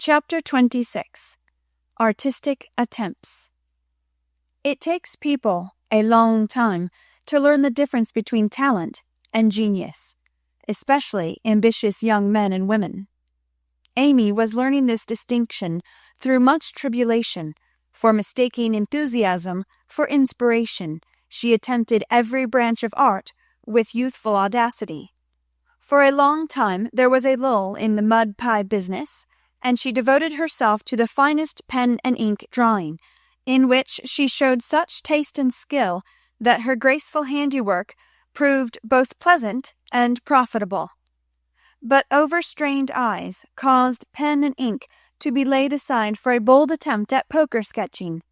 Chapter 26. Artistic Attempts. It takes people a long time to learn the difference between talent and genius, especially ambitious young men and women. Amy was learning this distinction through much tribulation, for mistaking enthusiasm for inspiration. She attempted every branch of art with youthful audacity. For a long time there was a lull in the mud pie business, and she devoted herself to the finest pen and ink drawing, in which she showed such taste and skill that her graceful handiwork proved both pleasant and profitable. But overstrained eyes caused pen and ink to be laid aside for a bold attempt at poker sketching.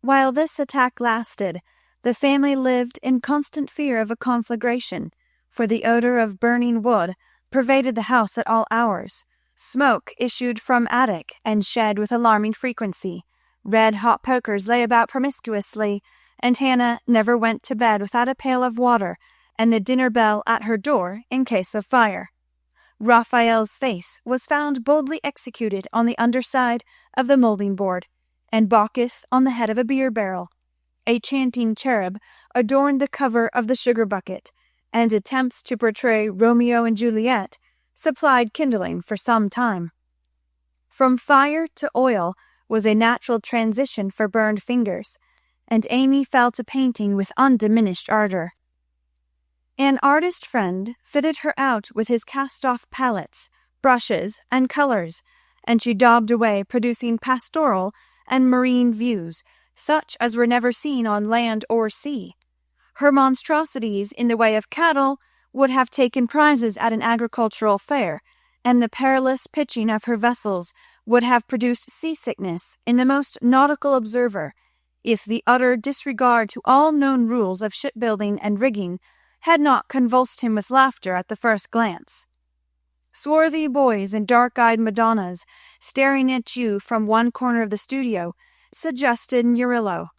While this attack lasted, the family lived in constant fear of a conflagration, for the odor of burning wood pervaded the house at all hours. Smoke issued from attic and shed with alarming frequency. Red-hot pokers lay about promiscuously, and Hannah never went to bed without a pail of water and the dinner bell at her door in case of fire. Raphael's face was found boldly executed on the underside of the moulding board, and Bacchus on the head of a beer barrel. A chanting cherub adorned the cover of the sugar bucket, and attempts to portray Romeo and Juliet supplied kindling for some time. From fire to oil was a natural transition for burned fingers, and Amy fell to painting with undiminished ardor. An artist friend fitted her out with his cast-off palettes, brushes, and colors, and she daubed away, producing pastoral and marine views, such as were never seen on land or sea. Her monstrosities in the way of cattle would have taken prizes at an agricultural fair, and the perilous pitching of her vessels would have produced seasickness in the most nautical observer, if the utter disregard to all known rules of shipbuilding and rigging had not convulsed him with laughter at the first glance. Swarthy boys and dark-eyed Madonnas staring at you from one corner of the studio suggested Murillo.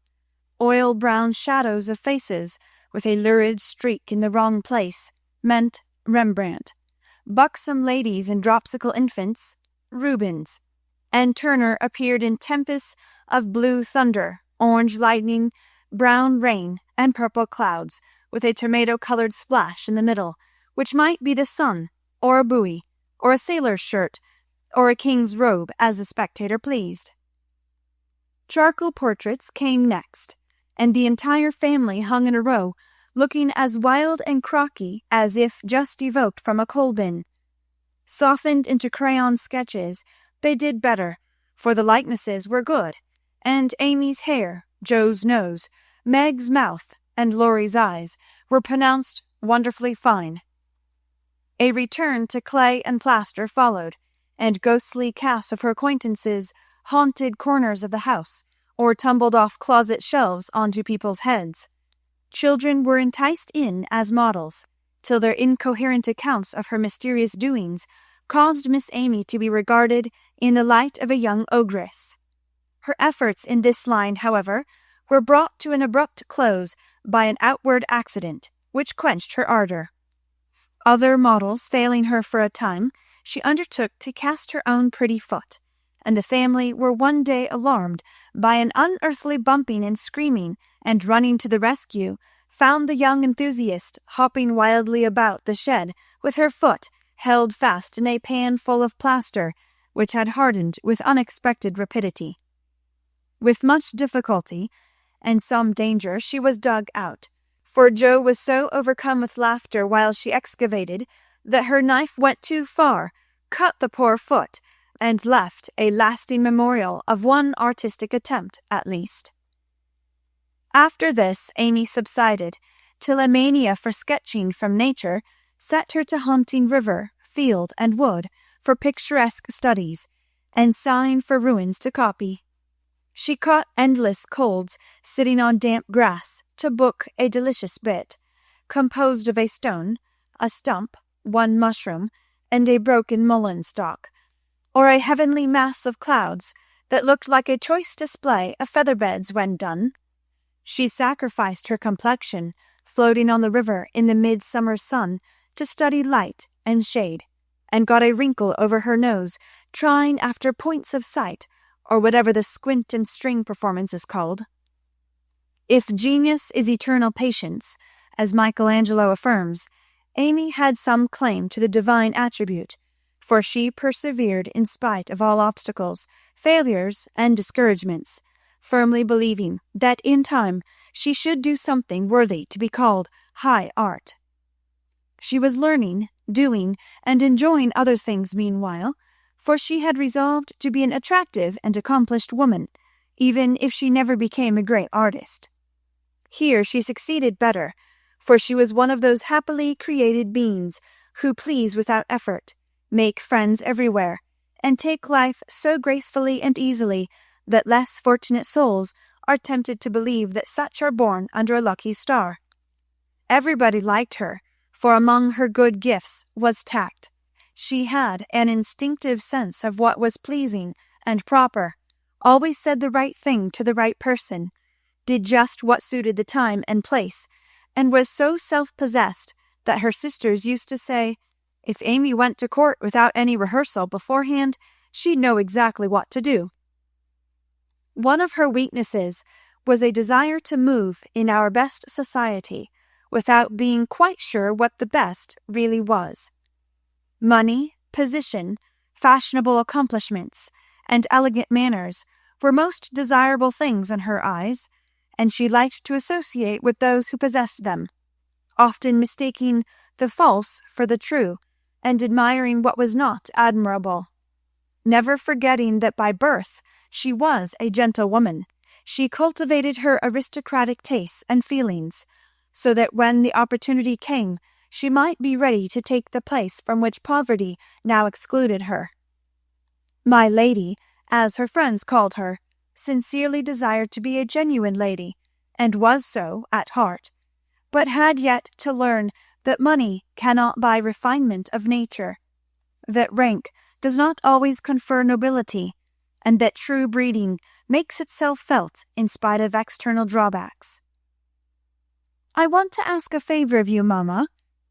Oil-brown shadows of faces with a lurid streak in the wrong place meant Rembrandt. Buxom ladies and dropsical infants, Rubens. And Turner appeared in tempests of blue thunder, orange lightning, brown rain, and purple clouds, with a tomato-colored splash in the middle, which might be the sun, or a buoy, or a sailor's shirt, or a king's robe, as the spectator pleased. Charcoal portraits came next, and the entire family hung in a row, looking as wild and crocky as if just evoked from a coal-bin. Softened into crayon sketches, they did better, for the likenesses were good, and Amy's hair, Joe's nose, Meg's mouth, and Laurie's eyes were pronounced wonderfully fine. A return to clay and plaster followed, and ghostly casts of her acquaintances haunted corners of the house, or tumbled off closet shelves onto people's heads. Children were enticed in as models, till their incoherent accounts of her mysterious doings caused Miss Amy to be regarded in the light of a young ogress. Her efforts in this line, however, were brought to an abrupt close by an outward accident, which quenched her ardor. Other models failing her for a time, she undertook to cast her own pretty foot, and the family were one day alarmed by an unearthly bumping and screaming, and running to the rescue, found the young enthusiast hopping wildly about the shed with her foot held fast in a pan full of plaster, which had hardened with unexpected rapidity. With much difficulty and some danger she was dug out, for Joe was so overcome with laughter while she excavated that her knife went too far, cut the poor foot, and left a lasting memorial of one artistic attempt at least. After this Amy subsided, till a mania for sketching from nature set her to haunting river, field, and wood for picturesque studies, and sighing for ruins to copy. She caught endless colds sitting on damp grass to book a delicious bit, composed of a stone, a stump, one mushroom, and a broken mullein stalk, or a heavenly mass of clouds that looked like a choice display of feather-beds when done. She sacrificed her complexion, floating on the river in the midsummer sun, to study light and shade, and got a wrinkle over her nose, trying after points of sight, or whatever the squint and string performance is called. If genius is eternal patience, as Michelangelo affirms, Amy had some claim to the divine attribute, for she persevered in spite of all obstacles, failures, and discouragements, firmly believing that in time she should do something worthy to be called high art. She was learning, doing, and enjoying other things meanwhile, for she had resolved to be an attractive and accomplished woman, even if she never became a great artist. Here she succeeded better, for she was one of those happily created beings who please without effort, make friends everywhere, and take life so gracefully and easily that less fortunate souls are tempted to believe that such are born under a lucky star. Everybody liked her, for among her good gifts was tact. She had an instinctive sense of what was pleasing and proper, always said the right thing to the right person, did just what suited the time and place, and was so self-possessed that her sisters used to say, if Amy went to court without any rehearsal beforehand, she'd know exactly what to do. One of her weaknesses was a desire to move in our best society without being quite sure what the best really was. Money, position, fashionable accomplishments, and elegant manners were most desirable things in her eyes, and she liked to associate with those who possessed them, often mistaking the false for the true, and admiring what was not admirable. Never forgetting that by birth she was a gentlewoman, she cultivated her aristocratic tastes and feelings, so that when the opportunity came, she might be ready to take the place from which poverty now excluded her. My lady, as her friends called her, sincerely desired to be a genuine lady, and was so at heart, but had yet to learn that money cannot buy refinement of nature, that rank does not always confer nobility, and that true breeding makes itself felt in spite of external drawbacks. "I want to ask a favor of you, mamma,"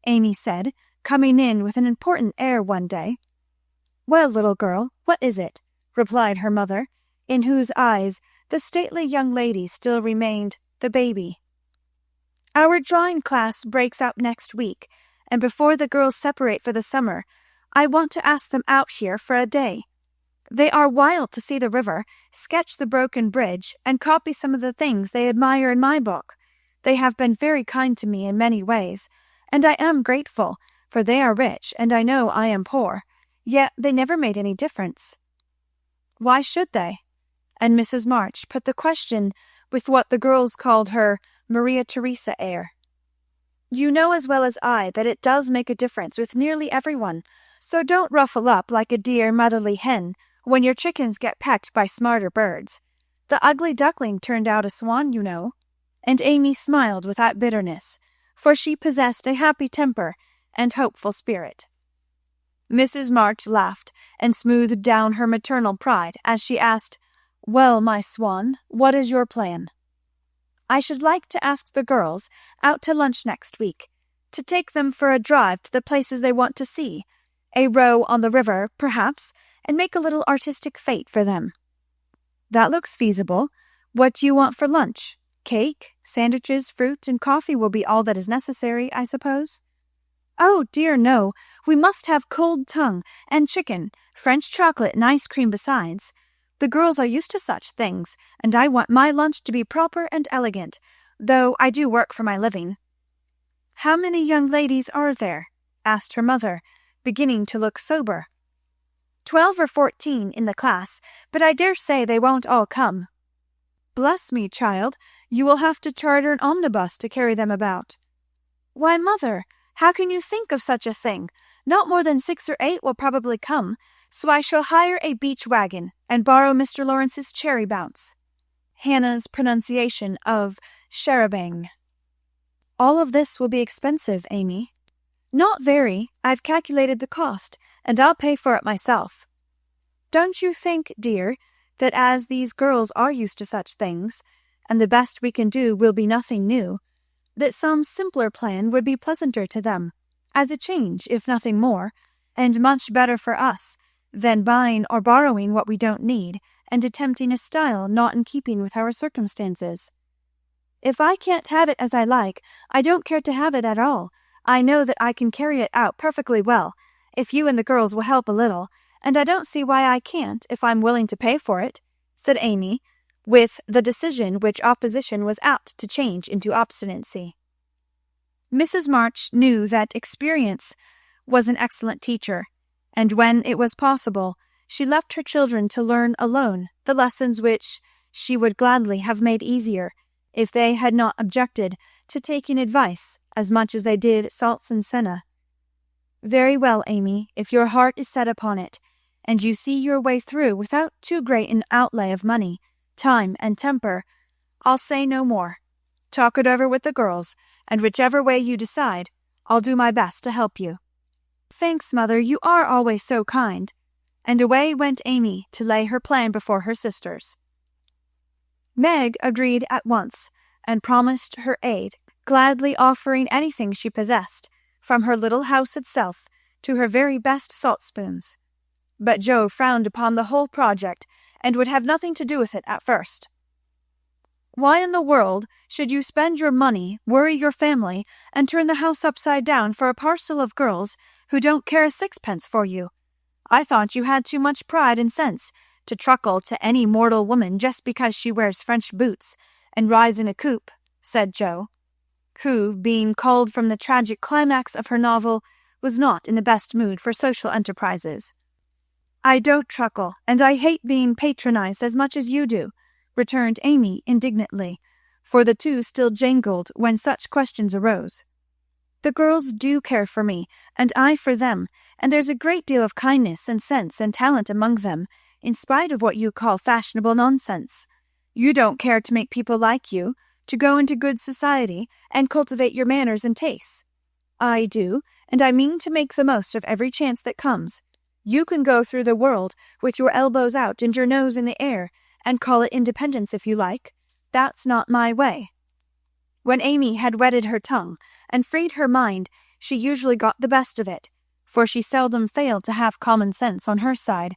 Amy said, coming in with an important air one day. "Well, little girl, what is it?" replied her mother, in whose eyes the stately young lady still remained the baby. "Our drawing class breaks up next week, and before the girls separate for the summer, I want to ask them out here for a day. They are wild to see the river, sketch the broken bridge, and copy some of the things they admire in my book. They have been very kind to me in many ways, and I am grateful, for they are rich, and I know I am poor, yet they never made any difference." "Why should they?" And Mrs. March put the question with what the girls called her Maria Theresa air. "You know as well as I that it does make a difference with nearly everyone, so don't ruffle up like a dear motherly hen when your chickens get pecked by smarter birds. The ugly duckling turned out a swan, you know." And Amy smiled without bitterness, for she possessed a happy temper and hopeful spirit. Mrs. March laughed and smoothed down her maternal pride as she asked, "Well, my swan, what is your plan?" "I should like to ask the girls out to lunch next week, to take them for a drive to the places they want to see, a row on the river, perhaps, and make a little artistic fete for them." "That looks feasible. What do you want for lunch? Cake, sandwiches, fruit, and coffee will be all that is necessary, I suppose?" "Oh, dear, no. We must have cold tongue and chicken, French chocolate, and ice cream besides. The girls are used to such things, and I want my lunch to be proper and elegant, though I do work for my living." "How many young ladies are there?" asked her mother, beginning to look sober. 12 or 14 in the class, but I dare say they won't all come." "Bless me, child, you will have to charter an omnibus to carry them about." "Why, mother, how can you think of such a thing? Not more than 6 or 8 will probably come, so I shall hire a beach wagon and borrow Mr. Lawrence's cherry bounce." Hannah's pronunciation of charabanc. "All of this will be expensive, Amy." "Not very. I've calculated the cost, and I'll pay for it myself." "Don't you think, dear, that as these girls are used to such things, and the best we can do will be nothing new, that some simpler plan would be pleasanter to them, as a change, if nothing more, and much better for us than buying or borrowing what we don't need, and attempting a style not in keeping with our circumstances. If I can't have it as I like, I don't care to have it at all. I know that I can carry it out perfectly well, if you and the girls will help a little, and I don't see why I can't if I'm willing to pay for it," said Amy, with the decision which opposition was apt to change into obstinacy. Mrs. March knew that experience was an excellent teacher, and when it was possible, she left her children to learn alone the lessons which she would gladly have made easier if they had not objected to taking advice as much as they did salts and senna. "Very well, Amy, if your heart is set upon it, and you see your way through without too great an outlay of money, time, and temper, I'll say no more. Talk it over with the girls, and whichever way you decide, I'll do my best to help you." "Thanks, mother, you are always so kind." And away went Amy to lay her plan before her sisters. Meg agreed at once, and promised her aid, gladly offering anything she possessed, from her little house itself to her very best salt spoons. But Joe frowned upon the whole project, and would have nothing to do with it at first. "Why in the world should you spend your money, worry your family, and turn the house upside down for a parcel of girls who don't care a sixpence for you? I thought you had too much pride and sense to truckle to any mortal woman just because she wears French boots and rides in a coupe," said Joe, who, being called from the tragic climax of her novel, was not in the best mood for social enterprises. "I don't truckle, and I hate being patronized as much as you do," returned Amy indignantly, for the two still jangled when such questions arose. "The girls do care for me, and I for them, and there's a great deal of kindness and sense and talent among them, in spite of what you call fashionable nonsense. You don't care to make people like you, to go into good society, and cultivate your manners and tastes. I do, and I mean to make the most of every chance that comes. You can go through the world with your elbows out and your nose in the air, and call it independence if you like. That's not my way." When Amy had wetted her tongue and freed her mind, she usually got the best of it, for she seldom failed to have common sense on her side,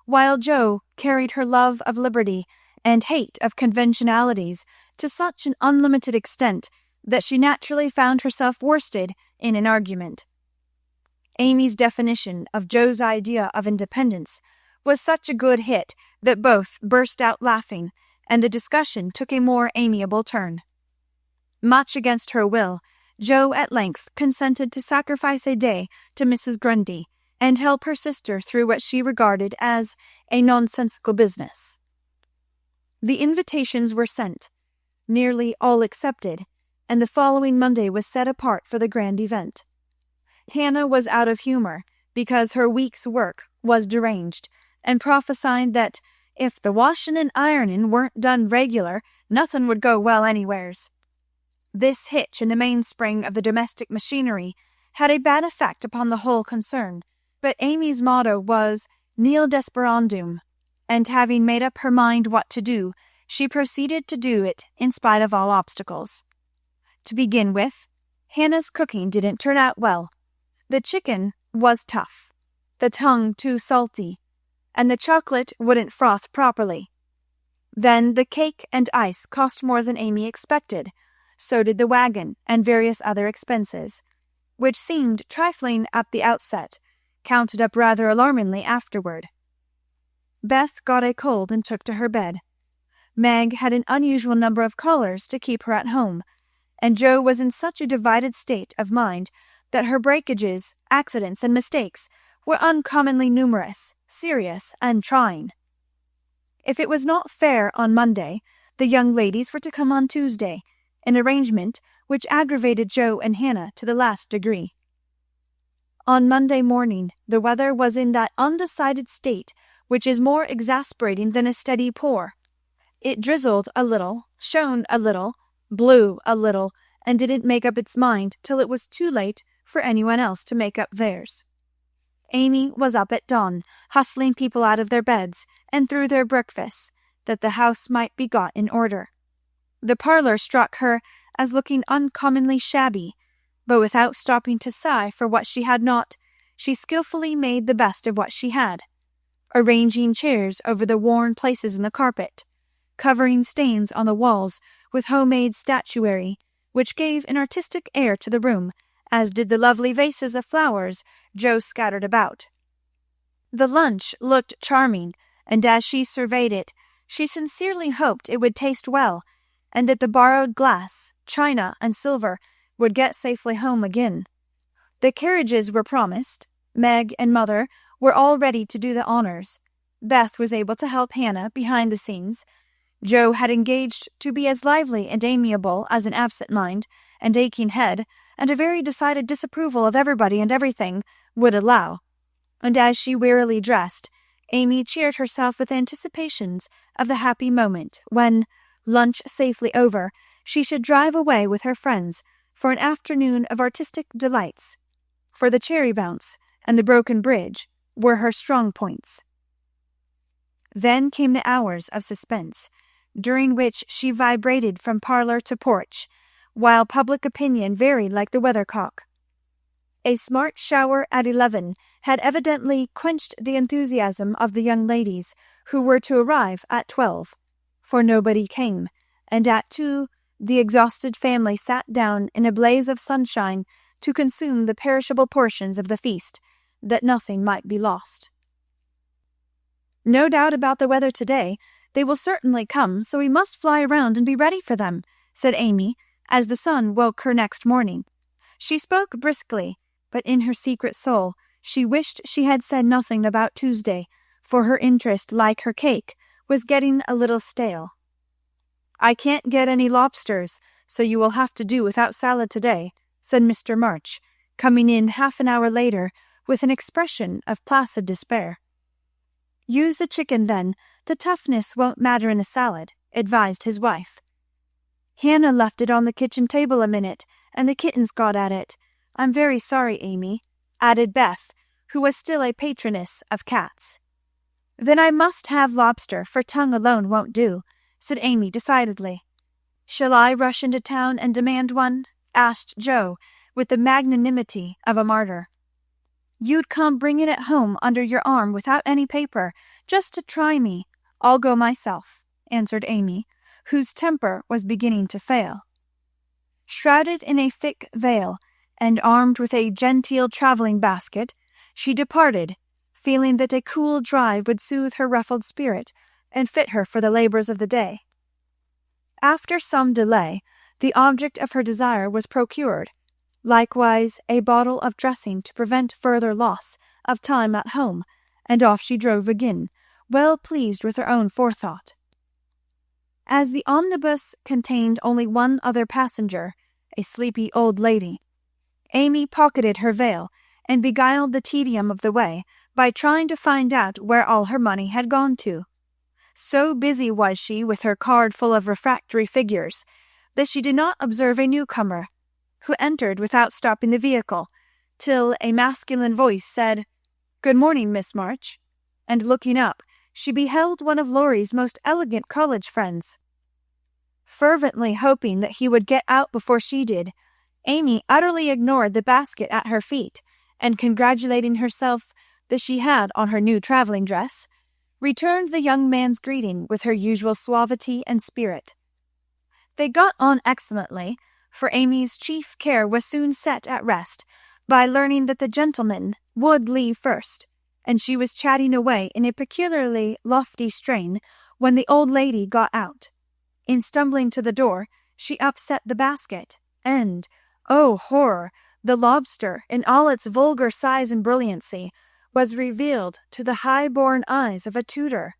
while Joe carried her love of liberty and hate of conventionalities to such an unlimited extent that she naturally found herself worsted in an argument. Amy's definition of Joe's idea of independence was such a good hit that both burst out laughing, and the discussion took a more amiable turn. Much against her will, Joe at length consented to sacrifice a day to Mrs. Grundy, and help her sister through what she regarded as a nonsensical business. The invitations were sent, nearly all accepted, and the following Monday was set apart for the grand event. Hannah was out of humour because her week's work was deranged, and prophesied that if the washing and ironing weren't done regular, nothing would go well anywheres. This hitch in the mainspring of the domestic machinery had a bad effect upon the whole concern, but Amy's motto was nil desperandum, and having made up her mind what to do, she proceeded to do it in spite of all obstacles. To begin with, Hannah's cooking didn't turn out well. The chicken was tough, the tongue too salty, and the chocolate wouldn't froth properly. Then the cake and ice cost more than Amy expected, so did the wagon and various other expenses, which seemed trifling at the outset, counted up rather alarmingly afterward. Beth got a cold and took to her bed. Meg had an unusual number of callers to keep her at home, and Joe was in such a divided state of mind that her breakages, accidents, and mistakes were uncommonly numerous, serious, and trying. If it was not fair on Monday, the young ladies were to come on Tuesday, an arrangement which aggravated Joe and Hannah to the last degree. On Monday morning the weather was in that undecided state which is more exasperating than a steady pour. It drizzled a little, shone a little, blew a little, and didn't make up its mind till it was too late for anyone else to make up theirs. Amy was up at dawn, hustling people out of their beds and through their breakfasts, that the house might be got in order. The parlour struck her as looking uncommonly shabby, but without stopping to sigh for what she had not, she skillfully made the best of what she had, arranging chairs over the worn places in the carpet, covering stains on the walls with homemade statuary, which gave an artistic air to the room, as did the lovely vases of flowers Jo scattered about. The lunch looked charming, and as she surveyed it, she sincerely hoped it would taste well, and that the borrowed glass, china, and silver would get safely home again. The carriages were promised. Meg and Mother were all ready to do the honors. Beth was able to help Hannah behind the scenes. Jo had engaged to be as lively and amiable as an absent mind and aching head, and a very decided disapproval of everybody and everything, would allow. And as she wearily dressed, Amy cheered herself with anticipations of the happy moment when, lunch safely over, she should drive away with her friends for an afternoon of artistic delights, for the cherry bounce and the broken bridge were her strong points. Then came the hours of suspense, during which she vibrated from parlor to porch, while public opinion varied like the weathercock. A smart shower at 11 had evidently quenched the enthusiasm of the young ladies who were to arrive at 12, for nobody came, and at 2 the exhausted family sat down in a blaze of sunshine to consume the perishable portions of the feast, that nothing might be lost. "No doubt about the weather today. They will certainly come, so we must fly around and be ready for them," said Amy, as the sun woke her next morning. She spoke briskly, but in her secret soul she wished she had said nothing about Tuesday, for her interest, like her cake, was getting a little stale. "I can't get any lobsters, so you will have to do without salad today," said Mr. March, coming in half an hour later with an expression of placid despair. "Use the chicken then. The toughness won't matter in a salad," advised his wife. "Hannah left it on the kitchen table a minute, and the kittens got at it. I'm very sorry, Amy," added Beth, who was still a patroness of cats. "Then I must have lobster, for tongue alone won't do," said Amy decidedly. "Shall I rush into town and demand one?" asked Jo, with the magnanimity of a martyr. "You'd come bringing it home under your arm without any paper, just to try me. I'll go myself," answered Amy, whose temper was beginning to fail. Shrouded in a thick veil, and armed with a genteel travelling basket, she departed, feeling that a cool drive would soothe her ruffled spirit and fit her for the labours of the day. After some delay, the object of her desire was procured, likewise a bottle of dressing to prevent further loss of time at home, and off she drove again, well pleased with her own forethought. As the omnibus contained only one other passenger, a sleepy old lady, Amy pocketed her veil and beguiled the tedium of the way by trying to find out where all her money had gone to. So busy was she with her card full of refractory figures that she did not observe a newcomer, who entered without stopping the vehicle, till a masculine voice said, "Good morning, Miss March," and looking up, she beheld one of Laurie's most elegant college friends. Fervently hoping that he would get out before she did, Amy utterly ignored the basket at her feet, and congratulating herself that she had on her new travelling dress, returned the young man's greeting with her usual suavity and spirit. They got on excellently, for Amy's chief care was soon set at rest by learning that the gentleman would leave first, and she was chatting away in a peculiarly lofty strain when the old lady got out. In stumbling to the door, she upset the basket, and, oh horror, the lobster, in all its vulgar size and brilliancy, was revealed to the high-born eyes of a tutor.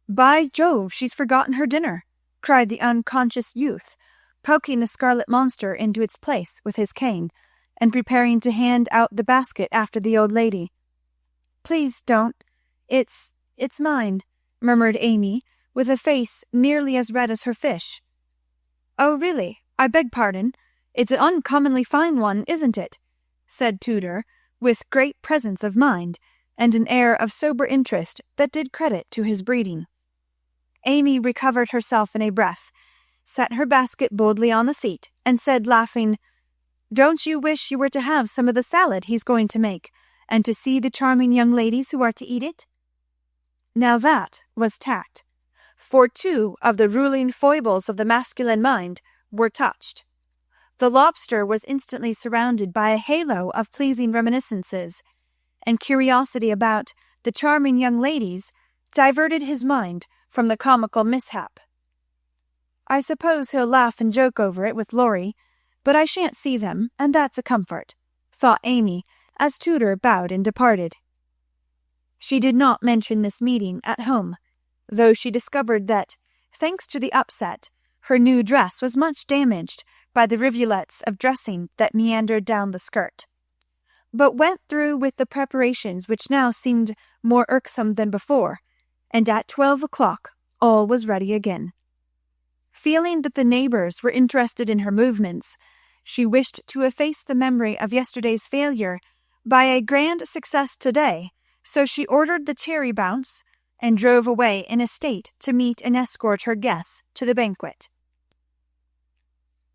"By Jove, she's forgotten her dinner," cried the unconscious youth, poking the scarlet monster into its place with his cane, and preparing to hand out the basket after the old lady. "Please don't. It's mine," murmured Amy, with a face nearly as red as her fish. "Oh, really? I beg pardon. It's an uncommonly fine one, isn't it?" said Tudor, with great presence of mind, and an air of sober interest that did credit to his breeding. Amy recovered herself in a breath, set her basket boldly on the seat, and said, laughing, "Don't you wish you were to have some of the salad he's going to make, and to see the charming young ladies who are to eat it? Now that was tact, for two of the ruling foibles of the masculine mind were touched. The lobster was instantly surrounded by a halo of pleasing reminiscences, and curiosity about the charming young ladies diverted his mind from the comical mishap. I suppose he'll laugh and joke over it with Laurie, but I shan't see them, and that's a comfort, thought Amy, as Tudor bowed and departed. She did not mention this meeting at home, though she discovered that, thanks to the upset, her new dress was much damaged by the rivulets of dressing that meandered down the skirt, but went through with the preparations which now seemed more irksome than before, and at 12 o'clock all was ready again. Feeling that the neighbours were interested in her movements, she wished to efface the memory of yesterday's failure by a grand success today, so she ordered the cherry bounce and drove away in a state to meet and escort her guests to the banquet.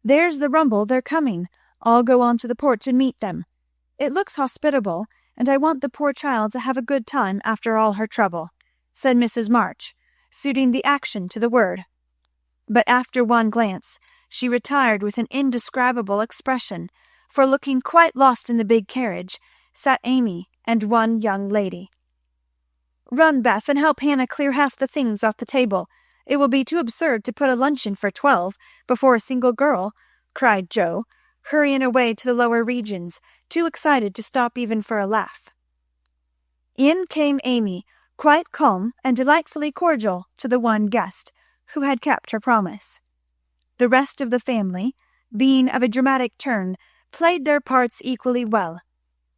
"There's the rumble, they're coming. I'll go on to the porch and meet them. It looks hospitable, and I want the poor child to have a good time after all her trouble," said Mrs. March, suiting the action to the word. But after one glance, she retired with an indescribable expression, for looking quite lost in the big carriage sat Amy and one young lady. "Run, Beth, and help Hannah clear half the things off the table. It will be too absurd to put a luncheon for 12 before a single girl," cried Jo, hurrying away to the lower regions, too excited to stop even for a laugh. In came Amy, quite calm and delightfully cordial to the one guest who had kept her promise. The rest of the family, being of a dramatic turn, played their parts equally well,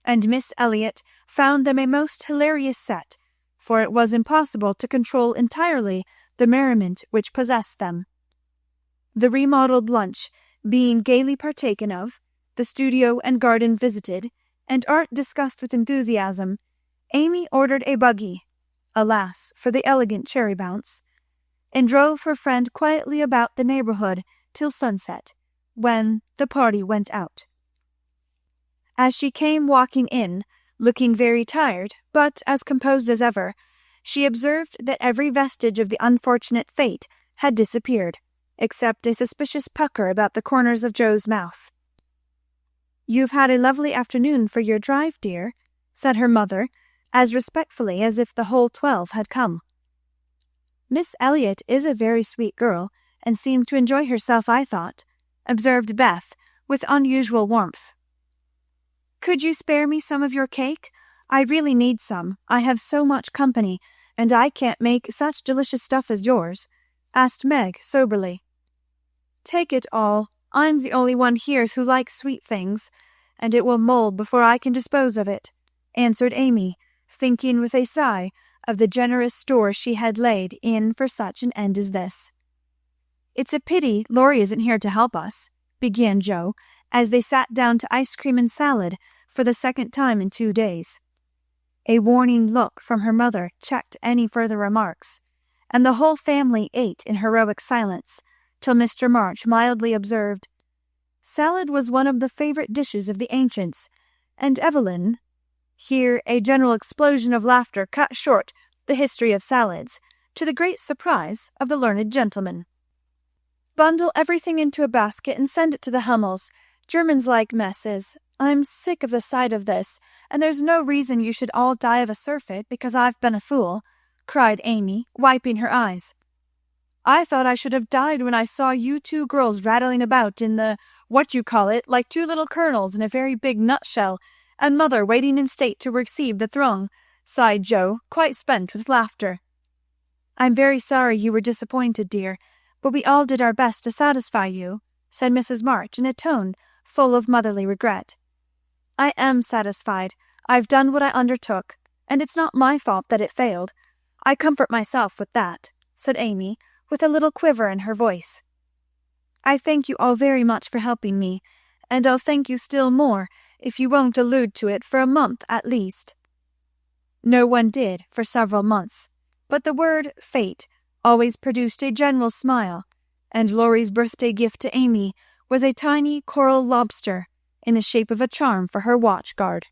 and Miss Elliot found them a most hilarious set, for it was impossible to control entirely the merriment which possessed them. The remodelled lunch being gaily partaken of, the studio and garden visited, and art discussed with enthusiasm, Amy ordered a buggy, alas for the elegant cherry bounce, and drove her friend quietly about the neighbourhood till sunset, when the party went out. As she came walking in, looking very tired, but as composed as ever, she observed that every vestige of the unfortunate fate had disappeared, except a suspicious pucker about the corners of Jo's mouth. "You've had a lovely afternoon for your drive, dear," said her mother, as respectfully as if the whole 12 had come. "Miss Elliot is a very sweet girl, and seemed to enjoy herself, I thought," observed Beth with unusual warmth. "Could you spare me some of your cake? I really need some. I have so much company, and I can't make such delicious stuff as yours," asked Meg soberly. "Take it all. I'm the only one here who likes sweet things, and it will mould before I can dispose of it," answered Amy, thinking with a sigh of the generous store she had laid in for such an end as this. "It's a pity Laurie isn't here to help us," began Jo, as they sat down to ice cream and salad for the second time in 2 days. A warning look from her mother checked any further remarks, and the whole family ate in heroic silence, till Mr. March mildly observed, "Salad was one of the favourite dishes of the ancients, and Evelyn—" Here a general explosion of laughter cut short the history of salads, to the great surprise of the learned gentleman. "Bundle everything into a basket and send it to the Hummels. Germans like messes. I'm sick of the sight of this, and there's no reason you should all die of a surfeit because I've been a fool," cried Amy, wiping her eyes. "I thought I should have died when I saw you two girls rattling about in the what-you-call-it like two little kernels in a very big nutshell, and mother waiting in state to receive the throng," sighed Jo, quite spent with laughter. "I'm very sorry you were disappointed, dear, but we all did our best to satisfy you," said Mrs. March in a tone full of motherly regret. "I am satisfied. I've done what I undertook, and it's not my fault that it failed. I comfort myself with that," said Amy, with a little quiver in her voice. "I thank you all very much for helping me, and I'll thank you still more if you won't allude to it for a month at least." No one did for several months, but the word fate always produced a general smile, and Laurie's birthday gift to Amy was a tiny coral lobster in the shape of a charm for her watch guard.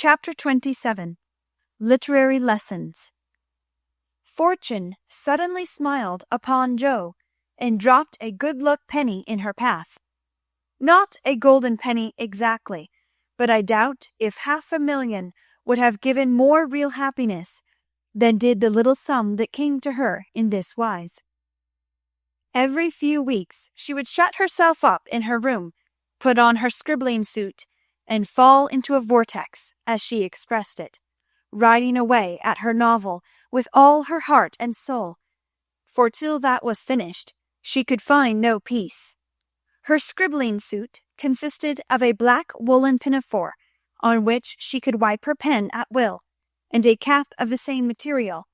Chapter 27. Literary Lessons. Fortune suddenly smiled upon Jo and dropped a good-luck penny in her path. Not a golden penny exactly, but I doubt if 500,000 would have given more real happiness than did the little sum that came to her in this wise. Every few weeks she would shut herself up in her room, put on her scribbling suit, and fall into a vortex, as she expressed it, writing away at her novel with all her heart and soul, for till that was finished she could find no peace. Her scribbling suit consisted of a black woolen pinafore, on which she could wipe her pen at will, and a cap of the same material,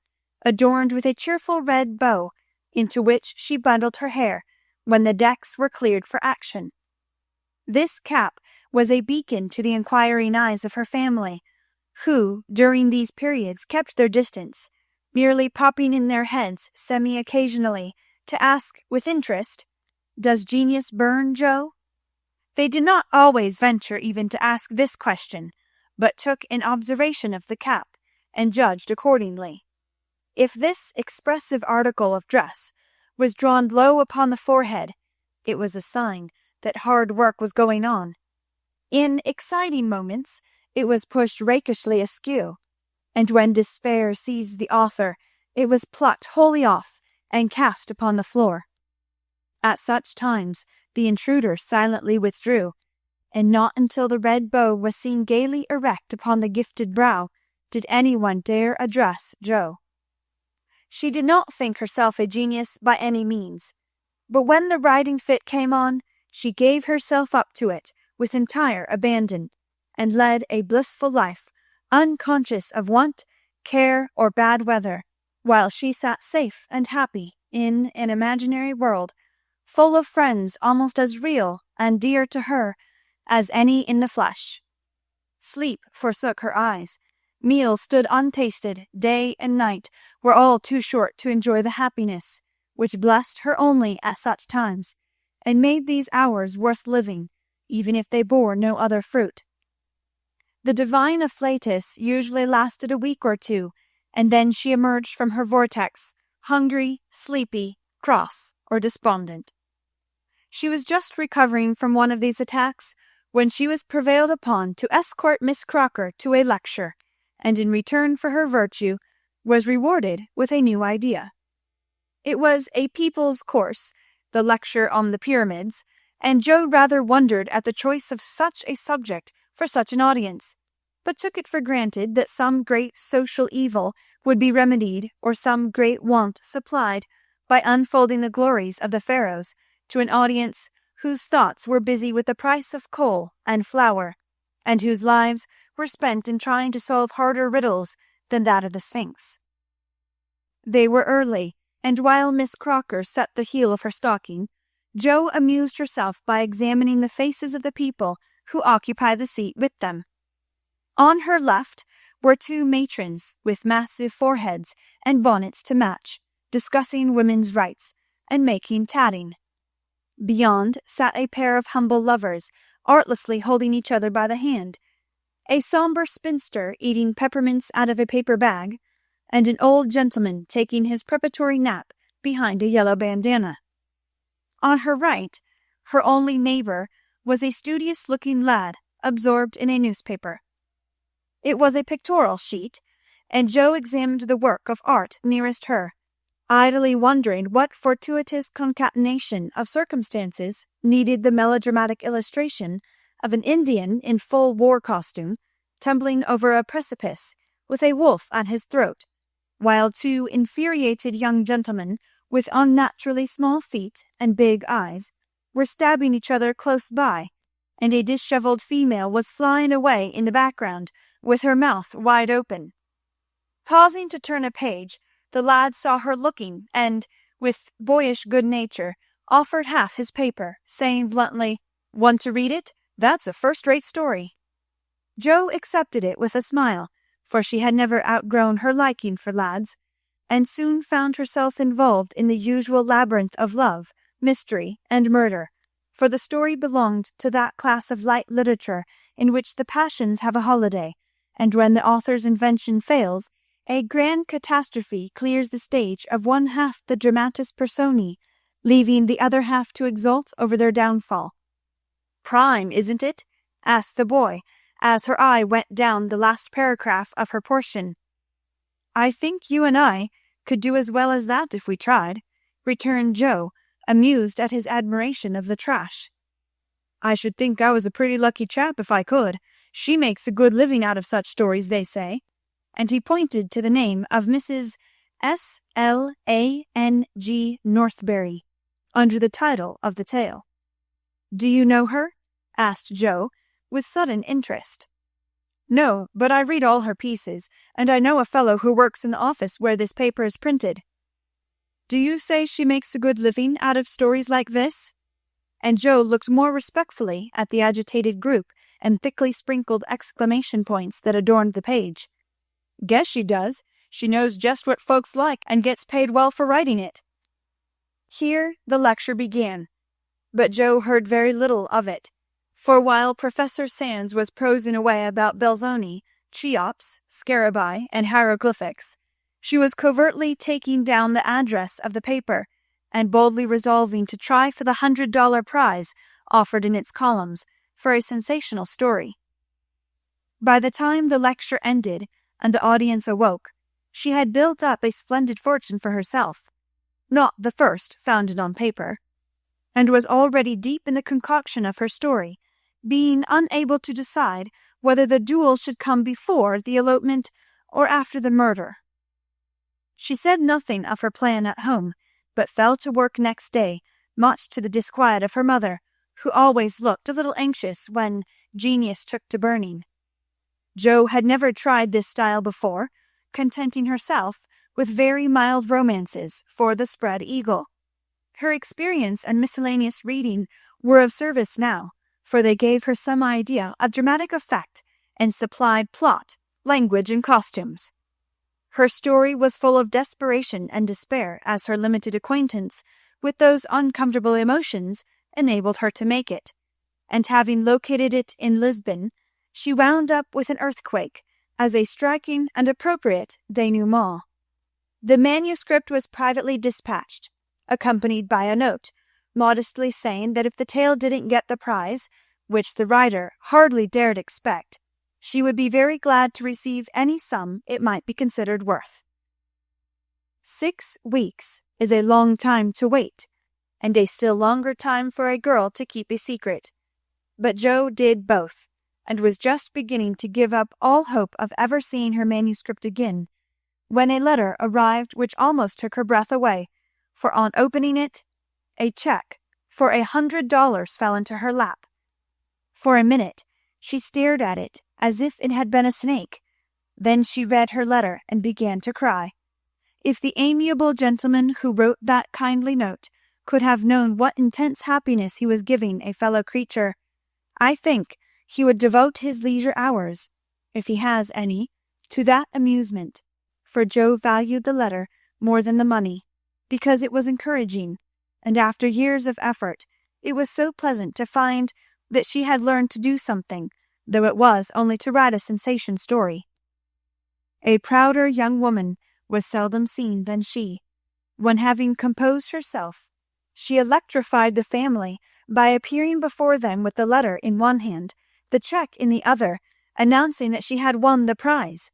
adorned with a cheerful red bow, into which she bundled her hair when the decks were cleared for action. This cap was a beacon to the inquiring eyes of her family, who, during these periods, kept their distance, merely popping in their heads semi-occasionally to ask with interest, "Does genius burn, Jo?" They did not always venture even to ask this question, but took an observation of the cap, and judged accordingly. If this expressive article of dress was drawn low upon the forehead, it was a sign that hard work was going on. In exciting moments it was pushed rakishly askew, and when despair seized the author, it was plucked wholly off and cast upon the floor. At such times the intruder silently withdrew, and not until the red bow was seen gaily erect upon the gifted brow did anyone dare address Jo. She did not think herself a genius by any means, but when the writing fit came on, she gave herself up to it with entire abandon, and led a blissful life, unconscious of want, care, or bad weather, while she sat safe and happy in an imaginary world, full of friends almost as real and dear to her as any in the flesh. Sleep forsook her eyes. Meals stood untasted, day and night were all too short to enjoy the happiness which blessed her only at such times, and made these hours worth living, even if they bore no other fruit. The divine afflatus usually lasted a week or two, and then she emerged from her vortex, hungry, sleepy, cross, or despondent. She was just recovering from one of these attacks when she was prevailed upon to escort Miss Crocker to a lecture, and in return for her virtue was rewarded with a new idea. It was a people's course, the lecture on the pyramids, and Jo rather wondered at the choice of such a subject for such an audience, but took it for granted that some great social evil would be remedied or some great want supplied by unfolding the glories of the Pharaohs to an audience whose thoughts were busy with the price of coal and flour, and whose lives were spent in trying to solve harder riddles than that of the Sphinx. They were early, and while Miss Crocker set the heel of her stocking, Jo amused herself by examining the faces of the people who occupied the seat with them. On her left were two matrons with massive foreheads and bonnets to match, discussing women's rights and making tatting. Beyond sat a pair of humble lovers, artlessly holding each other by the hand, a sombre spinster eating peppermints out of a paper bag, and an old gentleman taking his preparatory nap behind a yellow bandana. On her right, her only neighbor was a studious-looking lad absorbed in a newspaper. It was a pictorial sheet, and Jo examined the work of art nearest her, idly wondering what fortuitous concatenation of circumstances needed the melodramatic illustration of an Indian in full war costume tumbling over a precipice with a wolf at his throat, while two infuriated young gentlemen with unnaturally small feet and big eyes were stabbing each other close by, and a dishevelled female was flying away in the background with her mouth wide open. Pausing to turn a page, the lad saw her looking, and, with boyish good nature, offered half his paper, saying bluntly, "Want to read it? That's a first-rate story." Jo accepted it with a smile, for she had never outgrown her liking for lads, and soon found herself involved in the usual labyrinth of love, mystery, and murder, for the story belonged to that class of light literature in which the passions have a holiday, and when the author's invention fails, a grand catastrophe clears the stage of one half the dramatis personae, leaving the other half to exult over their downfall. "Prime, isn't it?" asked the boy, as her eye went down the last paragraph of her portion. "I think you and I could do as well as that if we tried," returned Joe, amused at his admiration of the trash. "I should think I was a pretty lucky chap if I could. She makes a good living out of such stories, they say." And he pointed to the name of Mrs. Slang Northberry, under the title of the tale. "Do you know her?" asked Joe, with sudden interest. "No, but I read all her pieces, and I know a fellow who works in the office where this paper is printed." "Do you say she makes a good living out of stories like this?" And Joe looked more respectfully at the agitated group and thickly sprinkled exclamation points that adorned the page. "Guess she does. She knows just what folks like and gets paid well for writing it." Here the lecture began, but Joe heard very little of it, for while Professor Sands was prosing away about Belzoni, Cheops, Scarabaei, and hieroglyphics, she was covertly taking down the address of the paper, and boldly resolving to try for the $100 prize offered in its columns for a sensational story. By the time the lecture ended and the audience awoke, she had built up a splendid fortune for herself, not the first founded on paper, and was already deep in the concoction of her story, being unable to decide whether the duel should come before the elopement or after the murder. She said nothing of her plan at home, but fell to work next day, much to the disquiet of her mother, who always looked a little anxious when genius took to burning. Jo had never tried this style before, contenting herself with very mild romances for the Spread Eagle. Her experience and miscellaneous reading were of service now, for they gave her some idea of dramatic effect and supplied plot, language, and costumes. Her story was full of desperation and despair, as her limited acquaintance with those uncomfortable emotions enabled her to make it, and having located it in Lisbon, she wound up with an earthquake as a striking and appropriate denouement. The manuscript was privately dispatched, accompanied by a note, modestly saying that if the tale didn't get the prize, which the writer hardly dared expect, she would be very glad to receive any sum it might be considered worth. 6 weeks is a long time to wait, and a still longer time for a girl to keep a secret. But Jo did both, and was just beginning to give up all hope of ever seeing her manuscript again, when a letter arrived which almost took her breath away, for on opening it, a check for $100 fell into her lap. For a minute she stared at it as if it had been a snake. Then she read her letter and began to cry. If the amiable gentleman who wrote that kindly note could have known what intense happiness he was giving a fellow creature, I think he would devote his leisure hours, if he has any, to that amusement, for Jo valued the letter more than the money, because it was encouraging, and after years of effort it was so pleasant to find that she had learned to do something, though it was only to write a sensation story. A prouder young woman was seldom seen than she, when, having composed herself, she electrified the family by appearing before them with the letter in one hand, the check in the other, announcing that she had won the prize.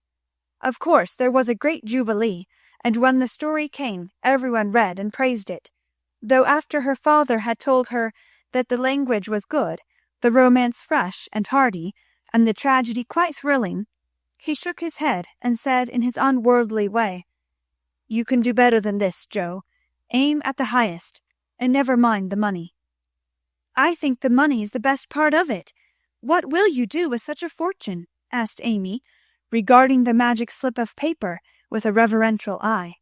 Of course there was a great jubilee, and when the story came everyone read and praised it, though after her father had told her that the language was good, the romance fresh and hearty, and the tragedy quite thrilling, he shook his head and said in his unworldly way, "You can do better than this, Jo. Aim at the highest, and never mind the money." "I think the money is the best part of it. What will you do with such a fortune?" asked Amy, regarding the magic slip of paper with a reverential eye.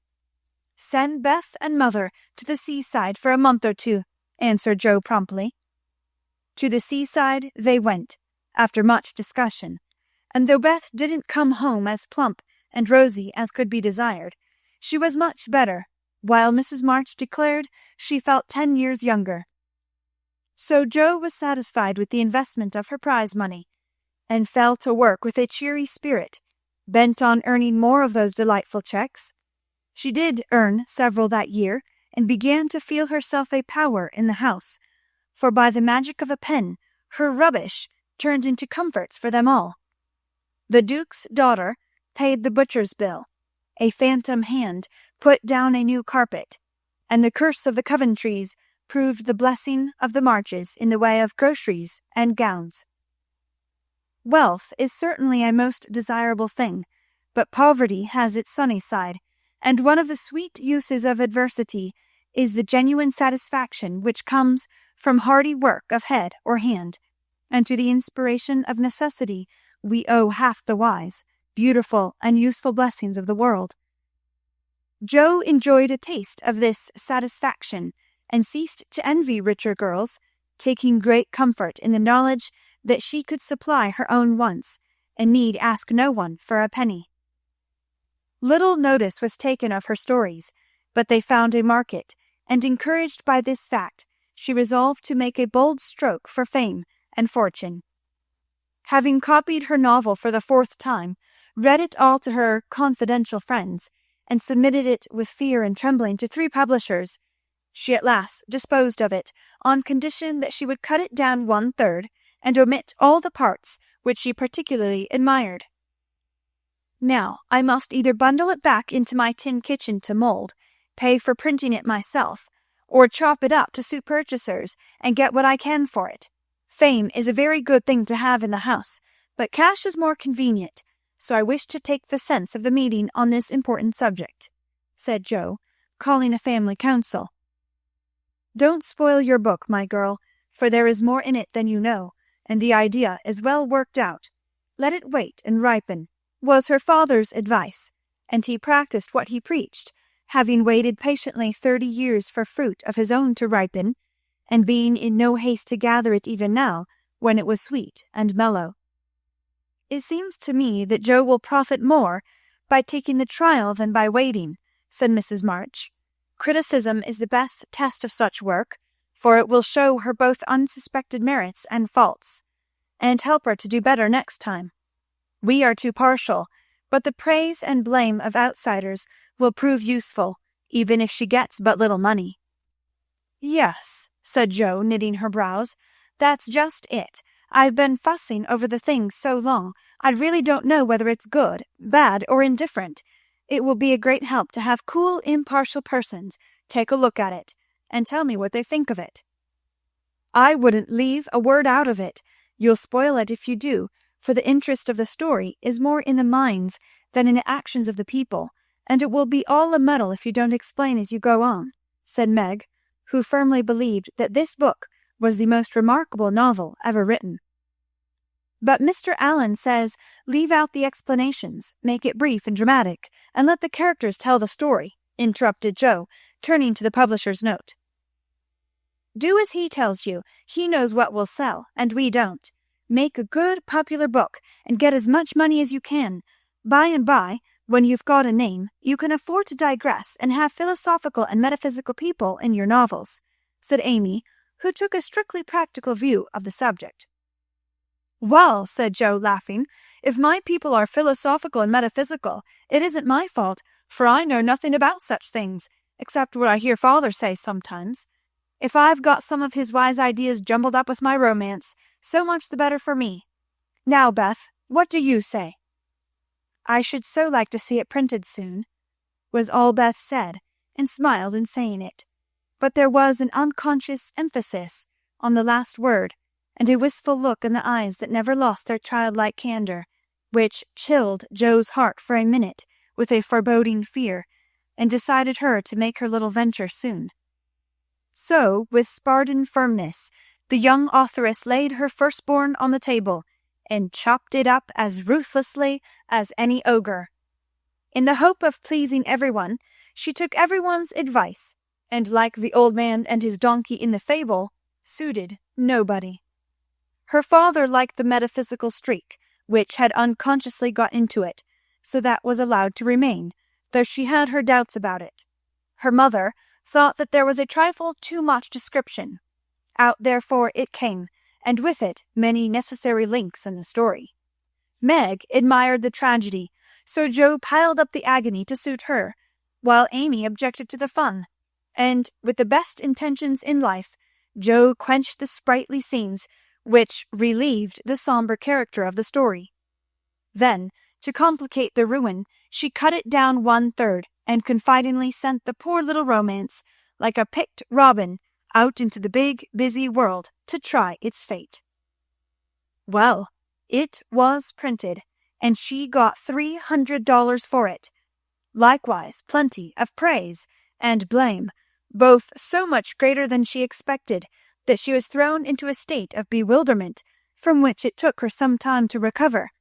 "Send Beth and mother to the seaside for a month or 2, answered Jo promptly. To the seaside they went, after much discussion, and though Beth didn't come home as plump and rosy as could be desired, she was much better, while Mrs. March declared she felt 10 years younger. So Jo was satisfied with the investment of her prize money, and fell to work with a cheery spirit, bent on earning more of those delightful checks. She did earn several that year, and began to feel herself a power in the house, for by the magic of a pen her rubbish turned into comforts for them all. The Duke's daughter paid the butcher's bill, a phantom hand put down a new carpet, and the curse of the Coventrys proved the blessing of the Marches in the way of groceries and gowns. Wealth is certainly a most desirable thing, but poverty has its sunny side, and one of the sweet uses of adversity is the genuine satisfaction which comes from hearty work of head or hand, and to the inspiration of necessity we owe half the wise, beautiful, and useful blessings of the world. Jo enjoyed a taste of this satisfaction, and ceased to envy richer girls, taking great comfort in the knowledge that she could supply her own wants, and need ask no one for a penny. Little notice was taken of her stories, but they found a market, and encouraged by this fact, she resolved to make a bold stroke for fame and fortune. Having copied her novel for the 4th time, read it all to her confidential friends, and submitted it with fear and trembling to 3 publishers, she at last disposed of it on condition that she would cut it down 1/3 and omit all the parts which she particularly admired. Now I must either bundle it back into my tin kitchen to mould, pay for printing it myself, or chop it up to suit purchasers and get what I can for it. Fame is a very good thing to have in the house, but cash is more convenient, so I wish to take the sense of the meeting on this important subject," said Jo, calling a family council. "Don't spoil your book, my girl, for there is more in it than you know, and the idea is well worked out. Let it wait and ripen," was her father's advice, and he practiced what he preached, having waited patiently 30 years for fruit of his own to ripen, and being in no haste to gather it even now, when it was sweet and mellow. "It seems to me that Jo will profit more by taking the trial than by waiting," said Mrs. March. "Criticism is the best test of such work, for it will show her both unsuspected merits and faults, and help her to do better next time. We are too partial, but the praise and blame of outsiders will prove useful, even if she gets but little money." "Yes," said Jo, knitting her brows, "that's just it. I've been fussing over the thing so long, I really don't know whether it's good, bad, or indifferent. It will be a great help to have cool, impartial persons take a look at it, and tell me what they think of it." "I wouldn't leave a word out of it. You'll spoil it if you do, for the interest of the story is more in the minds than in the actions of the people, and it will be all a muddle if you don't explain as you go on," said Meg, who firmly believed that this book was the most remarkable novel ever written. "But Mr. Allen says leave out the explanations, make it brief and dramatic, and let the characters tell the story," interrupted Jo, turning to the publisher's note. "Do as he tells you. He knows what will sell, and we don't. Make a good popular book, and get as much money as you can. By and by, when you've got a name, you can afford to digress and have philosophical and metaphysical people in your novels," said Amy, who took a strictly practical view of the subject. "Well," said Jo, laughing, "if my people are philosophical and metaphysical, it isn't my fault, for I know nothing about such things, except what I hear father say sometimes. If I've got some of his wise ideas jumbled up with my romance, so much the better for me. Now, Beth, what do you say?" "I should so like to see it printed soon," was all Beth said, and smiled in saying it. But there was an unconscious emphasis on the last word, and a wistful look in the eyes that never lost their childlike candor, which chilled Jo's heart for a minute with a foreboding fear, and decided her to make her little venture soon. So, with Spartan firmness, the young authoress laid her firstborn on the table, and chopped it up as ruthlessly as any ogre. In the hope of pleasing everyone, she took everyone's advice, and like the old man and his donkey in the fable, suited nobody. Her father liked the metaphysical streak, which had unconsciously got into it, so that was allowed to remain, though she had her doubts about it. Her mother thought that there was a trifle too much description. Out therefore it came, and with it many necessary links in the story. Meg admired the tragedy, so Jo piled up the agony to suit her, while Amy objected to the fun. And, with the best intentions in life, Jo quenched the sprightly scenes, which relieved the sombre character of the story. Then, to complicate the ruin, she cut it down 1/3, and confidingly sent the poor little romance, like a picked robin, out into the big, busy world to try its fate. Well, it was printed, and she got $300 for it. Likewise plenty of praise and blame, both so much greater than she expected that she was thrown into a state of bewilderment from which it took her some time to recover.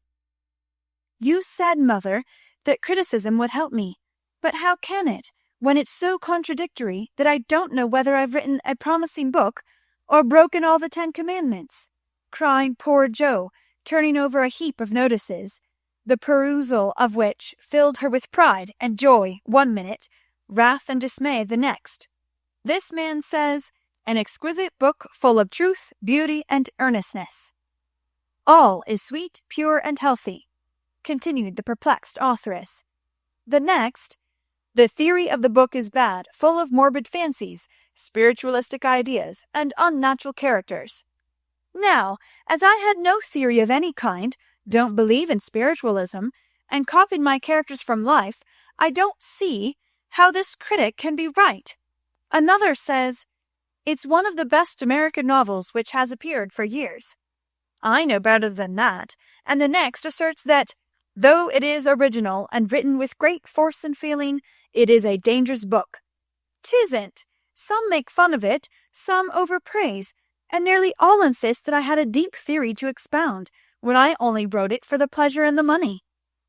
"You said, mother, that criticism would help me, but how can it, when it's so contradictory that I don't know whether I've written a promising book or broken all the 10 Commandments?" cried poor Jo, turning over a heap of notices, the perusal of which filled her with pride and joy one minute, wrath and dismay the next. "This man says, an exquisite book full of truth, beauty, and earnestness. All is sweet, pure, and healthy," continued the perplexed authoress. The next, "The theory of the book is bad, full of morbid fancies, spiritualistic ideas, and unnatural characters." Now, as I had no theory of any kind, don't believe in spiritualism, and copied my characters from life, I don't see how this critic can be right. Another says, "It's one of the best American novels which has appeared for years." I know better than that, and the next asserts that, "though it is original and written with great force and feeling, it is a dangerous book." 'Tisn't. Some make fun of it, some overpraise, and nearly all insist that I had a deep theory to expound, when I only wrote it for the pleasure and the money.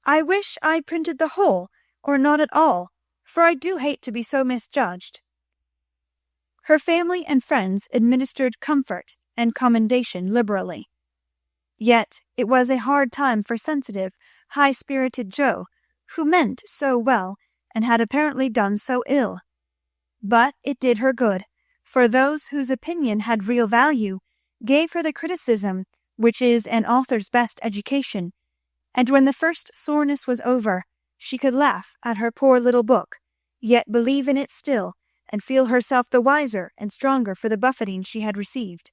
I wish I'd printed the whole, or not at all, for I do hate to be so misjudged. Her family and friends administered comfort and commendation liberally. Yet it was a hard time for sensitive, high-spirited Jo, who meant so well and had apparently done so ill. But it did her good, for those whose opinion had real value gave her the criticism which is an author's best education, and when the first soreness was over, she could laugh at her poor little book, yet believe in it still, and feel herself the wiser and stronger for the buffeting she had received.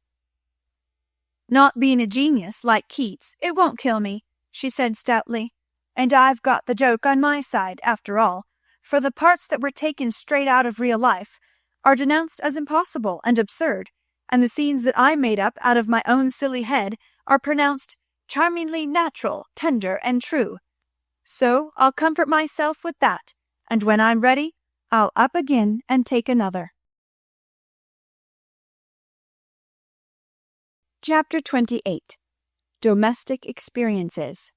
"Not being a genius like Keats, it won't kill me," she said stoutly, "and I've got the joke on my side, after all, for the parts that were taken straight out of real life are denounced as impossible and absurd, and the scenes that I made up out of my own silly head are pronounced charmingly natural, tender, and true. So I'll comfort myself with that, and when I'm ready, I'll up again and take another." Chapter 28. Domestic Experiences.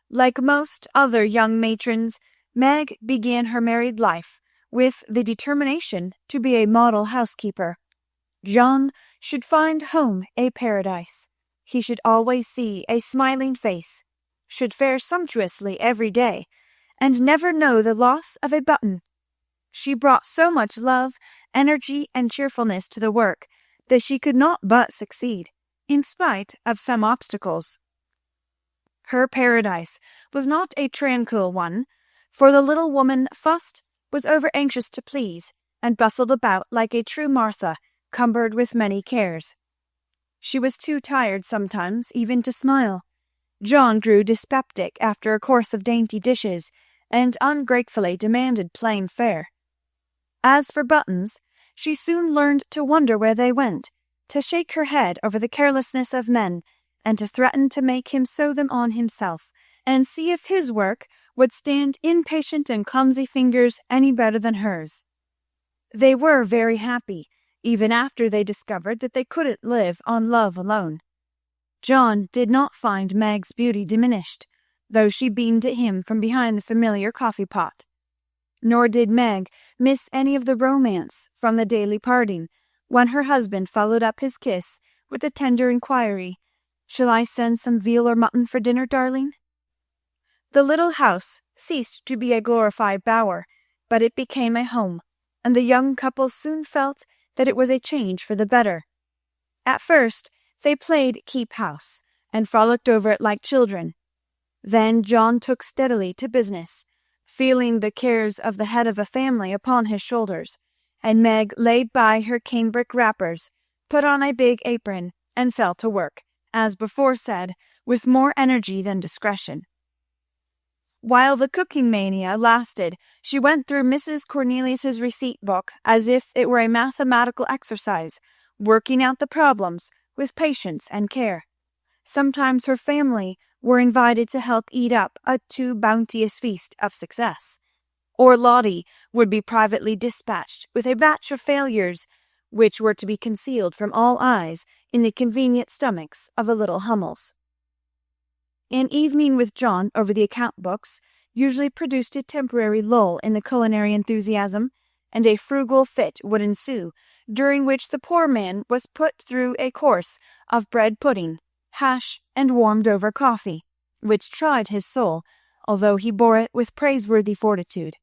Like most other young matrons, Meg began her married life with the determination to be a model housekeeper. John should find home a paradise. He should always see a smiling face, should fare sumptuously every day, and never know the loss of a button. She brought so much love, energy, and cheerfulness to the work that she could not but succeed, in spite of some obstacles. Her paradise was not a tranquil one, for the little woman fussed, was over-anxious to please, and bustled about like a true Martha, cumbered with many cares. She was too tired sometimes even to smile. John grew dyspeptic after a course of dainty dishes, and ungratefully demanded plain fare. As for buttons, she soon learned to wonder where they went, to shake her head over the carelessness of men, and to threaten to make him sew them on himself, and see if his work would stand impatient and clumsy fingers any better than hers. They were very happy, even after they discovered that they couldn't live on love alone. John did not find Meg's beauty diminished, though she beamed at him from behind the familiar coffee-pot. Nor did Meg miss any of the romance from the daily parting, when her husband followed up his kiss with a tender inquiry, "Shall I send some veal or mutton for dinner, darling?" The little house ceased to be a glorified bower, but it became a home, and the young couple soon felt that it was a change for the better. At first they played keep house, and frolicked over it like children, Then John took steadily to business, feeling the cares of the head of a family upon his shoulders, and Meg laid by her cambric wrappers, put on a big apron, and fell to work, as before said, with more energy than discretion. While the cooking mania lasted, she went through Mrs. Cornelius's receipt book as if it were a mathematical exercise, working out the problems with patience and care. Sometimes her family were invited to help eat up a too bounteous feast of success, or Lottie would be privately dispatched with a batch of failures, which were to be concealed from all eyes in the convenient stomachs of the little Hummels. An evening with John over the account books usually produced a temporary lull in the culinary enthusiasm, and a frugal fit would ensue, during which the poor man was put through a course of bread pudding, hash, and warmed-over coffee, which tried his soul, although he bore it with praiseworthy fortitude.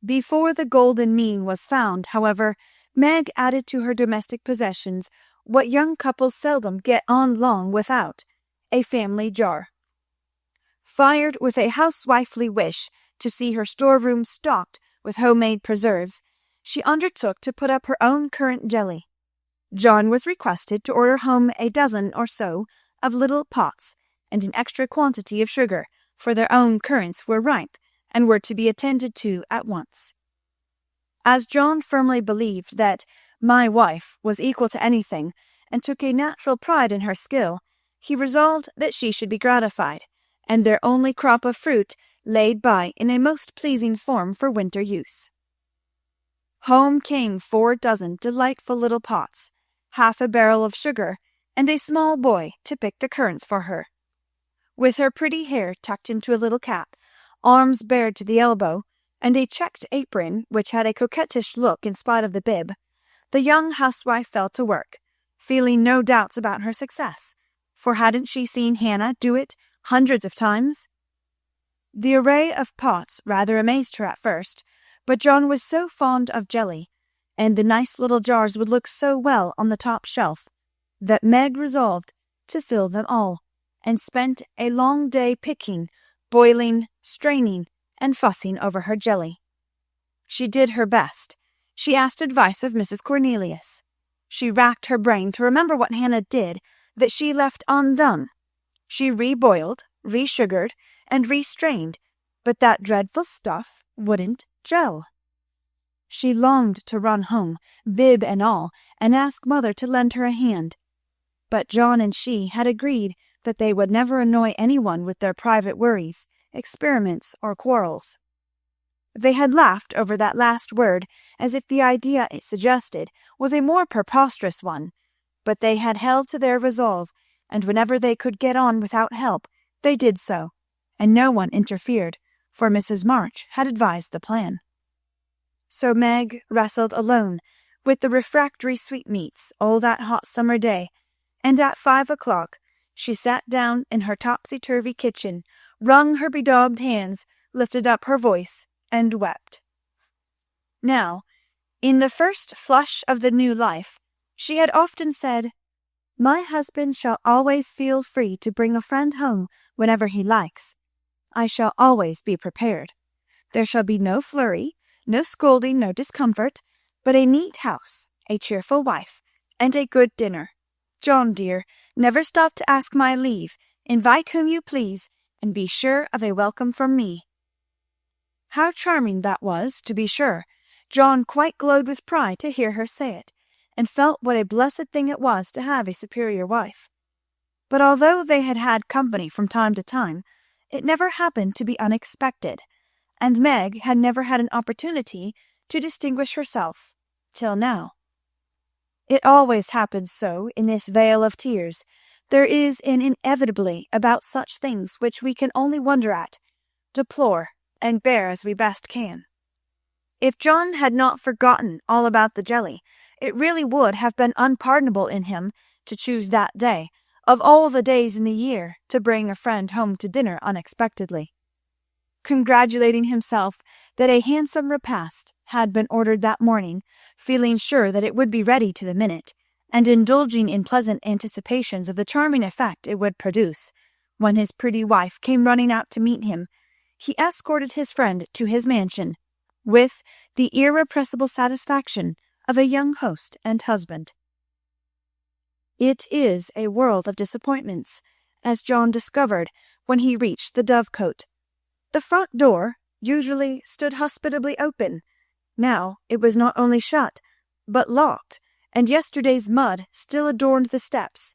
Before the golden mean was found, however, Meg added to her domestic possessions what young couples seldom get on long without, a family jar. Fired with a housewifely wish to see her storeroom stocked with homemade preserves, she undertook to put up her own currant jelly. John was requested to order home a dozen or so of little pots, and an extra quantity of sugar, for their own currants were ripe, and were to be attended to at once. As John firmly believed that my wife was equal to anything, and took a natural pride in her skill, he resolved that she should be gratified, and their only crop of fruit laid by in a most pleasing form for winter use. Home came 4 dozen delightful little pots, half a barrel of sugar, and a small boy to pick the currants for her. With her pretty hair tucked into a little cap, arms bared to the elbow, and a checked apron which had a coquettish look in spite of the bib, the young housewife fell to work, feeling no doubts about her success, for hadn't she seen Hannah do it hundreds of times? The array of pots rather amazed her at first, but John was so fond of jelly, and the nice little jars would look so well on the top shelf, that Meg resolved to fill them all, and spent a long day picking, boiling, straining, and fussing over her jelly. She did her best. She asked advice of Mrs. Cornelius. She racked her brain to remember what Hannah did that she left undone. She reboiled, resugared, and restrained, but that dreadful stuff wouldn't gel. She longed to run home, bib and all, and ask Mother to lend her a hand. But John and she had agreed that they would never annoy anyone with their private worries, experiments, or quarrels. They had laughed over that last word as if the idea it suggested was a more preposterous one, but they had held to their resolve, and whenever they could get on without help, they did so, and no one interfered, for Mrs. March had advised the plan. So Meg wrestled alone with the refractory sweetmeats all that hot summer day, and at 5 o'clock she sat down in her topsy-turvy kitchen, wrung her bedaubed hands, lifted up her voice, and wept. Now, in the first flush of the new life, she had often said, "My husband shall always feel free to bring a friend home whenever he likes. I shall always be prepared. There shall be no flurry, no scolding, no discomfort, but a neat house, a cheerful wife, and a good dinner. John, dear, never stop to ask my leave. Invite whom you please, and be sure of a welcome from me." How charming that was, to be sure! John quite glowed with pride to hear her say it, and felt what a blessed thing it was to have a superior wife. But although they had had company from time to time, it never happened to be unexpected, and Meg had never had an opportunity to distinguish herself till now. It always happens so in this vale of tears. There is an inevitably about such things which we can only wonder at, deplore, and bear as we best can. If John had not forgotten all about the jelly, it really would have been unpardonable in him to choose that day, of all the days in the year, to bring a friend home to dinner unexpectedly. Congratulating himself that a handsome repast had been ordered that morning, feeling sure that it would be ready to the minute, and indulging in pleasant anticipations of the charming effect it would produce, When his pretty wife came running out to meet him, he escorted his friend to his mansion, with the irrepressible satisfaction of a young host and husband. It is a world of disappointments, as John discovered when he reached the Dovecote. The front door usually stood hospitably open. Now it was not only shut, but locked, and yesterday's mud still adorned the steps.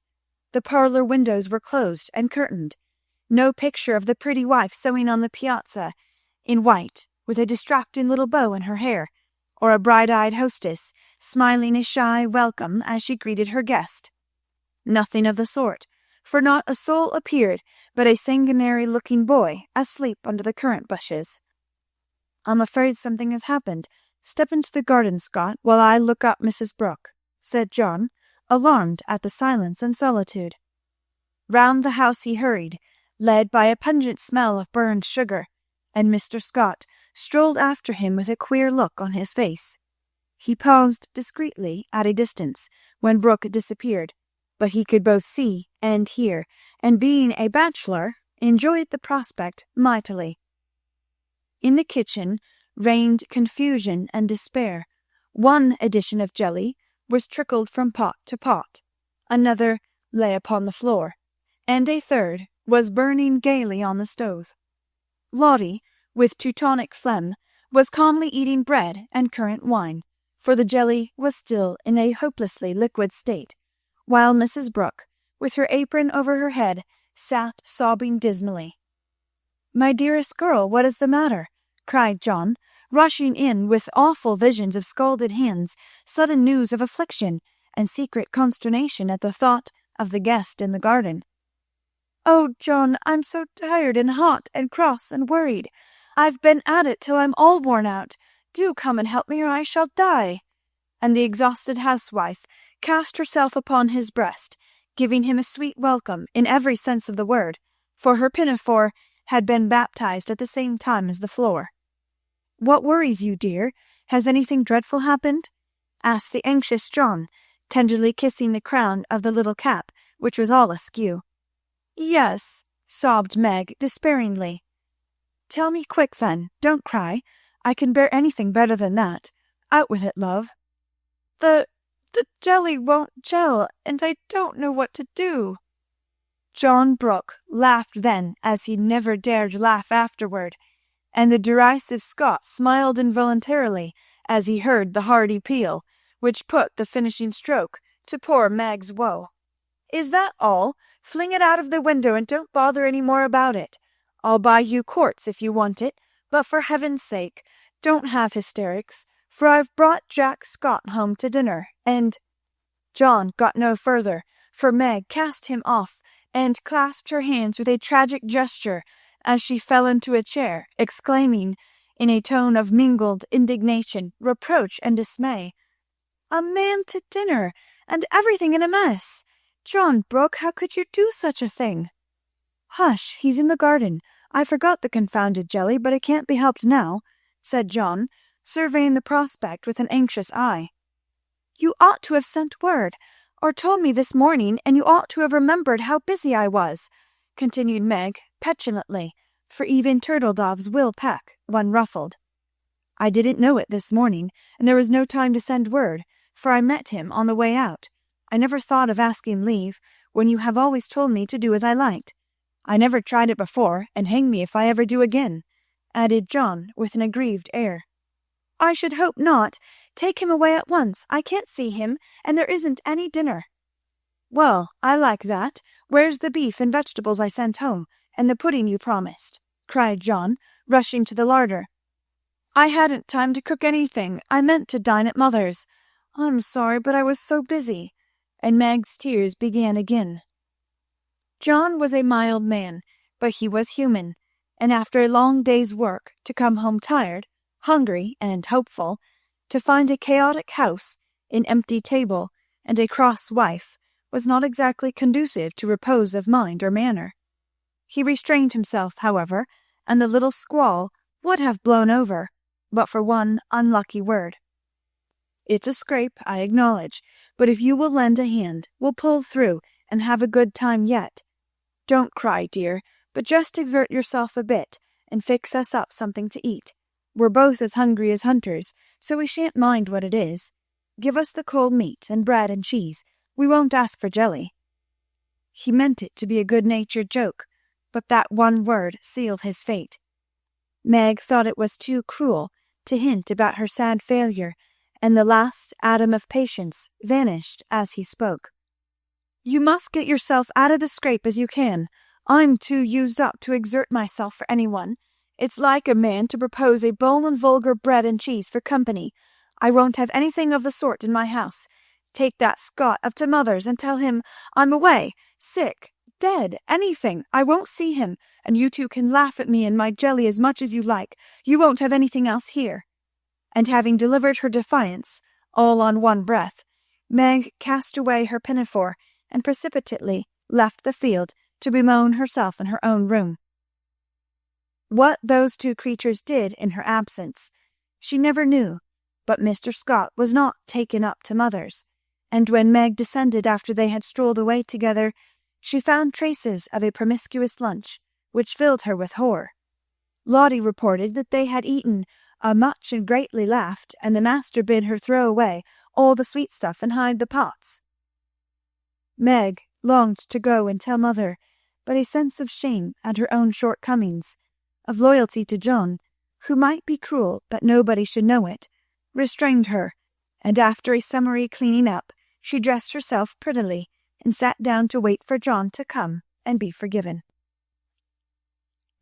The parlor windows were closed and curtained. No picture of the pretty wife sewing on the piazza, in white, with a distracting little bow in her hair, or a bright-eyed hostess smiling a shy welcome as she greeted her guest. Nothing of the sort, for not a soul appeared but a sanguinary-looking boy asleep under the currant bushes. "I'm afraid something has happened. Step into the garden, Scott, while I look up Mrs. Brooke," said John, alarmed at the silence and solitude. Round the house he hurried, led by a pungent smell of burned sugar, and Mr. Scott strolled after him with a queer look on his face. He paused discreetly at a distance when Brooke disappeared, but he could both see and hear, and being a bachelor, enjoyed the prospect mightily. In the kitchen reigned confusion and despair. One edition of jelly was trickled from pot to pot, another lay upon the floor, and a third was burning gaily on the stove. Lottie, with Teutonic phlegm, was calmly eating bread and currant wine, for the jelly was still in a hopelessly liquid state, while Mrs. Brooke, with her apron over her head, sat sobbing dismally. "My dearest girl, what is the matter?" cried John, rushing in with awful visions of scalded hands, sudden news of affliction, and secret consternation at the thought of the guest in the garden. "Oh, John, I'm so tired and hot and cross and worried. I've been at it till I'm all worn out. Do come and help me or I shall die." And the exhausted housewife cast herself upon his breast, giving him a sweet welcome in every sense of the word, for her pinafore had been baptized at the same time as the floor. "What worries you, dear? Has anything dreadful happened?" asked the anxious John, tenderly kissing the crown of the little cap, which was all askew. "Yes," sobbed Meg despairingly. "Tell me quick then. Don't cry. I can bear anything better than that. Out with it, love." The jelly won't gel, and I don't know what to do." John Brooke laughed then as he never dared laugh afterward, and the derisive Scot smiled involuntarily as he heard the hearty peal, which put the finishing stroke to poor Meg's woe. "Is that all? Fling it out of the window and don't bother any more about it. I'll buy you quartz if you want it, but for heaven's sake, don't have hysterics, for I've brought Jack Scott home to dinner, and—" John got no further, for Meg cast him off and clasped her hands with a tragic gesture as she fell into a chair, exclaiming, in a tone of mingled indignation, reproach, and dismay, "A man to dinner, and everything in a mess! John Brooke, how could you do such a thing?" "Hush, he's in the garden. I forgot the confounded jelly, but it can't be helped now," said John, surveying the prospect with an anxious eye. "You ought to have sent word, or told me this morning, and you ought to have remembered how busy I was," continued Meg petulantly, for even turtle doves will peck when ruffled. "I didn't know it this morning, and there was no time to send word, for I met him on the way out. I never thought of asking leave, when you have always told me to do as I liked. I never tried it before, and hang me if I ever do again," added John with an aggrieved air. "I should hope not. Take him away at once. I can't see him, and there isn't any dinner." "Well, I like that. Where's the beef and vegetables I sent home, and the pudding you promised?" cried John, rushing to the larder. "I hadn't time to cook anything. I meant to dine at mother's. I'm sorry, but I was so busy," and Meg's tears began again. John was a mild man, but he was human, and after a long day's work, to come home tired, hungry, and hopeful, to find a chaotic house, an empty table, and a cross wife, was not exactly conducive to repose of mind or manner. He restrained himself, however, and the little squall would have blown over, but for one unlucky word. "It's a scrape, I acknowledge, but if you will lend a hand, we'll pull through and have a good time yet. Don't cry, dear, but just exert yourself a bit, and fix us up something to eat. We're both as hungry as hunters, so we shan't mind what it is. Give us the cold meat and bread and cheese. We won't ask for jelly." He meant it to be a good-natured joke, but that one word sealed his fate. Meg thought it was too cruel to hint about her sad failure, and the last atom of patience vanished as he spoke. "You must get yourself out of the scrape as you can. I'm too used up to exert myself for anyone. It's like a man to propose a bowl and vulgar bread and cheese for company. I won't have anything of the sort in my house. Take that Scot up to mother's and tell him I'm away, sick, dead, anything. I won't see him, and you two can laugh at me and my jelly as much as you like. You won't have anything else here." And having delivered her defiance, all on one breath, Meg cast away her pinafore and precipitately left the field to bemoan herself in her own room. What those two creatures did in her absence, she never knew, but Mr. Scott was not taken up to mother's, and when Meg descended after they had strolled away together, she found traces of a promiscuous lunch, which filled her with horror. Lottie reported that they had eaten much and greatly laughed, and the master bid her throw away all the sweet stuff and hide the pots. Meg longed to go and tell mother, but a sense of shame at her own shortcomings, of loyalty to John, who might be cruel but nobody should know it, restrained her, and after a summary cleaning up, she dressed herself prettily and sat down to wait for John to come and be forgiven.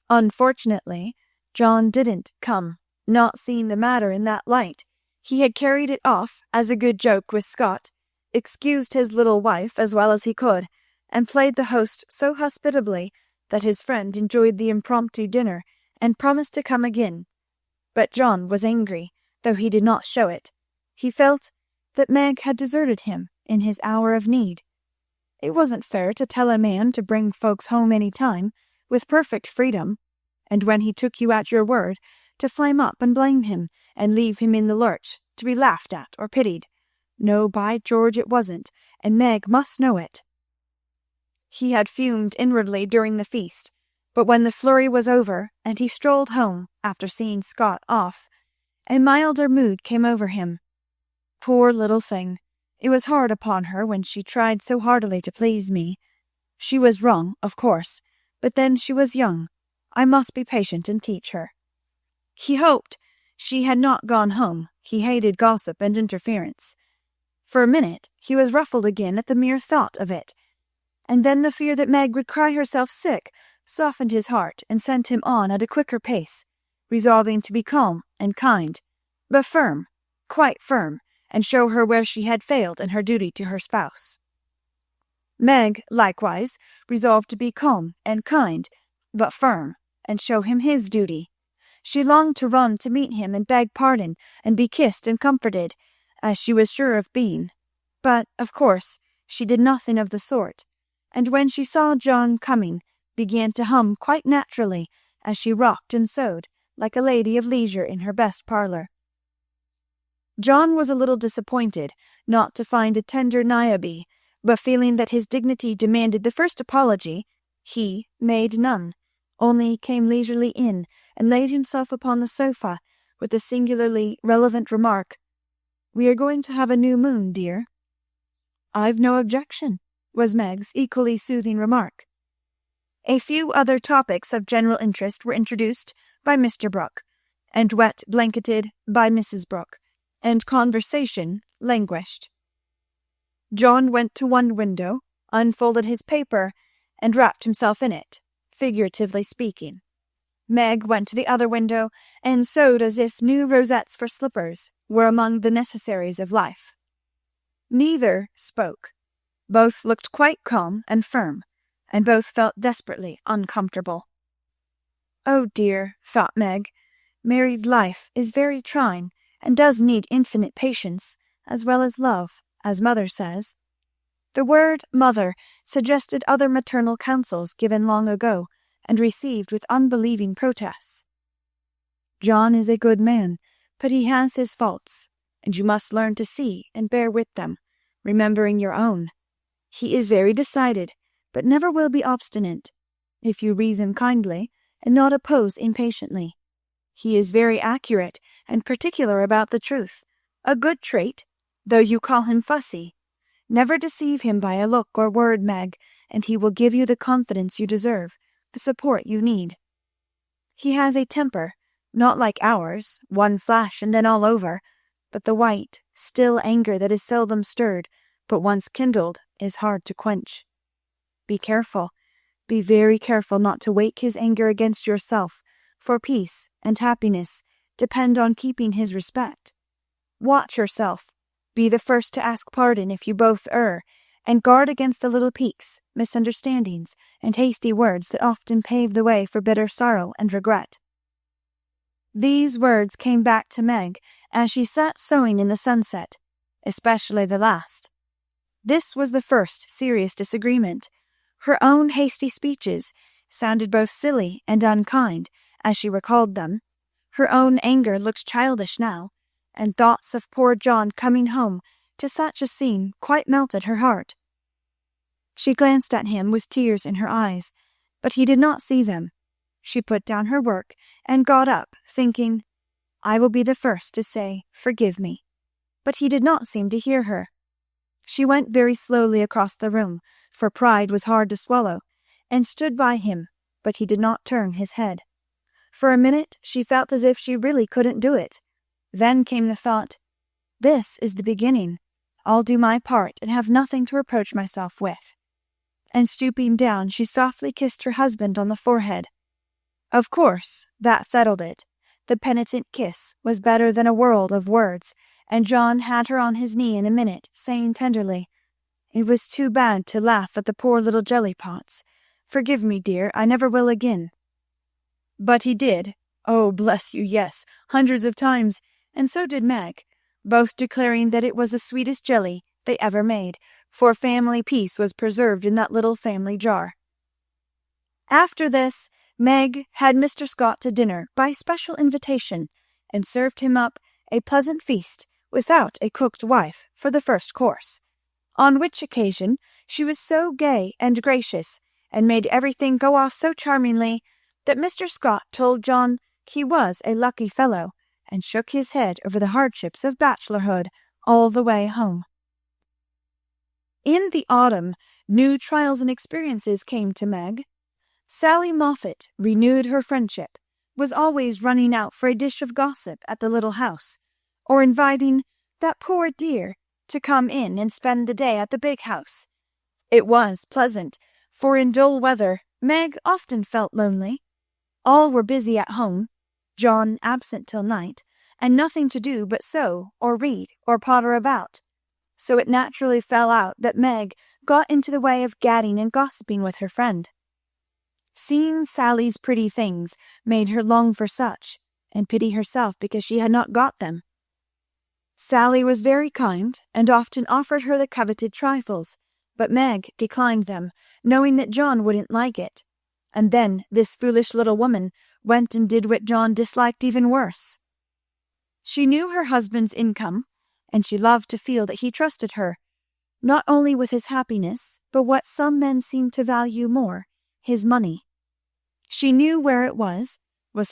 Unfortunately, John didn't come, not seeing the matter in that light. He had carried it off as a good joke with Scott, excused his little wife as well as he could, and played the host so hospitably that his friend enjoyed the impromptu dinner and promised to come again. But John was angry, though he did not show it. He felt that Meg had deserted him in his hour of need. It wasn't fair to tell a man to bring folks home any time, with perfect freedom, and when he took you at your word, to flame up and blame him, and leave him in the lurch, to be laughed at or pitied. No, by George, it wasn't, and Meg must know it. He had fumed inwardly during the feast, but when the flurry was over, and he strolled home after seeing Scott off, a milder mood came over him. Poor little thing, it was hard upon her when she tried so heartily to please me. She was wrong, of course, but then she was young. I must be patient and teach her. He hoped she had not gone home. He hated gossip and interference. For a minute he was ruffled again at the mere thought of it, and then the fear that Meg would cry herself sick softened his heart and sent him on at a quicker pace, resolving to be calm and kind, but firm, quite firm, and show her where she had failed in her duty to her spouse. Meg, likewise, resolved to be calm and kind, but firm, and show him his duty. She longed to run to meet him and beg pardon, and be kissed and comforted, as she was sure of being. But, of course, she did nothing of the sort, and when she saw John coming, began to hum quite naturally as she rocked and sewed, like a lady of leisure in her best parlour. John was a little disappointed not to find a tender Niobe, but feeling that his dignity demanded the first apology, he made none, only came leisurely in and laid himself upon the sofa with the singularly relevant remark, "We are going to have a new moon, dear." "I've no objection," was Meg's equally soothing remark. A few other topics of general interest were introduced by Mr. Brooke, and wet blanketed by Mrs. Brooke, and conversation languished. John went to one window, unfolded his paper, and wrapped himself in it, figuratively speaking. Meg went to the other window, and sewed as if new rosettes for slippers were among the necessaries of life. Neither spoke. Both looked quite calm and firm, and both felt desperately uncomfortable. "Oh dear," thought Meg, "married life is very trying, and does need infinite patience, as well as love, as mother says." The word mother suggested other maternal counsels given long ago, and received with unbelieving protests. "John is a good man, but he has his faults, and you must learn to see and bear with them, remembering your own. He is very decided, but never will be obstinate, if you reason kindly and not oppose impatiently. He is very accurate and particular about the truth, a good trait, though you call him fussy. Never deceive him by a look or word, Meg, and he will give you the confidence you deserve, the support you need. He has a temper, not like ours, one flash and then all over, but the white, still anger that is seldom stirred, but once kindled is hard to quench. Be careful, be very careful not to wake his anger against yourself, for peace and happiness depend on keeping his respect. Watch yourself, be the first to ask pardon if you both err, and guard against the little piques, misunderstandings, and hasty words that often pave the way for bitter sorrow and regret. These words came back to Meg as she sat sewing in the sunset, especially the last. This was the first serious disagreement. Her own hasty speeches sounded both silly and unkind as she recalled them. Her own anger looked childish now, and thoughts of poor John coming home to such a scene quite melted her heart. She glanced at him with tears in her eyes, but he did not see them. She put down her work and got up, thinking, I will be the first to say, "Forgive me." But he did not seem to hear her. She went very slowly across the room, for pride was hard to swallow, and stood by him, but he did not turn his head. For a minute she felt as if she really couldn't do it. Then came the thought, this is the beginning. I'll do my part and have nothing to reproach myself with. And stooping down, she softly kissed her husband on the forehead. Of course, that settled it. The penitent kiss was better than a world of words, and John had her on his knee in a minute, saying tenderly, It was too bad to laugh at the poor little jelly pots. Forgive me, dear, I never will again. But he did. Oh, bless you, yes, hundreds of times, and so did Meg, both declaring that it was the sweetest jelly they ever made, for family peace was preserved in that little family jar. After this, Meg had Mr. Scott to dinner by special invitation, and served him up a pleasant feast without a cooked wife for the first course, on which occasion she was so gay and gracious, and made everything go off so charmingly, that Mr. Scott told John he was a lucky fellow, and shook his head over the hardships of bachelorhood all the way home. In the autumn, new trials and experiences came to Meg. Sally Moffat renewed her friendship, was always running out for a dish of gossip at the little house, or inviting that poor dear to come in and spend the day at the big house. It was pleasant, for in dull weather Meg often felt lonely. All were busy at home, John absent till night, and nothing to do but sew or read or potter about. So it naturally fell out that Meg got into the way of gadding and gossiping with her friend. Seeing Sally's pretty things made her long for such, and pity herself because she had not got them. Sally was very kind, and often offered her the coveted trifles, but Meg declined them, knowing that John wouldn't like it. And then this foolish little woman went and did what John disliked even worse. She knew her husband's income, and she loved to feel that he trusted her, not only with his happiness, but what some men seem to value more, his money. She knew where it was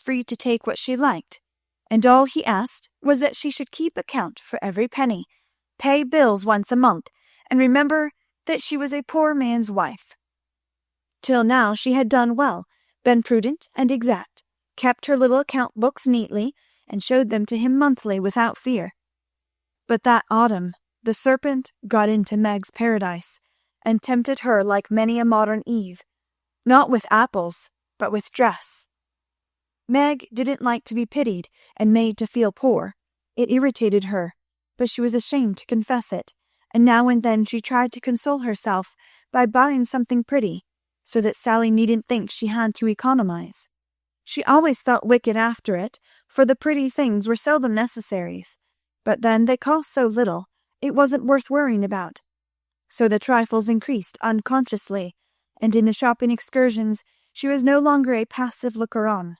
free to take what she liked, and all he asked was that she should keep account for every penny, pay bills once a month, and remember that she was a poor man's wife. Till now she had done well, been prudent and exact, kept her little account books neatly, and showed them to him monthly without fear. But that autumn the serpent got into Meg's paradise, and tempted her like many a modern Eve, not with apples, but with dress. Meg didn't like to be pitied and made to feel poor. It irritated her, but she was ashamed to confess it, and now and then she tried to console herself by buying something pretty, so that Sally needn't think she had to economize. She always felt wicked after it, for the pretty things were seldom necessaries, but then they cost so little, it wasn't worth worrying about. So the trifles increased unconsciously, and in the shopping excursions she was no longer a passive looker-on.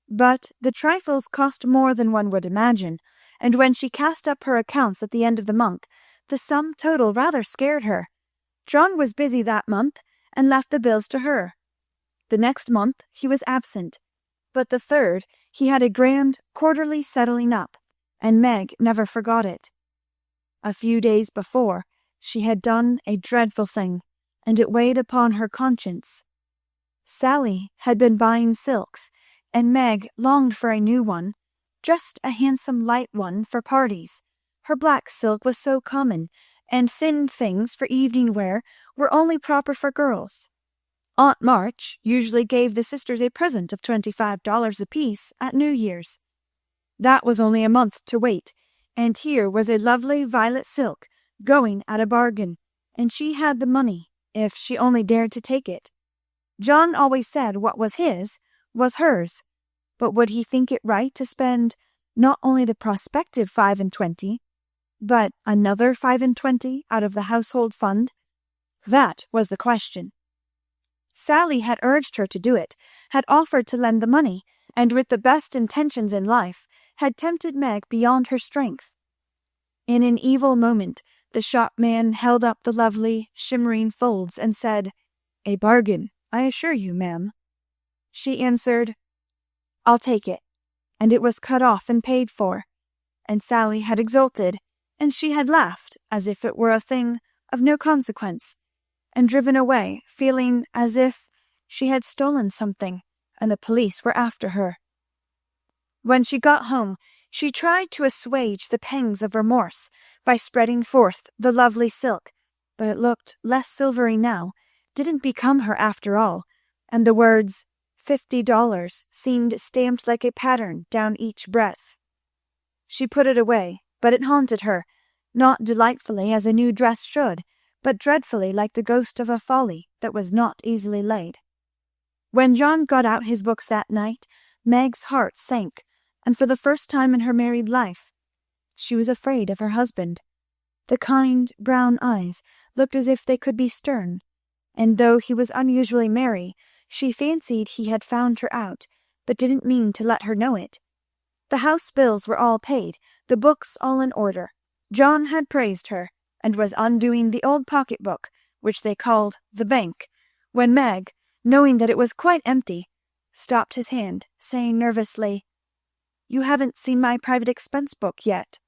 But the trifles cost more than one would imagine, and when she cast up her accounts at the end of the month, the sum total rather scared her. John was busy that month, and left the bills to her, The next month he was absent, but the third he had a grand quarterly settling up, and Meg never forgot it. A few days before, she had done a dreadful thing, and it weighed upon her conscience. Sally had been buying silks, and Meg longed for a new one, just a handsome light one for parties. Her black silk was so common, and thin things for evening wear were only proper for girls. Aunt March usually gave the sisters a present of $25 apiece at New Year's. That was only a month to wait, and here was a lovely violet silk going at a bargain, and she had the money, if she only dared to take it. John always said what was his was hers, but would he think it right to spend not only the prospective 25, but another 25 out of the household fund? That was the question. Sally had urged her to do it, had offered to lend the money, and with the best intentions in life, had tempted Meg beyond her strength. In an evil moment, the shopman held up the lovely, shimmering folds and said, "A bargain, I assure you, ma'am." She answered, "I'll take it," and it was cut off and paid for, and Sally had exulted, and she had laughed as if it were a thing of no consequence, and driven away feeling as if she had stolen something, and the police were after her. When she got home, she tried to assuage the pangs of remorse by spreading forth the lovely silk, but it looked less silvery now, didn't become her after all, and the words $50 seemed stamped like a pattern down each breadth. She put it away, but it haunted her, not delightfully as a new dress should, but dreadfully like the ghost of a folly that was not easily laid. When John got out his books that night, Meg's heart sank, and for the first time in her married life, she was afraid of her husband. The kind brown eyes looked as if they could be stern, and though he was unusually merry, she fancied he had found her out, but didn't mean to let her know it. The house bills were all paid, the books all in order. John had praised her, and was undoing the old pocket-book, which they called the bank, when Meg, knowing that it was quite empty, stopped his hand, saying nervously, "You haven't seen my private expense book yet."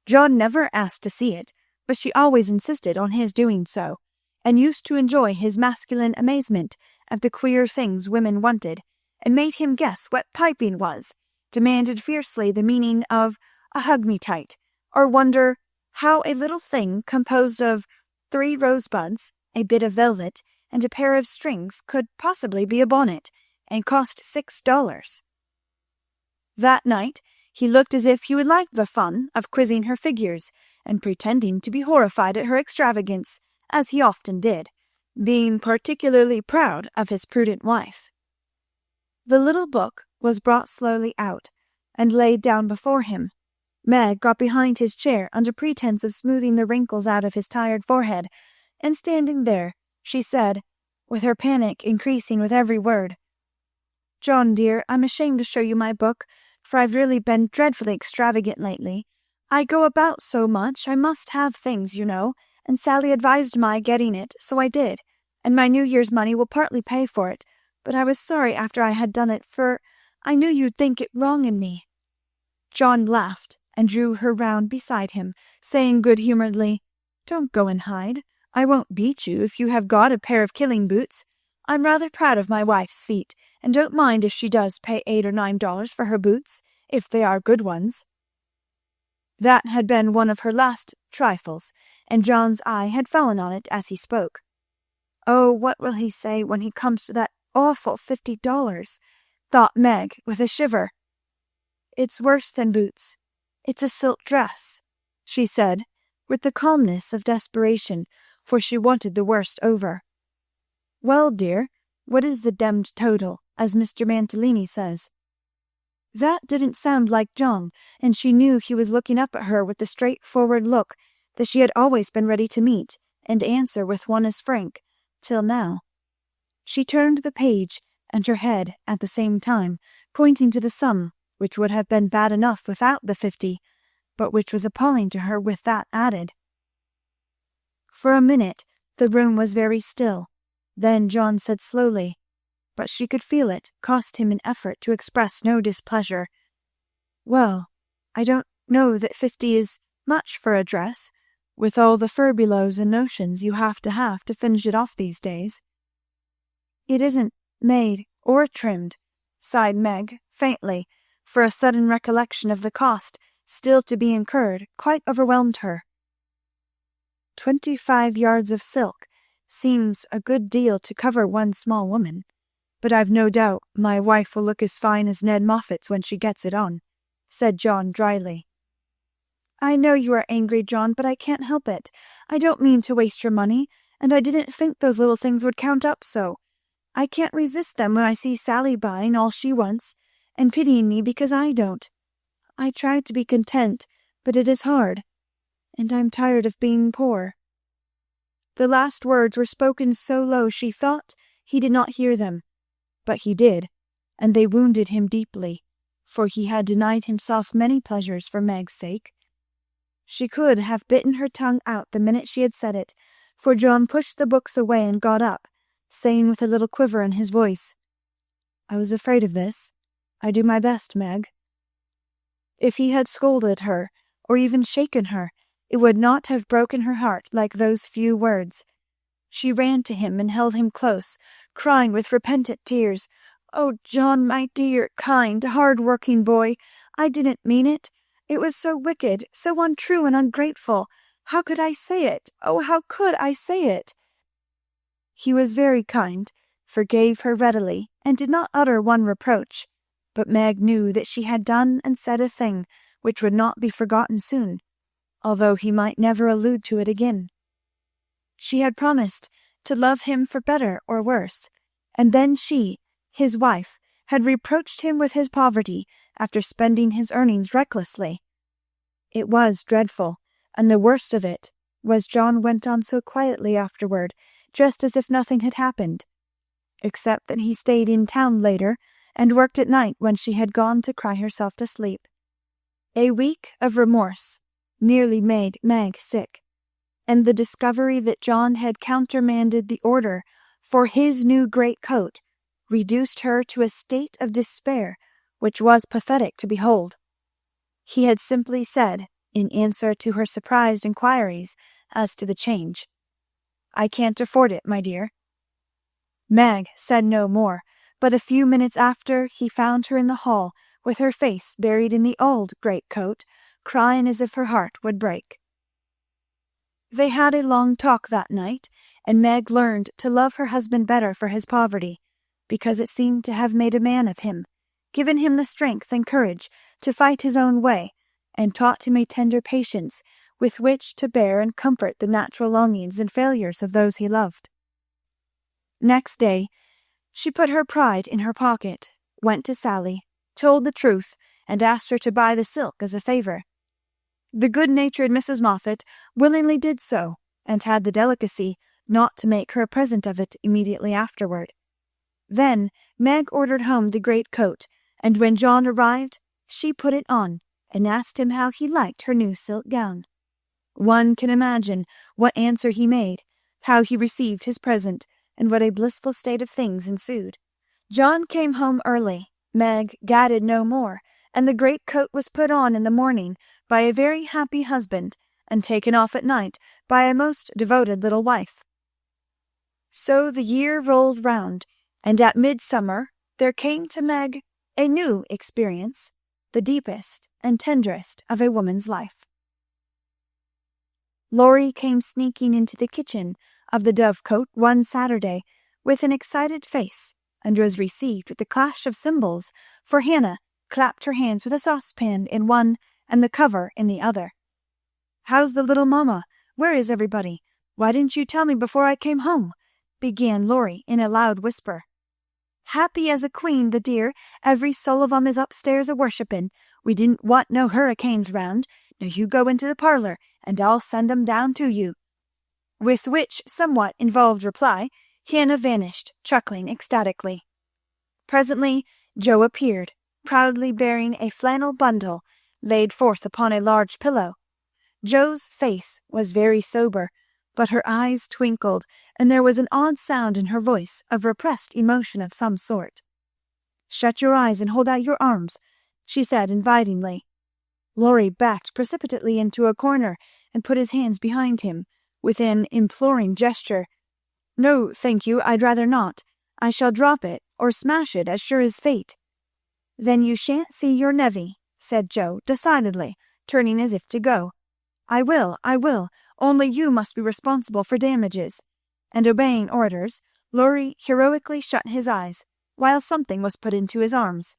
John never asked to see it, but she always insisted on his doing so, and used to enjoy his masculine amazement at the queer things women wanted, and made him guess what piping was, demanded fiercely the meaning of a hug-me-tight, or wonder how a little thing composed of 3 rosebuds, a bit of velvet, and a pair of strings could possibly be a bonnet, and cost $6. That night he looked as if he would like the fun of quizzing her figures, and pretending to be horrified at her extravagance, as he often did, being particularly proud of his prudent wife. The little book was brought slowly out, and laid down before him. Meg got behind his chair under pretence of smoothing the wrinkles out of his tired forehead, and standing there, she said, with her panic increasing with every word, "John, dear, I'm ashamed to show you my book, for I've really been dreadfully extravagant lately. I go about so much, I must have things, you know, and Sally advised my getting it, so I did, and my New Year's money will partly pay for it, but I was sorry after I had done it, for I knew you'd think it wrong in me." John laughed, and drew her round beside him, saying good-humouredly, "Don't go and hide. I won't beat you if you have got a pair of killing boots. I'm rather proud of my wife's feet, and don't mind if she does pay $8 or $9 for her boots, if they are good ones." That had been one of her last trifles, and John's eye had fallen on it as he spoke. "Oh, what will he say when he comes to that awful $50, thought Meg with a shiver. "It's worse than boots. It's a silk dress," she said, with the calmness of desperation, for she wanted the worst over. "Well, dear, what is the demmed total, as Mr. Mantalini says?" That didn't sound like John, and she knew he was looking up at her with the straightforward look that she had always been ready to meet and answer with one as frank, till now. She turned the page and her head at the same time, pointing to the sum, which would have been bad enough without the 50, but which was appalling to her with that added. For a minute the room was very still. Then John said slowly, but she could feel it cost him an effort to express no displeasure. "Well, I don't know that 50 is much for a dress, with all the furbelows and notions you have to finish it off these days." "It isn't made or trimmed," sighed Meg, faintly, for a sudden recollection of the cost still to be incurred quite overwhelmed her. 25 yards of silk seems a good deal to cover one small woman, but I've no doubt my wife will look as fine as Ned Moffat's when she gets it on," said John dryly. "I know you are angry, John, but I can't help it. I don't mean to waste your money, and I didn't think those little things would count up so. I can't resist them when I see Sally buying all she wants, and pitying me because I don't. I try to be content, but it is hard, and I'm tired of being poor." The last words were spoken so low she thought he did not hear them, but he did, and they wounded him deeply, for he had denied himself many pleasures for Meg's sake. She could have bitten her tongue out the minute she had said it, for John pushed the books away and got up, saying with a little quiver in his voice, "I was afraid of this. I do my best, Meg." If he had scolded her, or even shaken her, it would not have broken her heart like those few words. She ran to him and held him close, crying with repentant tears, "Oh, John, my dear, kind, hard-working boy, I didn't mean it. It was so wicked, so untrue and ungrateful. How could I say it? Oh, how could I say it?" He was very kind, forgave her readily, and did not utter one reproach, but Meg knew that she had done and said a thing which would not be forgotten soon, although he might never allude to it again. She had promised to love him for better or worse, and then she, his wife, had reproached him with his poverty after spending his earnings recklessly. It was dreadful, and the worst of it was John went on so quietly afterward, just as if nothing had happened, except that he stayed in town later and worked at night when she had gone to cry herself to sleep. A week of remorse nearly made Meg sick, and the discovery that John had countermanded the order for his new great coat reduced her to a state of despair which was pathetic to behold. He had simply said, in answer to her surprised inquiries as to the change, "I can't afford it, my dear." Meg said no more, but a few minutes after he found her in the hall with her face buried in the old greatcoat, crying as if her heart would break. They had a long talk that night, and Meg learned to love her husband better for his poverty, because it seemed to have made a man of him, given him the strength and courage to fight his own way, and taught him a tender patience with which to bear and comfort the natural longings and failures of those he loved. Next day she put her pride in her pocket, went to Sally, told the truth, and asked her to buy the silk as a favour. The good-natured Mrs. Moffat willingly did so, and had the delicacy not to make her a present of it immediately afterward. Then Meg ordered home the great coat, and when John arrived, she put it on, and asked him how he liked her new silk gown. One can imagine what answer he made, how he received his present, and what a blissful state of things ensued. John came home early, Meg gadded no more, and the great coat was put on in the morning by a very happy husband, and taken off at night by a most devoted little wife. So the year rolled round, and at midsummer there came to Meg a new experience, the deepest and tenderest of a woman's life. Laurie came sneaking into the kitchen of the Dovecote one Saturday with an excited face, and was received with the clash of cymbals, for Hannah clapped her hands with a saucepan in one and the cover in the other. "How's the little mamma? Where is everybody? Why didn't you tell me before I came home?" began Laurie in a loud whisper. "Happy as a queen, the dear. Every soul of 'em is upstairs a-worshipping. We didn't want no hurricanes round. Now you go into the parlour, and I'll send 'em down to you." With which somewhat involved reply, Hannah vanished, chuckling ecstatically. Presently Joe appeared, proudly bearing a flannel bundle laid forth upon a large pillow. Joe's face was very sober, but her eyes twinkled, and there was an odd sound in her voice of repressed emotion of some sort. "Shut your eyes and hold out your arms," she said invitingly. Laurie backed precipitately into a corner and put his hands behind him, with an imploring gesture. "No, thank you, I'd rather not. I shall drop it, or smash it, as sure as fate." "Then you shan't see your nevy," said Joe, decidedly, turning as if to go. I will, only you must be responsible for damages." And obeying orders, Laurie heroically shut his eyes, while something was put into his arms.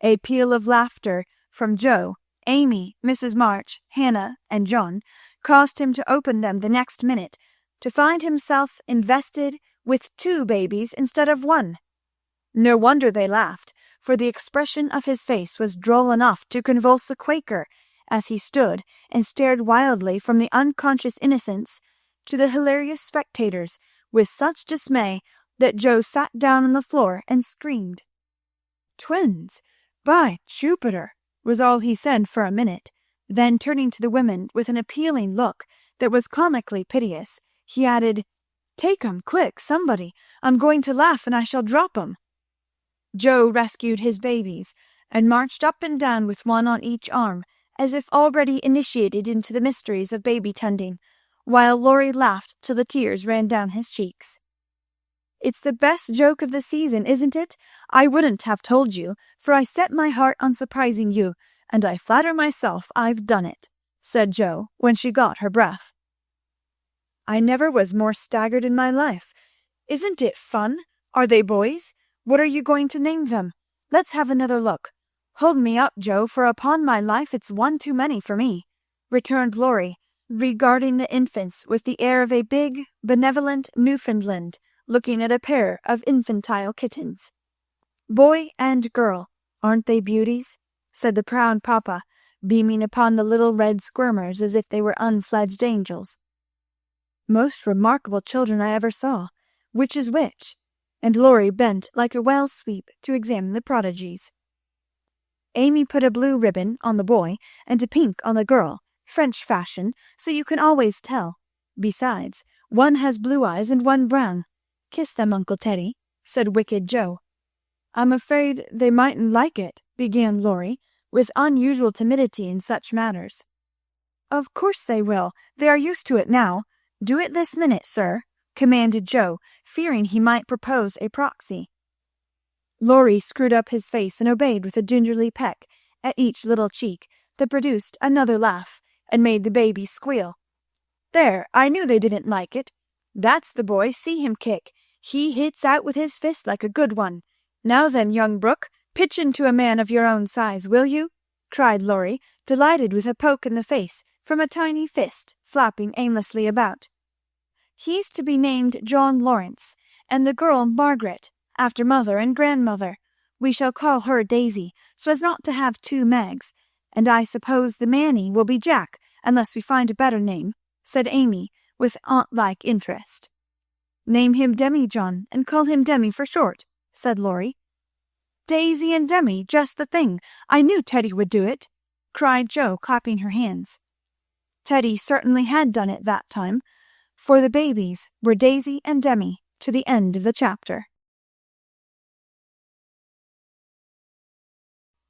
A peal of laughter from Joe, Amy, Mrs. March, Hannah, and John caused him to open them the next minute, to find himself invested with 2 babies instead of 1. No wonder they laughed, for the expression of his face was droll enough to convulse a Quaker, as he stood and stared wildly from the unconscious innocents to the hilarious spectators, with such dismay that Joe sat down on the floor and screamed. "Twins! By Jupiter!" was all he said for a minute. Then turning to the women with an appealing look that was comically piteous, he added, "Take 'em, quick, somebody! I'm going to laugh and I shall drop 'em." Joe rescued his babies, and marched up and down with one on each arm, as if already initiated into the mysteries of baby tending, while Laurie laughed till the tears ran down his cheeks. "It's the best joke of the season, isn't it? I wouldn't have told you, for I set my heart on surprising you, and I flatter myself I've done it," said Joe, when she got her breath. "I never was more staggered in my life. Isn't it fun? Are they boys? What are you going to name them? Let's have another look. Hold me up, Joe, for upon my life it's one too many for me," returned Laurie, regarding the infants with the air of a big, benevolent Newfoundland looking at a pair of infantile kittens. "Boy and girl, aren't they beauties?" said the proud papa, beaming upon the little red squirmers as if they were unfledged angels. "Most remarkable children I ever saw. Which is which?" And Laurie bent like a well sweep to examine the prodigies. Amy put a blue ribbon on the boy and a pink on the girl, French fashion, so you can always tell. Besides, one has blue eyes and one brown. "Kiss them, Uncle Teddy," said wicked Joe. "I'm afraid they mightn't like it," began Laurie, with unusual timidity in such matters. "Of course they will. They are used to it now. Do it this minute, sir," commanded Joe, fearing he might propose a proxy. Laurie screwed up his face and obeyed with a gingerly peck at each little cheek that produced another laugh and made the baby squeal. "There, I knew they didn't like it. That's the boy, see him kick. He hits out with his fist like a good one. Now then, young Brooke, pitch into a man of your own size, will you?" cried Laurie, delighted with a poke in the face from a tiny fist flapping aimlessly about. "He's to be named John Lawrence, and the girl Margaret, after mother and grandmother. We shall call her Daisy, so as not to have 2 Megs, and I suppose the Manny will be Jack, unless we find a better name," said Amy, with aunt-like interest. "Name him Demi-John, and call him Demi for short," said Laurie. "Daisy and Demi, just the thing! I knew Teddy would do it," cried Joe, clapping her hands. Teddy certainly had done it that time, for the babies were Daisy and Demi to the end of the chapter.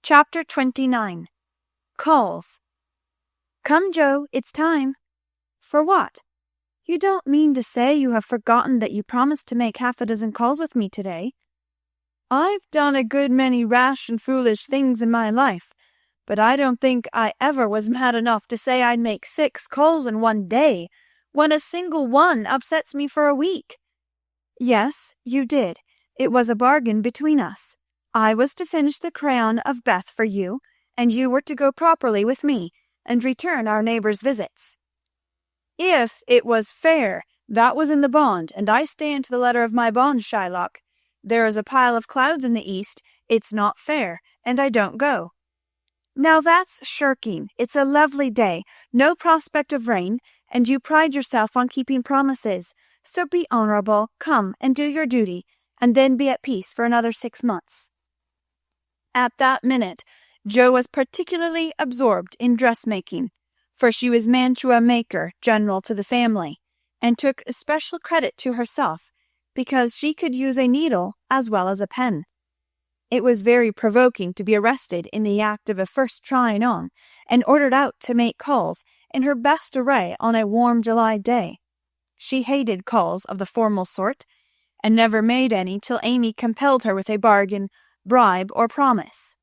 Chapter 29. Calls. "Come, Joe, it's time." "For what? You don't mean to say you have forgotten that you promised to make 6 calls with me today?" "I've done a good many rash and foolish things in my life, but I don't think I ever was mad enough to say I'd make 6 calls in one day, when a single one upsets me for a week." "Yes, you did. It was a bargain between us. I was to finish the crayon of Beth for you, and you were to go properly with me, and return our neighbors' visits." "If it was fair, that was in the bond, and I stand to the letter of my bond, Shylock. There is a pile of clouds in the east, it's not fair, and I don't go." "Now that's shirking. It's a lovely day, no prospect of rain, and you pride yourself on keeping promises, so be honorable, come and do your duty, and then be at peace for another 6 months. At that minute Jo was particularly absorbed in dressmaking, for she was mantua maker general to the family, and took especial credit to herself because she could use a needle as well as a pen. It was very provoking to be arrested in the act of a first trying on, and ordered out to make calls in her best array on a warm July day. She hated calls of the formal sort, and never made any till Amy compelled her with a bargain, bribe, or promise.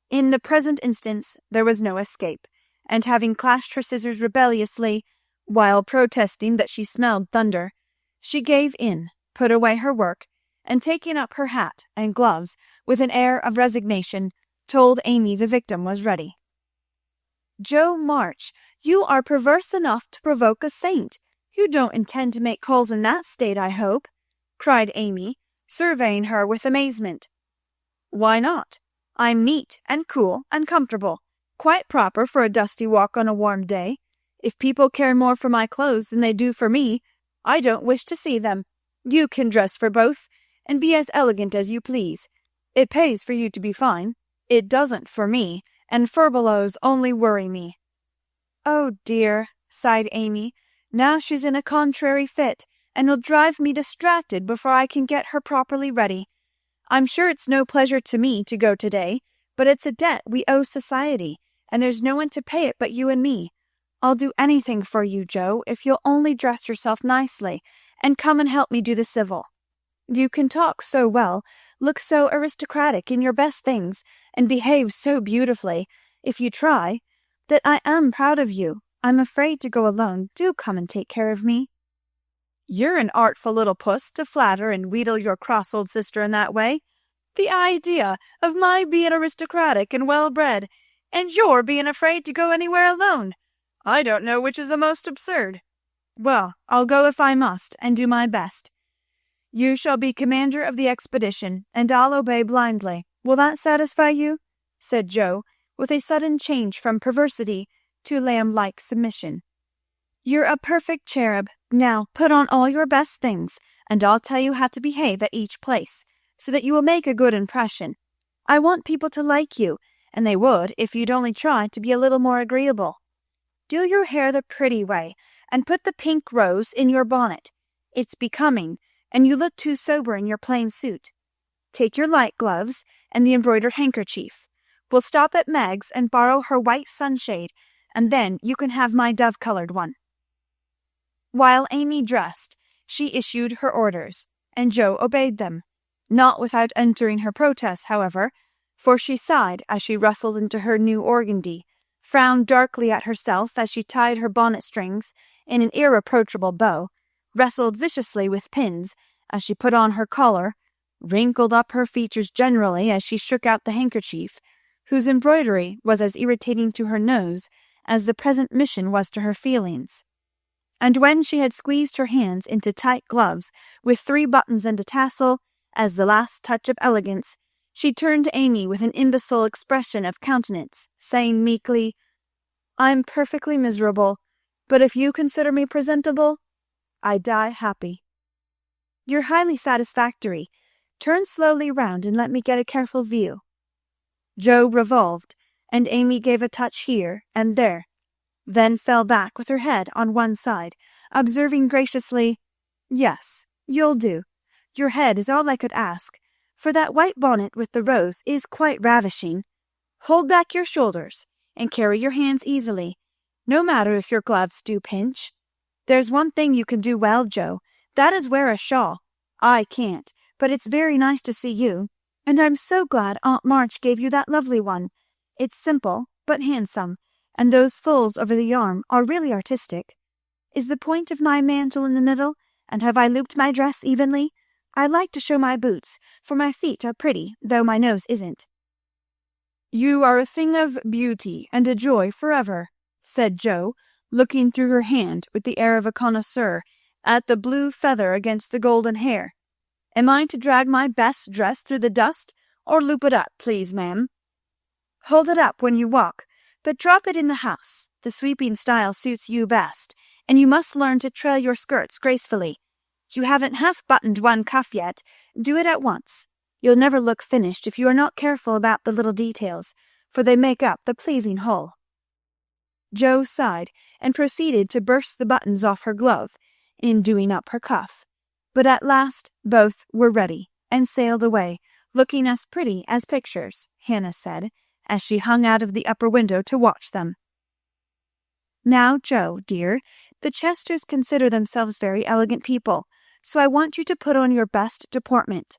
In the present instance there was no escape, and having clashed her scissors rebelliously, while protesting that she smelled thunder, she gave in, put away her work, and taking up her hat and gloves with an air of resignation, told Amy the victim was ready. "Joe March, you are perverse enough to provoke a saint. You don't intend to make calls in that state, I hope," cried Amy, surveying her with amazement. "Why not? I'm neat and cool and comfortable, quite proper for a dusty walk on a warm day. If people care more for my clothes than they do for me, I don't wish to see them. You can dress for both, and be as elegant as you please. It pays for you to be fine. It doesn't for me, and furbelows only worry me." "Oh dear," sighed Amy, "now she's in a contrary fit, and will drive me distracted before I can get her properly ready. I'm sure it's no pleasure to me to go today, but it's a debt we owe society, and there's no one to pay it but you and me. I'll do anything for you, Joe, if you'll only dress yourself nicely, and come and help me do the civil. You can talk so well, look so aristocratic in your best things, and behave so beautifully, if you try, that I am proud of you. I'm afraid to go alone. Do come and take care of me." "You're an artful little puss to flatter and wheedle your cross old sister in that way. The idea of my being aristocratic and well-bred, and your being afraid to go anywhere alone! I don't know which is the most absurd. Well, I'll go if I must, and do my best. You shall be commander of the expedition, and I'll obey blindly. Will that satisfy you?" said Joe, with a sudden change from perversity to lamb-like submission. "You're a perfect cherub. Now put on all your best things, and I'll tell you how to behave at each place, so that you will make a good impression. I want people to like you, and they would if you'd only try to be a little more agreeable. Do your hair the pretty way, and put the pink rose in your bonnet. It's becoming, and you look too sober in your plain suit. Take your light gloves and the embroidered handkerchief. We'll stop at Meg's and borrow her white sunshade, and then you can have my dove-colored one." While Amy dressed, she issued her orders, and Joe obeyed them, not without entering her protests, however, for she sighed as she rustled into her new organdy, frowned darkly at herself as she tied her bonnet strings in an irreproachable bow, wrestled viciously with pins as she put on her collar, wrinkled up her features generally as she shook out the handkerchief, whose embroidery was as irritating to her nose as the present mission was to her feelings. And when she had squeezed her hands into tight gloves with 3 buttons and a tassel, as the last touch of elegance, she turned to Amy with an imbecile expression of countenance, saying meekly, "I'm perfectly miserable, but if you consider me presentable, I die happy." "You're highly satisfactory. Turn slowly round and let me get a careful view." Joe revolved, and Amy gave a touch here and there, then fell back with her head on one side, observing graciously, "Yes, you'll do. Your head is all I could ask, for that white bonnet with the rose is quite ravishing. Hold back your shoulders, and carry your hands easily, no matter if your gloves do pinch. There's one thing you can do well, Joe, that is wear a shawl. I can't, but it's very nice to see you, and I'm so glad Aunt March gave you that lovely one. It's simple, but handsome, and those folds over the arm are really artistic. Is the point of my mantle in the middle, and have I looped my dress evenly? I like to show my boots, for my feet are pretty, though my nose isn't." "You are a thing of beauty and a joy forever," said Joe, looking through her hand with the air of a connoisseur at the blue feather against the golden hair. "Am I to drag my best dress through the dust, or loop it up, please, ma'am?" "Hold it up when you walk, but drop it in the house. The sweeping style suits you best, and you must learn to trail your skirts gracefully. You haven't half buttoned one cuff yet. Do it at once. You'll never look finished if you are not careful about the little details, for they make up the pleasing whole." Joe sighed, and proceeded to burst the buttons off her glove, in doing up her cuff. But at last both were ready, and sailed away, looking as pretty as pictures, Hannah said, as she hung out of the upper window to watch them. Now, Joe, dear, the Chesters consider themselves very elegant people, so I want you to put on your best deportment.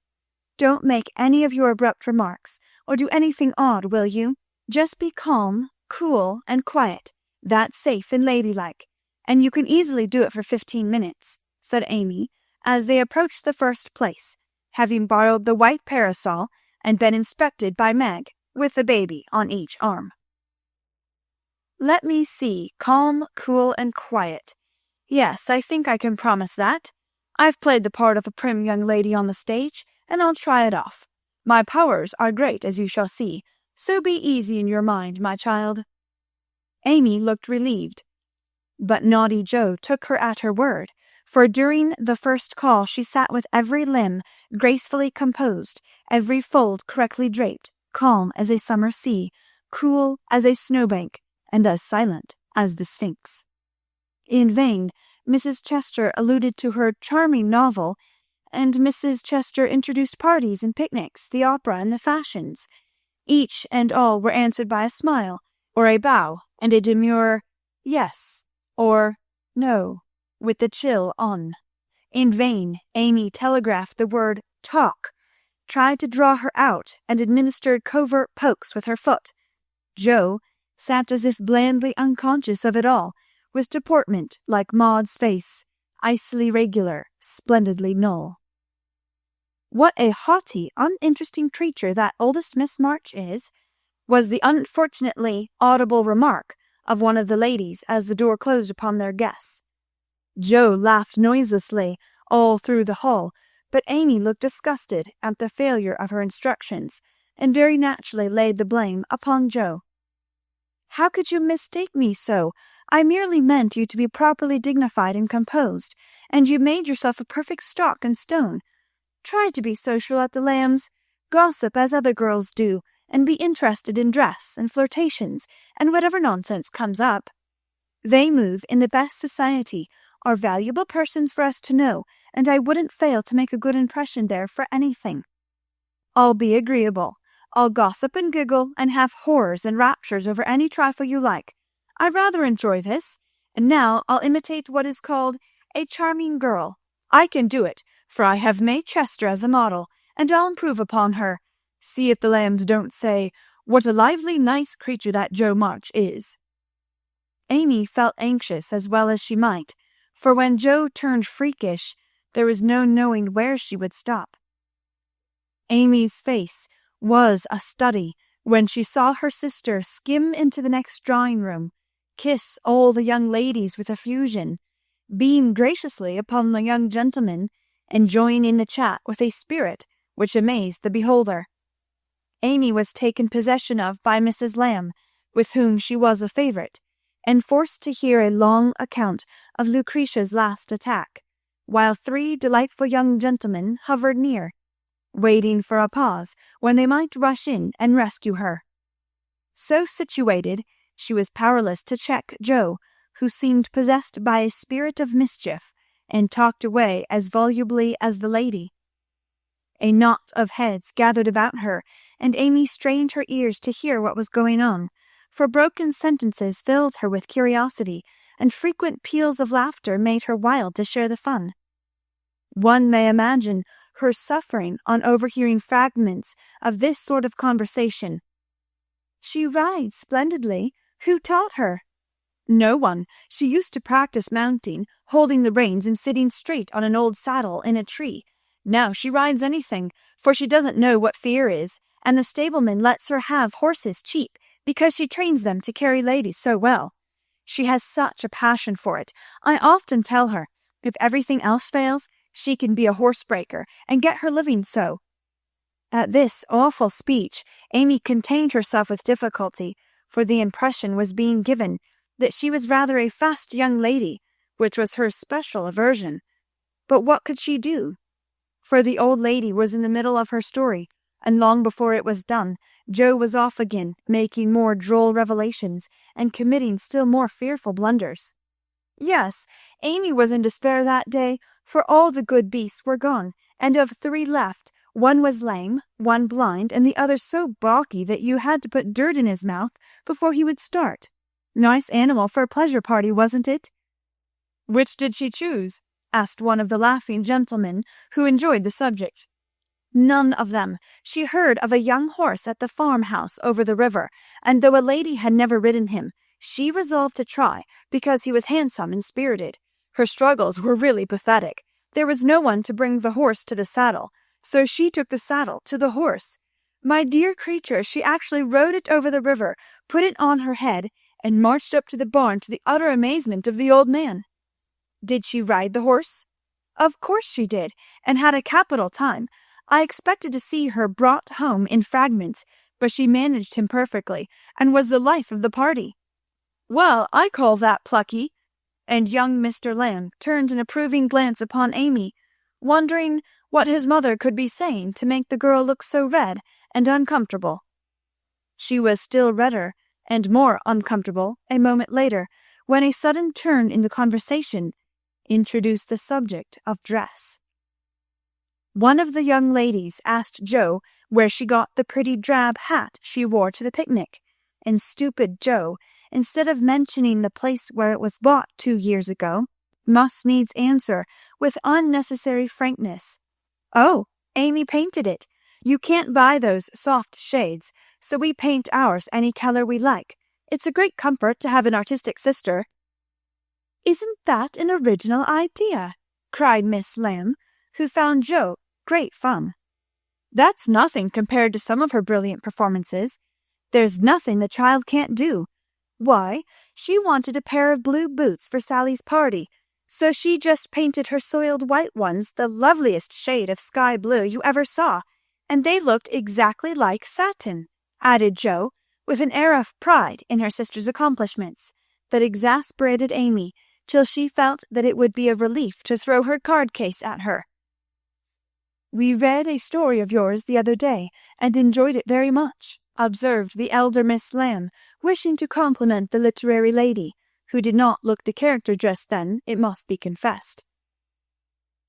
Don't make any of your abrupt remarks, or do anything odd, will you? Just be calm, cool, and quiet. That's safe and ladylike, and you can easily do it for 15 minutes, said Amy, as they approached the first place, having borrowed the white parasol and been inspected by Meg, with the baby on each arm. Let me see, calm, cool, and quiet. Yes, I think I can promise that. I've played the part of a prim young lady on the stage, and I'll try it off. My powers are great, as you shall see, so be easy in your mind, my child. Amy looked relieved, but naughty Joe took her at her word, for during the first call she sat with every limb gracefully composed, every fold correctly draped, calm as a summer sea, cool as a snowbank, and as silent as the Sphinx. In vain Mrs. Chester alluded to her charming novel, and Mrs. Chester introduced parties and picnics, the opera, and the fashions. Each and all were answered by a smile, or a bow, and a demure yes, or no, with the chill on. In vain Amy telegraphed the word talk, tried to draw her out, and administered covert pokes with her foot. Joe sat as if blandly unconscious of it all, with deportment like Maud's face, icily regular, splendidly null. What a haughty, uninteresting creature that oldest Miss March is, was the unfortunately audible remark of one of the ladies as the door closed upon their guests. Joe laughed noiselessly all through the hall, but Amy looked disgusted at the failure of her instructions, and very naturally laid the blame upon Joe. How could you mistake me so? I merely meant you to be properly dignified and composed, and you made yourself a perfect stock and stone. Try to be social at the Lambs, gossip as other girls do, and be interested in dress and flirtations and whatever nonsense comes up. They move in the best society, are valuable persons for us to know, and I wouldn't fail to make a good impression there for anything. I'll be agreeable. I'll gossip and giggle and have horrors and raptures over any trifle you like. I rather enjoy this, and now I'll imitate what is called a charming girl. I can do it, for I have May Chester as a model, and I'll improve upon her. See if the Lambs don't say, what a lively, nice creature that Joe March is. Amy felt anxious as well as she might, for when Joe turned freakish, there was no knowing where she would stop. Amy's face was a study when she saw her sister skim into the next drawing-room, kiss all the young ladies with effusion, beam graciously upon the young gentlemen, and join in the chat with a spirit which amazed the beholder. Amy was taken possession of by Mrs. Lamb, with whom she was a favourite, and forced to hear a long account of Lucretia's last attack, while 3 delightful young gentlemen hovered near, waiting for a pause when they might rush in and rescue her. So situated, she was powerless to check Joe, who seemed possessed by a spirit of mischief, and talked away as volubly as the lady. A knot of heads gathered about her, and Amy strained her ears to hear what was going on, for broken sentences filled her with curiosity, and frequent peals of laughter made her wild to share the fun. One may imagine her suffering on overhearing fragments of this sort of conversation. She rides splendidly. Who taught her? No one. She used to practice mounting, holding the reins and sitting straight on an old saddle in a tree. Now she rides anything, for she doesn't know what fear is, and the stableman lets her have horses cheap because she trains them to carry ladies so well. She has such a passion for it. I often tell her, if everything else fails, she can be a horsebreaker and get her living so. At this awful speech, Amy contained herself with difficulty, for the impression was being given that she was rather a fast young lady, which was her special aversion. But what could she do? For the old lady was in the middle of her story, and long before it was done, Joe was off again, making more droll revelations, and committing still more fearful blunders. Yes, Amy was in despair that day, for all the good beasts were gone, and of 3 left, one was lame, one blind, and the other so balky that you had to put dirt in his mouth before he would start. Nice animal for a pleasure party, wasn't it? Which did she choose? Asked one of the laughing gentlemen, who enjoyed the subject. None of them. She heard of a young horse at the farmhouse over the river, and though a lady had never ridden him, she resolved to try, because he was handsome and spirited. Her struggles were really pathetic. There was no one to bring the horse to the saddle, so she took the saddle to the horse. My dear creature, she actually rode it over the river, put it on her head, and marched up to the barn, to the utter amazement of the old man. Did she ride the horse? Of course she did, and had a capital time. I expected to see her brought home in fragments, but she managed him perfectly, and was the life of the party. Well, I call that plucky. And young Mr. Lamb turned an approving glance upon Amy, wondering what his mother could be saying to make the girl look so red and uncomfortable. She was still redder and more uncomfortable a moment later, when a sudden turn in the conversation introduced the subject of dress. One of the young ladies asked Jo where she got the pretty drab hat she wore to the picnic, and stupid Jo, instead of mentioning the place where it was bought 2 years ago, must needs answer with unnecessary frankness, "Oh, Amy painted it. You can't buy those soft shades, so we paint ours any color we like. It's a great comfort to have an artistic sister." "Isn't that an original idea?" cried Miss Lamb, who found Jo great fun. "That's nothing compared to some of her brilliant performances. There's nothing the child can't do. Why, she wanted a pair of blue boots for Sally's party, so she just painted her soiled white ones the loveliest shade of sky blue you ever saw, and they looked exactly like satin," added Jo, with an air of pride in her sister's accomplishments that exasperated Amy, till she felt that it would be a relief to throw her card-case at her. "We read a story of yours the other day, and enjoyed it very much," observed the elder Miss Lamb, wishing to compliment the literary lady, who did not look the character just then, it must be confessed.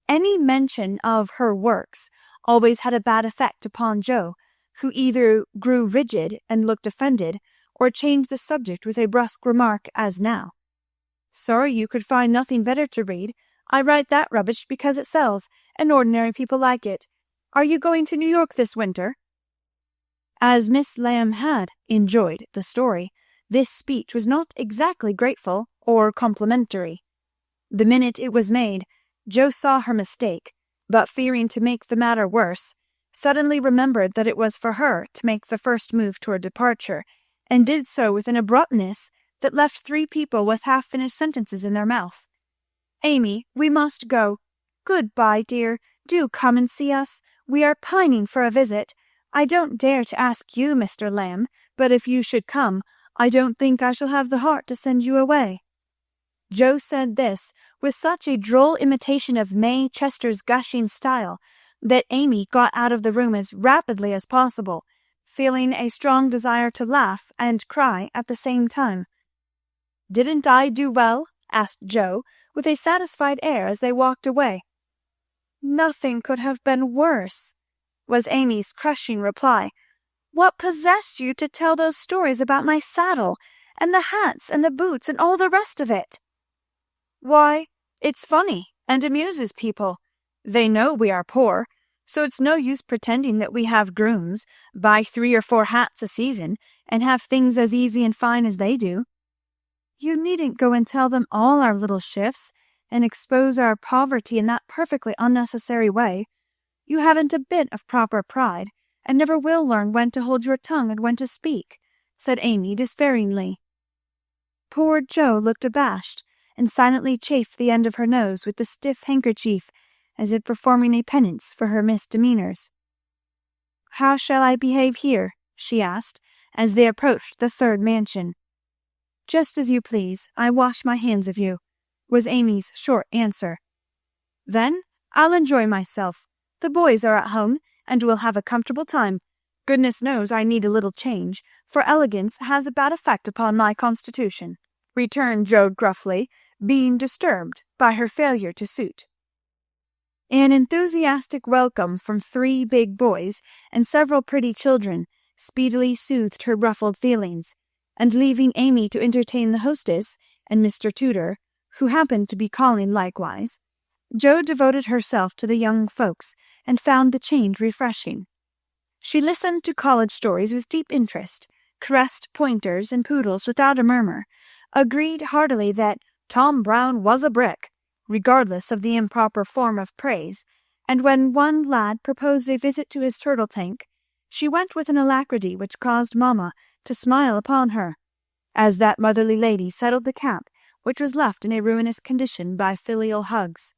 Any mention of her works always had a bad effect upon Jo, who either grew rigid and looked offended, or changed the subject with a brusque remark, as now. "Sorry you could find nothing better to read. I write that rubbish because it sells, and ordinary people like it. Are you going to New York this winter?" As Miss Lamb had enjoyed the story, this speech was not exactly grateful or complimentary. The minute it was made, Jo saw her mistake, but fearing to make the matter worse, suddenly remembered that it was for her to make the first move toward departure, and did so with an abruptness that left 3 people with half-finished sentences in their mouth. "Amy, we must go. Good-bye, dear. Do come and see us. We are pining for a visit. I don't dare to ask you, Mr. Lamb, but if you should come, I don't think I shall have the heart to send you away." Jo said this with such a droll imitation of May Chester's gushing style that Amy got out of the room as rapidly as possible, feeling a strong desire to laugh and cry at the same time. "Didn't I do well?" asked Jo, with a satisfied air as they walked away. "Nothing could have been worse," was Amy's crushing reply. "What possessed you to tell those stories about my saddle, and the hats and the boots and all the rest of it?" "Why, it's funny and amuses people. They know we are poor, so it's no use pretending that we have grooms, buy 3 or 4 hats a season, and have things as easy and fine as they do." "You needn't go and tell them all our little shifts, and expose our poverty in that perfectly unnecessary way. You haven't a bit of proper pride, and never will learn when to hold your tongue and when to speak," said Amy despairingly. Poor Jo looked abashed, and silently chafed the end of her nose with the stiff handkerchief, as if performing a penance for her misdemeanours. "How shall I behave here?" she asked, as they approached the 3rd mansion. "Just as you please. I wash my hands of you," was Amy's short answer. "Then I'll enjoy myself. The boys are at home, and we'll have a comfortable time. Goodness knows I need a little change, for elegance has a bad effect upon my constitution," returned Jo gruffly, being disturbed by her failure to suit. An enthusiastic welcome from 3 big boys and several pretty children speedily soothed her ruffled feelings, and leaving Amy to entertain the hostess and Mr. Tudor, who happened to be calling likewise, Jo devoted herself to the young folks and found the change refreshing. She listened to college stories with deep interest, caressed pointers and poodles without a murmur, agreed heartily that Tom Brown was a brick, regardless of the improper form of praise, and when one lad proposed a visit to his turtle tank, she went with an alacrity which caused mamma to smile upon her, as that motherly lady settled the cap which was left in a ruinous condition by filial hugs,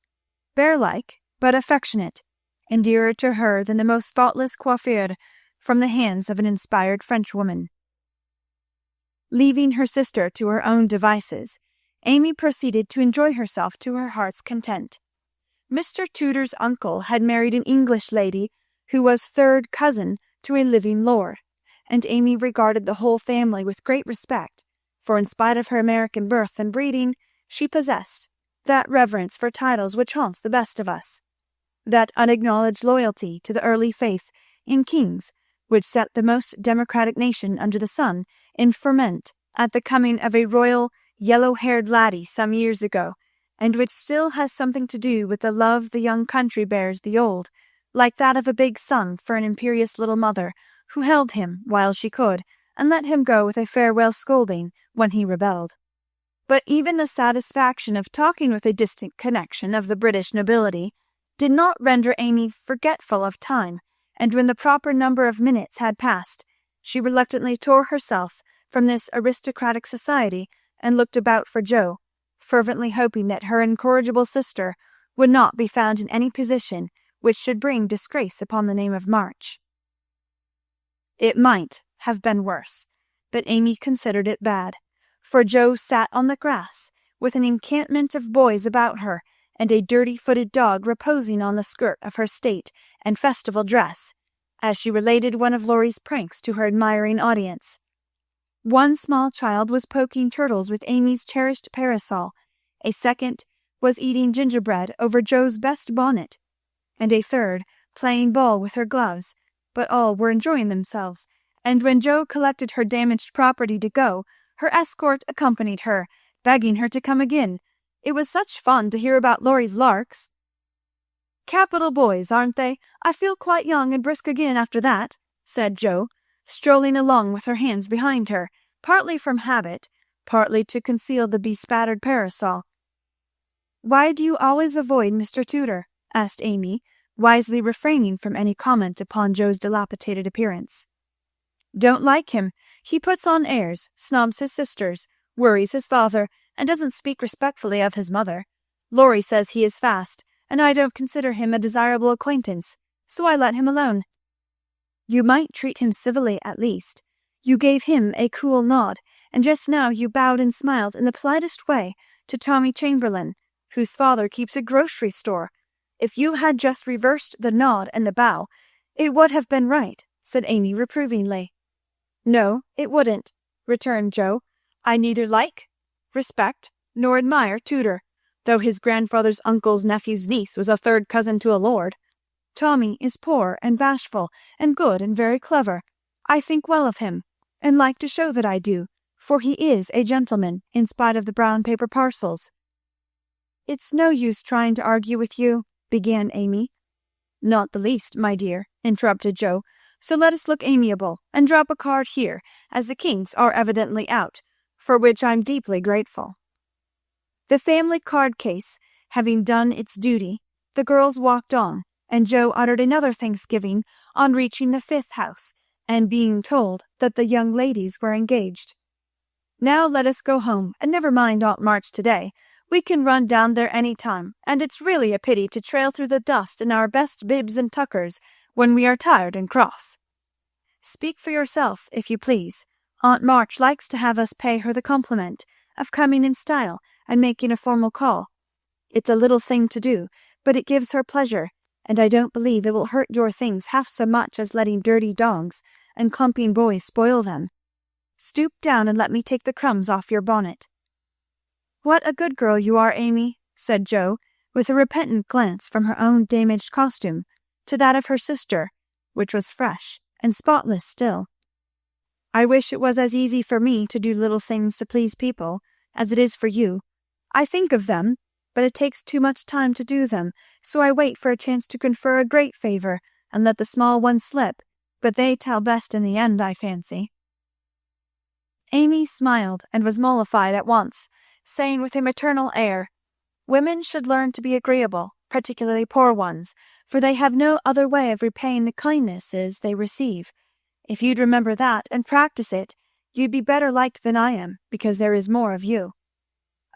bear-like but affectionate, and dearer to her than the most faultless coiffure from the hands of an inspired Frenchwoman. Leaving her sister to her own devices, Amy proceeded to enjoy herself to her heart's content. Mr. Tudor's uncle had married an English lady who was third cousin to a living lord, and Amy regarded the whole family with great respect, for in spite of her American birth and breeding, she possessed that reverence for titles which haunts the best of us, that unacknowledged loyalty to the early faith in kings which set the most democratic nation under the sun in ferment at the coming of a royal yellow-haired laddie some years ago, and which still has something to do with the love the young country bears the old, like that of a big son for an imperious little mother who held him while she could, and let him go with a farewell scolding when he rebelled. But even the satisfaction of talking with a distant connection of the British nobility did not render Amy forgetful of time, and when the proper number of minutes had passed, she reluctantly tore herself from this aristocratic society and looked about for Jo, fervently hoping that her incorrigible sister would not be found in any position which should bring disgrace upon the name of March. It might have been worse, but Amy considered it bad, for Jo sat on the grass with an encampment of boys about her, and a dirty-footed dog reposing on the skirt of her state and festival dress, as she related one of Laurie's pranks to her admiring audience. One small child was poking turtles with Amy's cherished parasol, a second was eating gingerbread over Jo's best bonnet, and a third playing ball with her gloves, but all were enjoying themselves, and when Jo collected her damaged property to go, her escort accompanied her, begging her to come again. It was such fun to hear about Laurie's larks. "Capital boys, aren't they? I feel quite young and brisk again after that," said Jo, strolling along with her hands behind her, partly from habit, partly to conceal the bespattered parasol. "Why do you always avoid Mr. Tudor?" asked Amy, wisely refraining from any comment upon Jo's dilapidated appearance. "Don't like him. He puts on airs, snobs his sisters, worries his father, and doesn't speak respectfully of his mother. Laurie says he is fast, and I don't consider him a desirable acquaintance, so I let him alone." "You might treat him civilly at least. You gave him a cool nod, and just now you bowed and smiled in the politest way to Tommy Chamberlain, whose father keeps a grocery store. If you had just reversed the nod and the bow, it would have been right," said Amy reprovingly. "No, it wouldn't," returned Jo. "I neither like, respect, nor admire Tudor, though his grandfather's uncle's nephew's niece was a third cousin to a lord. Tommy is poor and bashful and good and very clever. I think well of him, and like to show that I do, for he is a gentleman, in spite of the brown paper parcels." "It's no use trying to argue with you," began Amy. "Not the least, my dear," interrupted Jo. "So let us look amiable, and drop a card here, as the Kings are evidently out, for which I'm deeply grateful." The family card case having done its duty, the girls walked on, and Jo uttered another thanksgiving on reaching the 5th house, and being told that the young ladies were engaged. "Now let us go home, and never mind Aunt March to-day. We can run down there any time, and it's really a pity to trail through the dust in our best bibs and tuckers when we are tired and cross." "Speak for yourself, if you please. Aunt March likes to have us pay her the compliment of coming in style and making a formal call. It's a little thing to do, but it gives her pleasure, and I don't believe it will hurt your things half so much as letting dirty dogs and clumping boys spoil them. Stoop down and let me take the crumbs off your bonnet." "What a good girl you are, Amy," said Jo, with a repentant glance from her own damaged costume to that of her sister, which was fresh and spotless still. "I wish it was as easy for me to do little things to please people as it is for you. I think of them, but it takes too much time to do them, so I wait for a chance to confer a great favour and let the small ones slip, but they tell best in the end, I fancy." Amy smiled and was mollified at once, saying with a maternal air, "Women should learn to be agreeable, particularly poor ones, for they have no other way of repaying the kindnesses they receive. If you'd remember that and practice it, you'd be better liked than I am, because there is more of you."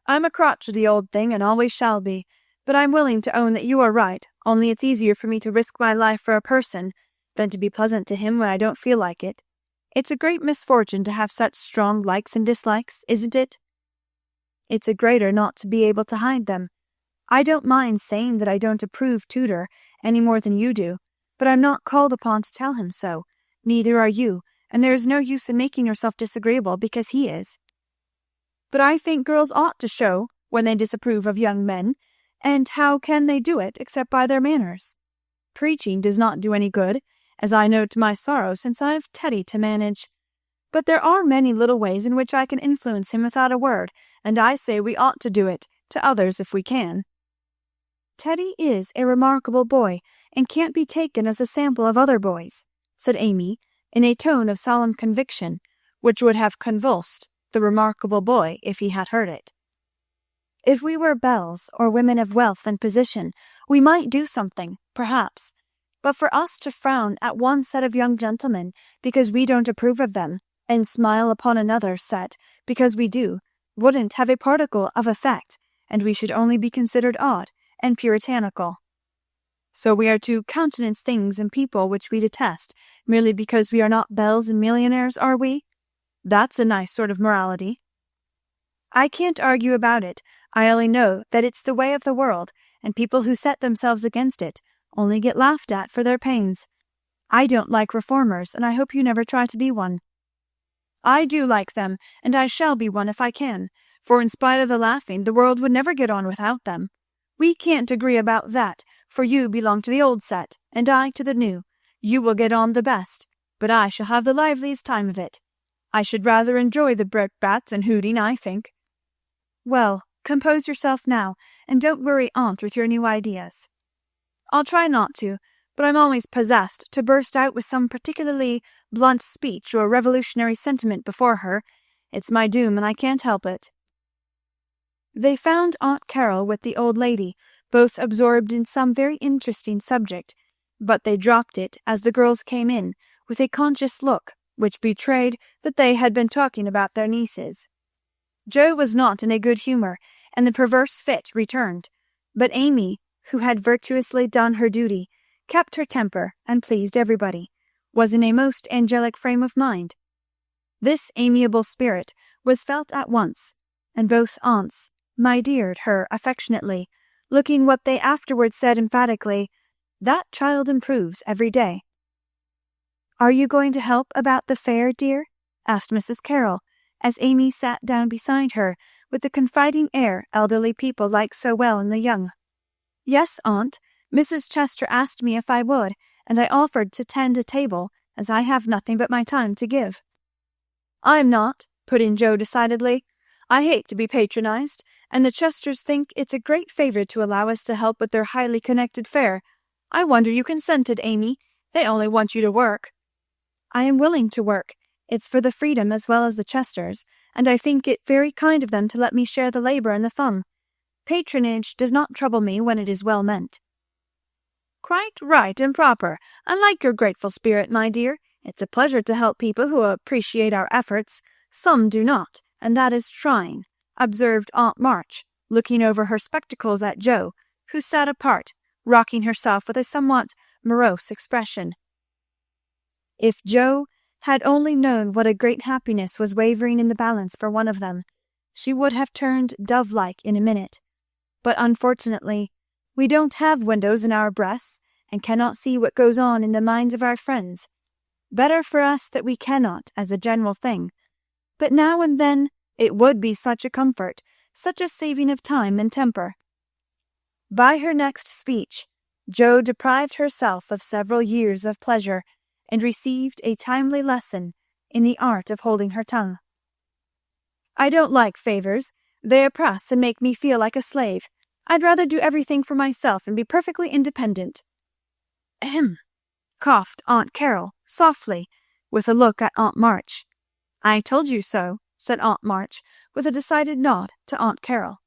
"I'm a crotchety old thing and always shall be, but I'm willing to own that you are right, only it's easier for me to risk my life for a person than to be pleasant to him when I don't feel like it. It's a great misfortune to have such strong likes and dislikes, isn't it?" "It's a greater not to be able to hide them. I don't mind saying that I don't approve Tudor any more than you do, but I'm not called upon to tell him so, neither are you, and there is no use in making yourself disagreeable because he is." "But I think girls ought to show when they disapprove of young men, and how can they do it except by their manners? Preaching does not do any good, as I know to my sorrow since I have Teddy to manage. But there are many little ways in which I can influence him without a word, and I say we ought to do it to others if we can." "Teddy is a remarkable boy, and can't be taken as a sample of other boys," said Amy, in a tone of solemn conviction, which would have convulsed the remarkable boy if he had heard it. "If we were belles, or women of wealth and position, we might do something, perhaps. But for us to frown at one set of young gentlemen because we don't approve of them, and smile upon another set because we do, wouldn't have a particle of effect, and we should only be considered odd and puritanical." "So we are to countenance things and people which we detest, merely because we are not belles and millionaires, are we? That's a nice sort of morality." "I can't argue about it. I only know that it's the way of the world, and people who set themselves against it only get laughed at for their pains. I don't like reformers, and I hope you never try to be one." "I do like them, and I shall be one if I can, for in spite of the laughing the world would never get on without them. We can't agree about that, for you belong to the old set, and I to the new. You will get on the best, but I shall have the liveliest time of it. I should rather enjoy the brickbats and hooting, I think." "Well, compose yourself now, and don't worry aunt with your new ideas." "I'll try not to, but I'm always possessed to burst out with some particularly blunt speech or revolutionary sentiment before her. It's my doom, and I can't help it." They found Aunt Carol with the old lady, both absorbed in some very interesting subject, but they dropped it as the girls came in, with a conscious look which betrayed that they had been talking about their nieces. Jo was not in a good humour, and the perverse fit returned, but Amy, who had virtuously done her duty, kept her temper, and pleased everybody, was in a most angelic frame of mind. This amiable spirit was felt at once, and both aunts "my deared" her affectionately, looking what they afterwards said emphatically, "That child improves every day." "Are you going to help about the fair, dear?" asked Mrs. Carroll, as Amy sat down beside her with the confiding air elderly people like so well in the young. "Yes, aunt. Mrs. Chester asked me if I would, and I offered to tend a table, as I have nothing but my time to give." "I'm not," put in Jo decidedly. "I hate to be patronized, and the Chesters think it's a great favour to allow us to help with their highly connected fair. I wonder you consented, Amy. They only want you to work." "I am willing to work. It's for the freedom as well as the Chesters, and I think it very kind of them to let me share the labour and the fun. Patronage does not trouble me when it is well meant." "Quite right and proper. I like your grateful spirit, my dear. It's a pleasure to help people who appreciate our efforts. Some do not, and that is trying," observed Aunt March, looking over her spectacles at Jo, who sat apart, rocking herself with a somewhat morose expression. If Jo had only known what a great happiness was wavering in the balance for one of them, she would have turned dove-like in a minute. But unfortunately we don't have windows in our breasts, and cannot see what goes on in the minds of our friends. Better for us that we cannot, as a general thing. But now and then it would be such a comfort such a saving of time and temper. By her next speech, Jo deprived herself of several years of pleasure, and received a timely lesson in the art of holding her tongue. "I don't like favors. They oppress and make me feel like a slave. I'd rather do everything for myself and be perfectly independent." "Ahem," coughed Aunt Carol softly, with a look at Aunt March. "I told you so," said Aunt March, with a decided nod to Aunt Carol.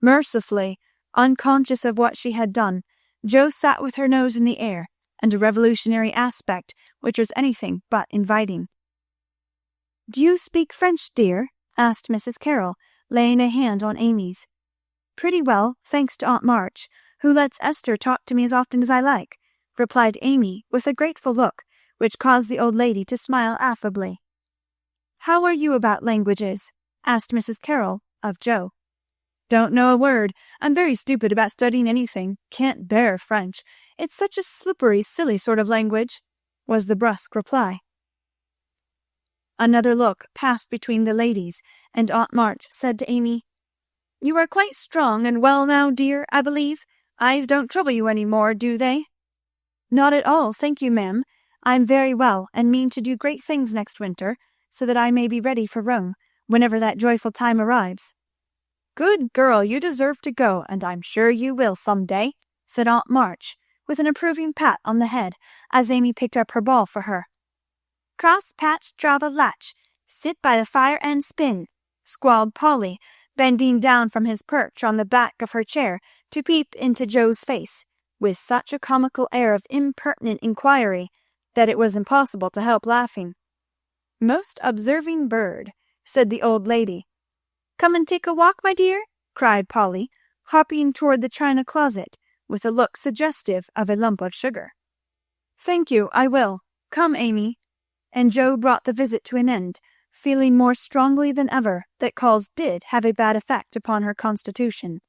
Mercifully, unconscious of what she had done, Jo sat with her nose in the air, and a revolutionary aspect which was anything but inviting. "Do you speak French, dear?" asked Mrs. Carroll, laying a hand on Amy's. "Pretty well, thanks to Aunt March, who lets Esther talk to me as often as I like," replied Amy with a grateful look, which caused the old lady to smile affably. "How are you about languages?" asked Mrs. Carroll of Jo. "Don't know a word. I'm very stupid about studying anything. Can't bear French. It's such a slippery, silly sort of language," was the brusque reply. Another look passed between the ladies, and Aunt March said to Amy, "You are quite strong and well now, dear, I believe. Eyes don't trouble you any more, do they?" "Not at all, thank you, ma'am. I'm very well, and mean to do great things next winter, so that I may be ready for Rome, whenever that joyful time arrives." "Good girl, you deserve to go, and I'm sure you will some day," said Aunt March, with an approving pat on the head, as Amy picked up her ball for her. "Cross patch, draw the latch, sit by the fire and spin," squalled Polly, bending down from his perch on the back of her chair to peep into Jo's face, with such a comical air of impertinent inquiry that it was impossible to help laughing. "Most observing bird," said the old lady. "Come and take a walk, my dear?" cried Polly, hopping toward the china closet with a look suggestive of a lump of sugar. "Thank you, I will. Come, Amy." And Jo brought the visit to an end, feeling more strongly than ever that calls did have a bad effect upon her constitution.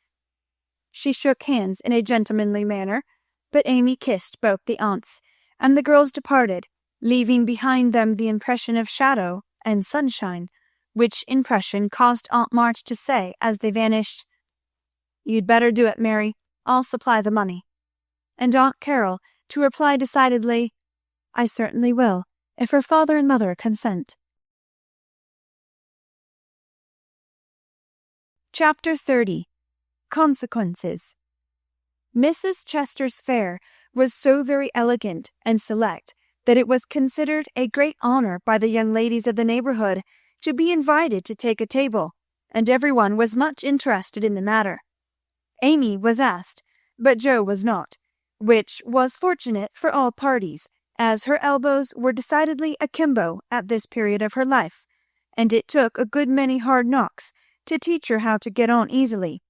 She shook hands in a gentlemanly manner, but Amy kissed both the aunts, and the girls departed, leaving behind them the impression of shadow and sunshine, which impression caused Aunt March to say as they vanished, "You'd better do it, Mary. I'll supply the money." And Aunt Carol to reply decidedly, "I certainly will, if her father and mother consent." Chapter 30. Consequences. Mrs. Chester's fare was so very elegant and select that it was considered a great honour by the young ladies of the neighbourhood to be invited to take a table, and everyone was much interested in the matter. Amy was asked, but Jo was not, which was fortunate for all parties, as her elbows were decidedly akimbo at this period of her life, and it took a good many hard knocks to teach her how to get on easily.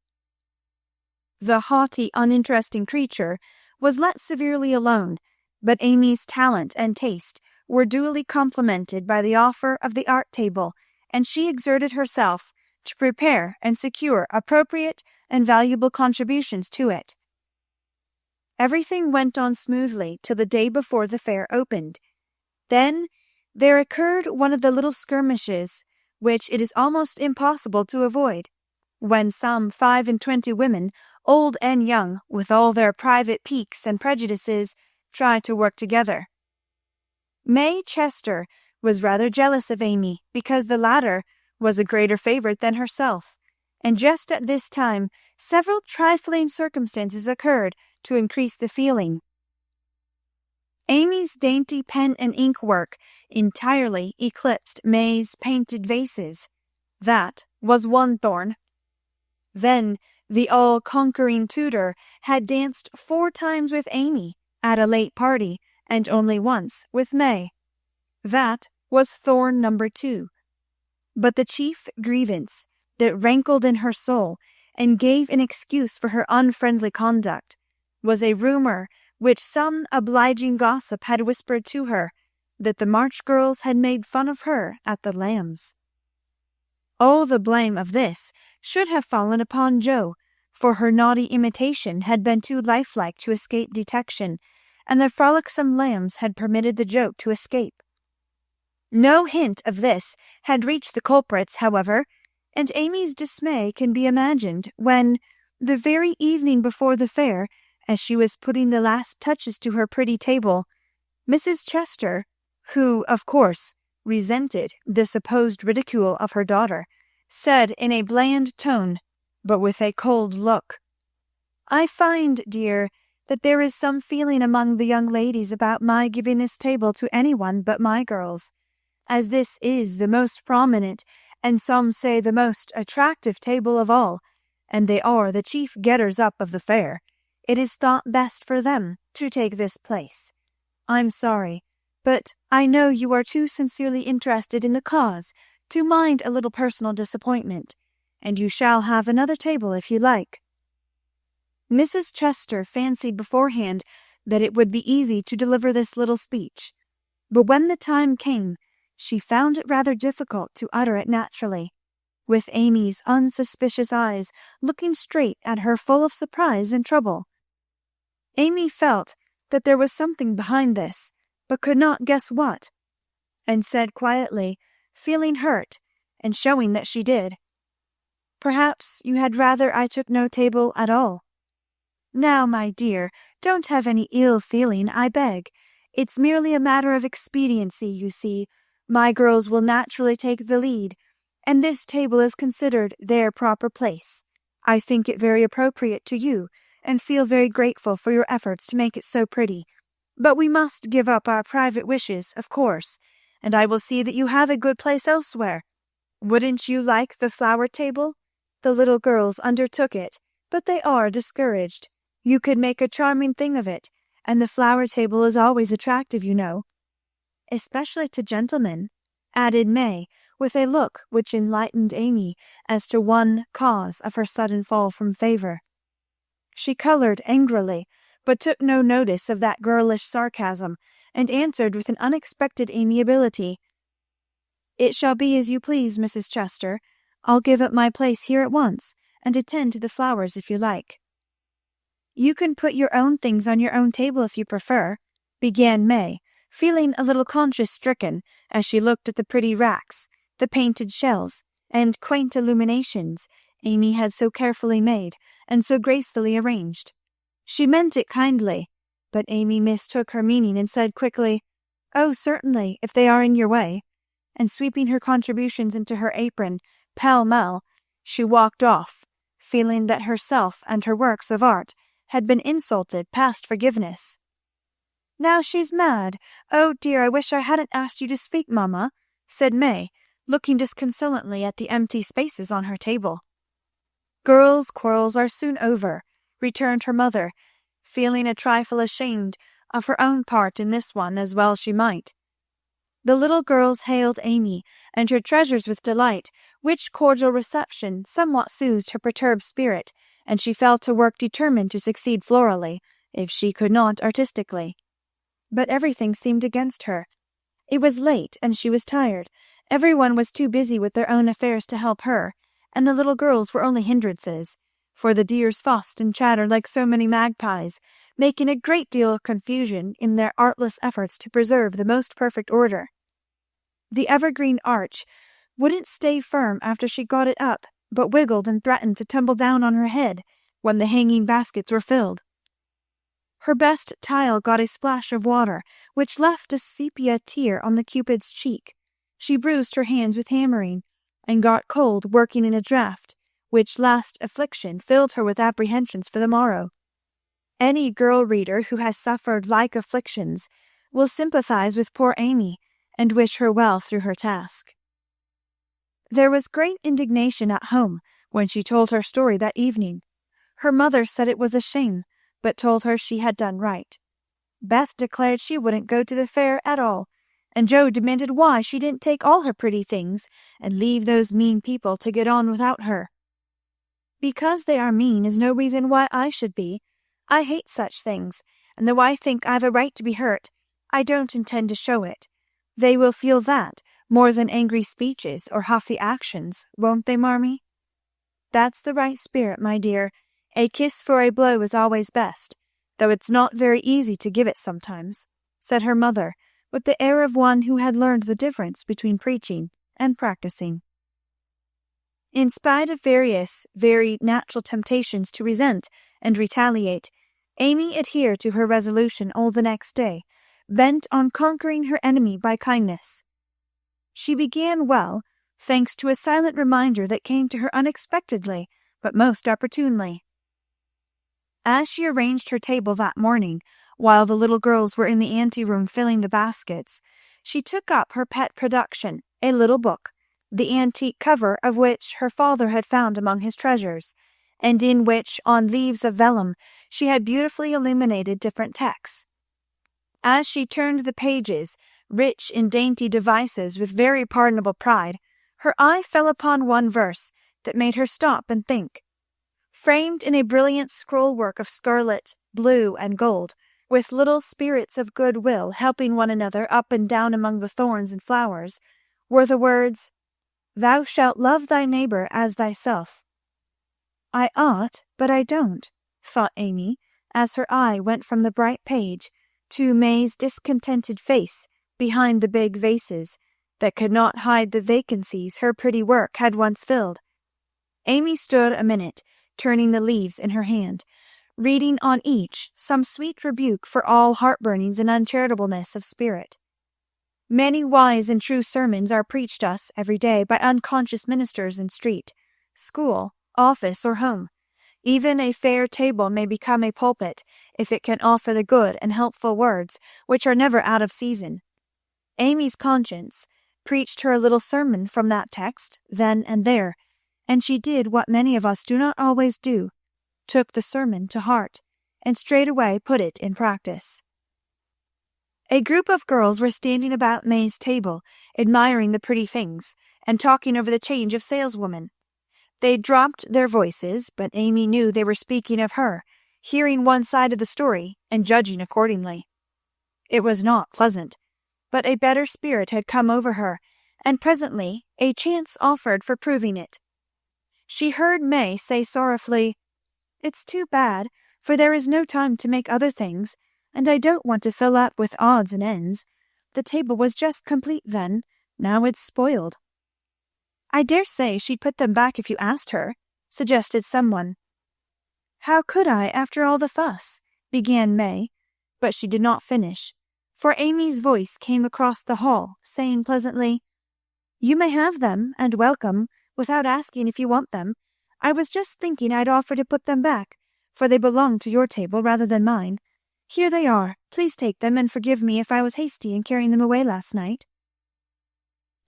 The haughty, uninteresting creature was let severely alone, but Amy's talent and taste were duly complimented by the offer of the art table, and she exerted herself to prepare and secure appropriate and valuable contributions to it. Everything went on smoothly till the day before the fair opened. Then there occurred one of the little skirmishes which it is almost impossible to avoid, when some 25 women, old and young, with all their private piques and prejudices, tried to work together. May Chester was rather jealous of Amy because the latter was a greater favourite than herself, and just at this time several trifling circumstances occurred to increase the feeling. Amy's dainty pen and ink work entirely eclipsed May's painted vases. That was one thorn. Then the all-conquering tutor had danced 4 times with Amy at a late party, and only once with May. That was thorn number 2. But the chief grievance that rankled in her soul and gave an excuse for her unfriendly conduct was a rumour which some obliging gossip had whispered to her, that the March girls had made fun of her at the Lambs. All the blame of this should have fallen upon Jo, for her naughty imitation had been too lifelike to escape detection, and the frolicsome Lambs had permitted the joke to escape. No hint of this had reached the culprits, however, and Amy's dismay can be imagined when, the very evening before the fair, as she was putting the last touches to her pretty table, Mrs. Chester, who, of course, resented the supposed ridicule of her daughter, said in a bland tone, but with a cold look, "I find, dear, that there is some feeling among the young ladies about my giving this table to any one but my girls. As this is the most prominent, and some say the most attractive table of all, and they are the chief getters up of the fair, it is thought best for them to take this place. I'm sorry, but I know you are too sincerely interested in the cause to mind a little personal disappointment, and you shall have another table if you like." Mrs. Chester fancied beforehand that it would be easy to deliver this little speech, but when the time came, she found it rather difficult to utter it naturally, with Amy's unsuspicious eyes looking straight at her full of surprise and trouble. Amy felt that there was something behind this, but could not guess what, and said quietly, feeling hurt, and showing that she did, "Perhaps you had rather I took no table at all." "Now, my dear, don't have any ill feeling, I beg. It's merely a matter of expediency, you see. My girls will naturally take the lead, and this table is considered their proper place. I think it very appropriate to you, and feel very grateful for your efforts to make it so pretty. But we must give up our private wishes, of course, and I will see that you have a good place elsewhere. Wouldn't you like the flower table? The little girls undertook it, but they are discouraged. You could make a charming thing of it, and the flower table is always attractive, you know." "Especially to gentlemen," added May, with a look which enlightened Amy as to one cause of her sudden fall from favour. She coloured angrily, but took no notice of that girlish sarcasm, and answered with an unexpected amiability, "It shall be as you please, Mrs. Chester. I'll give up my place here at once, and attend to the flowers if you like." "You can put your own things on your own table if you prefer," began May, feeling a little conscience-stricken as she looked at the pretty racks, the painted shells, and quaint illuminations Amy had so carefully made and so gracefully arranged. She meant it kindly, but Amy mistook her meaning and said quickly, "Oh, certainly, if they are in your way," and sweeping her contributions into her apron pell-mell, she walked off, feeling that herself and her works of art had been insulted past forgiveness. "Now she's mad. Oh dear, I wish I hadn't asked you to speak, mamma," said May, looking disconsolately at the empty spaces on her table. "Girls' quarrels are soon over," returned her mother, feeling a trifle ashamed of her own part in this one, as well she might. The little girls hailed Amy and her treasures with delight, which cordial reception somewhat soothed her perturbed spirit, and she fell to work determined to succeed florally, if she could not artistically. But everything seemed against her. It was late, and she was tired. Every one was too busy with their own affairs to help her, and the little girls were only hindrances, for the dears fussed and chattered like so many magpies, making a great deal of confusion in their artless efforts to preserve the most perfect order. The evergreen arch wouldn't stay firm after she got it up, but wiggled and threatened to tumble down on her head when the hanging baskets were filled. Her best tile got a splash of water, which left a sepia tear on the Cupid's cheek. She bruised her hands with hammering, and got cold working in a draught, which last affliction filled her with apprehensions for the morrow. Any girl reader who has suffered like afflictions will sympathize with poor Amy, and wish her well through her task. There was great indignation at home when she told her story that evening. Her mother said it was a shame, but told her she had done right. Beth declared she wouldn't go to the fair at all, and Joe demanded why she didn't take all her pretty things and leave those mean people to get on without her. "Because they are mean is no reason why I should be. I hate such things, and though I think I've a right to be hurt, I don't intend to show it. They will feel that more than angry speeches or huffy actions, won't they, Marmee?" "That's the right spirit, my dear. A kiss for a blow is always best, though it's not very easy to give it sometimes," said her mother, with the air of one who had learned the difference between preaching and practicing. In spite of various, very natural temptations to resent and retaliate, Amy adhered to her resolution all the next day, bent on conquering her enemy by kindness. She began well, thanks to a silent reminder that came to her unexpectedly, but most opportunely. As she arranged her table that morning, while the little girls were in the anteroom filling the baskets, she took up her pet production, a little book, the antique cover of which her father had found among his treasures, and in which, on leaves of vellum, she had beautifully illuminated different texts. As she turned the pages, rich in dainty devices with very pardonable pride, her eye fell upon one verse that made her stop and think. Framed in a brilliant scroll-work of scarlet, blue, and gold, with little spirits of good-will helping one another up and down among the thorns and flowers, were the words, "Thou shalt love thy neighbor as thyself." "I ought, but I don't," thought Amy, as her eye went from the bright page to May's discontented face behind the big vases that could not hide the vacancies her pretty work had once filled. Amy stood a minute, turning the leaves in her hand, reading on each some sweet rebuke for all heartburnings and uncharitableness of spirit. Many wise and true sermons are preached us every day by unconscious ministers in street, school, office, or home. Even a fair table may become a pulpit if it can offer the good and helpful words which are never out of season. Amy's conscience preached her a little sermon from that text then and there, and she did what many of us do not always do, took the sermon to heart, and straightway put it in practice. A group of girls were standing about May's table, admiring the pretty things, and talking over the change of saleswoman. They dropped their voices, but Amy knew they were speaking of her, hearing one side of the story, and judging accordingly. It was not pleasant, but a better spirit had come over her, and presently a chance offered for proving it. She heard May say sorrowfully, "It's too bad, for there is no time to make other things, and I don't want to fill up with odds and ends. The table was just complete then, now it's spoiled." "I dare say she'd put them back if you asked her," suggested someone. "How could I, after all the fuss?" began May, but she did not finish, for Amy's voice came across the hall, saying pleasantly, "You may have them, and welcome, without asking if you want them. I was just thinking I'd offer to put them back, for they belong to your table rather than mine. Here they are. Please take them, and forgive me if I was hasty in carrying them away last night."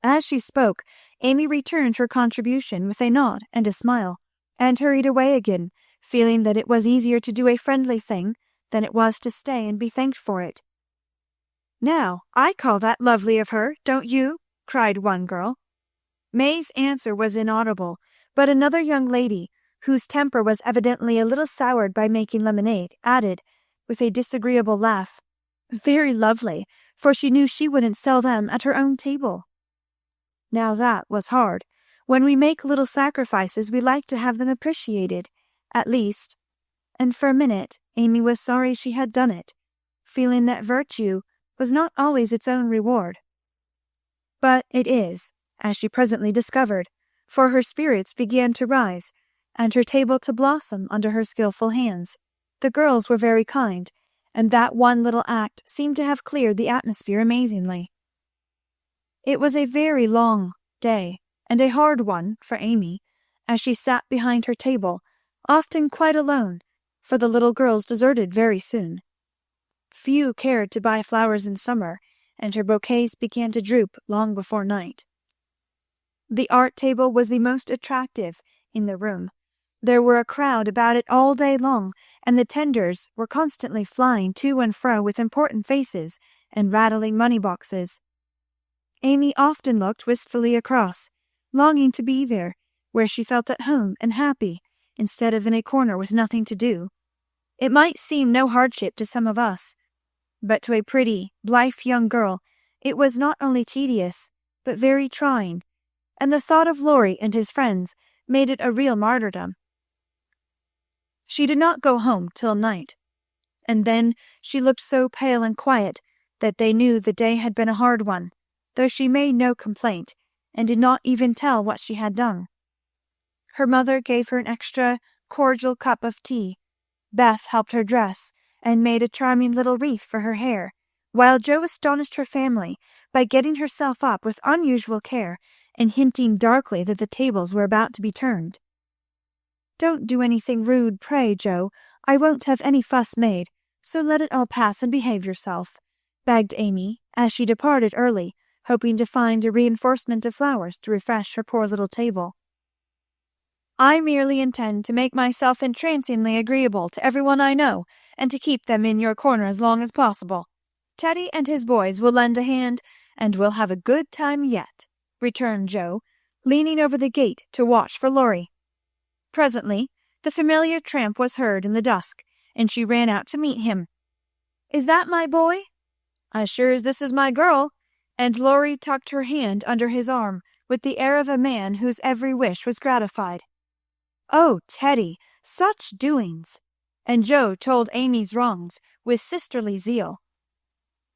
As she spoke, Amy returned her contribution with a nod and a smile, and hurried away again, feeling that it was easier to do a friendly thing than it was to stay and be thanked for it. "Now, I call that lovely of her, don't you?" cried one girl. May's answer was inaudible, but another young lady, whose temper was evidently a little soured by making lemonade, added, with a disagreeable laugh, "Very lovely, for she knew she wouldn't sell them at her own table." Now that was hard. When we make little sacrifices we like to have them appreciated, at least. And for a minute Amy was sorry she had done it, feeling that virtue was not always its own reward. But it is, as she presently discovered, for her spirits began to rise, and her table to blossom under her skilful hands. The girls were very kind, and that one little act seemed to have cleared the atmosphere amazingly. It was a very long day, and a hard one for Amy, as she sat behind her table, often quite alone, for the little girls deserted very soon. Few cared to buy flowers in summer, and her bouquets began to droop long before night. The art table was the most attractive in the room. There were a crowd about it all day long, and the tenders were constantly flying to and fro with important faces and rattling money boxes. Amy often looked wistfully across, longing to be there, where she felt at home and happy, instead of in a corner with nothing to do. It might seem no hardship to some of us, but to a pretty, blithe young girl it was not only tedious, but very trying, and the thought of Laurie and his friends made it a real martyrdom. She did not go home till night, and then she looked so pale and quiet that they knew the day had been a hard one, though she made no complaint, and did not even tell what she had done. Her mother gave her an extra cordial cup of tea. Beth helped her dress, and made a charming little wreath for her hair, while Jo astonished her family by getting herself up with unusual care, and hinting darkly that the tables were about to be turned. "Don't do anything rude, pray, Jo. I won't have any fuss made, so let it all pass and behave yourself," begged Amy, as she departed early, hoping to find a reinforcement of flowers to refresh her poor little table. "I merely intend to make myself entrancingly agreeable to every one I know, and to keep them in your corner as long as possible. Teddy and his boys will lend a hand, and we'll have a good time yet," returned Jo, leaning over the gate to watch for Laurie. Presently the familiar tramp was heard in the dusk, and she ran out to meet him. "Is that my boy?" "As sure as this is my girl," and Laurie tucked her hand under his arm with the air of a man whose every wish was gratified. "Oh, Teddy, such doings!" And Jo told Amy's wrongs with sisterly zeal.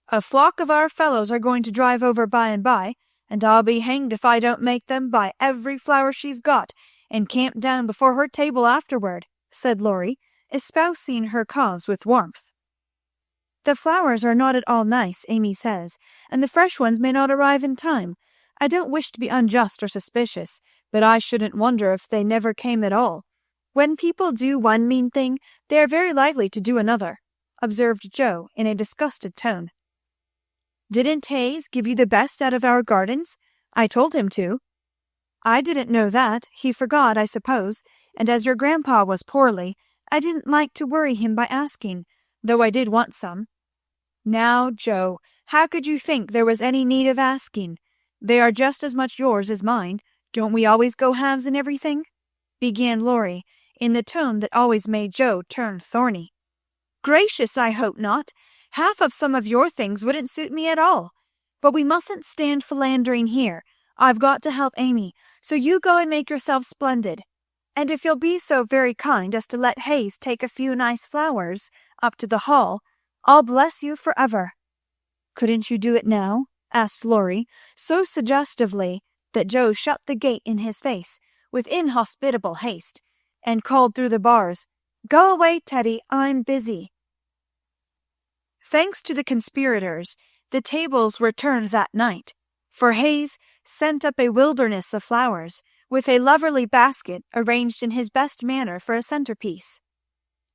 "A flock of our fellows are going to drive over by and by, and I'll be hanged if I don't make them buy every flower she's got, and camp down before her table afterward," said Laurie, espousing her cause with warmth. "The flowers are not at all nice, Amy says, and the fresh ones may not arrive in time. I don't wish to be unjust or suspicious, but I shouldn't wonder if they never came at all. When people do one mean thing, they are very likely to do another," observed Jo in a disgusted tone. "Didn't Hayes give you the best out of our gardens? I told him to." "I didn't know that. He forgot, I suppose, and as your grandpa was poorly, I didn't like to worry him by asking, though I did want some." "Now, Jo, how could you think there was any need of asking? They are just as much yours as mine. Don't we always go halves in everything?" began Laurie, in the tone that always made Jo turn thorny. "Gracious, I hope not. Half of some of your things wouldn't suit me at all. But we mustn't stand philandering here. I've got to help Amy, so you go and make yourself splendid. And if you'll be so very kind as to let Hayes take a few nice flowers up to the hall, I'll bless you forever." "Couldn't you do it now?" asked Laurie, so suggestively that Jo shut the gate in his face with inhospitable haste, and called through the bars, "Go away, Teddy, I'm busy." Thanks to the conspirators, the tables were turned that night, for Hayes sent up a wilderness of flowers, with a loverly basket arranged in his best manner for a centerpiece.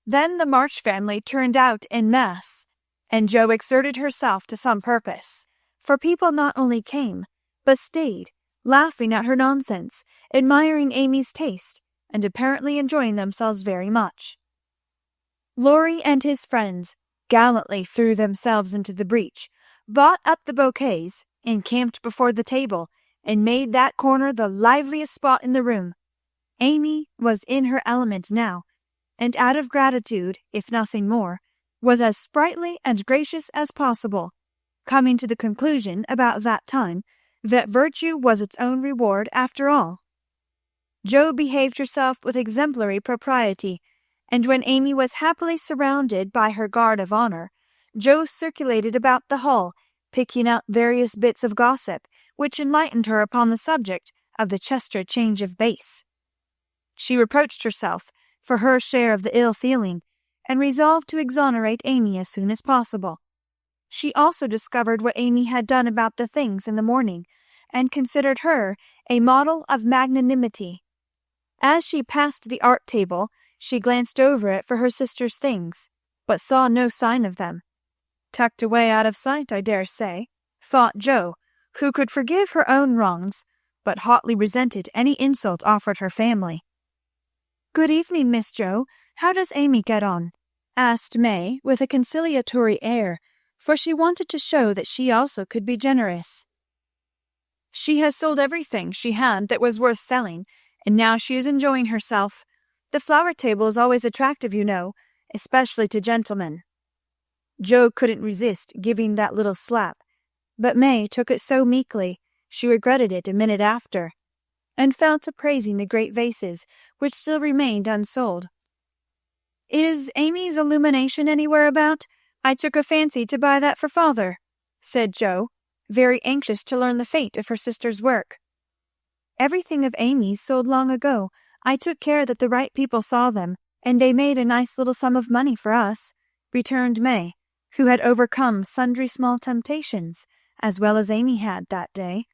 Then the March family turned out en masse, and Jo exerted herself to some purpose, for people not only came, but stayed, laughing at her nonsense, admiring Amy's taste, and apparently enjoying themselves very much. Laurie and his friends gallantly threw themselves into the breach, bought up the bouquets, encamped before the table, and made that corner the liveliest spot in the room. Amy was in her element now, and out of gratitude, if nothing more, was as sprightly and gracious as possible, coming to the conclusion about that time that virtue was its own reward after all. Jo behaved herself with exemplary propriety, and when Amy was happily surrounded by her guard of honor, Jo circulated about the hall, picking out various bits of gossip which enlightened her upon the subject of the Chester change of base. She reproached herself for her share of the ill feeling, and resolved to exonerate Amy as soon as possible. She also discovered what Amy had done about the things in the morning, and considered her a model of magnanimity. As she passed the art table, she glanced over it for her sister's things, but saw no sign of them. "Tucked away out of sight, I dare say," thought Jo, who could forgive her own wrongs, but hotly resented any insult offered her family. "Good evening, Miss Jo. How does Amy get on?" asked May with a conciliatory air, for she wanted to show that she also could be generous. "She has sold everything she had that was worth selling, and now she is enjoying herself. The flower table is always attractive, you know, especially to gentlemen." Jo couldn't resist giving that little slap, but May took it so meekly she regretted it a minute after, and fell to praising the great vases which still remained unsold. "Is Amy's illumination anywhere about? I took a fancy to buy that for father," said Jo, very anxious to learn the fate of her sister's work. "Everything of Amy's sold long ago. I took care that the right people saw them, and they made a nice little sum of money for us," returned May, who had overcome sundry small temptations, as well as Amy had that day.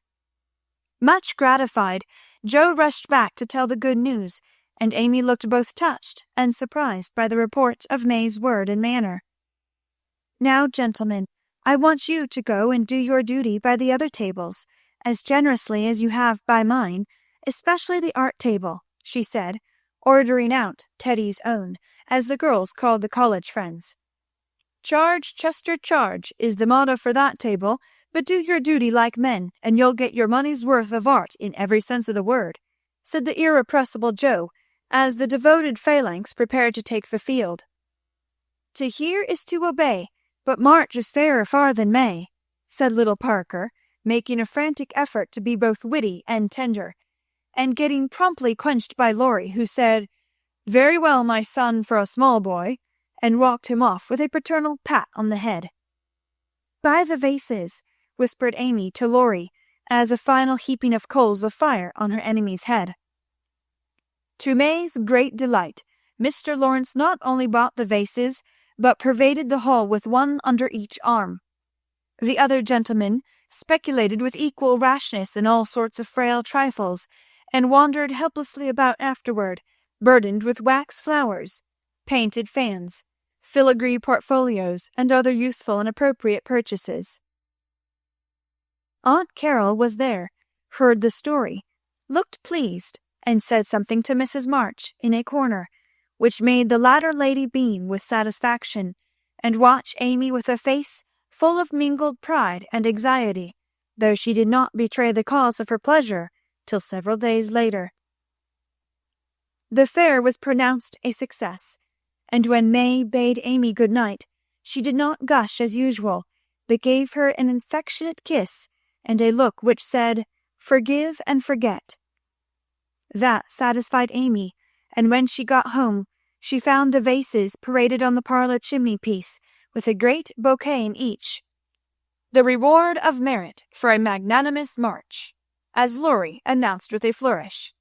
Much gratified, Joe rushed back to tell the good news, and Amy looked both touched and surprised by the report of May's word and manner. "Now, gentlemen, I want you to go and do your duty by the other tables, as generously as you have by mine, especially the art table," she said, ordering out Teddy's own, as the girls called the college friends. "Charge, Chester, charge, is the motto for that table, but do your duty like men, and you'll get your money's worth of art in every sense of the word," said the irrepressible Joe, as the devoted phalanx prepared to take the field. "To hear is to obey, but March is fairer far than May," said little Parker, making a frantic effort to be both witty and tender, and getting promptly quenched by Laurie, who said, "Very well, my son, for a small boy," and walked him off with a paternal pat on the head. "By the vases," whispered Amy to Laurie, as a final heaping of coals of fire on her enemy's head. To May's great delight, Mr. Lawrence not only bought the vases, but pervaded the hall with one under each arm. The other gentlemen speculated with equal rashness in all sorts of frail trifles, and wandered helplessly about afterward, burdened with wax flowers, painted fans, filigree portfolios, and other useful and appropriate purchases. Aunt Carol was there, heard the story, looked pleased, and said something to Mrs. March in a corner, which made the latter lady beam with satisfaction, and watch Amy with a face full of mingled pride and anxiety, though she did not betray the cause of her pleasure till several days later. The fair was pronounced a success, and when May bade Amy good night, she did not gush as usual, but gave her an affectionate kiss and a look which said, "Forgive and forget." That satisfied Amy, and when she got home, she found the vases paraded on the parlor chimney-piece, with a great bouquet in each. "The reward of merit for a magnanimous march," as Laurie announced with a flourish.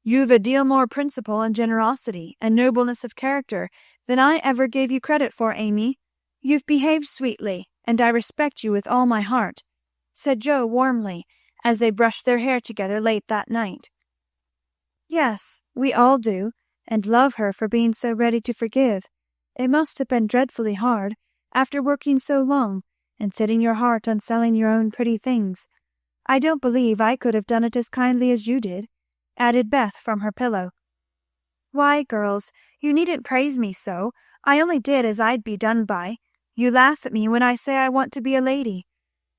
"You've a deal more principle and generosity and nobleness of character than I ever gave you credit for, Amy. You've behaved sweetly, and I respect you with all my heart," said Joe warmly, as they brushed their hair together late that night. "Yes, we all do, and love her for being so ready to forgive. It must have been dreadfully hard, after working so long, and setting your heart on selling your own pretty things. I don't believe I could have done it as kindly as you did," added Beth from her pillow. "Why, girls, you needn't praise me so. I only did as I'd be done by. You laugh at me when I say I want to be a lady.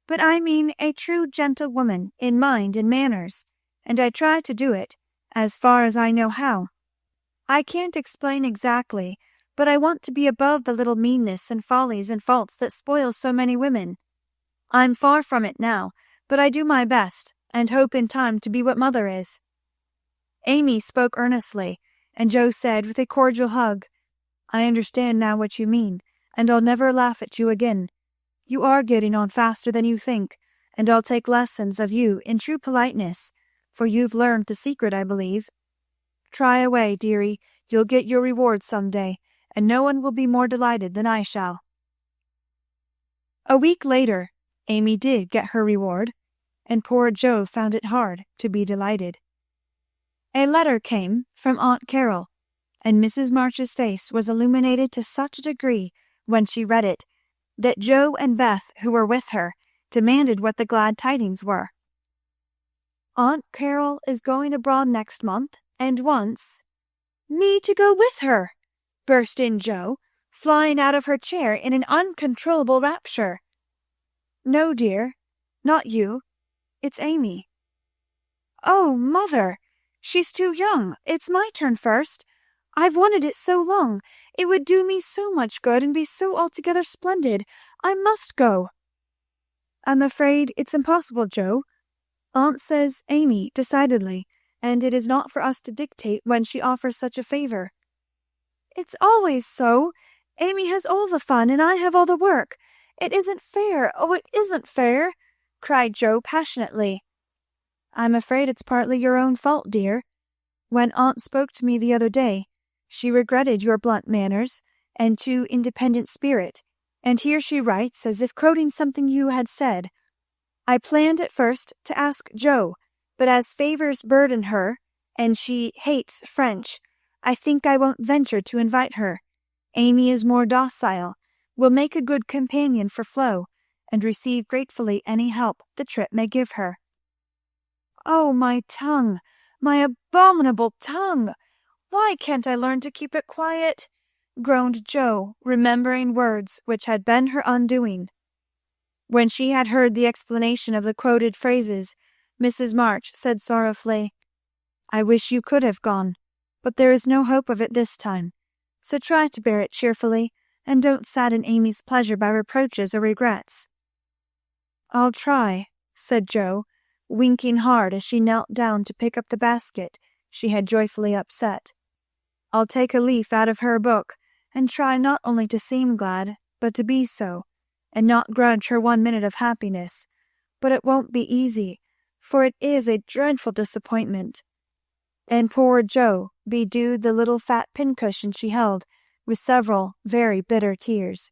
But I mean a true gentlewoman in mind and manners, and I try to do it, as far as I know how. I can't explain exactly, but I want to be above the little meannesses and follies and faults that spoil so many women. I'm far from it now, but I do my best, and hope in time to be what mother is." Amy spoke earnestly, and Joe said with a cordial hug, "I understand now what you mean, and I'll never laugh at you again. You are getting on faster than you think, and I'll take lessons of you in true politeness, for you've learned the secret, I believe. Try away, dearie, you'll get your reward some day, and no one will be more delighted than I shall." A week later, Amy did get her reward, and poor Joe found it hard to be delighted. A letter came from Aunt Carol, and Mrs. March's face was illuminated to such a degree when she read it, that Joe and Beth, who were with her, demanded what the glad tidings were. "Aunt Carol is going abroad next month, and wants—" "Me to go with her!" burst in Joe, flying out of her chair in an uncontrollable rapture. "No, dear, not you. It's Amy." "Oh, mother! She's too young. It's my turn first. I've wanted it so long. It would do me so much good and be so altogether splendid. I must go." "I'm afraid it's impossible, Joe. Aunt says Amy, decidedly, and it is not for us to dictate when she offers such a favor." "It's always so. Amy has all the fun, and I have all the work. It isn't fair. Oh, it isn't fair!" cried Joe passionately. "I'm afraid it's partly your own fault, dear. When aunt spoke to me the other day, she regretted your blunt manners and too independent spirit, and here she writes as if quoting something you had said. I planned at first to ask Jo, but as favors burden her, and she hates French, I think I won't venture to invite her. Amy is more docile, will make a good companion for Flo, and receive gratefully any help the trip may give her. Oh, my tongue, my abominable tongue! Why can't I learn to keep it quiet? Groaned Jo, remembering words which had been her undoing. When she had heard the explanation of the quoted phrases, Mrs. March said sorrowfully, I wish you could have gone, but there is no hope of it this time. So try to bear it cheerfully, and don't sadden Amy's pleasure by reproaches or regrets. I'll try, said Jo, winking hard as she knelt down to pick up the basket she had joyfully upset. I'll take a leaf out of her book, and try not only to seem glad, but to be so, and not grudge her 1 minute of happiness. But it won't be easy, for it is a dreadful disappointment. And poor Jo bedewed the little fat pincushion she held with several very bitter tears.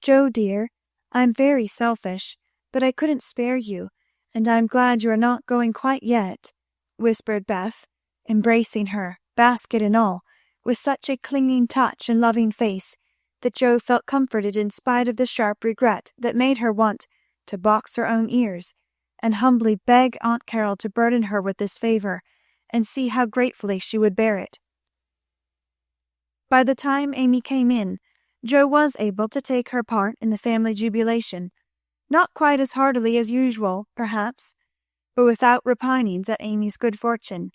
Jo, dear, I'm very selfish, but I couldn't spare you, and I'm glad you are not going quite yet, whispered Beth, embracing her, basket and all, with such a clinging touch and loving face that Jo felt comforted in spite of the sharp regret that made her want to box her own ears, and humbly beg Aunt Carol to burden her with this favor, and see how gratefully she would bear it. By the time Amy came in, Jo was able to take her part in the family jubilation, not quite as heartily as usual, perhaps, but without repinings at Amy's good fortune.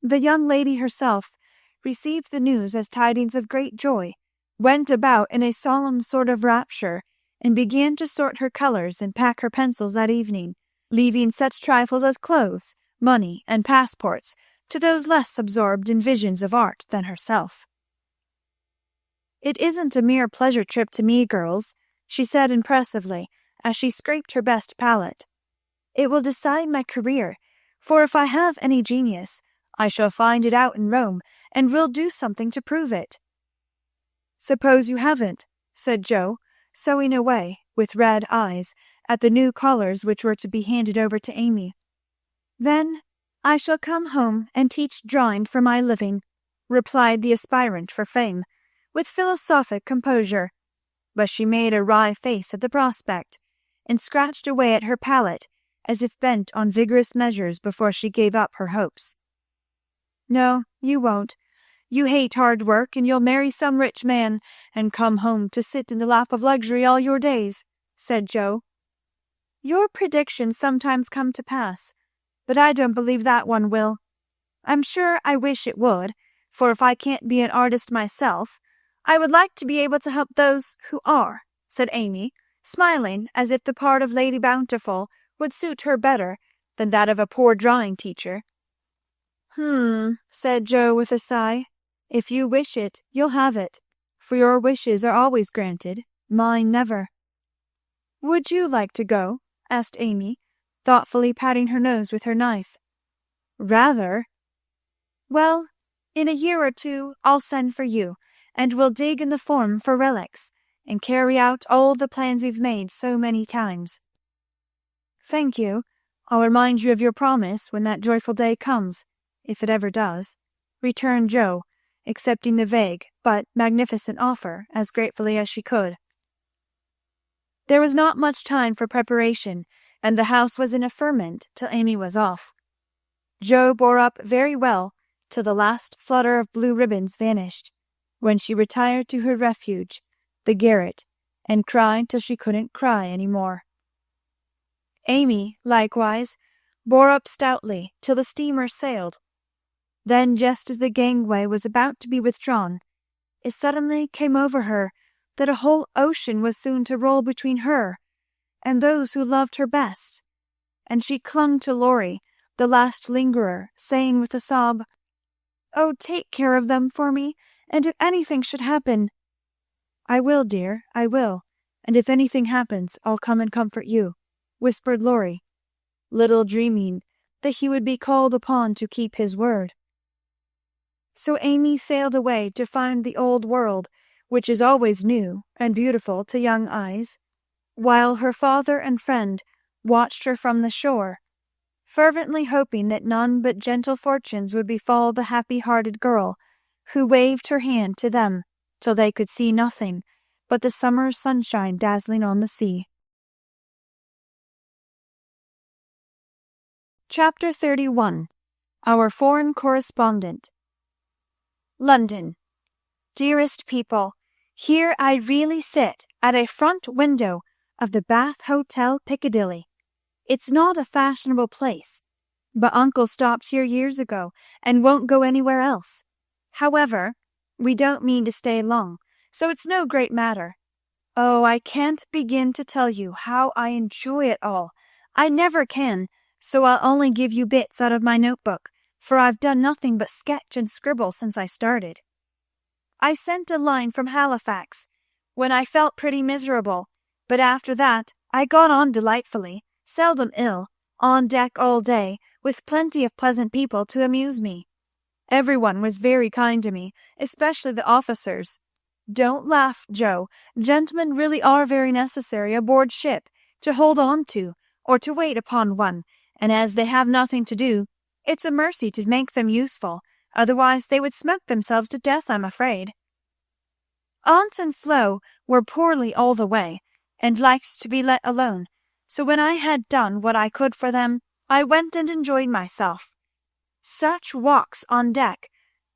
The young lady herself received the news as tidings of great joy, went about in a solemn sort of rapture, and began to sort her colours and pack her pencils that evening, leaving such trifles as clothes, money, and passports to those less absorbed in visions of art than herself. It isn't a mere pleasure trip to me, girls, she said impressively, as she scraped her best palette. It will decide my career, for if I have any genius, I shall find it out in Rome, and will do something to prove it. Suppose you haven't, said Jo, sewing away, with red eyes, at the new collars which were to be handed over to Amy. Then I shall come home and teach drawing for my living, replied the aspirant for fame, with philosophic composure. But she made a wry face at the prospect, and scratched away at her palette as if bent on vigorous measures before she gave up her hopes. No, you won't. You hate hard work, and you'll marry some rich man, and come home to sit in the lap of luxury all your days, said Jo. Your predictions sometimes come to pass, but I don't believe that one will. I'm sure I wish it would, for if I can't be an artist myself, I would like to be able to help those who are, said Amy, smiling as if the part of Lady Bountiful would suit her better than that of a poor drawing teacher. Said Jo with a sigh. If you wish it, you'll have it, for your wishes are always granted, mine never. Would you like to go? Asked Amy, thoughtfully patting her nose with her knife. Rather. Well, in a year or two I'll send for you, and we'll dig in the form for relics, and carry out all the plans we've made so many times. Thank you. I'll remind you of your promise when that joyful day comes, if it ever does, returned Jo, accepting the vague but magnificent offer as gratefully as she could. There was not much time for preparation, and the house was in a ferment till Amy was off. Jo bore up very well till the last flutter of blue ribbons vanished, when she retired to her refuge, the garret, and cried till she couldn't cry any more. Amy, likewise, bore up stoutly till the steamer sailed. Then, just as the gangway was about to be withdrawn, it suddenly came over her that a whole ocean was soon to roll between her and those who loved her best, and she clung to Laurie, the last lingerer, saying with a sob, "Oh, take care of them for me, and if anything should happen—" "I will, dear, I will, and if anything happens I'll come and comfort you," whispered Laurie, little dreaming that he would be called upon to keep his word. So Amy sailed away to find the old world, which is always new and beautiful to young eyes, while her father and friend watched her from the shore, fervently hoping that none but gentle fortunes would befall the happy-hearted girl who waved her hand to them till they could see nothing but the summer sunshine dazzling on the sea. Chapter 31. Our Foreign Correspondent. London. Dearest people, here I really sit at a front window of the Bath Hotel, Piccadilly. It's not a fashionable place, but Uncle stopped here years ago and won't go anywhere else. However, we don't mean to stay long, so it's no great matter. Oh, I can't begin to tell you how I enjoy it all. I never can, so I'll only give you bits out of my notebook, for I've done nothing but sketch and scribble since I started. I sent a line from Halifax, when I felt pretty miserable, but after that I got on delightfully, seldom ill, on deck all day, with plenty of pleasant people to amuse me. Everyone was very kind to me, especially the officers. Don't laugh, Joe. Gentlemen really are very necessary aboard ship, to hold on to, or to wait upon one, and as they have nothing to do, it's a mercy to make them useful, otherwise they would smoke themselves to death, I'm afraid. Aunt and Flo were poorly all the way, and liked to be let alone, so when I had done what I could for them, I went and enjoyed myself. Such walks on deck,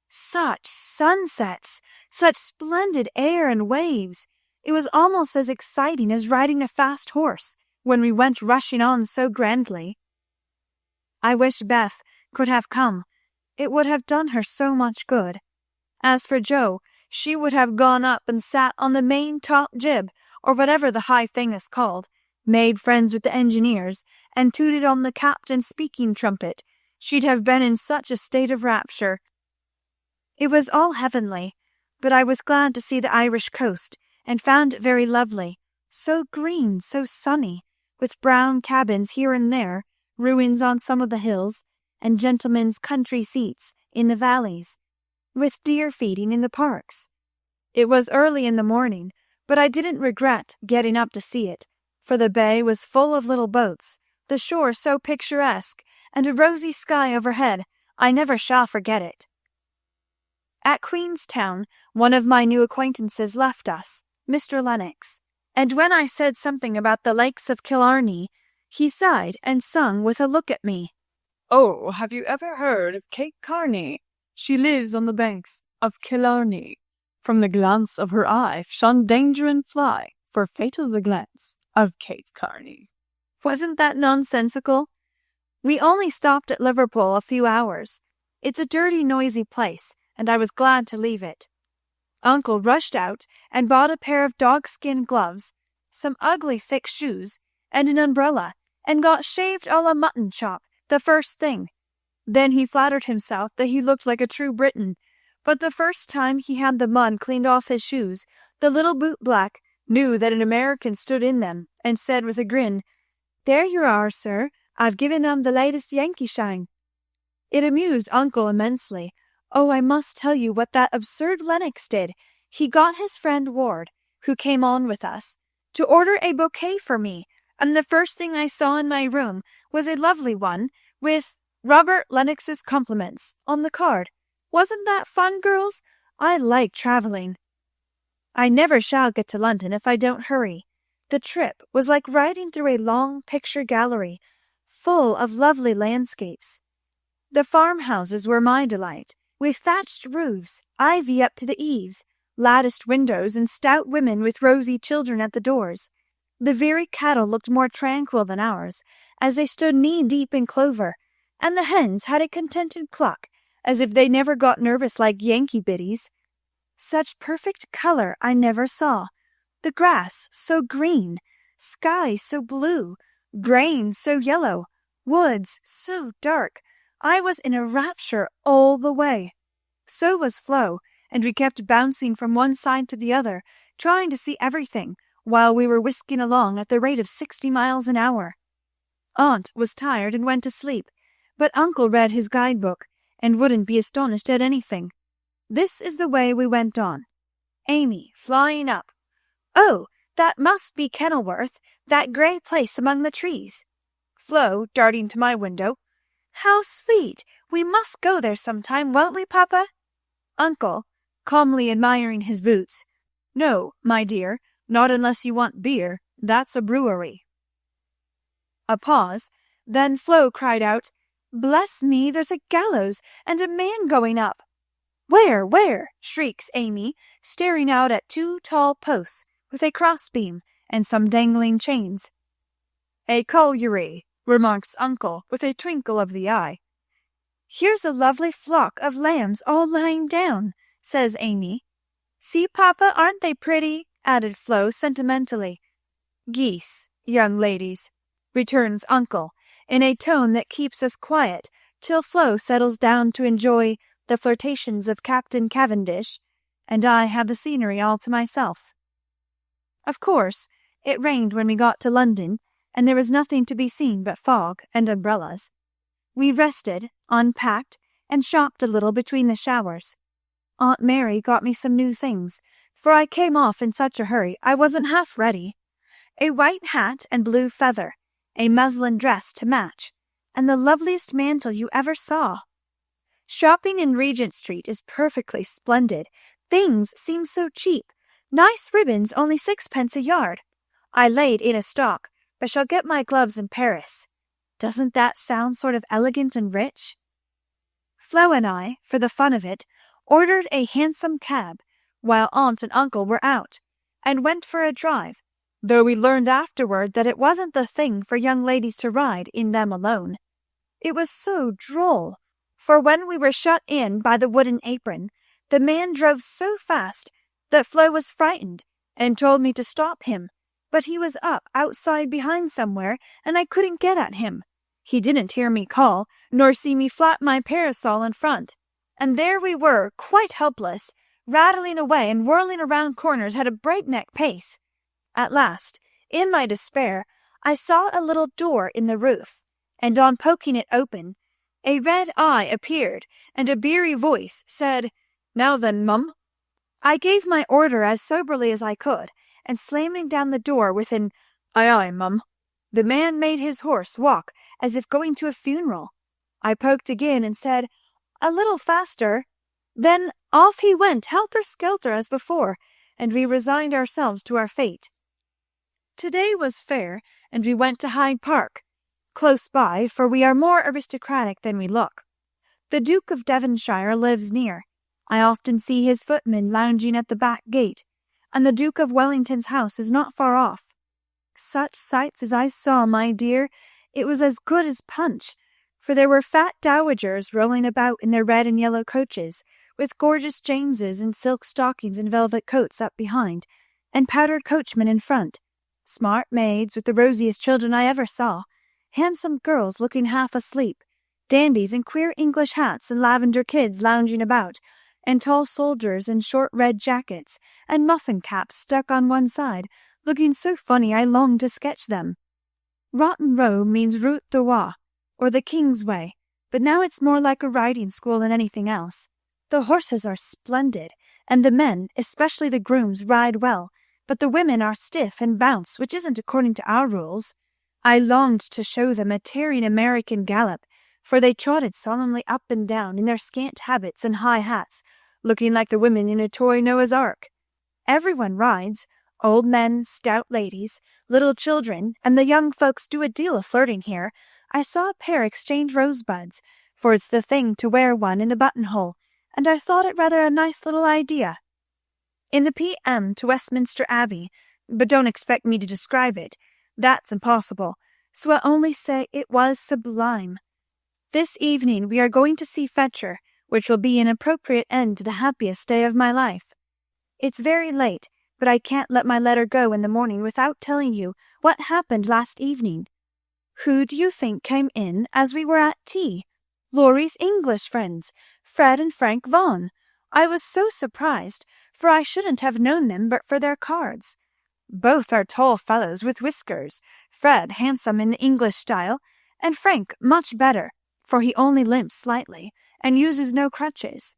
such sunsets, such splendid air and waves. It was almost as exciting as riding a fast horse, when we went rushing on so grandly. I wish Beth could have come. It would have done her so much good. As for Jo, she would have gone up and sat on the main top jib, or whatever the high thing is called, made friends with the engineers, and tooted on the captain's speaking trumpet. She'd have been in such a state of rapture. It was all heavenly, but I was glad to see the Irish coast, and found it very lovely, so green, so sunny, with brown cabins here and there, ruins on some of the hills, and gentlemen's country seats in the valleys, with deer feeding in the parks. It was early in the morning, but I didn't regret getting up to see it, for the bay was full of little boats, the shore so picturesque, and a rosy sky overhead. I never shall forget it. At Queenstown, one of my new acquaintances left us, Mr. Lennox, and when I said something about the lakes of Killarney, he sighed and sung with a look at me. "Oh, have you ever heard of Kate Carney? She lives on the banks of Killarney. From the glance of her eye shun danger and fly, for fatal's the glance of Kate Carney." Wasn't that nonsensical? We only stopped at Liverpool a few hours. It's a dirty, noisy place, and I was glad to leave it. Uncle rushed out and bought a pair of dogskin gloves, some ugly thick shoes, and an umbrella, and got shaved a la mutton chop the first thing. Then he flattered himself that he looked like a true Briton, but the first time he had the mud cleaned off his shoes, the little bootblack knew that an American stood in them, and said with a grin, "There you are, sir. I've given 'em the latest Yankee shine." It amused Uncle immensely. Oh, I must tell you what that absurd Lennox did. He got his friend Ward, who came on with us, to order a bouquet for me, and the first thing I saw in my room was a lovely one, with "Robert Lennox's compliments" on the card. Wasn't that fun, girls? I like traveling. I never shall get to London if I don't hurry. The trip was like riding through a long picture gallery, full of lovely landscapes. The farmhouses were my delight, with thatched roofs, ivy up to the eaves, latticed windows, and stout women with rosy children at the doors. The very cattle looked more tranquil than ours, as they stood knee-deep in clover, and the hens had a contented cluck, as if they never got nervous like Yankee biddies. Such perfect colour I never saw. The grass so green, sky so blue, grain so yellow, woods so dark. I was in a rapture all the way. So was Flo, and we kept bouncing from one side to the other, trying to see everything, while we were whisking along at the rate of 60 miles an hour. Aunt was tired and went to sleep, but uncle read his guidebook, and wouldn't be astonished at anything. This is the way we went on. Amy flying up. "Oh, that must be Kenilworth, that grey place among the trees." Flo darting to my window. "How sweet! We must go there sometime, won't we, papa?" Uncle, calmly admiring his boots. "No, my dear, not unless you want beer. That's a brewery." A pause. Then Flo cried out, "Bless me, there's a gallows and a man going up." "Where, where?" shrieks Amy, staring out at 2 tall posts with a crossbeam and some dangling chains. "A colliery," remarks uncle with a twinkle of the eye. "Here's a lovely flock of lambs all lying down," says Amy. "See, papa, aren't they pretty?" added Flo sentimentally. "Geese, young ladies," returns uncle, in a tone that keeps us quiet till Flo settles down to enjoy the flirtations of Captain Cavendish, and I have the scenery all to myself. Of course, it rained when we got to London, and there was nothing to be seen but fog and umbrellas. We rested, unpacked, and shopped a little between the showers. Aunt Mary got me some new things, for I came off in such a hurry I wasn't half ready. A white hat and blue feather, a muslin dress to match, and the loveliest mantle you ever saw. Shopping in Regent Street is perfectly splendid. Things seem so cheap. Nice ribbons only 6 pence a yard. I laid in a stock, but shall get my gloves in Paris. Doesn't that sound sort of elegant and rich? Flo and I, for the fun of it, ordered a hansom cab, while aunt and uncle were out, and went for a drive, though we learned afterward that it wasn't the thing for young ladies to ride in them alone. It was so droll, for when we were shut in by the wooden apron, the man drove so fast that Flo was frightened and told me to stop him, but he was up outside behind somewhere, and I couldn't get at him. He didn't hear me call, nor see me flap my parasol in front, and there we were, quite helpless, rattling away and whirling around corners at a breakneck pace. At last, in my despair, I saw a little door in the roof, and on poking it open, a red eye appeared, and a beery voice said, "Now then, mum." I gave my order as soberly as I could, and slamming down the door with an "Aye, aye, mum," the man made his horse walk as if going to a funeral. I poked again and said, "A little faster." Then off he went helter-skelter as before, and we resigned ourselves to our fate. Today was fair, and we went to Hyde Park, close by, for we are more aristocratic than we look. The Duke of Devonshire lives near. I often see his footmen lounging at the back gate, and the Duke of Wellington's house is not far off. Such sights as I saw, my dear, it was as good as punch, for there were fat dowagers rolling about in their red and yellow coaches, with gorgeous Jameses and silk stockings and velvet coats up behind, and powdered coachmen in front, smart maids with the rosiest children I ever saw, handsome girls looking half asleep, dandies in queer English hats and lavender kids lounging about, and tall soldiers in short red jackets and muffin caps stuck on one side, looking so funny I longed to sketch them. Rotten Row means Route de Roi, or the King's Way, but now it's more like a riding school than anything else. The horses are splendid, and the men, especially the grooms, ride well, but the women are stiff and bounce, which isn't according to our rules. I longed to show them a tearing American gallop, for they trotted solemnly up and down in their scant habits and high hats, looking like the women in a toy Noah's Ark. Everyone rides, old men, stout ladies, little children, and the young folks do a deal of flirting here. I saw a pair exchange rosebuds, for it's the thing to wear one in the buttonhole, and I thought it rather a nice little idea. In the P.M. to Westminster Abbey, but don't expect me to describe it. That's impossible, so I'll only say it was sublime. This evening we are going to see Fetcher, which will be an appropriate end to the happiest day of my life. It's very late, but I can't let my letter go in the morning without telling you what happened last evening. Who do you think came in as we were at tea? Laurie's English friends, Fred and Frank Vaughan. I was so surprised, for I shouldn't have known them but for their cards. Both are tall fellows with whiskers, Fred handsome in the English style, and Frank much better, for he only limps slightly, and uses no crutches.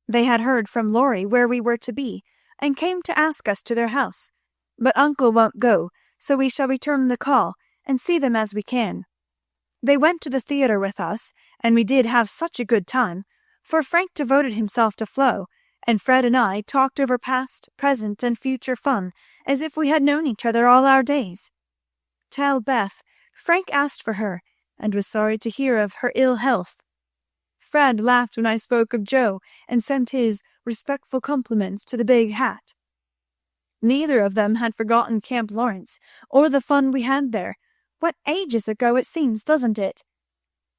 They had heard from Laurie where we were to be, and came to ask us to their house. But uncle won't go, so we shall return the call, and see them as we can. They went to the theatre with us, and we did have such a good time, for Frank devoted himself to Flo, and Fred and I talked over past, present, and future fun, as if we had known each other all our days. Tell Beth, Frank asked for her, and was sorry to hear of her ill health. Fred laughed when I spoke of Joe, and sent his respectful compliments to the big hat. Neither of them had forgotten Camp Lawrence, or the fun we had there. What ages ago it seems, doesn't it?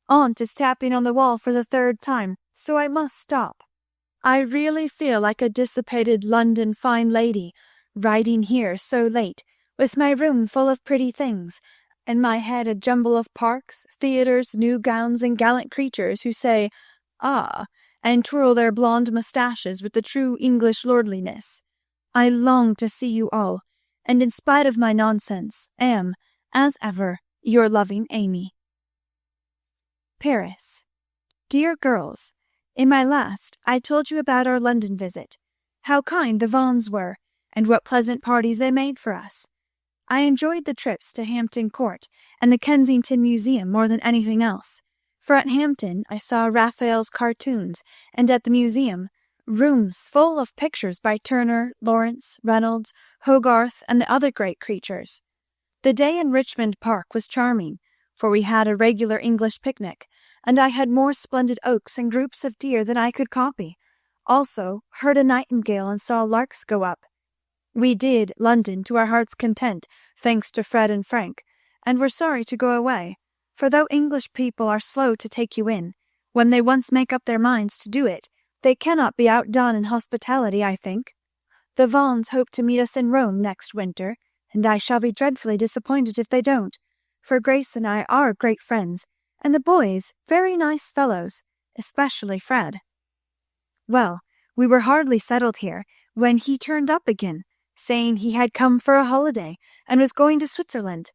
Aunt is tapping on the wall for the third time, so I must stop. I really feel like a dissipated London fine lady, riding here so late, with my room full of pretty things, and my head a jumble of parks, theatres, new gowns, and gallant creatures who say, "Ah," and twirl their blonde moustaches with the true English lordliness. I long to see you all, and in spite of my nonsense, am, as ever, your loving Amy. Paris. Dear girls, in my last I told you about our London visit, how kind the Vaughans were, and what pleasant parties they made for us. I enjoyed the trips to Hampton Court and the Kensington Museum more than anything else, for at Hampton I saw Raphael's cartoons, and at the museum rooms full of pictures by Turner, Lawrence, Reynolds, Hogarth, and the other great creatures. The day in Richmond Park was charming, for we had a regular English picnic, and I had more splendid oaks and groups of deer than I could copy. Also heard a nightingale and saw larks go up. We did London to our heart's content, thanks to Fred and Frank, and were sorry to go away, for though English people are slow to take you in, when they once make up their minds to do it, they cannot be outdone in hospitality, I think. The Vaughans hope to meet us in Rome next winter, and I shall be dreadfully disappointed if they don't, for Grace and I are great friends, and the boys very nice fellows, especially Fred. Well, we were hardly settled here when he turned up again, saying he had come for a holiday and was going to Switzerland.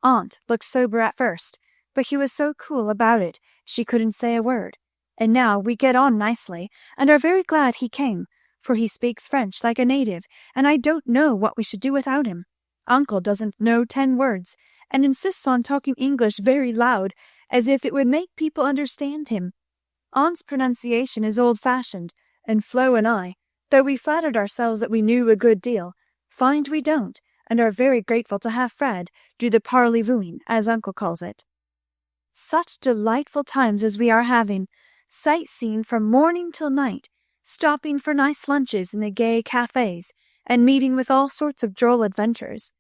Aunt looked sober at first, but he was so cool about it she couldn't say a word. And now we get on nicely, and are very glad he came, for he speaks French like a native, and I don't know what we should do without him. Uncle doesn't know 10 words, and insists on talking English very loud, as if it would make people understand him. Aunt's pronunciation is old-fashioned, and Flo and I, though we flattered ourselves that we knew a good deal, find we don't, and are very grateful to have Fred do the parley-vooing, as Uncle calls it. Such delightful times as we are having, sightseeing from morning till night, stopping for nice lunches in the gay cafes, and meeting with all sorts of droll adventures.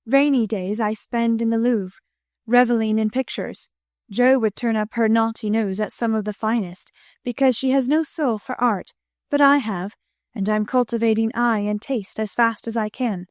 Rainy days I spend in the Louvre, revelling in pictures. Jo would turn up her naughty nose at some of the finest, because she has no soul for art, but I have, and I'm cultivating eye and taste as fast as I can.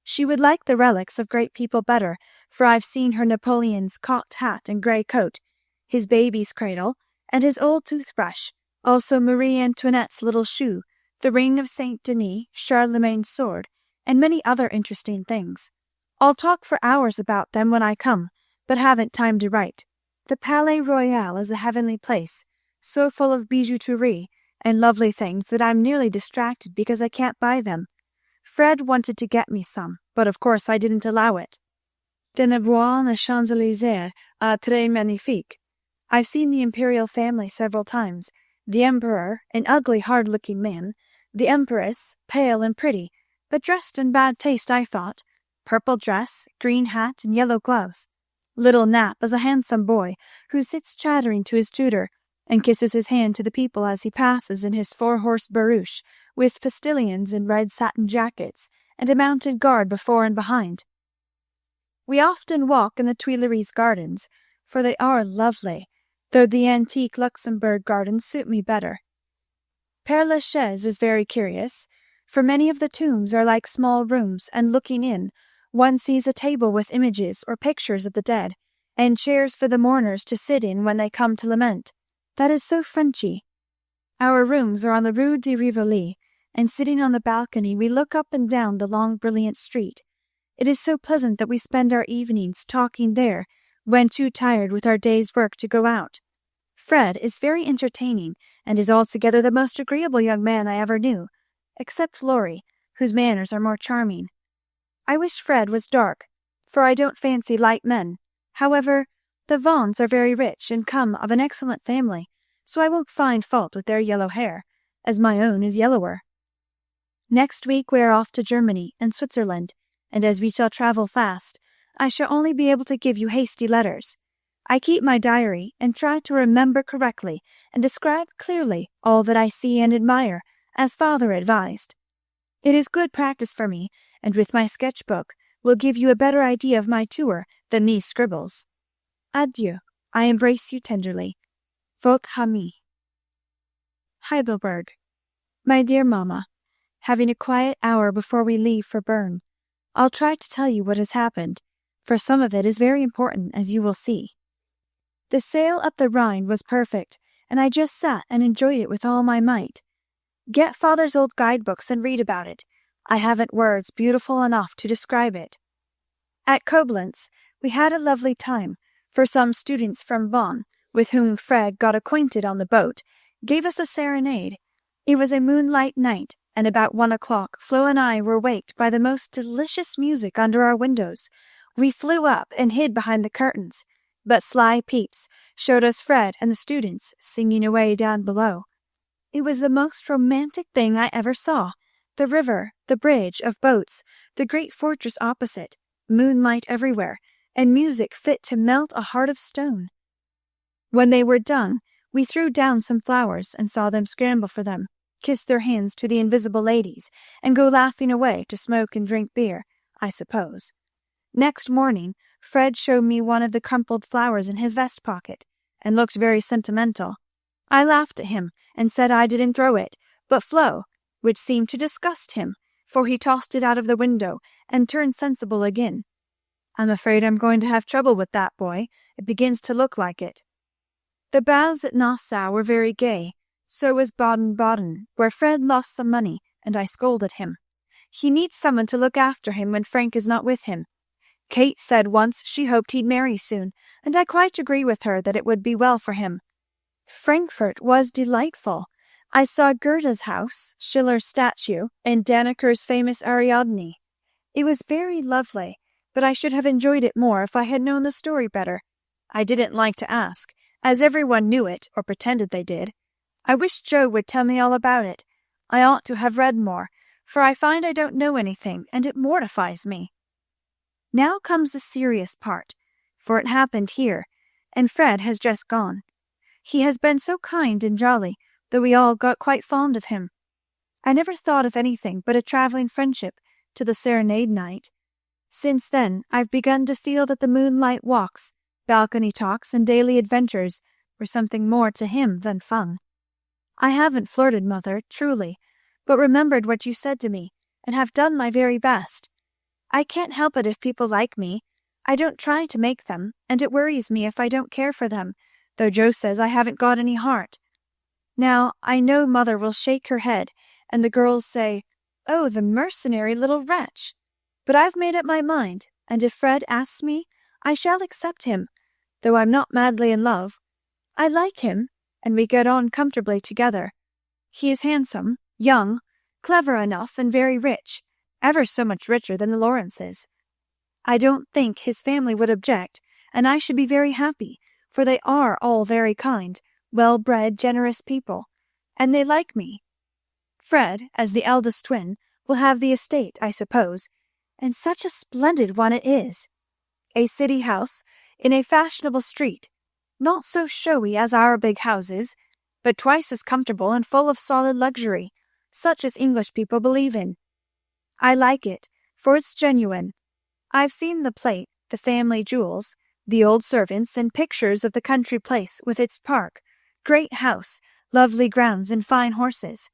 She would like the relics of great people better, for I've seen her Napoleon's cocked hat and grey coat, his baby's cradle, and his old toothbrush, also Marie Antoinette's little shoe, the ring of Saint Denis, Charlemagne's sword, and many other interesting things. I'll talk for hours about them when I come, but haven't time to write. The Palais Royal is a heavenly place, so full of bijouterie and lovely things that I'm nearly distracted because I can't buy them. Fred wanted to get me some, but of course I didn't allow it. De Nebois and the Champs-Élysées are très magnifiques. I've seen the imperial family several times, the emperor, an ugly hard-looking man, the empress, pale and pretty, but dressed in bad taste, I thought, purple dress, green hat, and yellow gloves. Little Nap is a handsome boy, who sits chattering to his tutor, and kisses his hand to the people as he passes in his 4-horse barouche, with postilions in red satin jackets, and a mounted guard before and behind. We often walk in the Tuileries gardens, for they are lovely, though the antique Luxembourg gardens suit me better. Père Lachaise is very curious, for many of the tombs are like small rooms, and looking in, one sees a table with images or pictures of the dead, and chairs for the mourners to sit in when they come to lament. That is so Frenchy. Our rooms are on the Rue de Rivoli, and sitting on the balcony we look up and down the long brilliant street. It is so pleasant that we spend our evenings talking there, when too tired with our day's work to go out. Fred is very entertaining, and is altogether the most agreeable young man I ever knew, except Laurie, whose manners are more charming. I wish Fred was dark, for I don't fancy light men. However, the Vaughns are very rich and come of an excellent family, so I won't find fault with their yellow hair, as my own is yellower. Next week we are off to Germany and Switzerland, and as we shall travel fast, I shall only be able to give you hasty letters. I keep my diary and try to remember correctly and describe clearly all that I see and admire, as father advised. It is good practice for me, and with my sketch-book will give you a better idea of my tour than these scribbles. Adieu. I embrace you tenderly. Votre amie. Heidelberg. My dear Mamma, having a quiet hour before we leave for Bern. I'll try to tell you what has happened, for some of it is very important, as you will see. The sail up the Rhine was perfect, and I just sat and enjoyed it with all my might. Get father's old guidebooks and read about it. I haven't words beautiful enough to describe it. At Koblenz we had a lovely time, for some students from Bonn, with whom Fred got acquainted on the boat, gave us a serenade. It was a moonlight night, and about 1 o'clock Flo and I were waked by the most delicious music under our windows. We flew up and hid behind the curtains, but sly Peeps showed us Fred and the students singing away down below. It was the most romantic thing I ever saw. The river, the bridge of boats, the great fortress opposite, moonlight everywhere, and music fit to melt a heart of stone. When they were done, we threw down some flowers and saw them scramble for them, kiss their hands to the invisible ladies, and go laughing away to smoke and drink beer, I suppose. Next morning, Fred showed me one of the crumpled flowers in his vest pocket, and looked very sentimental. I laughed at him, and said I didn't throw it, but Flo, which seemed to disgust him, for he tossed it out of the window, and turned sensible again. I'm afraid I'm going to have trouble with that boy. It begins to look like it. The baths at Nassau were very gay. So was Baden-Baden, where Fred lost some money, and I scolded him. He needs someone to look after him when Frank is not with him. Kate said once she hoped he'd marry soon, and I quite agree with her that it would be well for him. Frankfurt was delightful. I saw Goethe's house, Schiller's statue, and Danneker's famous Ariadne. It was very lovely, but I should have enjoyed it more if I had known the story better. I didn't like to ask, as everyone knew it, or pretended they did. I wish Joe would tell me all about it. I ought to have read more, for I find I don't know anything, and it mortifies me. Now comes the serious part, for it happened here, and Fred has just gone. He has been so kind and jolly, that we all got quite fond of him. I never thought of anything but a travelling friendship to the serenade night. Since then I've begun to feel that the moonlight walks, balcony talks, and daily adventures were something more to him than fun. I haven't flirted, Mother, truly, but remembered what you said to me, and have done my very best. I can't help it if people like me. I don't try to make them, and it worries me if I don't care for them, though Joe says I haven't got any heart. Now, I know Mother will shake her head, and the girls say, "Oh, the mercenary little wretch!" But I've made up my mind, and if Fred asks me, I shall accept him, though I'm not madly in love. I like him, and we get on comfortably together. He is handsome, young, clever enough, and very rich, ever so much richer than the Lawrences. I don't think his family would object, and I should be very happy, for they are all very kind, well-bred, generous people, and they like me. Fred, as the eldest twin, will have the estate, I suppose, and such a splendid one it is. A city house in a fashionable street, not so showy as our big houses, but twice as comfortable and full of solid luxury, such as English people believe in. I like it, for it's genuine. I've seen the plate, the family jewels, the old servants, and pictures of the country place with its park, great house, lovely grounds, and fine horses.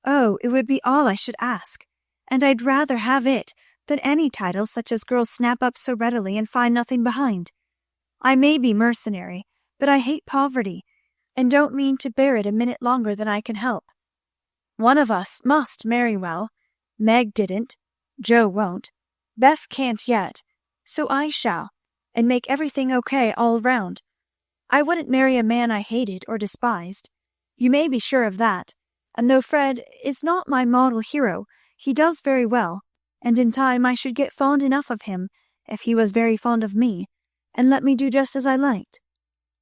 Oh, it would be all I should ask, and I'd rather have it than any title such as girls snap up so readily and find nothing behind. I may be mercenary, but I hate poverty, and don't mean to bear it a minute longer than I can help. One of us must marry well. Meg didn't. Joe won't. Beth can't yet. So I shall, and make everything okay all round. I wouldn't marry a man I hated or despised. You may be sure of that. And though Fred is not my model hero, he does very well, and in time I should get fond enough of him, if he was very fond of me, and let me do just as I liked.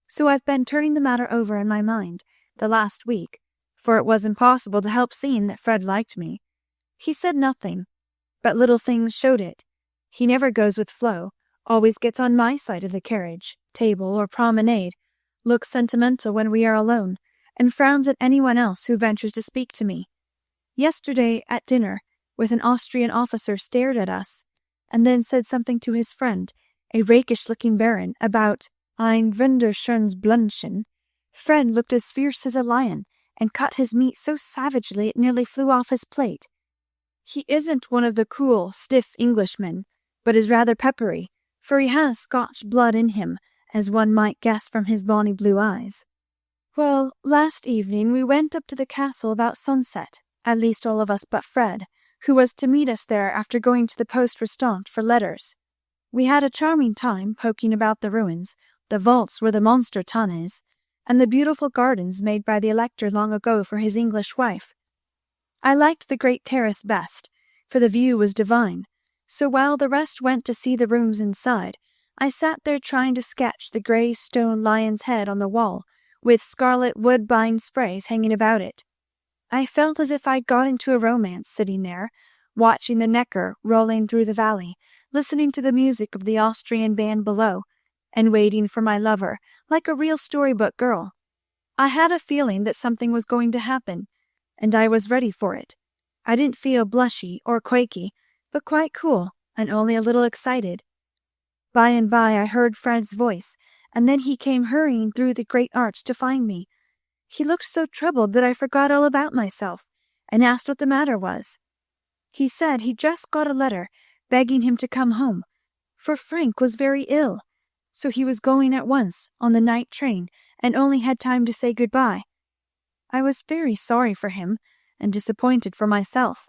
So I've been turning the matter over in my mind the last week, for it was impossible to help seeing that Fred liked me. He said nothing, but little things showed it. He never goes with Flo, always gets on my side of the carriage, table, or promenade, looks sentimental when we are alone, and frowns at anyone else who ventures to speak to me. Yesterday at dinner, with an Austrian officer stared at us, and then said something to his friend, a rakish-looking baron, about ein wunderschönes Blümchen. Fred looked as fierce as a lion, and cut his meat so savagely it nearly flew off his plate. He isn't one of the cool, stiff Englishmen, but is rather peppery, for he has Scotch blood in him, as one might guess from his bonny blue eyes. Well, last evening we went up to the castle about sunset, at least all of us but Fred, who was to meet us there after going to the poste restante for letters. We had a charming time poking about the ruins, the vaults where the monster tun is, and the beautiful gardens made by the Elector long ago for his English wife. I liked the great terrace best, for the view was divine, so while the rest went to see the rooms inside, I sat there trying to sketch the grey stone lion's head on the wall, with scarlet woodbine sprays hanging about it. I felt as if I'd got into a romance sitting there, watching the Neckar rolling through the valley, listening to the music of the Austrian band below, and waiting for my lover, like a real storybook girl. I had a feeling that something was going to happen, and I was ready for it. I didn't feel blushy or quaky, but quite cool, and only a little excited. By and by I heard Fred's voice, and then he came hurrying through the great arch to find me. He looked so troubled that I forgot all about myself, and asked what the matter was. He said he'd just got a letter begging him to come home, for Frank was very ill, so he was going at once on the night train, and only had time to say good-bye. I was very sorry for him, and disappointed for myself,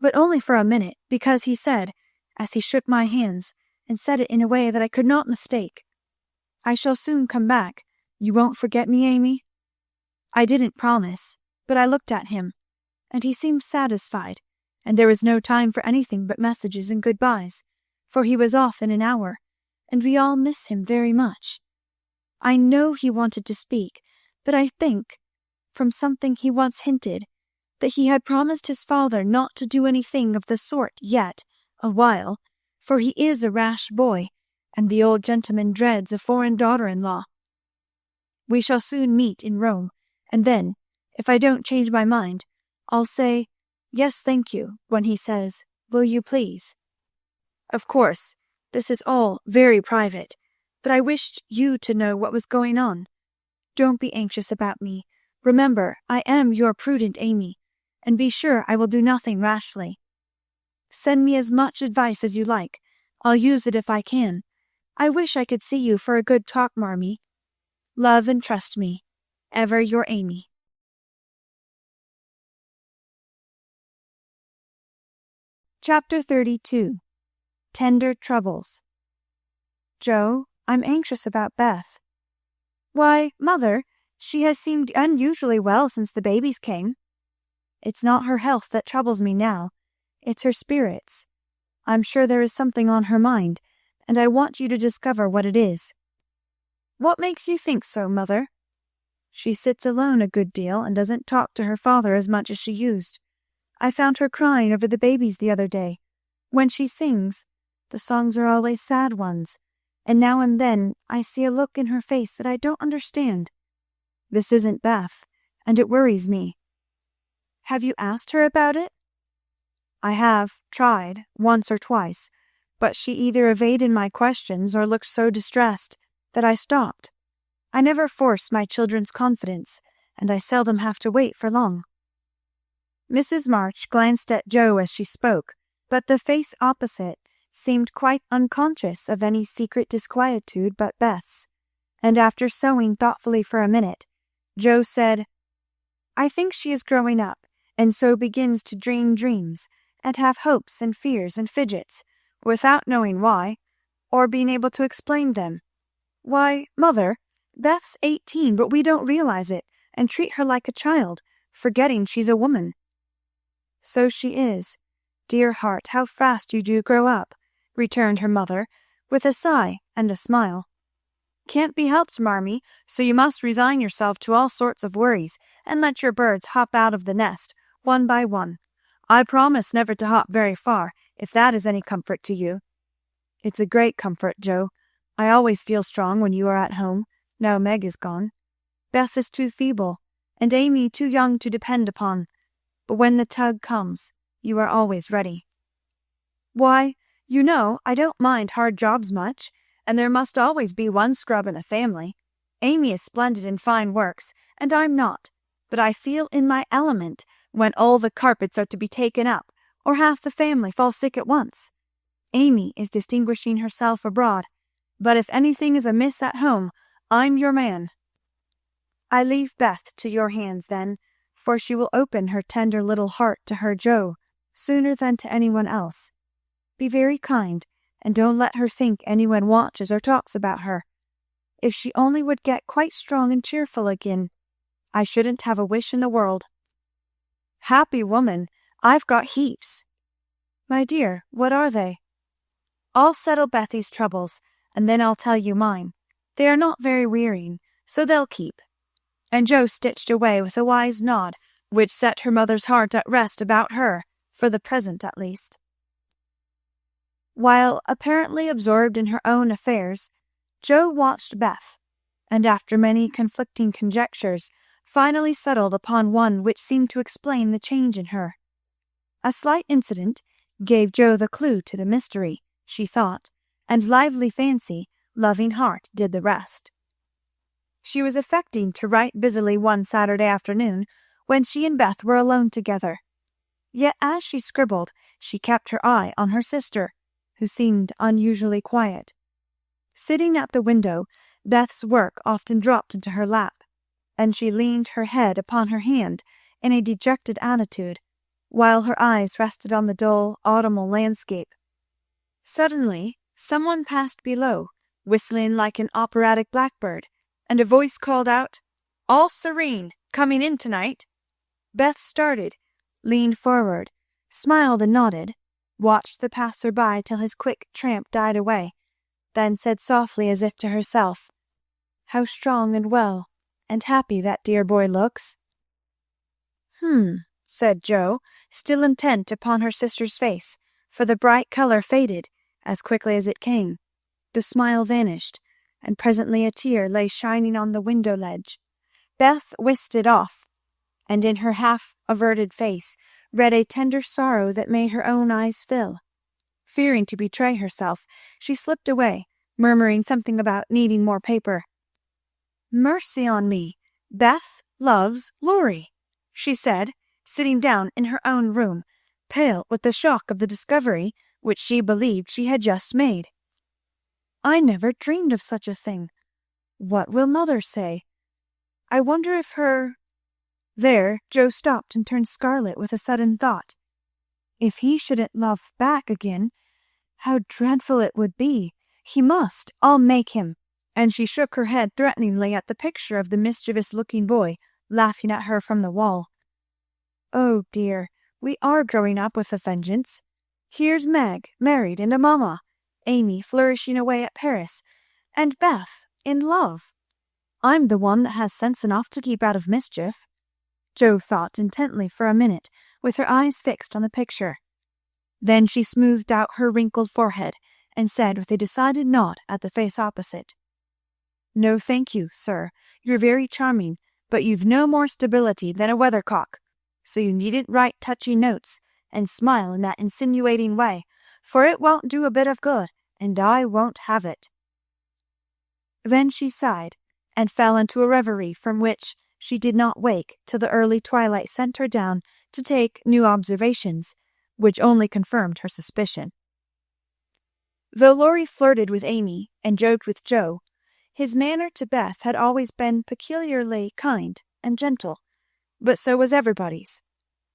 but only for a minute, because he said, as he shook my hands, and said it in a way that I could not mistake, "I shall soon come back. You won't forget me, Amy?" I didn't promise, but I looked at him, and he seemed satisfied, and there was no time for anything but messages and good-byes, for he was off in an hour, and we all miss him very much. I know he wanted to speak, but I think, from something he once hinted, that he had promised his father not to do anything of the sort yet a while, for he is a rash boy, and the old gentleman dreads a foreign daughter-in-law. We shall soon meet in Rome, and then, if I don't change my mind, I'll say, "Yes, thank you," when he says, "Will you please?" Of course, this is all very private, but I wished you to know what was going on. Don't be anxious about me. Remember, I am your prudent Amy, and be sure I will do nothing rashly. Send me as much advice as you like. I'll use it if I can. I wish I could see you for a good talk, Marmee. Love and trust me. Ever your Amy. Chapter 32. Tender Troubles. Joe, I'm anxious about Beth. Why, Mother, she has seemed unusually well since the babies came. It's not her health that troubles me now. It's her spirits. I'm sure there is something on her mind, and I want you to discover what it is. What makes you think so, Mother? She sits alone a good deal and doesn't talk to her father as much as she used. I found her crying over the babies the other day. When she sings, the songs are always sad ones, and now and then I see a look in her face that I don't understand. This isn't Beth, and it worries me. Have you asked her about it? I have tried once or twice, but she either evaded my questions or looked so distressed that I stopped. I never force my children's confidence, and I seldom have to wait for long. Mrs. March glanced at Joe as she spoke, but the face opposite seemed quite unconscious of any secret disquietude but Beth's, and after sewing thoughtfully for a minute, Joe said, "I think she is growing up, and so begins to dream dreams, and have hopes and fears and fidgets, without knowing why, or being able to explain them. Why, Mother, Beth's 18, but we don't realize it, and treat her like a child, forgetting she's a woman." "So she is. Dear heart, how fast you do grow up," returned her mother, with a sigh and a smile. "Can't be helped, Marmee, so you must resign yourself to all sorts of worries, and let your birds hop out of the nest, one by one. I promise never to hop very far, if that is any comfort to you." "It's a great comfort, Joe. I always feel strong when you are at home, now Meg is gone. Beth is too feeble, and Amy too young to depend upon. But when the tug comes, you are always ready." "Why, you know, I don't mind hard jobs much, and there must always be one scrub in a family. Amy is splendid in fine works, and I'm not, but I feel in my element when all the carpets are to be taken up, or half the family fall sick at once. Amy is distinguishing herself abroad, but if anything is amiss at home, I'm your man." "I leave Beth to your hands, then, for she will open her tender little heart to her Joe sooner than to anyone else. Be very kind, and don't let her think anyone watches or talks about her. If she only would get quite strong and cheerful again, I shouldn't have a wish in the world." "Happy woman! I've got heaps." "My dear, what are they?" "I'll settle Bethy's troubles, and then I'll tell you mine. They are not very wearying, so they'll keep." And Joe stitched away with a wise nod, which set her mother's heart at rest about her, for the present at least. While apparently absorbed in her own affairs, Joe watched Beth, and after many conflicting conjectures, finally settled upon one which seemed to explain the change in her. A slight incident gave Joe the clue to the mystery, she thought, and lively fancy, loving heart did the rest. She was affecting to write busily one Saturday afternoon when she and Beth were alone together. Yet as she scribbled, she kept her eye on her sister, who seemed unusually quiet. Sitting at the window, Beth's work often dropped into her lap, and she leaned her head upon her hand in a dejected attitude, while her eyes rested on the dull autumnal landscape. Suddenly someone passed below, whistling like an operatic blackbird, and a voice called out, "All serene, coming in tonight." Beth started, leaned forward, smiled and nodded, watched the passer-by till his quick tramp died away, then said softly as if to herself, "How strong and well and happy that dear boy looks." Said Joe, still intent upon her sister's face, for the bright colour faded as quickly as it came. The smile vanished, and presently a tear lay shining on the window ledge. Beth whisked it off, and in her half-averted face read a tender sorrow that made her own eyes fill. Fearing to betray herself, she slipped away, murmuring something about needing more paper. "Mercy on me! Beth loves Laurie," she said, sitting down in her own room, pale with the shock of the discovery which she believed she had just made. "I never dreamed of such a thing. What will mother say? I wonder if her—" There Joe stopped and turned scarlet with a sudden thought. If he shouldn't love back again, how dreadful it would be. He must. I'll make him. And she shook her head threateningly at the picture of the mischievous-looking boy laughing at her from the wall. Oh dear, we are growing up with a vengeance. Here's Meg, married and a mamma, Amy flourishing away at Paris, and Beth in love. I'm the one that has sense enough to keep out of mischief." Joe thought intently for a minute, with her eyes fixed on the picture. Then she smoothed out her wrinkled forehead, and said with a decided nod at the face opposite, "No, thank you, sir. You're very charming, but you've no more stability than a weathercock. So you needn't write touchy notes, and smile in that insinuating way, for it won't do a bit of good, and I won't have it." Then she sighed, and fell into a reverie from which she did not wake till the early twilight sent her down to take new observations, which only confirmed her suspicion. Though Laurie flirted with Amy and joked with Joe, his manner to Beth had always been peculiarly kind and gentle, but so was everybody's.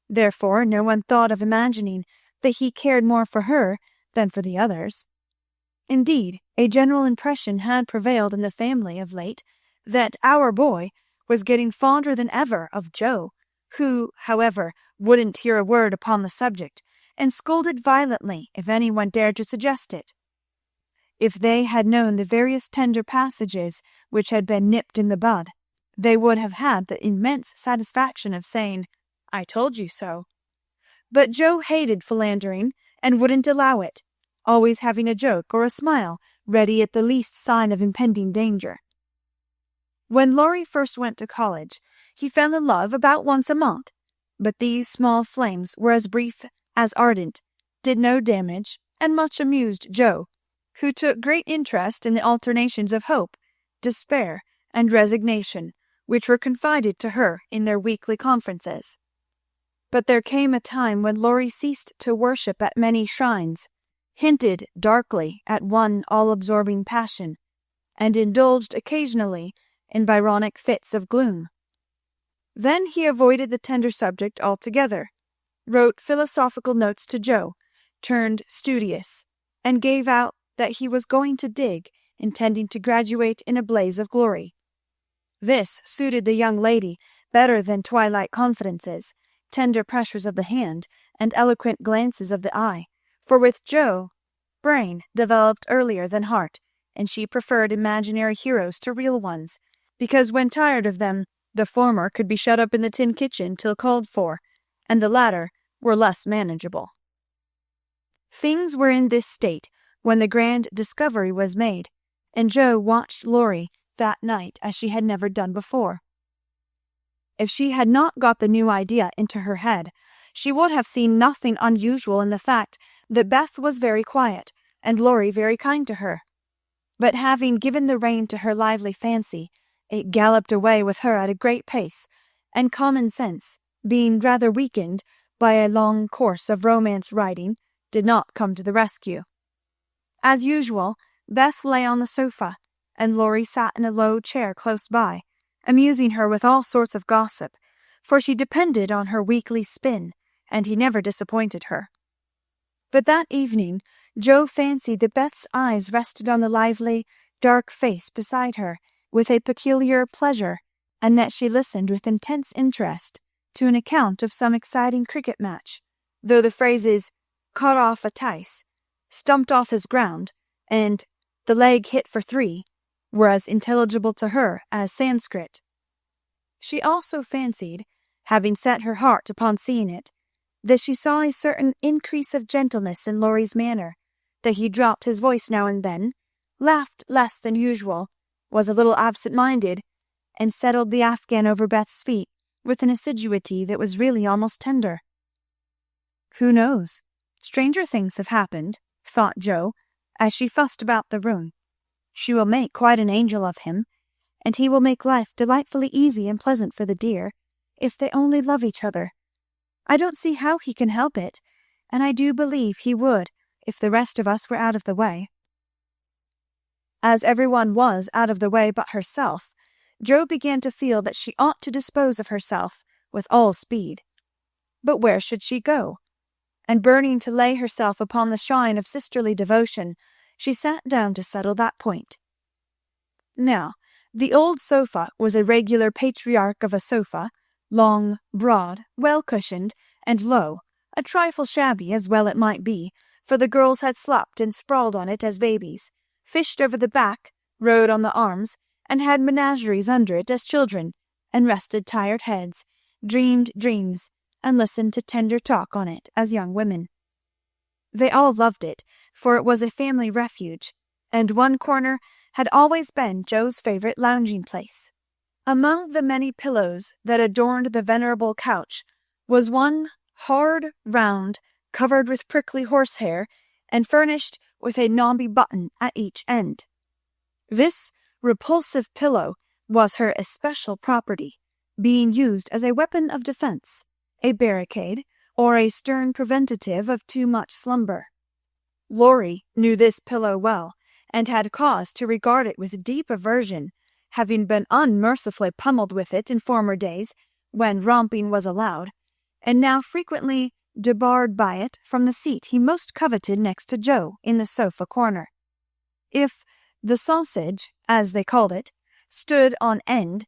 Therefore no one thought of imagining that he cared more for her than for the others. Indeed, a general impression had prevailed in the family of late that our boy was getting fonder than ever of Joe, who, however, wouldn't hear a word upon the subject, and scolded violently if anyone dared to suggest it. If they had known the various tender passages which had been nipped in the bud, they would have had the immense satisfaction of saying, "I told you so." But Joe hated philandering, and wouldn't allow it, always having a joke or a smile ready at the least sign of impending danger. When Laurie first went to college, he fell in love about once a month, but these small flames were as brief as ardent, did no damage, and much amused Joe, who took great interest in the alternations of hope, despair, and resignation, which were confided to her in their weekly conferences. But there came a time when Laurie ceased to worship at many shrines, hinted darkly at one all-absorbing passion, and indulged occasionally in Byronic fits of gloom. Then he avoided the tender subject altogether, wrote philosophical notes to Joe, turned studious, and gave out that he was going to dig, intending to graduate in a blaze of glory. This suited the young lady better than twilight confidences, tender pressures of the hand, and eloquent glances of the eye, for with Joe, brain developed earlier than heart, and she preferred imaginary heroes to real ones, because when tired of them, the former could be shut up in the tin kitchen till called for, and the latter were less manageable. Things were in this state when the grand discovery was made, and Joe watched Laurie that night as she had never done before. If she had not got the new idea into her head, she would have seen nothing unusual in the fact that Beth was very quiet, and Laurie very kind to her. But having given the rein to her lively fancy, it galloped away with her at a great pace, and common sense, being rather weakened by a long course of romance writing, did not come to the rescue. As usual, Beth lay on the sofa, and Laurie sat in a low chair close by, amusing her with all sorts of gossip, for she depended on her weekly spin, and he never disappointed her. But that evening Joe fancied that Beth's eyes rested on the lively, dark face beside her with a peculiar pleasure, and that she listened with intense interest to an account of some exciting cricket match, though the phrases "caught off a tice," "stumped off his ground," and "the leg hit for 3" were as intelligible to her as Sanskrit. She also fancied, having set her heart upon seeing it, that she saw a certain increase of gentleness in Laurie's manner, that he dropped his voice now and then, laughed less than usual, was a little absent-minded, and settled the afghan over Beth's feet with an assiduity that was really almost tender. Who knows? Stranger things have happened, thought Joe, as she fussed about the room. She will make quite an angel of him, and he will make life delightfully easy and pleasant for the dear, if they only love each other. I don't see how he can help it, and I do believe he would if the rest of us were out of the way. As everyone was out of the way but herself, Joe began to feel that she ought to dispose of herself with all speed. But where should she go? And burning to lay herself upon the shrine of sisterly devotion, she sat down to settle that point. Now, the old sofa was a regular patriarch of a sofa, long, broad, well-cushioned, and low, a trifle shabby as well it might be, for the girls had slept and sprawled on it as babies, fished over the back, rode on the arms, and had menageries under it as children, and rested tired heads, dreamed dreams, and listened to tender talk on it as young women. They all loved it, for it was a family refuge, and one corner had always been Joe's favorite lounging place. Among the many pillows that adorned the venerable couch was one hard, round, covered with prickly horsehair, and furnished with a knobby button at each end. This repulsive pillow was her especial property, being used as a weapon of defense, a barricade, or a stern preventative of too much slumber. Laurie knew this pillow well, and had cause to regard it with deep aversion, having been unmercifully pummeled with it in former days, when romping was allowed, and now frequently debarred by it from the seat he most coveted next to Joe in the sofa corner. If the sausage, as they called it, stood on end,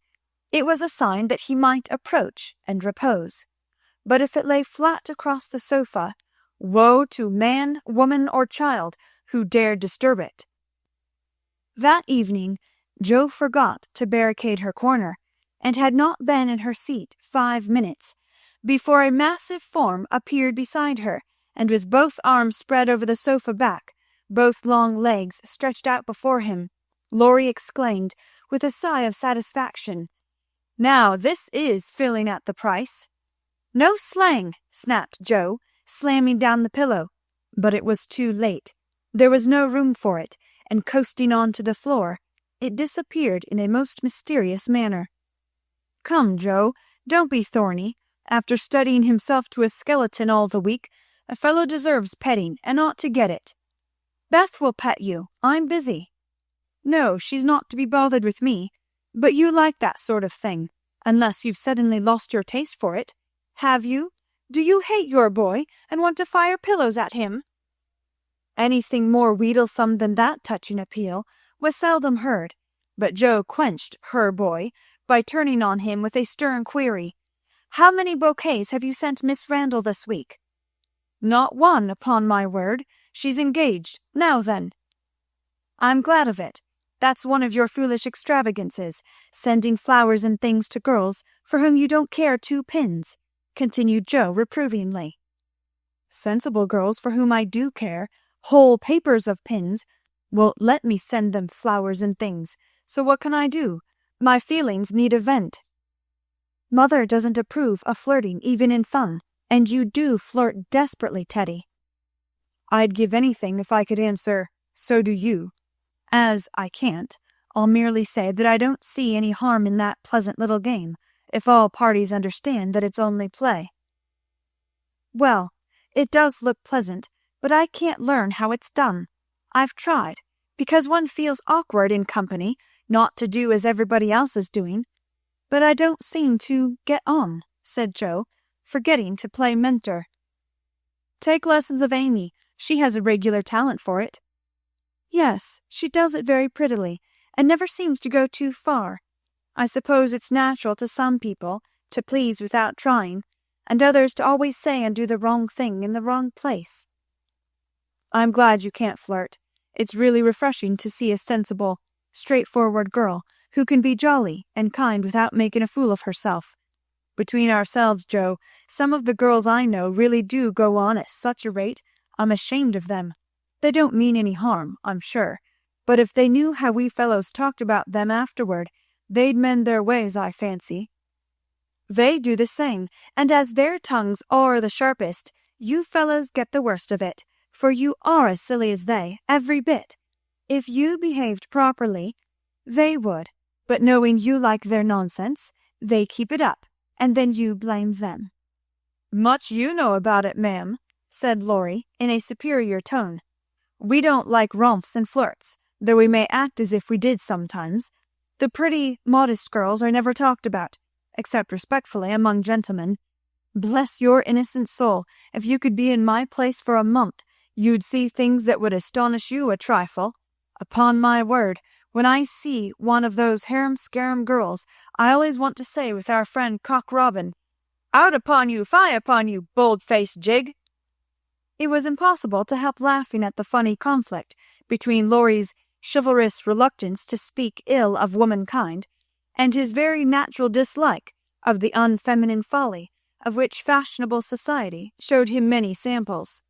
it was a sign that he might approach and repose. But if it lay flat across the sofa, woe to man, woman, or child who dared disturb it. That evening Jo forgot to barricade her corner, and had not been in her seat 5 minutes before a massive form appeared beside her, and with both arms spread over the sofa back, both long legs stretched out before him, Laurie exclaimed with a sigh of satisfaction, "Now this is filling at the price." "No slang," snapped Jo, slamming down the pillow. But it was too late. There was no room for it, and coasting on to the floor, it disappeared in a most mysterious manner. "Come, Jo, don't be thorny. After studying himself to a skeleton all the week, a fellow deserves petting and ought to get it." "Beth will pet you. I'm busy." "No, she's not to be bothered with me. But you like that sort of thing, unless you've suddenly lost your taste for it. Have you? Do you hate your boy and want to fire pillows at him?" Anything more wheedlesome than that touching appeal was seldom heard, but Jo quenched her boy by turning on him with a stern query. "How many bouquets have you sent Miss Randall this week?" "Not one, upon my word. She's engaged. Now then." "I'm glad of it. That's one of your foolish extravagances, sending flowers and things to girls for whom you don't care 2 pins," continued Jo reprovingly. "Sensible girls for whom I do care, whole papers of pins, won't let me send them flowers and things, so what can I do? My feelings need a vent." "Mother doesn't approve of flirting even in fun, and you do flirt desperately, Teddy." "I'd give anything if I could answer, 'So do you.' As I can't, I'll merely say that I don't see any harm in that pleasant little game, if all parties understand that it's only play." "Well, it does look pleasant, but I can't learn how it's done. I've tried, because one feels awkward in company not to do as everybody else is doing, but I don't seem to get on," said Jo, forgetting to play mentor. "Take lessons of Amy. She has a regular talent for it." "Yes, she does it very prettily, and never seems to go too far. I suppose it's natural to some people to please without trying, and others to always say and do the wrong thing in the wrong place." "I'm glad you can't flirt. It's really refreshing to see a sensible, straightforward girl who can be jolly and kind without making a fool of herself. Between ourselves, Jo, some of the girls I know really do go on at such a rate I'm ashamed of them. They don't mean any harm, I'm sure, but if they knew how we fellows talked about them afterward, they'd mend their ways, I fancy." "They do the same, and as their tongues are the sharpest, you fellows get the worst of it, for you are as silly as they, every bit. If you behaved properly, they would, but knowing you like their nonsense, they keep it up, and then you blame them." "Much you know about it, ma'am," said Laurie in a superior tone. "We don't like romps and flirts, though we may act as if we did sometimes. The pretty, modest girls are never talked about, except respectfully among gentlemen. Bless your innocent soul, if you could be in my place for a month, you'd see things that would astonish you a trifle. Upon my word, when I see one of those harum-scarum girls, I always want to say with our friend Cock Robin, 'Out upon you, fie upon you, bold-faced jig!'" It was impossible to help laughing at the funny conflict between Laurie's chivalrous reluctance to speak ill of womankind, and his very natural dislike of the unfeminine folly of which fashionable society showed him many samples.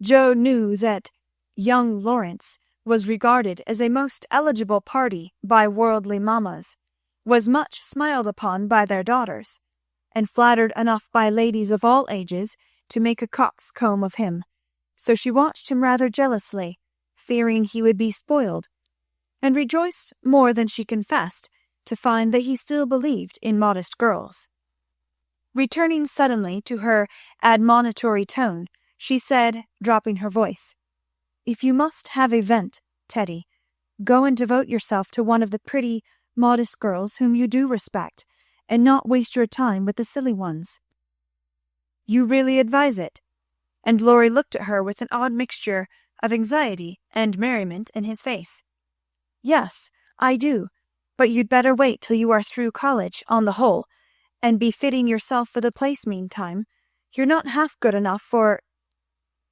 Jo knew that young Lawrence was regarded as a most eligible party by worldly mammas, was much smiled upon by their daughters, and flattered enough by ladies of all ages to make a coxcomb of him, so she watched him rather jealously, fearing he would be spoiled, and rejoiced more than she confessed to find that he still believed in modest girls. Returning suddenly to her admonitory tone, she said, dropping her voice, "If you must have a vent, Teddy, go and devote yourself to one of the pretty, modest girls whom you do respect, and not waste your time with the silly ones." "You really advise it?" And Laurie looked at her with an odd mixture of anxiety and merriment in his face. "Yes, I do. but you'd better wait till you are through college, on the whole, and be fitting yourself for the place meantime. You're not half good enough for,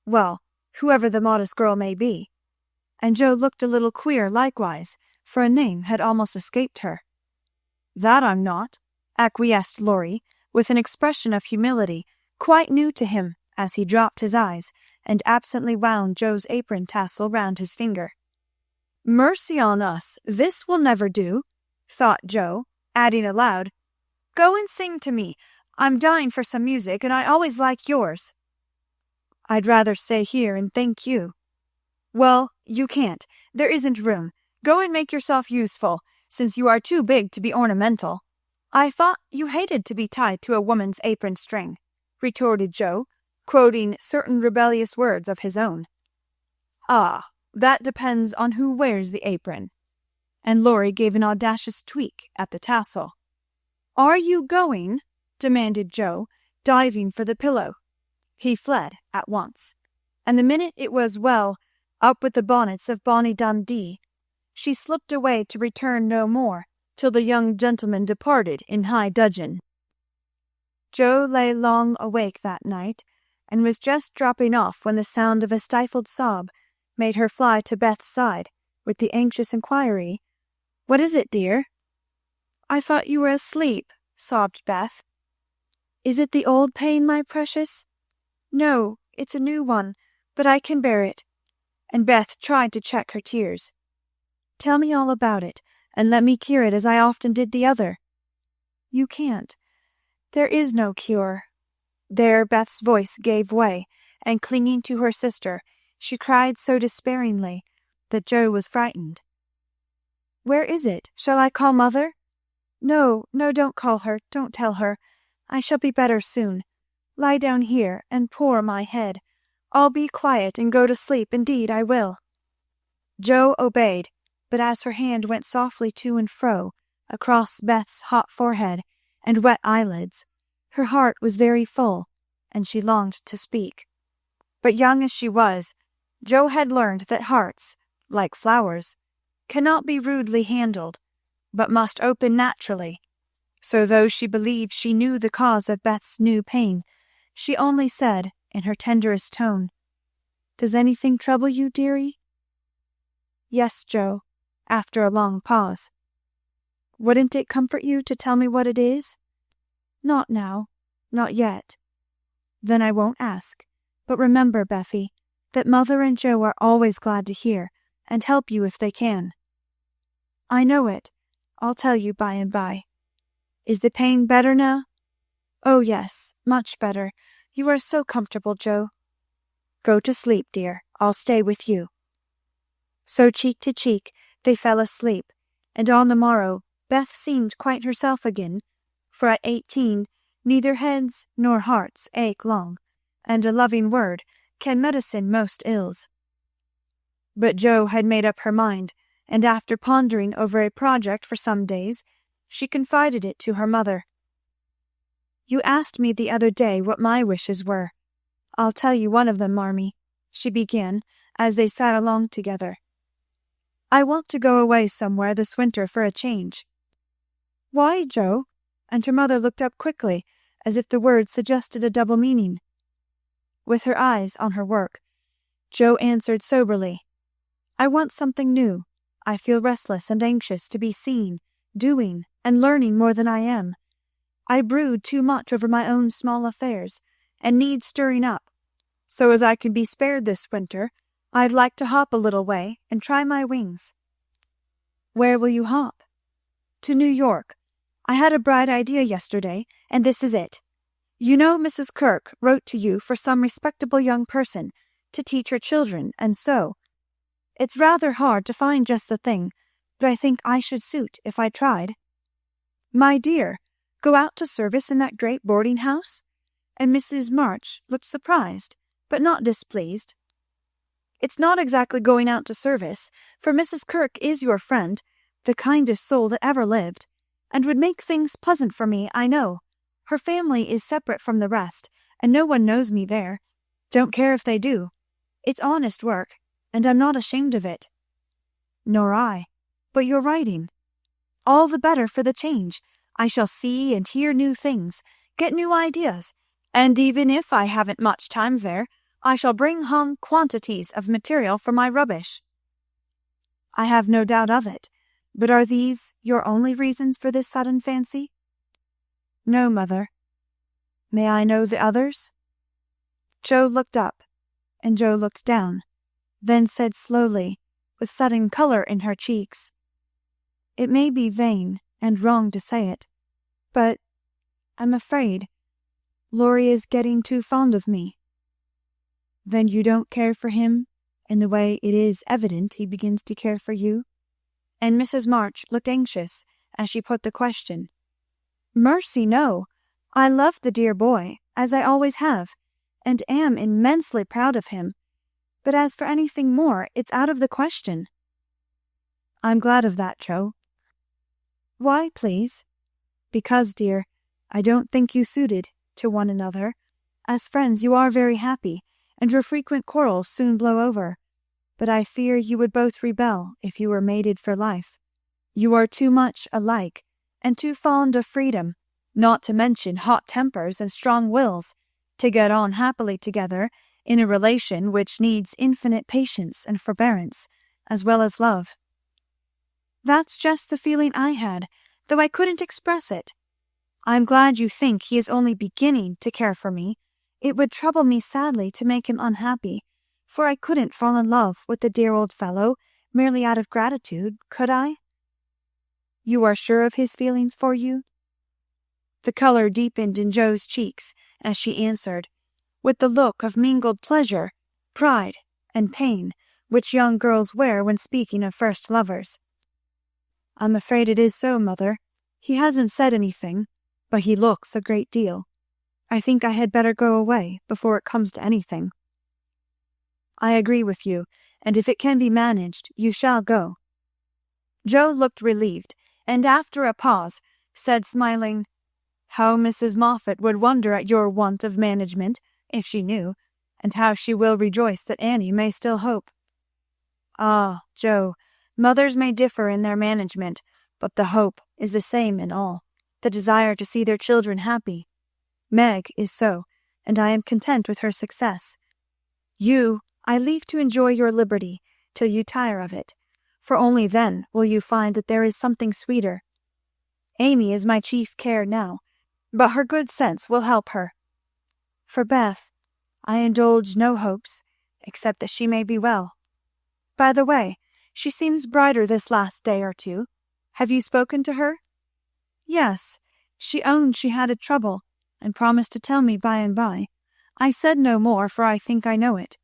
well, whoever the modest girl may be." And Joe looked a little queer likewise, for a name had almost escaped her. "That I'm not," acquiesced Laurie, with an expression of humility quite new to him, as he dropped his eyes and absently wound Joe's apron tassel round his finger. "Mercy on us, this will never do," thought Joe, adding aloud, "Go and sing to me. I'm dying for some music, and I always like yours." "I'd rather stay here and thank you." "Well, you can't. There isn't room. Go and make yourself useful, since you are too big to be ornamental." "I thought you hated to be tied to a woman's apron string," retorted Joe, quoting certain rebellious words of his own. "Ah, that depends on who wears the apron." And Laurie gave an audacious tweak at the tassel. "Are you going?" demanded Joe, diving for the pillow. He fled at once, and the minute it was, well, up with the bonnets of Bonnie Dundee, she slipped away to return no more till the young gentleman departed in high dudgeon. Joe lay long awake that night, and was just dropping off when the sound of a stifled sob made her fly to Beth's side with the anxious inquiry, "What is it, dear?" "I thought you were asleep," sobbed Beth. "Is it the old pain, my precious?" "No, it's a new one, but I can bear it." And Beth tried to check her tears. "Tell me all about it, and let me cure it as I often did the other." "You can't. There is no cure." There Beth's voice gave way, and clinging to her sister, she cried so despairingly that Joe was frightened. "Where is it? Shall I call mother?" No, don't call her, don't tell her. I shall be better soon. Lie down here and pour my head. I'll be quiet and go to sleep, indeed I will." Joe obeyed, but as her hand went softly to and fro across Beth's hot forehead and wet eyelids, her heart was very full, and she longed to speak. But young as she was, Joe had learned that hearts, like flowers, cannot be rudely handled, but must open naturally. So though she believed she knew the cause of Beth's new pain, she only said, in her tenderest tone, "Does anything trouble you, dearie?" "Yes, Joe," after a long pause. "Wouldn't it comfort you to tell me what it is?" "Not now, not yet." "Then I won't ask. But remember, Bethie, that mother and Joe are always glad to hear and help you if they can." "I know it. I'll tell you by and by. Is the pain better now?" "Oh yes, much better. You are so comfortable, Joe." "Go to sleep, dear. I'll stay with you." So cheek to cheek they fell asleep, and on the morrow Beth seemed quite herself again, for at 18 neither heads nor hearts ache long, and a loving word can medicine most ills. But Joe had made up her mind, and after pondering over a project for some days, she confided it to her mother. "You asked me the other day what my wishes were. I'll tell you one of them, Marmee," she began, as they sat along together. "I want to go away somewhere this winter for a change." "Why, Joe?" And her mother looked up quickly, as if the words suggested a double meaning. With her eyes on her work, Joe answered soberly, "I want something new. I feel restless and anxious to be seen, doing, and learning more than I am. I brood too much over my own small affairs, and need stirring up. So as I can be spared this winter, I'd like to hop a little way and try my wings." "Where will you hop?" "To New York. I had a bright idea yesterday, and this is it. You know Mrs. Kirk wrote to you for some respectable young person to teach her children, and so. It's rather hard to find just the thing, but I think I should suit if I tried." "My dear, go out to service in that great boarding house?" And Mrs. March looked surprised, but not displeased. "It's not exactly going out to service, for Mrs. Kirk is your friend, the kindest soul that ever lived, and would make things pleasant for me, I know. Her family is separate from the rest, and no one knows me there. Don't care if they do. It's honest work, and I'm not ashamed of it." "Nor I. But your writing?" all the better for the change. I shall see and hear new things, get new ideas, and even if I haven't much time there, I shall bring home quantities of material for my rubbish." "I have no doubt of it. But are these your only reasons for this sudden fancy?" "No, mother." "May I know the others?" Joe looked up, and Joe looked down, then said slowly, with sudden colour in her cheeks, "It may be vain and wrong to say it, but I'm afraid Laurie is getting too fond of me." "Then you don't care for him in the way it is evident he begins to care for you?" And Mrs. March looked anxious as she put the question. "Mercy, no! I love the dear boy, as I always have, and am immensely proud of him. But as for anything more, it's out of the question." "I'm glad of that, Joe." "Why, please?" "Because, dear, I don't think you suited to one another. As friends you are very happy, and your frequent quarrels soon blow over. But I fear you would both rebel if you were mated for life. You are too much alike, and too fond of freedom, not to mention hot tempers and strong wills, to get on happily together in a relation which needs infinite patience and forbearance, as well as love." "That's just the feeling I had, though I couldn't express it. I'm glad you think he is only beginning to care for me. It would trouble me sadly to make him unhappy, for I couldn't fall in love with the dear old fellow merely out of gratitude, could I?" "You are sure of his feelings for you?" The colour deepened in Joe's cheeks as she answered, with the look of mingled pleasure, pride, and pain which young girls wear when speaking of first lovers. "I'm afraid it is so, mother. He hasn't said anything, but he looks a great deal. I think I had better go away before it comes to anything." "I agree with you, and if it can be managed, you shall go." Joe looked relieved, and after a pause said smiling, "How Mrs. Moffat would wonder at your want of management, if she knew, and how she will rejoice that Annie may still hope." "Ah, Joe, mothers may differ in their management, but the hope is the same in all, the desire to see their children happy. Meg is so, and I am content with her success. You I leave to enjoy your liberty till you tire of it, for only then will you find that there is something sweeter. Amy is my chief care now, but her good sense will help her. For Beth, I indulge no hopes, except that she may be well. By the way, she seems brighter this last day or two. Have you spoken to her?" "Yes, she owned she had a trouble, and promised to tell me by and by. I said no more, for I think I know it."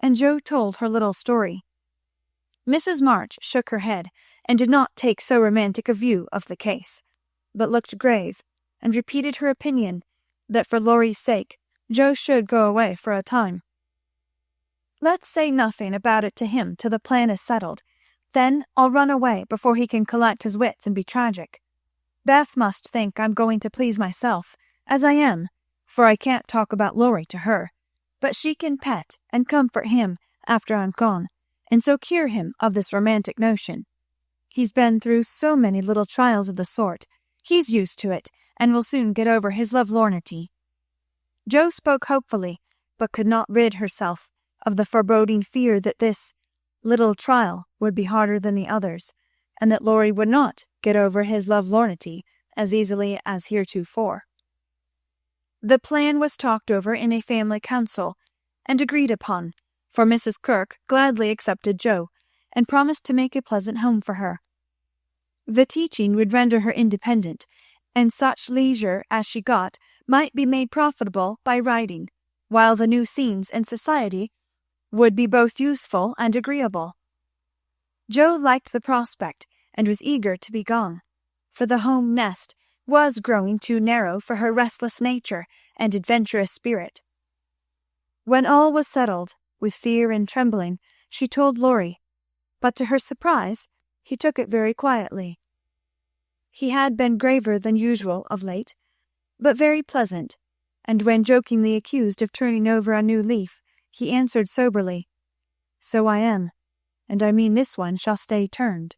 And Joe told her little story. Mrs. March shook her head, and did not take so romantic a view of the case, but looked grave, and repeated her opinion that for Laurie's sake Joe should go away for a time. "Let's say nothing about it to him till the plan is settled. Then I'll run away before he can collect his wits and be tragic. Beth must think I'm going to please myself, as I am, for I can't talk about Laurie to her, but she can pet and comfort him after I'm gone, and so cure him of this romantic notion. He's been through so many little trials of the sort, he's used to it, and will soon get over his lovelornity." Joe spoke hopefully, but could not rid herself of the foreboding fear that this little trial would be harder than the others, and that Laurie would not get over his lovelornity as easily as heretofore. The plan was talked over in a family council, and agreed upon, for Mrs. Kirke gladly accepted Joe, and promised to make a pleasant home for her. The teaching would render her independent, and such leisure as she got might be made profitable by writing, while the new scenes and society would be both useful and agreeable. Joe liked the prospect, and was eager to be gone, for the home nest was growing too narrow for her restless nature and adventurous spirit. When all was settled, with fear and trembling, she told Laurie, but to her surprise he took it very quietly. He had been graver than usual of late, but very pleasant, and when jokingly accused of turning over a new leaf, he answered soberly, "So I am, and I mean this one shall stay turned."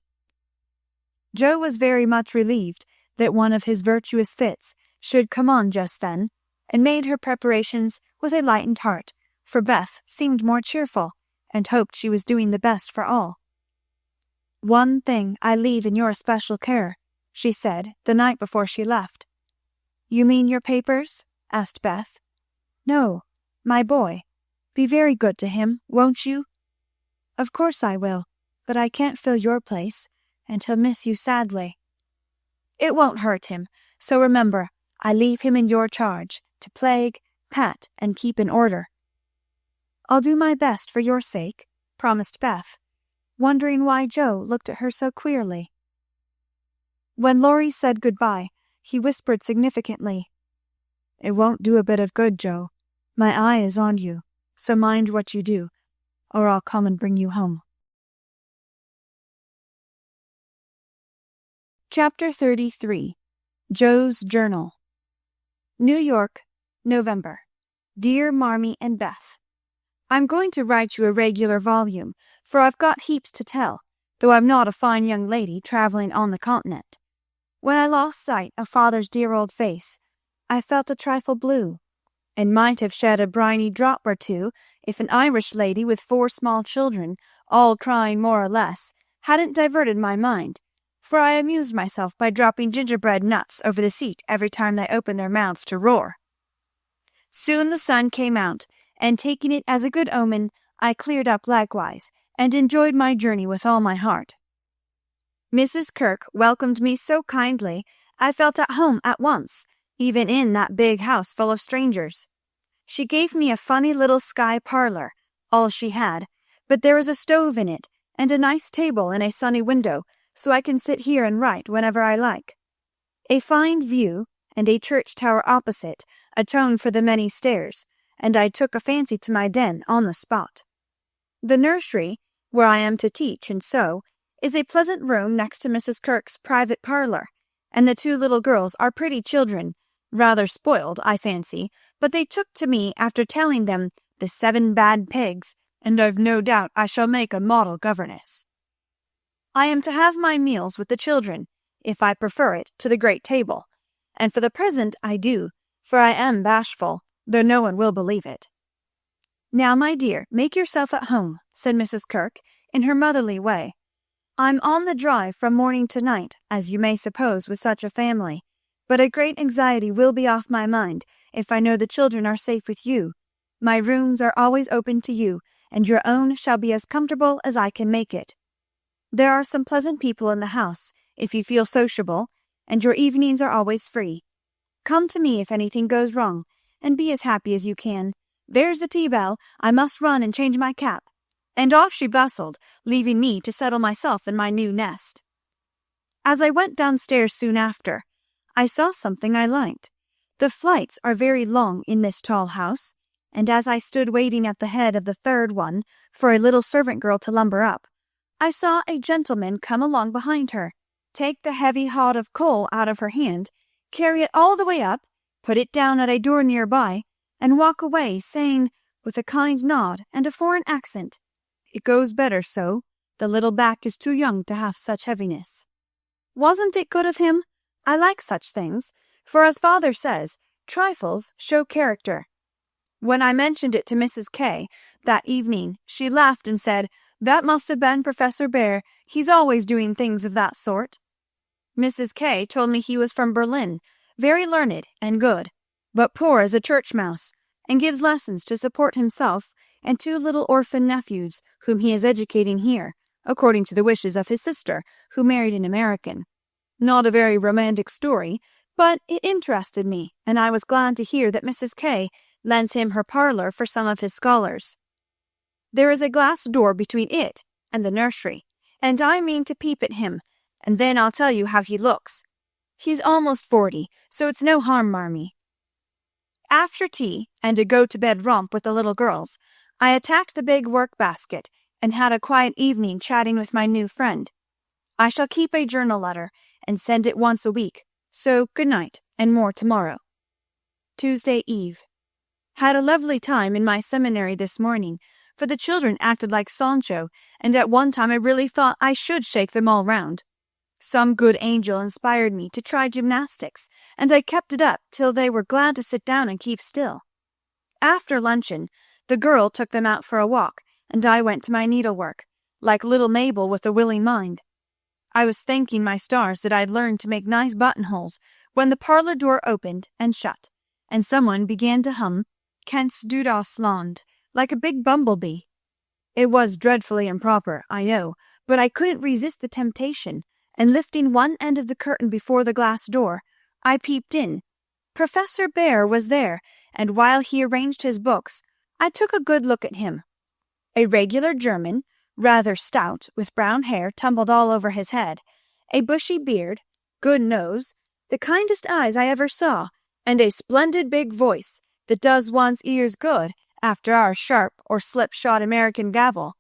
Joe was very much relieved that one of his virtuous fits should come on just then, and made her preparations with a lightened heart, for Beth seemed more cheerful, and hoped she was doing the best for all. "One thing I leave in your especial care," she said the night before she left. "You mean your papers?" asked Beth. "No, my boy. Be very good to him, won't you?" "Of course I will, but I can't fill your place, and he'll miss you sadly." "It won't hurt him, so remember, I leave him in your charge, to plague, pat, and keep in order." "I'll do my best for your sake," promised Beth, wondering why Joe looked at her so queerly. When Laurie said good-bye, he whispered significantly, "It won't do a bit of good, Joe. My eye is on you, so mind what you do, or I'll come and bring you home." Chapter 33. Joe's Journal. New York, November. Dear Marmee and Beth, I'm going to write you a regular volume, for I've got heaps to tell, though I'm not a fine young lady travelling on the continent. When I lost sight of father's dear old face, I felt a trifle blue, and might have shed a briny drop or two if an Irish lady with 4 small children, all crying more or less, hadn't diverted my mind, for I amused myself by dropping gingerbread nuts over the seat every time they opened their mouths to roar. Soon the sun came out, and taking it as a good omen, I cleared up likewise, and enjoyed my journey with all my heart. Mrs. Kirk welcomed me so kindly, I felt at home at once, even in that big house full of strangers. She gave me a funny little sky parlor, all she had, but there is a stove in it, and a nice table in a sunny window, so I can sit here and write whenever I like. A fine view, and a church tower opposite, atone for the many stairs, and I took a fancy to my den on the spot. The nursery, where I am to teach and sew, is a pleasant room next to Mrs. Kirk's private parlor, and the 2 little girls are pretty children, rather spoiled, I fancy, but they took to me after telling them the 7 bad pigs, and I've no doubt I shall make a model governess. I am to have my meals with the children, if I prefer it to the great table, and for the present I do, for I am bashful, though no one will believe it. "Now, my dear, make yourself at home," said Mrs. Kirk, in her motherly way. "I'm on the drive from morning to night, as you may suppose with such a family, but a great anxiety will be off my mind if I know the children are safe with you. My rooms are always open to you, and your own shall be as comfortable as I can make it. There are some pleasant people in the house, if you feel sociable, and your evenings are always free. Come to me if anything goes wrong, and be as happy as you can. There's the tea-bell. I must run and change my cap." And off she bustled, leaving me to settle myself in my new nest. As I went downstairs soon after, I saw something I liked. The flights are very long in this tall house, and as I stood waiting at the head of the 3rd one for a little servant girl to lumber up, I saw a gentleman come along behind her, take the heavy hod of coal out of her hand, carry it all the way up, put it down at a door near by, and walk away, saying, with a kind nod and a foreign accent, "It goes better so. The little back is too young to have such heaviness." Wasn't it good of him? I like such things, for as father says, trifles show character. When I mentioned it to Mrs. K. that evening, she laughed and said, "That must have been Professor Bear. He's always doing things of that sort." Mrs. K. told me he was from Berlin, very learned and good, but poor as a church mouse, and gives lessons to support himself and 2 little orphan nephews whom he is educating here, according to the wishes of his sister, who married an American. Not a very romantic story, but it interested me, and I was glad to hear that Mrs. K. lends him her parlor for some of his scholars. There is a glass door between it and the nursery, and I mean to peep at him, and then I'll tell you how he looks. He's almost 40, so it's no harm, Marmee. After tea, and a go-to-bed romp with the little girls, I attacked the big work-basket, and had a quiet evening chatting with my new friend. I shall keep a journal letter, and send it once a week, so good night, and more tomorrow. Tuesday Eve. Had a lovely time in my seminary this morning, for the children acted like Sancho, and at one time I really thought I should shake them all round. Some good angel inspired me to try gymnastics, and I kept it up till they were glad to sit down and keep still. After luncheon, the girl took them out for a walk, and I went to my needlework, like little Mabel with a willing mind. I was thanking my stars that I'd learned to make nice buttonholes when the parlor door opened and shut, and someone began to hum Kent's Du das Land like a big bumblebee. It was dreadfully improper, I know, but I couldn't resist the temptation, and lifting one end of the curtain before the glass door, I peeped in. Professor Bear was there, and while he arranged his books, I took a good look at him. A regular German, rather stout, with brown hair tumbled all over his head, a bushy beard, good nose, the kindest eyes I ever saw, and a splendid big voice that does one's ears good after our sharp or slipshod American gabble.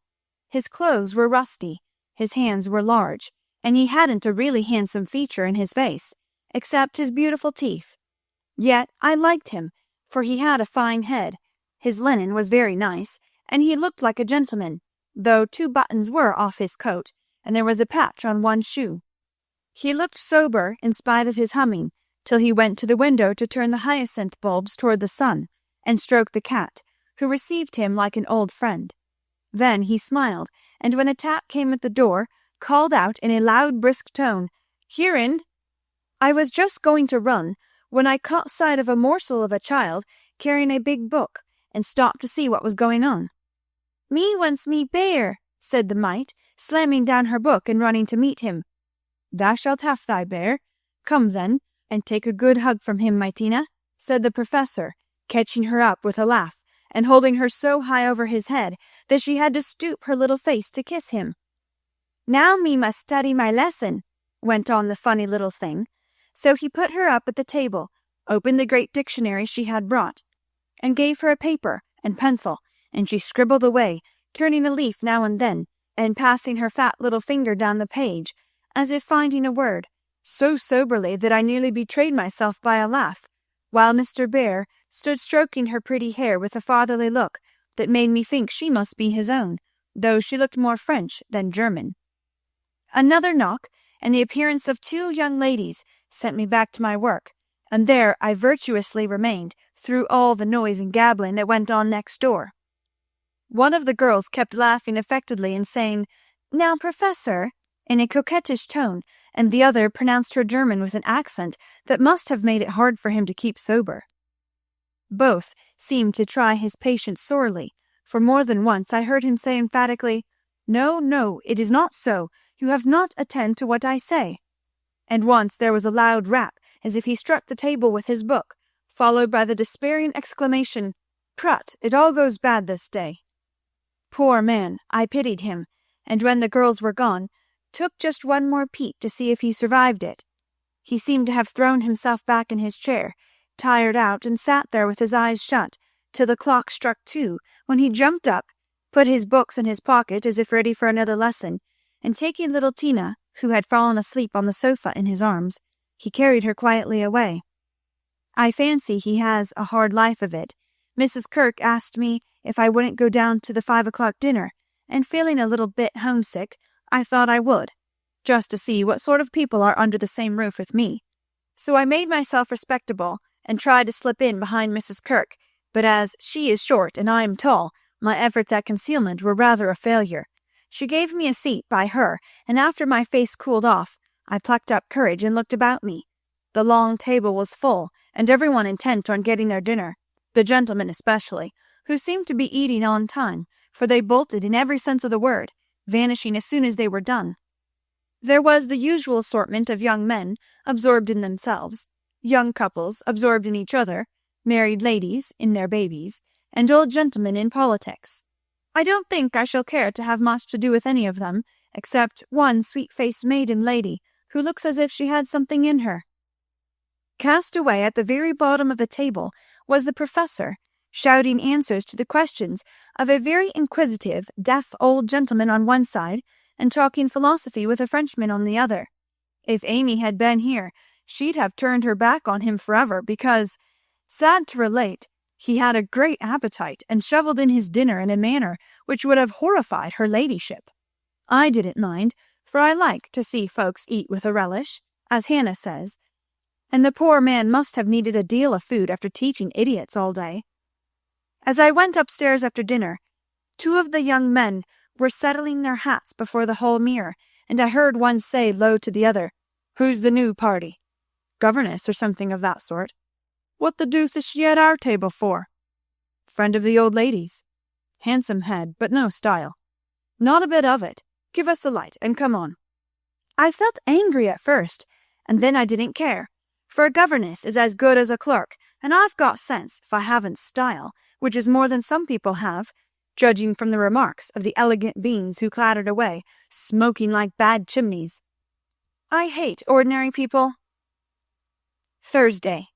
His clothes were rusty, his hands were large, and he hadn't a really handsome feature in his face, except his beautiful teeth. Yet I liked him, for he had a fine head, his linen was very nice, and he looked like a gentleman, though 2 buttons were off his coat, and there was a patch on one shoe. He looked sober in spite of his humming, till he went to the window to turn the hyacinth bulbs toward the sun, and stroke the cat, who received him like an old friend. Then he smiled, and when a tap came at the door, called out in a loud brisk tone, "Herein!" I was just going to run, when I caught sight of a morsel of a child carrying a big book, and stopped to see what was going on. "Me wants me bear," said the mite, slamming down her book and running to meet him. "Thou shalt have thy bear. Come then, and take a good hug from him, my Tina," said the professor, catching her up with a laugh, and holding her so high over his head that she had to stoop her little face to kiss him. "Now me must study my lesson," went on the funny little thing. So he put her up at the table, opened the great dictionary she had brought, and gave her a paper and pencil, and she scribbled away, turning a leaf now and then, and passing her fat little finger down the page, as if finding a word, so soberly that I nearly betrayed myself by a laugh, while Mr. Bear stood stroking her pretty hair with a fatherly look that made me think she must be his own, though she looked more French than German. Another knock, and the appearance of 2 young ladies sent me back to my work, and there I virtuously remained through all the noise and gabbling that went on next door. One of the girls kept laughing affectedly and saying, "Now, Professor," in a coquettish tone, and the other pronounced her German with an accent that must have made it hard for him to keep sober. Both seemed to try his patience sorely, for more than once I heard him say emphatically, "No, no, it is not so. You have not attend to what I say." And once there was a loud rap, as if he struck the table with his book, followed by the despairing exclamation, "Prut, it all goes bad this day." Poor man, I pitied him, and when the girls were gone, took just one more peep to see if he survived it. He seemed to have thrown himself back in his chair, tired out, and sat there with his eyes shut, till the clock struck 2, when he jumped up, put his books in his pocket as if ready for another lesson, and taking little Tina, who had fallen asleep on the sofa, in his arms, he carried her quietly away. I fancy he has a hard life of it. Mrs. Kirk asked me if I wouldn't go down to the 5 o'clock dinner, and feeling a little bit homesick, I thought I would, just to see what sort of people are under the same roof with me. So I made myself respectable, and tried to slip in behind Mrs. Kirk, but as she is short and I am tall, my efforts at concealment were rather a failure. She gave me a seat by her, and after my face cooled off, I plucked up courage and looked about me. The long table was full, and everyone intent on getting their dinner, the gentlemen especially, who seemed to be eating on time, for they bolted in every sense of the word, vanishing as soon as they were done. There was the usual assortment of young men, absorbed in themselves, young couples absorbed in each other, married ladies in their babies, and old gentlemen in politics. I don't think I shall care to have much to do with any of them, except one sweet-faced maiden lady who looks as if she had something in her. Cast away at the very bottom of the table was the professor, shouting answers to the questions of a very inquisitive, deaf old gentleman on one side, and talking philosophy with a Frenchman on the other. If Amy had been here, she'd have turned her back on him forever, because, sad to relate, he had a great appetite, and shovelled in his dinner in a manner which would have horrified her ladyship. I didn't mind, for I like to see folks eat with a relish, as Hannah says, and the poor man must have needed a deal of food after teaching idiots all day. As I went upstairs after dinner, 2 of the young men were settling their hats before the hall mirror, and I heard one say low to the other, "Who's the new party?" "Governess, or something of that sort." "What the deuce is she at our table for?" "Friend of the old lady's." "Handsome head, but no style." "Not a bit of it. Give us a light, and come on." I felt angry at first, and then I didn't care, for a governess is as good as a clerk, and I've got sense if I haven't style, which is more than some people have, judging from the remarks of the elegant beings who clattered away, smoking like bad chimneys. I hate ordinary people. Thursday.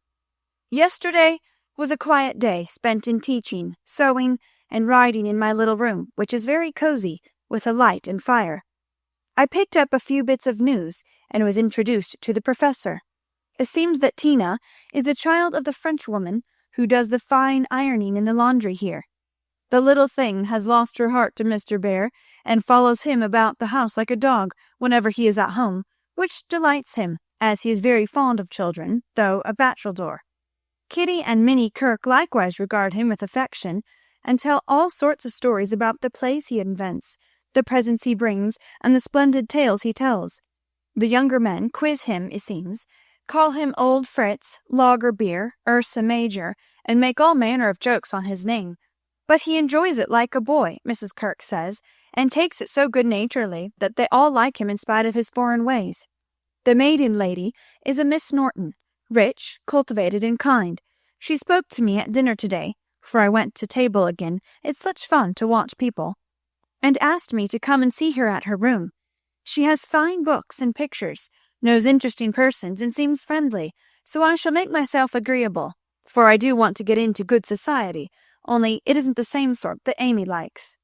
Yesterday was a quiet day spent in teaching, sewing, and writing in my little room, which is very cozy, with a light and fire. I picked up a few bits of news, and was introduced to the professor. It seems that Tina is the child of the Frenchwoman who does the fine ironing in the laundry here. The little thing has lost her heart to Mr. Bear, and follows him about the house like a dog whenever he is at home, which delights him, as he is very fond of children, though a bachelor. Kitty and Minnie Kirk likewise regard him with affection, and tell all sorts of stories about the plays he invents, the presents he brings, and the splendid tales he tells. The younger men quiz him, it seems, call him Old Fritz, Lager Beer, Ursa Major, and make all manner of jokes on his name. But he enjoys it like a boy, Mrs. Kirk says, and takes it so good-naturedly that they all like him in spite of his foreign ways. The maiden lady is a Miss Norton, rich, cultivated, and kind. She spoke to me at dinner today, for I went to table again, it's such fun to watch people, and asked me to come and see her at her room. She has fine books and pictures, knows interesting persons, and seems friendly, so I shall make myself agreeable, for I do want to get into good society, only it isn't the same sort that Amy likes.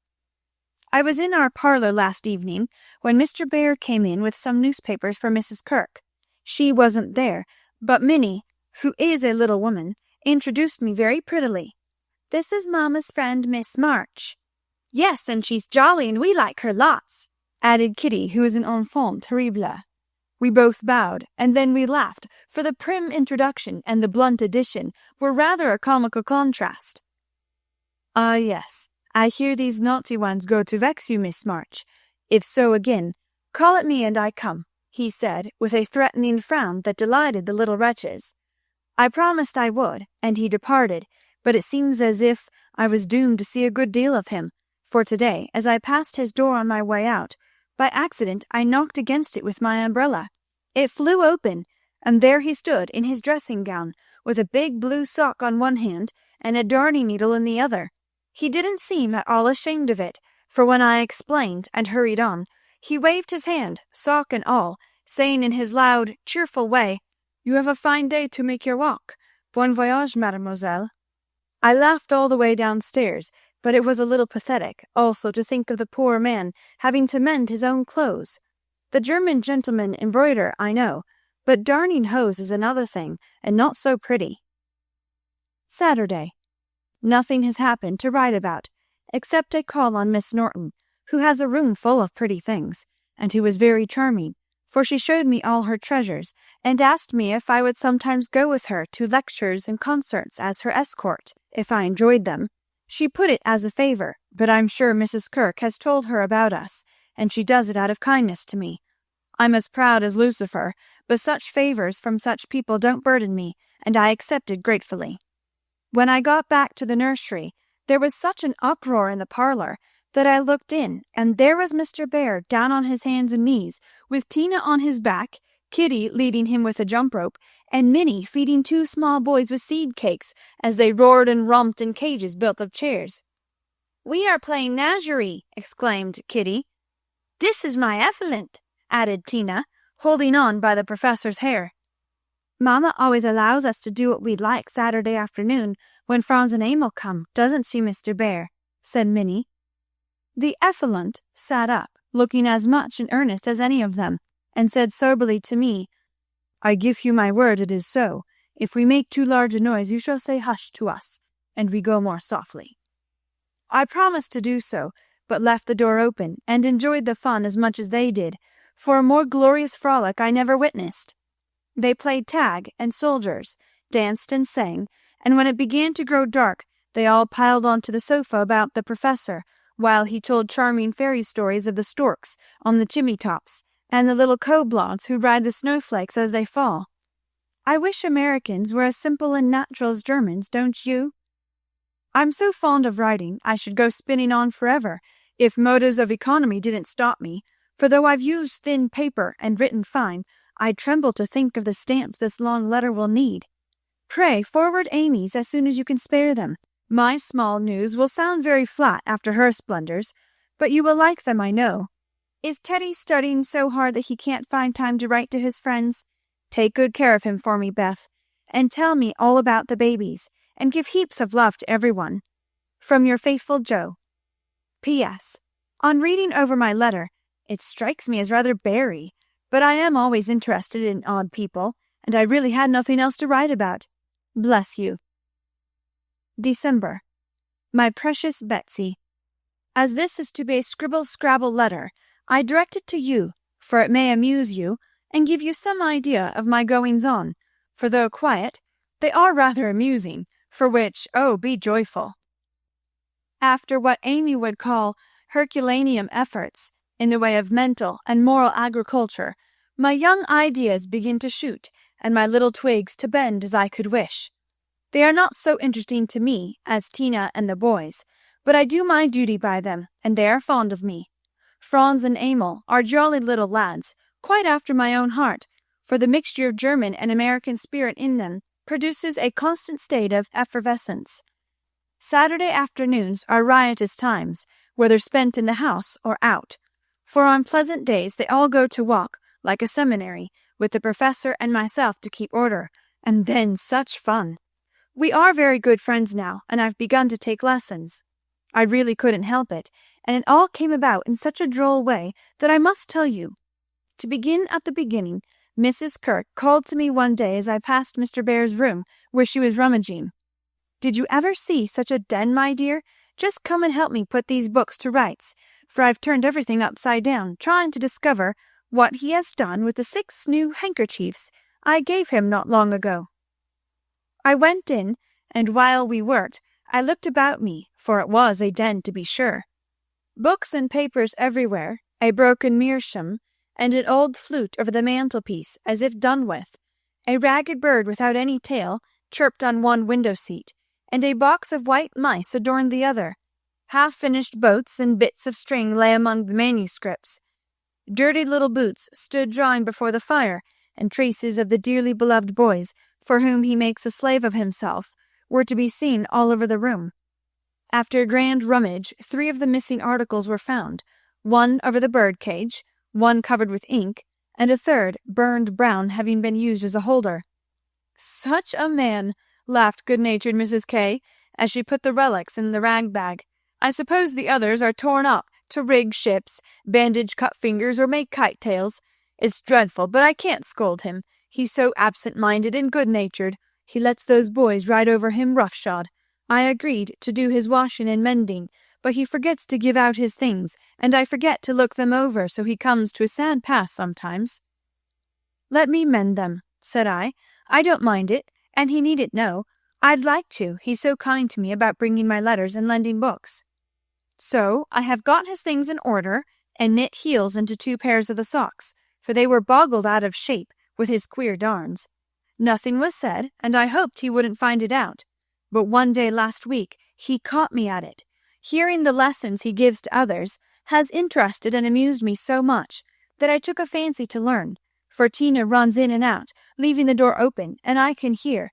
I was in our parlour last evening when Mr. Bear came in with some newspapers for Mrs. Kirk. She wasn't there, but Minnie, who is a little woman, introduced me very prettily. "This is Mamma's friend, Miss March." "Yes, and she's jolly, and we like her lots," added Kitty, who is an enfant terrible. We both bowed, and then we laughed, for the prim introduction and the blunt addition were rather a comical contrast. "Ah, yes, I hear these naughty ones go to vex you, Miss March. If so again, call at me and I come," he said, with a threatening frown that delighted the little wretches. I promised I would, and he departed, but it seems as if I was doomed to see a good deal of him, for today, as I passed his door on my way out, by accident I knocked against it with my umbrella. It flew open, and there he stood in his dressing gown, with a big blue sock on one hand and a darning needle in the other. He didn't seem at all ashamed of it, for when I explained and hurried on, he waved his hand, sock and all, saying in his loud, cheerful way, "You have a fine day to make your walk. Bon voyage, mademoiselle." I laughed all the way downstairs, but it was a little pathetic also to think of the poor man having to mend his own clothes. The German gentlemen embroider, I know, but darning hose is another thing, and not so pretty. Saturday. Nothing has happened to write about, except a call on Miss Norton, who has a room full of pretty things, and who is very charming, for she showed me all her treasures, and asked me if I would sometimes go with her to lectures and concerts as her escort, if I enjoyed them. She put it as a favour, but I'm sure Mrs. Kirk has told her about us, and she does it out of kindness to me. I'm as proud as Lucifer, but such favours from such people don't burden me, and I accepted gratefully. When I got back to the nursery, there was such an uproar in the parlour that I looked in, and there was Mr. Bear down on his hands and knees, with Tina on his back, Kitty leading him with a jump rope, and Minnie feeding 2 small boys with seed cakes as they roared and romped in cages built of chairs. "We are playing Nagerie," exclaimed Kitty. "Dis is my effluent," added Tina, holding on by the professor's hair. "Mamma always allows us to do what we like Saturday afternoon when Franz and Emil come, doesn't she, Mr. Bear?" said Minnie. The effluent sat up, looking as much in earnest as any of them, and said soberly to me, "I give you my word it is so. If we make too large a noise you shall say hush to us, and we go more softly." I promised to do so, but left the door open, and enjoyed the fun as much as they did, for a more glorious frolic I never witnessed. They played tag and soldiers, danced and sang, and when it began to grow dark they all piled onto the sofa about the professor, while he told charming fairy stories of the storks on the chimney tops, and the little kobolds who ride the snowflakes as they fall. I wish Americans were as simple and natural as Germans, don't you? I'm so fond of writing I should go spinning on forever, if motives of economy didn't stop me, for though I've used thin paper and written fine, I tremble to think of the stamps this long letter will need. Pray forward Amy's as soon as you can spare them. My small news will sound very flat after her splendors, but you will like them, I know. Is Teddy studying so hard that he can't find time to write to his friends? Take good care of him for me, Beth, and tell me all about the babies, and give heaps of love to everyone. From your faithful Joe. P.S. On reading over my letter, it strikes me as rather bary, but I am always interested in odd people, and I really had nothing else to write about. Bless you. December. My precious Betsy, as this is to be a scribble-scrabble letter, I direct it to you, for it may amuse you, and give you some idea of my goings-on, for though quiet, they are rather amusing, for which, oh, be joyful. After what Amy would call Herculaneum efforts, in the way of mental and moral agriculture, my young ideas begin to shoot, and my little twigs to bend as I could wish. They are not so interesting to me as Tina and the boys, but I do my duty by them, and they are fond of me. Franz and Emil are jolly little lads, quite after my own heart, for the mixture of German and American spirit in them produces a constant state of effervescence. Saturday afternoons are riotous times, whether spent in the house or out, for on pleasant days they all go to walk, like a seminary, with the professor and myself to keep order, and then such fun! We are very good friends now, and I've begun to take lessons. I really couldn't help it, and it all came about in such a droll way that I must tell you. To begin at the beginning, Mrs. Kirk called to me one day as I passed Mr. Bear's room, where she was rummaging. Did you ever see such a den, my dear? Just come and help me put these books to rights, for I've turned everything upside down, trying to discover what he has done with the 6 new handkerchiefs I gave him not long ago. I went in, and while we worked, I looked about me, for it was a den to be sure. Books and papers everywhere, a broken meerschaum, and an old flute over the mantelpiece as if done with. A ragged bird without any tail chirped on one window-seat, and a box of white mice adorned the other. Half-finished boats and bits of string lay among the manuscripts. Dirty little boots stood drying before the fire, and traces of the dearly beloved boys, for whom he makes a slave of himself, were to be seen all over the room. After a grand rummage, 3 of the missing articles were found, one over the bird-cage, one covered with ink, and a third burned brown, having been used as a holder. "Such a man!" laughed good-natured Mrs. K., as she put the relics in the rag-bag. "I suppose the others are torn up to rig ships, bandage cut fingers, or make kite-tails. It's dreadful, but I can't scold him. He's so absent-minded and good-natured. He lets those boys ride over him roughshod. I agreed to do his washing and mending, but he forgets to give out his things, and I forget to look them over, so he comes to a sad pass sometimes." "Let me mend them," said I. "I don't mind it, and he needn't know. I'd like to, he's so kind to me about bringing my letters and lending books." So I have got his things in order, and knit heels into 2 pairs of the socks, for they were boggled out of shape with his queer darns. Nothing was said, and I hoped he wouldn't find it out. But one day last week he caught me at it. Hearing the lessons he gives to others has interested and amused me so much that I took a fancy to learn, for Tina runs in and out, leaving the door open, and I can hear.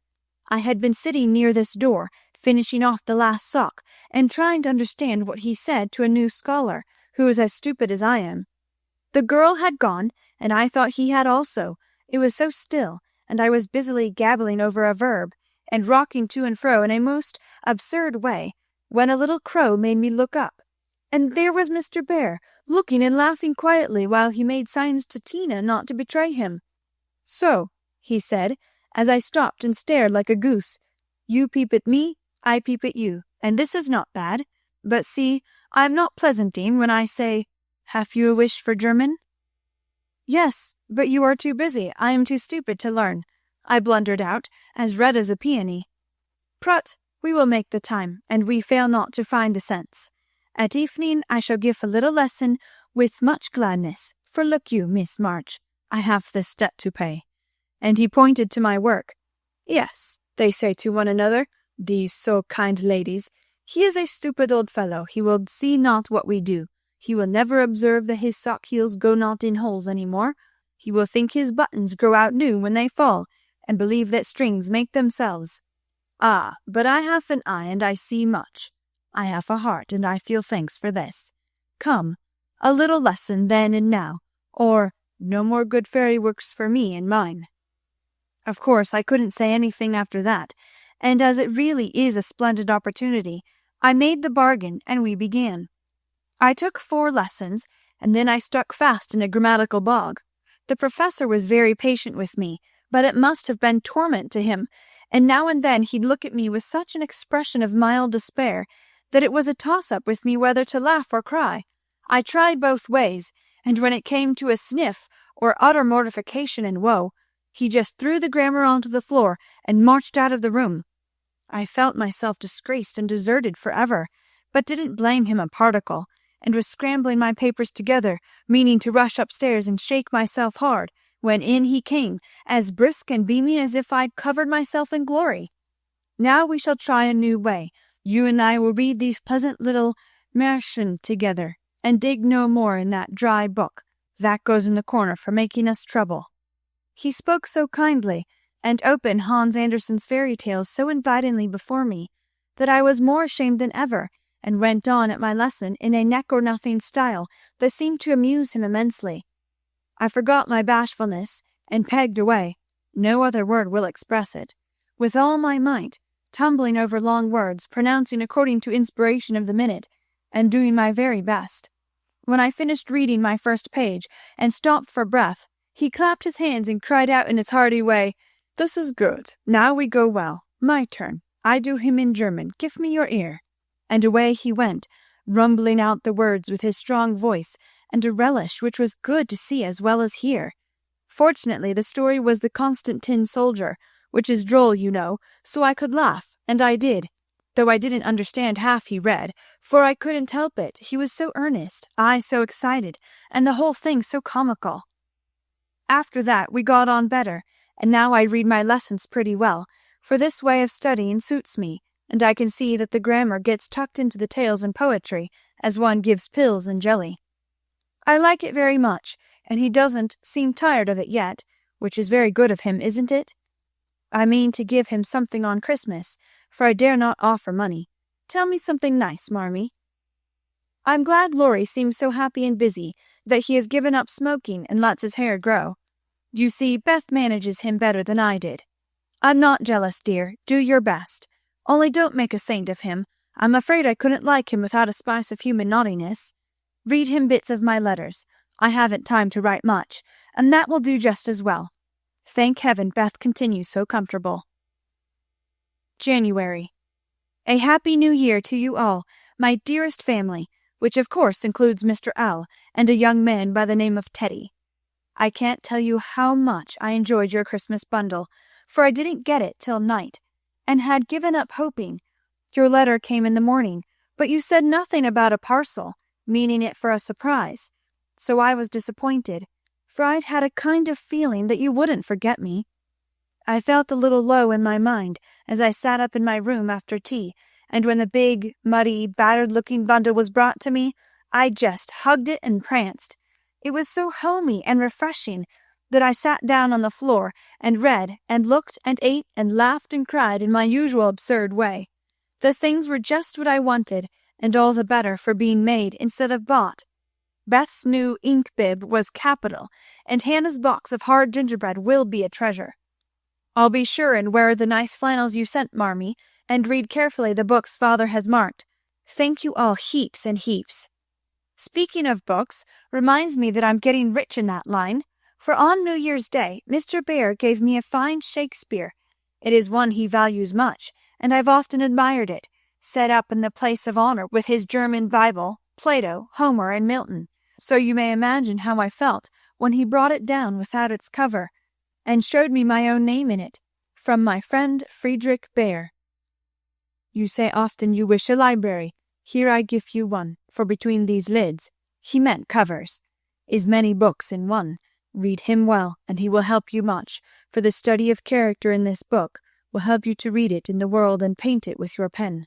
I had been sitting near this door, finishing off the last sock, and trying to understand what he said to a new scholar, who is as stupid as I am. The girl had gone, and I thought he had also. It was so still, and I was busily gabbling over a verb, and rocking to and fro in a most absurd way, when a little crow made me look up. And there was Mr. Bear, looking and laughing quietly while he made signs to Tina not to betray him. "So," he said, as I stopped and stared like a goose, "you peep at me, I peep at you, and this is not bad. But see, I am not pleasanting when I say, have you a wish for German?" Yes, but you are too busy. I am too stupid to learn, I blundered out, as red as a peony. Prut, we will make the time, and we fail not to find the sense. At evening I shall give a little lesson with much gladness, for look you, Miss March, I have this debt to pay. And he pointed to my work. Yes, they say to one another, these so kind ladies, he is a stupid old fellow, he will see not what we do. He will never observe that his sock heels go not in holes any more. He will think his buttons grow out new when they fall, and believe that strings make themselves. Ah, but I have an eye, and I see much. I have a heart, and I feel thanks for this. Come, a little lesson then and now, or no more good fairy works for me and mine. Of course, I couldn't say anything after that, and as it really is a splendid opportunity, I made the bargain, and we began. I took 4 lessons, and then I stuck fast in a grammatical bog. The professor was very patient with me, but it must have been torment to him, and now and then he'd look at me with such an expression of mild despair that it was a toss-up with me whether to laugh or cry. I tried both ways, and when it came to a sniff or utter mortification and woe, he just threw the grammar onto the floor and marched out of the room. I felt myself disgraced and deserted forever, but didn't blame him a particle, and was scrambling my papers together, meaning to rush upstairs and shake myself hard, when in he came, as brisk and beaming as if I'd covered myself in glory. Now we shall try a new way. You and I will read these pleasant little Märchen together, and dig no more in that dry book that goes in the corner for making us trouble. He spoke so kindly, and opened Hans Andersen's fairy tales so invitingly before me, that I was more ashamed than ever, and went on at my lesson in a neck-or-nothing style that seemed to amuse him immensely. I forgot my bashfulness, and pegged away, no other word will express it, with all my might, tumbling over long words, pronouncing according to inspiration of the minute, and doing my very best. When I finished reading my first page, and stopped for breath, he clapped his hands and cried out in his hearty way, "This is good. Now we go well. My turn. I do him in German. Give me your ear." And away he went, rumbling out the words with his strong voice, and a relish which was good to see as well as hear. Fortunately the story was the Constant Tin Soldier, which is droll, you know, so I could laugh, and I did, though I didn't understand half he read, for I couldn't help it, he was so earnest, I so excited, and the whole thing so comical. After that we got on better, and now I read my lessons pretty well, for this way of studying suits me, and I can see that the grammar gets tucked into the tales and poetry, as one gives pills and jelly. I like it very much, and he doesn't seem tired of it yet, which is very good of him, isn't it? I mean to give him something on Christmas, for I dare not offer money. Tell me something nice, Marmee. I'm glad Laurie seems so happy and busy that he has given up smoking and lets his hair grow. You see, Beth manages him better than I did. I'm not jealous, dear. Do your best. Only don't make a saint of him. I'm afraid I couldn't like him without a spice of human naughtiness. Read him bits of my letters. I haven't time to write much, and that will do just as well. Thank heaven Beth continues so comfortable. January. A happy new year to you all, my dearest family, which of course includes Mr. L. and a young man by the name of Teddy. I can't tell you how much I enjoyed your Christmas bundle, for I didn't get it till night, and had given up hoping. Your letter came in the morning, but you said nothing about a parcel, meaning it for a surprise, so I was disappointed, for I'd had a kind of feeling that you wouldn't forget me. I felt a little low in my mind as I sat up in my room after tea, and when the big, muddy, battered-looking bundle was brought to me, I just hugged it and pranced. It was so homey and refreshing that I sat down on the floor and read and looked and ate and laughed and cried in my usual absurd way. The things were just what I wanted, and all the better for being made instead of bought. Beth's new ink bib was capital, and Hannah's box of hard gingerbread will be a treasure. I'll be sure and wear the nice flannels you sent, Marmee, and read carefully the books Father has marked. Thank you all heaps and heaps. Speaking of books reminds me that I'm getting rich in that line, for on New Year's Day Mr. Bear gave me a fine Shakespeare. It is one he values much, and I've often admired it, set up in the place of honor with his German Bible, Plato, Homer, and Milton, so you may imagine how I felt when he brought it down without its cover, and showed me my own name in it, from my friend Friedrich Bear. You say often you wish a library. Here I give you one, for between these lids, he meant covers, is many books in one. Read him well, and he will help you much, for the study of character in this book will help you to read it in the world and paint it with your pen.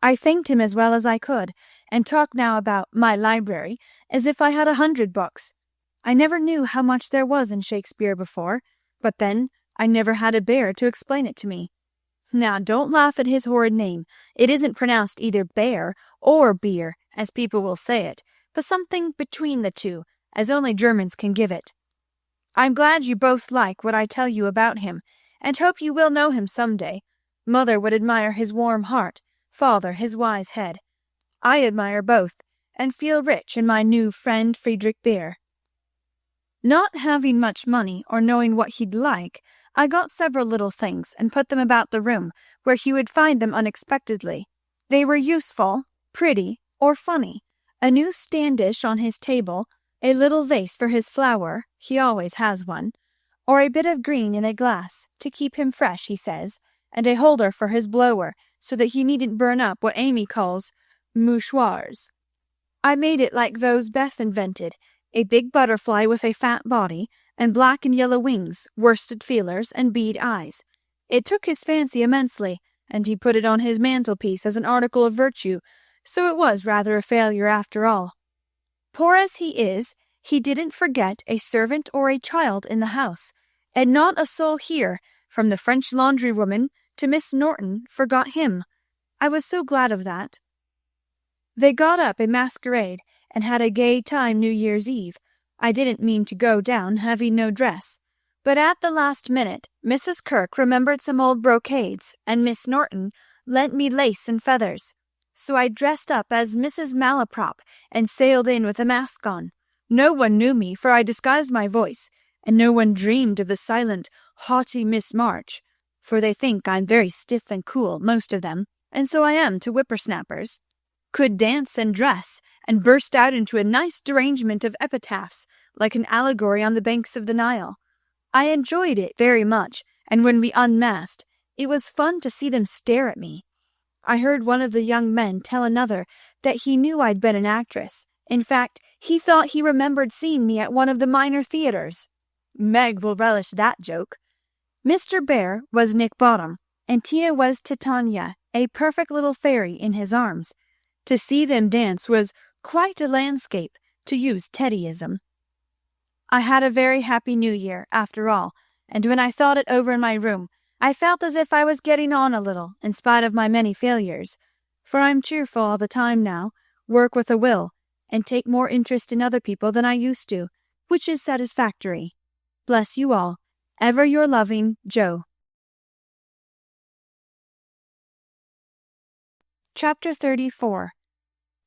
I thanked him as well as I could, and talked now about my library as if I had 100 books. I never knew how much there was in Shakespeare before, but then I never had a bear to explain it to me. Now don't laugh at his horrid name. It isn't pronounced either bear or beer, as people will say it, but something between the two, as only Germans can give it. I'm glad you both like what I tell you about him, and hope you will know him some day. Mother would admire his warm heart, father his wise head. I admire both, and feel rich in my new friend Friedrich Bear. Not having much money or knowing what he'd like, I got several little things and put them about the room where he would find them unexpectedly. They were useful, pretty, or funny. A new standish on his table, a little vase for his flower, he always has one, or a bit of green in a glass, to keep him fresh, he says, and a holder for his blower, so that he needn't burn up what Amy calls mouchoirs. I made it like those Beth invented, a big butterfly with a fat body, and black and yellow wings, worsted feelers, and bead eyes. It took his fancy immensely, and he put it on his mantelpiece as an article of virtue, so it was rather a failure after all. Poor as he is, he didn't forget a servant or a child in the house, and not a soul here, from the French laundry-woman to Miss Norton, forgot him. I was so glad of that. They got up a masquerade, and had a gay time New Year's Eve. I didn't mean to go down, having no dress, but at the last minute Mrs. Kirke remembered some old brocades, and Miss Norton lent me lace and feathers. So I dressed up as Mrs. Malaprop and sailed in with a mask on. No one knew me, for I disguised my voice, and no one dreamed of the silent, haughty Miss March, for they think I'm very stiff and cool, most of them, and so I am to whippersnappers. Could dance and dress, and burst out into a nice derangement of epitaphs, like an allegory on the banks of the Nile. I enjoyed it very much, and when we unmasked, it was fun to see them stare at me. I heard one of the young men tell another that he knew I'd been an actress. In fact, he thought he remembered seeing me at one of the minor theatres. Meg will relish that joke. Mr. Bear was Nick Bottom, and Tina was Titania, a perfect little fairy in his arms. To see them dance was quite a landscape, to use Teddyism. I had a very happy New Year, after all, and when I thought it over in my room, I felt as if I was getting on a little, in spite of my many failures, for I'm cheerful all the time now, work with a will, and take more interest in other people than I used to, which is satisfactory. Bless you all. Ever your loving, Joe. Chapter 34.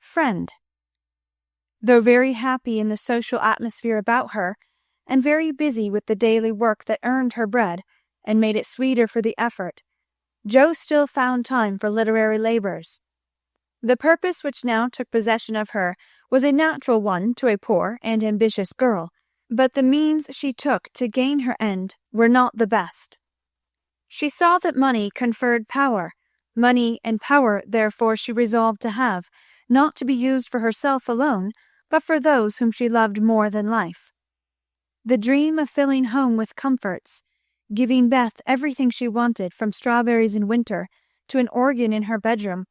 Friend. Though very happy in the social atmosphere about her, and very busy with the daily work that earned her bread, and made it sweeter for the effort, Jo still found time for literary labours. The purpose which now took possession of her was a natural one to a poor and ambitious girl, but the means she took to gain her end were not the best. She saw that money conferred power. Money and power, therefore, she resolved to have, not to be used for herself alone, but for those whom she loved more than life. The dream of filling home with comforts, giving Beth everything she wanted, from strawberries in winter to an organ in her bedroom,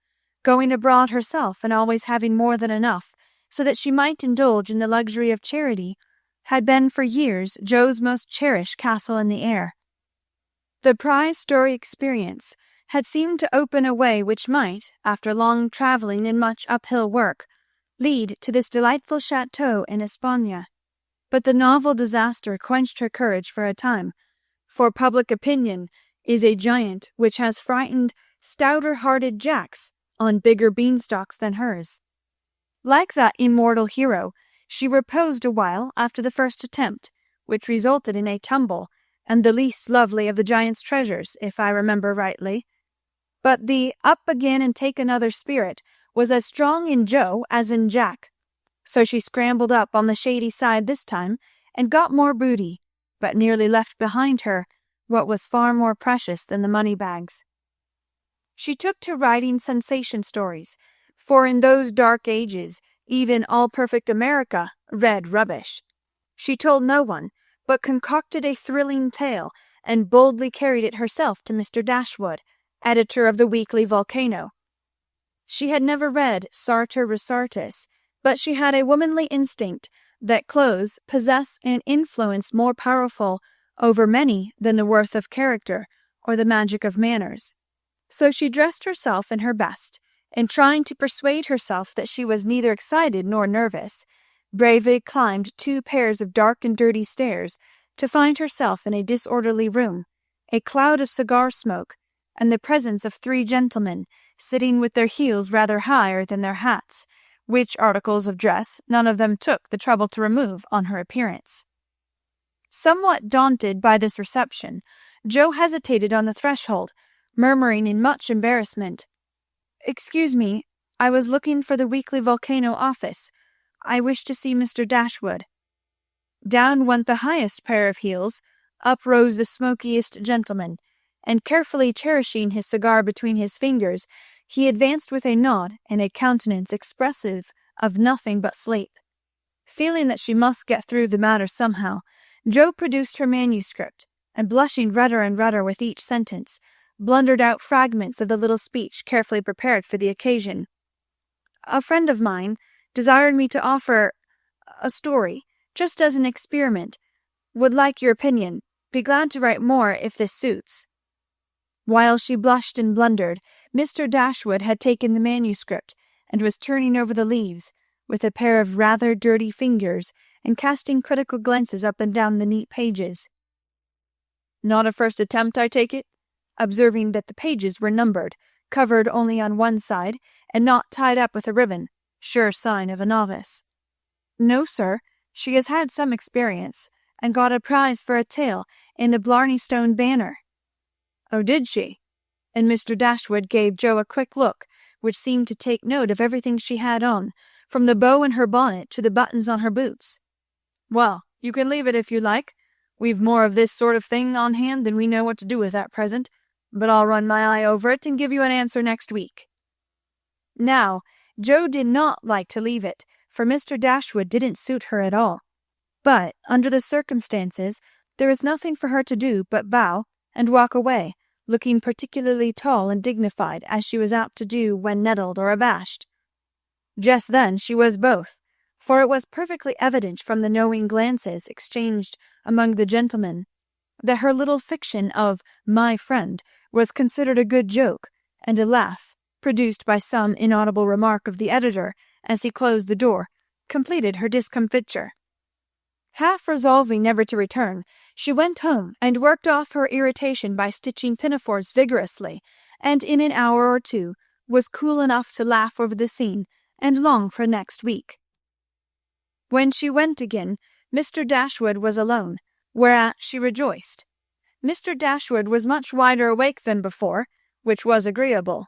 going abroad herself and always having more than enough, so that she might indulge in the luxury of charity, had been for years Jo's most cherished castle in the air. The prize story experience had seemed to open a way which might, after long travelling and much uphill work, lead to this delightful chateau in Espagne. But the novel disaster quenched her courage for a time, for public opinion is a giant which has frightened stouter-hearted Jacks on bigger beanstalks than hers. Like that immortal hero, she reposed a while after the first attempt, which resulted in a tumble, and the least lovely of the giant's treasures, if I remember rightly. But the up again and take another spirit was as strong in Jo as in Jack. So she scrambled up on the shady side this time, and got more booty, but nearly left behind her what was far more precious than the money bags. She took to writing sensation stories, for in those dark ages even all-perfect America read rubbish. She told no one, but concocted a thrilling tale and boldly carried it herself to Mr. Dashwood, editor of the weekly Volcano. She had never read Sartor Resartus, but she had a womanly instinct that clothes possess an influence more powerful over many than the worth of character or the magic of manners. So she dressed herself in her best, and trying to persuade herself that she was neither excited nor nervous, bravely climbed 2 pairs of dark and dirty stairs to find herself in a disorderly room, a cloud of cigar smoke, and the presence of 3 gentlemen sitting with their heels rather higher than their hats, which articles of dress none of them took the trouble to remove on her appearance. Somewhat daunted by this reception, Jo hesitated on the threshold, murmuring in much embarrassment, "Excuse me, I was looking for the weekly Volcano office. I wish to see Mr. Dashwood." Down went the highest pair of heels, up rose the smokiest gentleman, and carefully cherishing his cigar between his fingers, he advanced with a nod and a countenance expressive of nothing but sleep. Feeling that she must get through the matter somehow, Jo produced her manuscript, and blushing redder and redder with each sentence, blundered out fragments of the little speech carefully prepared for the occasion. "A friend of mine desired me to offer a story, just as an experiment. Would like your opinion. Be glad to write more if this suits." While she blushed and blundered, Mr. Dashwood had taken the manuscript, and was turning over the leaves, with a pair of rather dirty fingers, and casting critical glances up and down the neat pages. "Not a first attempt, I take it?" observing that the pages were numbered, covered only on one side, and not tied up with a ribbon, sure sign of a novice. "No, sir. She has had some experience, and got a prize for a tale in the Blarney Stone Banner." "Oh, did she?" And Mr. Dashwood gave Jo a quick look, which seemed to take note of everything she had on, from the bow in her bonnet to the buttons on her boots. "Well, you can leave it if you like. We've more of this sort of thing on hand than we know what to do with at present, but I'll run my eye over it and give you an answer next week." Now, Jo did not like to leave it, for Mr. Dashwood didn't suit her at all. But, under the circumstances, there was nothing for her to do but bow and walk away, looking particularly tall and dignified, as she was apt to do when nettled or abashed. Just then she was both, for it was perfectly evident from the knowing glances exchanged among the gentlemen that her little fiction of "my friend" was considered a good joke, and a laugh, produced by some inaudible remark of the editor as he closed the door, completed her discomfiture. Half resolving never to return, she went home and worked off her irritation by stitching pinafores vigorously, and in an hour or 2 was cool enough to laugh over the scene and long for next week. When she went again, Mr. Dashwood was alone, whereat she rejoiced. Mr. Dashwood was much wider awake than before, which was agreeable,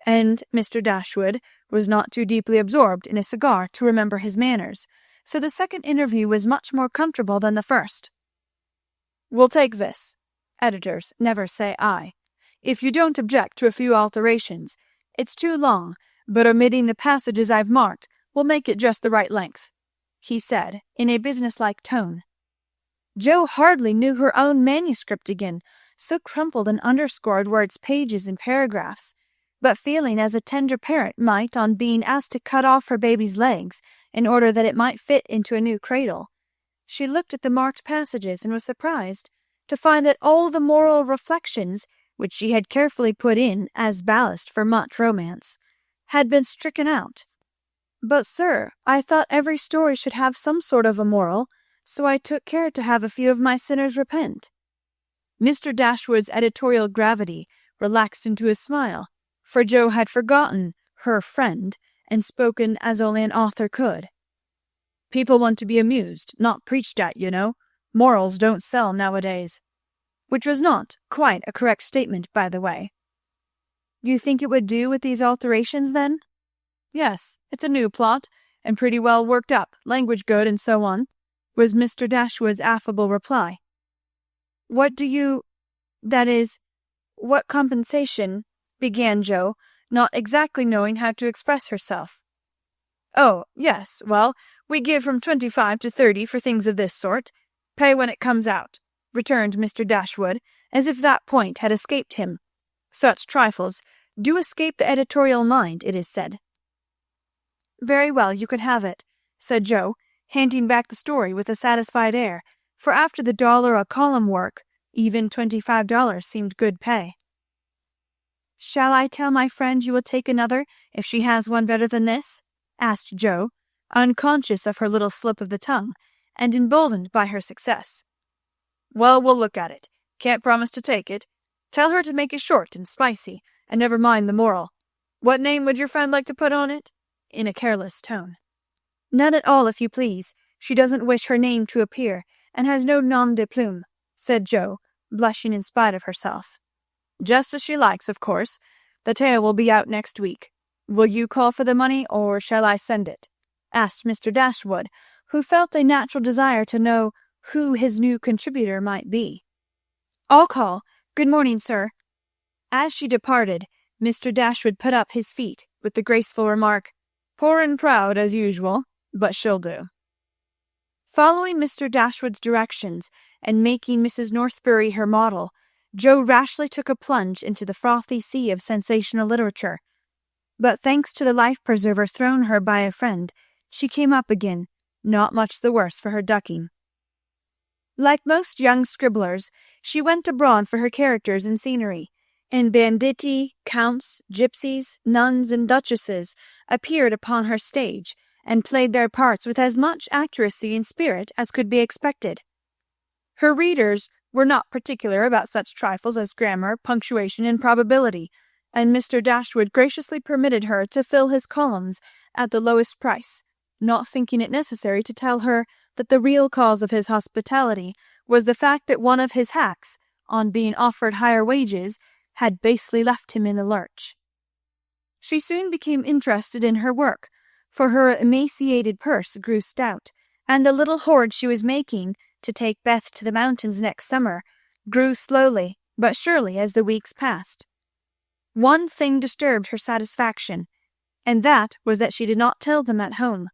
and Mr. Dashwood was not too deeply absorbed in a cigar to remember his manners, so the second interview was much more comfortable than the first. "We'll take this. Editors never say I. If you don't object to a few alterations. It's too long, but omitting the passages I've marked will make it just the right length," he said, in a businesslike tone. Jo hardly knew her own manuscript again, so crumpled and underscored were its pages and paragraphs, but feeling as a tender parent might on being asked to cut off her baby's legs in order that it might fit into a new cradle, she looked at the marked passages and was surprised to find that all the moral reflections, which she had carefully put in as ballast for much romance, had been stricken out. "But, sir, I thought every story should have some sort of a moral, so I took care to have a few of my sinners repent." Mr. Dashwood's editorial gravity relaxed into a smile, for Jo had forgotten her friend and spoken as only an author could. "People want to be amused, not preached at, you know. Morals don't sell nowadays." Which was not quite a correct statement, by the way. "You think it would do with these alterations, then?" "Yes, it's a new plot, and pretty well worked up, language good, and so on. was Mr. Dashwood's affable reply. "What do you that is, what compensation," began Jo, not exactly knowing how to express herself. "Oh, yes, well, we give from 25 to 30 for things of this sort. Pay when it comes out," returned Mr. Dashwood, as if that point had escaped him. Such trifles do escape the editorial mind, it is said. "Very well, you can have it," said Jo, handing back the story with a satisfied air, for after the $1 a column work, even $25 seemed good pay. "Shall I tell my friend you will take another if she has one better than this?" asked Jo, unconscious of her little slip of the tongue, and emboldened by her success. "Well, we'll look at it. Can't promise to take it. Tell her to make it short and spicy, and never mind the moral. What name would your friend like to put on it?" in a careless tone. "None at all, if you please. She doesn't wish her name to appear, and has no nom de plume," said Jo, blushing in spite of herself. "Just as she likes, of course. The tale will be out next week. Will you call for the money, or shall I send it?" asked Mr. Dashwood, who felt a natural desire to know who his new contributor might be. "I'll call. Good morning, sir." As she departed, Mr. Dashwood put up his feet with the graceful remark, "Poor and proud, as usual, but she'll do." Following Mr. Dashwood's directions, and making Mrs. Northberry her model, Jo rashly took a plunge into the frothy sea of sensational literature. But thanks to the life-preserver thrown her by a friend, she came up again, not much the worse for her ducking. Like most young scribblers, she went abroad for her characters and scenery, and banditti, counts, gypsies, nuns, and duchesses appeared upon her stage, and played their parts with as much accuracy and spirit as could be expected. Her readers were not particular about such trifles as grammar, punctuation, and probability, and Mr. Dashwood graciously permitted her to fill his columns at the lowest price, not thinking it necessary to tell her that the real cause of his hospitality was the fact that one of his hacks, on being offered higher wages, had basely left him in the lurch. She soon became interested in her work, for her emaciated purse grew stout, and the little hoard she was making to take Beth to the mountains next summer grew slowly but surely as the weeks passed. One thing disturbed her satisfaction, and that was that she did not tell them at home.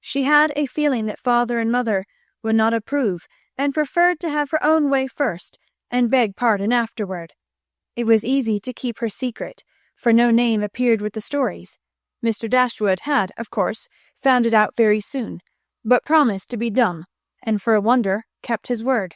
She had a feeling that father and mother would not approve, and preferred to have her own way first, and beg pardon afterward. It was easy to keep her secret, for no name appeared with the stories. Mr. Dashwood had, of course, found it out very soon, but promised to be dumb, and for a wonder kept his word.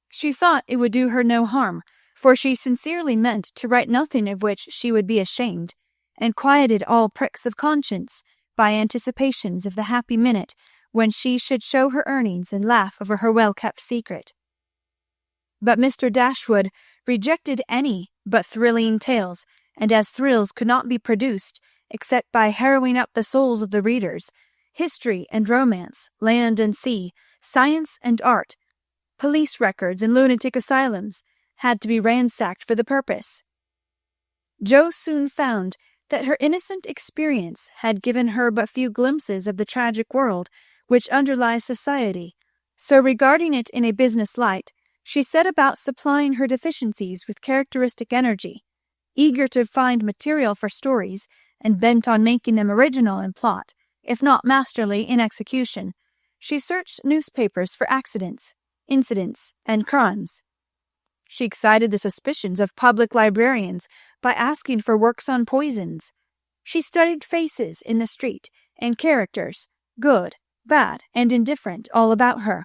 She thought it would do her no harm, for she sincerely meant to write nothing of which she would be ashamed, and quieted all pricks of conscience by anticipations of the happy minute when she should show her earnings and laugh over her well-kept secret. But Mr. Dashwood rejected any but thrilling tales, and as thrills could not be produced except by harrowing up the souls of the readers, history and romance, land and sea, science and art, police records and lunatic asylums had to be ransacked for the purpose. Jo soon found that her innocent experience had given her but few glimpses of the tragic world which underlies society, so regarding it in a business light, she set about supplying her deficiencies with characteristic energy. Eager to find material for stories, and bent on making them original in plot, if not masterly in execution, she searched newspapers for accidents, incidents, and crimes. She excited the suspicions of public librarians by asking for works on poisons. She studied faces in the street, and characters, good, bad, and indifferent, all about her.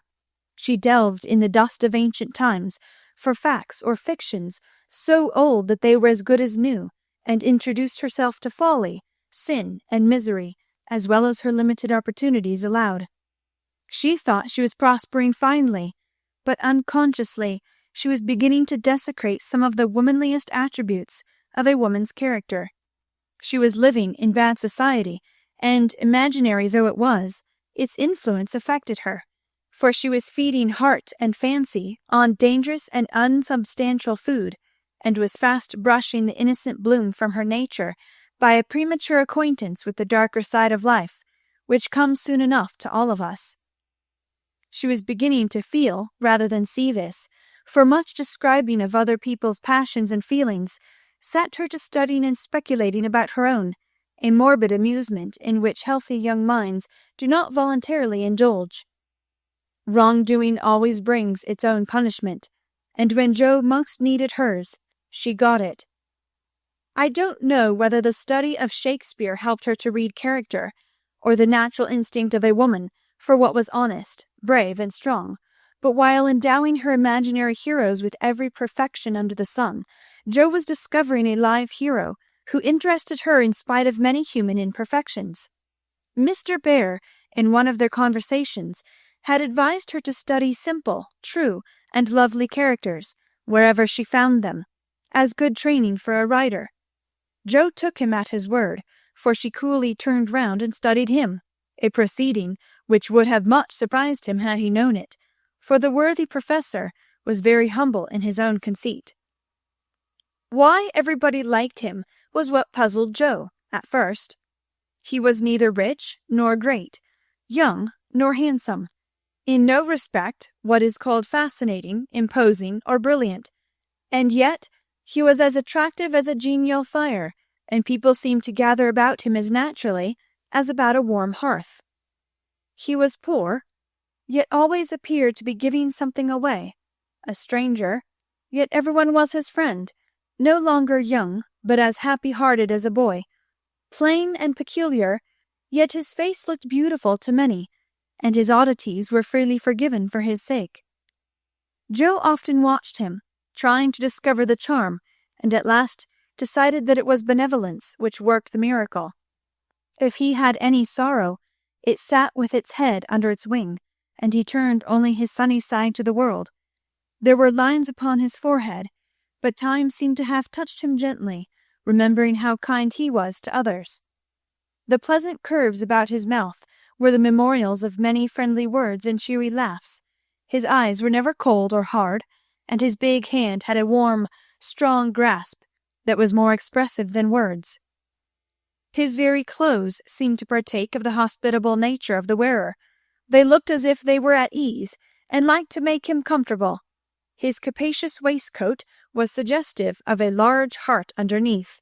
She delved in the dust of ancient times for facts or fictions so old that they were as good as new, and introduced herself to folly, sin, and misery, as well as her limited opportunities allowed. She thought she was prospering finely, but unconsciously she was beginning to desecrate some of the womanliest attributes of a woman's character. She was living in bad society, and, imaginary though it was, its influence affected her, for she was feeding heart and fancy on dangerous and unsubstantial food, and was fast brushing the innocent bloom from her nature by a premature acquaintance with the darker side of life, which comes soon enough to all of us. She was beginning to feel rather than see this, for much describing of other people's passions and feelings set her to studying and speculating about her own, a morbid amusement in which healthy young minds do not voluntarily indulge. Wrongdoing always brings its own punishment, and when Jo most needed hers, she got it. I don't know whether the study of Shakespeare helped her to read character, or the natural instinct of a woman for what was honest, brave, and strong, but while endowing her imaginary heroes with every perfection under the sun, Jo was discovering a live hero who interested her in spite of many human imperfections. Mr. Bear, in one of their conversations, had advised her to study simple, true, and lovely characters, wherever she found them, as good training for a writer. Jo took him at his word, for she coolly turned round and studied him, a proceeding which would have much surprised him had he known it, for the worthy professor was very humble in his own conceit. Why everybody liked him was what puzzled Jo at first. He was neither rich nor great, young nor handsome, in no respect what is called fascinating, imposing, or brilliant, and yet he was as attractive as a genial fire, and people seemed to gather about him as naturally as about a warm hearth. He was poor, yet always appeared to be giving something away, a stranger, yet everyone was his friend, no longer young, but as happy-hearted as a boy, plain and peculiar, yet his face looked beautiful to many, and his oddities were freely forgiven for his sake. Jo often watched him, trying to discover the charm, and at last decided that it was benevolence which worked the miracle. If he had any sorrow, it sat with its head under its wing, and he turned only his sunny side to the world. There were lines upon his forehead, but time seemed to have touched him gently, remembering how kind he was to others. The pleasant curves about his mouth were the memorials of many friendly words and cheery laughs. His eyes were never cold or hard, and his big hand had a warm, strong grasp that was more expressive than words. His very clothes seemed to partake of the hospitable nature of the wearer. They looked as if they were at ease, and liked to make him comfortable. His capacious waistcoat was suggestive of a large heart underneath.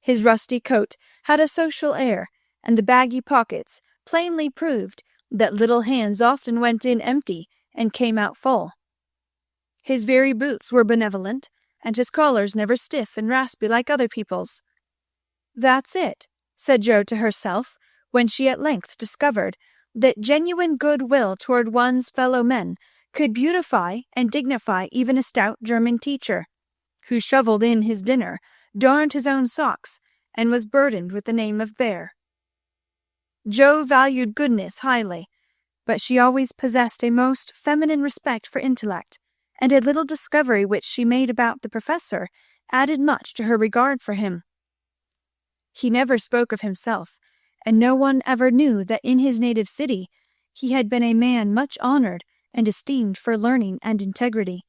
His rusty coat had a social air, and the baggy pockets plainly proved that little hands often went in empty and came out full. His very boots were benevolent, and his collars never stiff and raspy like other people's. "That's it," said Jo to herself, when she at length discovered that genuine good-will toward one's fellow-men could beautify and dignify even a stout German teacher, who shovelled in his dinner, darned his own socks, and was burdened with the name of Bear. Jo valued goodness highly, but she always possessed a most feminine respect for intellect, and a little discovery which she made about the professor added much to her regard for him. He never spoke of himself, and no one ever knew that in his native city he had been a man much honoured and esteemed for learning and integrity,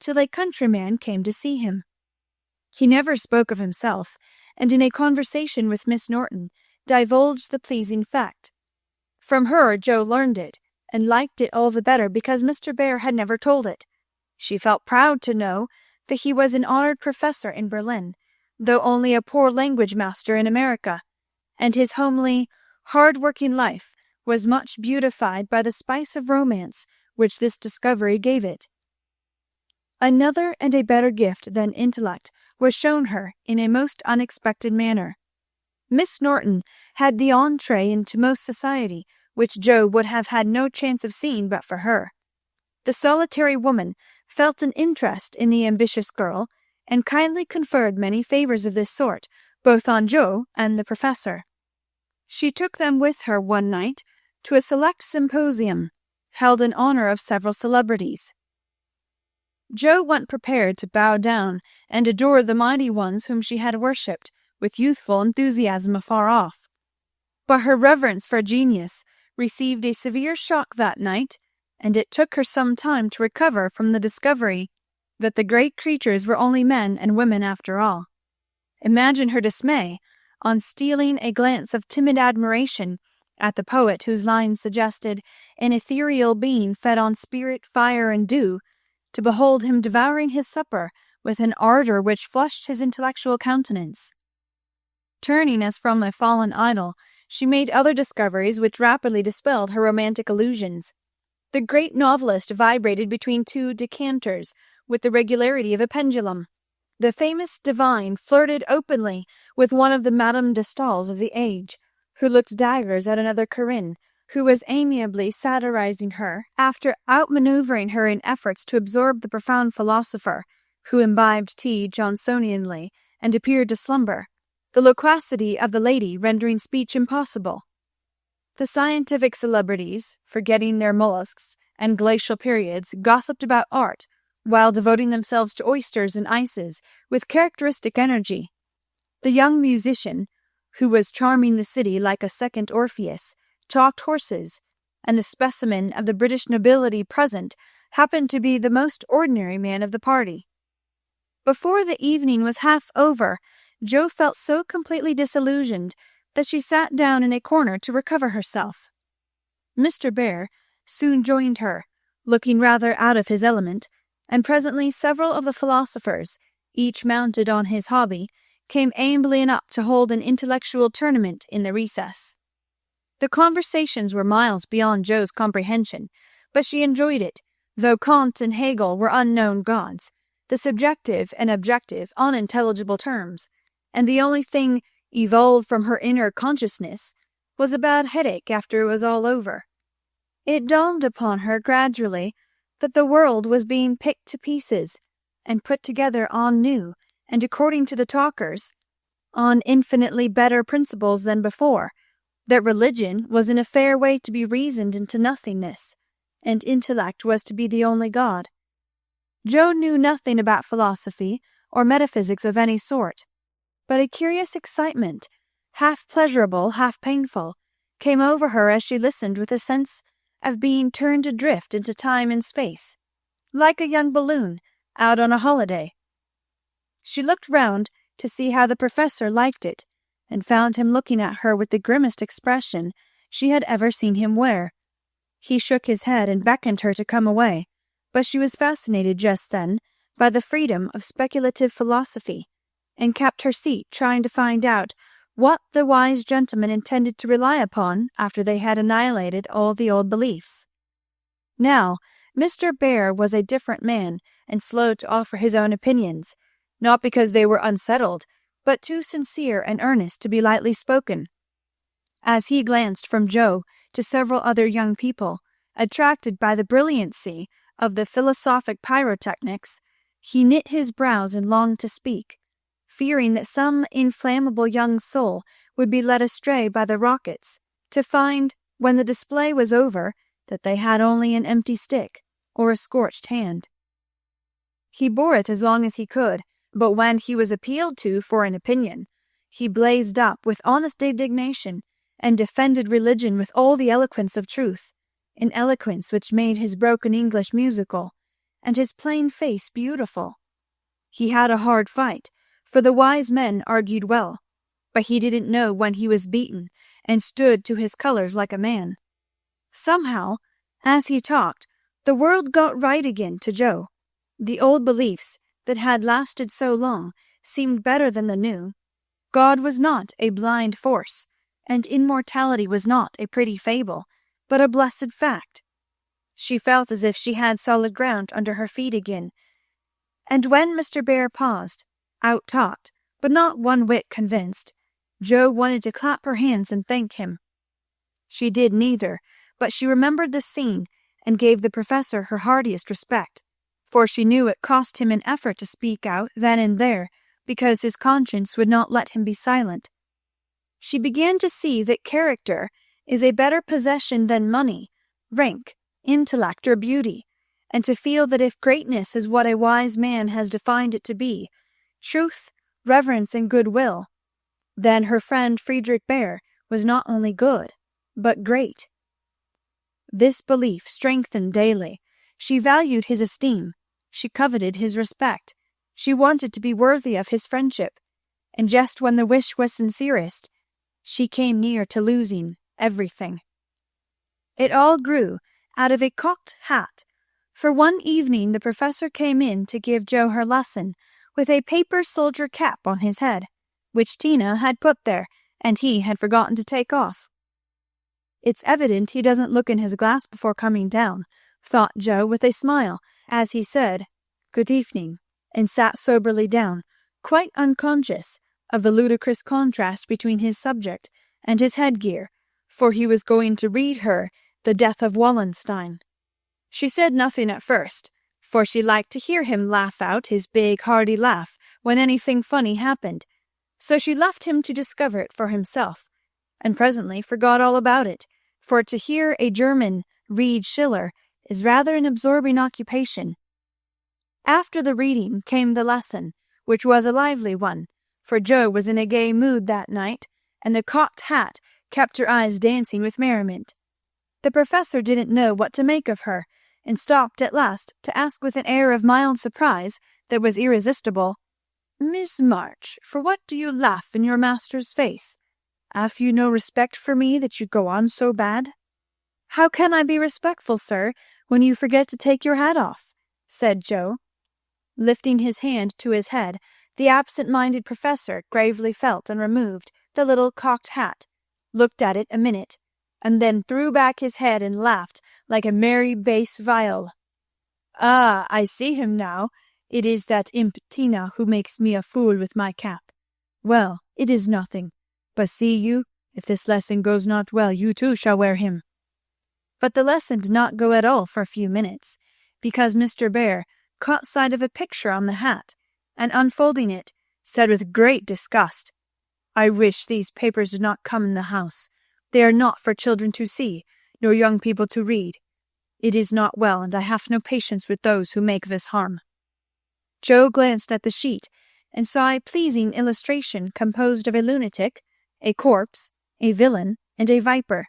till a countryman came to see him. He never spoke of himself, and in a conversation with Miss Norton divulged the pleasing fact. From her Jo learned it, and liked it all the better because Mr. Bear had never told it. She felt proud to know that he was an honoured professor in Berlin, though only a poor language master in America, and his homely, hard-working life was much beautified by the spice of romance which this discovery gave it. Another and a better gift than intellect was shown her in a most unexpected manner. Miss Norton had the entree into most society, which Jo would have had no chance of seeing but for her. The solitary woman felt an interest in the ambitious girl, and kindly conferred many favours of this sort, both on Jo and the professor. She took them with her one night to a select symposium, held in honour of several celebrities. Jo went prepared to bow down and adore the mighty ones whom she had worshipped with youthful enthusiasm afar off. But her reverence for genius received a severe shock that night, and it took her some time to recover from the discovery that the great creatures were only men and women after all. Imagine her dismay on stealing a glance of timid admiration at the poet whose lines suggested an ethereal being fed on spirit, fire, and dew, to behold him devouring his supper with an ardour which flushed his intellectual countenance. Turning as from a fallen idol, she made other discoveries which rapidly dispelled her romantic illusions. The great novelist vibrated between two decanters with the regularity of a pendulum. The famous divine flirted openly with one of the Madame de Staëls of the age, who looked daggers at another Corinne, who was amiably satirizing her after outmanoeuvring her in efforts to absorb the profound philosopher, who imbibed tea Johnsonianly and appeared to slumber, the loquacity of the lady rendering speech impossible. The scientific celebrities, forgetting their mollusks and glacial periods, gossiped about art, while devoting themselves to oysters and ices with characteristic energy. The young musician, who was charming the city like a second Orpheus, talked horses, and the specimen of the British nobility present happened to be the most ordinary man of the party. Before the evening was half over, Jo felt so completely disillusioned that she sat down in a corner to recover herself. Mr. Bear soon joined her, looking rather out of his element, and presently several of the philosophers, each mounted on his hobby, came ambling up to hold an intellectual tournament in the recess. The conversations were miles beyond Jo's comprehension, but she enjoyed it, though Kant and Hegel were unknown gods, the subjective and objective unintelligible terms, and the only thing evolved from her inner consciousness was a bad headache after it was all over. It dawned upon her gradually that the world was being picked to pieces and put together on new, and according to the talkers, on infinitely better principles than before, that religion was in a fair way to be reasoned into nothingness, and intellect was to be the only God. Jo knew nothing about philosophy or metaphysics of any sort, but a curious excitement, half pleasurable, half painful, came over her as she listened with a sense of being turned adrift into time and space, like a young balloon out on a holiday. She looked round to see how the professor liked it, and found him looking at her with the grimmest expression she had ever seen him wear. He shook his head and beckoned her to come away, but she was fascinated just then by the freedom of speculative philosophy, and kept her seat trying to find out what the wise gentleman intended to rely upon after they had annihilated all the old beliefs. Now, Mr. Bear was a different man, and slow to offer his own opinions, not because they were unsettled, but too sincere and earnest to be lightly spoken. As he glanced from Jo to several other young people, attracted by the brilliancy of the philosophic pyrotechnics, he knit his brows and longed to speak, fearing that some inflammable young soul would be led astray by the rockets, to find, when the display was over, that they had only an empty stick or a scorched hand. He bore it as long as he could, but when he was appealed to for an opinion, he blazed up with honest indignation, and defended religion with all the eloquence of truth, an eloquence which made his broken English musical, and his plain face beautiful. He had a hard fight, for the wise men argued well, but he didn't know when he was beaten, and stood to his colours like a man. Somehow, as he talked, the world got right again to Jo. The old beliefs that had lasted so long seemed better than the new. God was not a blind force, and immortality was not a pretty fable, but a blessed fact. She felt as if she had solid ground under her feet again, and when Mr. Bear paused, out-talked, but not one whit convinced, Jo wanted to clap her hands and thank him. She did neither, but she remembered the scene and gave the professor her heartiest respect, for she knew it cost him an effort to speak out then and there, because his conscience would not let him be silent. She began to see that character is a better possession than money, rank, intellect, or beauty, and to feel that if greatness is what a wise man has defined it to be, truth, reverence, and goodwill, then her friend Friedrich Bear was not only good, but great. This belief strengthened daily. She valued his esteem, she coveted his respect, she wanted to be worthy of his friendship, and just when the wish was sincerest, she came near to losing everything. It all grew out of a cocked hat, for one evening the professor came in to give Jo her lesson with a paper soldier cap on his head, which Tina had put there and he had forgotten to take off. It's evident he doesn't look in his glass before coming down, thought Jo with a smile, as he said, "Good evening," and sat soberly down, quite unconscious of the ludicrous contrast between his subject and his headgear, for he was going to read her The Death of Wallenstein. She said nothing at first, for she liked to hear him laugh out his big hearty laugh when anything funny happened, so she left him to discover it for himself, and presently forgot all about it, for to hear a German read Schiller is rather an absorbing occupation. After the reading came the lesson, which was a lively one, for Jo was in a gay mood that night, and the cocked hat kept her eyes dancing with merriment. The professor didn't know what to make of her, and stopped at last to ask with an air of mild surprise that was irresistible, "Miss March, for what do you laugh in your master's face? Have you no respect for me that you go on so bad?" "How can I be respectful, sir, when you forget to take your hat off?" said Jo. Lifting his hand to his head, the absent-minded professor gravely felt and removed the little cocked hat, looked at it a minute, and then threw back his head and laughed like a merry bass viol. "Ah, I see him now. It is that imp Tina who makes me a fool with my cap. Well, it is nothing. But see you, if this lesson goes not well, you too shall wear him." But the lesson did not go at all for a few minutes, because Mr. Bear caught sight of a picture on the hat, and unfolding it, said with great disgust, "I wish these papers did not come in the house. They are not for children to see, nor young people to read. It is not well, and I have no patience with those who make this harm." Jo glanced at the sheet, and saw a pleasing illustration composed of a lunatic, a corpse, a villain, and a viper.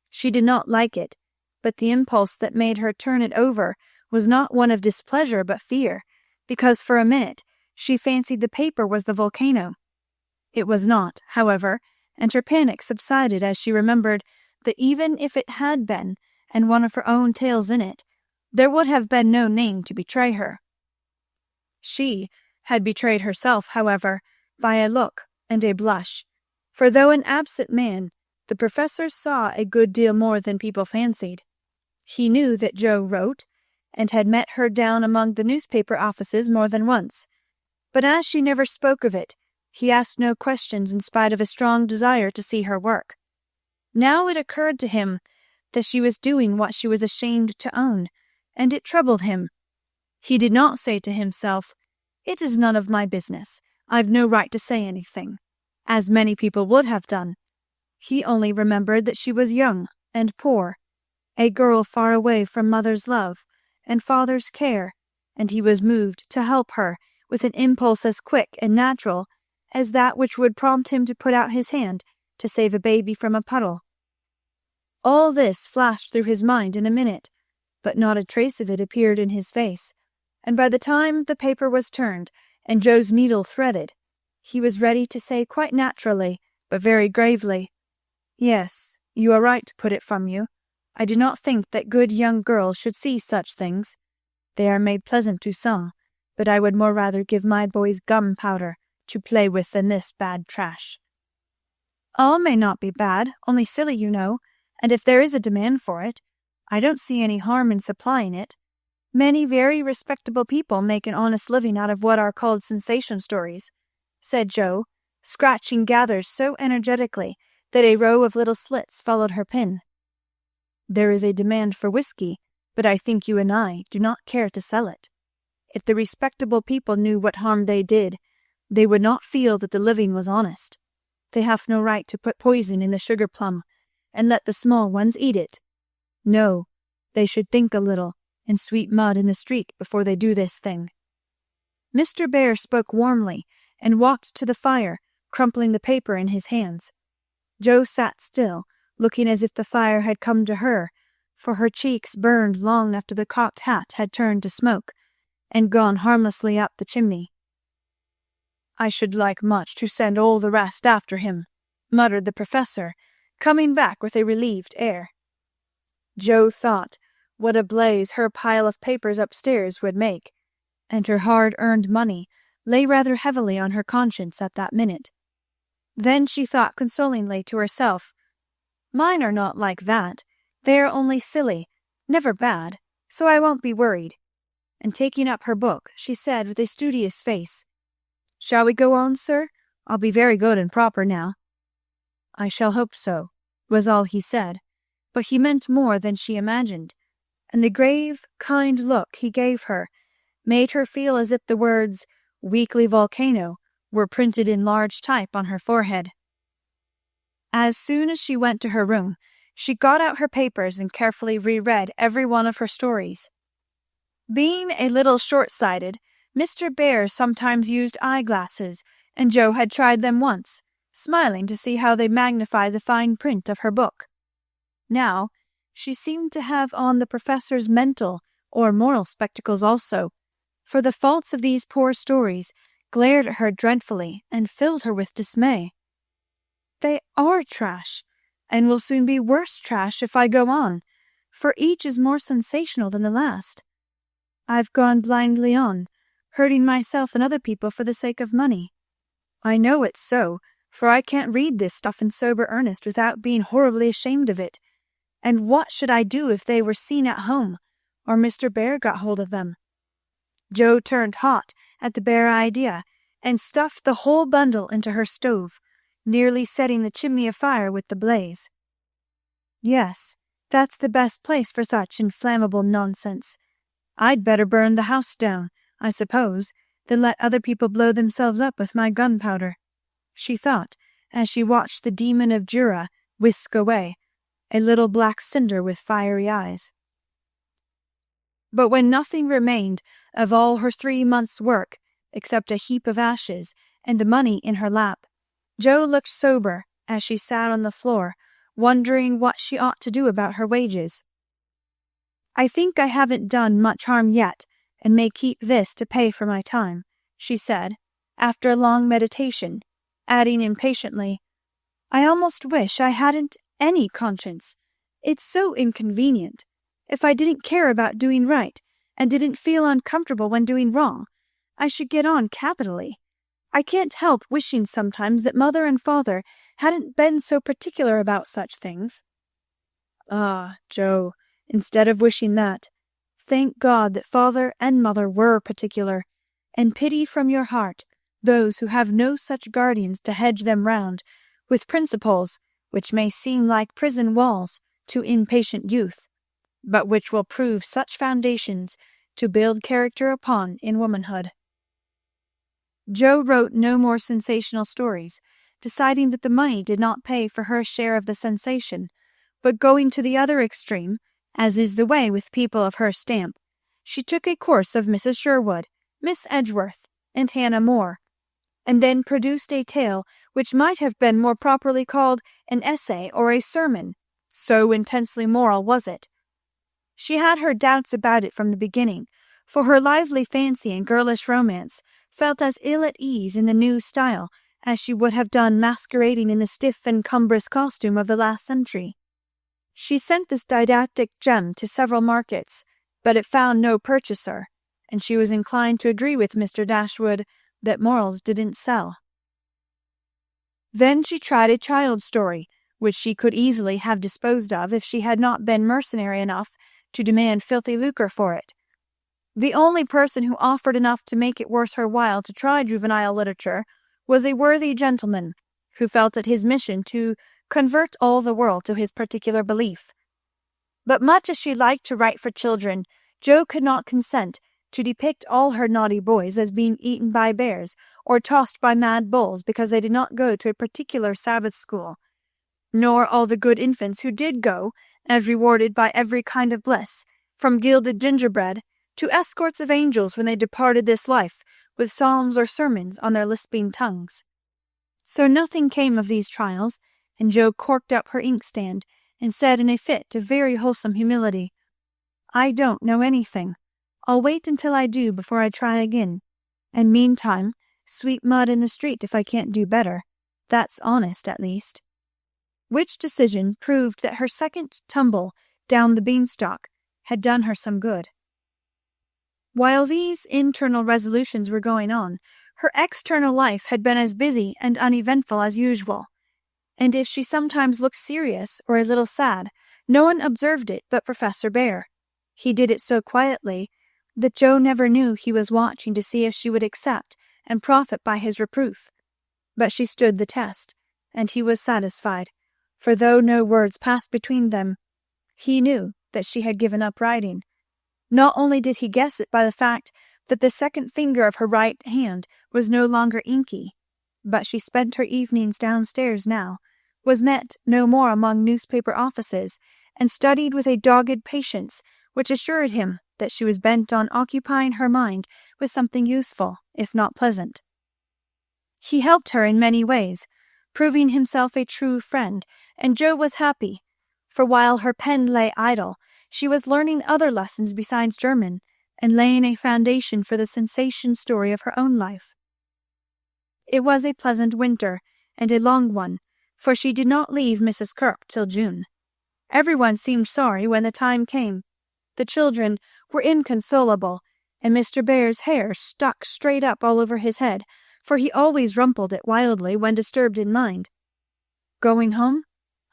She did not like it, but the impulse that made her turn it over was not one of displeasure but fear, because for a minute she fancied the paper was the volcano. It was not, however, and her panic subsided as she remembered that even if it had been, and one of her own tales in it, there would have been no name to betray her. She had betrayed herself, however, by a look and a blush, for though an absent man, the professor saw a good deal more than people fancied. He knew that Jo wrote, and had met her down among the newspaper offices more than once, but as she never spoke of it, he asked no questions in spite of a strong desire to see her work. Now it occurred to him that she was doing what she was ashamed to own, and it troubled him. He did not say to himself, "It is none of my business, I've no right to say anything," as many people would have done. He only remembered that she was young and poor, a girl far away from mother's love and father's care, and he was moved to help her with an impulse as quick and natural as that which would prompt him to put out his hand to save a baby from a puddle. All this flashed through his mind in a minute, but not a trace of it appeared in his face, and by the time the paper was turned and Jo's needle threaded, he was ready to say quite naturally, but very gravely, "Yes, you are right to put it from you. I do not think that good young girls should see such things. They are made pleasant to some, but I would more rather give my boys gunpowder to play with than this bad trash." "All may not be bad, only silly, you know, and if there is a demand for it, I don't see any harm in supplying it. Many very respectable people make an honest living out of what are called sensation stories," said Jo, scratching gathers so energetically that a row of little slits followed her pen. "There is a demand for whiskey, but I think you and I do not care to sell it. If the respectable people knew what harm they did, they would not feel that the living was honest. They have no right to put poison in the sugar plum, and let the small ones eat it. No, they should think a little, and sweep mud in the street before they do this thing." Mr. Bear spoke warmly, and walked to the fire, crumpling the paper in his hands. Jo sat still, looking as if the fire had come to her, for her cheeks burned long after the cocked hat had turned to smoke, and gone harmlessly up the chimney. "I should like much to send all the rest after him," muttered the professor, coming back with a relieved air. Jo thought what a blaze her pile of papers upstairs would make, and her hard-earned money lay rather heavily on her conscience at that minute. Then she thought consolingly to herself, "Mine are not like that. They are only silly, never bad, so I won't be worried." And taking up her book, she said with a studious face, "Shall we go on, sir? I'll be very good and proper now." "I shall hope so," was all he said, but he meant more than she imagined, and the grave, kind look he gave her made her feel as if the words "weekly volcano" were printed in large type on her forehead. As soon as she went to her room, she got out her papers and carefully reread every one of her stories. Being a little short-sighted, Mr. Bear sometimes used eyeglasses, and Jo had tried them once, smiling to see how they magnified the fine print of her book. Now she seemed to have on the professor's mental or moral spectacles also, for the faults of these poor stories glared at her dreadfully and filled her with dismay. They are trash, and will soon be worse trash if I go on, for each is more sensational than the last. I've gone blindly on, hurting myself and other people for the sake of money. I know it's so, for I can't read this stuff in sober earnest without being horribly ashamed of it. And what should I do if they were seen at home, or Mr. Bear got hold of them?" Jo turned hot at the bare idea, and stuffed the whole bundle into her stove, nearly setting the chimney afire with the blaze. "Yes, that's the best place for such inflammable nonsense. I'd better burn the house down, I suppose, than let other people blow themselves up with my gunpowder," she thought, as she watched the demon of Jura whisk away, a little black cinder with fiery eyes. But when nothing remained of all her 3 months' work except a heap of ashes and the money in her lap, Jo looked sober as she sat on the floor, wondering what she ought to do about her wages. "I think I haven't done much harm yet, and may keep this to pay for my time," she said, after a long meditation, adding impatiently, "I almost wish I hadn't any conscience. It's so inconvenient. If I didn't care about doing right, and didn't feel uncomfortable when doing wrong, I should get on capitally. I can't help wishing sometimes that mother and father hadn't been so particular about such things." "Ah, Jo, instead of wishing that, thank God that father and mother were particular, and pity from your heart those who have no such guardians to hedge them round with principles which may seem like prison walls to impatient youth, but which will prove such foundations to build character upon in womanhood." Jo wrote no more sensational stories, deciding that the money did not pay for her share of the sensation, but going to the other extreme, as is the way with people of her stamp, she took a course of Mrs. Sherwood, Miss Edgeworth, and Hannah More, and then produced a tale which might have been more properly called an essay or a sermon, so intensely moral was it. She had her doubts about it from the beginning, for her lively fancy and girlish romance felt as ill at ease in the new style as she would have done masquerading in the stiff and cumbrous costume of the last century. She sent this didactic gem to several markets, but it found no purchaser, and she was inclined to agree with Mr. Dashwood that morals didn't sell. Then she tried a child's story, which she could easily have disposed of if she had not been mercenary enough to demand filthy lucre for it. The only person who offered enough to make it worth her while to try juvenile literature was a worthy gentleman, who felt it his mission to convert all the world to his particular belief. But much as she liked to write for children, Jo could not consent to depict all her naughty boys as being eaten by bears or tossed by mad bulls because they did not go to a particular Sabbath school, nor all the good infants who did go, as rewarded by every kind of bliss, from gilded gingerbread to escorts of angels when they departed this life, with psalms or sermons on their lisping tongues. So nothing came of these trials, and Jo corked up her inkstand and said in a fit of very wholesome humility, "I don't know anything. I'll wait until I do before I try again, and meantime sweep mud in the street if I can't do better. That's honest, at least." which decision proved that her second tumble down the beanstalk had done her some good. While these internal resolutions were going on, her external life had been as busy and uneventful as usual, and if she sometimes looked serious or a little sad, no one observed it but Professor Bear. He did it so quietly that Joe never knew he was watching to see if she would accept and profit by his reproof. But she stood the test, and he was satisfied, for though no words passed between them, he knew that she had given up writing. Not only did he guess it by the fact that the second finger of her right hand was no longer inky, but she spent her evenings downstairs now, was met no more among newspaper offices, and studied with a dogged patience which assured him that she was bent on occupying her mind with something useful, if not pleasant. He helped her in many ways, proving himself a true friend, and Joe was happy, for while her pen lay idle, she was learning other lessons besides German, and laying a foundation for the sensation story of her own life. It was a pleasant winter, and a long one, for she did not leave Mrs. Kirk till June. Everyone seemed sorry when the time came. The children were inconsolable, and Mr. Bear's hair stuck straight up all over his head, for he always rumpled it wildly when disturbed in mind. "Going home?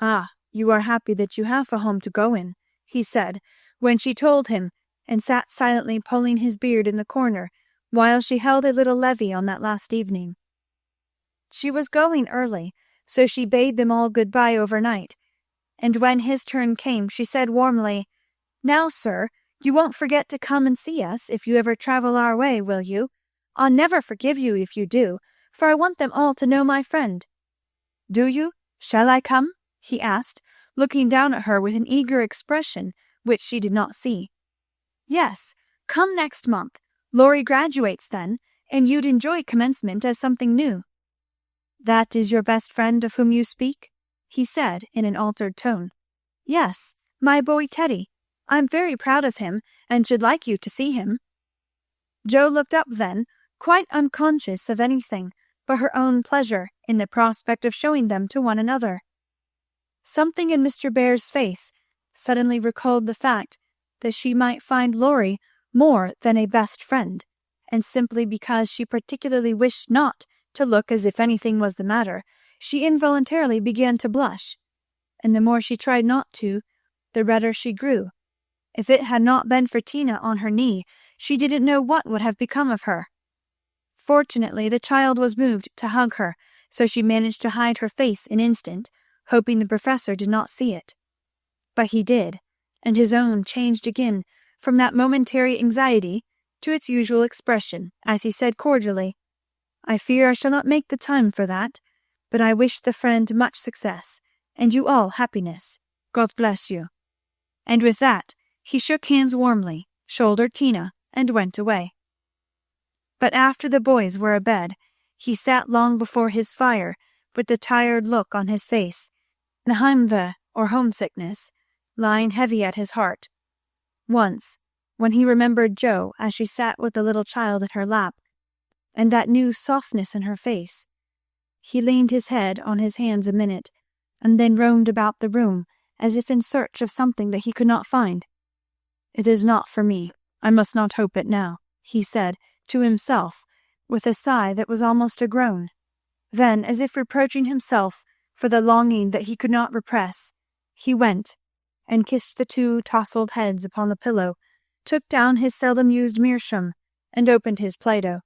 Ah, you are happy that you have a home to go in," he said, when she told him, and sat silently pulling his beard in the corner, while she held a little levee on that last evening. She was going early, so she bade them all good-bye overnight, and when his turn came she said warmly, "Now, sir, you won't forget to come and see us if you ever travel our way, will you? I'll never forgive you if you do, for I want them all to know my friend." "Do you? Shall I come?" he asked, looking down at her with an eager expression which she did not see. "Yes, come next month. Laurie graduates then, and you'd enjoy commencement as something new." "That is your best friend of whom you speak?" he said in an altered tone. "Yes, my boy Teddy. I'm very proud of him, and should like you to see him." Joe looked up then, quite unconscious of anything but her own pleasure in the prospect of showing them to one another. Something in Mr. Bear's face suddenly recalled the fact that she might find Laurie more than a best friend, and simply because she particularly wished not to look as if anything was the matter, she involuntarily began to blush, and the more she tried not to, the redder she grew. If it had not been for Tina on her knee, she didn't know what would have become of her. Fortunately, the child was moved to hug her, so she managed to hide her face an instant, hoping the professor did not see it. But he did, and his own changed again from that momentary anxiety to its usual expression, as he said cordially, "I fear I shall not make the time for that, but I wish the friend much success, and you all happiness. God bless you." And with that he shook hands warmly, shouldered Tina, and went away. But after the boys were abed, he sat long before his fire with the tired look on his face, and heimweh, or homesickness, lying heavy at his heart. Once, when he remembered Joe as she sat with the little child in her lap, and that new softness in her face, he leaned his head on his hands a minute, and then roamed about the room as if in search of something that he could not find. "It is not for me. I must not hope it now," he said to himself, with a sigh that was almost a groan. Then, as if reproaching himself for the longing that he could not repress, he went and kissed the two tousled heads upon the pillow, took down his seldom used meerschaum, and opened his Plato.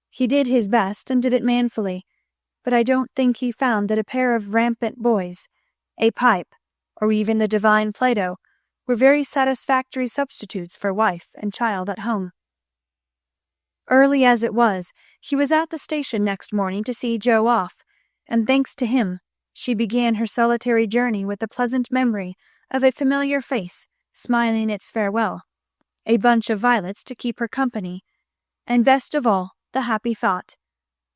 He did his best, and did it manfully, but I don't think he found that a pair of rampant boys, a pipe, or even the divine Plato, were very satisfactory substitutes for wife and child at home. Early as it was, he was at the station next morning to see Joe off, and thanks to him, she began her solitary journey with the pleasant memory of a familiar face smiling its farewell, a bunch of violets to keep her company, and best of all, the happy thought,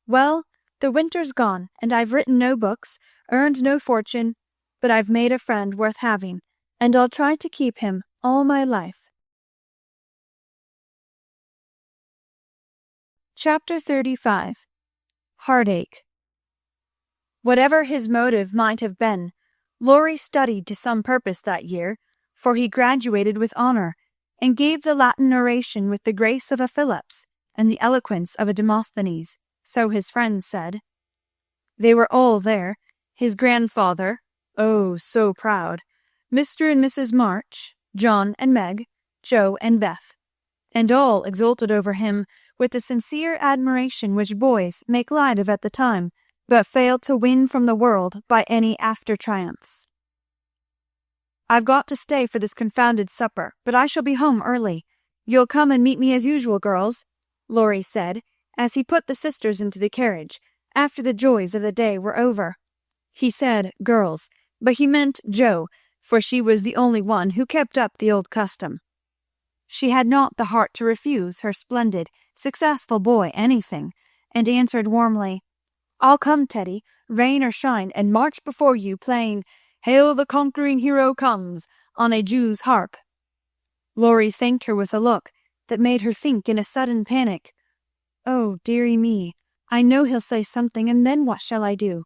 "Well, the winter's gone, and I've written no books, earned no fortune, but I've made a friend worth having, and I'll try to keep him all my life." Chapter 35. Heartache. Whatever his motive might have been, Laurie studied to some purpose that year, for he graduated with honor, and gave the Latin oration with the grace of a Phillips and the eloquence of a Demosthenes, so his friends said. They were all there, his grandfather, oh, so proud, Mr. and Mrs. March, John and Meg, Joe and Beth, and all exulted over him with the sincere admiration which boys make light of at the time, but fail to win from the world by any after triumphs. "I've got to stay for this confounded supper, but I shall be home early. You'll come and meet me as usual, girls," Laurie said, as he put the sisters into the carriage, after the joys of the day were over. He said girls, but he meant Jo, for she was the only one who kept up the old custom. She had not the heart to refuse her splendid, successful boy anything, and answered warmly, "I'll come, Teddy, rain or shine, and march before you playing 'Hail the Conquering Hero Comes' on a Jew's harp." Laurie thanked her with a look that made her think in a sudden panic, "Oh, dearie me, I know he'll say something, and then what shall I do?"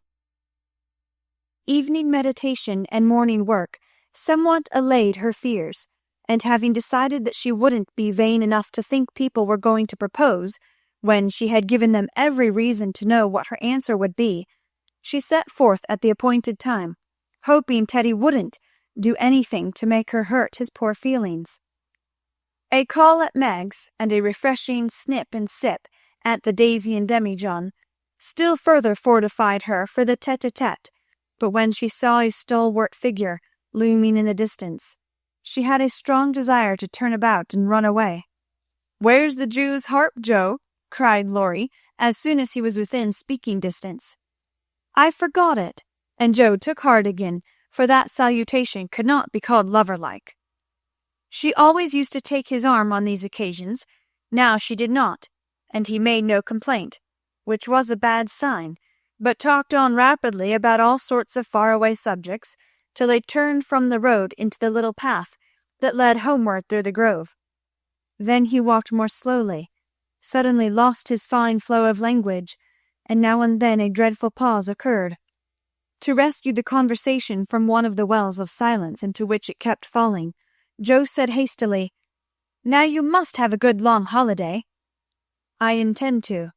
Evening meditation and morning work somewhat allayed her fears, and having decided that she wouldn't be vain enough to think people were going to propose, when she had given them every reason to know what her answer would be, she set forth at the appointed time, hoping Teddy wouldn't do anything to make her hurt his poor feelings. A call at Meg's and a refreshing snip and sip at the Daisy and Demijohn still further fortified her for the tete-a-tete, but when she saw a stalwart figure looming in the distance, she had a strong desire to turn about and run away. "Where's the Jew's harp, Joe?" cried Laurie, as soon as he was within speaking distance. "I forgot it," and Joe took heart again, for that salutation could not be called lover-like. She always used to take his arm on these occasions, now she did not, and he made no complaint, which was a bad sign, but talked on rapidly about all sorts of far-away subjects, till they turned from the road into the little path that led homeward through the grove. Then he walked more slowly, suddenly lost his fine flow of language, and now and then a dreadful pause occurred. To rescue the conversation from one of the wells of silence into which it kept falling, Joe said hastily, "Now you must have a good long holiday." "I intend to."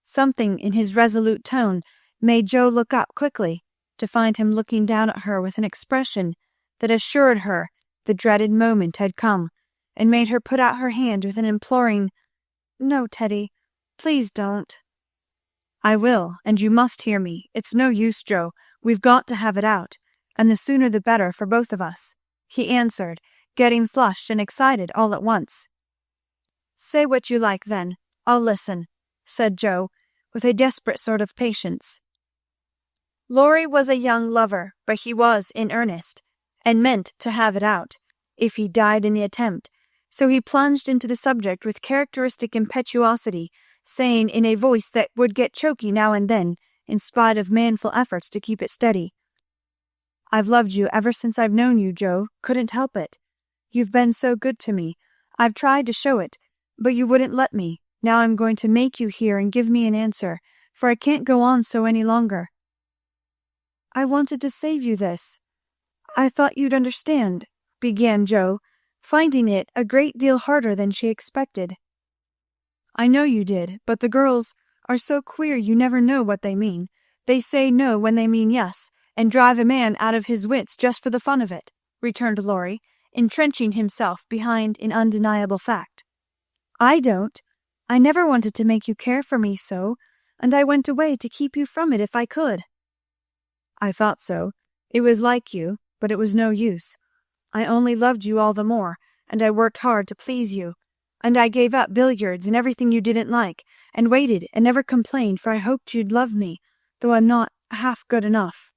Something in his resolute tone made Joe look up quickly, to find him looking down at her with an expression that assured her the dreaded moment had come, and made her put out her hand with an imploring, "No, Teddy, please don't." "I will, and you must hear me. It's no use, Joe. We've got to have it out, and the sooner the better for both of us," he answered, getting flushed and excited all at once. "Say what you like then. I'll listen," said Joe, with a desperate sort of patience. Laurie was a young lover, but he was in earnest, and meant to have it out, if he died in the attempt, so he plunged into the subject with characteristic impetuosity, saying in a voice that would get choky now and then, in spite of manful efforts to keep it steady, "I've loved you ever since I've known you, Joe, couldn't help it. You've been so good to me. I've tried to show it, but you wouldn't let me. Now I'm going to make you hear and give me an answer, for I can't go on so any longer." "I wanted to save you this. I thought you'd understand," began Joe, finding it a great deal harder than she expected. "I know you did, but the girls are so queer you never know what they mean. They say no when they mean yes, and drive a man out of his wits just for the fun of it," returned Laurie, entrenching himself behind an undeniable fact. "I don't. I never wanted to make you care for me so, and I went away to keep you from it if I could." "I thought so. It was like you, but it was no use. I only loved you all the more, and I worked hard to please you, and I gave up billiards and everything you didn't like, and waited and never complained, for I hoped you'd love me, though I'm not half good enough."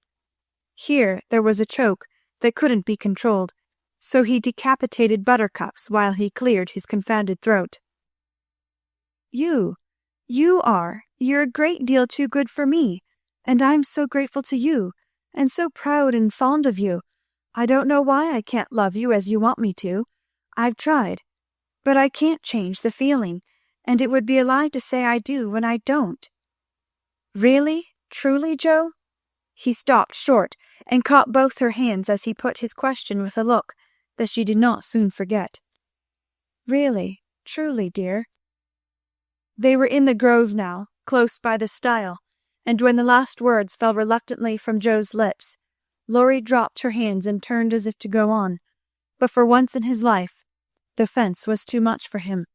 Here there was a choke that couldn't be controlled, so he decapitated buttercups while he cleared his confounded throat. You're a great deal too good for me, and I'm so grateful to you, and so proud and fond of you. I don't know why I can't love you as you want me to. I've tried, but I can't change the feeling, and it would be a lie to say I do when I don't." "Really, truly, Joe?" He stopped short and caught both her hands as he put his question with a look that she did not soon forget. Really, truly, dear. They were in the grove now, close by the stile, and when the last words fell reluctantly from Joe's lips, Laurie dropped her hands and turned as if to go on, but for once in his life the fence was too much for him,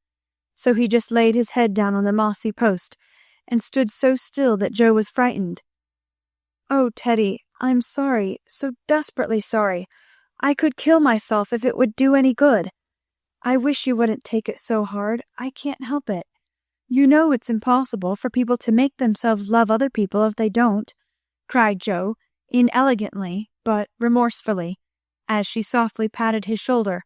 so he just laid his head down on the mossy post and stood so still that Joe was frightened. "Oh, Teddy, I'm sorry, so desperately sorry. I could kill myself if it would do any good. I wish you wouldn't take it so hard. I can't help it. You know it's impossible for people to make themselves love other people if they don't," cried Joe, inelegantly but remorsefully, as she softly patted his shoulder,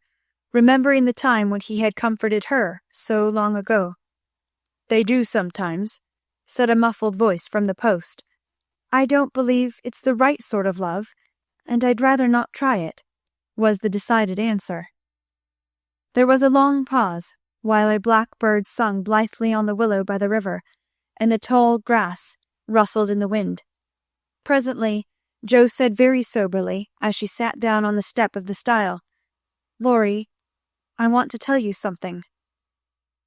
remembering the time when he had comforted her so long ago. "They do sometimes," said a muffled voice from the post. "I don't believe it's the right sort of love, and I'd rather not try it," was the decided answer. There was a long pause, while a blackbird sung blithely on the willow by the river, and the tall grass rustled in the wind. Presently Joe said very soberly, as she sat down on the step of the stile, "Laurie, I want to tell you something."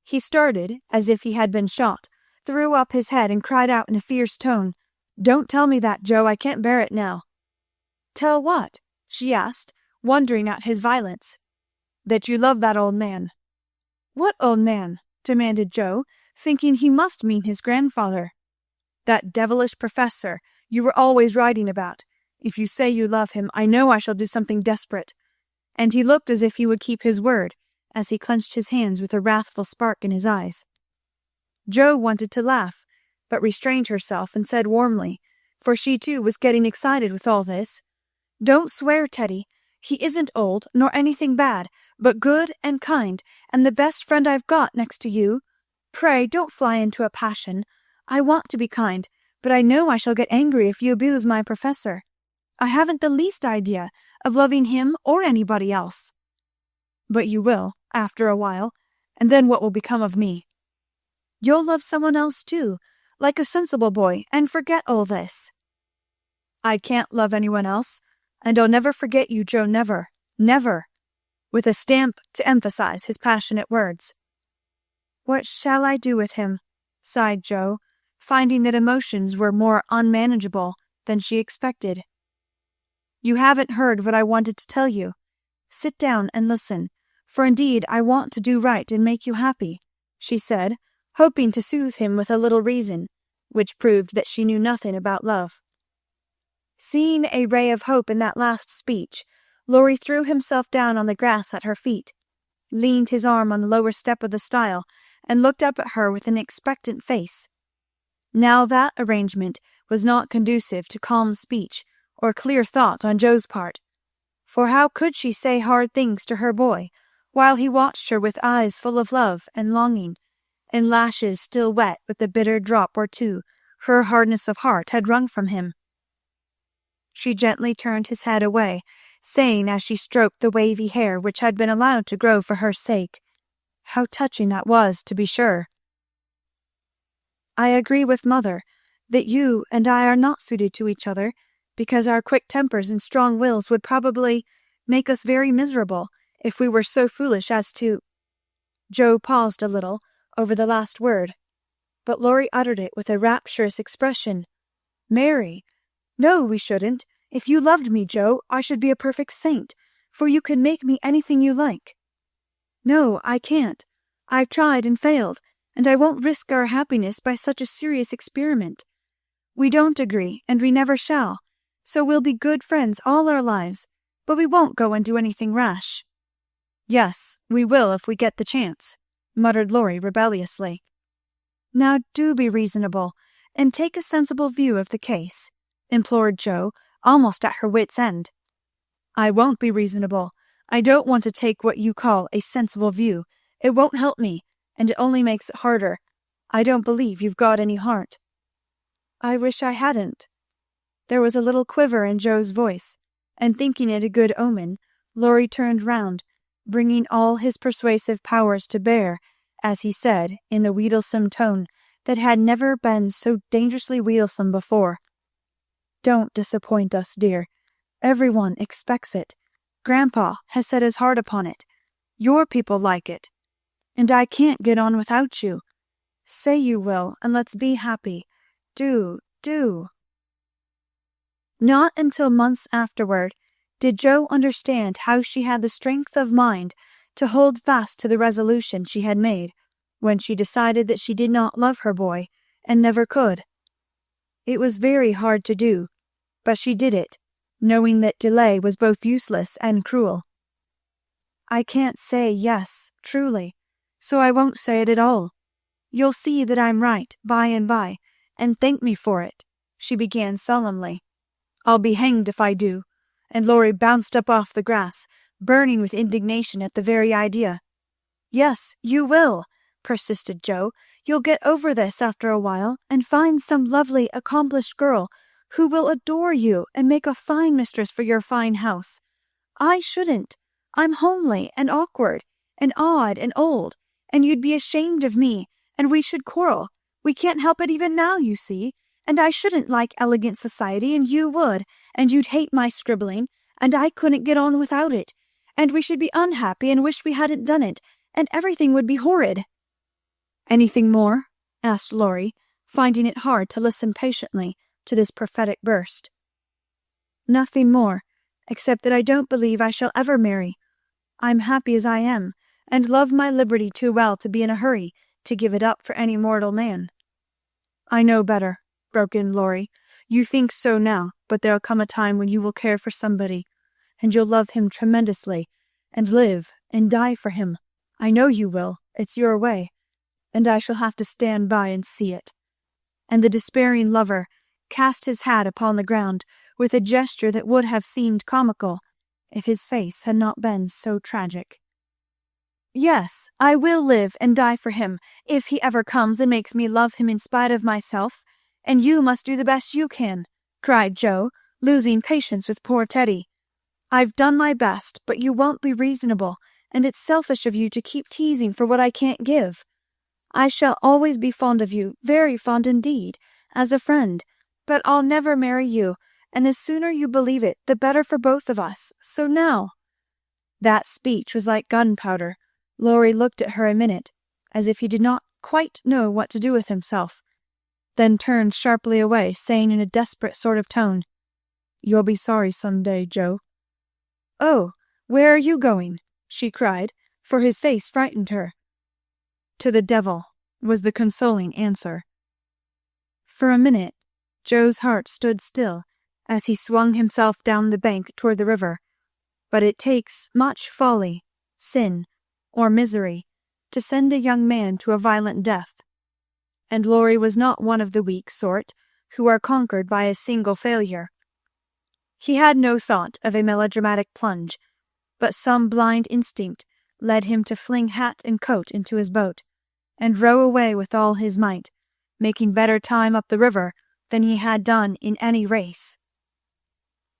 He started as if he had been shot, threw up his head and cried out in a fierce tone, "Don't tell me that, Joe, I can't bear it now." "Tell what?" she asked, wondering at his violence. "That you love that old man." "What old man?" demanded Joe, thinking he must mean his grandfather. "That devilish professor you were always writing about. If you say you love him, I know I shall do something desperate." And he looked as if he would keep his word, as he clenched his hands with a wrathful spark in his eyes. Joe wanted to laugh, but restrained herself and said warmly, for she too was getting excited with all this, "Don't swear, Teddy. He isn't old, nor anything bad, but good and kind, and the best friend I've got next to you. Pray don't fly into a passion. I want to be kind, but I know I shall get angry if you abuse my professor. I haven't the least idea of loving him or anybody else." "But you will, after a while, and then what will become of me?" "You'll love someone else too, like a sensible boy, and forget all this." "I can't love anyone else, and I'll never forget you, Joe, never, never," with a stamp to emphasize his passionate words. "What shall I do with him?" sighed Joe, finding that emotions were more unmanageable than she expected. "You haven't heard what I wanted to tell you. Sit down and listen, for indeed I want to do right and make you happy," she said, hoping to soothe him with a little reason, which proved that she knew nothing about love. Seeing a ray of hope in that last speech, Laurie threw himself down on the grass at her feet, leaned his arm on the lower step of the stile, and looked up at her with an expectant face. Now that arrangement was not conducive to calm speech or clear thought on Joe's part, for how could she say hard things to her boy, while he watched her with eyes full of love and longing, and lashes still wet with the bitter drop or two her hardness of heart had wrung from him? She gently turned his head away, saying as she stroked the wavy hair which had been allowed to grow for her sake, "How touching that was, to be sure! I agree with mother that you and I are not suited to each other, because our quick tempers and strong wills would probably make us very miserable if we were so foolish as to—" Joe paused a little over the last word, but Laurie uttered it with a rapturous expression. "Marry? No, we shouldn't. If you loved me, Joe, I should be a perfect saint, for you can make me anything you like." "No, I can't. I've tried and failed, and I won't risk our happiness by such a serious experiment. We don't agree, and we never shall, so we'll be good friends all our lives, but we won't go and do anything rash." "Yes, we will if we get the chance," muttered Laurie rebelliously. "Now do be reasonable, and take a sensible view of the case," implored Joe, almost at her wits' end. "I won't be reasonable. I don't want to take what you call a sensible view. It won't help me, and it only makes it harder. I don't believe you've got any heart." "I wish I hadn't." There was a little quiver in Joe's voice, and thinking it a good omen, Laurie turned round, bringing all his persuasive powers to bear, as he said, in the wheedlesome tone that had never been so dangerously wheedlesome before, Don't disappoint us, dear. Everyone expects it. Grandpa has set his heart upon it. Your people like it. And I can't get on without you. Say you will, and let's be happy. Do, do." Not until months afterward did Jo understand how she had the strength of mind to hold fast to the resolution she had made when she decided that she did not love her boy, and never could. It was very hard to do, but she did it, knowing that delay was both useless and cruel. "I can't say yes, truly, so I won't say it at all. You'll see that I'm right by and by, and thank me for it," she began solemnly. "I'll be hanged if I do," and Laurie bounced up off the grass, burning with indignation at the very idea. "Yes, you will," persisted Jo. "You'll get over this after a while, and find some lovely, accomplished girl who will adore you and make a fine mistress for your fine house. I shouldn't. I'm homely and awkward and odd and old, and you'd be ashamed of me, and we should quarrel. We can't help it even now, you see. And I shouldn't like elegant society, and you would, and you'd hate my scribbling, and I couldn't get on without it, and we should be unhappy and wish we hadn't done it, and everything would be horrid." "Anything more?" asked Laurie, finding it hard to listen patiently to this prophetic burst. "Nothing more, except that I don't believe I shall ever marry. I'm happy as I am, and love my liberty too well to be in a hurry to give it up for any mortal man." "I know better," broke in Laurie. "You think so now, but there'll come a time when you will care for somebody, and you'll love him tremendously, and live and die for him. I know you will. It's your way, and I shall have to stand by and see it." And the despairing lover cast his hat upon the ground with a gesture that would have seemed comical if his face had not been so tragic. "Yes, I will live and die for him, if he ever comes and makes me love him in spite of myself, and you must do the best you can," cried Jo, losing patience with poor Teddy. "I've done my best, but you won't be reasonable, and it's selfish of you to keep teasing for what I can't give. I shall always be fond of you, very fond indeed, as a friend, but I'll never marry you, and the sooner you believe it, the better for both of us. So now—" That speech was like gunpowder. Laurie looked at her a minute, as if he did not quite know what to do with himself, then turned sharply away, saying in a desperate sort of tone, "You'll be sorry some day, Jo." "Oh, where are you going?" she cried, for his face frightened her. "To the devil," was the consoling answer. For a minute Jo's heart stood still as he swung himself down the bank toward the river, but it takes much folly, sin, or misery to send a young man to a violent death, and Laurie was not one of the weak sort who are conquered by a single failure. He had no thought of a melodramatic plunge, but some blind instinct led him to fling hat and coat into his boat, and row away with all his might, making better time up the river than he had done in any race.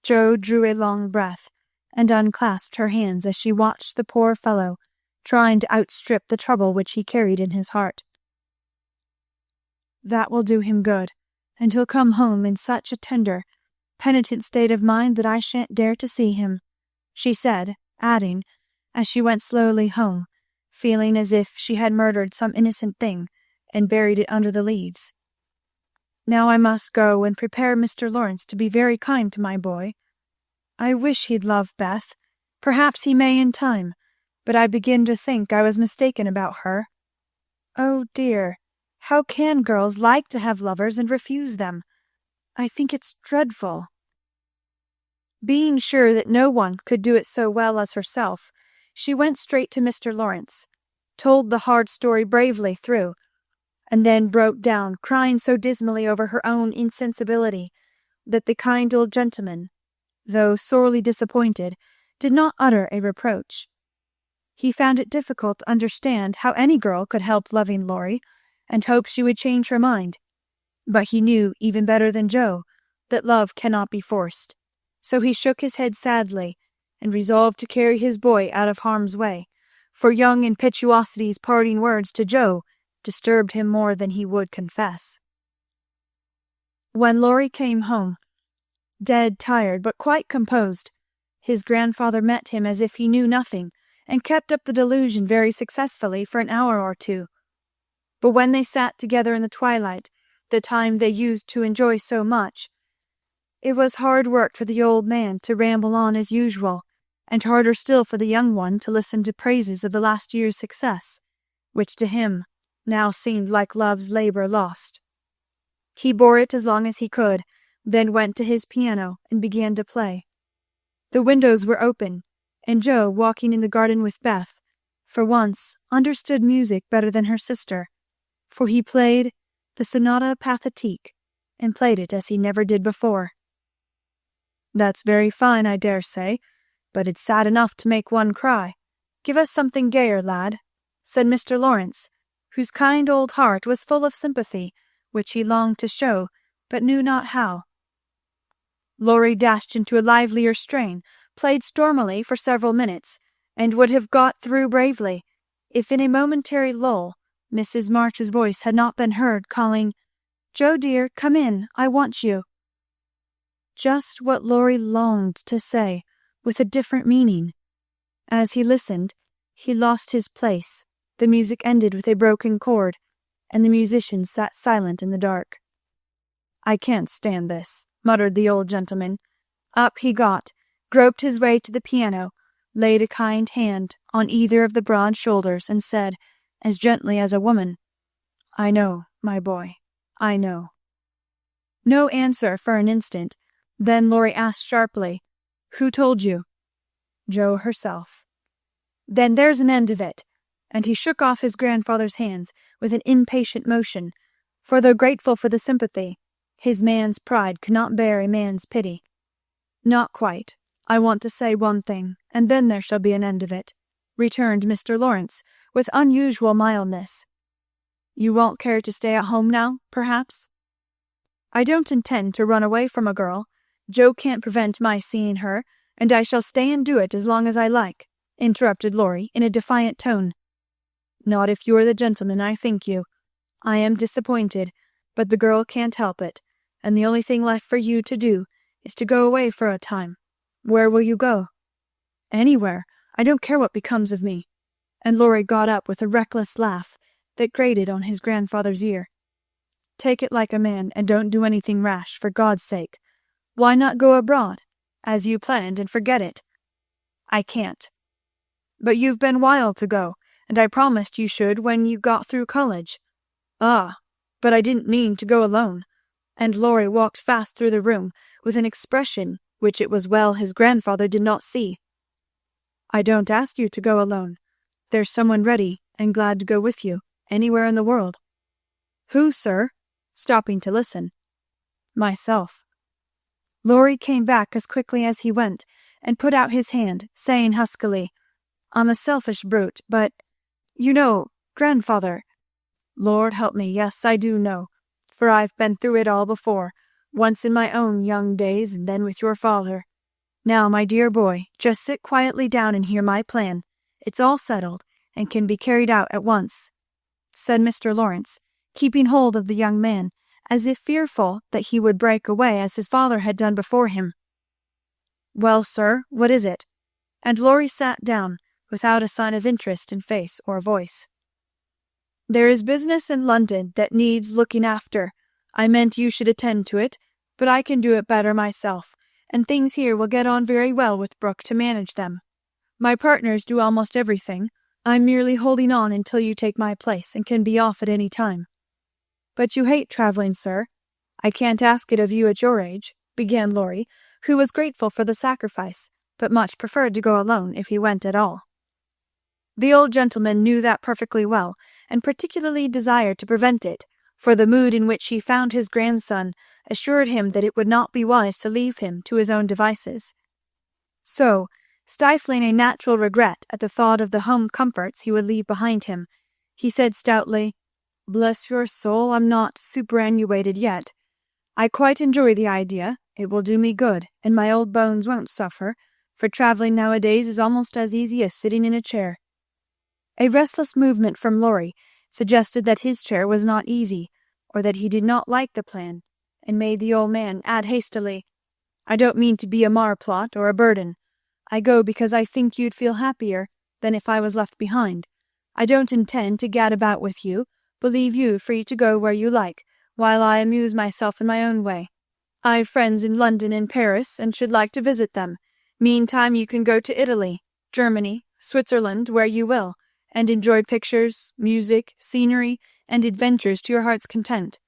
Jo drew a long breath, and unclasped her hands as she watched the poor fellow trying to outstrip the trouble which he carried in his heart. "That will do him good, and he'll come home in such a tender, penitent state of mind that I shan't dare to see him," she said, adding, as she went slowly home, feeling as if she had murdered some innocent thing and buried it under the leaves, "Now I must go and prepare Mr. Lawrence to be very kind to my boy. I wish he'd love Beth. Perhaps he may in time, but I begin to think I was mistaken about her. Oh dear, how can girls like to have lovers and refuse them? I think it's dreadful." Being sure that no one could do it so well as herself, she went straight to Mr. Lawrence, told the hard story bravely through, and then broke down, crying so dismally over her own insensibility that the kind old gentleman, though sorely disappointed, did not utter a reproach. He found it difficult to understand how any girl could help loving Laurie, and hoped she would change her mind, but he knew even better than Jo that love cannot be forced, so he shook his head sadly, and resolved to carry his boy out of harm's way, for young impetuosity's parting words to Jo disturbed him more than he would confess. When Laurie came home, dead tired but quite composed. His grandfather met him as if he knew nothing, and kept up the delusion very successfully for an hour or two. But when they sat together in the twilight, the time they used to enjoy so much, it was hard work for the old man to ramble on as usual, and harder still for the young one to listen to praises of the last year's success, which to him now seemed like love's labour lost. He bore it as long as he could, then went to his piano and began to play. The windows were open, and Jo, walking in the garden with Beth, for once understood music better than her sister, for he played the Sonata Pathétique, and played it as he never did before. "That's very fine, I dare say, but it's sad enough to make one cry. Give us something gayer, lad," said Mr. Lawrence, whose kind old heart was full of sympathy, which he longed to show, but knew not how. Laurie dashed into a livelier strain, played stormily for several minutes, and would have got through bravely, if in a momentary lull Mrs. March's voice had not been heard calling, "Jo dear, come in, I want you." Just what Laurie longed to say, with a different meaning. As he listened, he lost his place, the music ended with a broken chord, and the musicians sat silent in the dark. "I can't stand this," muttered the old gentleman. Up he got, groped his way to the piano, laid a kind hand on either of the broad shoulders, and said, as gently as a woman, "I know, my boy, I know." No answer for an instant. Then Laurie asked sharply, "Who told you?" "Jo herself." "Then there's an end of it." And he shook off his grandfather's hands with an impatient motion, for though grateful for the sympathy, his man's pride could not bear a man's pity. "Not quite. I want to say one thing, and then there shall be an end of it," returned Mr. Lawrence with unusual mildness. "You won't care to stay at home now, perhaps?" "I don't intend to run away from a girl. Jo can't prevent my seeing her, and I shall stay and do it as long as I like," interrupted Laurie in a defiant tone. "Not if you're the gentleman I think you. I am disappointed, but the girl can't help it, and the only thing left for you to do is to go away for a time. Where will you go?" "Anywhere. I don't care what becomes of me." And Laurie got up with a reckless laugh that grated on his grandfather's ear. "Take it like a man, and don't do anything rash, for God's sake. Why not go abroad, as you planned, and forget it?" "I can't." "But you've been wild to go, and I promised you should when you got through college." "Ah, but I didn't mean to go alone." And Laurie walked fast through the room with an expression which it was well his grandfather did not see. "I don't ask you to go alone. There's someone ready and glad to go with you, anywhere in the world." "Who, sir?" stopping to listen. "Myself." Laurie came back as quickly as he went, and put out his hand, saying huskily, "I'm a selfish brute, but you know, grandfather—" "Lord help me, yes, I do know, for I've been through it all before, once in my own young days, and then with your father. Now, my dear boy, just sit quietly down and hear my plan. It's all settled, and can be carried out at once," said Mr. Lawrence, keeping hold of the young man, as if fearful that he would break away as his father had done before him. "Well, sir, what is it?" And Laurie sat down, without a sign of interest in face or voice. "There is business in London that needs looking after. I meant you should attend to it, but I can do it better myself, and things here will get on very well with Brooke to manage them. My partners do almost everything. I'm merely holding on until you take my place and can be off at any time." "But you hate travelling, sir." "I can't ask it of you at your age," began Laurie, who was grateful for the sacrifice, but much preferred to go alone if he went at all. The old gentleman knew that perfectly well, and particularly desired to prevent it, for the mood in which he found his grandson assured him that it would not be wise to leave him to his own devices. So, stifling a natural regret at the thought of the home comforts he would leave behind him, he said stoutly, "Bless your soul, I'm not superannuated yet. I quite enjoy the idea. It will do me good, and my old bones won't suffer, for travelling nowadays is almost as easy as sitting in a chair." A restless movement from Laurie suggested that his chair was not easy, or that he did not like the plan, and made the old man add hastily, I don't mean to be a marplot or a burden. I go because I think you'd feel happier than if I was left behind. I don't intend to gad about with you, but leave you free to go where you like, while I amuse myself in my own way. I've friends in London and Paris, and should like to visit them. Meantime you can go to Italy, Germany, Switzerland, where you will, and enjoy pictures, music, scenery, and adventures to your heart's content."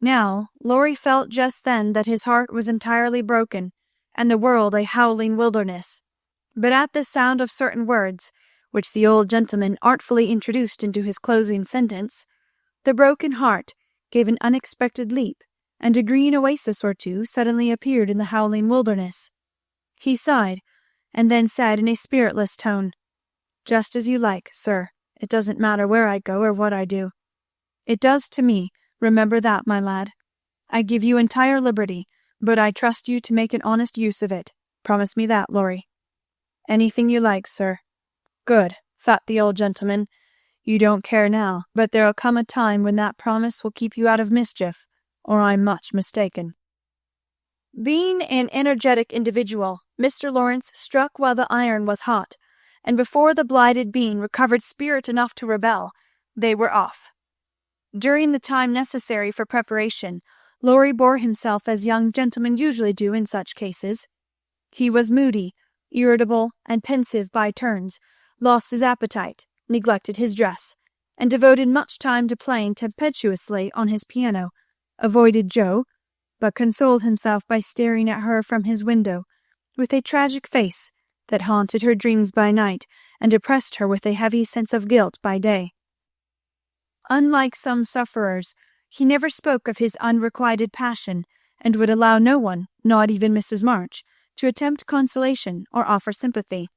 Now Laurie felt just then that his heart was entirely broken, and the world a howling wilderness. But at the sound of certain words, which the old gentleman artfully introduced into his closing sentence, the broken heart gave an unexpected leap, and a green oasis or two suddenly appeared in the howling wilderness. He sighed, and then said in a spiritless tone, "Just as you like, sir. It doesn't matter where I go or what I do." "It does to me. Remember that, my lad. I give you entire liberty, but I trust you to make an honest use of it. Promise me that, Laurie." "Anything you like, sir." "Good," thought the old gentleman. "You don't care now, but there'll come a time when that promise will keep you out of mischief, or I'm much mistaken." Being an energetic individual, Mr. Lawrence struck while the iron was hot, and before the blighted being recovered spirit enough to rebel, they were off. During the time necessary for preparation, Laurie bore himself as young gentlemen usually do in such cases. He was moody, irritable, and pensive by turns, lost his appetite, neglected his dress, and devoted much time to playing tempestuously on his piano, avoided Jo, but consoled himself by staring at her from his window, with a tragic face that haunted her dreams by night and oppressed her with a heavy sense of guilt by day. Unlike some sufferers, he never spoke of his unrequited passion, and would allow no one, not even Mrs. March, to attempt consolation or offer sympathy.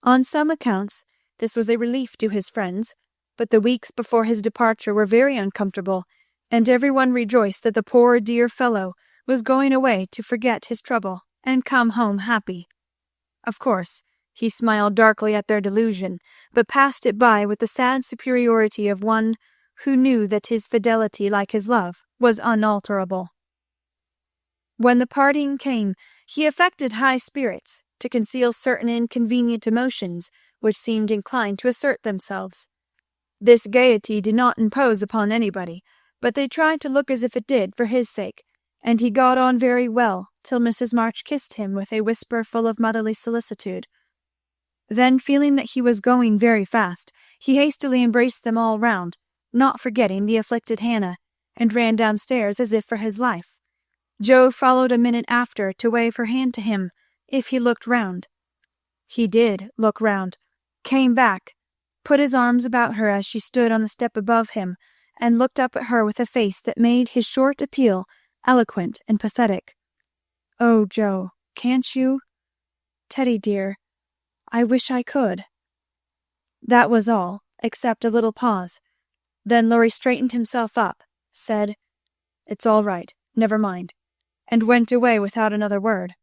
On some accounts this was a relief to his friends, but the weeks before his departure were very uncomfortable, and everyone rejoiced that the poor dear fellow was going away to forget his trouble and come home happy. Of course, he smiled darkly at their delusion, but passed it by with the sad superiority of one who knew that his fidelity, like his love, was unalterable. When the parting came, he affected high spirits, to conceal certain inconvenient emotions which seemed inclined to assert themselves. This gaiety did not impose upon anybody, but they tried to look as if it did for his sake, and he got on very well till Mrs. March kissed him with a whisper full of motherly solicitude. Then, feeling that he was going very fast, he hastily embraced them all round, not forgetting the afflicted Hannah, and ran downstairs as if for his life. Jo followed a minute after to wave her hand to him, if he looked round. He did look round, came back, put his arms about her as she stood on the step above him, and looked up at her with a face that made his short appeal eloquent and pathetic. "Oh, Jo, can't you? Teddy dear, I wish I could." That was all, except a little pause. Then Laurie straightened himself up, said, "It's all right, never mind," and went away without another word.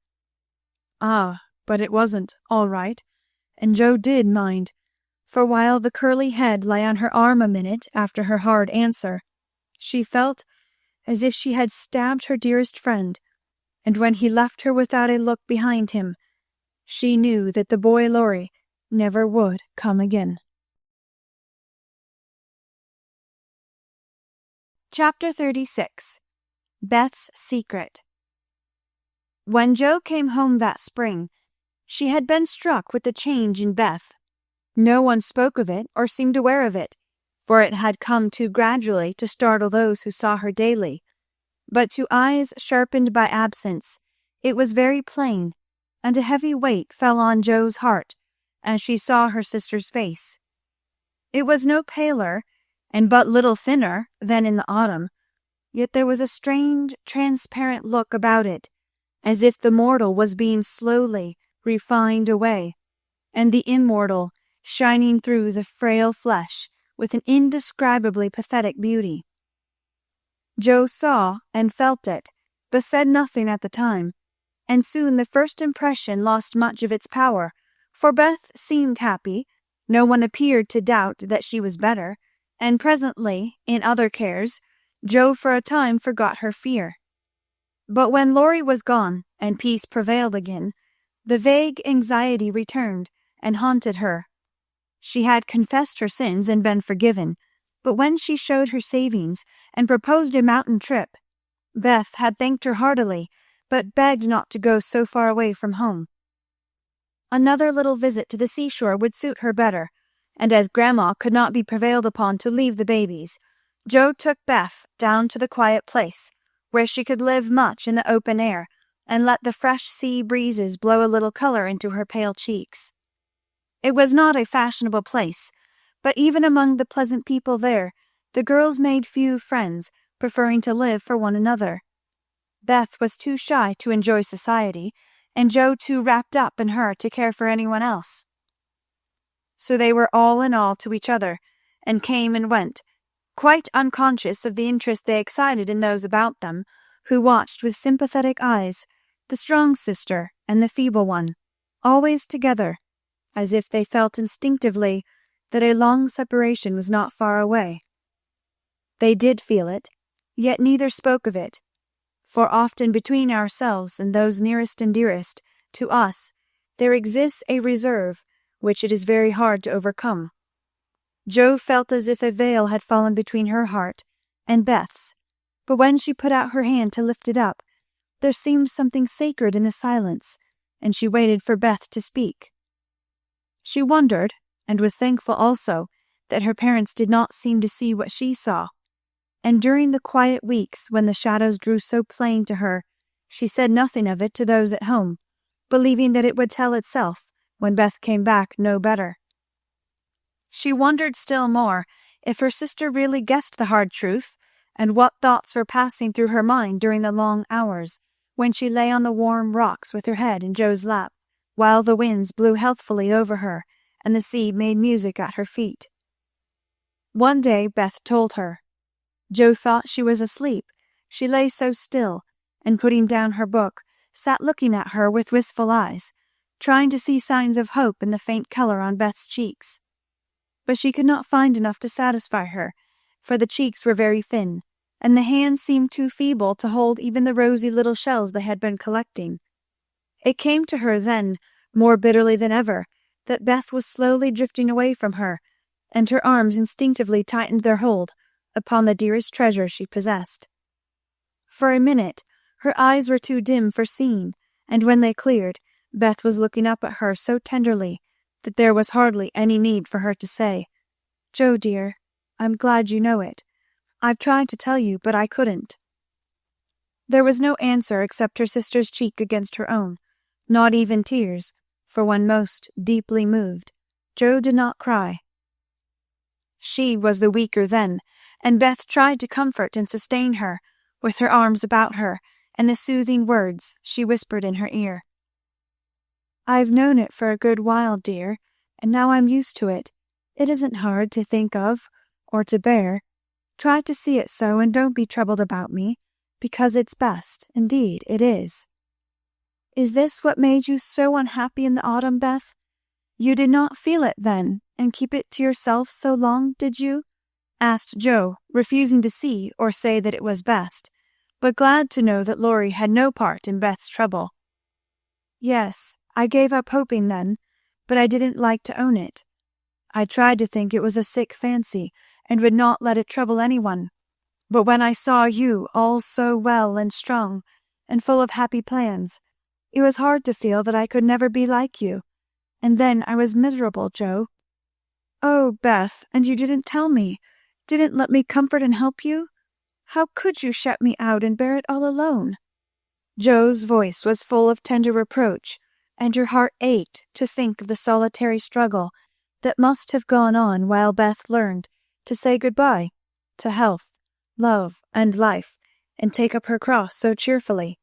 Ah, but it wasn't all right, and Jo did mind, for while the curly head lay on her arm a minute after her hard answer, she felt as if she had stabbed her dearest friend, and when he left her without a look behind him, she knew that the boy Laurie never would come again. Chapter 36. Beth's Secret. When Jo came home that spring, she had been struck with the change in Beth. No one spoke of it or seemed aware of it, for it had come too gradually to startle those who saw her daily. But to eyes sharpened by absence, it was very plain, and a heavy weight fell on Jo's heart as she saw her sister's face. It was no paler, and but little thinner than in the autumn, yet there was a strange, transparent look about it, as if the mortal was being slowly refined away, and the immortal shining through the frail flesh with an indescribably pathetic beauty. Jo saw and felt it, but said nothing at the time, and soon the first impression lost much of its power, for Beth seemed happy, no one appeared to doubt that she was better, and presently, in other cares, Jo for a time forgot her fear. But when Laurie was gone and peace prevailed again, the vague anxiety returned and haunted her. She had confessed her sins and been forgiven, but when she showed her savings and proposed a mountain trip, Beth had thanked her heartily, but begged not to go so far away from home. Another little visit to the seashore would suit her better, and as Grandma could not be prevailed upon to leave the babies, Joe took Beth down to the quiet place, where she could live much in the open air, and let the fresh sea breezes blow a little colour into her pale cheeks. It was not a fashionable place, but even among the pleasant people there, the girls made few friends, preferring to live for one another. Beth was too shy to enjoy society, and Joe too wrapped up in her to care for anyone else. So they were all in all to each other, and came and went, quite unconscious of the interest they excited in those about them, who watched with sympathetic eyes the strong sister and the feeble one, always together, as if they felt instinctively that a long separation was not far away. They did feel it, yet neither spoke of it, for often between ourselves and those nearest and dearest to us there exists a reserve which it is very hard to overcome. Jo felt as if a veil had fallen between her heart and Beth's, but when she put out her hand to lift it up, there seemed something sacred in the silence, and she waited for Beth to speak. She wondered, and was thankful also, that her parents did not seem to see what she saw, and during the quiet weeks when the shadows grew so plain to her, she said nothing of it to those at home, believing that it would tell itself when Beth came back no better. She wondered still more if her sister really guessed the hard truth, and what thoughts were passing through her mind during the long hours when she lay on the warm rocks with her head in Joe's lap, while the winds blew healthfully over her and the sea made music at her feet. One day Beth told her. Jo thought she was asleep, she lay so still, and putting down her book, sat looking at her with wistful eyes, trying to see signs of hope in the faint colour on Beth's cheeks. But she could not find enough to satisfy her, for the cheeks were very thin, and the hands seemed too feeble to hold even the rosy little shells they had been collecting. It came to her then, more bitterly than ever, that Beth was slowly drifting away from her, and her arms instinctively tightened their hold upon the dearest treasure she possessed. For a minute her eyes were too dim for seeing, and when they cleared, Beth was looking up at her so tenderly that there was hardly any need for her to say, "Jo, dear, I'm glad you know it. I've tried to tell you, but I couldn't." There was no answer except her sister's cheek against her own, not even tears, for when most deeply moved, Jo did not cry. She was the weaker then, and Beth tried to comfort and sustain her, with her arms about her, and the soothing words she whispered in her ear. "I've known it for a good while, dear, and now I'm used to it. It isn't hard to think of, or to bear. Try to see it so, and don't be troubled about me, because it's best, indeed it is." "Is this what made you so unhappy in the autumn, Beth? You did not feel it then, and keep it to yourself so long, did you?" asked Jo, refusing to see or say that it was best, but glad to know that Laurie had no part in Beth's trouble. "Yes, I gave up hoping then, but I didn't like to own it. I tried to think it was a sick fancy, and would not let it trouble anyone. But when I saw you all so well and strong, and full of happy plans, it was hard to feel that I could never be like you. And then I was miserable, Jo." "Oh, Beth, and you didn't tell me, didn't let me comfort and help you? How could you shut me out and bear it all alone?" Jo's voice was full of tender reproach, and her heart ached to think of the solitary struggle that must have gone on while Beth learned to say good-bye to health, love, and life, and take up her cross so cheerfully.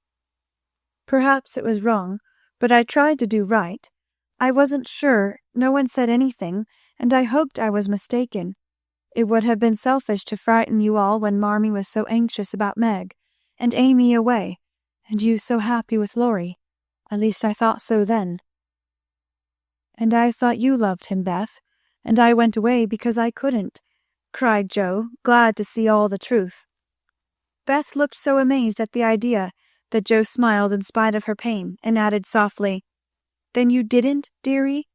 "Perhaps it was wrong, but I tried to do right. I wasn't sure, no one said anything, and I hoped I was mistaken. It would have been selfish to frighten you all when Marmee was so anxious about Meg, and Amy away, and you so happy with Laurie. At least I thought so then." "And I thought you loved him, Beth, and I went away because I couldn't," cried Jo, glad to see all the truth. Beth looked so amazed at the idea that Joe smiled in spite of her pain, and added softly, "Then you didn't, dearie?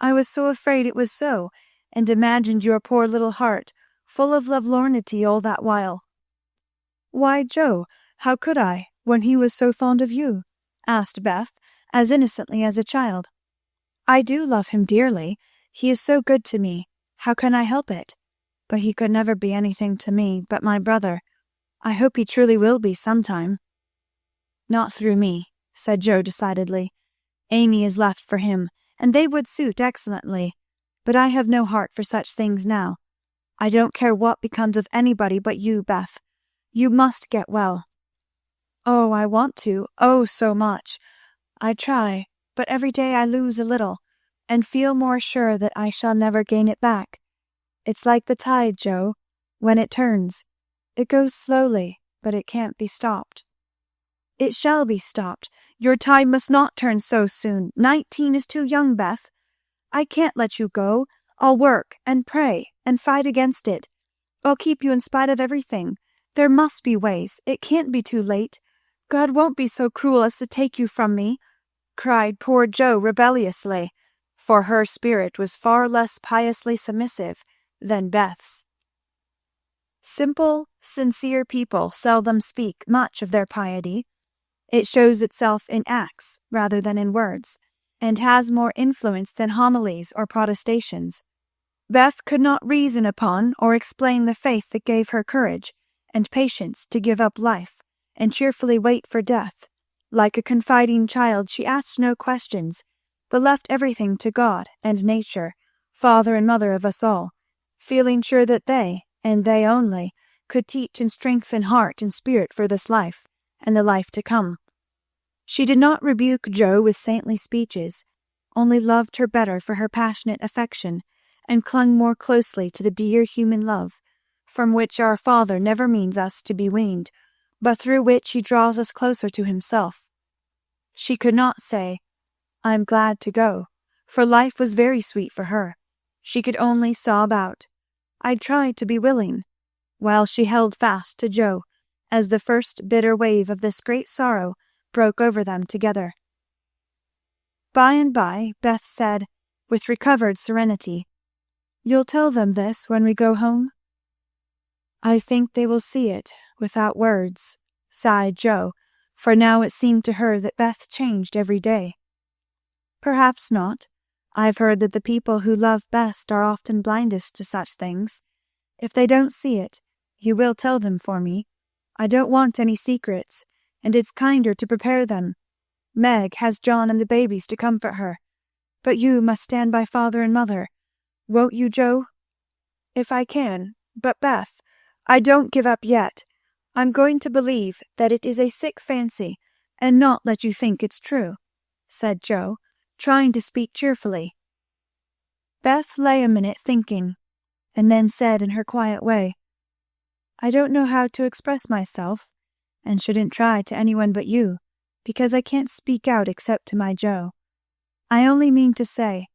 I was so afraid it was so, and imagined your poor little heart full of lovelornity all that while." "Why, Joe, how could I, when he was so fond of you?" asked Beth, as innocently as a child. "I do love him dearly. He is so good to me. How can I help it? But he could never be anything to me but my brother. I hope he truly will be sometime." "Not through me," said Joe decidedly. "Amy is left for him, and they would suit excellently. But I have no heart for such things now. I don't care what becomes of anybody but you, Beth. You must get well." "Oh, I want to, oh so much. I try, but every day I lose a little, and feel more sure that I shall never gain it back. It's like the tide, Joe, when it turns. It goes slowly, but it can't be stopped." "It shall be stopped. Your tide must not turn so soon. 19 is too young, Beth. I can't let you go. I'll work and pray and fight against it. I'll keep you in spite of everything. There must be ways. It can't be too late. God won't be so cruel as to take you from me," cried poor Joe rebelliously, for her spirit was far less piously submissive than Beth's. Simple, sincere people seldom speak much of their piety. It shows itself in acts rather than in words, and has more influence than homilies or protestations. Beth could not reason upon or explain the faith that gave her courage and patience to give up life and cheerfully wait for death. Like a confiding child, she asked no questions, but left everything to God and nature, Father and Mother of us all, feeling sure that they, and they only, could teach and strengthen heart and spirit for this life and the life to come. She did not rebuke Joe with saintly speeches, only loved her better for her passionate affection, and clung more closely to the dear human love, from which our Father never means us to be weaned, but through which he draws us closer to himself. She could not say, "I am glad to go," for life was very sweet for her. She could only sob out, "I tried to be willing," while she held fast to Joe, as the first bitter wave of this great sorrow broke over them together. By and by Beth said, with recovered serenity, "You'll tell them this when we go home?" "I think they will see it without words," sighed Joe, for now it seemed to her that Beth changed every day. "Perhaps not. I've heard that the people who love best are often blindest to such things. If they don't see it, you will tell them for me. I don't want any secrets, and it's kinder to prepare them. Meg has John and the babies to comfort her. But you must stand by father and mother. Won't you, Joe?" "If I can. But, Beth, I don't give up yet. I'm going to believe that it is a sick fancy, and not let you think it's true," said Joe, trying to speak cheerfully. Beth lay a minute thinking, and then said in her quiet way, "I don't know how to express myself, and shouldn't try to anyone but you, because I can't speak out except to my Joe. I only mean to say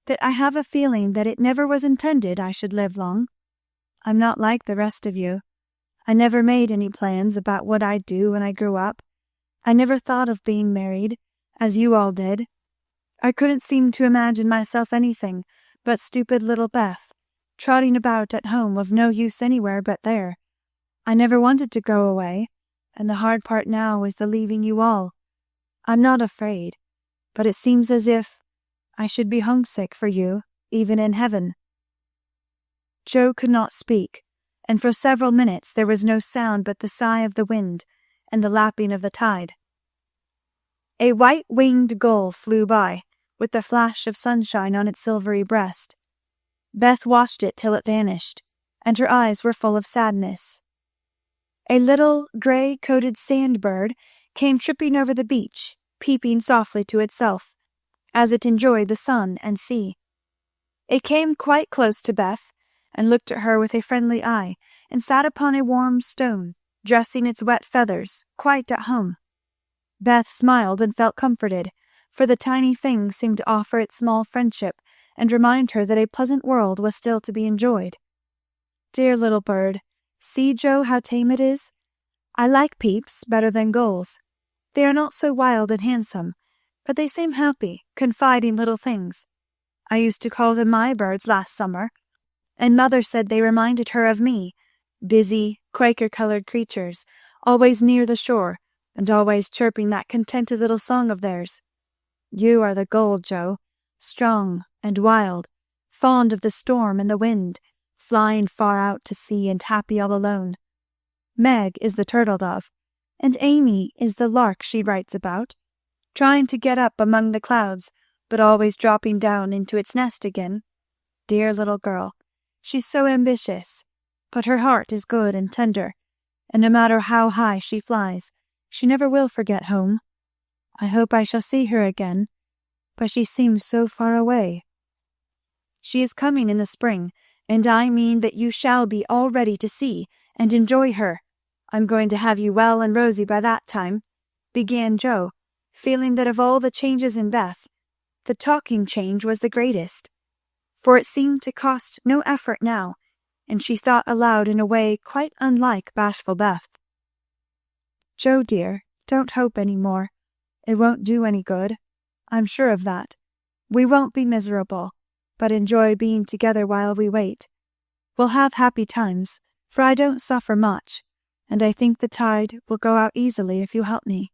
that I have a feeling that it never was intended I should live long. I'm not like the rest of you. I never made any plans about what I'd do when I grew up. I never thought of being married, as you all did. I couldn't seem to imagine myself anything but stupid little Beth, trotting about at home of no use anywhere but there. I never wanted to go away, and the hard part now is the leaving you all. I'm not afraid, but it seems as if I should be homesick for you, even in heaven." Joe could not speak, and for several minutes there was no sound but the sigh of the wind and the lapping of the tide. A white-winged gull flew by, with the flash of sunshine on its silvery breast. Beth watched it till it vanished, and her eyes were full of sadness. A little grey-coated sand-bird came tripping over the beach, peeping softly to itself, as it enjoyed the sun and sea. It came quite close to Beth, and looked at her with a friendly eye, and sat upon a warm stone, dressing its wet feathers, quite at home. Beth smiled and felt comforted, for the tiny thing seemed to offer its small friendship and remind her that a pleasant world was still to be enjoyed. "Dear little bird, see, Joe, how tame it is. I like peeps better than gulls. They are not so wild and handsome, but they seem happy, confiding little things. I used to call them my birds last summer, and mother said they reminded her of me, busy, Quaker-coloured creatures, always near the shore, and always chirping that contented little song of theirs. You are the gull, Joe, strong and wild, fond of the storm and the wind, flying far out to sea and happy all alone. Meg is the turtle dove, and Amy is the lark she writes about, trying to get up among the clouds, but always dropping down into its nest again. Dear little girl, she's so ambitious, but her heart is good and tender, and no matter how high she flies, she never will forget home. I hope I shall see her again, but she seems so far away. She is coming in the spring, and I mean that you shall be all ready to see and enjoy her. I'm going to have you well and rosy by that time," began Joe, feeling that of all the changes in Beth, the talking change was the greatest, for it seemed to cost no effort now, and she thought aloud in a way quite unlike bashful Beth. "Joe, dear, don't hope any more. It won't do any good. I'm sure of that. We won't be miserable, but enjoy being together while we wait. We'll have happy times, for I don't suffer much, and I think the tide will go out easily if you help me."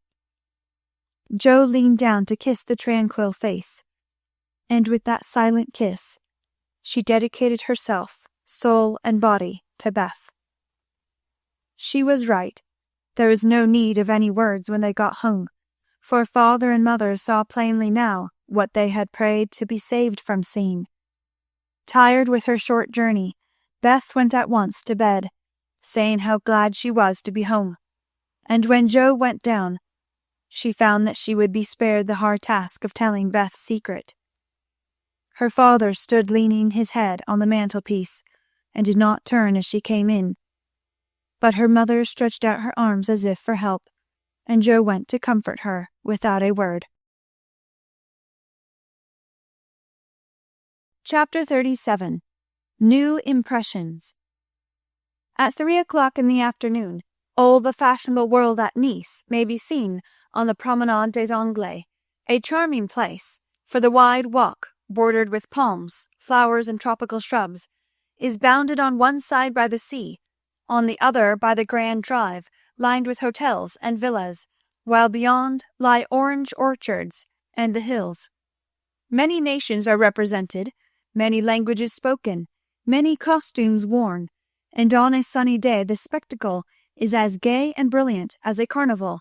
Joe leaned down to kiss the tranquil face, and with that silent kiss she dedicated herself, soul and body, to Beth. She was right. There was no need of any words when they got home, for father and mother saw plainly now what they had prayed to be saved from seeing. Tired with her short journey, Beth went at once to bed, saying how glad she was to be home, and when Joe went down, she found that she would be spared the hard task of telling Beth's secret. Her father stood leaning his head on the mantelpiece, and did not turn as she came in, but her mother stretched out her arms as if for help, and Joe went to comfort her without a word. Chapter 37. New Impressions. At 3 o'clock in the afternoon, all the fashionable world at Nice may be seen on the Promenade des Anglais, a charming place, for the wide walk, bordered with palms, flowers, and tropical shrubs, is bounded on one side by the sea, on the other by the Grand Drive, lined with hotels and villas, while beyond lie orange orchards and the hills. Many nations are represented, many languages spoken, many costumes worn, and on a sunny day the spectacle is as gay and brilliant as a carnival.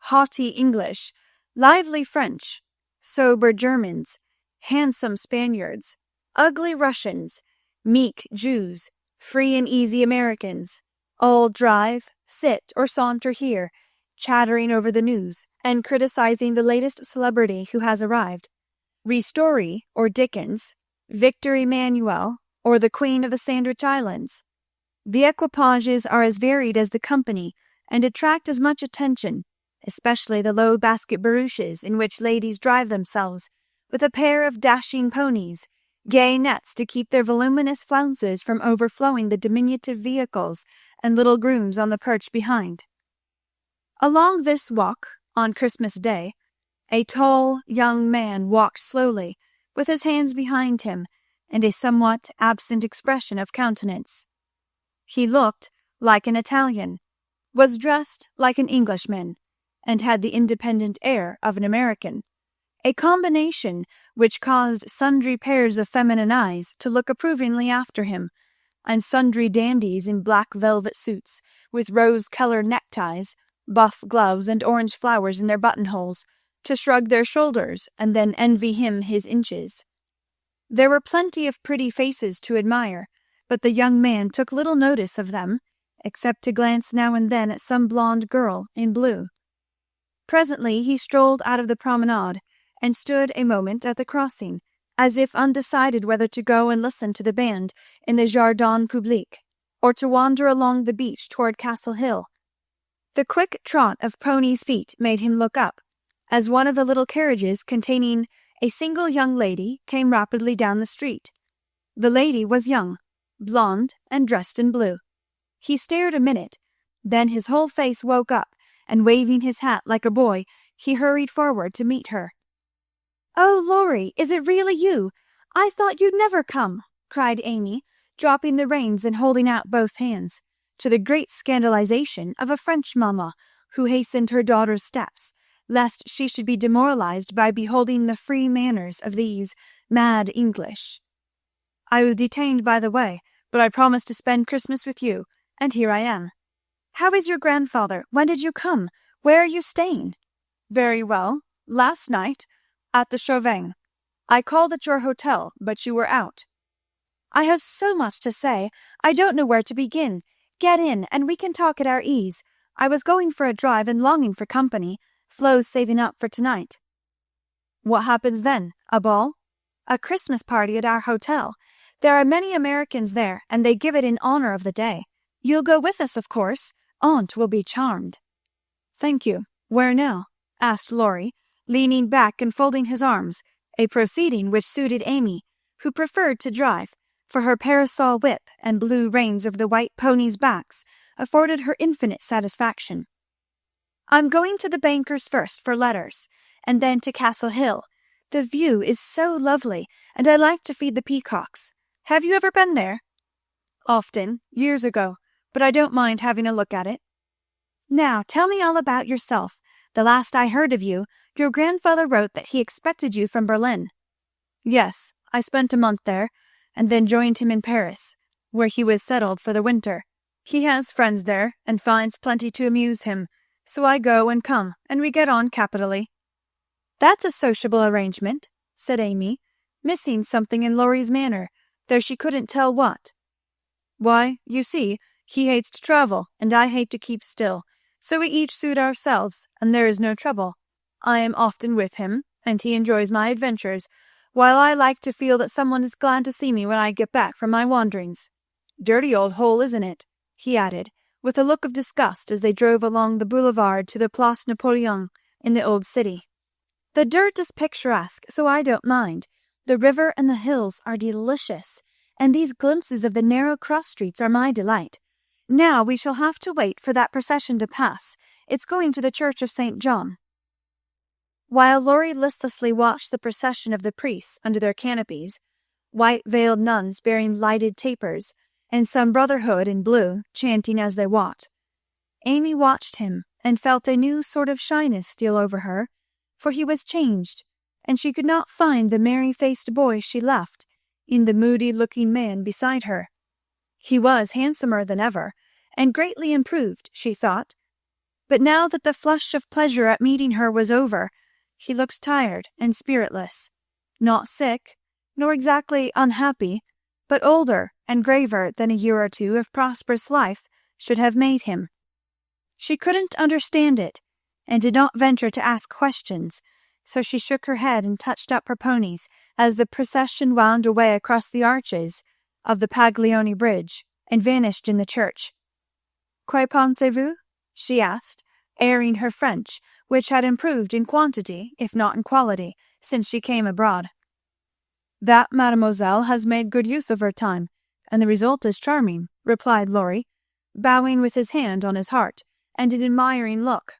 Haughty English, lively French, sober Germans, handsome Spaniards, ugly Russians, meek Jews, free and easy Americans, all drive, sit, or saunter here, chattering over the news, and criticizing the latest celebrity who has arrived. Ristori or Dickens, Victor Emmanuel, or the Queen of the Sandwich Islands. The equipages are as varied as the company, and attract as much attention, especially the low basket barouches in which ladies drive themselves, with a pair of dashing ponies, gay nets to keep their voluminous flounces from overflowing the diminutive vehicles, and little grooms on the perch behind. Along this walk, on Christmas Day, a tall young man walked slowly, with his hands behind him, and a somewhat absent expression of countenance. He looked like an Italian, was dressed like an Englishman, and had the independent air of an American, a combination which caused sundry pairs of feminine eyes to look approvingly after him, and sundry dandies in black velvet suits, with rose-coloured neckties, buff gloves, and orange flowers in their buttonholes, to shrug their shoulders and then envy him his inches. There were plenty of pretty faces to admire, but the young man took little notice of them, except to glance now and then at some blonde girl in blue. Presently he strolled out of the promenade, and stood a moment at the crossing, as if undecided whether to go and listen to the band in the Jardin Public, or to wander along the beach toward Castle Hill. The quick trot of ponies' feet made him look up, as one of the little carriages containing a single young lady came rapidly down the street. The lady was young, blonde, and dressed in blue. He stared a minute, then his whole face woke up, and waving his hat like a boy, he hurried forward to meet her. "Oh, Laurie, is it really you? I thought you'd never come," cried Amy, dropping the reins and holding out both hands, to the great scandalization of a French mamma, who hastened her daughter's steps, lest she should be demoralized by beholding the free manners of these mad English. "I was detained by the way, but I promised to spend Christmas with you, and here I am." "How is your grandfather? When did you come? Where are you staying?" "Very well. Last night, at the Chauvin. I called at your hotel, but you were out." "I have so much to say, I don't know where to begin. Get in, and we can talk at our ease. I was going for a drive and longing for company. Flo's saving up for tonight." "What happens then? A ball?" "A Christmas party at our hotel. There are many Americans there, and they give it in honor of the day. You'll go with us, of course. Aunt will be charmed." "Thank you. Where now?" asked Laurie, leaning back and folding his arms, a proceeding which suited Amy, who preferred to drive, for her parasol whip and blue reins over the white ponies' backs afforded her infinite satisfaction. "I'm going to the banker's first for letters, and then to Castle Hill. The view is so lovely, and I like to feed the peacocks. Have you ever been there?" "Often, years ago, but I don't mind having a look at it." "Now tell me all about yourself. The last I heard of you, your grandfather wrote that he expected you from Berlin." "Yes, I spent a month there, and then joined him in Paris, where he was settled for the winter. He has friends there, and finds plenty to amuse him, so I go and come, and we get on capitally." "That's a sociable arrangement," said Amy, missing something in Laurie's manner, though she couldn't tell what. "Why, you see, he hates to travel, and I hate to keep still, so we each suit ourselves, and there is no trouble. I am often with him, and he enjoys my adventures, while I like to feel that someone is glad to see me when I get back from my wanderings. Dirty old hole, isn't it?" he added, with a look of disgust as they drove along the boulevard to the Place Napoleon in the old city. "The dirt is picturesque, so I don't mind. The river and the hills are delicious, and these glimpses of the narrow cross streets are my delight. Now we shall have to wait for that procession to pass. It's going to the Church of St. John." While Laurie listlessly watched the procession of the priests under their canopies, white-veiled nuns bearing lighted tapers, and some brotherhood in blue chanting as they walked, Amy watched him and felt a new sort of shyness steal over her, for he was changed, and she could not find the merry-faced boy she left in the moody-looking man beside her. He was handsomer than ever, and greatly improved, she thought, but now that the flush of pleasure at meeting her was over, he looked tired and spiritless, not sick, nor exactly unhappy, but older and graver than a year or two of prosperous life should have made him. She couldn't understand it, and did not venture to ask questions, so she shook her head and touched up her ponies as the procession wound away across the arches of the Paglioni Bridge and vanished in the church. "Que pensez-vous?" she asked, airing her French, which had improved in quantity, if not in quality, since she came abroad. "That mademoiselle has made good use of her time, and the result is charming," replied Laurie, bowing with his hand on his heart, and an admiring look.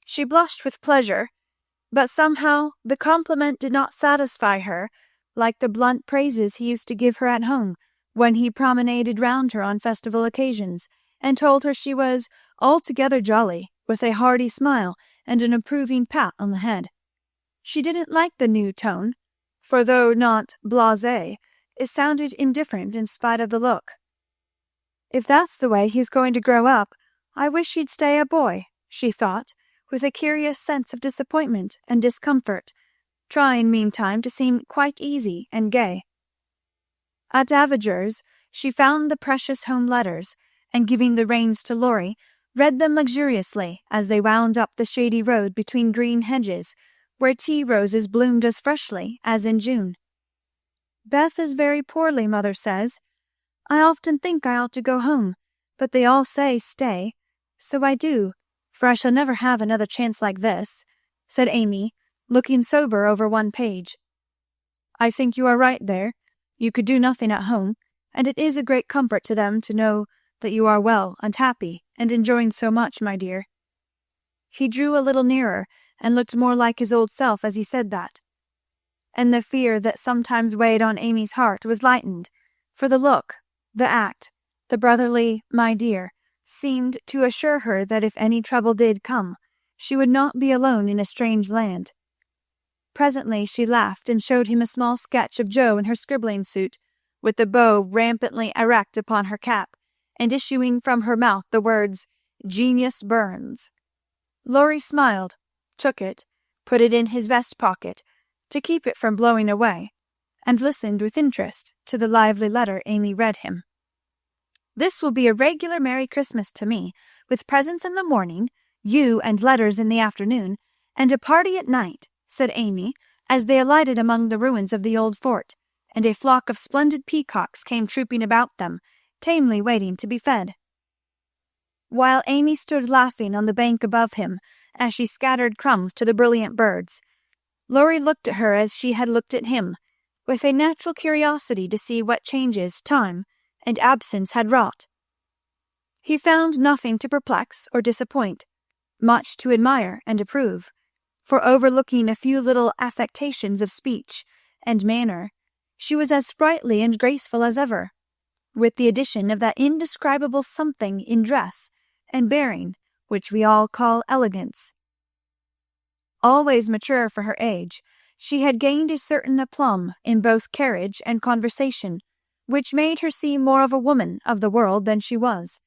She blushed with pleasure, but somehow the compliment did not satisfy her like the blunt praises he used to give her at home, when he promenaded round her on festival occasions, and told her she was altogether jolly, with a hearty smile and an approving pat on the head. She didn't like the new tone, for though not blasé, it sounded indifferent in spite of the look. "If that's the way he's going to grow up, I wish he'd stay a boy," she thought, with a curious sense of disappointment and discomfort, trying meantime to seem quite easy and gay. At Aviger's she found the precious home letters, and giving the reins to Laurie, read them luxuriously as they wound up the shady road between green hedges, where tea roses bloomed as freshly as in June. "Beth is very poorly, mother says. I often think I ought to go home, but they all say stay, so I do, for I shall never have another chance like this," said Amy, looking sober over one page. "I think you are right there. You could do nothing at home, and it is a great comfort to them to know that you are well and happy and enjoying so much, my dear." He drew a little nearer, and looked more like his old self as he said that. And the fear that sometimes weighed on Amy's heart was lightened, for the look, the act, the brotherly "my dear," seemed to assure her that if any trouble did come, she would not be alone in a strange land. Presently she laughed and showed him a small sketch of Jo in her scribbling suit, with the bow rampantly erect upon her cap, and issuing from her mouth the words "Genius Burns." Laurie smiled, took it, put it in his vest pocket, to keep it from blowing away, and listened with interest to the lively letter Amy read him. "This will be a regular Merry Christmas to me, with presents in the morning, you and letters in the afternoon, and a party at night," said Amy, as they alighted among the ruins of the old fort, and a flock of splendid peacocks came trooping about them, tamely waiting to be fed. While Amy stood laughing on the bank above him, as she scattered crumbs to the brilliant birds, Laurie looked at her as she had looked at him, with a natural curiosity to see what changes time and absence had wrought. He found nothing to perplex or disappoint, much to admire and approve, for overlooking a few little affectations of speech and manner, she was as sprightly and graceful as ever, with the addition of that indescribable something in dress and bearing which we all call elegance. Always mature for her age, she had gained a certain aplomb in both carriage and conversation, which made her seem more of a woman of the world than she was.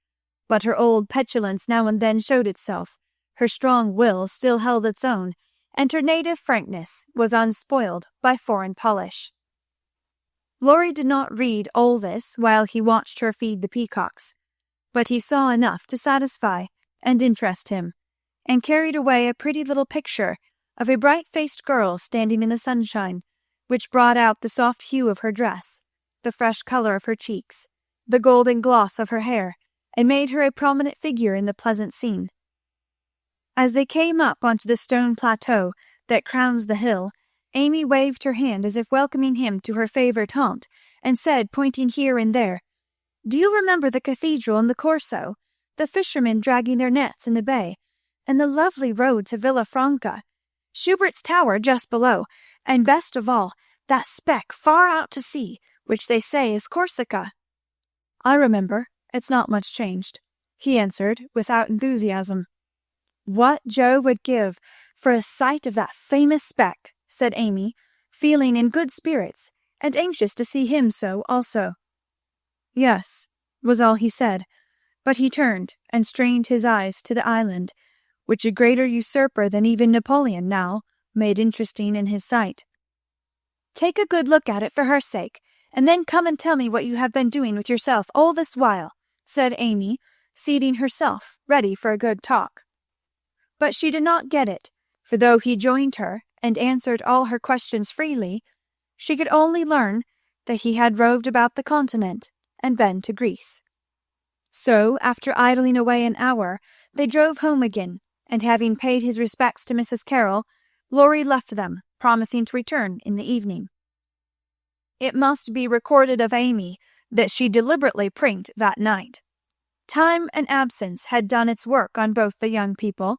But her old petulance now and then showed itself, her strong will still held its own, and her native frankness was unspoiled by foreign polish. Laurie did not read all this while he watched her feed the peacocks, but he saw enough to satisfy and interest him, and carried away a pretty little picture of a bright-faced girl standing in the sunshine, which brought out the soft hue of her dress, the fresh colour of her cheeks, the golden gloss of her hair, and made her a prominent figure in the pleasant scene. As they came up onto the stone plateau that crowns the hill, Amy waved her hand as if welcoming him to her favourite haunt, and said, pointing here and there, "Do you remember the cathedral and the Corso, the fishermen dragging their nets in the bay, and the lovely road to Villa Franca, Schubert's tower just below, and best of all, that speck far out to sea, which they say is Corsica?" "I remember. It's not much changed," he answered, without enthusiasm. "What Jo would give for a sight of that famous speck," said Amy, feeling in good spirits, and anxious to see him so also. "Yes," was all he said, but he turned and strained his eyes to the island, which a greater usurper than even Napoleon now made interesting in his sight. "Take a good look at it for her sake, and then come and tell me what you have been doing with yourself all this while," said Amy, seating herself, ready for a good talk. But she did not get it, for though he joined her and answered all her questions freely, she could only learn that he had roved about the continent and been to Greece. So, after idling away an hour, they drove home again, and having paid his respects to Mrs. Carroll, Laurie left them, promising to return in the evening. It must be recorded of Amy that she deliberately prinked that night. Time and absence had done its work on both the young people.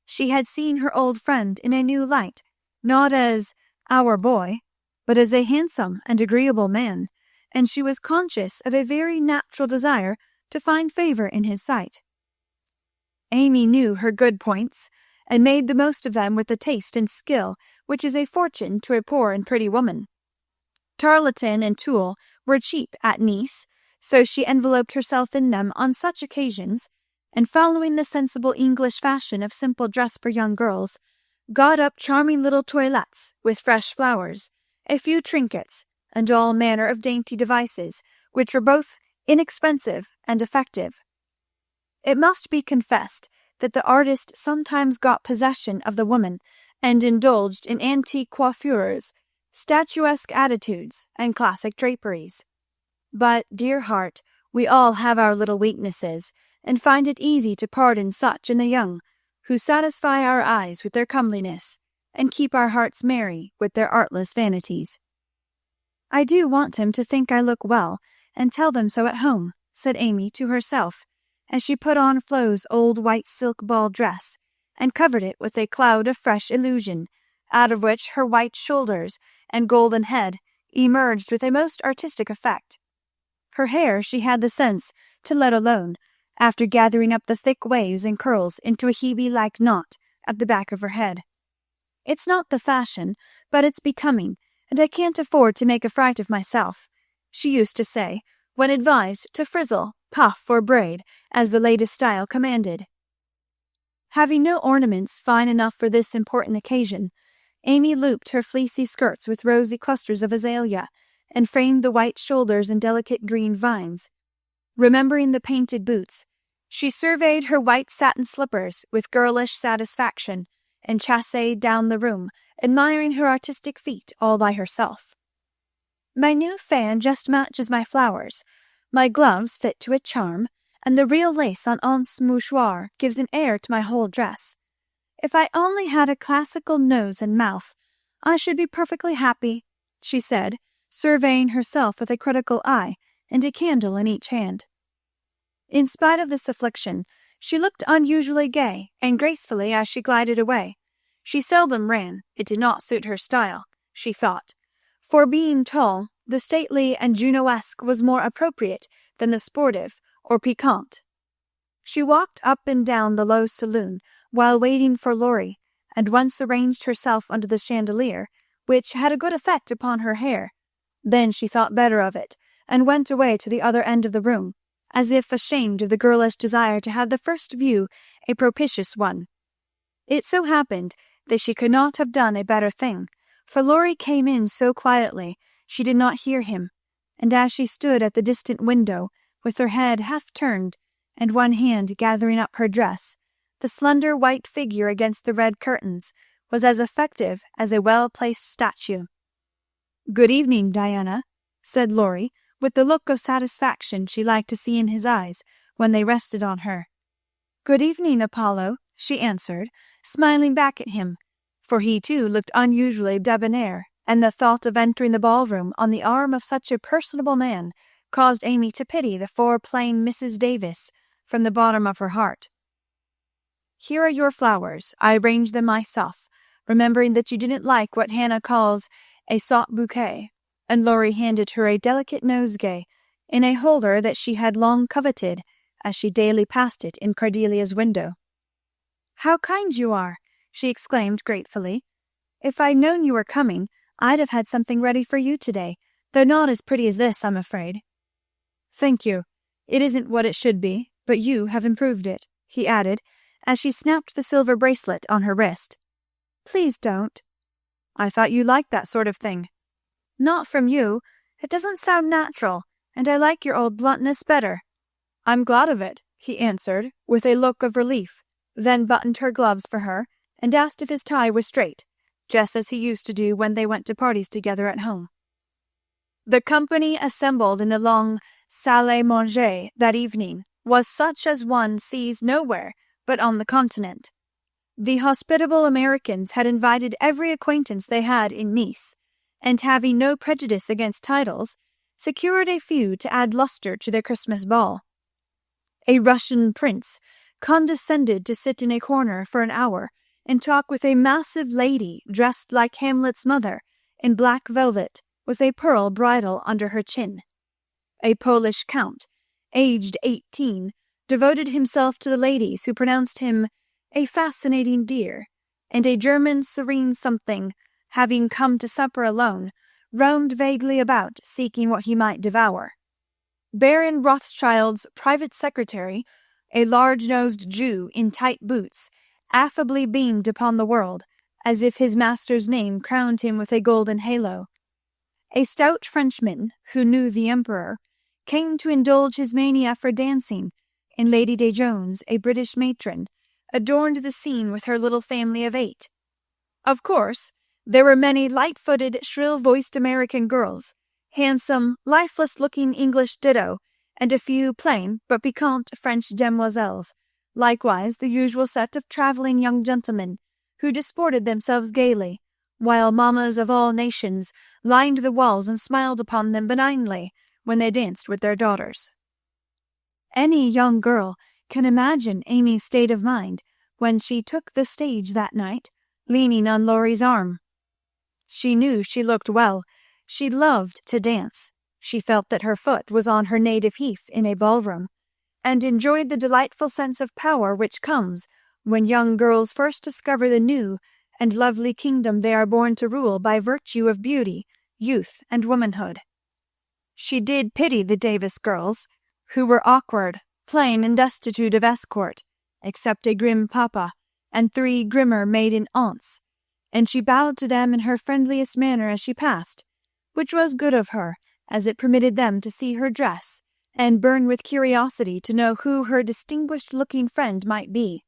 She had seen her old friend in a new light, not as "our boy," but as a handsome and agreeable man, and she was conscious of a very natural desire to find favour in his sight. Amy knew her good points, and made the most of them with the taste and skill which is a fortune to a poor and pretty woman. Tarlatan and tulle were cheap at Nice, so she enveloped herself in them on such occasions, and following the sensible English fashion of simple dress for young girls, got up charming little toilettes with fresh flowers, a few trinkets, and all manner of dainty devices, which were both inexpensive and effective. It must be confessed that the artist sometimes got possession of the woman, and indulged in antique coiffures, statuesque attitudes, and classic draperies. But, dear heart, we all have our little weaknesses, and find it easy to pardon such in the young, who satisfy our eyes with their comeliness, and keep our hearts merry with their artless vanities. "I do want him to think I look well, and tell them so at home," said Amy to herself, as she put on Flo's old white silk ball dress, and covered it with a cloud of fresh illusion, out of which her white shoulders and golden head emerged with a most artistic effect. Her hair she had the sense to let alone, after gathering up the thick waves and curls into a Hebe-like knot at the back of her head. "It's not the fashion, but it's becoming, and I can't afford to make a fright of myself," she used to say, when advised to frizzle, puff, or braid, as the latest style commanded. Having no ornaments fine enough for this important occasion, Amy looped her fleecy skirts with rosy clusters of azalea, and framed the white shoulders in delicate green vines. Remembering the painted boots, she surveyed her white satin slippers with girlish satisfaction, and chassed down the room, admiring her artistic feet all by herself. "My new fan just matches my flowers, my gloves fit to a charm, and the real lace on Aunt's mouchoir gives an air to my whole dress. If I only had a classical nose and mouth, I should be perfectly happy," she said, surveying herself with a critical eye and a candle in each hand. In spite of this affliction, she looked unusually gay and gracefully as she glided away. She seldom ran, it did not suit her style, she thought, for being tall, the stately and Juno-esque was more appropriate than the sportive or piquant. She walked up and down the low saloon while waiting for Laurie, and once arranged herself under the chandelier, which had a good effect upon her hair. Then she thought better of it, and went away to the other end of the room, as if ashamed of the girlish desire to have the first view a propitious one. It so happened that she could not have done a better thing, for Laurie came in so quietly she did not hear him, and as she stood at the distant window, with her head half turned, and one hand gathering up her dress, the slender white figure against the red curtains was as effective as a well-placed statue. "Good evening, Diana," said Laurie, with the look of satisfaction she liked to see in his eyes when they rested on her. "Good evening, Apollo," she answered, smiling back at him, for he too looked unusually debonair, and the thought of entering the ballroom on the arm of such a personable man caused Amy to pity the plain Mrs. Davis from the bottom of her heart. "Here are your flowers. I arranged them myself, remembering that you didn't like what Hannah calls a sot bouquet," and Laurie handed her a delicate nosegay in a holder that she had long coveted, as she daily passed it in Cordelia's window. "How kind you are!" she exclaimed gratefully. "If I'd known you were coming, I'd have had something ready for you today, though not as pretty as this, I'm afraid." "Thank you. It isn't what it should be, but you have improved it," he added, as she snapped the silver bracelet on her wrist. "Please don't." "I thought you liked that sort of thing." "Not from you. It doesn't sound natural, and I like your old bluntness better." "I'm glad of it," he answered, with a look of relief, then buttoned her gloves for her, and asked if his tie was straight, just as he used to do when they went to parties together at home. The company assembled in the long salle à manger that evening was such as one sees nowhere but on the continent. The hospitable Americans had invited every acquaintance they had in Nice, and having no prejudice against titles, secured a few to add lustre to their Christmas ball. A Russian prince condescended to sit in a corner for an hour and talk with a massive lady dressed like Hamlet's mother in black velvet with a pearl bridle under her chin. A Polish count, aged 18, devoted himself to the ladies who pronounced him a fascinating dear, and a German serene something, having come to supper alone, roamed vaguely about seeking what he might devour. Baron Rothschild's private secretary, a large-nosed Jew in tight boots, affably beamed upon the world, as if his master's name crowned him with a golden halo. A stout Frenchman, who knew the Emperor, came to indulge his mania for dancing, and Lady de Jones, a British matron, adorned the scene with her little family of 8. Of course, there were many light-footed, shrill-voiced American girls, handsome, lifeless-looking English ditto, and a few plain but piquant French demoiselles, likewise the usual set of travelling young gentlemen, who disported themselves gaily, while mammas of all nations lined the walls and smiled upon them benignly when they danced with their daughters. Any young girl can imagine Amy's state of mind when she took the stage that night, leaning on Laurie's arm. She knew she looked well. She loved to dance. She felt that her foot was on her native heath in a ballroom, and enjoyed the delightful sense of power which comes when young girls first discover the new and lovely kingdom they are born to rule by virtue of beauty, youth, and womanhood. She did pity the Davis girls, who were awkward, plain, and destitute of escort, except a grim papa and 3 grimmer maiden aunts, and she bowed to them in her friendliest manner as she passed, which was good of her, as it permitted them to see her dress, and burn with curiosity to know who her distinguished-looking friend might be.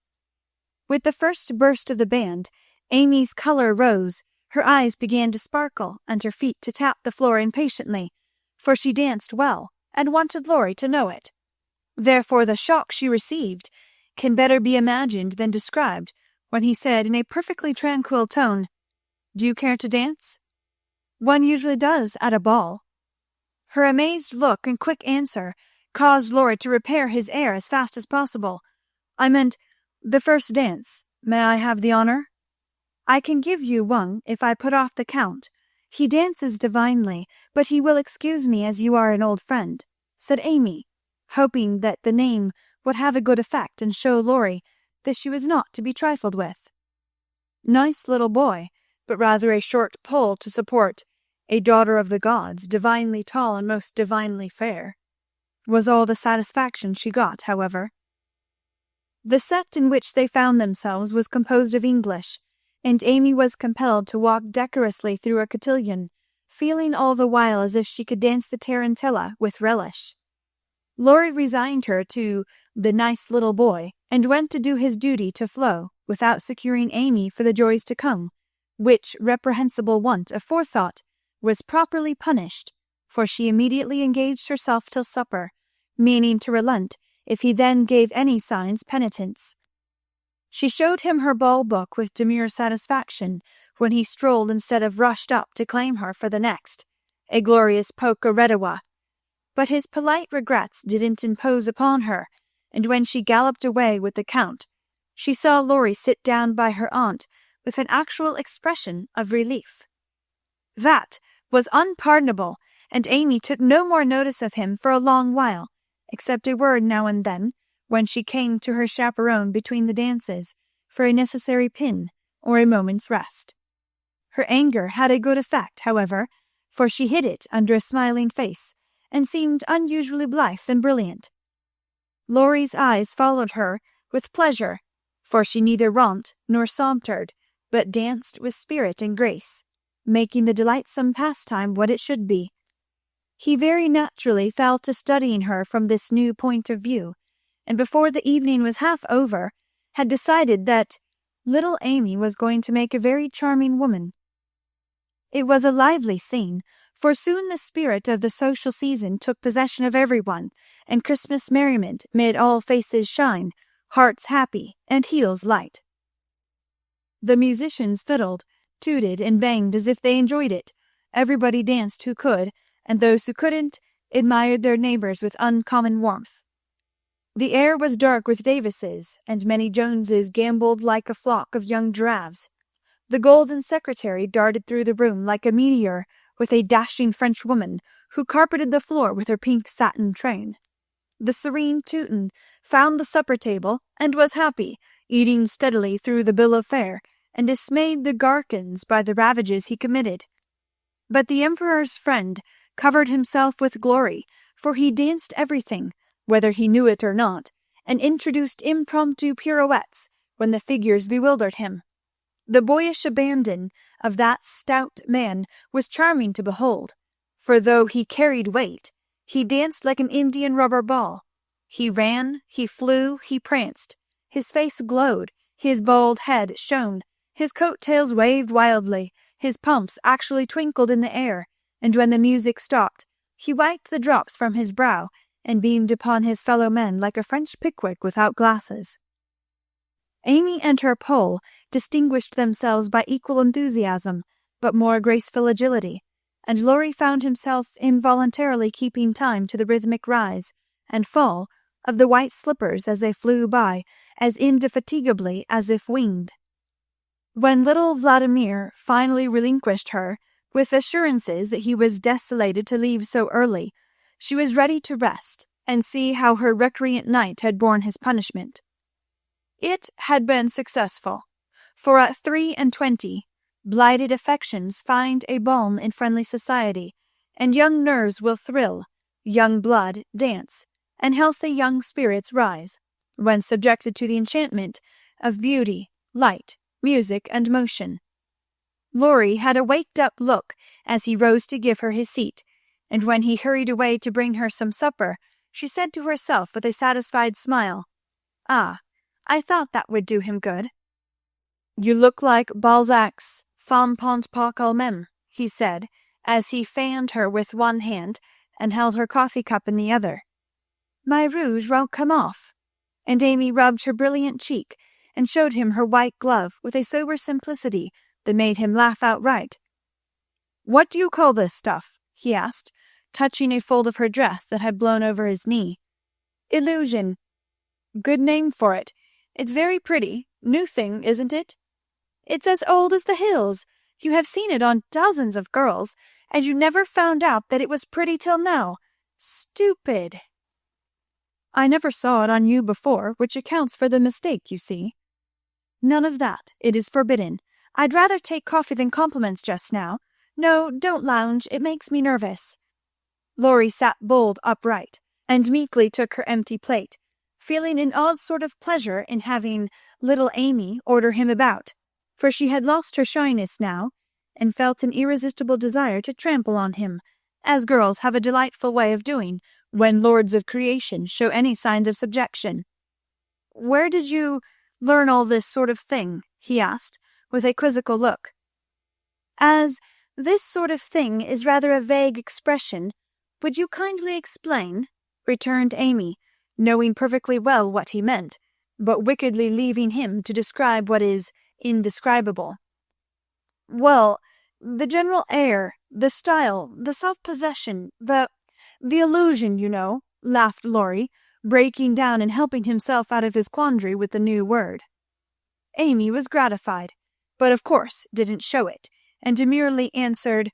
With the first burst of the band, Amy's colour rose, her eyes began to sparkle, and her feet to tap the floor impatiently, for she danced well, and wanted Laurie to know it. Therefore the shock she received can better be imagined than described, when he said in a perfectly tranquil tone, "Do you care to dance?" "One usually does at a ball." Her amazed look and quick answer caused Laurie to repair his air as fast as possible. "I meant the first dance. May I have the honour?" "I can give you one if I put off the Count. He dances divinely, but he will excuse me as you are an old friend," said Amy, hoping that the name would have a good effect and show Laurie that she was not to be trifled with. Nice little boy, but rather a short pole to support a daughter of the gods, divinely tall and most divinely fair, was all the satisfaction she got, however. The set in which they found themselves was composed of English, and Amy was compelled to walk decorously through a cotillion, feeling all the while as if she could dance the tarantella with relish. Laurie resigned her to the nice little boy, and went to do his duty to Flo, without securing Amy for the joys to come, which reprehensible want of forethought was properly punished, for she immediately engaged herself till supper, meaning to relent if he then gave any signs penitence. She showed him her ball book with demure satisfaction when he strolled instead of rushed up to claim her for the next, a glorious polka redowa. But his polite regrets didn't impose upon her, and when she galloped away with the Count, she saw Laurie sit down by her aunt with an actual expression of relief. That was unpardonable, and Amy took no more notice of him for a long while, except a word now and then, when she came to her chaperone between the dances for a necessary pin or a moment's rest. Her anger had a good effect, however, for she hid it under a smiling face, and seemed unusually blithe and brilliant. Laurie's eyes followed her with pleasure, for she neither romped nor sauntered, but danced with spirit and grace, making the delightsome pastime what it should be. He very naturally fell to studying her from this new point of view, and before the evening was half over, had decided that little Amy was going to make a very charming woman. It was a lively scene, for soon the spirit of the social season took possession of everyone, and Christmas merriment made all faces shine, hearts happy, and heels light. The musicians fiddled, tooted, and banged as if they enjoyed it. Everybody danced who could, and those who couldn't admired their neighbours with uncommon warmth. The air was dark with Davises, and many Joneses gambolled like a flock of young giraffes. The golden secretary darted through the room like a meteor with a dashing Frenchwoman who carpeted the floor with her pink satin train. The serene Teuton found the supper table and was happy, eating steadily through the bill of fare, and dismayed the Garcons by the ravages he committed. But the Emperor's friend covered himself with glory, for he danced everything, whether he knew it or not, and introduced impromptu pirouettes when the figures bewildered him. The boyish abandon of that stout man was charming to behold, for though he carried weight, he danced like an Indian rubber ball. He ran, he flew, he pranced. His face glowed, his bald head shone, his coat-tails waved wildly, his pumps actually twinkled in the air, and when the music stopped, he wiped the drops from his brow and beamed upon his fellow men like a French Pickwick without glasses. Amy and her Pole distinguished themselves by equal enthusiasm, but more graceful agility, and Laurie found himself involuntarily keeping time to the rhythmic rise and fall of the white slippers as they flew by, as indefatigably as if winged. When little Vladimir finally relinquished her, with assurances that he was desolated to leave so early, she was ready to rest and see how her recreant knight had borne his punishment. It had been successful, for at 23, blighted affections find a balm in friendly society, and young nerves will thrill, young blood dance, and healthy young spirits rise, when subjected to the enchantment of beauty, light, music, and motion. Laurie had a waked-up look as he rose to give her his seat, and when he hurried away to bring her some supper, she said to herself with a satisfied smile, "Ah, I thought that would do him good." "You look like Balzac's Femme Pont pas quand he said, as he fanned her with one hand and held her coffee cup in the other. "My rouge won't come off." And Amy rubbed her brilliant cheek and showed him her white glove with a sober simplicity that made him laugh outright. "What do you call this stuff?" he asked, touching a fold of her dress that had blown over his knee. "Illusion." "Good name for it. It's very pretty. New thing, isn't it?" "It's as old as the hills. You have seen it on dozens of girls, and you never found out that it was pretty till now. Stupid." "I never saw it on you before, which accounts for the mistake, you see." "None of that. It is forbidden. I'd rather take coffee than compliments just now. No, don't lounge. It makes me nervous." Laurie sat bolt upright, and meekly took her empty plate, feeling an odd sort of pleasure in having little Amy order him about, for she had lost her shyness now, and felt an irresistible desire to trample on him, as girls have a delightful way of doing when lords of creation show any signs of subjection. "Where did you learn all this sort of thing?" he asked, with a quizzical look. "As this sort of thing is rather a vague expression, would you kindly explain?" returned Amy, knowing perfectly well what he meant, but wickedly leaving him to describe what is indescribable. "Well, the general air, the style, the self-possession, the illusion, you know," laughed Laurie, breaking down and helping himself out of his quandary with the new word. Amy was gratified, but of course didn't show it, and demurely answered,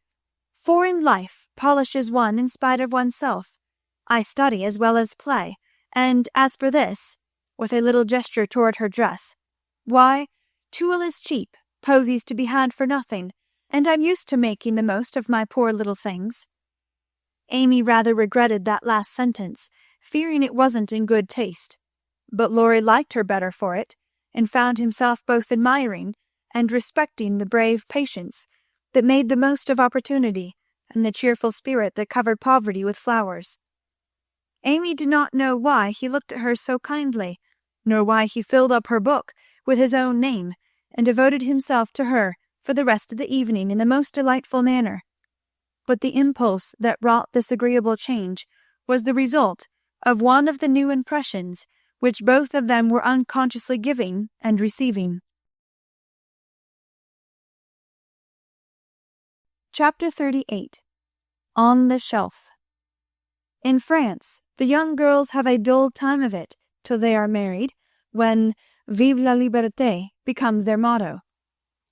"Foreign life polishes one in spite of oneself. I study as well as play, and as for this," with a little gesture toward her dress, "why, tulle is cheap, posies to be had for nothing, and I'm used to making the most of my poor little things." Amy rather regretted that last sentence, fearing it wasn't in good taste, but Laurie liked her better for it, and found himself both admiring and respecting the brave patience that made the most of opportunity, and the cheerful spirit that covered poverty with flowers. Amy did not know why he looked at her so kindly, nor why he filled up her book with his own name, and devoted himself to her for the rest of the evening in the most delightful manner. But the impulse that wrought this agreeable change was the result of one of the new impressions which both of them were unconsciously giving and receiving. Chapter 38. On the Shelf. In France, the young girls have a dull time of it till they are married, when "Vive la liberté" becomes their motto.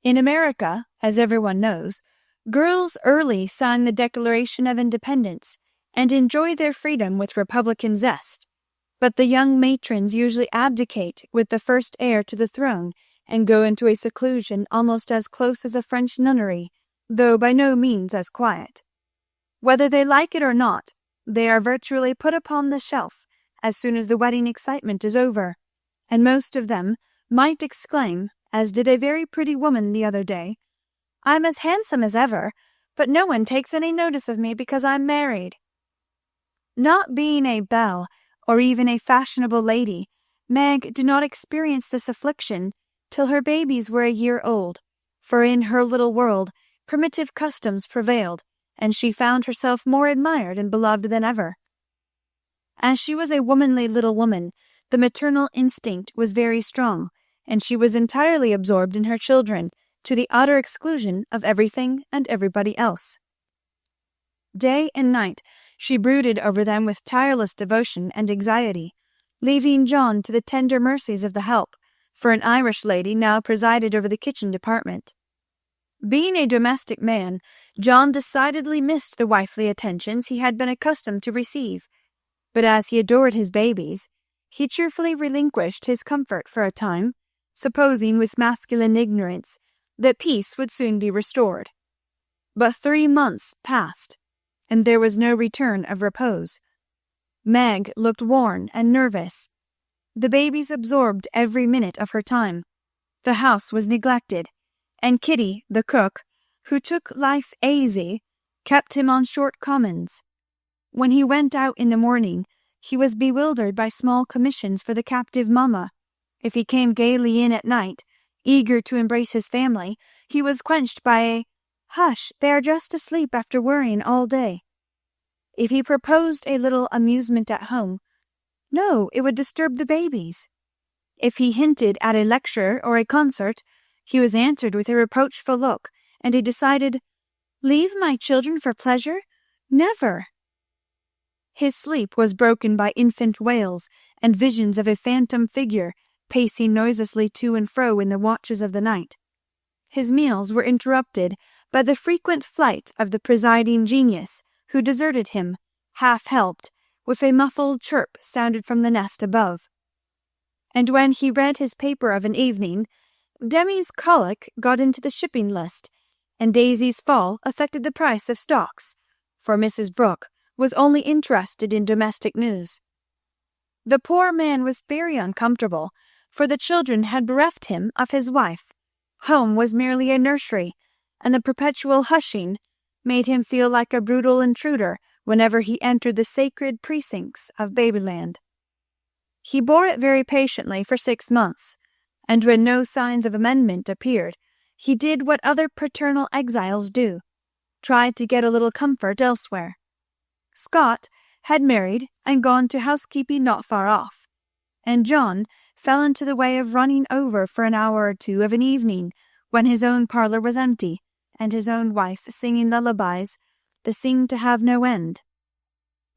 In America, as everyone knows, girls early sign the Declaration of Independence and enjoy their freedom with republican zest, but the young matrons usually abdicate with the first heir to the throne and go into a seclusion almost as close as a French nunnery, though by no means as quiet. Whether they like it or not, they are virtually put upon the shelf as soon as the wedding excitement is over, and most of them might exclaim, as did a very pretty woman the other day, "I'm as handsome as ever, but no one takes any notice of me because I'm married." Not being a belle, or even a fashionable lady, Meg did not experience this affliction till her babies were a year old, for in her little world primitive customs prevailed, and she found herself more admired and beloved than ever. As she was a womanly little woman, the maternal instinct was very strong, and she was entirely absorbed in her children, to the utter exclusion of everything and everybody else. Day and night she brooded over them with tireless devotion and anxiety, leaving John to the tender mercies of the help, for an Irish lady now presided over the kitchen department. Being a domestic man, John decidedly missed the wifely attentions he had been accustomed to receive, but as he adored his babies, he cheerfully relinquished his comfort for a time, supposing with masculine ignorance that peace would soon be restored. But 3 months passed, and there was no return of repose. Meg looked worn and nervous. The babies absorbed every minute of her time. The house was neglected, and Kitty, the cook, who took life easy, kept him on short commons. When he went out in the morning, he was bewildered by small commissions for the captive mamma. If he came gaily in at night, eager to embrace his family, he was quenched by a "Hush, they are just asleep after worrying all day." If he proposed a little amusement at home, no, it would disturb the babies. If he hinted at a lecture or a concert, he was answered with a reproachful look and a decided, "Leave my children for pleasure? Never!" His sleep was broken by infant wails and visions of a phantom figure pacing noiselessly to and fro in the watches of the night. His meals were interrupted by the frequent flight of the presiding genius, who deserted him, half helped, with a muffled chirp sounded from the nest above. And when he read his paper of an evening, Demi's colic got into the shipping list, and Daisy's fall affected the price of stocks, for Mrs. Brooke was only interested in domestic news. The poor man was very uncomfortable, for the children had bereft him of his wife. Home was merely a nursery, and the perpetual hushing made him feel like a brutal intruder whenever he entered the sacred precincts of Babyland. He bore it very patiently for 6 months, and when no signs of amendment appeared, he did what other paternal exiles do, tried to get a little comfort elsewhere. Scott had married and gone to housekeeping not far off, and John fell into the way of running over for an hour or two of an evening when his own parlour was empty, and his own wife singing lullabies that seemed to have no end.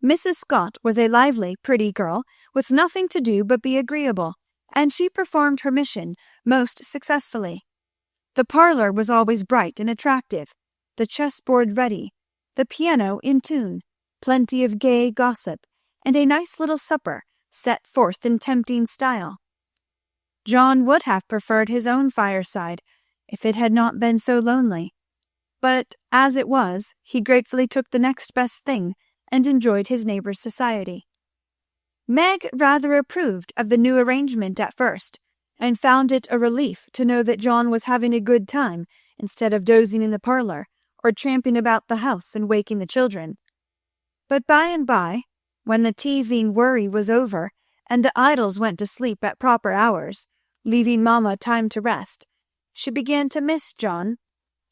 Mrs. Scott was a lively, pretty girl, with nothing to do but be agreeable, and she performed her mission most successfully. The parlour was always bright and attractive, the chessboard ready, the piano in tune, plenty of gay gossip, and a nice little supper set forth in tempting style. John would have preferred his own fireside, if it had not been so lonely, but as it was, he gratefully took the next best thing and enjoyed his neighbours' society. Meg rather approved of the new arrangement at first, and found it a relief to know that John was having a good time instead of dozing in the parlour or tramping about the house and waking the children. But by and by, when the teething worry was over and the idols went to sleep at proper hours, leaving mamma time to rest, she began to miss John,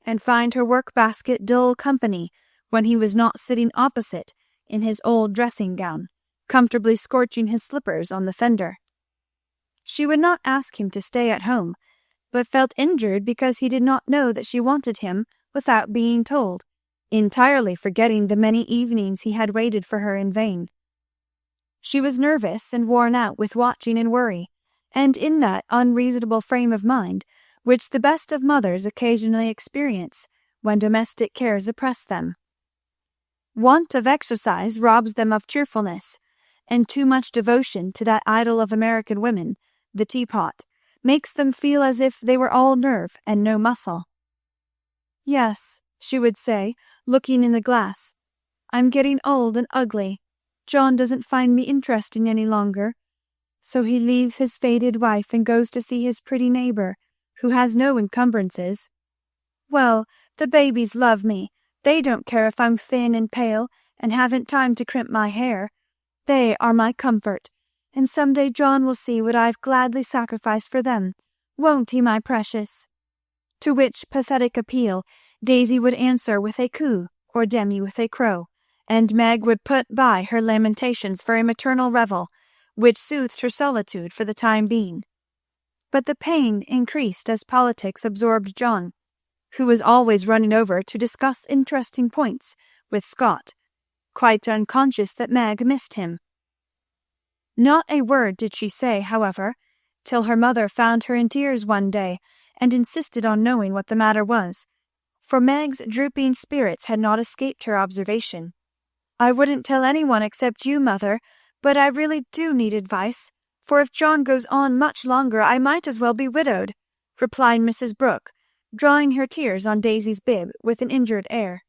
and find her work-basket dull company when he was not sitting opposite in his old dressing-gown, comfortably scorching his slippers on the fender. She would not ask him to stay at home, but felt injured because he did not know that she wanted him without being told, entirely forgetting the many evenings he had waited for her in vain. She was nervous and worn out with watching and worry, and in that unreasonable frame of mind which the best of mothers occasionally experience when domestic cares oppress them. Want of exercise robs them of cheerfulness, and too much devotion to that idol of American women, the teapot, makes them feel as if they were all nerve and no muscle. "Yes," she would say, looking in the glass, "I'm getting old and ugly. John doesn't find me interesting any longer, so he leaves his faded wife and goes to see his pretty neighbour, who has no encumbrances. Well, the babies love me. They don't care if I'm thin and pale and haven't time to crimp my hair. They are my comfort, and some day John will see what I've gladly sacrificed for them. Won't he, my precious?" To which pathetic appeal Daisy would answer with a coo or Demi with a crow, and Meg would put by her lamentations for a maternal revel, which soothed her solitude for the time being. But the pain increased as politics absorbed John, who was always running over to discuss interesting points with Scott, quite unconscious that Meg missed him. Not a word did she say, however, till her mother found her in tears one day and insisted on knowing what the matter was, for Meg's drooping spirits had not escaped her observation. "I wouldn't tell any one except you, mother, but I really do need advice, for if John goes on much longer I might as well be widowed," replied Mrs. Brooke, drying her tears on Daisy's bib with an injured air.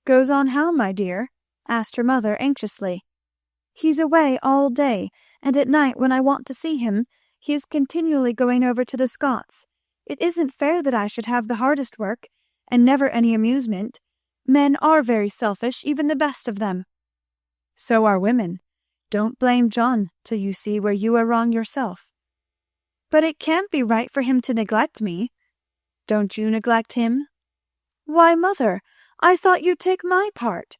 "Goes on how, my dear?" asked her mother anxiously. "He's away all day, and at night when I want to see him he is continually going over to the Scots. It isn't fair that I should have the hardest work, and never any amusement. Men are very selfish, even the best of them." "So are women. Don't blame John till you see where you are wrong yourself." "But it can't be right for him to neglect me." "Don't you neglect him?" "Why, mother, I thought you'd take my part."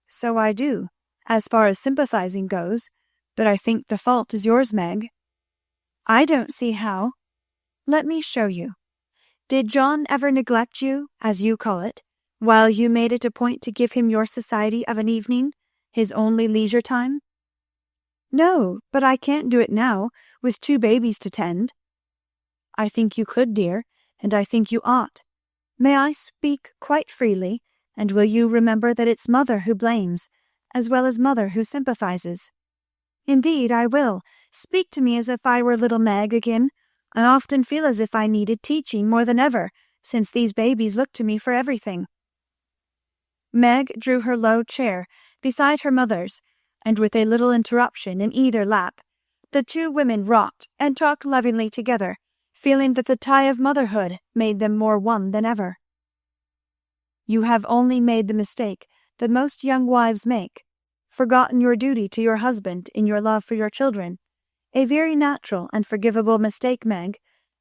"So I do, as far as sympathizing goes, but I think the fault is yours, Meg." "I don't see how." "Let me show you. Did John ever neglect you, as you call it, while you made it a point to give him your society of an evening, his only leisure time?" "No, but I can't do it now, with 2 babies to tend." "I think you could, dear, and I think you ought. May I speak quite freely, and will you remember that it's mother who blames, as well as mother who sympathizes?" "Indeed I will. Speak to me as if I were little Meg again. I often feel as if I needed teaching more than ever, since these babies look to me for everything." Meg drew her low chair beside her mother's, and with a little interruption in either lap, the 2 women rocked and talked lovingly together, feeling that the tie of motherhood made them more one than ever. "You have only made the mistake that most young wives make, forgotten your duty to your husband in your love for your children. A very natural and forgivable mistake, Meg,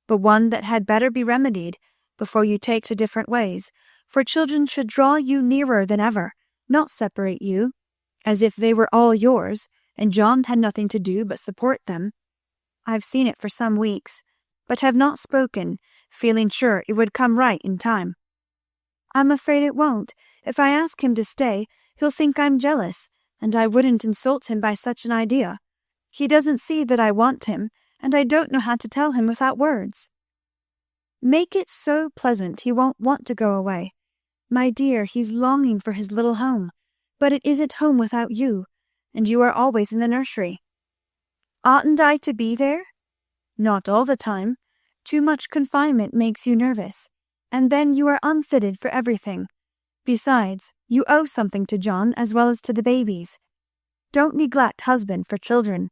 but one that had better be remedied before you take to different ways, for children should draw you nearer than ever, not separate you, as if they were all yours, and John had nothing to do but support them. I've seen it for some weeks, but have not spoken, feeling sure it would come right in time." "I'm afraid it won't. If I ask him to stay, he'll think I'm jealous, and I wouldn't insult him by such an idea. He doesn't see that I want him, and I don't know how to tell him without words." "Make it so pleasant he won't want to go away. My dear, he's longing for his little home, but it isn't home without you, and you are always in the nursery." "Oughtn't I to be there?" "Not all the time. Too much confinement makes you nervous, and then you are unfitted for everything. Besides, you owe something to John as well as to the babies. Don't neglect husband for children.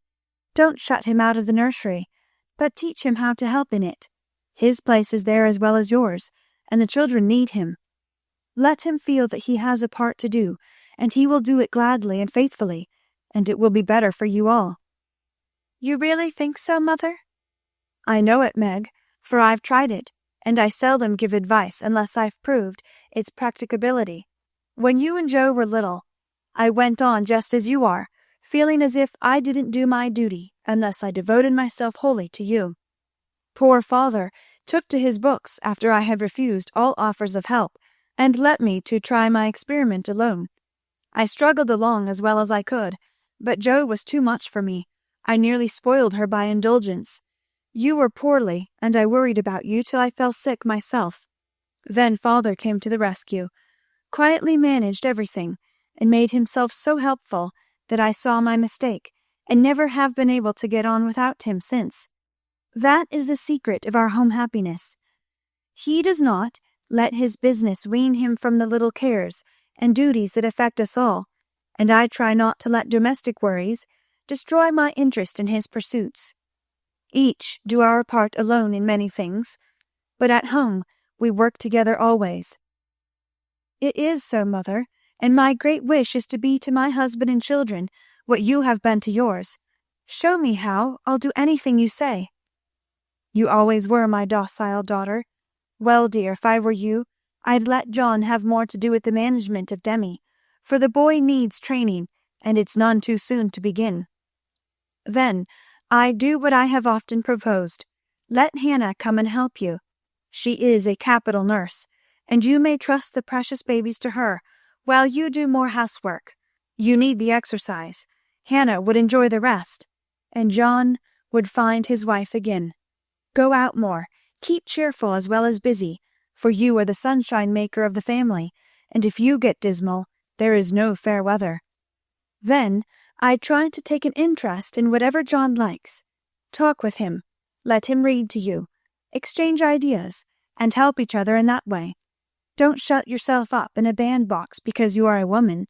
Don't shut him out of the nursery, but teach him how to help in it. His place is there as well as yours, and the children need him. Let him feel that he has a part to do, and he will do it gladly and faithfully, and it will be better for you all." "You really think so, mother?" "I know it, Meg, for I've tried it, and I seldom give advice unless I've proved its practicability. When you and Joe were little, I went on just as you are, feeling as if I didn't do my duty unless I devoted myself wholly to you. Poor father took to his books after I had refused all offers of help, and let me to try my experiment alone. I struggled along as well as I could, but Joe was too much for me. I nearly spoiled her by indulgence. You were poorly, and I worried about you till I fell sick myself. Then father came to the rescue, quietly managed everything, and made himself so helpful that I saw my mistake, and never have been able to get on without him since. That is the secret of our home happiness. He does not let his business wean him from the little cares and duties that affect us all, and I try not to let domestic worries destroy my interest in his pursuits. Each do our part alone in many things, but at home we work together always." "It is so, mother, and my great wish is to be to my husband and children what you have been to yours. Show me how, I'll do anything you say." "You always were my docile daughter. Well, dear, if I were you, I'd let John have more to do with the management of Demi, for the boy needs training, and it's none too soon to begin. Then I'd do what I have often proposed. Let Hannah come and help you. She is a capital nurse, and you may trust the precious babies to her, while you do more housework. You need the exercise. Hannah would enjoy the rest. and John would find his wife again. Go out more, keep cheerful as well as busy, for you are the sunshine maker of the family, and if you get dismal, there is no fair weather. Then I try to take an interest in whatever John likes. Talk with him, let him read to you, exchange ideas, and help each other in that way. Don't shut yourself up in a bandbox because you are a woman,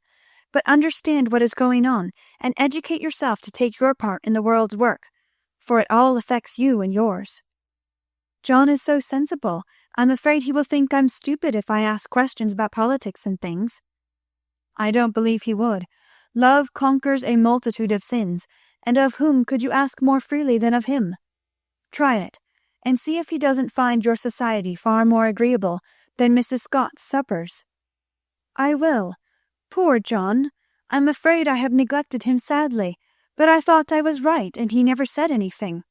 but understand what is going on and educate yourself to take your part in the world's work, for it all affects you and yours. John is so sensible, I'm afraid he will think I'm stupid if I ask questions about politics and things. I don't believe he would. Love conquers a multitude of sins, and of whom could you ask more freely than of him? Try it, and see if he doesn't find your society far more agreeable than Mrs. Scott's suppers. I will. Poor John! I'm afraid I have neglected him sadly, but I thought I was right, and he never said anything.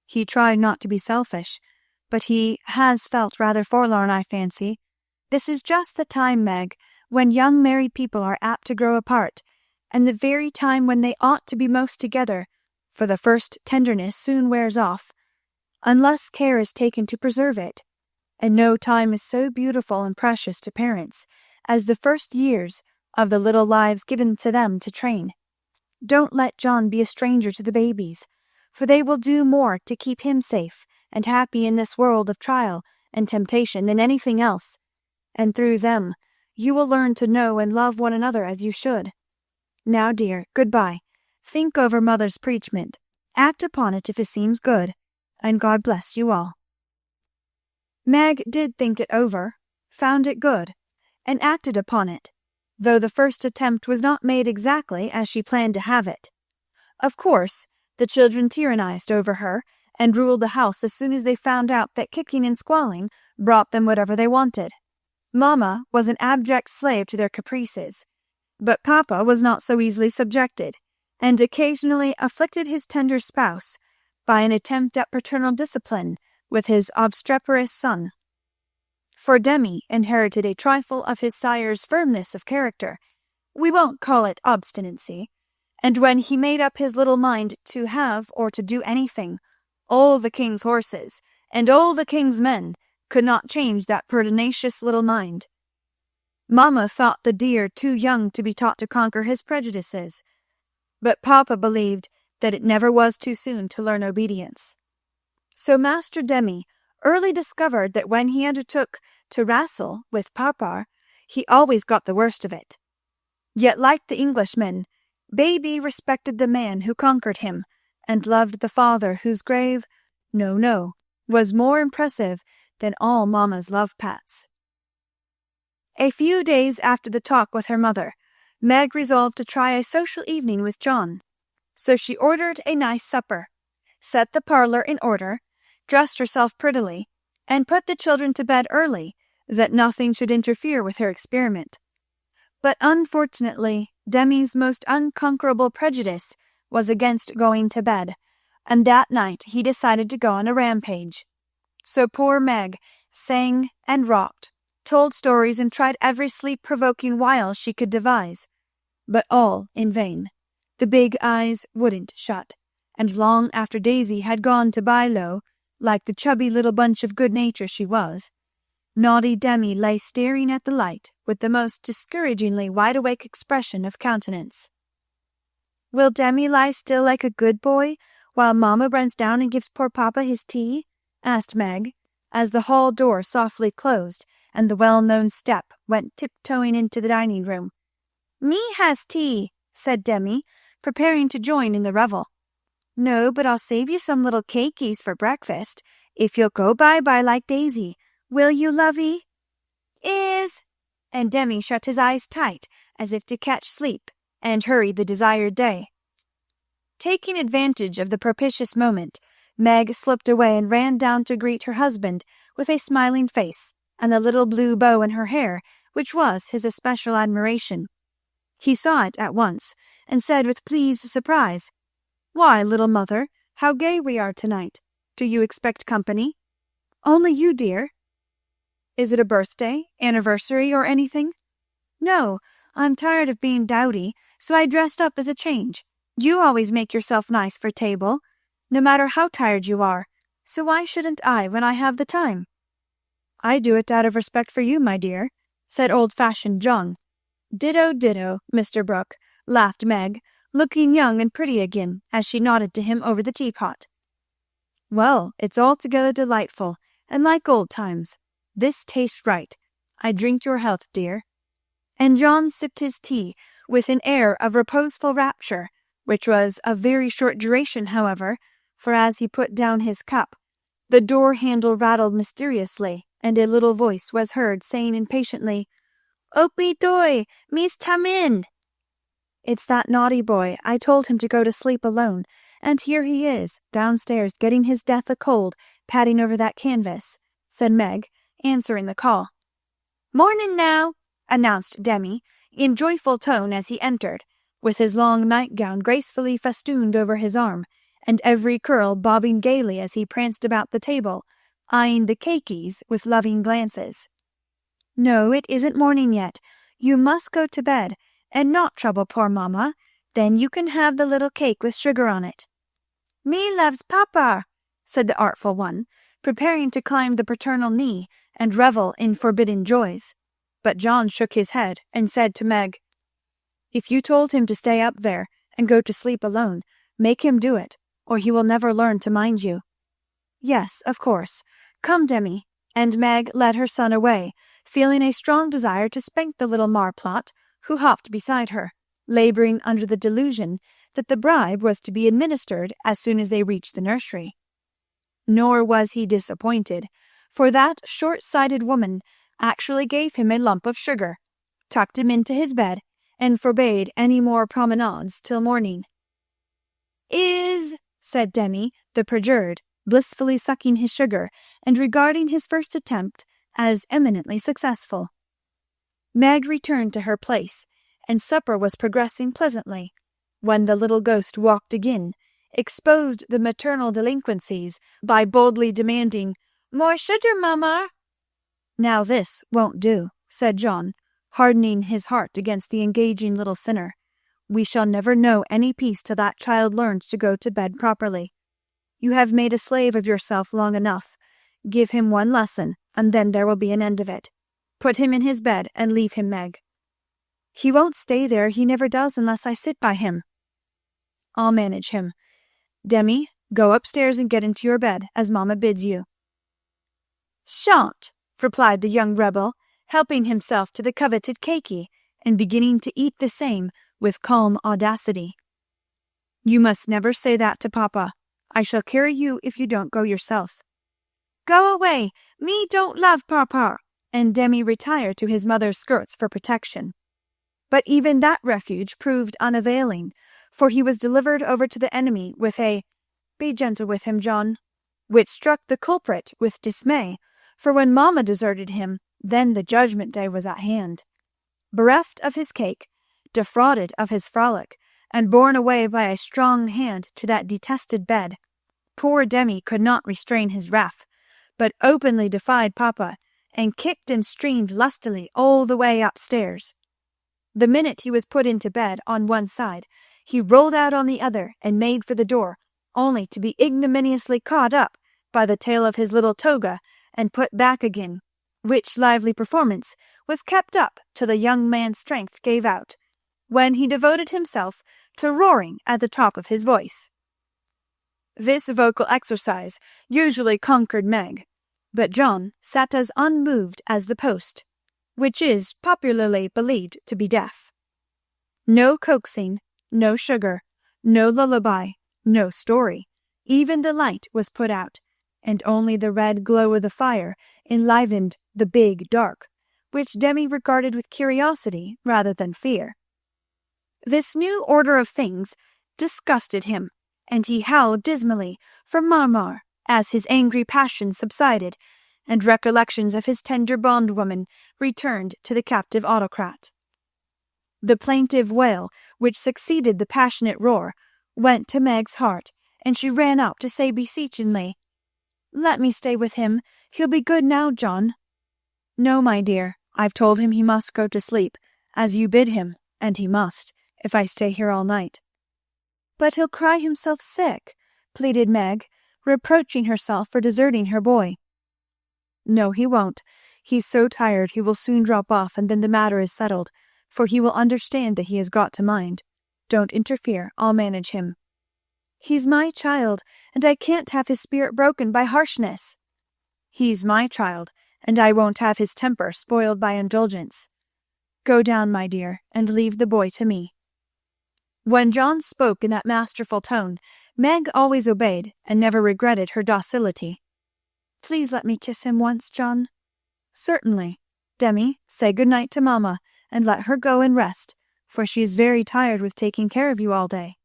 He tried not to be selfish, but he has felt rather forlorn, I fancy. This is just the time, Meg, when young married people are apt to grow apart, and the very time when they ought to be most together, for the first tenderness soon wears off, unless care is taken to preserve it, and no time is so beautiful and precious to parents as the first years of the little lives given to them to train. Don't let John be a stranger to the babies, for they will do more to keep him safe and happy in this world of trial and temptation than anything else, and through them you will learn to know and love one another as you should. Now, dear, good-bye. Think over mother's preachment. Act upon it if it seems good, and God bless you all. Meg did think it over, found it good, and acted upon it, though the first attempt was not made exactly as she planned to have it. Of course, the children tyrannized over her, and ruled the house as soon as they found out that kicking and squalling brought them whatever they wanted. Mamma was an abject slave to their caprices, but Papa was not so easily subjected, and occasionally afflicted his tender spouse by an attempt at paternal discipline with his obstreperous son. For Demi inherited a trifle of his sire's firmness of character, we won't call it obstinacy, and when he made up his little mind to have or to do anything, all the king's horses and all the king's men could not change that pertinacious little mind. Mamma thought the dear too young to be taught to conquer his prejudices, but Papa believed that it never was too soon to learn obedience. So Master Demi early discovered that when he undertook to wrestle with Papa, he always got the worst of it. Yet, like the Englishmen, Baby respected the man who conquered him, and loved the father whose grave, no, was more impressive than all Mamma's love pats. A few days after the talk with her mother, Meg resolved to try a social evening with John. So she ordered a nice supper, set the parlour in order, dressed herself prettily, and put the children to bed early, that nothing should interfere with her experiment. But unfortunately, Demi's most unconquerable prejudice was against going to bed, and that night he decided to go on a rampage. So poor Meg sang and rocked, told stories, and tried every sleep-provoking wile she could devise, but all in vain. The big eyes wouldn't shut, and long after Daisy had gone to bye low, like the chubby little bunch of good nature she was, naughty Demi lay staring at the light with the most discouragingly wide-awake expression of countenance. "Will Demi lie still like a good boy, while Mamma runs down and gives poor Papa his tea?" asked Meg, as the hall door softly closed, and the well-known step went tiptoeing into the dining room. "Me has tea," said Demi, preparing to join in the revel. "No, but I'll save you some little cakeys for breakfast, if you'll go bye-bye like Daisy. Will you, lovey?" "Is," and Demi shut his eyes tight as if to catch sleep, and hurried the desired day. Taking advantage of the propitious moment, Meg slipped away and ran down to greet her husband with a smiling face, and the little blue bow in her hair, which was his especial admiration. He saw it at once, and said with pleased surprise, "Why, little mother, how gay we are tonight! Do you expect company?" "Only you, dear." "Is it a birthday, anniversary, or anything?" "No, I'm tired of being dowdy, so I dressed up as a change. You always make yourself nice for table, no matter how tired you are, so why shouldn't I when I have the time?" "I do it out of respect for you, my dear," said old-fashioned John. "Ditto, ditto, Mr. Brooke," laughed Meg, looking young and pretty again as she nodded to him over the teapot. "Well, it's altogether delightful, and like old times. This tastes right. I drink your health, dear." And John sipped his tea with an air of reposeful rapture, which was of very short duration, however, for as he put down his cup, the door handle rattled mysteriously, and a little voice was heard saying impatiently, "Opie doy, me's tum in." "It's that naughty boy. I told him to go to sleep alone, and here he is, downstairs getting his death a cold, padding over that canvas," said Meg, answering the call. "Mornin' now," announced Demi, in joyful tone as he entered, with his long nightgown gracefully festooned over his arm, and every curl bobbing gaily as he pranced about the table, eyeing the cakeys with loving glances. "No, it isn't morning yet. You must go to bed, and not trouble poor mamma. Then you can have the little cake with sugar on it." "Me loves papa," said the artful one, preparing to climb the paternal knee and revel in forbidden joys. But John shook his head and said to Meg, "If you told him to stay up there and go to sleep alone, make him do it, or he will never learn to mind you." "Yes, of course. Come, Demi." And Meg led her son away, feeling a strong desire to spank the little marplot, who hopped beside her, labouring under the delusion that the bribe was to be administered as soon as they reached the nursery. Nor was he disappointed, for that short-sighted woman actually gave him a lump of sugar, tucked him into his bed, and forbade any more promenades till morning. Said Demi, the perjured, blissfully sucking his sugar, and regarding his first attempt as eminently successful. Meg returned to her place, and supper was progressing pleasantly, when the little ghost walked again, exposed the maternal delinquencies by boldly demanding, "More sugar, mamma." "Now this won't do," said John, hardening his heart against the engaging little sinner. "We shall never know any peace till that child learns to go to bed properly. You have made a slave of yourself long enough. Give him one lesson, and then there will be an end of it. Put him in his bed and leave him, Meg." "He won't stay there. He never does unless I sit by him." "I'll manage him. Demi, go upstairs and get into your bed, as mamma bids you." "Shan't," replied the young rebel, helping himself to the coveted cakey, and beginning to eat the same with calm audacity. "You must never say that to papa. I shall carry you if you don't go yourself." "Go away. Me don't love papa." And Demi retired to his mother's skirts for protection. But even that refuge proved unavailing, for he was delivered over to the enemy with a "Be gentle with him, John," which struck the culprit with dismay, for when mamma deserted him, then the judgment day was at hand. Bereft of his cake, defrauded of his frolic, and borne away by a strong hand to that detested bed, poor Demi could not restrain his wrath, but openly defied papa, and kicked and streamed lustily all the way upstairs. The minute he was put into bed on one side, he rolled out on the other and made for the door, only to be ignominiously caught up by the tail of his little toga and put back again, which lively performance was kept up till the young man's strength gave out, when he devoted himself to roaring at the top of his voice. This vocal exercise usually conquered Meg, but John sat as unmoved as the post, which is popularly believed to be deaf. No coaxing, no sugar, no lullaby, no story. Even the light was put out, and only the red glow of the fire enlivened the big dark, which Demi regarded with curiosity rather than fear. This new order of things disgusted him, and he howled dismally for Marmar as his angry passion subsided, and recollections of his tender bondwoman returned to the captive autocrat. The plaintive wail which succeeded the passionate roar went to Meg's heart, and she ran up to say beseechingly, "Let me stay with him. He'll be good now, John." "No, my dear, I've told him he must go to sleep, as you bid him, and he must, if I stay here all night." But he'll cry himself sick," pleaded Meg, reproaching herself for deserting her boy. "No, he won't. He's so tired he will soon drop off, and then the matter is settled, for he will understand that he has got to mind. Don't interfere, I'll manage him." "He's my child, and I can't have his spirit broken by harshness." "He's my child, and I won't have his temper spoiled by indulgence. Go down, my dear, and leave the boy to me." When John spoke in that masterful tone, Meg always obeyed, and never regretted her docility. "Please let me kiss him once, John." "Certainly. Demi, say good night to mamma, and let her go and rest, for she is very tired with taking care of you all day."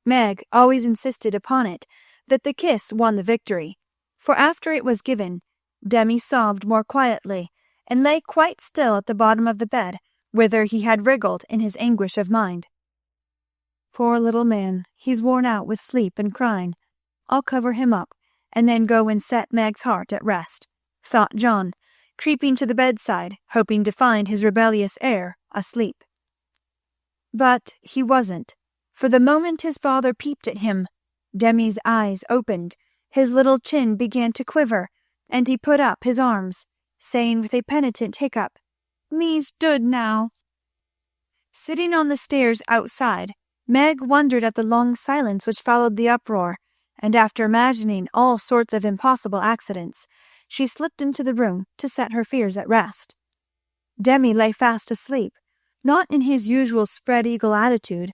Meg always insisted upon it that the kiss won the victory, for after it was given, Demi sobbed more quietly, and lay quite still at the bottom of the bed, whither he had wriggled in his anguish of mind. "Poor little man, he's worn out with sleep and crying. I'll cover him up, and then go and set Meg's heart at rest," thought John, creeping to the bedside, hoping to find his rebellious heir asleep. But he wasn't, for the moment his father peeped at him, Demi's eyes opened, his little chin began to quiver, and he put up his arms, saying with a penitent hiccup, "Me's dood now." Sitting on the stairs outside, Meg wondered at the long silence which followed the uproar, and after imagining all sorts of impossible accidents, she slipped into the room to set her fears at rest. Demi lay fast asleep, not in his usual spread-eagle attitude,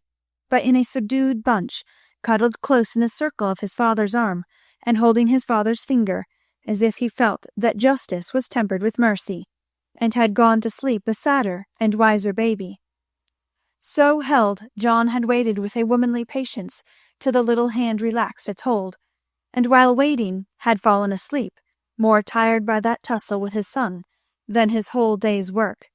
but in a subdued bunch, cuddled close in the circle of his father's arm, and holding his father's finger, as if he felt that justice was tempered with mercy, and had gone to sleep a sadder and wiser baby. So held, John had waited with a womanly patience till the little hand relaxed its hold, and while waiting had fallen asleep, more tired by that tussle with his son than his whole day's work.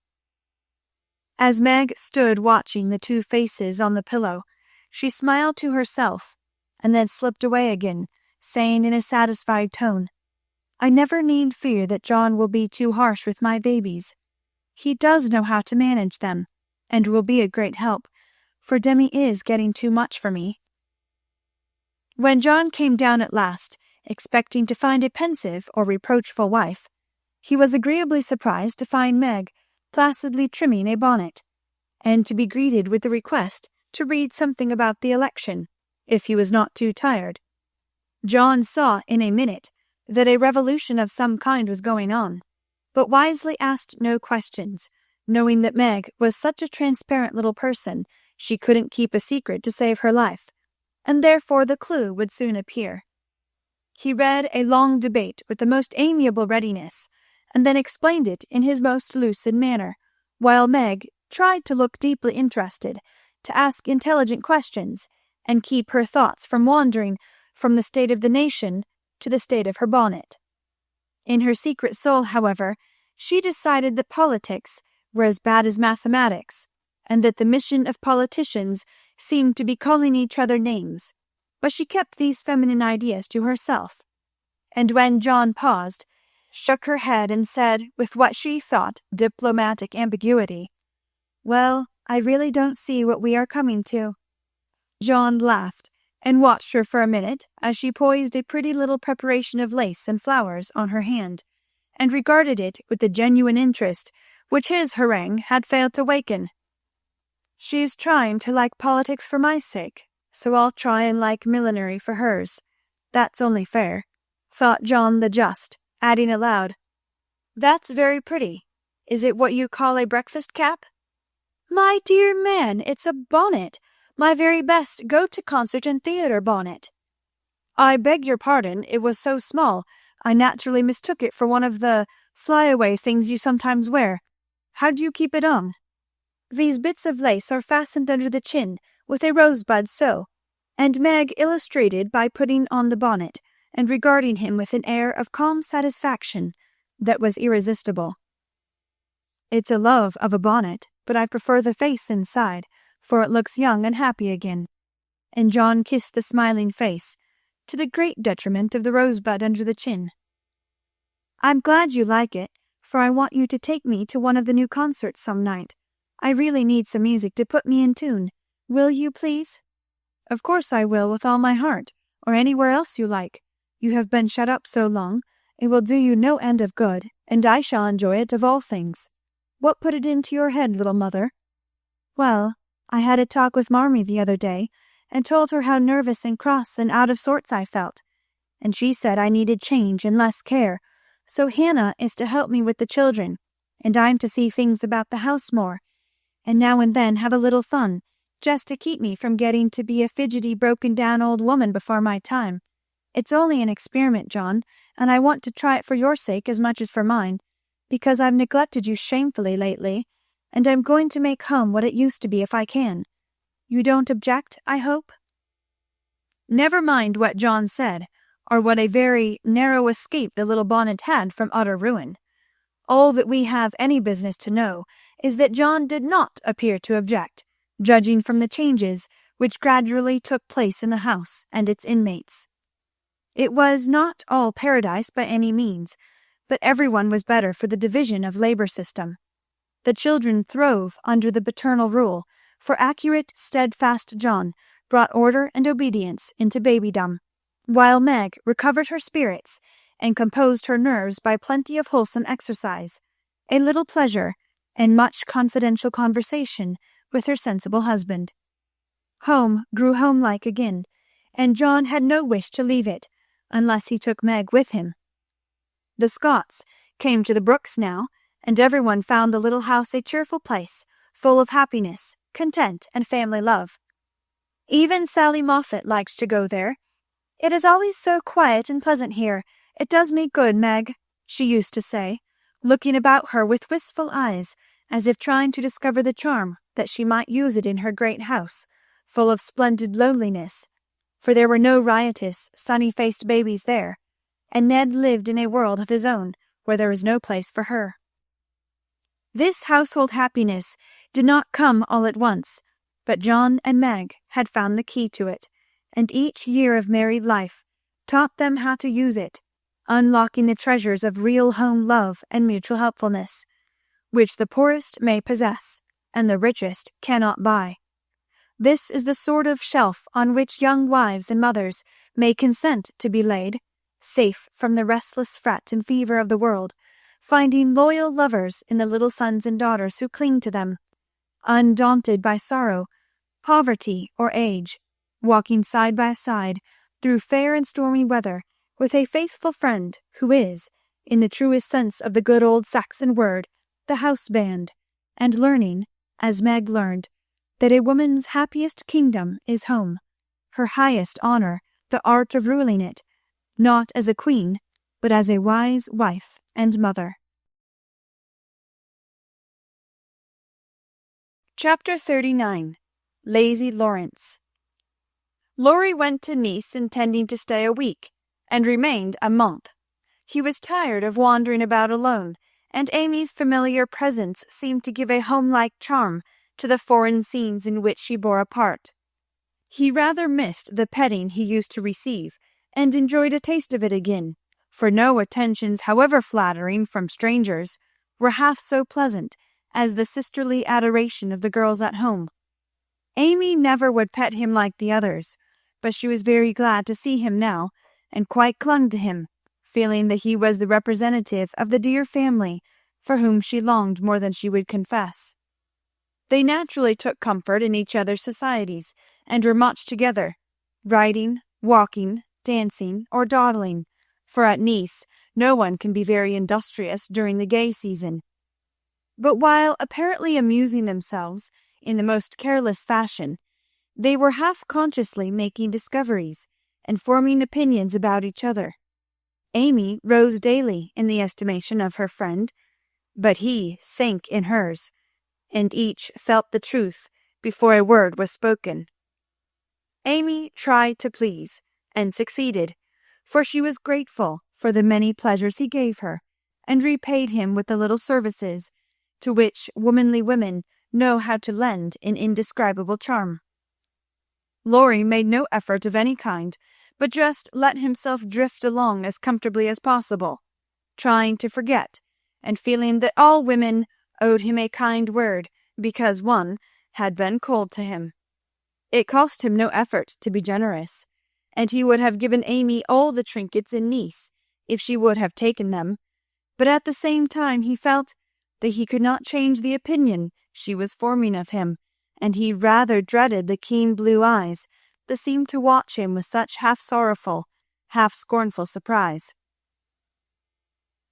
As Meg stood watching the two faces on the pillow, she smiled to herself, and then slipped away again, saying in a satisfied tone, "I never need fear that John will be too harsh with my babies. He does know how to manage them, and will be a great help, for Demi is getting too much for me." When John came down at last, expecting to find a pensive or reproachful wife, he was agreeably surprised to find Meg placidly trimming a bonnet, and to be greeted with the request to read something about the election, if he was not too tired. John saw in a minute that a revolution of some kind was going on, but wisely asked no questions, knowing that Meg was such a transparent little person she couldn't keep a secret to save her life, and therefore the clue would soon appear. He read a long debate with the most amiable readiness, and then explained it in his most lucid manner, while Meg tried to look deeply interested, to ask intelligent questions, and keep her thoughts from wandering from the state of the nation to the state of her bonnet. In her secret soul, however, she decided that politics were as bad as mathematics, and that the mission of politicians seemed to be calling each other names, but she kept these feminine ideas to herself, and when John paused, shook her head and said with what she thought diplomatic ambiguity, "Well, I really don't see what we are coming to." John laughed, and watched her for a minute as she poised a pretty little preparation of lace and flowers on her hand, and regarded it with the genuine interest which his harangue had failed to waken. "She's trying to like politics for my sake, so I'll try and like millinery for hers. That's only fair," thought John the Just, adding aloud, "That's very pretty. Is it what you call a breakfast cap?" "My dear man, it's a bonnet, my very best go-to-concert and theatre bonnet." "I beg your pardon, it was so small, I naturally mistook it for one of the fly-away things you sometimes wear. How do you keep it on?" "These bits of lace are fastened under the chin with a rosebud sew," and Meg illustrated by putting on the bonnet, and regarding him with an air of calm satisfaction that was irresistible. "It's a love of a bonnet, but I prefer the face inside, for it looks young and happy again." And John kissed the smiling face, to the great detriment of the rosebud under the chin. "I'm glad you like it, for I want you to take me to one of the new concerts some night. I really need some music to put me in tune. Will you, please?" "Of course I will, with all my heart, or anywhere else you like. You have been shut up so long, it will do you no end of good, and I shall enjoy it of all things. What put it into your head, little mother?" "Well, I had a talk with Marmee the other day, and told her how nervous and cross and out of sorts I felt, and she said I needed change and less care, so Hannah is to help me with the children, and I'm to see things about the house more, and now and then have a little fun, just to keep me from getting to be a fidgety broken down old woman before my time. It's only an experiment, John, and I want to try it for your sake as much as for mine, because I've neglected you shamefully lately, and I'm going to make home what it used to be if I can. You don't object, I hope?" Never mind what John said, or what a very narrow escape the little bonnet had from utter ruin. All that we have any business to know is that John did not appear to object, judging from the changes which gradually took place in the house and its inmates. It was not all paradise by any means, but every one was better for the division of labour system. The children throve under the paternal rule, for accurate, steadfast John brought order and obedience into babydom, while Meg recovered her spirits and composed her nerves by plenty of wholesome exercise, a little pleasure, and much confidential conversation with her sensible husband. Home grew homelike again, and John had no wish to leave it, unless he took Meg with him. The Scotts came to the Brooks now, and every one found the little house a cheerful place, full of happiness, content, and family love. Even Sally Moffat liked to go there. "It is always so quiet and pleasant here. It does me good, Meg," she used to say, looking about her with wistful eyes, as if trying to discover the charm that she might use it in her great house, full of splendid loneliness, for there were no riotous, sunny-faced babies there, and Ned lived in a world of his own where there was no place for her. This household happiness did not come all at once, but John and Meg had found the key to it, and each year of married life taught them how to use it, unlocking the treasures of real home love and mutual helpfulness, which the poorest may possess, and the richest cannot buy. This is the sort of shelf on which young wives and mothers may consent to be laid, safe from the restless fret and fever of the world, finding loyal lovers in the little sons and daughters who cling to them, undaunted by sorrow, poverty, or age, walking side by side through fair and stormy weather with a faithful friend who is, in the truest sense of the good old Saxon word, the house band, and learning, as Meg learned, that a woman's happiest kingdom is home, her highest honour the art of ruling it, not as a queen, but as a wise wife and mother. Chapter 39. Lazy Lawrence. Laurie went to Nice intending to stay a week, and remained a month. He was tired of wandering about alone, and Amy's familiar presence seemed to give a homelike charm to the foreign scenes in which she bore a part. He rather missed the petting he used to receive, and enjoyed a taste of it again, for no attentions, however flattering, from strangers, were half so pleasant as the sisterly adoration of the girls at home. Amy never would pet him like the others, but she was very glad to see him now, and quite clung to him, feeling that he was the representative of the dear family for whom she longed more than she would confess. They naturally took comfort in each other's societies, and were much together, riding, walking, dancing, or dawdling, for at Nice no one can be very industrious during the gay season. But while apparently amusing themselves in the most careless fashion, they were half-consciously making discoveries, and forming opinions about each other. Amy rose daily in the estimation of her friend, but he sank in hers, and each felt the truth before a word was spoken. Amy tried to please, and succeeded, for she was grateful for the many pleasures he gave her, and repaid him with the little services to which womanly women know how to lend an indescribable charm. Laurie made no effort of any kind, but just let himself drift along as comfortably as possible, trying to forget, and feeling that all women owed him a kind word because one had been cold to him. It cost him no effort to be generous, and he would have given Amy all the trinkets in Nice if she would have taken them, but at the same time he felt that he could not change the opinion she was forming of him, and he rather dreaded the keen blue eyes that seemed to watch him with such half-sorrowful, half-scornful surprise.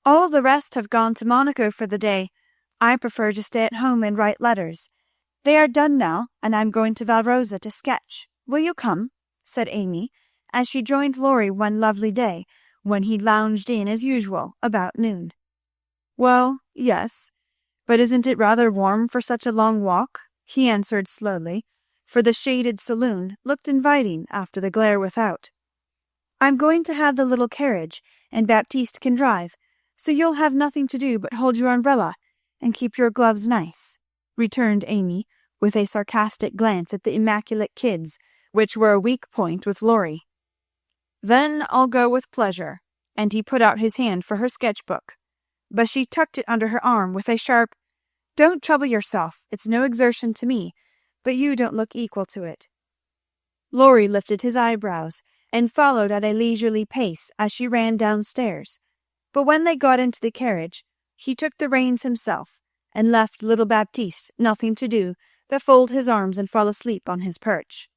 All the rest have gone to Monaco for the day. I prefer to stay at home and write letters. They are done now, and I'm going to Valrosa to sketch. Will you come?" said Amy, as she joined Laurie one lovely day, when he lounged in as usual about noon. "Well, yes, but isn't it rather warm for such a long walk?" he answered slowly, for the shaded saloon looked inviting after the glare without. "I'm going to have the little carriage, and Baptiste can drive, so you'll have nothing to do but hold your umbrella and keep your gloves nice," returned Amy, with a sarcastic glance at the immaculate kids, which were a weak point with Laurie. "Then I'll go with pleasure," and he put out his hand for her sketch-book. But she tucked it under her arm with a sharp, "Don't trouble yourself, it's no exertion to me, but you don't look equal to it." Laurie lifted his eyebrows, and followed at a leisurely pace as she ran downstairs. But when they got into the carriage, he took the reins himself, and left little Baptiste nothing to do but fold his arms and fall asleep on his perch.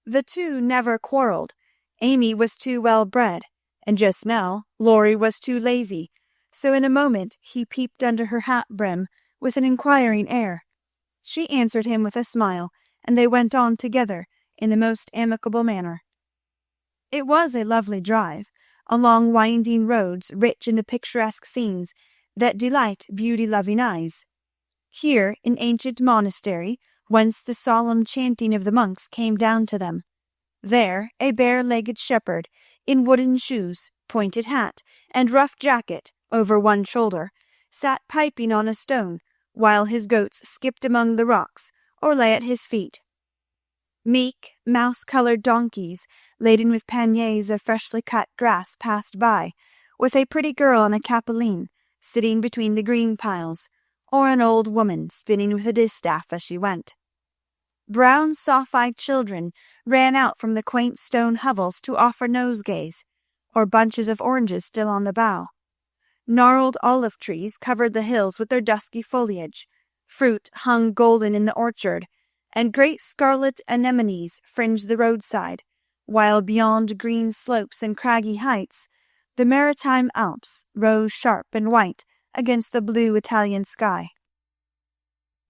The two never quarrelled. Amy was too well bred, and just now Laurie was too lazy, so in a moment he peeped under her hat brim with an inquiring air. She answered him with a smile, and they went on together in the most amicable manner. It was a lovely drive, along winding roads rich in the picturesque scenes that delight beauty-loving eyes. Here an ancient monastery, whence the solemn chanting of the monks came down to them. There a bare-legged shepherd, in wooden shoes, pointed hat, and rough jacket over one shoulder, sat piping on a stone, while his goats skipped among the rocks or lay at his feet. Meek, mouse-coloured donkeys, laden with panniers of freshly cut grass, passed by, with a pretty girl on a capelline, sitting between the green piles, or an old woman spinning with a distaff as she went. Brown, soft-eyed children ran out from the quaint stone hovels to offer nosegays, or bunches of oranges still on the bough. Gnarled olive trees covered the hills with their dusky foliage, fruit hung golden in the orchard, and great scarlet anemones fringed the roadside, while beyond green slopes and craggy heights the maritime Alps rose sharp and white against the blue Italian sky.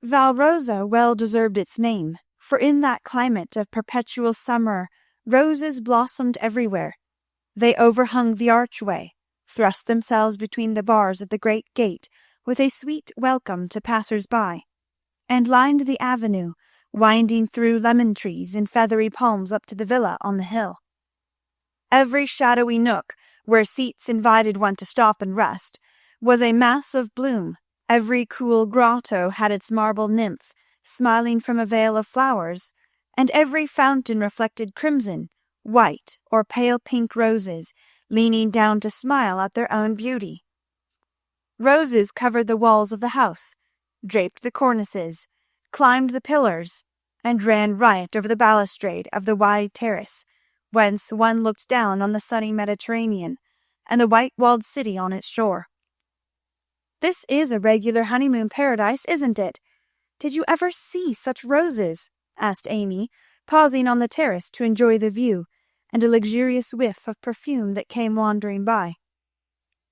Valrosa well deserved its name, for in that climate of perpetual summer roses blossomed everywhere. They overhung the archway, thrust themselves between the bars of the great gate with a sweet welcome to passers-by, and lined the avenue, winding through lemon trees and feathery palms up to the villa on the hill. Every shadowy nook, where seats invited one to stop and rest, was a mass of bloom. Every cool grotto had its marble nymph smiling from a veil of flowers, and every fountain reflected crimson, white, or pale pink roses, leaning down to smile at their own beauty. Roses covered the walls of the house, draped the cornices, climbed the pillars, and ran riot over the balustrade of the wide terrace, whence one looked down on the sunny Mediterranean and the white-walled city on its shore. "This is a regular honeymoon paradise, isn't it? Did you ever see such roses?" asked Amy, pausing on the terrace to enjoy the view and a luxurious whiff of perfume that came wandering by.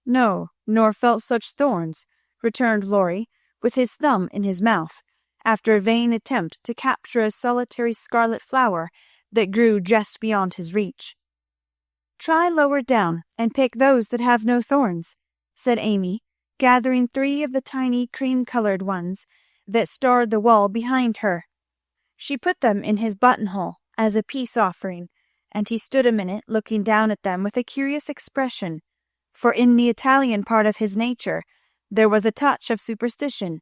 "No, nor felt such thorns," returned Laurie, with his thumb in his mouth, after a vain attempt to capture a solitary scarlet flower that grew just beyond his reach. "Try lower down and pick those that have no thorns," said Amy, gathering 3 of the tiny cream-coloured ones that starred the wall behind her. She put them in his buttonhole as a peace offering, and he stood a minute looking down at them with a curious expression, for in the Italian part of his nature there was a touch of superstition,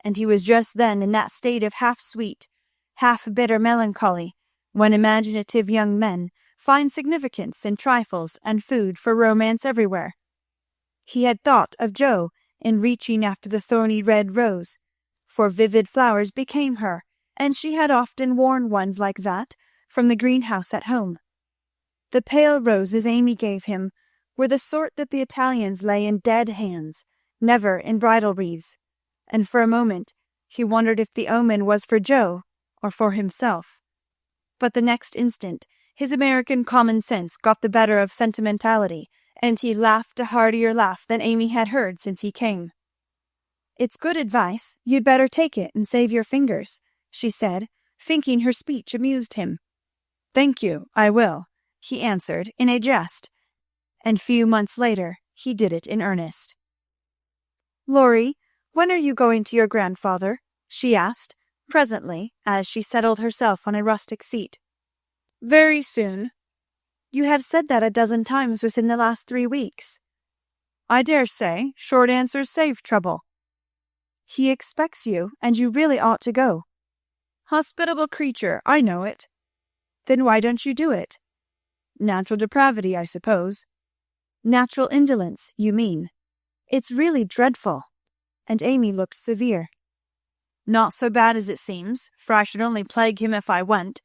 and he was just then in that state of half-sweet, half-bitter melancholy, when imaginative young men find significance in trifles and food for romance everywhere. He had thought of Jo in reaching after the thorny red rose, for vivid flowers became her, and she had often worn ones like that from the greenhouse at home. The pale roses Amy gave him were the sort that the Italians lay in dead hands, never in bridal wreaths, and for a moment he wondered if the omen was for Jo or for himself. But the next instant his American common sense got the better of sentimentality, and he laughed a heartier laugh than Amy had heard since he came. "It's good advice. You'd better take it and save your fingers," she said, thinking her speech amused him. "Thank you, I will," he answered in a jest, and few months later he did it in earnest. "Laurie, when are you going to your grandfather?" she asked, presently, as she settled herself on a rustic seat. "Very soon." "You have said that a dozen times within the last 3 weeks." "I dare say. Short answers save trouble." "He expects you, and you really ought to go." "Hospitable creature, I know it." "Then why don't you do it?" "Natural depravity, I suppose." "Natural indolence, you mean. It's really dreadful." And Amy looked severe. "Not so bad as it seems, for I should only plague him if I went,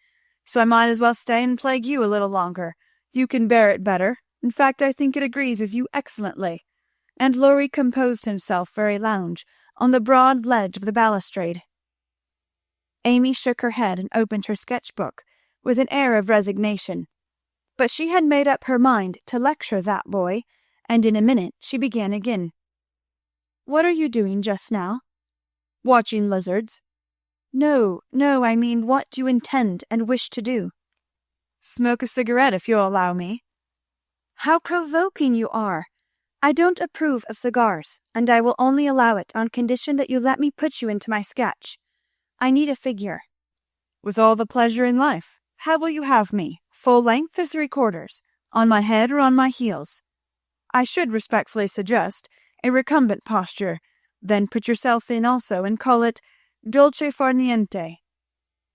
so I might as well stay and plague you a little longer. You can bear it better. In fact, I think it agrees with you excellently." And Laurie composed himself for a lounge on the broad ledge of the balustrade. Amy shook her head and opened her sketch-book with an air of resignation. But she had made up her mind to lecture that boy, and in a minute she began again. "What are you doing just now?" "Watching lizards." No, I mean, what do you intend and wish to do?" "Smoke a cigarette, if you'll allow me." "How provoking you are! I don't approve of cigars, and I will only allow it on condition that you let me put you into my sketch. I need a figure." "With all the pleasure in life. How will you have me? Full length or 3/4? On my head or on my heels?" "I should respectfully suggest a recumbent posture. Then put yourself in also, and call it dolce far niente."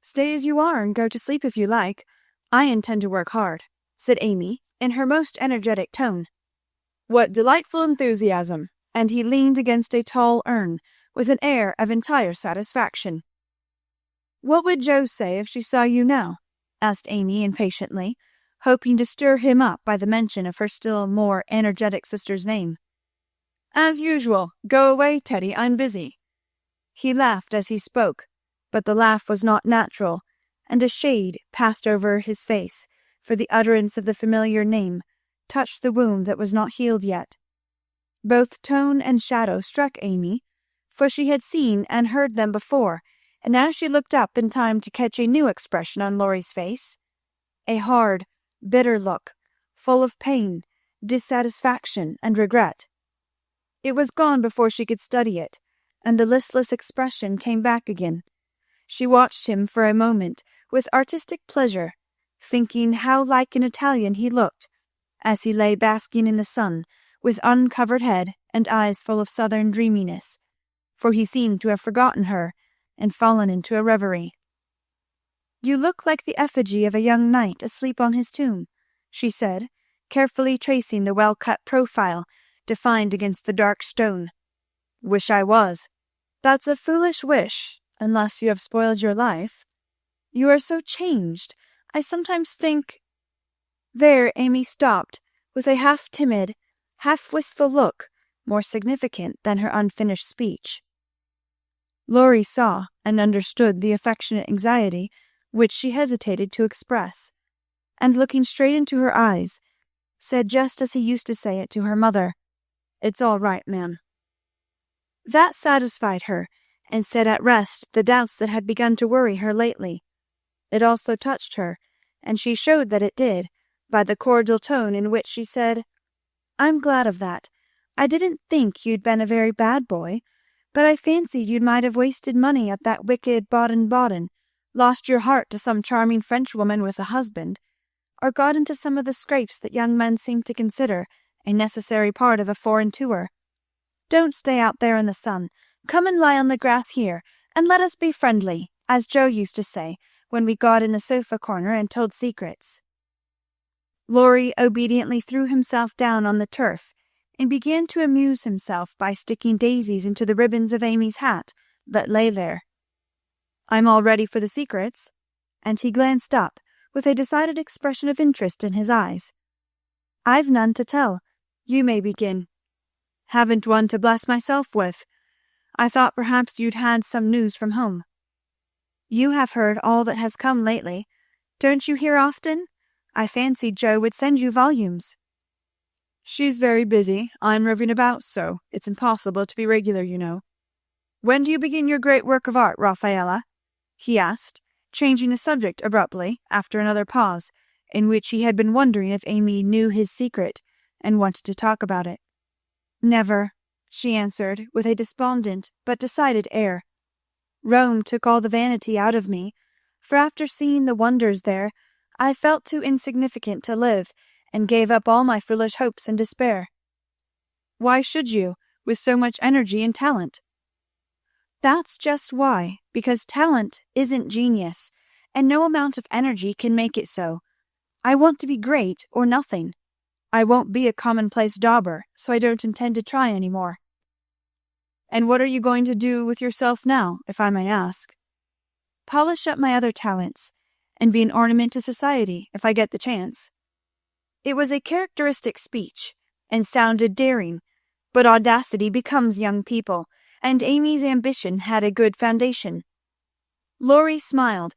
"Stay as you are and go to sleep if you like. I intend to work hard," said Amy in her most energetic tone. "What delightful enthusiasm!" And he leaned against a tall urn with an air of entire satisfaction. "What would Jo say if she saw you now?" asked Amy impatiently, hoping to stir him up by the mention of her still more energetic sister's name. "As usual. Go away, Teddy, I'm busy." He laughed as he spoke, but the laugh was not natural, and a shade passed over his face, for the utterance of the familiar name touched the wound that was not healed yet. Both tone and shadow struck Amy, for she had seen and heard them before, and now she looked up in time to catch a new expression on Laurie's face, a hard, bitter look, full of pain, dissatisfaction, and regret. It was gone before she could study it, and the listless expression came back again. She watched him for a moment with artistic pleasure, thinking how like an Italian he looked, as he lay basking in the sun, with uncovered head and eyes full of southern dreaminess, for he seemed to have forgotten her and fallen into a reverie. "You look like the effigy of a young knight asleep on his tomb," she said, carefully tracing the well-cut profile defined against the dark stone. "Wish I was." "That's a foolish wish, unless you have spoiled your life. You are so changed. I sometimes think—" There Amy stopped, with a half-timid, half-wistful look, more significant than her unfinished speech. Laurie saw and understood the affectionate anxiety which she hesitated to express, and looking straight into her eyes, said just as he used to say it to her mother, "It's all right, ma'am." That satisfied her, and set at rest the doubts that had begun to worry her lately. It also touched her, and she showed that it did, by the cordial tone in which she said, "I'm glad of that. I didn't think you'd been a very bad boy, but I fancied you might have wasted money at that wicked Baden-Baden, lost your heart to some charming Frenchwoman with a husband, or got into some of the scrapes that young men seem to consider a necessary part of a foreign tour. Don't stay out there in the sun. Come and lie on the grass here, and let us be friendly, as Jo used to say when we got in the sofa corner and told secrets." Laurie obediently threw himself down on the turf, and began to amuse himself by sticking daisies into the ribbons of Amy's hat that lay there. I'm all ready for the secrets." And he glanced up with a decided expression of interest in his eyes. "I've none to tell. You may begin." "Haven't one to bless myself with. I thought perhaps you'd had some news from home." "You have heard all that has come lately. Don't you hear often? I fancied Joe would send you volumes." "She's very busy. I'm roving about so, it's impossible to be regular, you know. When do you begin your great work of art, Raphaella?" he asked, changing the subject abruptly, after another pause, in which he had been wondering if Amy knew his secret, and wanted to talk about it. "Never," she answered, with a despondent but decided air. "Rome took all the vanity out of me, for after seeing the wonders there, I felt too insignificant to live, and gave up all my foolish hopes in despair." "Why should you, with so much energy and talent?" "That's just why, because talent isn't genius, and no amount of energy can make it so. I want to be great or nothing. I won't be a commonplace dauber, so I don't intend to try any more." "And what are you going to do with yourself now, if I may ask?" "Polish up my other talents, and be an ornament to society, if I get the chance." It was a characteristic speech, and sounded daring, but audacity becomes young people, and Amy's ambition had a good foundation. Laurie smiled,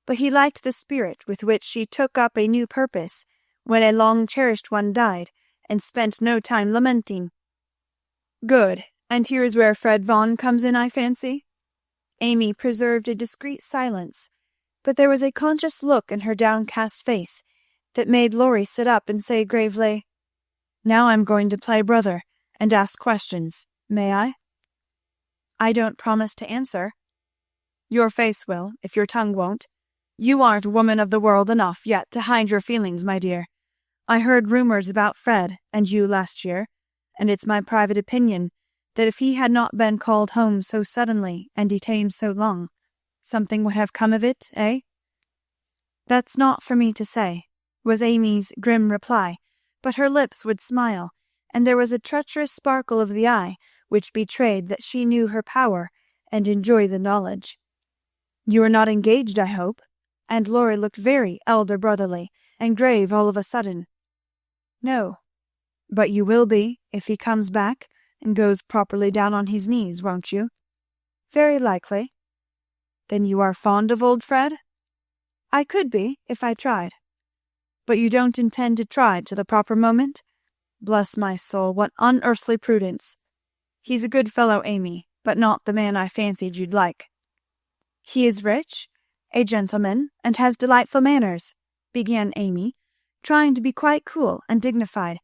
but he liked the spirit with which she took up a new purpose, when a long-cherished one died, and spent no time lamenting. "Good, and here's where Fred Vaughn comes in, I fancy?" Amy preserved a discreet silence, but there was a conscious look in her downcast face that made Laurie sit up and say gravely, "Now I'm going to play brother, and ask questions. May I?" "I don't promise to answer." "Your face will, if your tongue won't. You aren't woman of the world enough yet to hide your feelings, my dear. I heard rumours about Fred and you last year, and it's my private opinion that if he had not been called home so suddenly and detained so long, something would have come of it, eh?" "That's not for me to say," was Amy's grim reply, but her lips would smile, and there was a treacherous sparkle of the eye which betrayed that she knew her power and enjoyed the knowledge. "You are not engaged, I hope?" and Laurie looked very elder brotherly and grave all of a sudden. "No." "But you will be, if he comes back and goes properly down on his knees, won't you?" "Very likely." "Then you are fond of old Fred?" "I could be, if I tried." "But you don't intend to try till the proper moment? Bless my soul, what unearthly prudence! He's a good fellow, Amy, but not the man I fancied you'd like." "He is rich, a gentleman, and has delightful manners," began Amy, trying to be quite cool and dignified,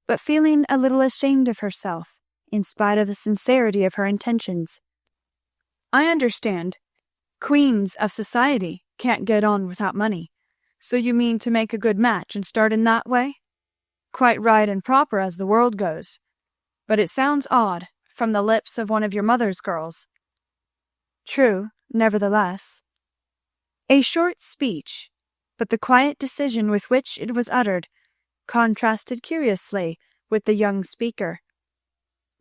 but feeling a little ashamed of herself, in spite of the sincerity of her intentions. "I understand. Queens of society can't get on without money. So you mean to make a good match and start in that way? Quite right and proper as the world goes. But it sounds odd, from the lips of one of your mother's girls." "True, nevertheless." A short speech, but the quiet decision with which it was uttered contrasted curiously with the young speaker.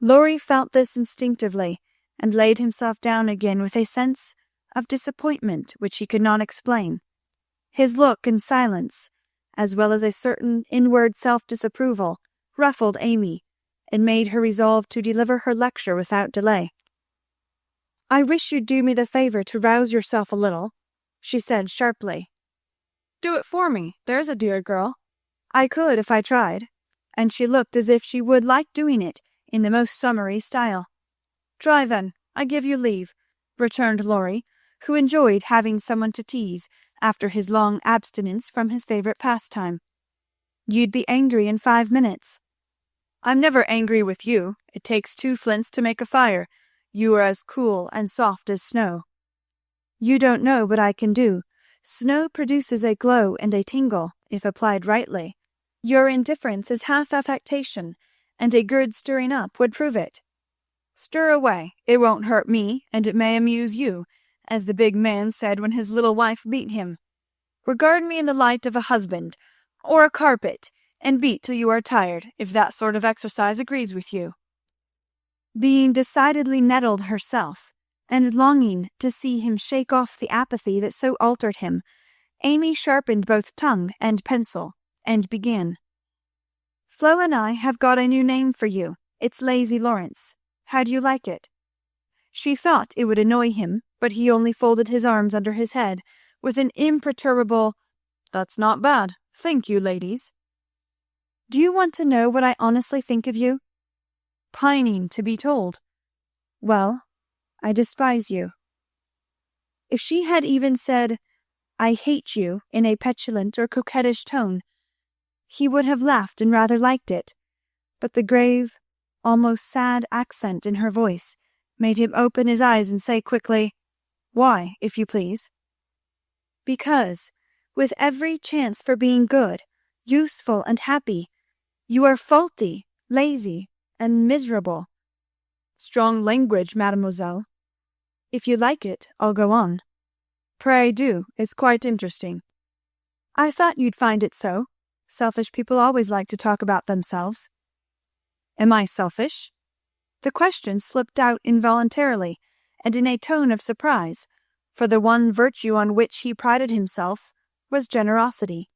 Laurie felt this instinctively, and laid himself down again with a sense of disappointment which he could not explain. His look and silence, as well as a certain inward self-disapproval, ruffled Amy, and made her resolve to deliver her lecture without delay. "I wish you'd do me the favour to rouse yourself a little," she said sharply. "Do it for me, there's a dear girl." "I could if I tried," and she looked as if she would like doing it in the most summary style. "Try then, I give you leave," returned Laurie, who enjoyed having someone to tease after his long abstinence from his favourite pastime. "You'd be angry in 5 minutes." "I'm never angry with you. It takes 2 flints to make a fire. You are as cool and soft as snow." "You don't know what I can do. Snow produces a glow and a tingle, if applied rightly. Your indifference is half affectation, and a good stirring up would prove it." "Stir away. It won't hurt me, and it may amuse you, as the big man said when his little wife beat him. Regard me in the light of a husband, or a carpet, and beat till you are tired, if that sort of exercise agrees with you." Being decidedly nettled herself, and longing to see him shake off the apathy that so altered him, Amy sharpened both tongue and pencil, and began. Flo and I have got a new name for you. It's Lazy Lawrence. How do you like it? She thought it would annoy him, but he only folded his arms under his head with an imperturbable, "That's not bad. Thank you, ladies." Do you want to know what I honestly think of you? Pining to be told. Well, I despise you. If she had even said, "I hate you," in a petulant or coquettish tone, he would have laughed and rather liked it, but the grave, almost sad accent in her voice made him open his eyes and say quickly, "Why, if you please?" Because, with every chance for being good, useful, and happy, you are faulty, lazy, and miserable. Strong language, mademoiselle. If you like it, I'll go on. Pray do, it's quite interesting. I thought you'd find it so. Selfish people always like to talk about themselves. Am I selfish? The question slipped out involuntarily, and in a tone of surprise, for the one virtue on which he prided himself was generosity.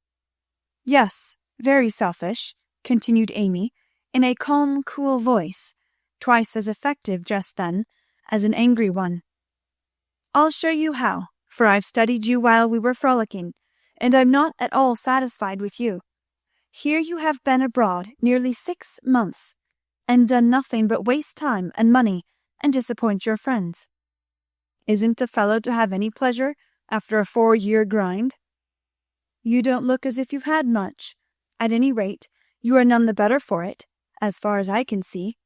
Yes, very selfish, continued Amy, in a calm, cool voice, twice as effective just then as an angry one. I'll show you how, for I've studied you while we were frolicking, and I'm not at all satisfied with you. Here you have been abroad nearly 6 months, and done nothing but waste time and money and disappoint your friends. Isn't a fellow to have any pleasure after a 4-year grind? You don't look as if you've had much. At any rate, you are none the better for it, as far as I can see.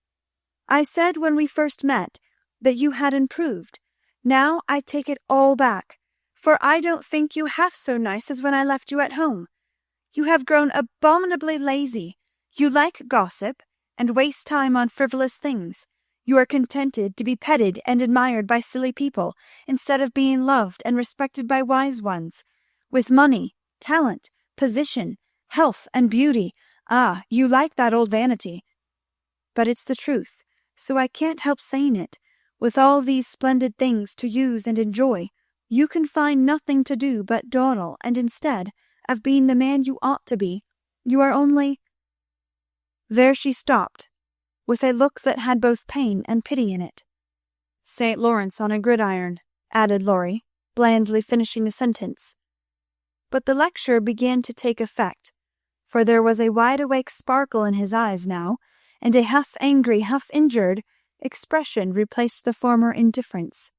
I said when we first met that you had improved. Now I take it all back, for I don't think you half so nice as when I left you at home. You have grown abominably lazy. You like gossip, and waste time on frivolous things. You are contented to be petted and admired by silly people, instead of being loved and respected by wise ones. With money, talent, position, health, and beauty, you like that old vanity. But it's the truth, so I can't help saying it. With all these splendid things to use and enjoy, you can find nothing to do but dawdle, and instead of being the man you ought to be, you are only—" There she stopped, with a look that had both pain and pity in it. "St. Lawrence on a gridiron," added Laurie, blandly finishing the sentence. But the lecture began to take effect, for there was a wide-awake sparkle in his eyes now, and a half-angry, half-injured expression replaced the former indifference.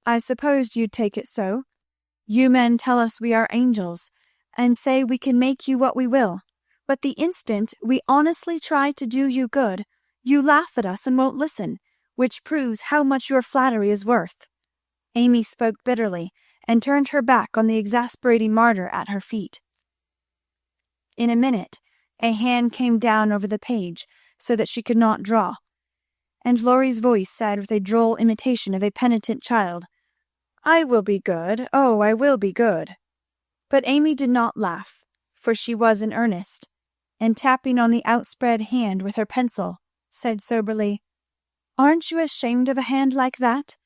"I supposed you'd take it so. You men tell us we are angels, and say we can make you what we will, but the instant we honestly try to do you good, you laugh at us and won't listen, which proves how much your flattery is worth." Amy spoke bitterly, and turned her back on the exasperating martyr at her feet. In a minute a hand came down over the page so that she could not draw, and Laurie's voice said with a droll imitation of a penitent child, "I will be good, oh, I will be good." But Amy did not laugh, for she was in earnest, and tapping on the outspread hand with her pencil, said soberly, "Aren't you ashamed of a hand like that?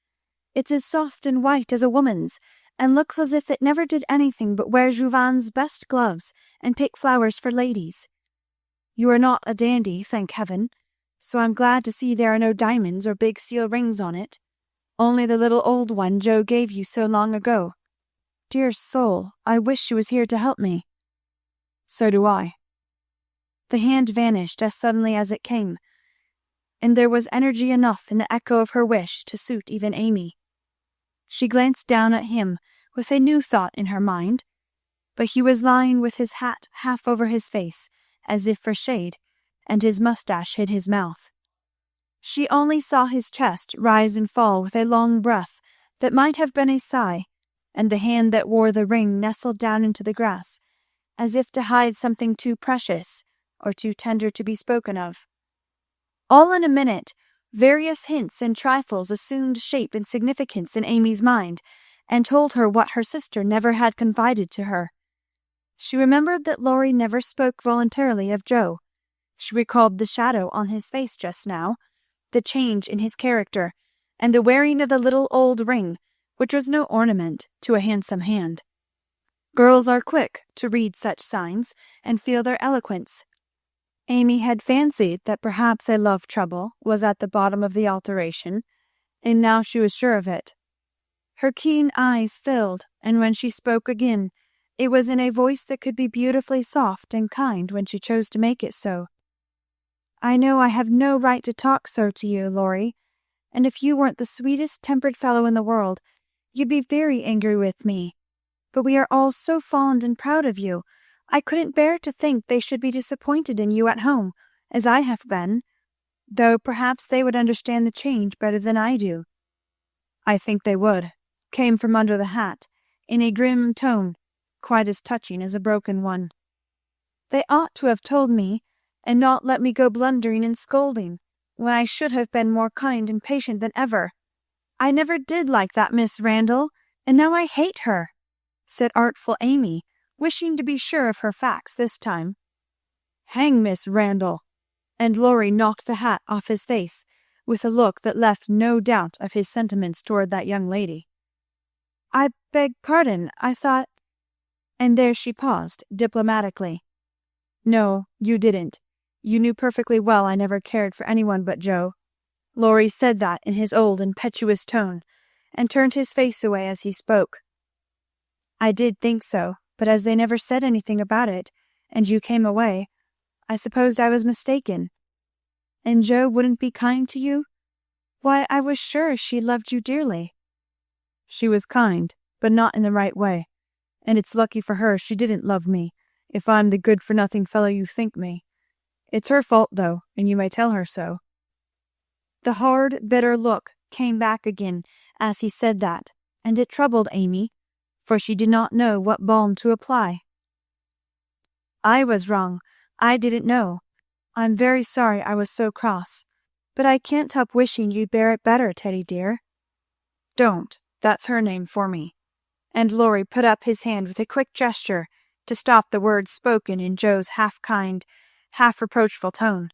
It's as soft and white as a woman's, and looks as if it never did anything but wear Jouvin's best gloves and pick flowers for ladies. You are not a dandy, thank heaven, so I'm glad to see there are no diamonds or big seal rings on it, only the little old one Joe gave you so long ago. Dear soul, I wish she was here to help me." "So do I." The hand vanished as suddenly as it came, and there was energy enough in the echo of her wish to suit even Amy. She glanced down at him with a new thought in her mind, but he was lying with his hat half over his face, as if for shade, and his mustache hid his mouth. She only saw his chest rise and fall with a long breath that might have been a sigh, and the hand that wore the ring nestled down into the grass, as if to hide something too precious or too tender to be spoken of. All in a minute, various hints and trifles assumed shape and significance in Amy's mind, and told her what her sister never had confided to her. She remembered that Laurie never spoke voluntarily of Joe. She recalled the shadow on his face just now, the change in his character, and the wearing of the little old ring, which was no ornament to a handsome hand. Girls are quick to read such signs and feel their eloquence. Amy had fancied that perhaps a love trouble was at the bottom of the alteration, and now she was sure of it. Her keen eyes filled, and when she spoke again, it was in a voice that could be beautifully soft and kind when she chose to make it so. "I know I have no right to talk so to you, Laurie, and if you weren't the sweetest tempered fellow in the world, you'd be very angry with me. But we are all so fond and proud of you. I couldn't bear to think they should be disappointed in you at home, as I have been, though perhaps they would understand the change better than I do." "I think they would," came from under the hat, in a grim tone, quite as touching as a broken one. "They ought to have told me, and not let me go blundering and scolding, when I should have been more kind and patient than ever. I never did like that Miss Randall, and now I hate her," said artful Amy, wishing to be sure of her facts this time. "Hang Miss Randall!" and Laurie knocked the hat off his face, with a look that left no doubt of his sentiments toward that young lady. "I beg pardon, I thought—" and there she paused diplomatically. "No, you didn't. You knew perfectly well I never cared for anyone but Joe." Laurie said that in his old impetuous tone, and turned his face away as he spoke. "I did think so, but as they never said anything about it, and you came away, I supposed I was mistaken. And Joe wouldn't be kind to you? Why, I was sure she loved you dearly." "She was kind, but not in the right way, and it's lucky for her she didn't love me, if I'm the good-for-nothing fellow you think me. It's her fault, though, and you may tell her so." The hard, bitter look came back again as he said that, and it troubled Amy, for she did not know what balm to apply. "I was wrong. I didn't know. I'm very sorry I was so cross, but I can't help wishing you'd bear it better, Teddy dear." "Don't. That's her name for me." And Laurie put up his hand with a quick gesture to stop the words spoken in Joe's half-kind, half-reproachful tone.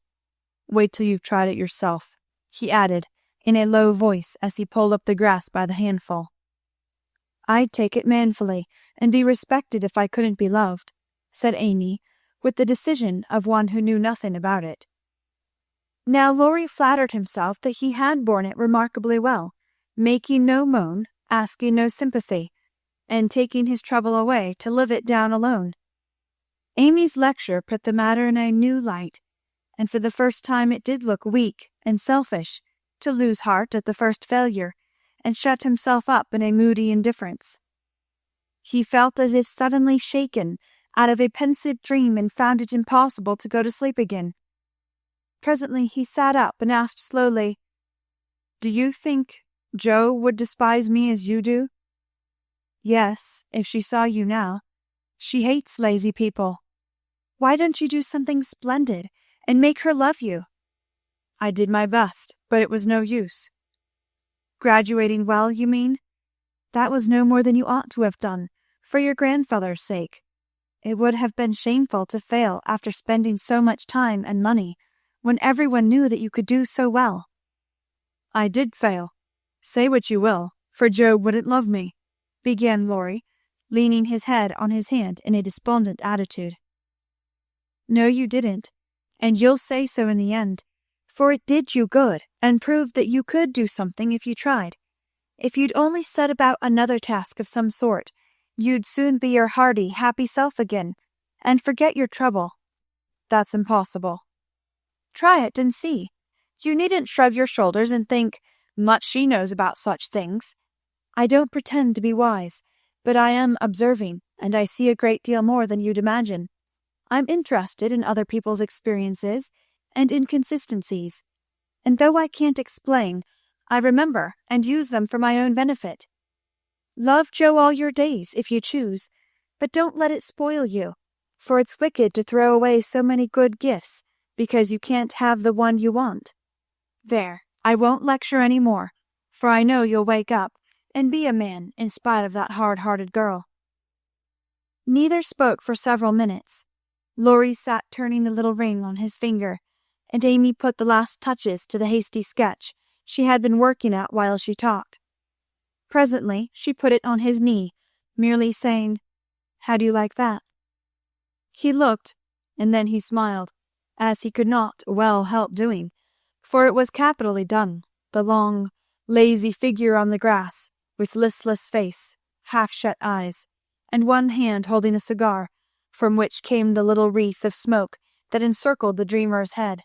"Wait till you've tried it yourself," he added in a low voice as he pulled up the grass by the handful. "I'd take it manfully, and be respected if I couldn't be loved," said Amy, with the decision of one who knew nothing about it. Now Laurie flattered himself that he had borne it remarkably well, making no moan, asking no sympathy, and taking his trouble away to live it down alone. Amy's lecture put the matter in a new light, and for the first time it did look weak and selfish to lose heart at the first failure, and shut himself up in a moody indifference. He felt as if suddenly shaken out of a pensive dream and found it impossible to go to sleep again. Presently he sat up and asked slowly, "Do you think Joe would despise me as you do?" "Yes, if she saw you now. She hates lazy people. Why don't you do something splendid, and make her love you?" "I did my best, but it was no use." "Graduating well, you mean? That was no more than you ought to have done, for your grandfather's sake. It would have been shameful to fail after spending so much time and money, when everyone knew that you could do so well." "I did fail. Say what you will, for Joe wouldn't love me," began Laurie, leaning his head on his hand in a despondent attitude. "No, you didn't, and you'll say so in the end, for it did you good, and proved that you could do something if you tried. If you'd only set about another task of some sort, you'd soon be your hearty, happy self again, and forget your trouble." "That's impossible." "Try it and see. You needn't shrug your shoulders and think, 'Much she knows about such things.' I don't pretend to be wise, but I am observing, and I see a great deal more than you'd imagine. I'm interested in other people's experiences and inconsistencies, and though I can't explain, I remember and use them for my own benefit. Love Joe all your days, if you choose, but don't let it spoil you, for it's wicked to throw away so many good gifts because you can't have the one you want. There, I won't lecture any more, for I know you'll wake up and be a man in spite of that hard-hearted girl." Neither spoke for several minutes. Laurie sat turning the little ring on his finger, and Amy put the last touches to the hasty sketch she had been working at while she talked. Presently she put it on his knee, merely saying, "How do you like that?" He looked, and then he smiled, as he could not well help doing, for it was capitally done, the long, lazy figure on the grass, with listless face, half-shut eyes, and one hand holding a cigar, from which came the little wreath of smoke that encircled the dreamer's head.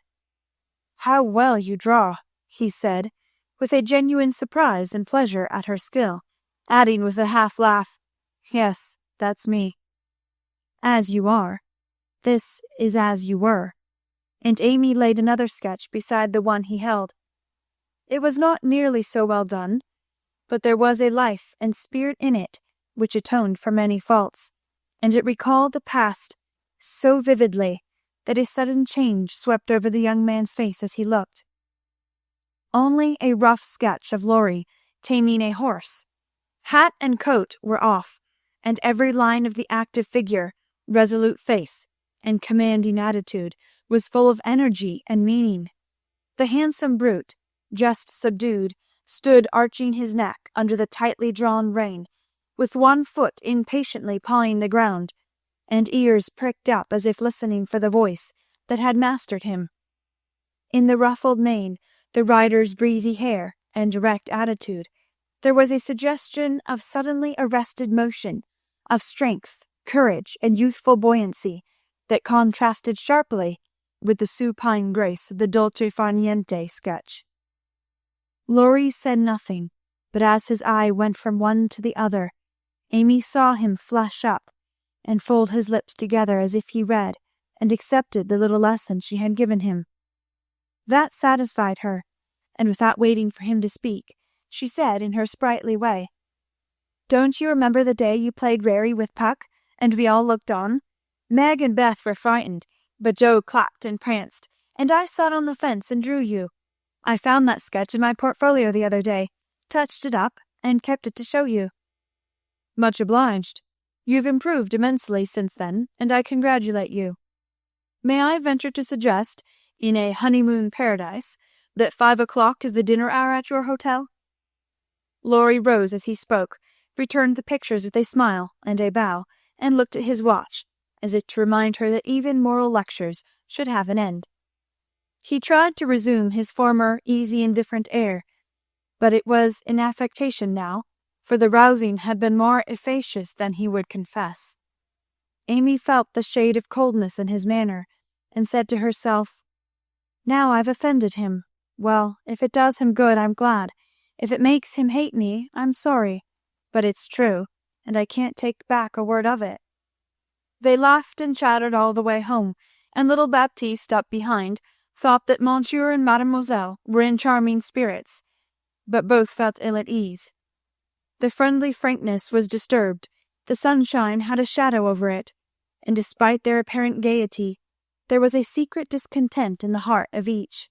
"How well you draw," he said, with a genuine surprise and pleasure at her skill, adding with a half-laugh, "Yes, that's me." "As you are. This is as you were." And Amy laid another sketch beside the one he held. It was not nearly so well done, but there was a life and spirit in it which atoned for many faults, and it recalled the past so vividly that a sudden change swept over the young man's face as he looked. Only a rough sketch of Laurie taming a horse. Hat and coat were off, and every line of the active figure, resolute face, and commanding attitude was full of energy and meaning. The handsome brute, just subdued, stood arching his neck under the tightly drawn rein, with one foot impatiently pawing the ground, and ears pricked up as if listening for the voice that had mastered him. In the ruffled mane, the rider's breezy hair, and erect attitude, there was a suggestion of suddenly arrested motion, of strength, courage, and youthful buoyancy, that contrasted sharply with the supine grace of the dolce far niente sketch. Laurie said nothing, but as his eye went from one to the other, Amy saw him flush up and fold his lips together as if he read and accepted the little lesson she had given him. That satisfied her, and without waiting for him to speak, she said in her sprightly way, "Don't you remember the day you played rarey with Puck, and we all looked on? Meg and Beth were frightened, but Joe clapped and pranced, and I sat on the fence and drew you. I found that sketch in my portfolio the other day, touched it up, and kept it to show you." "Much obliged. You've improved immensely since then, and I congratulate you. May I venture to suggest, in a honeymoon paradise, that 5 o'clock is the dinner hour at your hotel?" Laurie rose as he spoke, returned the pictures with a smile and a bow, and looked at his watch, as if to remind her that even moral lectures should have an end. He tried to resume his former easy indifferent air, but it was in affectation now, for the rousing had been more efficacious than he would confess. Amy felt the shade of coldness in his manner, and said to herself, "Now I've offended him. Well, if it does him good, I'm glad. If it makes him hate me, I'm sorry. But it's true, and I can't take back a word of it." They laughed and chattered all the way home, and little Baptiste up behind thought that Monsieur and Mademoiselle were in charming spirits, but both felt ill at ease. The friendly frankness was disturbed, the sunshine had a shadow over it, and despite their apparent gaiety, there was a secret discontent in the heart of each.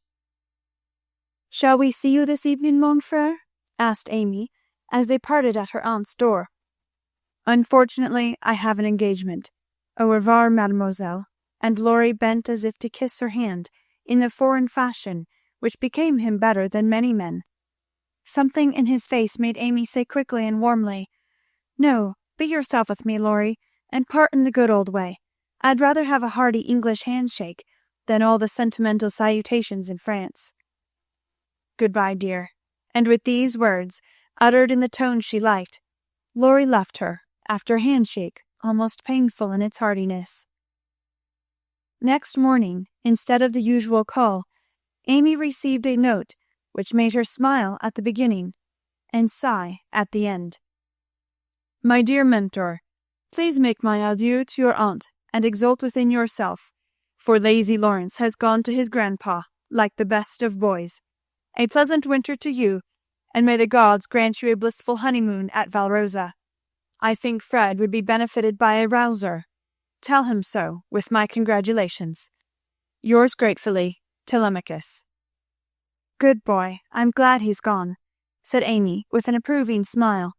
"Shall we see you this evening, mon frère?" asked Amy, as they parted at her aunt's door. "Unfortunately, I have an engagement. Au revoir, mademoiselle," and Laurie bent as if to kiss her hand, in the foreign fashion which became him better than many men. Something in his face made Amy say quickly and warmly, "No, be yourself with me, Laurie, and part in the good old way. I'd rather have a hearty English handshake than all the sentimental salutations in France." "Good-bye, dear." And with these words, uttered in the tone she liked, Laurie left her, after a handshake almost painful in its heartiness. Next morning, instead of the usual call, Amy received a note which made her smile at the beginning and sigh at the end. "My dear Mentor, please make my adieu to your aunt, and exult within yourself, for lazy Lawrence has gone to his grandpa, like the best of boys. A pleasant winter to you, and may the gods grant you a blissful honeymoon at Valrosa. I think Fred would be benefited by a rouser. Tell him so, with my congratulations. Yours gratefully, Telemachus." "Good boy, I'm glad he's gone," said Amy, with an approving smile.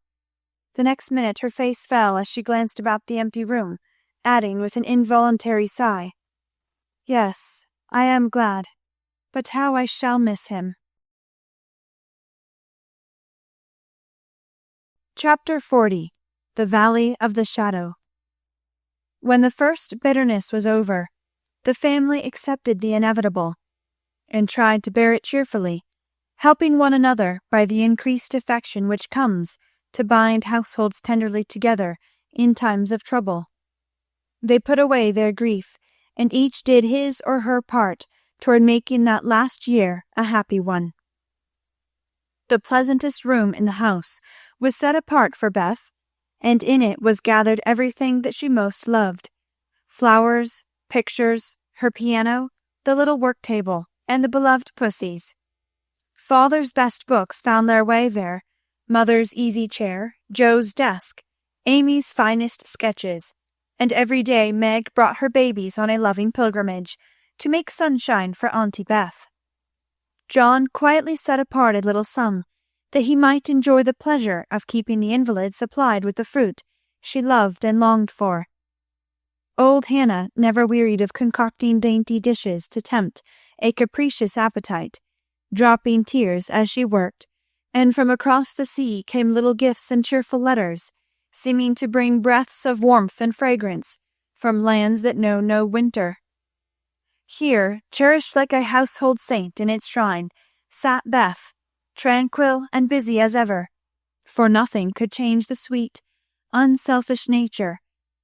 The next minute her face fell as she glanced about the empty room, adding with an involuntary sigh, "Yes, I am glad, but how I shall miss him." Chapter 40. The Valley of the Shadow. When the first bitterness was over, the family accepted the inevitable, and tried to bear it cheerfully, helping one another by the increased affection which comes to bind households tenderly together in times of trouble. They put away their grief, and each did his or her part toward making that last year a happy one. The pleasantest room in the house was set apart for Beth, and in it was gathered everything that she most loved: flowers, pictures, her piano, the little work table, and the beloved pussies. Father's best books found their way there, Mother's easy chair, Joe's desk, Amy's finest sketches, and every day Meg brought her babies on a loving pilgrimage to make sunshine for Auntie Beth. John quietly set apart a little sum that he might enjoy the pleasure of keeping the invalid supplied with the fruit she loved and longed for. Old Hannah never wearied of concocting dainty dishes to tempt a capricious appetite, dropping tears as she worked, and from across the sea came little gifts and cheerful letters, seeming to bring breaths of warmth and fragrance from lands that know no winter. Here, cherished like a household saint in its shrine, sat Beth, tranquil and busy as ever, for nothing could change the sweet, unselfish nature,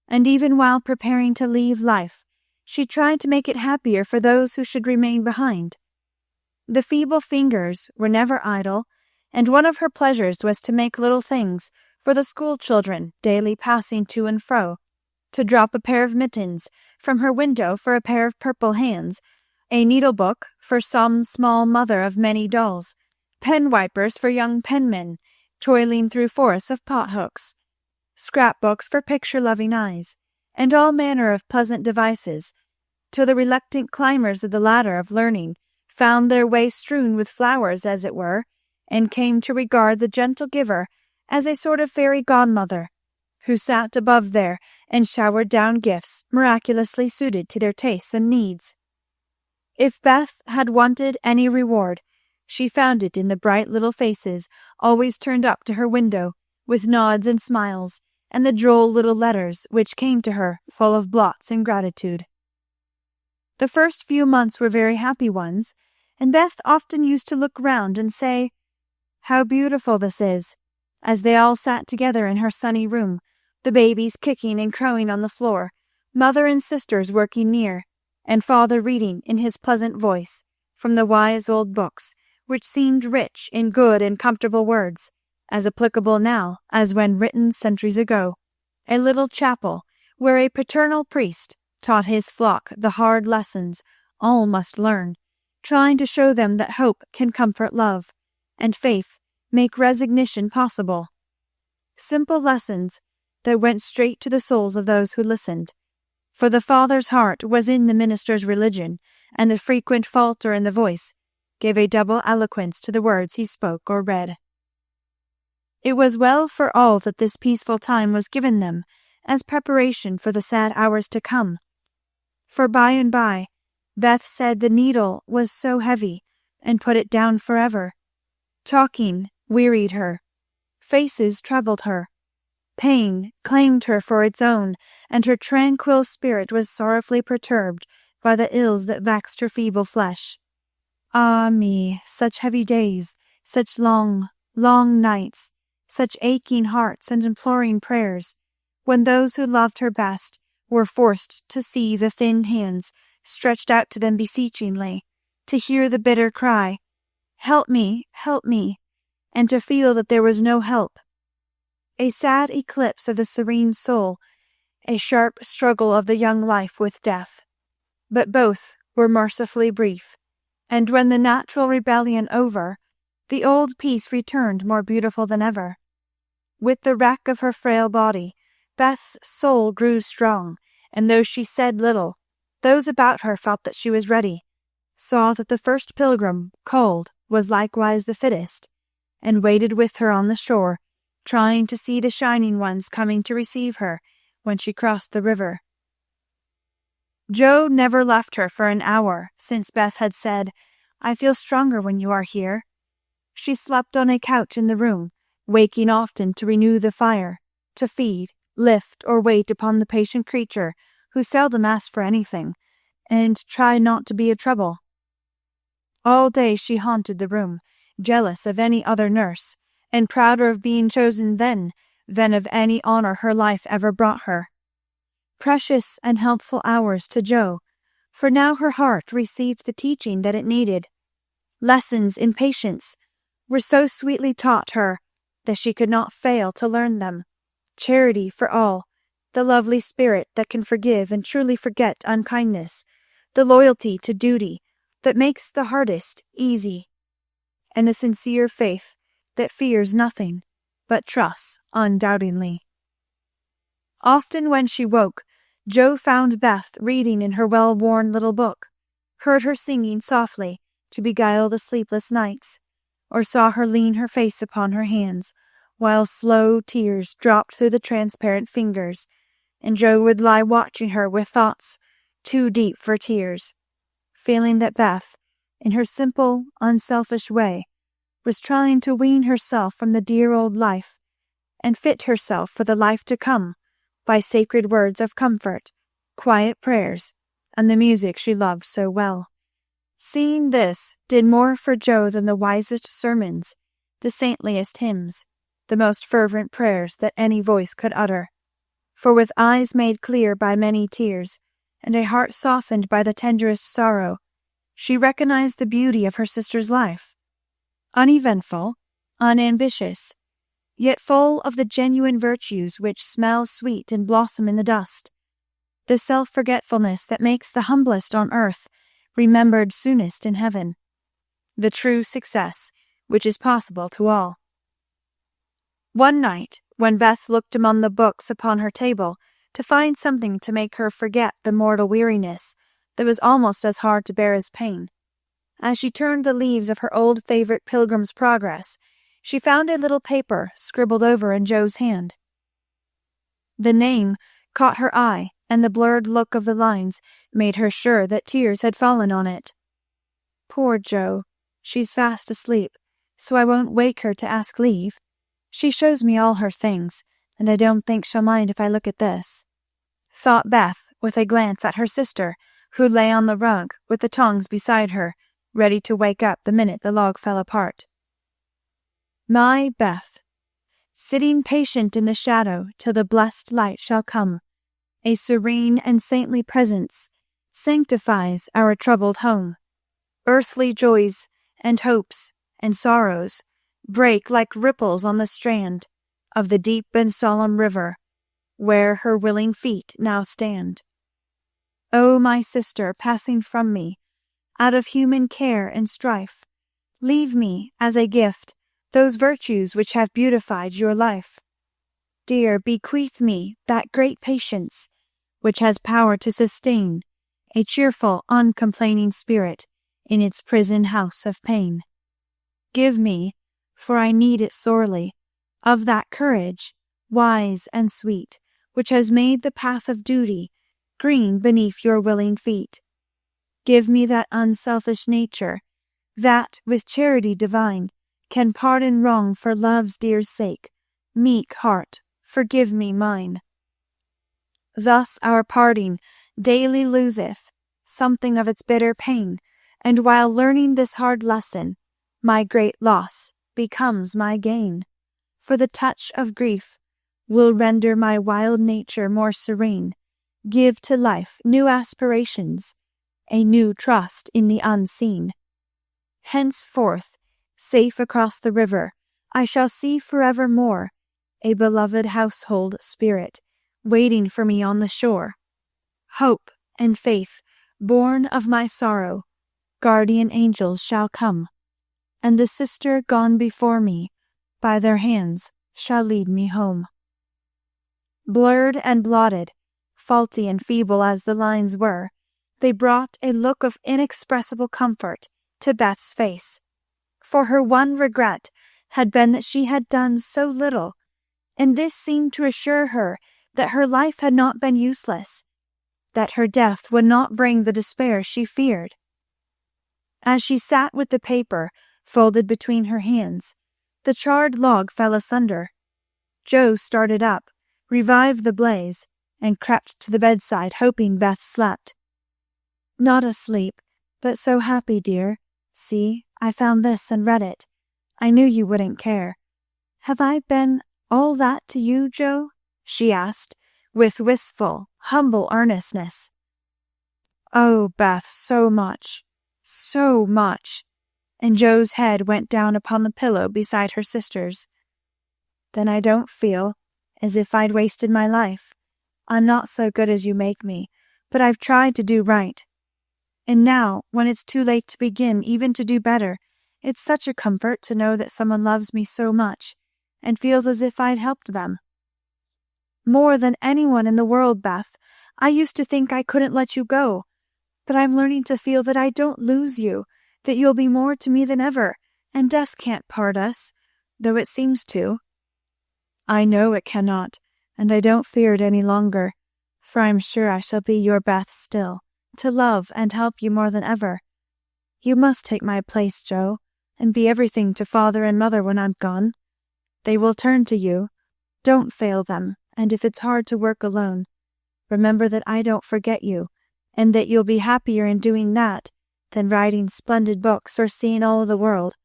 and even while preparing to leave life, she tried to make it happier for those who should remain behind. The feeble fingers were never idle, and one of her pleasures was to make little things for the school children daily passing to and fro, to drop a pair of mittens from her window for a pair of purple hands, a needlebook for some small mother of many dolls, pen wipers for young penmen toiling through forests of pothooks, scrapbooks for picture-loving eyes, and all manner of pleasant devices, till the reluctant climbers of the ladder of learning found their way strewn with flowers, as it were, and came to regard the gentle giver as a sort of fairy godmother, who sat above there and showered down gifts miraculously suited to their tastes and needs. If Beth had wanted any reward, she found it in the bright little faces always turned up to her window, with nods and smiles, and the droll little letters which came to her full of blots and gratitude. The first few months were very happy ones, and Beth often used to look round and say, "How beautiful this is," as they all sat together in her sunny room, the babies kicking and crowing on the floor, mother and sisters working near, and father reading in his pleasant voice from the wise old books, which seemed rich in good and comfortable words, as applicable now as when written centuries ago, a little chapel where a paternal priest taught his flock the hard lessons all must learn, trying to show them that hope can comfort love, and faith make resignation possible. Simple lessons that went straight to the souls of those who listened, for the Father's heart was in the minister's religion, and the frequent falter in the voice gave a double eloquence to the words he spoke or read. It was well for all that this peaceful time was given them as preparation for the sad hours to come, for by and by Beth said the needle was so heavy, and put it down forever. Talking wearied her, faces troubled her, pain claimed her for its own, and her tranquil spirit was sorrowfully perturbed by the ills that vexed her feeble flesh. Ah me, such heavy days, such long, long nights, such aching hearts and imploring prayers, when those who loved her best were forced to see the thin hands stretched out to them beseechingly, to hear the bitter cry, "Help me, help me," and to feel that there was no help. A sad eclipse of the serene soul, a sharp struggle of the young life with death. But both were mercifully brief, and when the natural rebellion over, the old peace returned more beautiful than ever. With the wreck of her frail body, Beth's soul grew strong, and though she said little, those about her felt that she was ready, saw that the first pilgrim, cold, was likewise the fittest, and waited with her on the shore, trying to see the shining ones coming to receive her when she crossed the river. Joe never left her for an hour since Beth had said, "I feel stronger when you are here." She slept on a couch in the room, waking often to renew the fire, to feed, lift, or wait upon the patient creature who seldom asked for anything, and tried not to be a trouble. All day she haunted the room, jealous of any other nurse, and prouder of being chosen then than of any honour her life ever brought her. Precious and helpful hours to Jo, for now her heart received the teaching that it needed. Lessons in patience were so sweetly taught her that she could not fail to learn them. Charity for all, the lovely spirit that can forgive and truly forget unkindness, the loyalty to duty that makes the hardest easy, and the sincere faith that fears nothing but trusts undoubtingly. Often when she woke, Jo found Beth reading in her well-worn little book, heard her singing softly to beguile the sleepless nights, or saw her lean her face upon her hands, while slow tears dropped through the transparent fingers, and Jo would lie watching her with thoughts too deep for tears, feeling that Beth, in her simple, unselfish way, was trying to wean herself from the dear old life, and fit herself for the life to come by sacred words of comfort, quiet prayers, and the music she loved so well. Seeing this did more for Jo than the wisest sermons, the saintliest hymns, the most fervent prayers that any voice could utter. For with eyes made clear by many tears, and a heart softened by the tenderest sorrow, she recognized the beauty of her sister's life. Uneventful, unambitious, yet full of the genuine virtues which smell sweet and blossom in the dust, the self-forgetfulness that makes the humblest on earth remembered soonest in heaven, the true success which is possible to all. One night, when Beth looked among the books upon her table to find something to make her forget the mortal weariness that was almost as hard to bear as pain, as she turned the leaves of her old favourite Pilgrim's Progress, she found a little paper scribbled over in Jo's hand. The name caught her eye, and the blurred look of the lines made her sure that tears had fallen on it. Poor Jo, she's fast asleep, so I won't wake her to ask leave. She shows me all her things, and I don't think she'll mind if I look at this, thought Beth with a glance at her sister, who lay on the rug with the tongs beside her, ready to wake up the minute the log fell apart. My Beth, sitting patient in the shadow till the blessed light shall come, a serene and saintly presence sanctifies our troubled home. Earthly joys and hopes and sorrows break like ripples on the strand of the deep and solemn river, where her willing feet now stand. O my sister, passing from me, out of human care and strife, leave me as a gift those virtues which have beautified your life. Dear, bequeath me that great patience which has power to sustain a cheerful, uncomplaining spirit in its prison house of pain. Give me, for I need it sorely, of that courage, wise and sweet, which has made the path of duty green beneath your willing feet. Give me that unselfish nature, that, with charity divine, can pardon wrong for love's dear sake. Meek heart, forgive me mine. Thus our parting daily loseth something of its bitter pain, and while learning this hard lesson, my great loss becomes my gain. For the touch of grief will render my wild nature more serene, give to life new aspirations, a new trust in the unseen. Henceforth, safe across the river, I shall see forevermore a beloved household spirit waiting for me on the shore. Hope and faith, born of my sorrow, guardian angels shall come, and the sister gone before me, by their hands shall lead me home. Blurred and blotted, faulty and feeble as the lines were, they brought a look of inexpressible comfort to Beth's face, for her one regret had been that she had done so little, and this seemed to assure her that her life had not been useless, that her death would not bring the despair she feared. As she sat with the paper folded between her hands, The charred log fell asunder. Joe started up, revived the blaze, and crept to the bedside, hoping Beth slept. "Not asleep, but so happy, dear. See, I found this and read it. I knew you wouldn't care. Have I been all that to you, Joe?" she asked, with wistful, humble earnestness. "Oh, Beth, so much, so much." And Joe's head went down upon the pillow beside her sister's. "Then I don't feel as if I'd wasted my life. I'm not so good as you make me, but I've tried to do right. And now, when it's too late to begin even to do better, it's such a comfort to know that someone loves me so much, and feels as if I'd helped them. More than anyone in the world, Beth. I used to think I couldn't let you go, but I'm learning to feel that I don't lose you, that you'll be more to me than ever, and death can't part us, though it seems to." "I know it cannot, and I don't fear it any longer, for I'm sure I shall be your Beth still, to love and help you more than ever. You must take my place, Joe, and be everything to father and mother when I'm gone. They will turn to you. Don't fail them, and if it's hard to work alone, remember that I don't forget you, and that you'll be happier in doing that than writing splendid books or seeing all the world,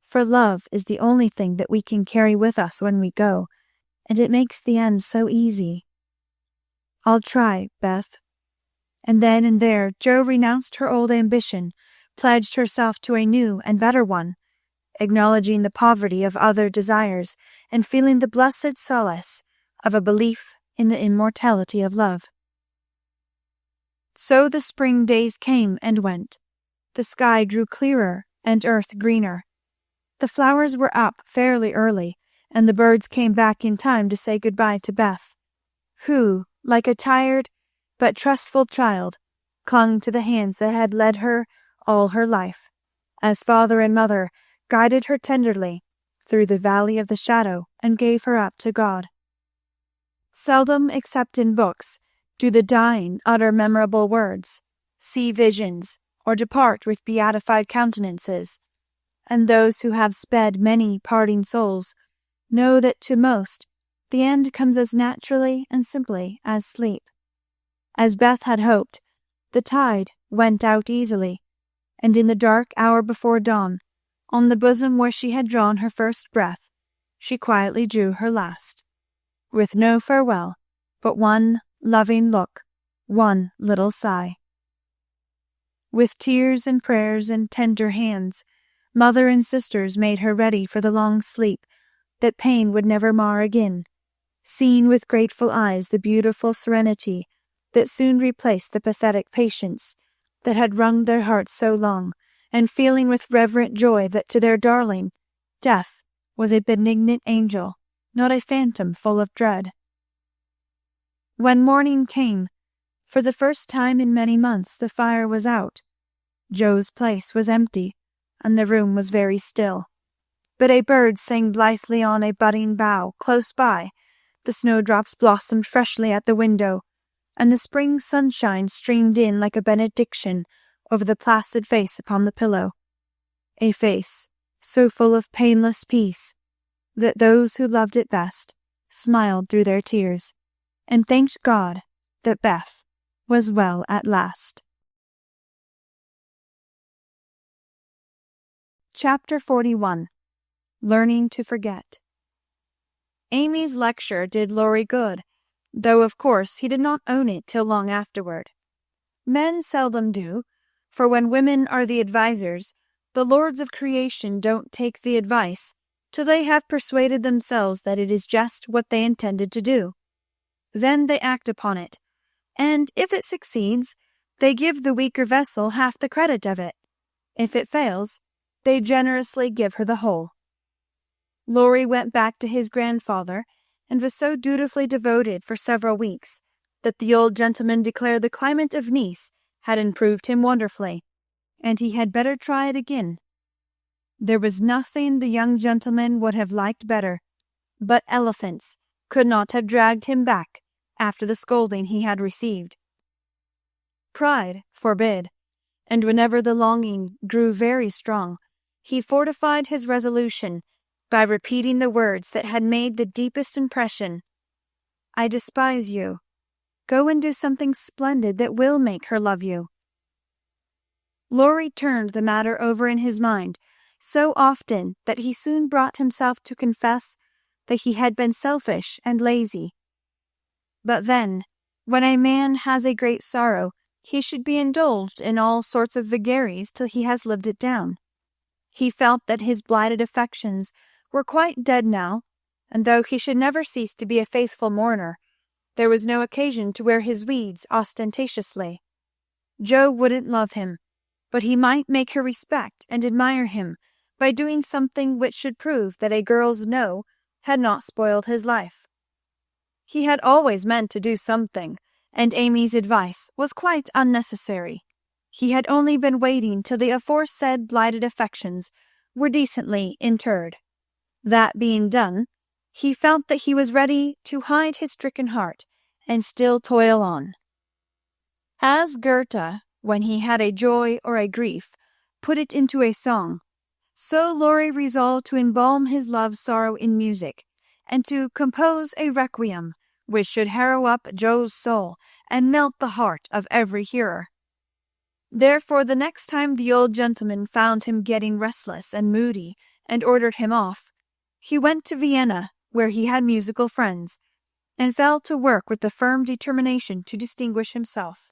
for love is the only thing that we can carry with us when we go, and it makes the end so easy." "I'll try, Beth." And then and there Jo renounced her old ambition, pledged herself to a new and better one, acknowledging the poverty of other desires, and feeling the blessed solace of a belief in the immortality of love. So the spring days came and went. The sky grew clearer and earth greener. The flowers were up fairly early, and the birds came back in time to say good-bye to Beth, who, like a tired but trustful child, clung to the hands that had led her all her life, as father and mother guided her tenderly through the valley of the shadow and gave her up to God. Seldom except in books do the dying utter memorable words, see visions, or depart with beatified countenances, and those who have sped many parting souls know that to most the end comes as naturally and simply as sleep. As Beth had hoped, the tide went out easily, and in the dark hour before dawn, on the bosom where she had drawn her first breath, she quietly drew her last, with no farewell, but one loving look, one little sigh. With tears and prayers and tender hands, mother and sisters made her ready for the long sleep that pain would never mar again, seeing with grateful eyes the beautiful serenity that soon replaced the pathetic patience that had wrung their hearts so long, and feeling with reverent joy that to their darling, death was a benignant angel, not a phantom full of dread. When morning came, for the first time in many months the fire was out. Joe's place was empty, and the room was very still. But a bird sang blithely on a budding bough close by, the snowdrops blossomed freshly at the window, and the spring sunshine streamed in like a benediction over the placid face upon the pillow, a face so full of painless peace that those who loved it best smiled through their tears, and thanked God that Beth was well at last. Chapter 41. Learning to Forget. Amy's lecture did Laurie good, though of course he did not own it till long afterward. Men seldom do, for when women are the advisers, the lords of creation don't take the advice till they have persuaded themselves that it is just what they intended to do. Then they act upon it, and if it succeeds, they give the weaker vessel half the credit of it. If it fails, they generously give her the whole. Laurie went back to his grandfather, and was so dutifully devoted for several weeks that the old gentleman declared the climate of Nice had improved him wonderfully, and he had better try it again. There was nothing the young gentleman would have liked better, but elephants could not have dragged him back after the scolding he had received. Pride forbid, and whenever the longing grew very strong, he fortified his resolution by repeating the words that had made the deepest impression. "I despise you. Go and do something splendid that will make her love you." Laurie turned the matter over in his mind so often that he soon brought himself to confess that he had been selfish and lazy. But then, when a man has a great sorrow, he should be indulged in all sorts of vagaries till he has lived it down. He felt that his blighted affections were quite dead now, and though he should never cease to be a faithful mourner, there was no occasion to wear his weeds ostentatiously. Jo wouldn't love him, but he might make her respect and admire him by doing something which should prove that a girl's no had not spoiled his life. He had always meant to do something, and Amy's advice was quite unnecessary. He had only been waiting till the aforesaid blighted affections were decently interred. That being done, he felt that he was ready to hide his stricken heart and still toil on. As Goethe, when he had a joy or a grief, put it into a song, so Laurie resolved to embalm his love-sorrow in music, and to compose a requiem which should harrow up Jo's soul and melt the heart of every hearer. Therefore the next time the old gentleman found him getting restless and moody, and ordered him off, he went to Vienna, where he had musical friends, and fell to work with the firm determination to distinguish himself.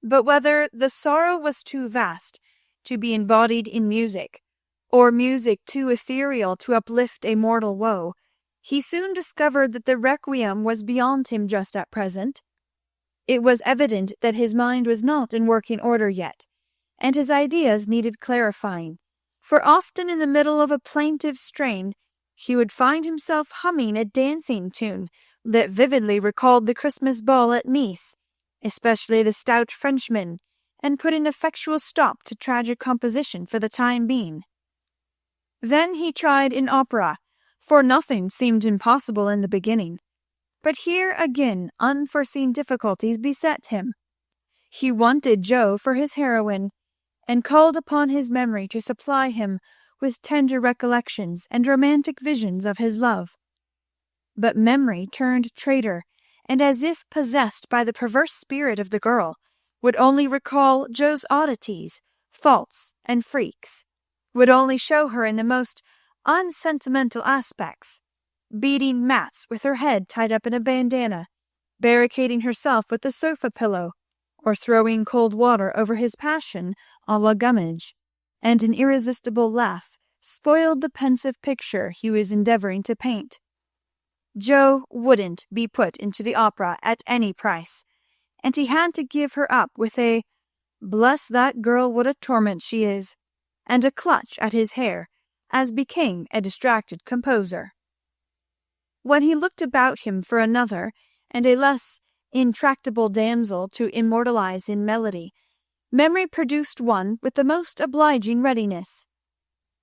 But whether the sorrow was too vast to be embodied in music, or music too ethereal to uplift a mortal woe, he soon discovered that the requiem was beyond him just at present. It was evident that his mind was not in working order yet, and his ideas needed clarifying, for often in the middle of a plaintive strain he would find himself humming a dancing tune that vividly recalled the Christmas ball at Nice, especially the stout Frenchman, and put an effectual stop to tragic composition for the time being. Then he tried in opera, for nothing seemed impossible in the beginning. But here again unforeseen difficulties beset him. He wanted Jo for his heroine, and called upon his memory to supply him with tender recollections and romantic visions of his love. But memory turned traitor, and as if possessed by the perverse spirit of the girl, would only recall Jo's oddities, faults, and freaks, would only show her in the most unsentimental aspects, beating mats with her head tied up in a bandana, barricading herself with the sofa pillow, or throwing cold water over his passion a la Gummidge, and an irresistible laugh spoiled the pensive picture he was endeavouring to paint. Jo wouldn't be put into the opera at any price, and he had to give her up with a "Bless that girl, what a torment she is," and a clutch at his hair, as became a distracted composer. When he looked about him for another and a less intractable damsel to immortalize in melody, memory produced one with the most obliging readiness.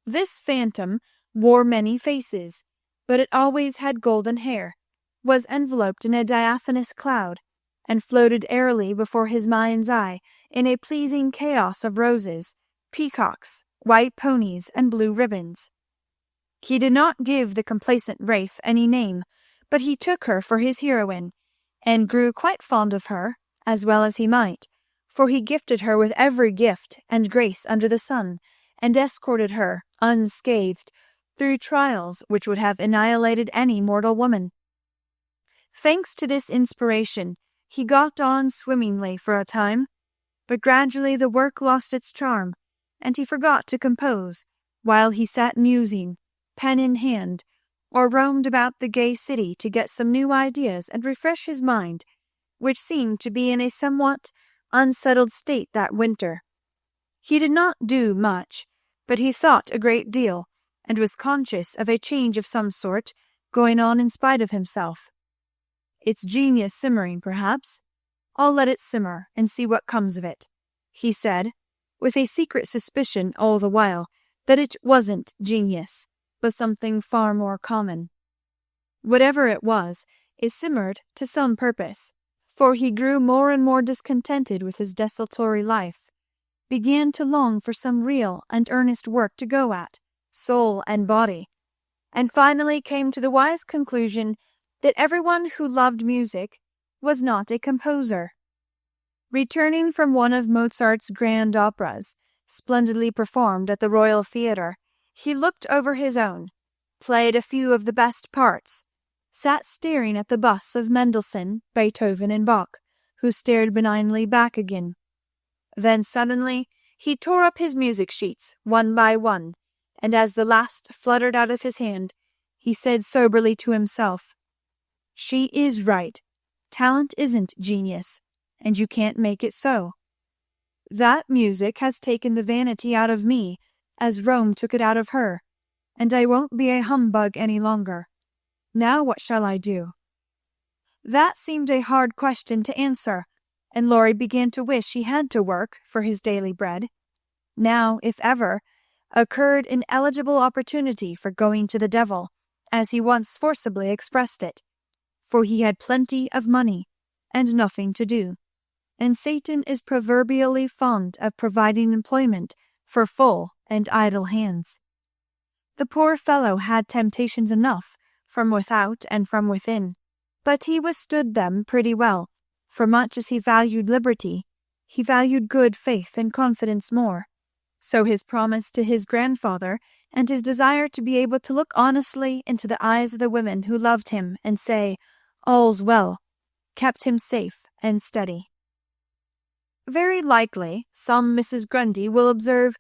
This phantom wore many faces, but it always had golden hair, was enveloped in a diaphanous cloud, and floated airily before his mind's eye in a pleasing chaos of roses, peacocks, white ponies, and blue ribbons. He did not give the complacent wraith any name, but he took her for his heroine, and grew quite fond of her, as well as he might, for he gifted her with every gift and grace under the sun, and escorted her, unscathed, through trials which would have annihilated any mortal woman. Thanks to this inspiration, he got on swimmingly for a time, but gradually the work lost its charm, and he forgot to compose, while he sat musing, pen in hand, or roamed about the gay city to get some new ideas and refresh his mind, which seemed to be in a somewhat unsettled state that winter. He did not do much, but he thought a great deal, and was conscious of a change of some sort going on in spite of himself. "It's genius simmering, perhaps. I'll let it simmer and see what comes of it," he said, with a secret suspicion all the while that it wasn't genius, but something far more common. Whatever it was, it simmered to some purpose, for he grew more and more discontented with his desultory life, began to long for some real and earnest work to go at, soul and body, and finally came to the wise conclusion that everyone who loved music was not a composer. Returning from one of Mozart's grand operas, splendidly performed at the Royal Theatre, he looked over his own, played a few of the best parts, sat staring at the busts of Mendelssohn, Beethoven, and Bach, who stared benignly back again. Then suddenly he tore up his music sheets one by one, and as the last fluttered out of his hand, he said soberly to himself, "She is right. Talent isn't genius, and you can't make it so. That music has taken the vanity out of me, as Rome took it out of her, and I won't be a humbug any longer. Now what shall I do?" That seemed a hard question to answer, and Laurie began to wish he had to work for his daily bread. Now, if ever, occurred an eligible opportunity for going to the devil, as he once forcibly expressed it, for he had plenty of money and nothing to do, and Satan is proverbially fond of providing employment for full and idle hands. The poor fellow had temptations enough from without and from within, but he withstood them pretty well, for much as he valued liberty, he valued good faith and confidence more. So his promise to his grandfather and his desire to be able to look honestly into the eyes of the women who loved him and say, "All's well," kept him safe and steady. Very likely some Mrs. Grundy will observe,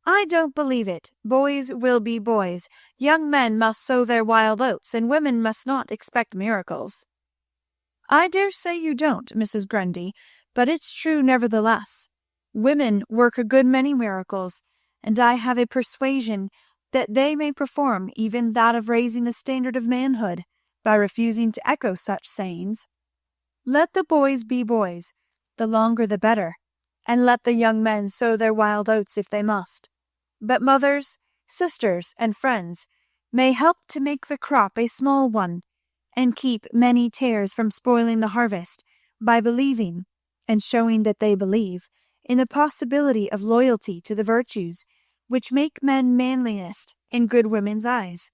"I don't believe it. Boys will be boys. Young men must sow their wild oats, and women must not expect miracles." I dare say you don't, Mrs. Grundy, but it's true nevertheless. Women work a good many miracles, and I have a persuasion that they may perform even that of raising the standard of manhood by refusing to echo such sayings. Let the boys be boys, the longer the better, and let the young men sow their wild oats if they must. But mothers, sisters, and friends may help to make the crop a small one, and keep many tares from spoiling the harvest by believing, and showing that they believe, in the possibility of loyalty to the virtues which make men manliest in good women's eyes.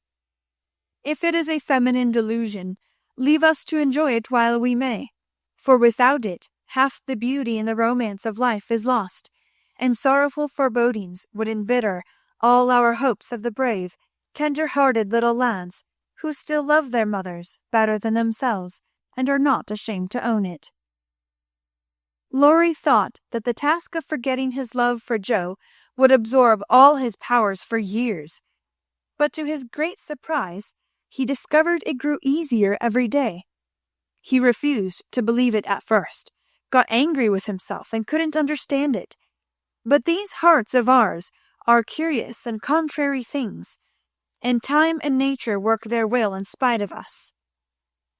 If it is a feminine delusion, leave us to enjoy it while we may, for without it half the beauty and the romance of life is lost, and sorrowful forebodings would embitter all our hopes of the brave, tender-hearted little lads who still love their mothers better than themselves and are not ashamed to own it. Laurie thought that the task of forgetting his love for Joe would absorb all his powers for years, but to his great surprise he discovered it grew easier every day. He refused to believe it at first, got angry with himself and couldn't understand it. But these hearts of ours are curious and contrary things, and time and nature work their will in spite of us.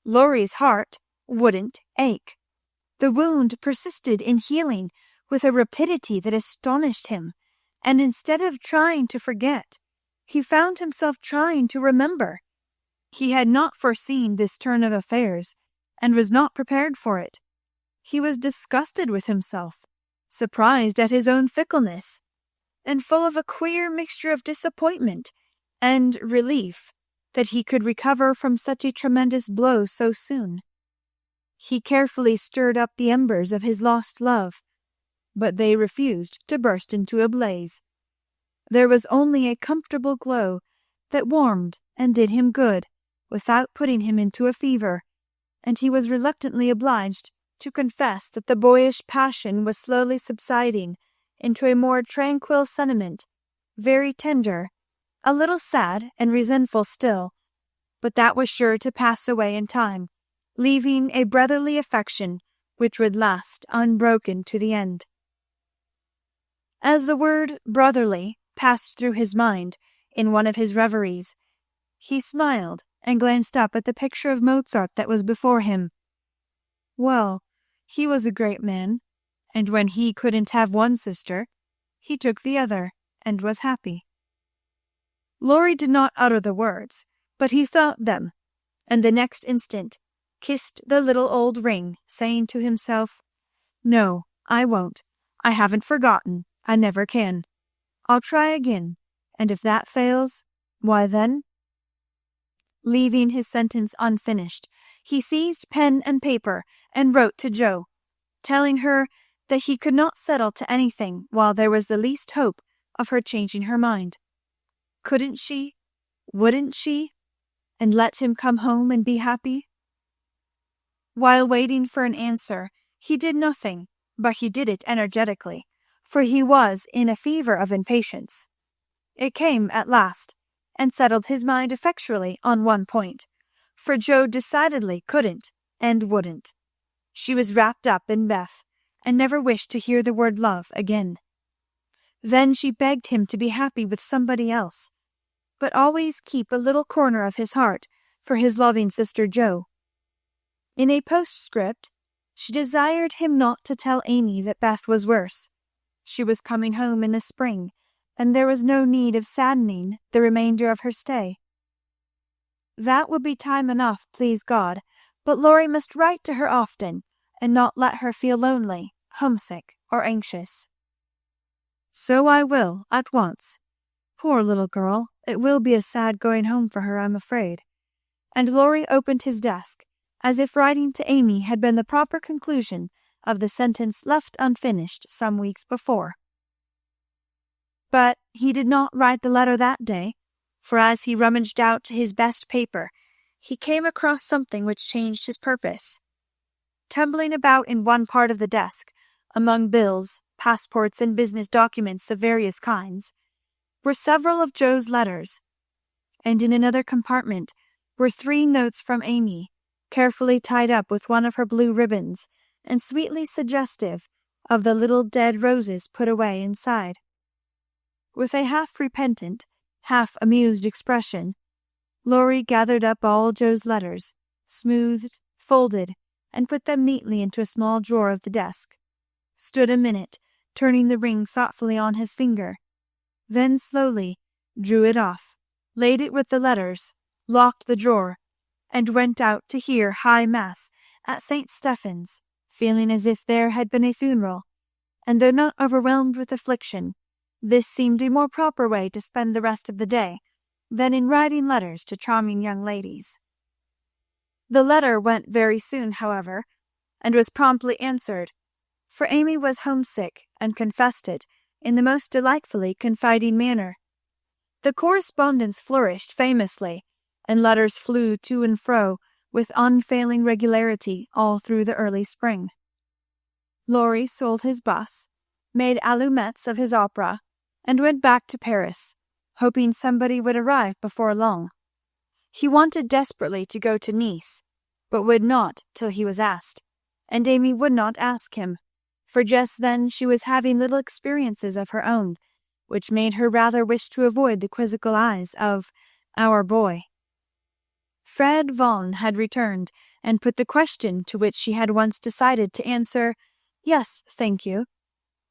Laurie's heart wouldn't ache. The wound persisted in healing with a rapidity that astonished him, and instead of trying to forget, he found himself trying to remember. He had not foreseen this turn of affairs, and was not prepared for it. He was disgusted with himself, surprised at his own fickleness, and full of a queer mixture of disappointment and relief that he could recover from such a tremendous blow so soon. He carefully stirred up the embers of his lost love, but they refused to burst into a blaze. There was only a comfortable glow that warmed and did him good without putting him into a fever, and he was reluctantly obliged to confess that the boyish passion was slowly subsiding into a more tranquil sentiment, very tender, a little sad and resentful still, but that was sure to pass away in time, leaving a brotherly affection which would last unbroken to the end. As the word brotherly passed through his mind in one of his reveries, he smiled and glanced up at the picture of Mozart that was before him. Well, he was a great man, and when he couldn't have one sister, he took the other, and was happy. Laurie did not utter the words, but he thought them, and the next instant kissed the little old ring, saying to himself, "No, I won't. I haven't forgotten. I never can. I'll try again, and if that fails, why then Leaving his sentence unfinished, he seized pen and paper and wrote to Jo, telling her that he could not settle to anything while there was the least hope of her changing her mind. Couldn't she? Wouldn't she? And let him come home and be happy? While waiting for an answer, he did nothing, but he did it energetically, for he was in a fever of impatience. It came at last, and settled his mind effectually on one point, for Jo decidedly couldn't and wouldn't. She was wrapped up in Beth, and never wished to hear the word love again. Then she begged him to be happy with somebody else, but always keep a little corner of his heart for his loving sister Jo. In a postscript, she desired him not to tell Amy that Beth was worse. She was coming home in the spring, and there was no need of saddening the remainder of her stay. That would be time enough, please God, but Laurie must write to her often, and not let her feel lonely, homesick, or anxious. So I will, at once. Poor little girl, it will be a sad going home for her, I'm afraid. And Laurie opened his desk, as if writing to Amy had been the proper conclusion of the sentence left unfinished some weeks before. But he did not write the letter that day, for as he rummaged out his best paper, he came across something which changed his purpose. Tumbling about in one part of the desk, among bills, passports, and business documents of various kinds, were several of Jo's letters, and in another compartment were 3 notes from Amy, carefully tied up with one of her blue ribbons, and sweetly suggestive of the little dead roses put away inside. With a half-repentant, half-amused expression, Laurie gathered up all Jo's letters, smoothed, folded, and put them neatly into a small drawer of the desk, stood a minute, turning the ring thoughtfully on his finger, then slowly drew it off, laid it with the letters, locked the drawer, and went out to hear High Mass at St. Stephen's, feeling as if there had been a funeral, and though not overwhelmed with affliction, this seemed a more proper way to spend the rest of the day than in writing letters to charming young ladies. The letter went very soon, however, and was promptly answered, for Amy was homesick and confessed it in the most delightfully confiding manner. The correspondence flourished famously, and letters flew to and fro with unfailing regularity all through the early spring. Laurie sold his bus, made allumettes of his opera, and went back to Paris, hoping somebody would arrive before long. He wanted desperately to go to Nice, but would not till he was asked, and Amy would not ask him, for just then she was having little experiences of her own, which made her rather wish to avoid the quizzical eyes of our boy. Fred Vaughan had returned, and put the question to which she had once decided to answer, "Yes, thank you."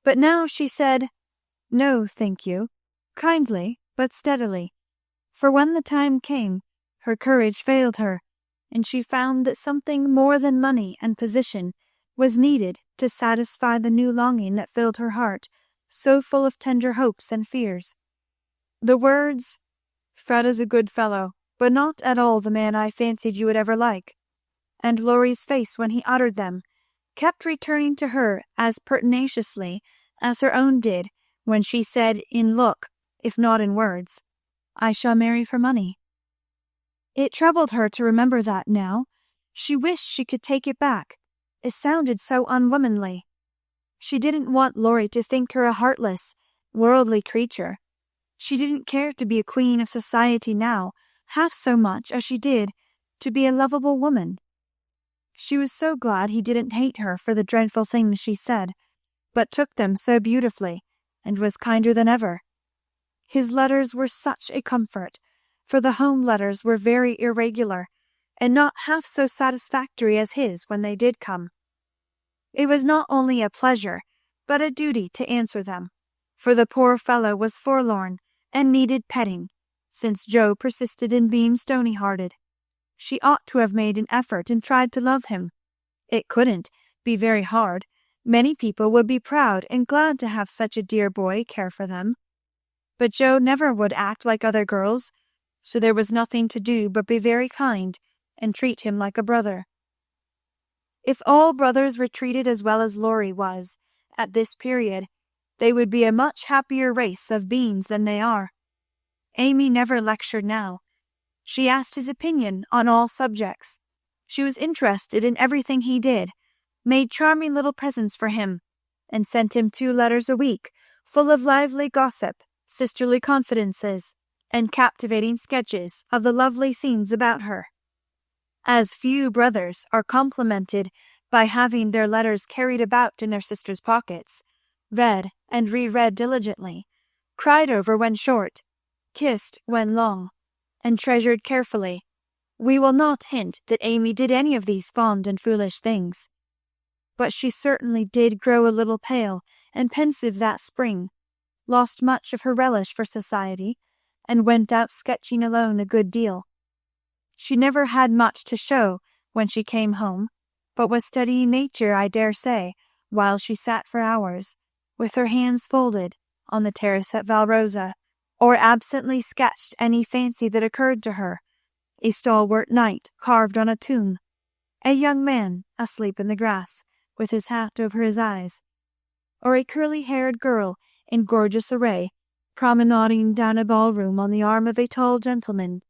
But now she said, "No, thank you," kindly but steadily, for when the time came, her courage failed her, and she found that something more than money and position was needed to satisfy the new longing that filled her heart, so full of tender hopes and fears. The words, "Fred is a good fellow, but not at all the man I fancied you would ever like," and Laurie's face when he uttered them, kept returning to her as pertinaciously as her own did when she said in look, if not in words, "I shall marry for money." It troubled her to remember that now. She wished she could take it back. It sounded so unwomanly. She didn't want Laurie to think her a heartless, worldly creature. She didn't care to be a queen of society now, half so much as she did to be a lovable woman. She was so glad he didn't hate her for the dreadful things she said, but took them so beautifully, and was kinder than ever. His letters were such a comfort, for the home letters were very irregular, and not half so satisfactory as his when they did come. It was not only a pleasure, but a duty to answer them, for the poor fellow was forlorn and needed petting, since Jo persisted in being stony-hearted. She ought to have made an effort and tried to love him. It couldn't be very hard. Many people would be proud and glad to have such a dear boy care for them. But Jo never would act like other girls, so there was nothing to do but be very kind and treat him like a brother. If all brothers were treated as well as Laurie was at this period, they would be a much happier race of beings than they are. Amy never lectured now. She asked his opinion on all subjects. She was interested in everything he did, made charming little presents for him, and sent him 2 letters a week, full of lively gossip, sisterly confidences, and captivating sketches of the lovely scenes about her. As few brothers are complimented by having their letters carried about in their sisters' pockets, read and reread diligently, cried over when short, kissed when long, and treasured carefully, we will not hint that Amy did any of these fond and foolish things. But she certainly did grow a little pale and pensive that spring, lost much of her relish for society, and went out sketching alone a good deal. She never had much to show when she came home, but was studying nature, I dare say, while she sat for hours, with her hands folded, on the terrace at Valrosa, or absently sketched any fancy that occurred to her, a stalwart knight carved on a tomb, a young man asleep in the grass, with his hat over his eyes, or a curly-haired girl in gorgeous array, promenading down a ballroom on the arm of a tall gentleman,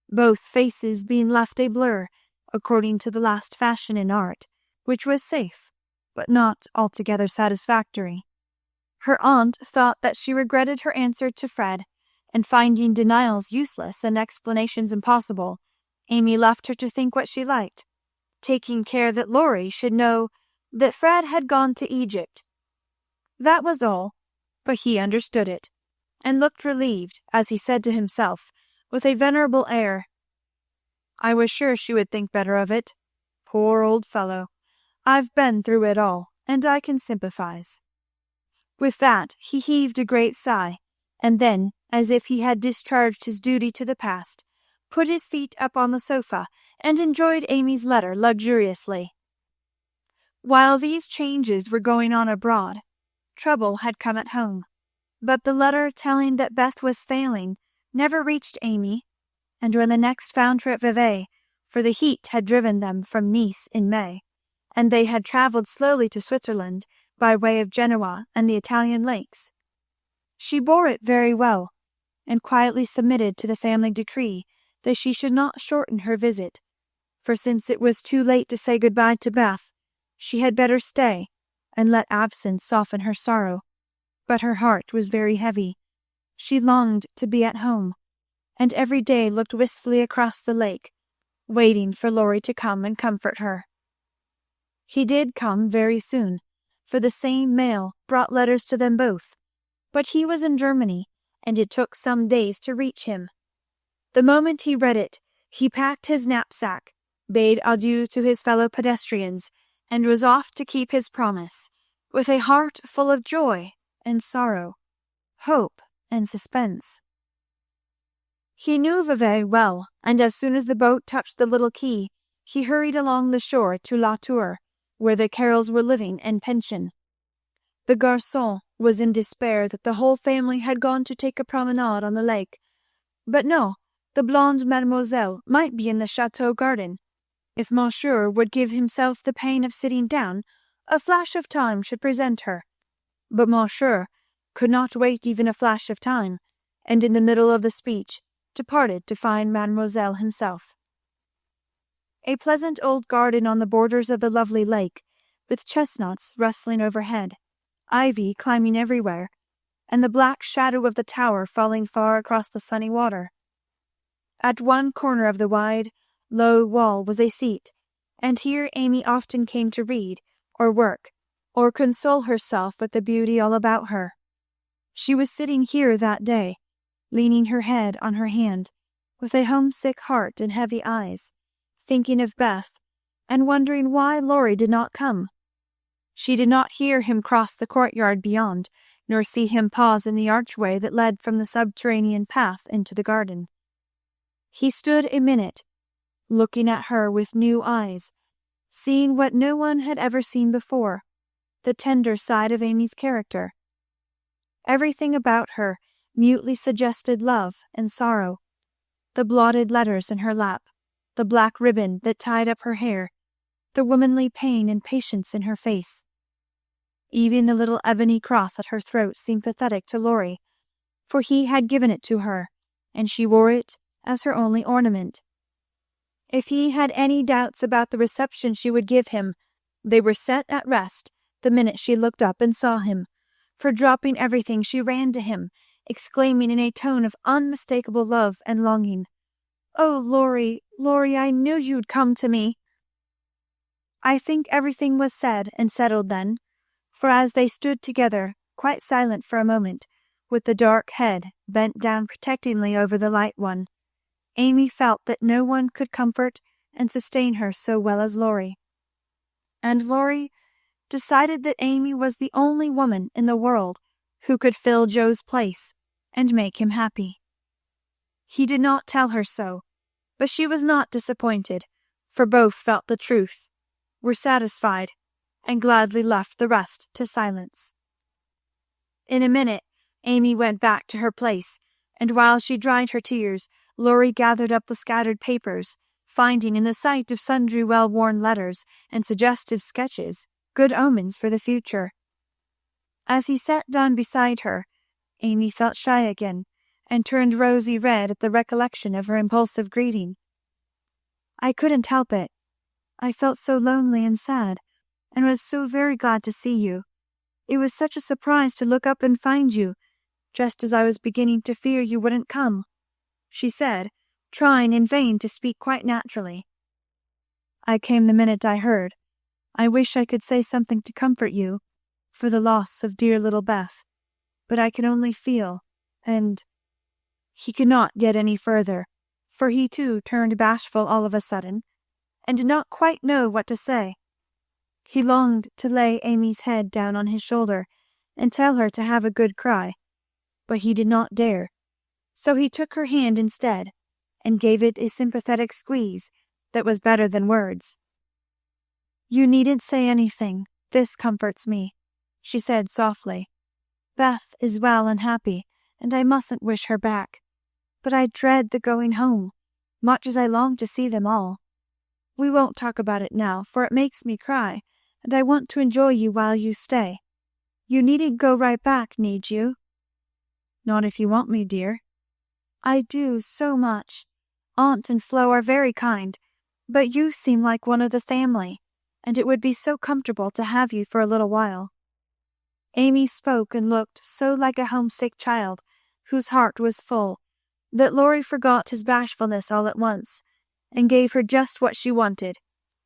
both faces being left a blur, according to the last fashion in art, which was safe, but not altogether satisfactory. Her aunt thought that she regretted her answer to Fred, and finding denials useless and explanations impossible, Amy left her to think what she liked, taking care that Laurie should know that Fred had gone to Egypt. That was all, but he understood it, and looked relieved as he said to himself, with a venerable air, I was sure she would think better of it. Poor old fellow! I've been through it all, and I can sympathize. With that he heaved a great sigh, and then, as if he had discharged his duty to the past, put his feet up on the sofa and enjoyed Amy's letter luxuriously. While these changes were going on abroad, trouble had come at home, but the letter telling that Beth was failing never reached Amy, and when the next found her at Vevey, for the heat had driven them from Nice in May, and they had travelled slowly to Switzerland by way of Genoa and the Italian lakes, she bore it very well, and quietly submitted to the family decree that she should not shorten her visit, for since it was too late to say good-bye to Beth, she had better stay and let absence soften her sorrow. But her heart was very heavy. She longed to be at home, and every day looked wistfully across the lake, waiting for Laurie to come and comfort her. He did come very soon, for the same mail brought letters to them both, but he was in Germany, and it took some days to reach him. The moment he read it, he packed his knapsack, bade adieu to his fellow pedestrians, and was off to keep his promise, with a heart full of joy and sorrow, hope and suspense. He knew Vevey well, and as soon as the boat touched the little quay, he hurried along the shore to La Tour, where the Carrolls were living in pension. The garçon was in despair that the whole family had gone to take a promenade on the lake. But no, the blonde mademoiselle might be in the chateau garden. If monsieur would give himself the pain of sitting down, a flash of time should present her. But monsieur could not wait even a flash of time, and in the middle of the speech departed to find mademoiselle himself. A pleasant old garden on the borders of the lovely lake, with chestnuts rustling overhead, ivy climbing everywhere, and the black shadow of the tower falling far across the sunny water. At one corner of the wide, low wall was a seat, and here Amy often came to read, or work, or console herself with the beauty all about her. She was sitting here that day, leaning her head on her hand, with a homesick heart and heavy eyes, thinking of Beth, and wondering why Laurie did not come. She did not hear him cross the courtyard beyond, nor see him pause in the archway that led from the subterranean path into the garden. He stood a minute, looking at her with new eyes, seeing what no one had ever seen before, the tender side of Amy's character. Everything about her mutely suggested love and sorrow. the blotted letters in her lap, the black ribbon that tied up her hair, the womanly pain and patience in her face. Even the little ebony cross at her throat seemed pathetic to Laurie, for he had given it to her, and she wore it as her only ornament. If he had any doubts about the reception she would give him, they were set at rest the minute she looked up and saw him, for dropping everything she ran to him, exclaiming in a tone of unmistakable love and longing, "Oh, Laurie, Laurie, I knew you'd come to me!" I think everything was said and settled then, for as they stood together, quite silent for a moment, with the dark head bent down protectingly over the light one, Amy felt that no one could comfort and sustain her so well as Laurie. And Laurie decided that Amy was the only woman in the world who could fill Joe's place and make him happy. He did not tell her so, but she was not disappointed, for both felt the truth, were satisfied, and gladly left the rest to silence. In a minute Amy went back to her place, and while she dried her tears, Laurie gathered up the scattered papers, finding in the sight of sundry well-worn letters and suggestive sketches good omens for the future. As he sat down beside her, Amy felt shy again, and turned rosy red at the recollection of her impulsive greeting. "I couldn't help it. I felt so lonely and sad, and was so very glad to see you. It was such a surprise to look up and find you, just as I was beginning to fear you wouldn't come," she said, trying in vain to speak quite naturally. "I came the minute I heard. I wish I could say something to comfort you for the loss of dear little Beth, but I can only feel, and—" He could not get any further, for he too turned bashful all of a sudden, and did not quite know what to say. He longed to lay Amy's head down on his shoulder and tell her to have a good cry, but he did not dare, so he took her hand instead, and gave it a sympathetic squeeze that was better than words. "You needn't say anything. This comforts me," she said softly. "Beth is well and happy, and I mustn't wish her back. But I dread the going home, much as I long to see them all. We won't talk about it now, for it makes me cry, and I want to enjoy you while you stay. You needn't go right back, need you?" "Not if you want me, dear." "I do so much. Aunt and Flo are very kind, but you seem like one of the family, and it would be so comfortable to have you for a little while." Amy spoke and looked so like a homesick child whose heart was full, that Laurie forgot his bashfulness all at once, and gave her just what she wanted,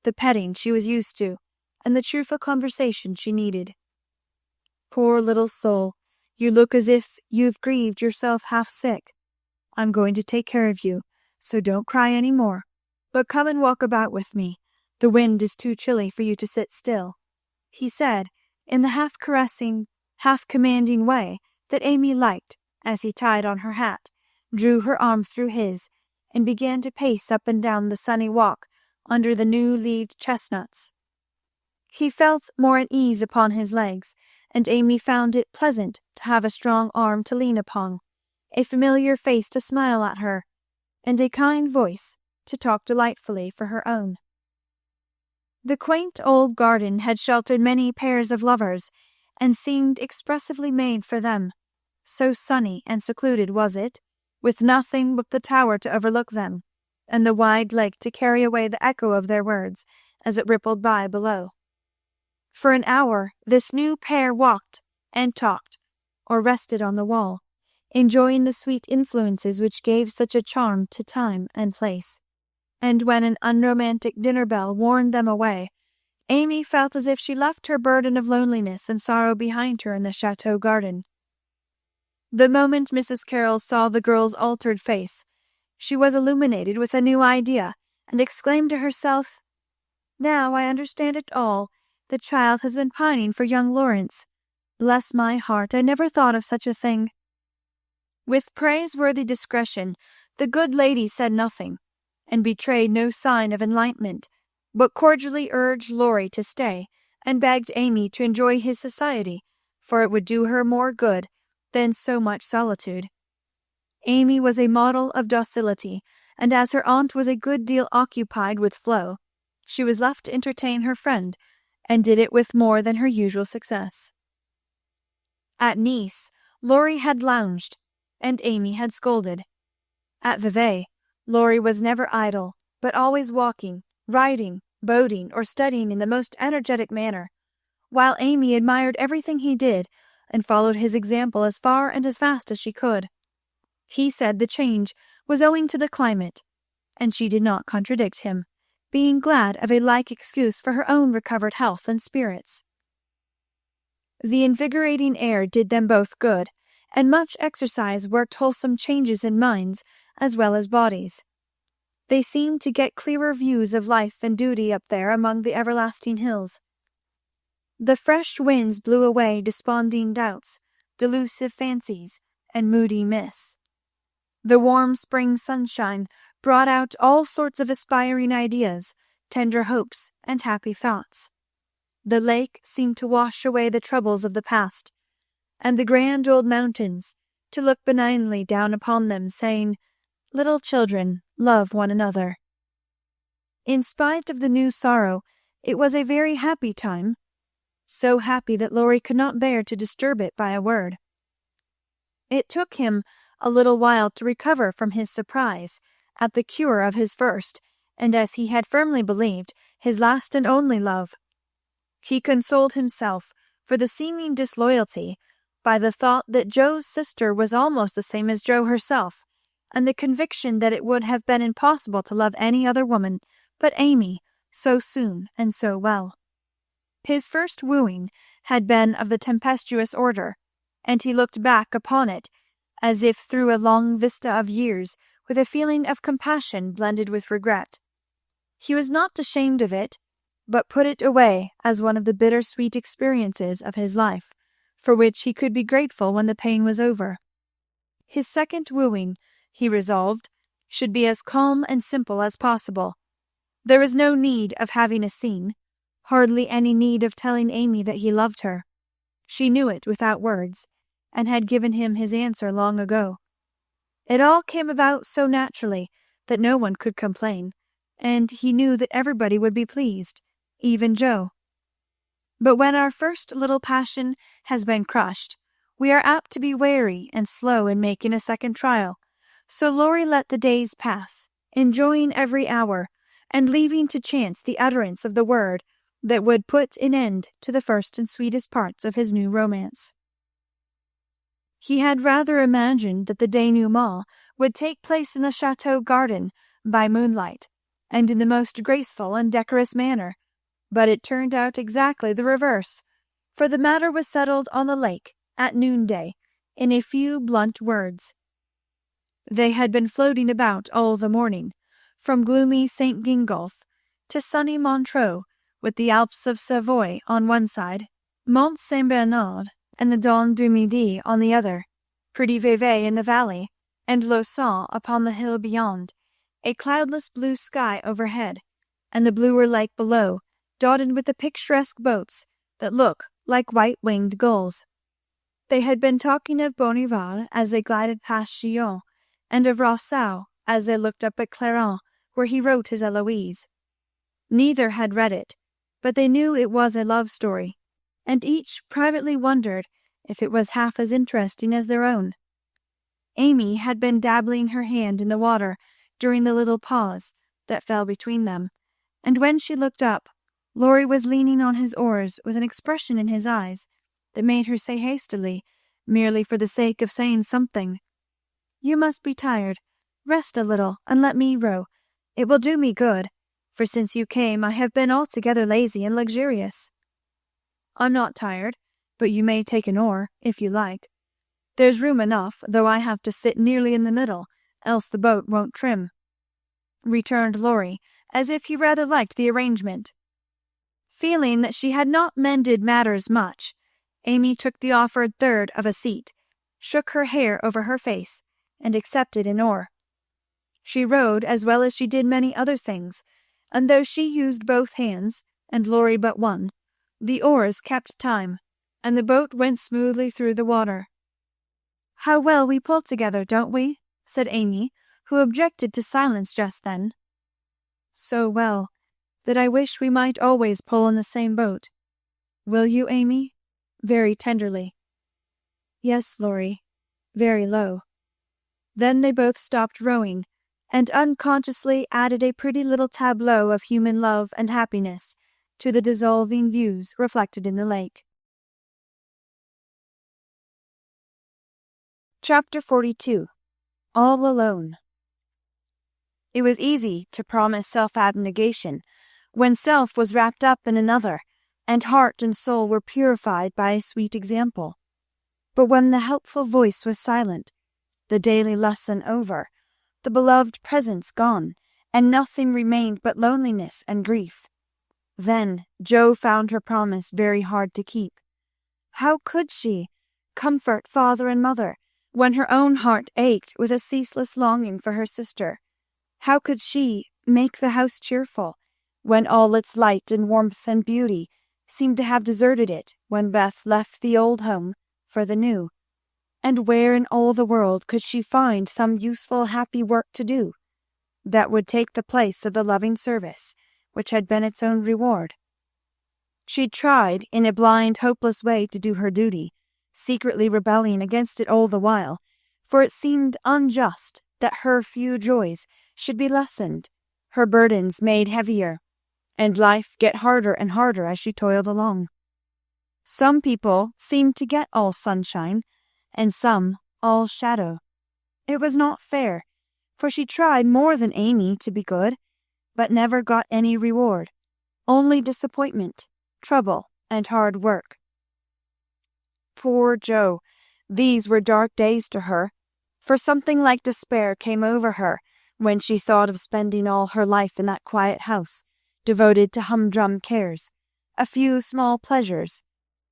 the petting she was used to, and the cheerful conversation she needed. "Poor little soul, you look as if you've grieved yourself half sick. I'm going to take care of you, so don't cry any more, but come and walk about with me. The wind is too chilly for you to sit still," he said, in the half-caressing, half-commanding way that Amy liked, as he tied on her hat, drew her arm through his, and began to pace up and down the sunny walk under the new-leaved chestnuts. He felt more at ease upon his legs, and Amy found it pleasant to have a strong arm to lean upon, a familiar face to smile at her, and a kind voice to talk delightfully for her own. The quaint old garden had sheltered many pairs of lovers, and seemed expressively made for them, so sunny and secluded was it, with nothing but the tower to overlook them, and the wide lake to carry away the echo of their words as it rippled by below. For an hour this new pair walked and talked, or rested on the wall, enjoying the sweet influences which gave such a charm to time and place. And when an unromantic dinner bell warned them away, Amy felt as if she left her burden of loneliness and sorrow behind her in the chateau garden. The moment Mrs. Carroll saw the girl's altered face, she was illuminated with a new idea, and exclaimed to herself, "Now I understand it all. The child has been pining for young Lawrence. Bless my heart, I never thought of such a thing." With praiseworthy discretion, the good lady said nothing, and betrayed no sign of enlightenment, but cordially urged Laurie to stay, and begged Amy to enjoy his society, for it would do her more good than so much solitude. Amy was a model of docility, and as her aunt was a good deal occupied with Flo, she was left to entertain her friend, and did it with more than her usual success. At Nice, Laurie had lounged, and Amy had scolded. At Vevey, Laurie was never idle, but always walking, riding, boating, or studying in the most energetic manner, while Amy admired everything he did, and followed his example as far and as fast as she could. He said the change was owing to the climate, and she did not contradict him, being glad of a like excuse for her own recovered health and spirits. The invigorating air did them both good, and much exercise worked wholesome changes in minds as well as bodies. They seemed to get clearer views of life and duty up there among the everlasting hills. The fresh winds blew away desponding doubts, delusive fancies, and moody mists. The warm spring sunshine brought out all sorts of aspiring ideas, tender hopes, and happy thoughts. The lake seemed to wash away the troubles of the past, and the grand old mountains to look benignly down upon them, saying, "Little children, love one another." In spite of the new sorrow, it was a very happy time, so happy that Laurie could not bear to disturb it by a word. It took him a little while to recover from his surprise at the cure of his first, and as he had firmly believed, his last and only love. He consoled himself for the seeming disloyalty by the thought that Joe's sister was almost the same as Joe herself, and the conviction that it would have been impossible to love any other woman but Amy so soon and so well. His first wooing had been of the tempestuous order, and he looked back upon it as if through a long vista of years, with a feeling of compassion blended with regret. He was not ashamed of it, but put it away as one of the bitter-sweet experiences of his life, for which he could be grateful when the pain was over. His second wooing, he resolved, should be as calm and simple as possible. There was no need of having a scene, hardly any need of telling Amy that he loved her. She knew it without words, and had given him his answer long ago. It all came about so naturally that no one could complain, and he knew that everybody would be pleased, even Joe. But when our first little passion has been crushed, we are apt to be wary and slow in making a second trial, so Laurie let the days pass, enjoying every hour, and leaving to chance the utterance of the word that would put an end to the first and sweetest parts of his new romance. He had rather imagined that the denouement would take place in the chateau garden by moonlight, and in the most graceful and decorous manner, but it turned out exactly the reverse, for the matter was settled on the lake at noonday in a few blunt words. They had been floating about all the morning, from gloomy St. Gingolph to sunny Montreux, with the Alps of Savoy on one side, Mont Saint Bernard and the Dent du Midi on the other, pretty Vevey in the valley, and Lausanne upon the hill beyond, a cloudless blue sky overhead, and the bluer lake below, dotted with the picturesque boats that look like white-winged gulls. They had been talking of Bonneval as they glided past Chillon, and of Rousseau as they looked up at Clarens, where he wrote his Eloise. Neither had read it, but they knew it was a love story, and each privately wondered if it was half as interesting as their own. Amy had been dabbling her hand in the water during the little pause that fell between them, and when she looked up, Laurie was leaning on his oars with an expression in his eyes that made her say hastily, merely for the sake of saying something, "You must be tired. Rest a little, and let me row. It will do me good, for since you came I have been altogether lazy and luxurious." "I'm not tired, but you may take an oar, if you like. There's room enough, though I have to sit nearly in the middle, else the boat won't trim," returned Laurie, as if he rather liked the arrangement. Feeling that she had not mended matters much, Amy took the offered third of a seat, shook her hair over her face, and accepted an oar. She rowed as well as she did many other things, and though she used both hands, and Laurie but one, the oars kept time, and the boat went smoothly through the water. "How well we pull together, don't we?" said Amy, who objected to silence just then. "So well, that I wish we might always pull in the same boat. Will you, Amy?" very tenderly. "Yes, Laurie," very low. Then they both stopped rowing, and unconsciously added a pretty little tableau of human love and happiness to the dissolving views reflected in the lake. Chapter 42. All Alone. It was easy to promise self-abnegation when self was wrapped up in another, and heart and soul were purified by a sweet example. But when the helpful voice was silent, the daily lesson over, the beloved presence gone, and nothing remained but loneliness and grief, then Jo found her promise very hard to keep. How could she comfort father and mother when her own heart ached with a ceaseless longing for her sister? How could she make the house cheerful when all its light and warmth and beauty seemed to have deserted it when Beth left the old home for the new? And where in all the world could she find some useful, happy work to do that would take the place of the loving service which had been its own reward? She tried in a blind, hopeless way to do her duty, secretly rebelling against it all the while, for it seemed unjust that her few joys should be lessened, her burdens made heavier, and life get harder and harder as she toiled along. Some people seemed to get all sunshine, and some all shadow. It was not fair, for she tried more than Amy to be good, but never got any reward, only disappointment, trouble, and hard work. Poor Jo! These were dark days to her, for something like despair came over her when she thought of spending all her life in that quiet house, devoted to humdrum cares, a few small pleasures,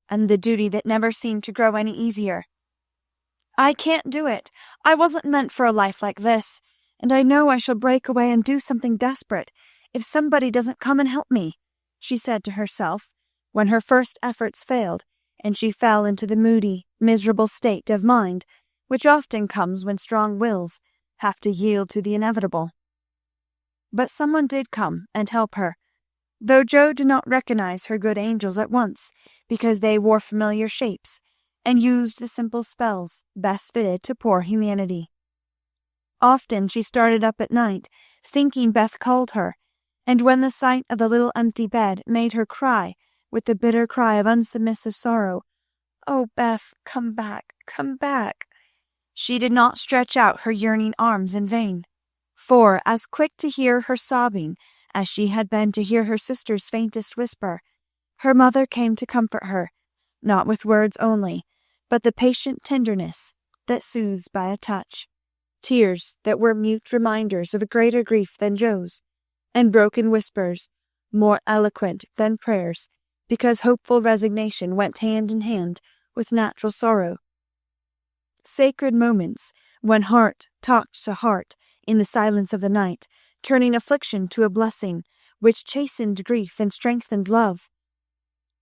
and the duty that never seemed to grow any easier. "I can't do it. I wasn't meant for a life like this, and I know I shall break away and do something desperate if somebody doesn't come and help me," she said to herself, when her first efforts failed, and she fell into the moody, miserable state of mind which often comes when strong wills have to yield to the inevitable. But someone did come and help her, though Jo did not recognize her good angels at once, because they wore familiar shapes, and used the simple spells best fitted to poor humanity. Often she started up at night, thinking Beth called her, and when the sight of the little empty bed made her cry with the bitter cry of unsubmissive sorrow, "Oh, Beth, come back, come back," she did not stretch out her yearning arms in vain, for as quick to hear her sobbing as she had been to hear her sister's faintest whisper, her mother came to comfort her, not with words only, but the patient tenderness that soothes by a touch, tears that were mute reminders of a greater grief than Jo's, and broken whispers more eloquent than prayers, because hopeful resignation went hand in hand with natural sorrow. Sacred moments when heart talked to heart in the silence of the night, turning affliction to a blessing which chastened grief and strengthened love.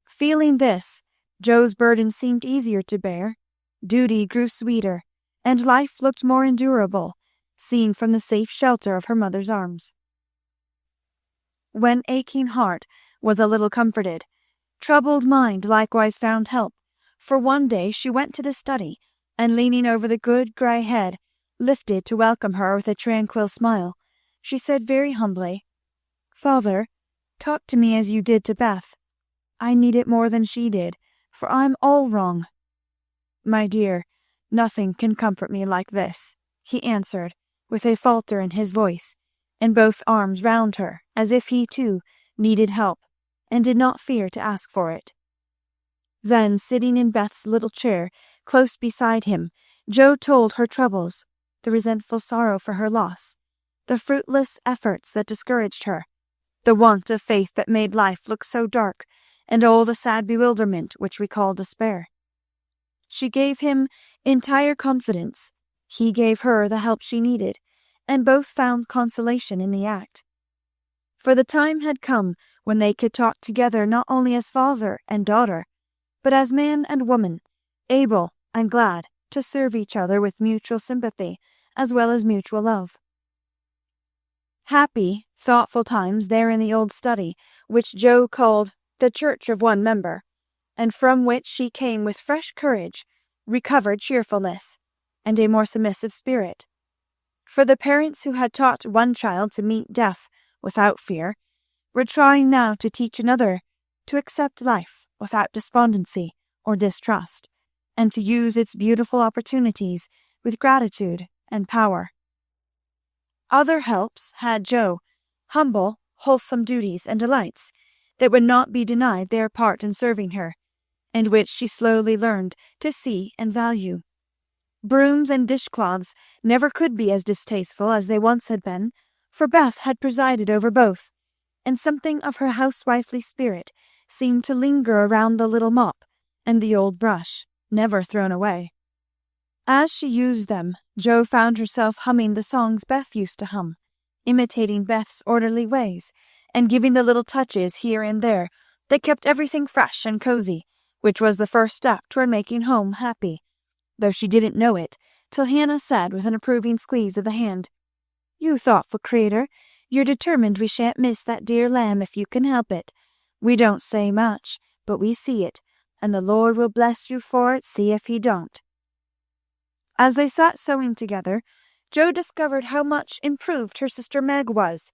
Feeling this, Jo's burden seemed easier to bear, duty grew sweeter, and life looked more endurable, seen from the safe shelter of her mother's arms. When aching heart was a little comforted, troubled mind likewise found help, for one day she went to the study, and leaning over the good grey head, lifted to welcome her with a tranquil smile, she said very humbly, "Father, talk to me as you did to Beth. I need it more than she did, for I'm all wrong." "My dear, nothing can comfort me like this," he answered, with a falter in his voice, and both arms round her, as if he too needed help, and did not fear to ask for it. Then, sitting in Beth's little chair close beside him, Jo told her troubles, the resentful sorrow for her loss, the fruitless efforts that discouraged her, the want of faith that made life look so dark, and all the sad bewilderment which we call despair. She gave him entire confidence, he gave her the help she needed, and both found consolation in the act. For the time had come when they could talk together not only as father and daughter, but as man and woman, able and glad to serve each other with mutual sympathy as well as mutual love. Happy, thoughtful times there in the old study, which Jo called the church of one member, and from which she came with fresh courage, recovered cheerfulness, and a more submissive spirit. For the parents who had taught one child to meet death without fear were trying now to teach another to accept life without despondency or distrust, and to use its beautiful opportunities with gratitude and power. Other helps had Jo, humble, wholesome duties and delights that would not be denied their part in serving her, and which she slowly learned to see and value. Brooms and dishcloths never could be as distasteful as they once had been, for Beth had presided over both, and something of her housewifely spirit seemed to linger around the little mop and the old brush, never thrown away. As she used them, Jo found herself humming the songs Beth used to hum, imitating Beth's orderly ways, and giving the little touches here and there that kept everything fresh and cozy, which was the first step toward making home happy, though she didn't know it till Hannah said with an approving squeeze of the hand, "You thoughtful creator, you're determined we shan't miss that dear lamb if you can help it. We don't say much, but we see it, and the Lord will bless you for it, see if he don't." As they sat sewing together, Jo discovered how much improved her sister Meg was,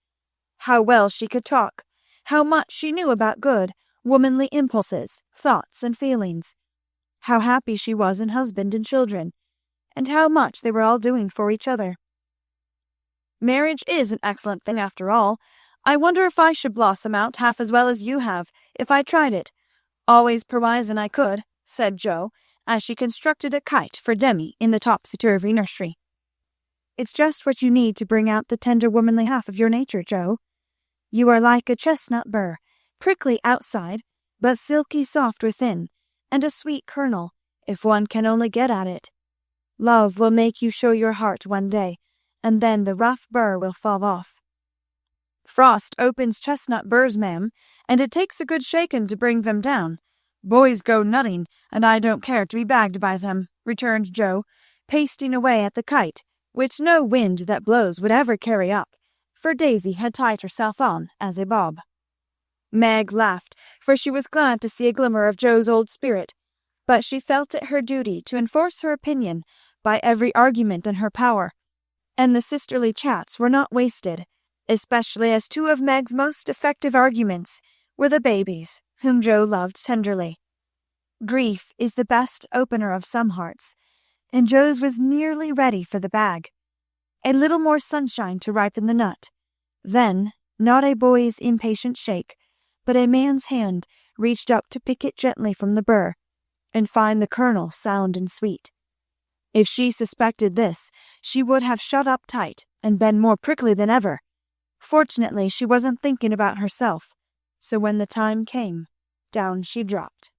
how well she could talk, how much she knew about good, womanly impulses, thoughts, and feelings, how happy she was in husband and children, and how much they were all doing for each other. "Marriage is an excellent thing after all. I wonder if I should blossom out half as well as you have, if I tried it. Always provisin' I could," said Jo, as she constructed a kite for Demi in the topsy-turvy nursery. "It's just what you need to bring out the tender womanly half of your nature, Jo. You are like a chestnut burr, prickly outside, but silky soft within, and a sweet kernel, if one can only get at it. Love will make you show your heart one day, and then the rough burr will fall off." "Frost opens chestnut burrs, ma'am, and it takes a good shaking to bring them down. Boys go nutting, and I don't care to be bagged by them," returned Jo, pasting away at the kite, which no wind that blows would ever carry up, for Daisy had tied herself on as a bob. Meg laughed, for she was glad to see a glimmer of Jo's old spirit, but she felt it her duty to enforce her opinion by every argument in her power, and the sisterly chats were not wasted, especially as two of Meg's most effective arguments were the babies, whom Jo loved tenderly. Grief is the best opener of some hearts, and Jo's was nearly ready for the bag. A little more sunshine to ripen the nut. Then, not a boy's impatient shake, but a man's hand reached up to pick it gently from the burr, and find the kernel sound and sweet. If she suspected this, she would have shut up tight and been more prickly than ever. Fortunately, she wasn't thinking about herself, so when the time came, down she dropped.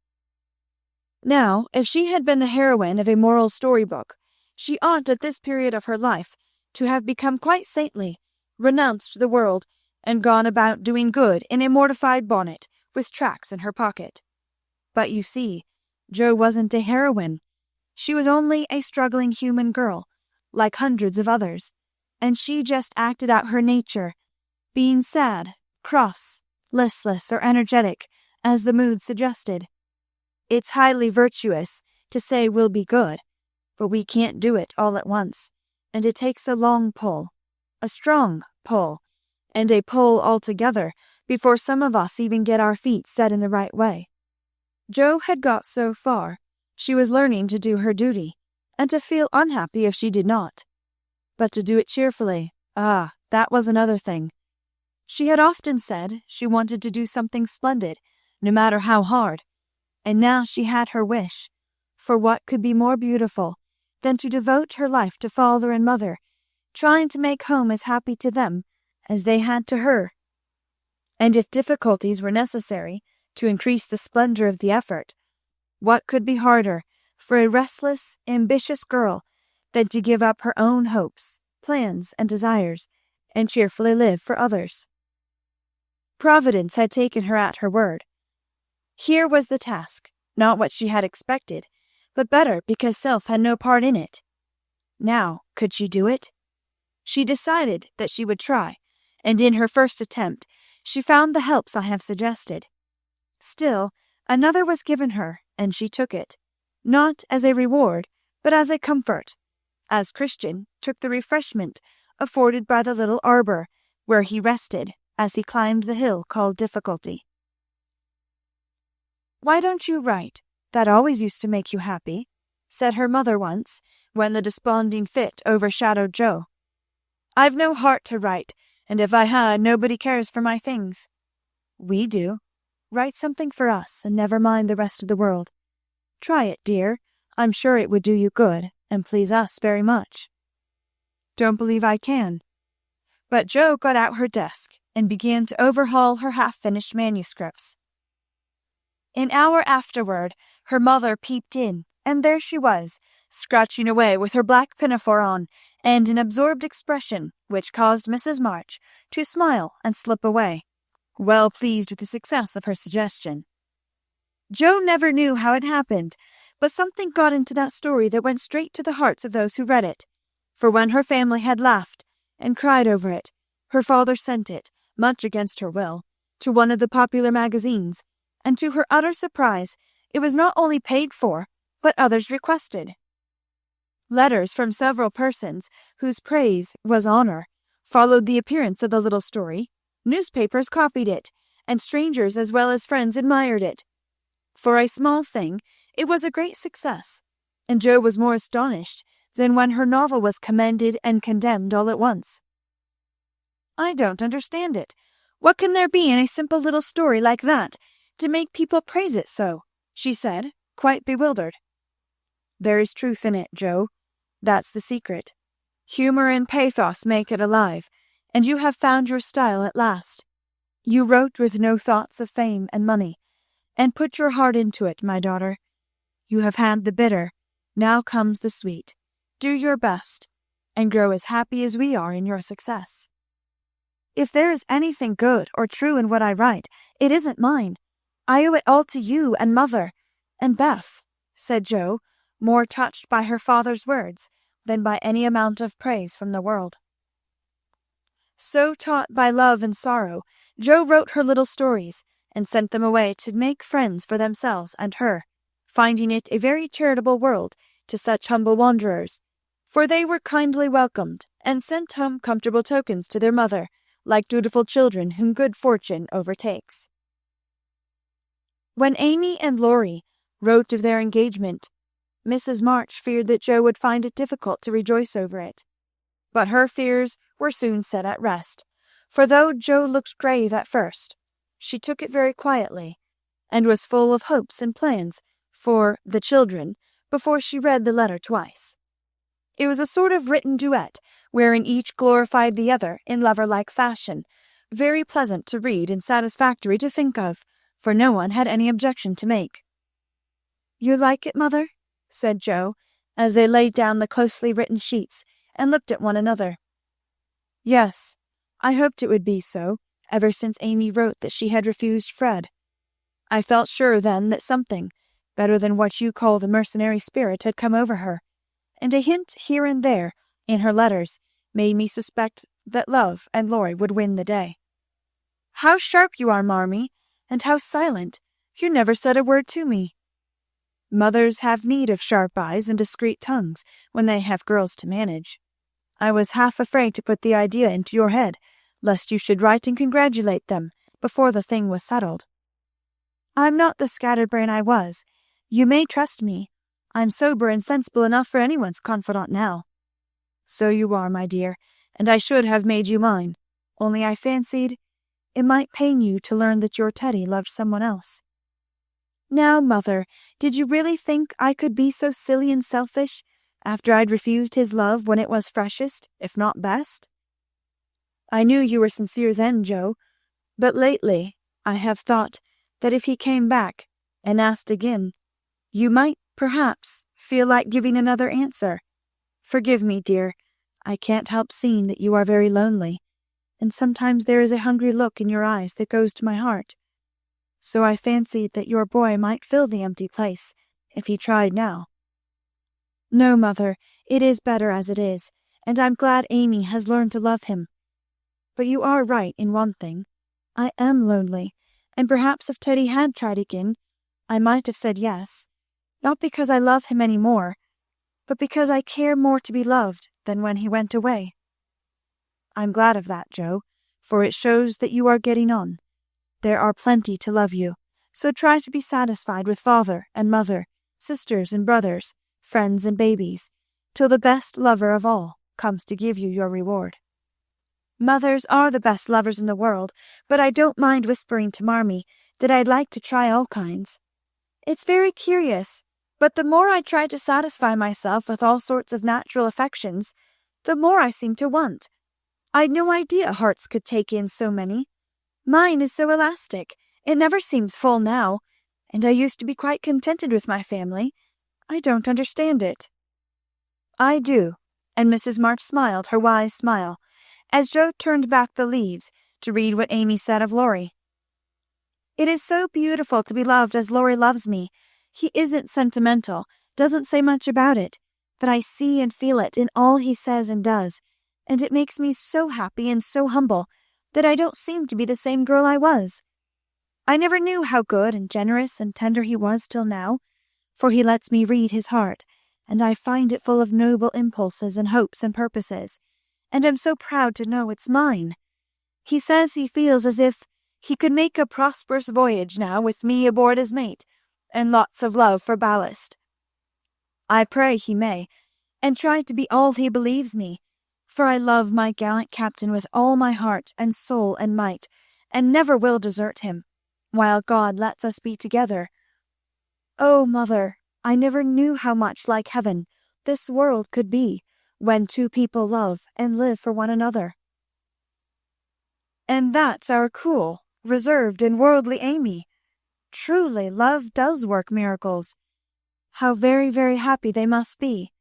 Now, if she had been the heroine of a moral storybook, she ought at this period of her life to have become quite saintly, renounced the world, and gone about doing good in a mortified bonnet, with tracts in her pocket. But you see, Jo wasn't a heroine. She was only a struggling human girl, like hundreds of others, and she just acted out her nature, being sad, cross, listless, or energetic, as the mood suggested. It's highly virtuous to say we'll be good, but we can't do it all at once, and it takes a long pull, a strong pull, and a pull altogether before some of us even get our feet set in the right way. Jo had got so far, she was learning to do her duty, and to feel unhappy if she did not. But to do it cheerfully, that was another thing. She had often said she wanted to do something splendid, no matter how hard, and now she had her wish, for what could be more beautiful than to devote her life to father and mother, trying to make home as happy to them as they had to her. And if difficulties were necessary to increase the splendor of the effort, what could be harder for a restless, ambitious girl than to give up her own hopes, plans, and desires, and cheerfully live for others? Providence had taken her at her word. Here was the task, not what she had expected, but better because self had no part in it. Now Could she do it? She decided that she would try, and in her first attempt she found the helps I have suggested. Still, another was given her, and she took it, not as a reward, but as a comfort, as Christian took the refreshment afforded by the little arbor, where he rested as he climbed the hill called Difficulty. "Why don't you write? That always used to make you happy," said her mother once, when the desponding fit overshadowed Joe. "I've no heart to write, and if I had, nobody cares for my things." "We do. Write something for us, and never mind the rest of the world. Try it, dear. I'm sure it would do you good, and please us very much." "Don't believe I can." But Jo got out her desk, and began to overhaul her half-finished manuscripts. An hour afterward her mother peeped in, and there she was, scratching away with her black pinafore on, and an absorbed expression which caused Mrs. March to smile and slip away, well pleased with the success of her suggestion. Jo never knew how it happened, but something got into that story that went straight to the hearts of those who read it, for when her family had laughed and cried over it, her father sent it, much against her will, to one of the popular magazines, and to her utter surprise it was not only paid for, but others requested. Letters from several persons, whose praise was honor, followed the appearance of the little story. Newspapers copied it, and strangers as well as friends admired it. For a small thing, it was a great success, and Jo was more astonished than when her novel was commended and condemned all at once. "I don't understand it. What can there be in a simple little story like that to make people praise it so?" she said, quite bewildered. "There is truth in it, Jo. That's the secret. Humor and pathos make it alive, and you have found your style at last. You wrote with no thoughts of fame and money, and put your heart into it, my daughter. You have had the bitter, now comes the sweet. Do your best, and grow as happy as we are in your success." "If there is anything good or true in what I write, it isn't mine. I owe it all to you and mother and Beth," said Jo, more touched by her father's words than by any amount of praise from the world. So taught by love and sorrow, Jo wrote her little stories, and sent them away to make friends for themselves and her, finding it a very charitable world to such humble wanderers, for they were kindly welcomed, and sent home comfortable tokens to their mother, like dutiful children whom good fortune overtakes. When Amy and Laurie wrote of their engagement, Mrs. March feared that Jo would find it difficult to rejoice over it. But her fears were soon set at rest, for though Jo looked grave at first, she took it very quietly, and was full of hopes and plans for the children before she read the letter twice. It was a sort of written duet, wherein each glorified the other in lover-like fashion, very pleasant to read and satisfactory to think of, for no one had any objection to make. "You like it, mother?" said Jo, as they laid down the closely written sheets and looked at one another. "Yes, I hoped it would be so, ever since Amy wrote that she had refused Fred. I felt sure then that something, better than what you call the mercenary spirit, had come over her, and a hint here and there in her letters made me suspect that love and Laurie would win the day." "How sharp you are, Marmee, and how silent! You never said a word to me." "Mothers have need of sharp eyes and discreet tongues when they have girls to manage. I was half afraid to put the idea into your head, lest you should write and congratulate them before the thing was settled." "I'm not the scatterbrain I was. You may trust me. I'm sober and sensible enough for anyone's confidant now." "So you are, my dear, and I should have made you mine, only I fancied it might pain you to learn that your Teddy loved someone else." "Now, mother, did you really think I could be so silly and selfish, after I'd refused his love when it was freshest, if not best?" "I knew you were sincere then, Jo, but lately I have thought that if he came back and asked again, you might, perhaps, feel like giving another answer. Forgive me, dear, I can't help seeing that you are very lonely, and sometimes there is a hungry look in your eyes that goes to my heart. So I fancied that your boy might fill the empty place, if he tried now." "No, mother, it is better as it is, and I'm glad Amy has learned to love him. But you are right in one thing. I am lonely, and perhaps if Teddy had tried again, I might have said yes, not because I love him any more, but because I care more to be loved than when he went away. I'm glad of that, Joe, for it shows that you are getting on. There are plenty to love you, so try to be satisfied with father and mother, sisters and brothers, friends and babies, till the best lover of all comes to give you your reward. Mothers are the best lovers in the world, but I don't mind whispering to Marmee that I'd like to try all kinds. It's very curious, but the more I try to satisfy myself with all sorts of natural affections, the more I seem to want. I'd no idea hearts could take in so many. Mine is so elastic, it never seems full now, and I used to be quite contented with my family. I don't understand it. I do, and Mrs. March smiled her wise smile, as Joe turned back the leaves to read what Amy said of Laurie. It is so beautiful to be loved as Laurie loves me. He isn't sentimental, doesn't say much about it, but I see and feel it in all he says and does, and it makes me so happy and so humble that I don't seem to be the same girl I was. I never knew how good and generous and tender he was till now, for he lets me read his heart, and I find it full of noble impulses and hopes and purposes, and I'm so proud to know it's mine. He says he feels as if he could make a prosperous voyage now with me aboard as mate, and lots of love for ballast. I pray he may, and try to be all he believes me, for I love my gallant captain with all my heart and soul and might, and never will desert him, while God lets us be together. Oh, mother, I never knew how much like heaven this world could be, when two people love and live for one another. And that's our cool, reserved, and worldly Amy. Truly, love does work miracles. How very, very happy they must be.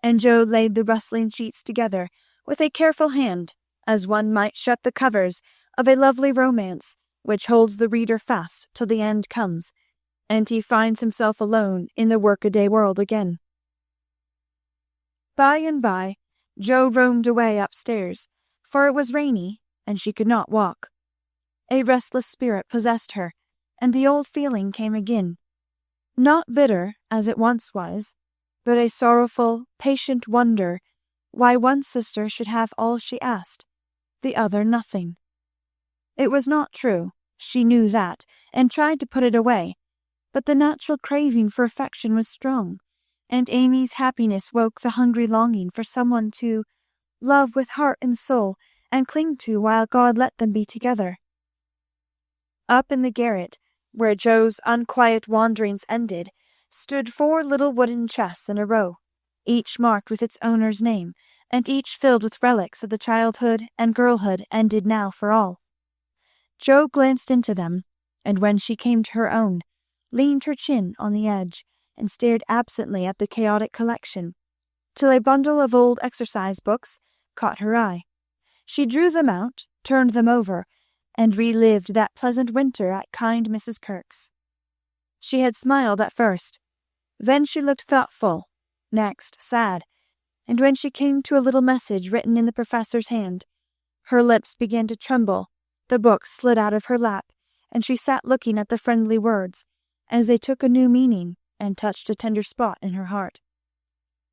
And Joe laid the rustling sheets together with a careful hand, as one might shut the covers of a lovely romance, which holds the reader fast till the end comes, and he finds himself alone in the workaday world again. By and by, Joe roamed away upstairs, for it was rainy, and she could not walk. A restless spirit possessed her, and the old feeling came again. Not bitter, as it once was, but a sorrowful, patient wonder why one sister should have all she asked, the other nothing. It was not true, she knew that, and tried to put it away, but the natural craving for affection was strong, and Amy's happiness woke the hungry longing for someone to love with heart and soul, and cling to while God let them be together. Up in the garret, where Joe's unquiet wanderings ended, stood 4 little wooden chests in a row, each marked with its owner's name, and each filled with relics of the childhood and girlhood ended now for all. Joe glanced into them, and when she came to her own, leaned her chin on the edge, and stared absently at the chaotic collection, till a bundle of old exercise books caught her eye. She drew them out, turned them over, and relived that pleasant winter at kind Mrs. Kirk's. She had smiled at first, then she looked thoughtful, next sad, and when she came to a little message written in the professor's hand, her lips began to tremble, the book slid out of her lap, and she sat looking at the friendly words, as they took a new meaning and touched a tender spot in her heart.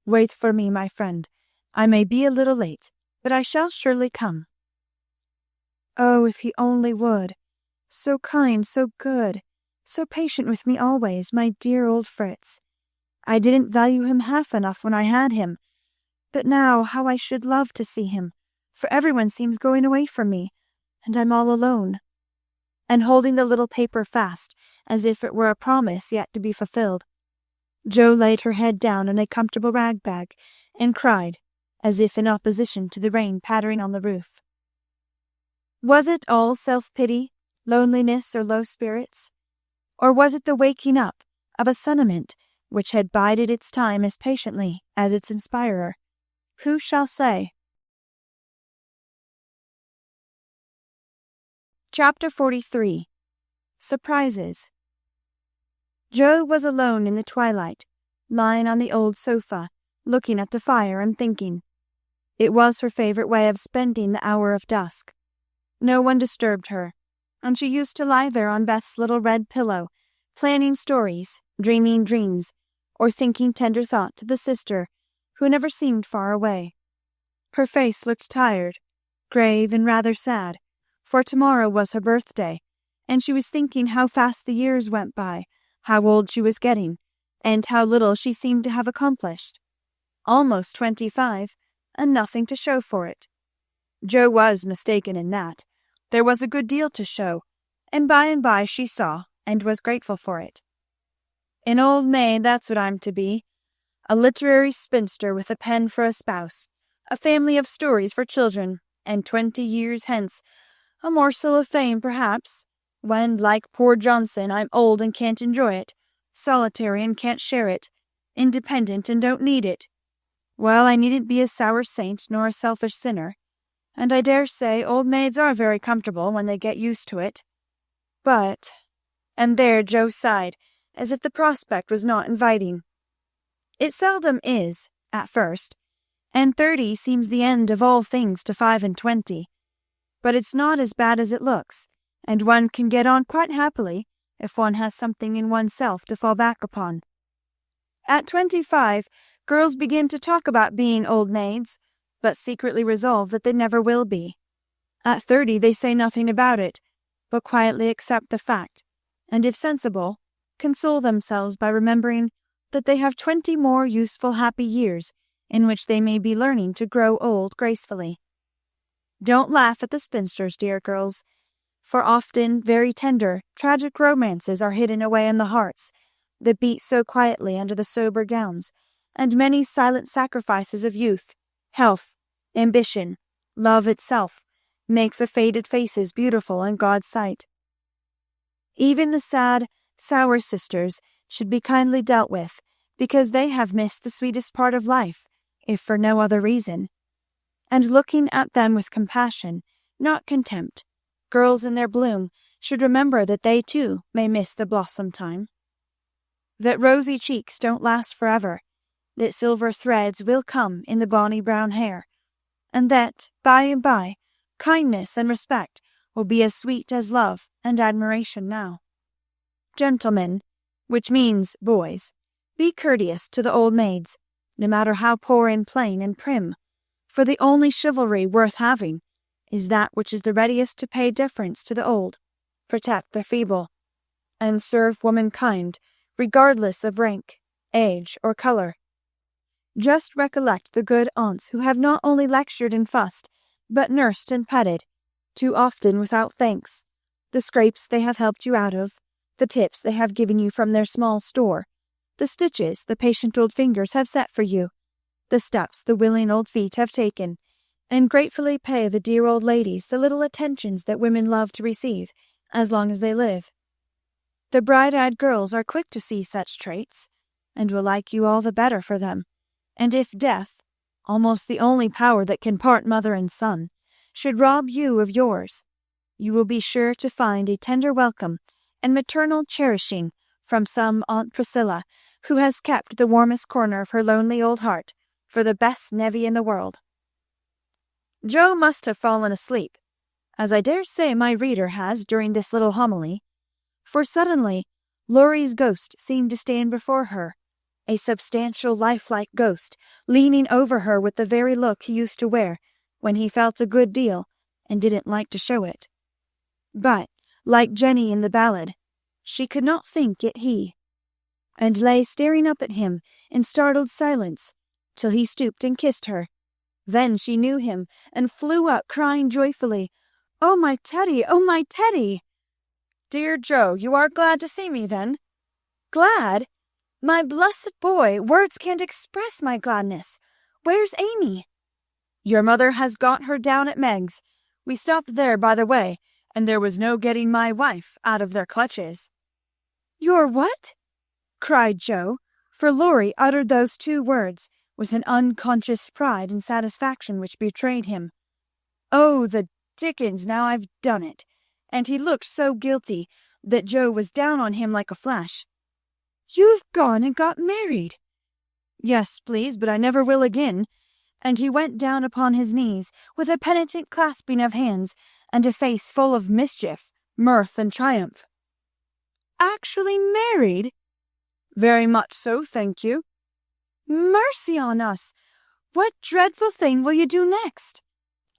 Wait for me, my friend. I may be a little late, but I shall surely come. Oh, if he only would! So kind, so good, so patient with me always, my dear old Fritz. I didn't value him half enough when I had him, but now how I should love to see him, for everyone seems going away from me, and I'm all alone. And holding the little paper fast, as if it were a promise yet to be fulfilled, Joe laid her head down on a comfortable rag bag and cried, as if in opposition to the rain pattering on the roof. Was it all self-pity, loneliness, or low spirits? Or was it the waking up of a sentiment which had bided its time as patiently as its inspirer? Who shall say? Chapter 43. Surprises. Joe was alone in the twilight, lying on the old sofa, looking at the fire and thinking. It was her favorite way of spending the hour of dusk. No one disturbed her, and she used to lie there on Beth's little red pillow, planning stories, dreaming dreams, or thinking tender thought to the sister who never seemed far away. Her face looked tired, grave, and rather sad, for tomorrow was her birthday, and she was thinking how fast the years went by, how old she was getting, and how little she seemed to have accomplished. Almost 25, and nothing to show for it. Jo was mistaken in that. There was a good deal to show, and by she saw, and was grateful for it. An old maid, that's what I'm to be. A literary spinster with a pen for a spouse, a family of stories for children, and 20 years hence, a morsel of fame perhaps, when, like poor Johnson, I'm old and can't enjoy it, solitary and can't share it, independent and don't need it. Well, I needn't be a sour saint nor a selfish sinner, and I dare say old maids are very comfortable when they get used to it. But— and there Jo sighed, as if the prospect was not inviting. It seldom is, at first, and 30 seems the end of all things to 25. But it's not as bad as it looks, and one can get on quite happily if one has something in oneself to fall back upon. At 25, girls begin to talk about being old maids, but secretly resolve that they never will be. At 30 they say nothing about it, but quietly accept the fact, and if sensible, console themselves by remembering that they have 20 more useful happy years in which they may be learning to grow old gracefully. Don't laugh at the spinsters, dear girls, for often very tender, tragic romances are hidden away in the hearts that beat so quietly under the sober gowns, and many silent sacrifices of youth, health, ambition, love itself, make the faded faces beautiful in God's sight. Even the sad, sour sisters should be kindly dealt with, because they have missed the sweetest part of life, if for no other reason. And looking at them with compassion, not contempt, girls in their bloom should remember that they too may miss the blossom time. That rosy cheeks don't last forever, that silver threads will come in the bonny brown hair, and that, by and by, kindness and respect will be as sweet as love and admiration now. Gentlemen, which means boys, be courteous to the old maids, no matter how poor and plain and prim, for the only chivalry worth having is that which is the readiest to pay deference to the old, protect the feeble, and serve womankind regardless of rank, age, or color. Just recollect the good aunts who have not only lectured and fussed, but nursed and petted, too often without thanks, the scrapes they have helped you out of, the tips they have given you from their small store, the stitches the patient old fingers have set for you, the steps the willing old feet have taken, and gratefully pay the dear old ladies the little attentions that women love to receive, as long as they live. The bright-eyed girls are quick to see such traits, and will like you all the better for them, and if death, almost the only power that can part mother and son, should rob you of yours, you will be sure to find a tender welcome and maternal cherishing from some Aunt Priscilla, who has kept the warmest corner of her lonely old heart for the best nevy in the world. Jo must have fallen asleep, as I dare say my reader has during this little homily, for suddenly Laurie's ghost seemed to stand before her, a substantial lifelike ghost, leaning over her with the very look he used to wear when he felt a good deal and didn't like to show it. But, like Jenny in the ballad, she could not think it he, and lay staring up at him in startled silence till he stooped and kissed her. Then she knew him, and flew up crying joyfully, "Oh, my Teddy! Oh, my Teddy!" "Dear Jo, you are glad to see me, then?" "Glad? My blessed boy, words can't express my gladness. Where's Amy?" "Your mother has got her down at Meg's. We stopped there by the way, and there was no getting my wife out of their clutches." "Your what?" cried Jo, for Laurie uttered those two words with an unconscious pride and satisfaction which betrayed him. "Oh, the dickens, now I've done it!" And he looked so guilty that Jo was down on him like a flash. "You've gone and got married?" "Yes, please, but I never will again. and he went down upon his knees with a penitent clasping of hands and a face full of mischief, mirth, and triumph. "Actually married?" "Very much so, thank you." "Mercy on us! What dreadful thing will you do next?"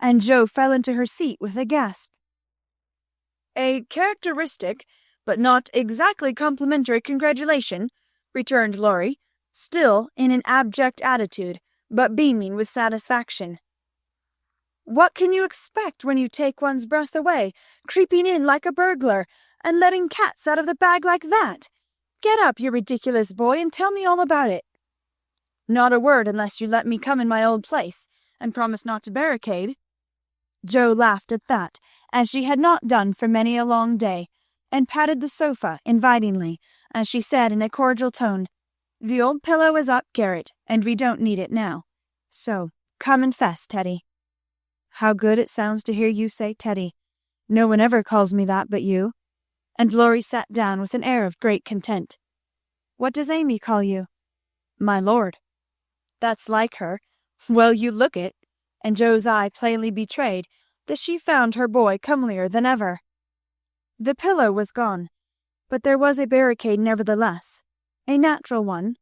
And Jo fell into her seat with a gasp. "A characteristic, but not exactly complimentary congratulation," returned Laurie, still in an abject attitude, but beaming with satisfaction. "What can you expect when you take one's breath away, creeping in like a burglar, and letting cats out of the bag like that? Get up, you ridiculous boy, and tell me all about it." "Not a word unless you let me come in my old place, and promise not to barricade." Jo laughed at that, as she had not done for many a long day, and patted the sofa invitingly, as she said in a cordial tone, "The old pillow is up, Garrett, and we don't need it now. So come and fess, Teddy." "How good it sounds to hear you say Teddy. No one ever calls me that but you." And Laurie sat down with an air of great content. "What does Amy call you?" "My lord." "That's like her. Well, you look it." And Jo's eye plainly betrayed that she found her boy comelier than ever. The pillow was gone, but there was a barricade nevertheless, a natural one,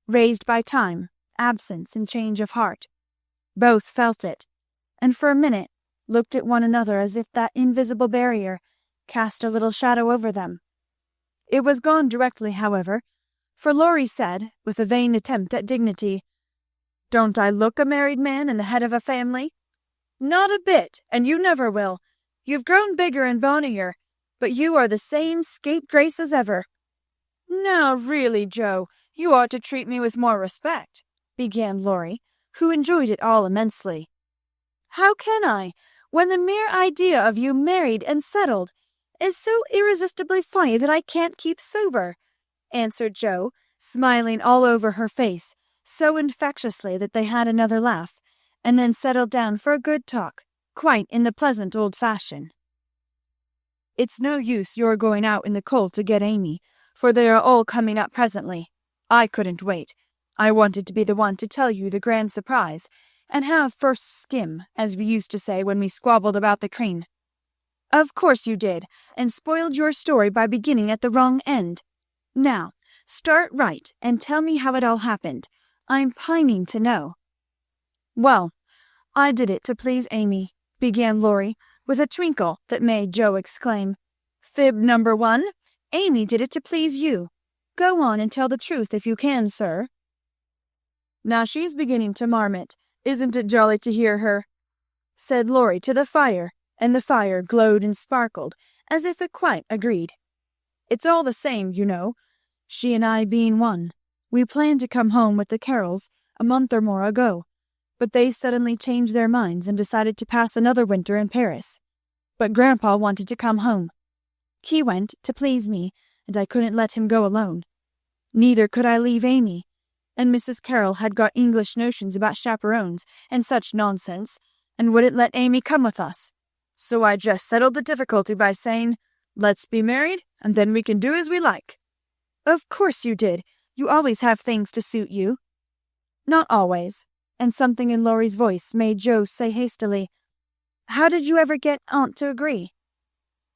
raised by time, absence, and change of heart. Both felt it, and for a minute looked at one another as if that invisible barrier cast a little shadow over them. It was gone directly, however, for Laurie said, with a vain attempt at dignity, "Don't I look a married man and the head of a family?" "Not a bit, and you never will. You've grown bigger and bonnier, but you are the same scapegrace as ever." "Now really, Jo, you ought to treat me with more respect," began Laurie, who enjoyed it all immensely. "How can I, when the mere idea of you married and settled is so irresistibly funny that I can't keep sober?" answered Jo, smiling all over her face, so infectiously that they had another laugh, and then settled down for a good talk, quite in the pleasant old fashion. "It's no use your going out in the cold to get Amy, for they are all coming up presently. I couldn't wait. I wanted to be the one to tell you the grand surprise, and have first skim, as we used to say when we squabbled about the cream." "Of course you did, and spoiled your story by beginning at the wrong end. Now, start right, and tell me how it all happened. I'm pining to know." "Well, I did it to please Amy," began Laurie, with a twinkle that made Jo exclaim, "Fib number 1, Amy did it to please you. Go on and tell the truth if you can, sir." "Now she's beginning to marmot. Isn't it jolly to hear her?" said Laurie to the fire, and the fire glowed and sparkled, as if it quite agreed. "It's all the same, you know. She and I being one. We planned to come home with the Carrolls a month or more ago, but they suddenly changed their minds and decided to pass another winter in Paris. But Grandpa wanted to come home. He went to please me, and I couldn't let him go alone. Neither could I leave Amy, and Mrs. Carroll had got English notions about chaperones and such nonsense, and wouldn't let Amy come with us. So I just settled the difficulty by saying, 'Let's be married, and then we can do as we like.'" "Of course you did. You always have things to suit you." "Not always," and something in Laurie's voice made Jo say hastily, "How did you ever get Aunt to agree?"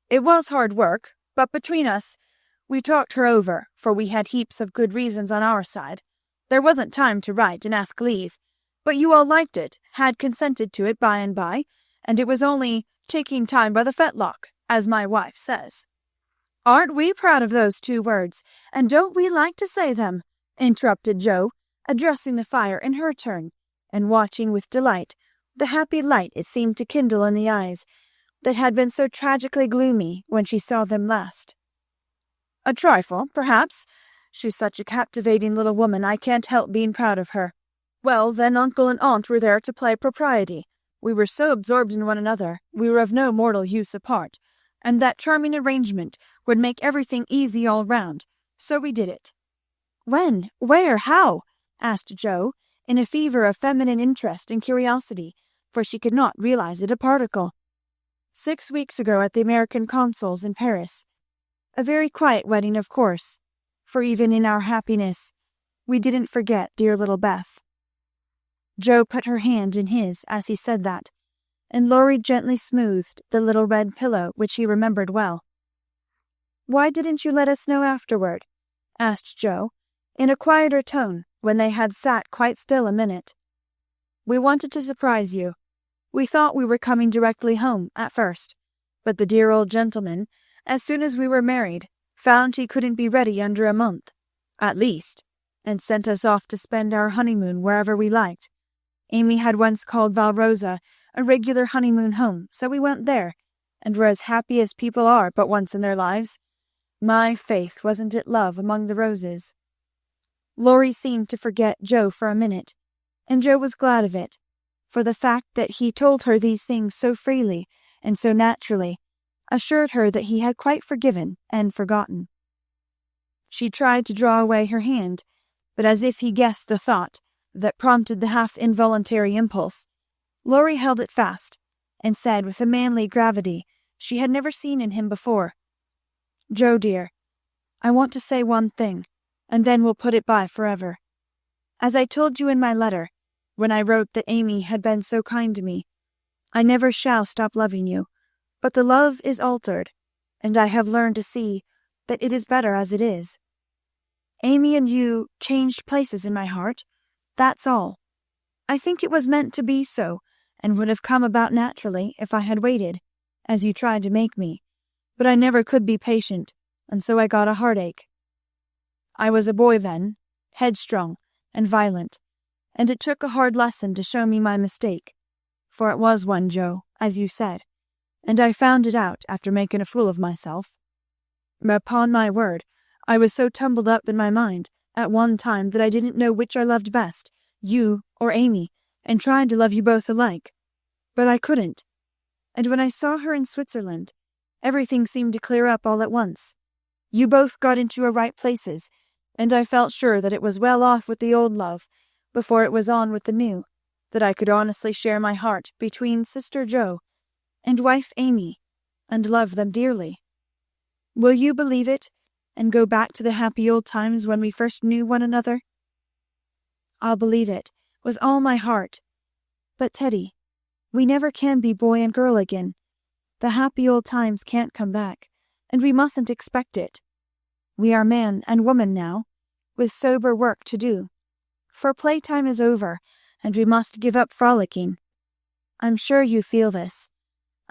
"It was hard work, but between us, we talked her over, for we had heaps of good reasons on our side. There wasn't time to write and ask leave, but you all liked it, had consented to it by and by, and it was only taking time by the fetlock, as my wife says." "Aren't we proud of those 2 words, and don't we like to say them?" interrupted Jo, addressing the fire in her turn, and watching with delight the happy light it seemed to kindle in the eyes that had been so tragically gloomy when she saw them last. "A trifle, perhaps. She's such a captivating little woman I can't help being proud of her. Well, then uncle and aunt were there to play propriety. We were so absorbed in one another we were of no mortal use apart, and that charming arrangement would make everything easy all round, so we did it." "When? Where? How?" asked Jo, in a fever of feminine interest and curiosity, for she could not realize it a particle. 6 weeks ago at the American consul's in Paris. A very quiet wedding, of course, for even in our happiness we didn't forget dear little Beth." Jo put her hand in his as he said that, and Laurie gently smoothed the little red pillow which he remembered well. "Why didn't you let us know afterward?" asked Jo, in a quieter tone, when they had sat quite still a minute. "We wanted to surprise you. We thought we were coming directly home at first, but the dear old gentleman, as soon as we were married, found he couldn't be ready under a month, at least, and sent us off to spend our honeymoon wherever we liked. Amy had once called Valrosa a regular honeymoon home, so we went there, and were as happy as people are but once in their lives. My faith, wasn't it love among the roses?" Laurie seemed to forget Jo for a minute, and Jo was glad of it, for the fact that he told her these things so freely and so naturally assured her that he had quite forgiven and forgotten. She tried to draw away her hand, but as if he guessed the thought that prompted the half involuntary impulse, Laurie held it fast, and said with a manly gravity she had never seen in him before, "Jo, dear, I want to say one thing, and then we'll put it by forever. As I told you in my letter, when I wrote that Amy had been so kind to me, I never shall stop loving you, but the love is altered, and I have learned to see that it is better as it is. Amy and you changed places in my heart, that's all. I think it was meant to be so, and would have come about naturally if I had waited, as you tried to make me, but I never could be patient, and so I got a heartache. I was a boy then, headstrong and violent, and it took a hard lesson to show me my mistake, for it was one, Jo, as you said, and I found it out after making a fool of myself. Upon my word, I was so tumbled up in my mind at one time that I didn't know which I loved best, you or Amy, and tried to love you both alike. But I couldn't. And when I saw her in Switzerland, everything seemed to clear up all at once. You both got into your right places, and I felt sure that it was well off with the old love, before it was on with the new, that I could honestly share my heart between sister Jo and wife Amy, and love them dearly. Will you believe it, and go back to the happy old times when we first knew one another?" "I'll believe it, with all my heart. But, Teddy, we never can be boy and girl again. The happy old times can't come back, and we mustn't expect it. We are man and woman now, with sober work to do, for playtime is over, and we must give up frolicking. I'm sure you feel this.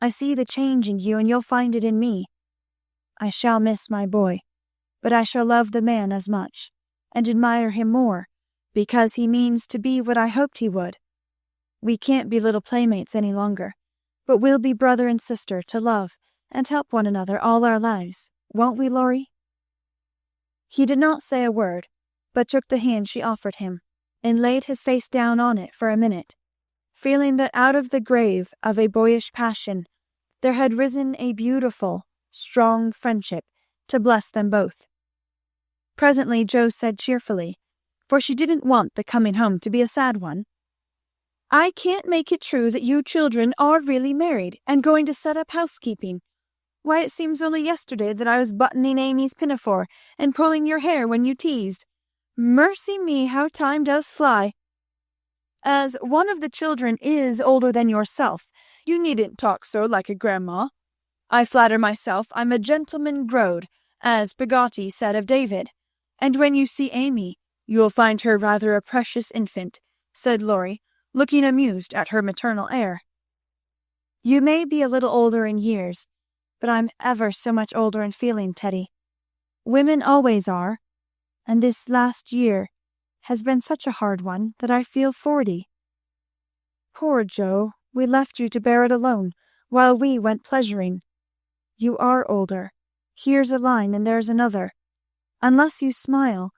I see the change in you, and you'll find it in me. I shall miss my boy, but I shall love the man as much, and admire him more, because he means to be what I hoped he would. We can't be little playmates any longer, but we'll be brother and sister to love and help one another all our lives, won't we, Laurie?" He did not say a word, but took the hand she offered him, and laid his face down on it for a minute, feeling that out of the grave of a boyish passion there had risen a beautiful, strong friendship to bless them both. Presently Jo said cheerfully, for she didn't want the coming home to be a sad one, "I can't make it true that you children are really married and going to set up housekeeping. Why, it seems only yesterday that I was buttoning Amy's pinafore and pulling your hair when you teased. Mercy me, how time does fly! As one of the children is older than yourself, you needn't talk so like a grandma. I flatter myself I'm a gentleman growed, as Pegotty said of David, and when you see Amy, you'll find her rather a precious infant," said Laurie, looking amused at her maternal air. "You may be a little older in years, but I'm ever so much older in feeling, Teddy. Women always are, and this last year has been such a hard one that I feel 40. Poor Jo, we left you to bear it alone, while we went pleasuring. You are older. Here's a line and there's another. Unless you smile,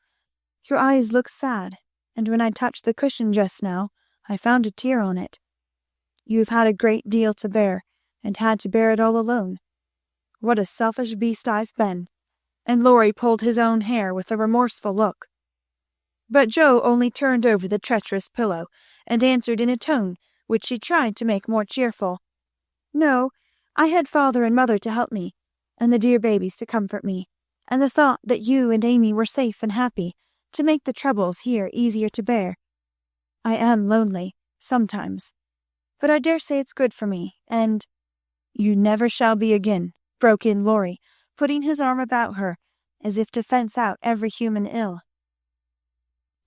your eyes look sad, and when I touched the cushion just now, I found a tear on it. You've had a great deal to bear, and had to bear it all alone. What a selfish beast I've been." And Laurie pulled his own hair with a remorseful look. But Jo only turned over the treacherous pillow, and answered in a tone which she tried to make more cheerful, "No, I had father and mother to help me, and the dear babies to comfort me, and the thought that you and Amy were safe and happy to make the troubles here easier to bear. I am lonely, sometimes. But I dare say it's good for me, and—" "You never shall be again," broke in Laurie, putting his arm about her, as if to fence out every human ill.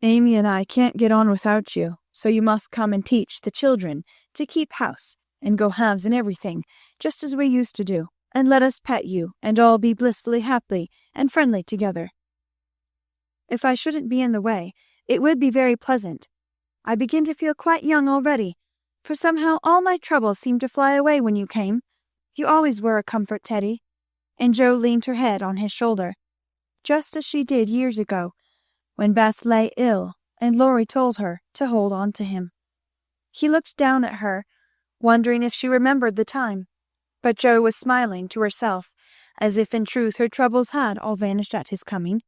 "Amy and I can't get on without you, so you must come and teach the children to keep house, and go halves in everything, just as we used to do, and let us pet you, and all be blissfully happy and friendly together." "If I shouldn't be in the way, it would be very pleasant. I begin to feel quite young already, for somehow all my troubles seemed to fly away when you came. You always were a comfort, Teddy." And Jo leaned her head on his shoulder, just as she did years ago, when Beth lay ill and Laurie told her to hold on to him. He looked down at her, wondering if she remembered the time, but Jo was smiling to herself, as if in truth her troubles had all vanished at his coming.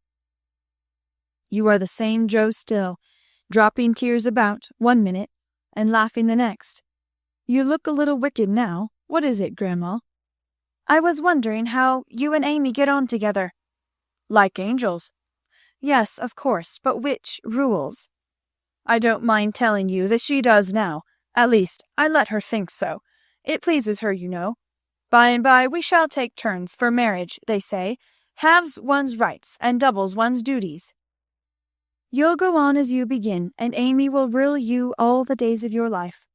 "You are the same Jo still, dropping tears about one minute and laughing the next. You look a little wicked now. What is it, Grandma?" "I was wondering how you and Amy get on together." "Like angels." "Yes, of course, but which rules?" "I don't mind telling you that she does now. At least, I let her think so. It pleases her, you know. By and by we shall take turns, for marriage, they say, halves one's rights and doubles one's duties." "You'll go on as you begin, and Amy will rule you all the days of your life."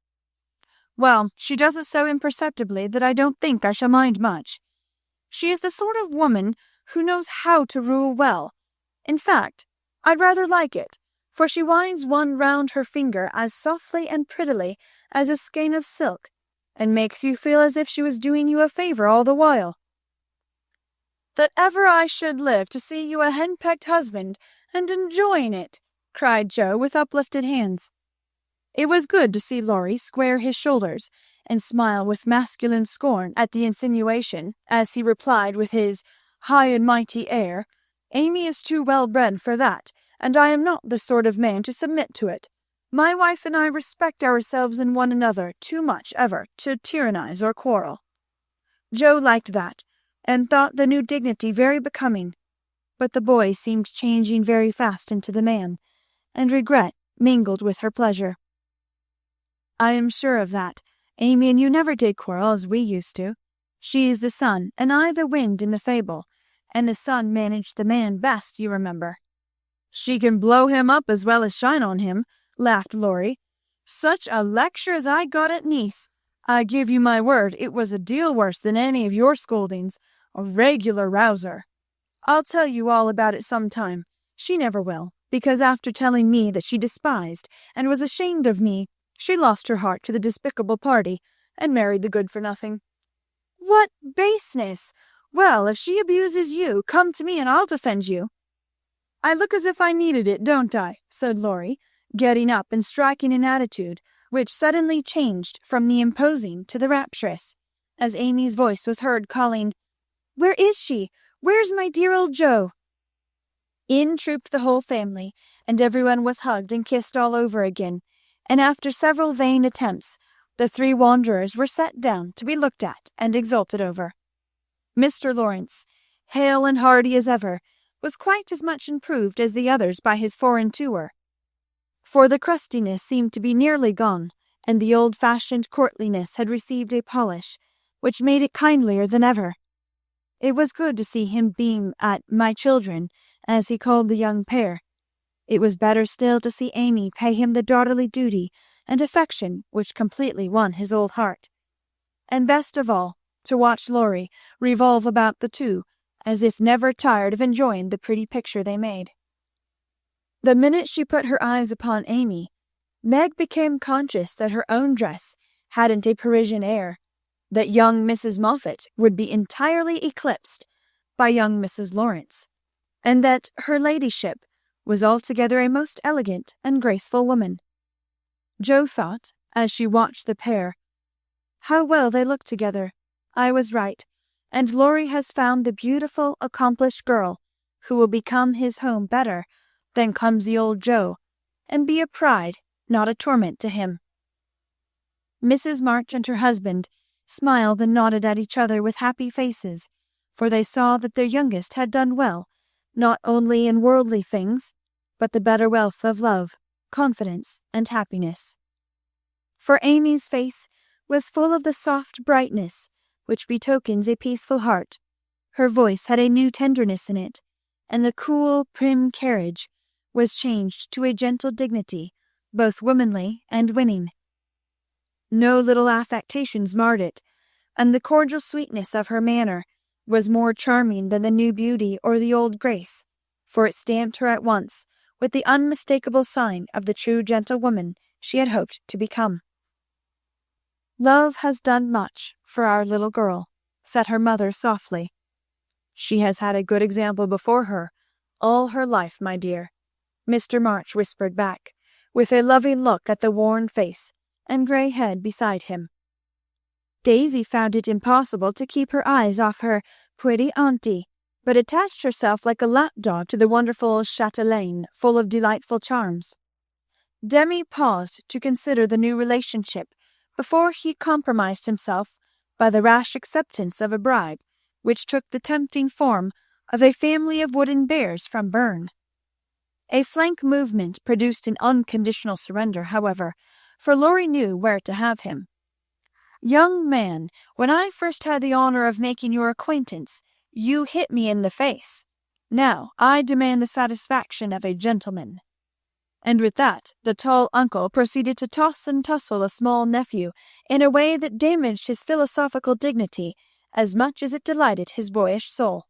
"Well, she does it so imperceptibly that I don't think I shall mind much. She is the sort of woman who knows how to rule well. In fact, I'd rather like it, for she winds one round her finger as softly and prettily as a skein of silk, and makes you feel as if she was doing you a favour all the while." "That ever I should live to see you a henpecked husband, and enjoying it!" cried Jo with uplifted hands. It was good to see Laurie square his shoulders and smile with masculine scorn at the insinuation, as he replied with his high and mighty air, "Amy is too well bred for that, and I am not the sort of man to submit to it. My wife and I respect ourselves and one another too much ever to tyrannize or quarrel." Jo liked that, and thought the new dignity very becoming, but the boy seemed changing very fast into the man, and regret mingled with her pleasure. "I am sure of that. Amy and you never did quarrel as we used to. She is the sun, and I the wind in the fable, and the sun managed the man best, you remember." "She can blow him up as well as shine on him," laughed Laurie. "Such a lecture as I got at Nice! I give you my word it was a deal worse than any of your scoldings. A regular rouser." "I'll tell you all about it some time. She never will, because after telling me that she despised and was ashamed of me, she lost her heart to the despicable party, and married the good-for-nothing." "What baseness! Well, if she abuses you, come to me and I'll defend you." "I look as if I needed it, don't I?" said Laurie, getting up and striking an attitude which suddenly changed from the imposing to the rapturous, as Amy's voice was heard calling, "Where is she? Where's my dear old Jo?" In trooped the whole family, and everyone was hugged and kissed all over again, and after several vain attempts, the three wanderers were set down to be looked at and exulted over. Mr. Lawrence, hale and hearty as ever, was quite as much improved as the others by his foreign tour, for the crustiness seemed to be nearly gone, and the old-fashioned courtliness had received a polish which made it kindlier than ever. It was good to see him beam at "my children," as he called the young pair. It was better still to see Amy pay him the daughterly duty and affection which completely won his old heart. And best of all, to watch Laurie revolve about the two, as if never tired of enjoying the pretty picture they made. The minute she put her eyes upon Amy, Meg became conscious that her own dress hadn't a Parisian air, that young Mrs. Moffat would be entirely eclipsed by young Mrs. Lawrence, and that her ladyship was altogether a most elegant and graceful woman. Jo thought, as she watched the pair, "How well they look together. I was right, and Laurie has found the beautiful, accomplished girl who will become his home better than clumsy old Jo, and be a pride, not a torment to him." Mrs. March and her husband smiled and nodded at each other with happy faces, for they saw that their youngest had done well, not only in worldly things, but the better wealth of love, confidence, and happiness. For Amy's face was full of the soft brightness which betokens a peaceful heart. Her voice had a new tenderness in it, and the cool, prim carriage was changed to a gentle dignity, both womanly and winning. No little affectations marred it, and the cordial sweetness of her manner was more charming than the new beauty or the old grace, for it stamped her at once with the unmistakable sign of the true gentlewoman she had hoped to become. "Love has done much for our little girl," said her mother softly. "She has had a good example before her all her life, my dear," Mr. March whispered back, with a loving look at the worn face and grey head beside him. Daisy found it impossible to keep her eyes off her pretty auntie, but attached herself like a lapdog to the wonderful chatelaine full of delightful charms. Demi paused to consider the new relationship before he compromised himself by the rash acceptance of a bribe which took the tempting form of a family of wooden bears from Berne. A flank movement produced an unconditional surrender, however, for Laurie knew where to have him. "Young man, when I first had the honor of making your acquaintance, you hit me in the face. Now I demand the satisfaction of a gentleman." And with that the tall uncle proceeded to toss and tussle a small nephew in a way that damaged his philosophical dignity as much as it delighted his boyish soul.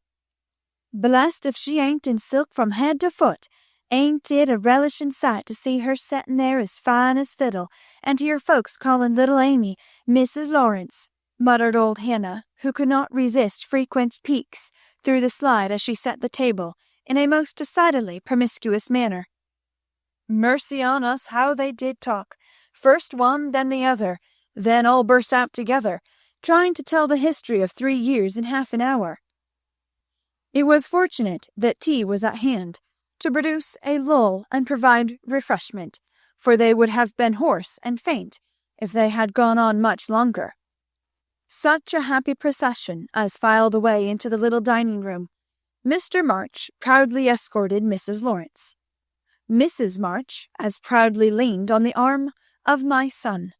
"Blessed if she ain't in silk from head to foot. Ain't it a relishin' sight to see her settin' there as fine as fiddle, and to your folks calling little Amy Mrs. Lawrence," muttered old Hannah, who could not resist frequent peeks through the slide as she set the table in a most decidedly promiscuous manner. Mercy on us, how they did talk! First one, then the other, then all burst out together, trying to tell the history of 3 years in half an hour. It was fortunate that tea was at hand, to produce a lull and provide refreshment, for they would have been hoarse and faint if they had gone on much longer. Such a happy procession as filed away into the little dining room. Mr. March proudly escorted Mrs. Lawrence. Mrs. March as proudly leaned on the arm of my son.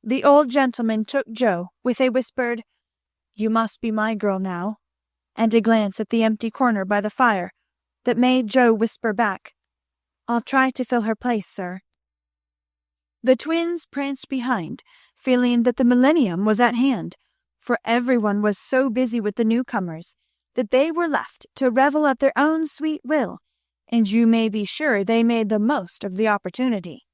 The old gentleman took Jo with a whispered, "You must be my girl now," and a glance at the empty corner by the fire that made Jo whisper back, "I'll try to fill her place, sir." The twins pranced behind, feeling that the millennium was at hand, for everyone was so busy with the newcomers that they were left to revel at their own sweet will, and you may be sure they made the most of the opportunity.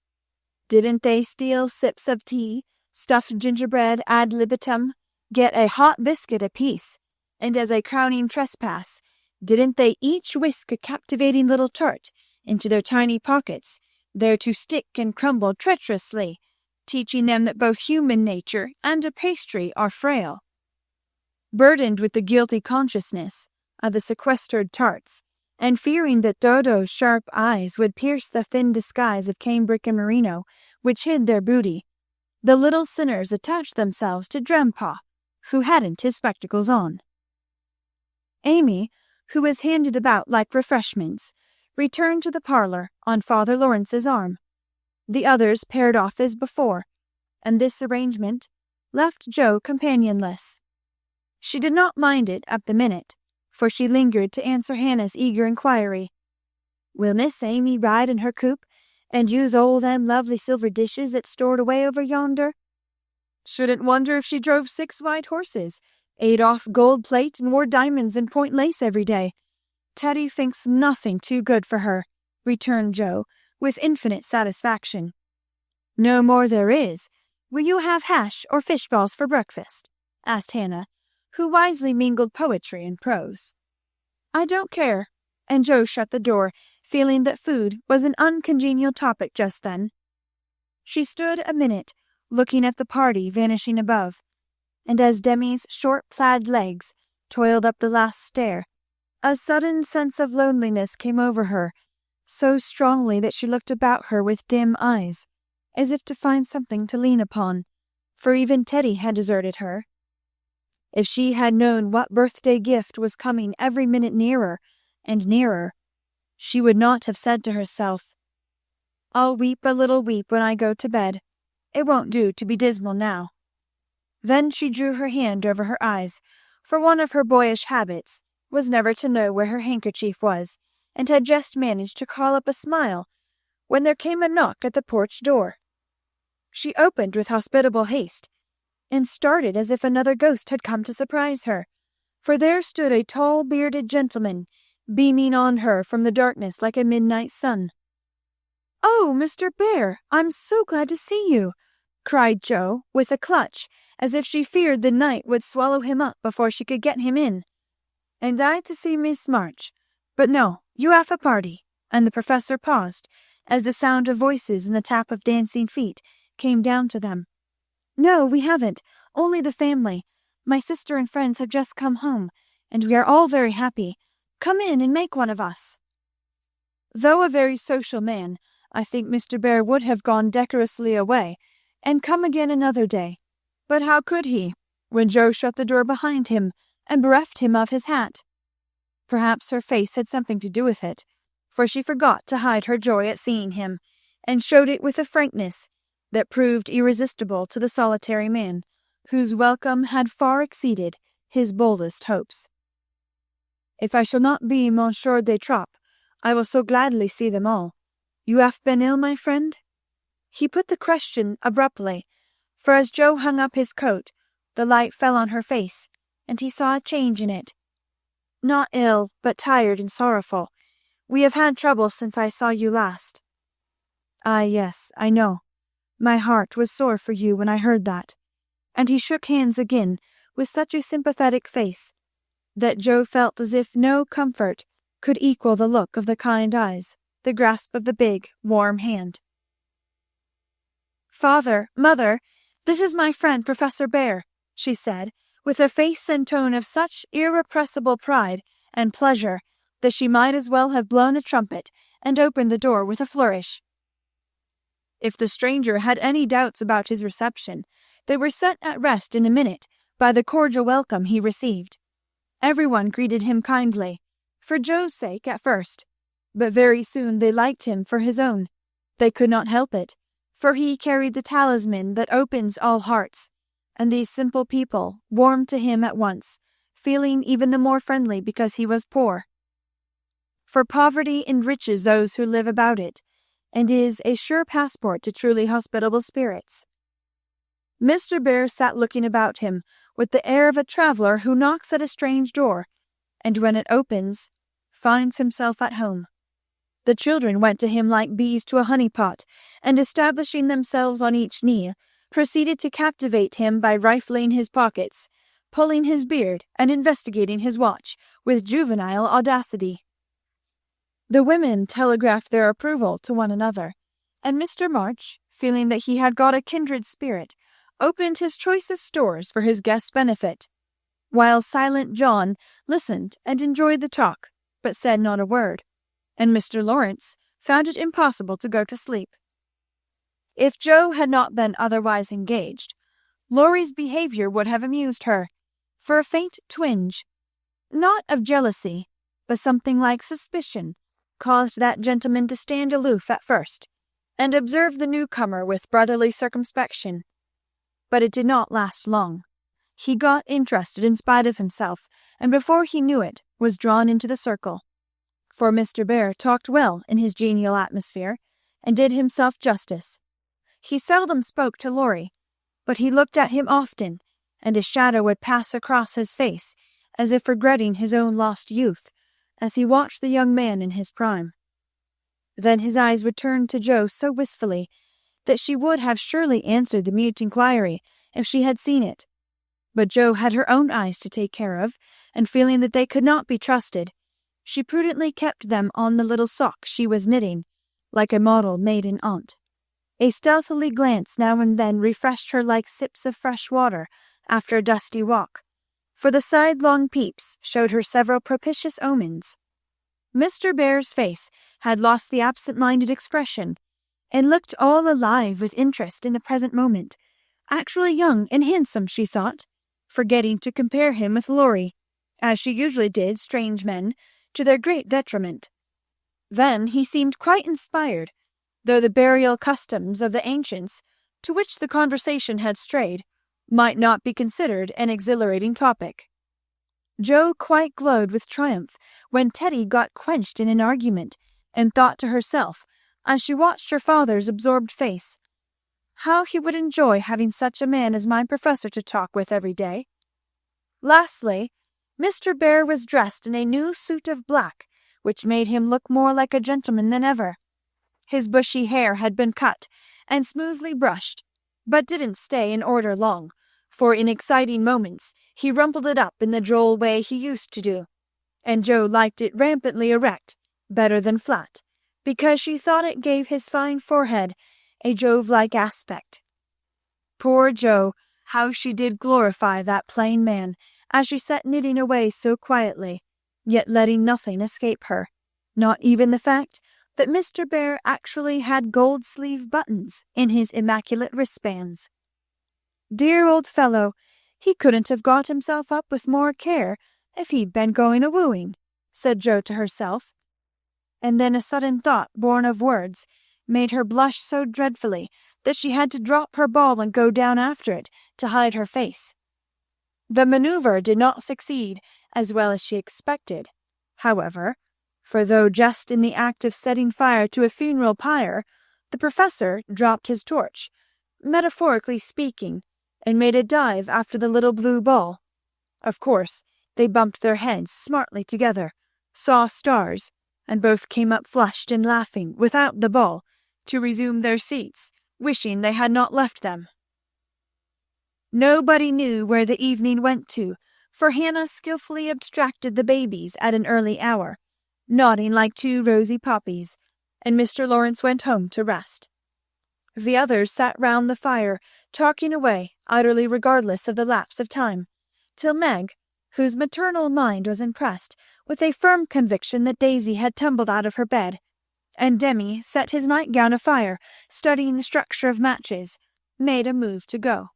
Didn't they steal sips of tea, stuffed gingerbread ad libitum, get a hot biscuit apiece, and as a crowning trespass, didn't they each whisk a captivating little tart into their tiny pockets, there to stick and crumble treacherously, teaching them that both human nature and a pastry are frail? Burdened with the guilty consciousness of the sequestered tarts, and fearing that Dodo's sharp eyes would pierce the thin disguise of cambric and merino which hid their booty, the little sinners attached themselves to Grandpa, who hadn't his spectacles on. Amy, who was handed about like refreshments, returned to the parlour on Father Lawrence's arm. The others paired off as before, and this arrangement left Jo companionless. She did not mind it at the minute, for she lingered to answer Hannah's eager inquiry. "Will Miss Amy ride in her coupe, and use all them lovely silver dishes that's stored away over yonder?" "Shouldn't wonder if she drove 6 white horses, ate off gold plate, and wore diamonds and point lace every day. Teddy thinks nothing too good for her," returned Jo, with infinite satisfaction. "No more there is. Will you have hash or fish balls for breakfast?" asked Hannah, who wisely mingled poetry and prose. "I don't care," and Jo shut the door, feeling that food was an uncongenial topic just then. She stood a minute, looking at the party vanishing above, and as Demi's short plaid legs toiled up the last stair, a sudden sense of loneliness came over her, so strongly that she looked about her with dim eyes, as if to find something to lean upon, for even Teddy had deserted her. If she had known what birthday gift was coming every minute nearer and nearer, she would not have said to herself, I'll weep a little weep when I go to bed. It won't do to be dismal now." Then she drew her hand over her eyes, for one of her boyish habits was never to know where her handkerchief was, and had just managed to call up a smile when there came a knock at the porch door. She opened with hospitable haste, and started as if another ghost had come to surprise her, for there stood a tall bearded gentleman, beaming on her from the darkness like a midnight sun. "Oh, Mr. Bear, I'm so glad to see you!" cried Jo, with a clutch, as if she feared the night would swallow him up before she could get him in. "And I to see Miss March. But no, you have a party." And the Professor paused, as the sound of voices and the tap of dancing feet came down to them. "No, we haven't. Only the family. My sister and friends have just come home, and we are all very happy. Come in and make one of us." Though a very social man, I think Mr. Bear would have gone decorously away, and come again another day. But how could he, when Jo shut the door behind him and bereft him of his hat? Perhaps her face had something to do with it, for she forgot to hide her joy at seeing him, and showed it with a frankness that proved irresistible to the solitary man, whose welcome had far exceeded his boldest hopes. "If I shall not be Monsieur de Trop, I will so gladly see them all. You have been ill, my friend?" He put the question abruptly, for as Jo hung up his coat, the light fell on her face, and he saw a change in it. "Not ill, but tired and sorrowful. We have had trouble since I saw you last." "Ah, yes, I know. My heart was sore for you when I heard that." And he shook hands again with such a sympathetic face that Jo felt as if no comfort could equal the look of the kind eyes, the grasp of the big, warm hand. "Father, mother, this is my friend Professor Bear," she said, with a face and tone of such irrepressible pride and pleasure that she might as well have blown a trumpet and opened the door with a flourish. If the stranger had any doubts about his reception, they were set at rest in a minute by the cordial welcome he received. Everyone greeted him kindly, for Jo's sake at first, but very soon they liked him for his own. They could not help it, for he carried the talisman that opens all hearts, and these simple people warmed to him at once, feeling even the more friendly because he was poor. For poverty enriches those who live about it, and is a sure passport to truly hospitable spirits. Mr. Bear sat looking about him with the air of a traveller who knocks at a strange door, and when it opens, finds himself at home. The children went to him like bees to a honey pot, and establishing themselves on each knee, proceeded to captivate him by rifling his pockets, pulling his beard, and investigating his watch with juvenile audacity. The women telegraphed their approval to one another, and Mr. March, feeling that he had got a kindred spirit, opened his choicest stores for his guest's benefit, while silent John listened and enjoyed the talk, but said not a word, and Mr. Lawrence found it impossible to go to sleep. If Jo had not been otherwise engaged, Laurie's behaviour would have amused her, for a faint twinge, not of jealousy, but something like suspicion, caused that gentleman to stand aloof at first, and observe the newcomer with brotherly circumspection. But it did not last long. He got interested in spite of himself, and before he knew it, was drawn into the circle. For Mr. Bear talked well in his genial atmosphere, and did himself justice. He seldom spoke to Laurie, but he looked at him often, and a shadow would pass across his face, as if regretting his own lost youth, as he watched the young man in his prime. Then his eyes would turn to Jo so wistfully that she would have surely answered the mute inquiry if she had seen it. But Jo had her own eyes to take care of, and feeling that they could not be trusted, she prudently kept them on the little sock she was knitting, like a model maiden aunt. A stealthily glance now and then refreshed her like sips of fresh water after a dusty walk, for the sidelong peeps showed her several propitious omens. Mr. Bear's face had lost the absent-minded expression, and looked all alive with interest in the present moment, actually young and handsome, she thought, forgetting to compare him with Laurie, as she usually did strange men, to their great detriment. Then he seemed quite inspired, though the burial customs of the ancients, to which the conversation had strayed, might not be considered an exhilarating topic. Jo quite glowed with triumph when Teddy got quenched in an argument, and thought to herself, as she watched her father's absorbed face, how he would enjoy having such a man as my professor to talk with every day. Lastly, Mr. Bear was dressed in a new suit of black, which made him look more like a gentleman than ever. His bushy hair had been cut and smoothly brushed, but didn't stay in order long, for in exciting moments he rumpled it up in the droll way he used to do, and Jo liked it rampantly erect better than flat, because she thought it gave his fine forehead a Jove-like aspect. Poor Jo, how she did glorify that plain man, as she sat knitting away so quietly, yet letting nothing escape her, not even the fact that Mr. Bear actually had gold sleeve buttons in his immaculate wristbands. Dear old fellow, he couldn't have got himself up with more care if he'd been going a-wooing, said Jo to herself. And then a sudden thought born of words made her blush so dreadfully that she had to drop her ball and go down after it to hide her face. The maneuver did not succeed as well as she expected, however, for though just in the act of setting fire to a funeral pyre, the professor dropped his torch, metaphorically speaking, and made a dive after the little blue ball. Of course, they bumped their heads smartly together, saw stars, and both came up flushed and laughing without the ball, to resume their seats, wishing they had not left them. Nobody knew where the evening went to, for Hannah skilfully abstracted the babies at an early hour, nodding like two rosy poppies, and Mr. Lawrence went home to rest. The others sat round the fire, talking away, utterly regardless of the lapse of time, till Meg, whose maternal mind was impressed with a firm conviction that Daisy had tumbled out of her bed, and Demi set his nightgown afire, studying the structure of matches, made a move to go.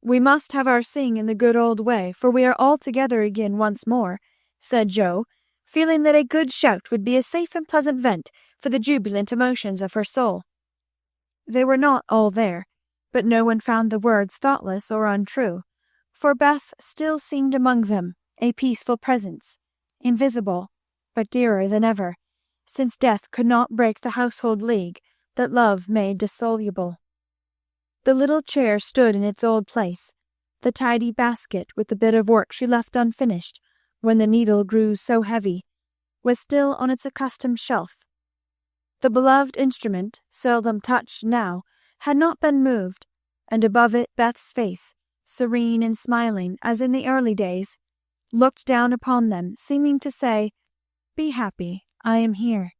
"We must have our sing in the good old way, for we are all together again once more," said Jo, feeling that a good shout would be a safe and pleasant vent for the jubilant emotions of her soul. They were not all there, but no one found the words thoughtless or untrue, for Beth still seemed among them, a peaceful presence, invisible, but dearer than ever, since death could not break the household league that love made dissoluble. The little chair stood in its old place, the tidy basket with the bit of work she left unfinished when the needle grew so heavy was still on its accustomed shelf. The beloved instrument, seldom touched now, had not been moved, and above it Beth's face, serene and smiling as in the early days, looked down upon them, seeming to say, "Be happy, I am here."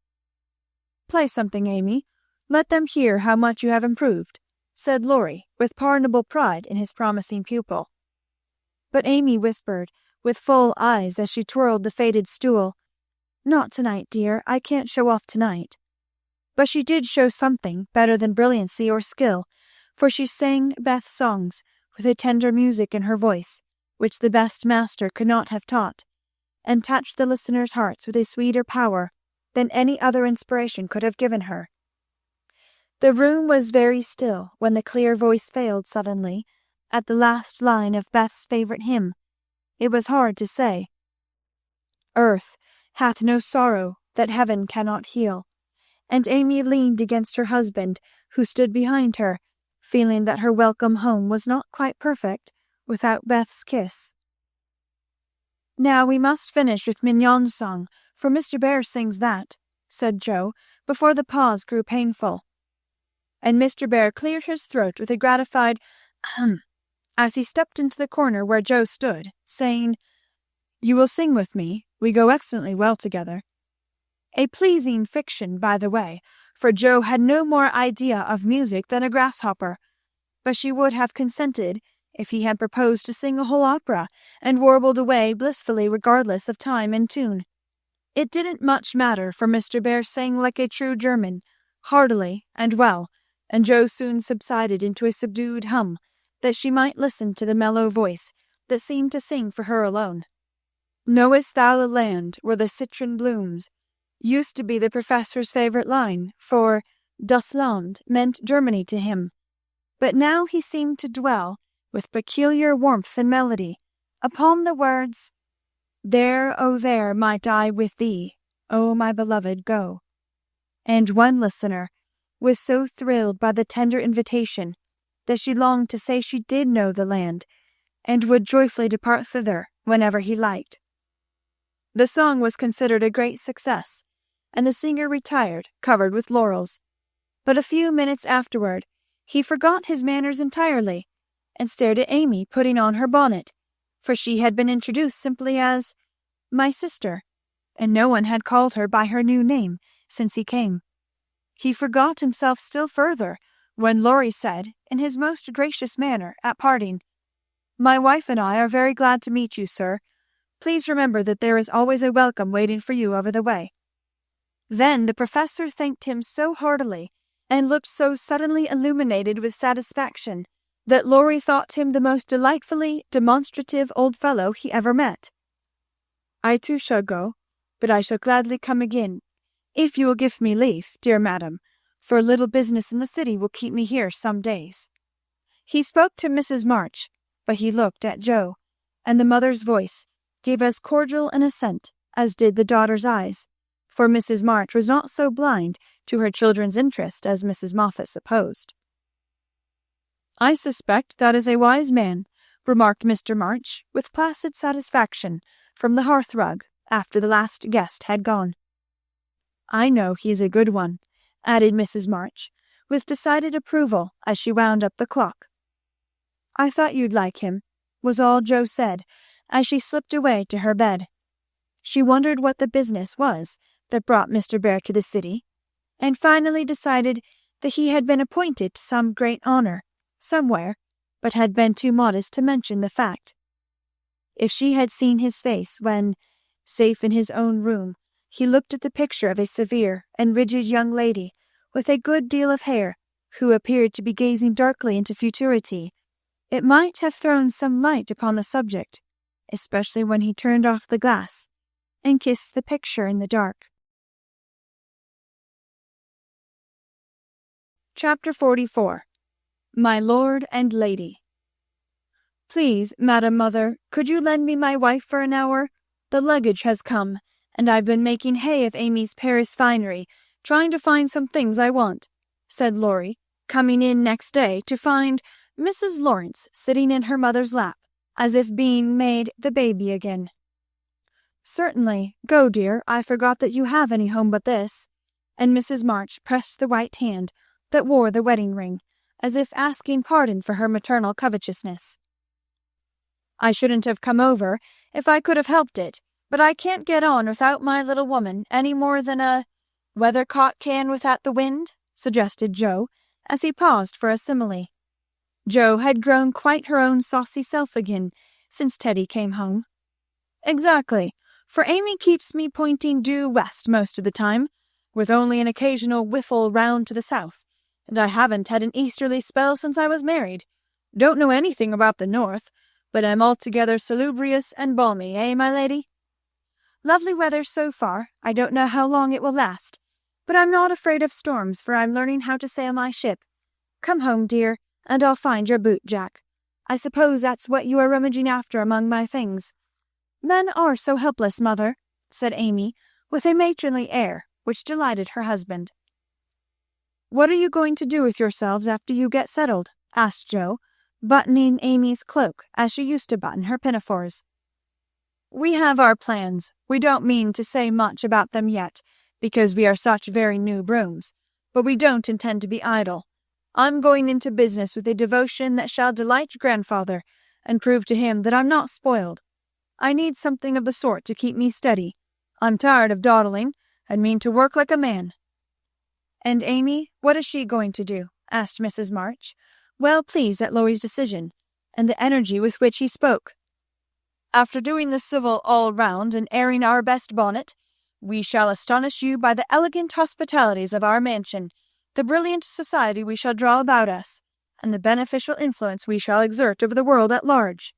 "Play something, Amy. Let them hear how much you have improved," said Laurie, with pardonable pride in his promising pupil. But Amy whispered, with full eyes as she twirled the faded stool, "Not tonight, dear, I can't show off tonight." But she did show something better than brilliancy or skill, for she sang Beth's songs with a tender music in her voice, which the best master could not have taught, and touched the listeners' hearts with a sweeter power than any other inspiration could have given her. The room was very still when the clear voice failed suddenly at the last line of Beth's favourite hymn. It was hard to say, "Earth hath no sorrow that heaven cannot heal," and Amy leaned against her husband, who stood behind her, feeling that her welcome home was not quite perfect without Beth's kiss. "Now we must finish with Mignon's song, for Mr. Bear sings that," said Jo, before the pause grew painful. And Mr. Bear cleared his throat with a gratified ahem as he stepped into the corner where Jo stood, saying, "You will sing with me. We go excellently well together." A pleasing fiction, by the way, for Jo had no more idea of music than a grasshopper, but she would have consented if he had proposed to sing a whole opera and warbled away blissfully regardless of time and tune. It didn't much matter, for Mr. Bear sang like a true German, heartily and well, and Jo soon subsided into a subdued hum, that she might listen to the mellow voice that seemed to sing for her alone. "Knowest thou the land where the citron blooms?" used to be the professor's favourite line, for Das Land meant Germany to him, but now he seemed to dwell with peculiar warmth and melody upon the words, "There, oh there, might I with thee, O my beloved, go." And one listener was so thrilled by the tender invitation that she longed to say she did know the land, and would joyfully depart thither whenever he liked. The song was considered a great success, and the singer retired covered with laurels. But a few minutes afterward he forgot his manners entirely, and stared at Amy putting on her bonnet, for she had been introduced simply as "my sister," and no one had called her by her new name since he came. He forgot himself still further when Laurie said, in his most gracious manner, at parting, "My wife and I are very glad to meet you, sir. Please remember that there is always a welcome waiting for you over the way." Then the professor thanked him so heartily, and looked so suddenly illuminated with satisfaction, that Laurie thought him the most delightfully demonstrative old fellow he ever met. "I too shall go, but I shall gladly come again, if you will give me leave, dear madam, for a little business in the city will keep me here some days." He spoke to Mrs. March, but he looked at Joe, and the mother's voice gave as cordial an assent as did the daughter's eyes, for Mrs. March was not so blind to her children's interest as Mrs. Moffat supposed. "I suspect that is a wise man," remarked Mr. March, with placid satisfaction, from the hearth-rug, after the last guest had gone. "I know he is a good one," added Mrs. March, with decided approval, as she wound up the clock. "I thought you'd like him," was all Joe said, as she slipped away to her bed. She wondered what the business was that brought Mr. Bear to the city, and finally decided that he had been appointed to some great honour somewhere, but had been too modest to mention the fact. If she had seen his face when, safe in his own room, he looked at the picture of a severe and rigid young lady with a good deal of hair, who appeared to be gazing darkly into futurity, it might have thrown some light upon the subject, especially when he turned off the glass and kissed the picture in the dark. Chapter 44. My Lord and Lady. "Please, Madam Mother, could you lend me my wife for an hour? The luggage has come, and I've been making hay of Amy's Paris finery, trying to find some things I want," said Laurie, coming in next day to find Mrs. Lawrence sitting in her mother's lap, as if being made the baby again. "Certainly. Go, dear. I forgot that you have any home but this," and Mrs. March pressed the white hand that wore the wedding ring, as if asking pardon for her maternal covetousness. "I shouldn't have come over if I could have helped it, but I can't get on without my little woman any more than a weathercock can without the wind," suggested Joe, as he paused for a simile. Joe had grown quite her own saucy self again since Teddy came home. "Exactly, for Amy keeps me pointing due west most of the time, with only an occasional whiffle round to the south, and I haven't had an easterly spell since I was married. Don't know anything about the north, but am altogether salubrious and balmy, eh, my lady?" "Lovely weather so far. I don't know how long it will last, but I'm not afraid of storms, for I'm learning how to sail my ship. Come home, dear, and I'll find your boot jack. I suppose that's what you are rummaging after among my things." "Men are so helpless, mother," said Amy, with a matronly air which delighted her husband. "What are you going to do with yourselves after you get settled?" asked Joe, buttoning Amy's cloak as she used to button her pinafores. "We have our plans. We don't mean to say much about them yet, because we are such very new brooms, but we don't intend to be idle. I'm going into business with a devotion that shall delight grandfather, and prove to him that I'm not spoiled. I need something of the sort to keep me steady. I'm tired of dawdling, and mean to work like a man." "And Amy, what is she going to do?" asked Mrs. March, well pleased at Laurie's decision, and the energy with which he spoke. "After doing the civil all round and airing our best bonnet, we shall astonish you by the elegant hospitalities of our mansion, the brilliant society we shall draw about us, and the beneficial influence we shall exert over the world at large."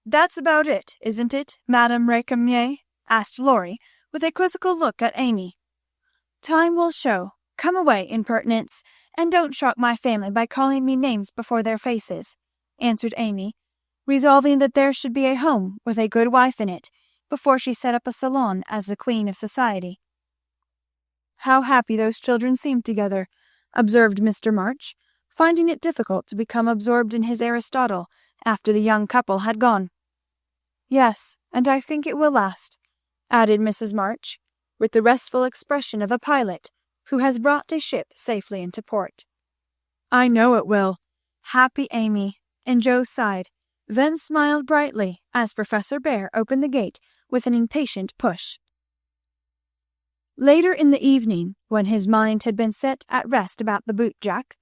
"That's about it, isn't it, Madame Récamier?" asked Laurie, with a quizzical look at Amy. "Time will show. "Come away, impertinence, and don't shock my family by calling me names before their faces," answered Amy, resolving that there should be a home with a good wife in it before she set up a salon as the queen of society. "How happy those children seem together," observed Mr. March, finding it difficult to become absorbed in his Aristotle after the young couple had gone. "Yes, and I think it will last," added Mrs. March, with the restful expression of a pilot who has brought a ship safely into port. "I know it will. Happy Amy," and Joe sighed, then smiled brightly as Professor Bear opened the gate with an impatient push. Later in the evening, when his mind had been set at rest about the boot jack,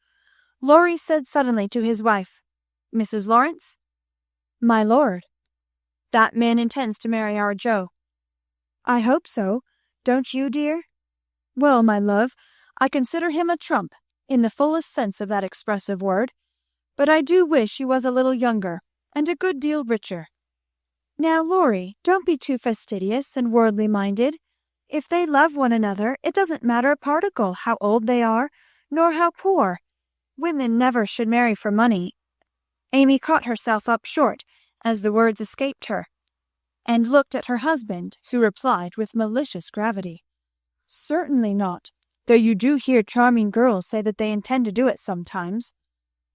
Laurie said suddenly to his wife, "Mrs. Lawrence?" "My lord." "That man intends to marry our Joe." "I hope so. Don't you, dear?" "Well, my love, I consider him a trump, in the fullest sense of that expressive word, but I do wish he was a little younger, and a good deal richer." "Now, Laurie, don't be too fastidious and worldly minded. If they love one another, it doesn't matter a particle how old they are, nor how poor. Women never should marry for money." Amy caught herself up short as the words escaped her, and looked at her husband, who replied with malicious gravity, "Certainly not, though you do hear charming girls say that they intend to do it sometimes.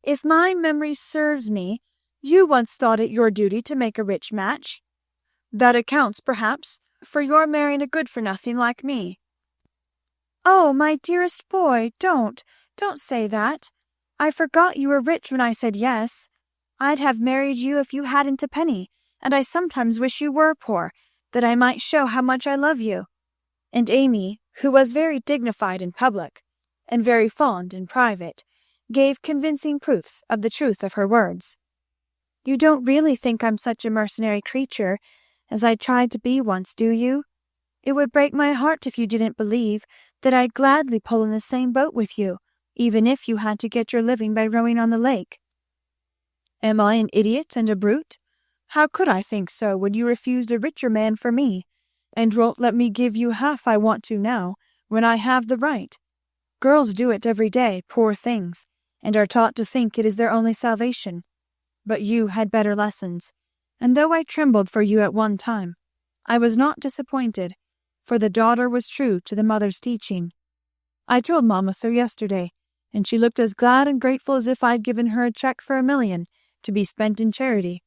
If my memory serves me, you once thought it your duty to make a rich match. That accounts, perhaps, for your marrying a good-for-nothing like me." "Oh, my dearest boy, don't say that. I forgot you were rich when I said yes. I'd have married you if you hadn't a penny, and I sometimes wish you were poor, that I might show how much I love you." And Amy, who was very dignified in public, and very fond in private, gave convincing proofs of the truth of her words. "You don't really think I'm such a mercenary creature as I tried to be once, do you? It would break my heart if you didn't believe that I'd gladly pull in the same boat with you, even if you had to get your living by rowing on the lake." "Am I an idiot and a brute? How could I think so when you refused a richer man for me, and won't let me give you half I want to now, when I have the right? Girls do it every day, poor things, and are taught to think it is their only salvation. But you had better lessons, and though I trembled for you at one time, I was not disappointed, for the daughter was true to the mother's teaching. I told mamma so yesterday, and she looked as glad and grateful as if I'd given her a check for $1 million to be spent in charity.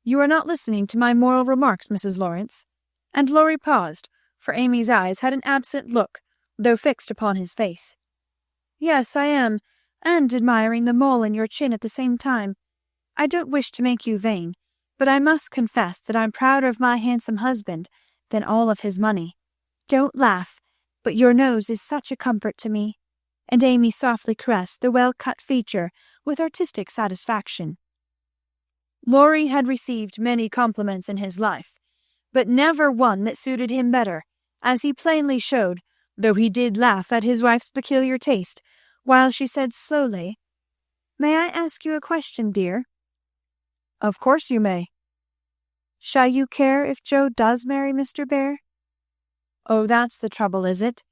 You are not listening to my moral remarks, Mrs. Lawrence." And Laurie paused, for Amy's eyes had an absent look, though fixed upon his face. "Yes, I am, and admiring the mole in your chin at the same time. I don't wish to make you vain, but I must confess that I'm prouder of my handsome husband than all of his money. Don't laugh, but your nose is such a comfort to me." And Amy softly caressed the well-cut feature with artistic satisfaction. Laurie had received many compliments in his life, but never one that suited him better, as he plainly showed, though he did laugh at his wife's peculiar taste, while she said slowly, "May I ask you a question, dear?" "Of course you may." "Shall you care if Joe does marry Mr. Bear?" "Oh, that's the trouble, is it?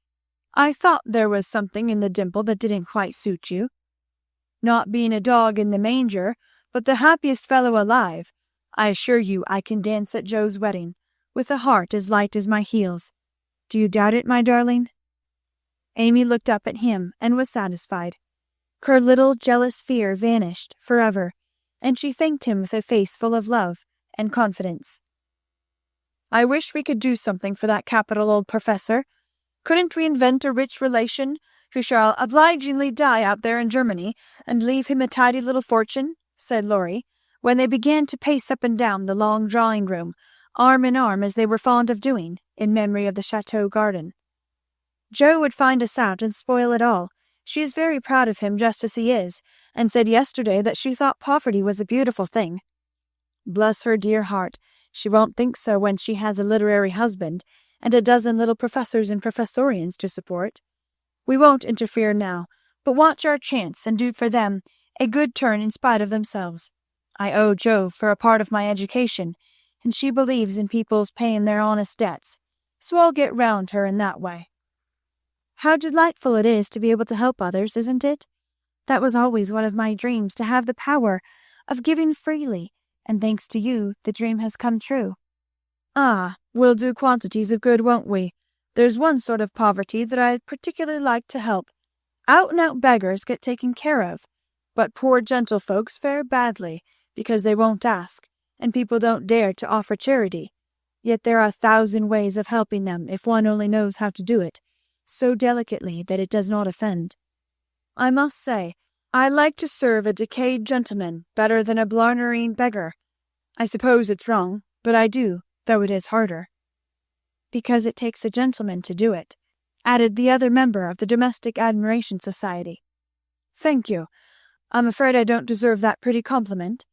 I thought there was something in the dimple that didn't quite suit you. Not being a dog in the manger, but the happiest fellow alive, I assure you I can dance at Joe's wedding, with a heart as light as my heels. Do you doubt it, my darling?" Amy looked up at him and was satisfied. Her little jealous fear vanished forever, and she thanked him with a face full of love and confidence. "I wish we could do something for that capital old professor. Couldn't we invent a rich relation who shall obligingly die out there in Germany, and leave him a tidy little fortune?" said Laurie, when they began to pace up and down the long drawing-room, arm in arm as they were fond of doing, in memory of the chateau garden. "Joe would find us out and spoil it all. She is very proud of him just as he is, and said yesterday that she thought poverty was a beautiful thing." "Bless her dear heart, she won't think so when she has a literary husband, and a dozen little professors and professorians to support. We won't interfere now, but watch our chance and do for them a good turn in spite of themselves. I owe Joe for a part of my education, and she believes in people's paying their honest debts, so I'll get round her in that way." How delightful it is to be able to help others, isn't it? That was always one of my dreams, to have the power of giving freely, and thanks to you, the dream has come true." "Ah, we'll do quantities of good, won't we? There's one sort of poverty that I'd particularly like to help. Out-and-out beggars get taken care of, but poor gentlefolks fare badly, because they won't ask, and people don't dare to offer charity. Yet there are 1,000 ways of helping them if one only knows how to do it, so delicately that it does not offend. I must say, I like to serve a decayed gentleman better than a blarneying beggar. I suppose it's wrong, but I do, though it is harder." "Because it takes a gentleman to do it," added the other member of the Domestic Admiration Society. "Thank you. I'm afraid I don't deserve that pretty compliment.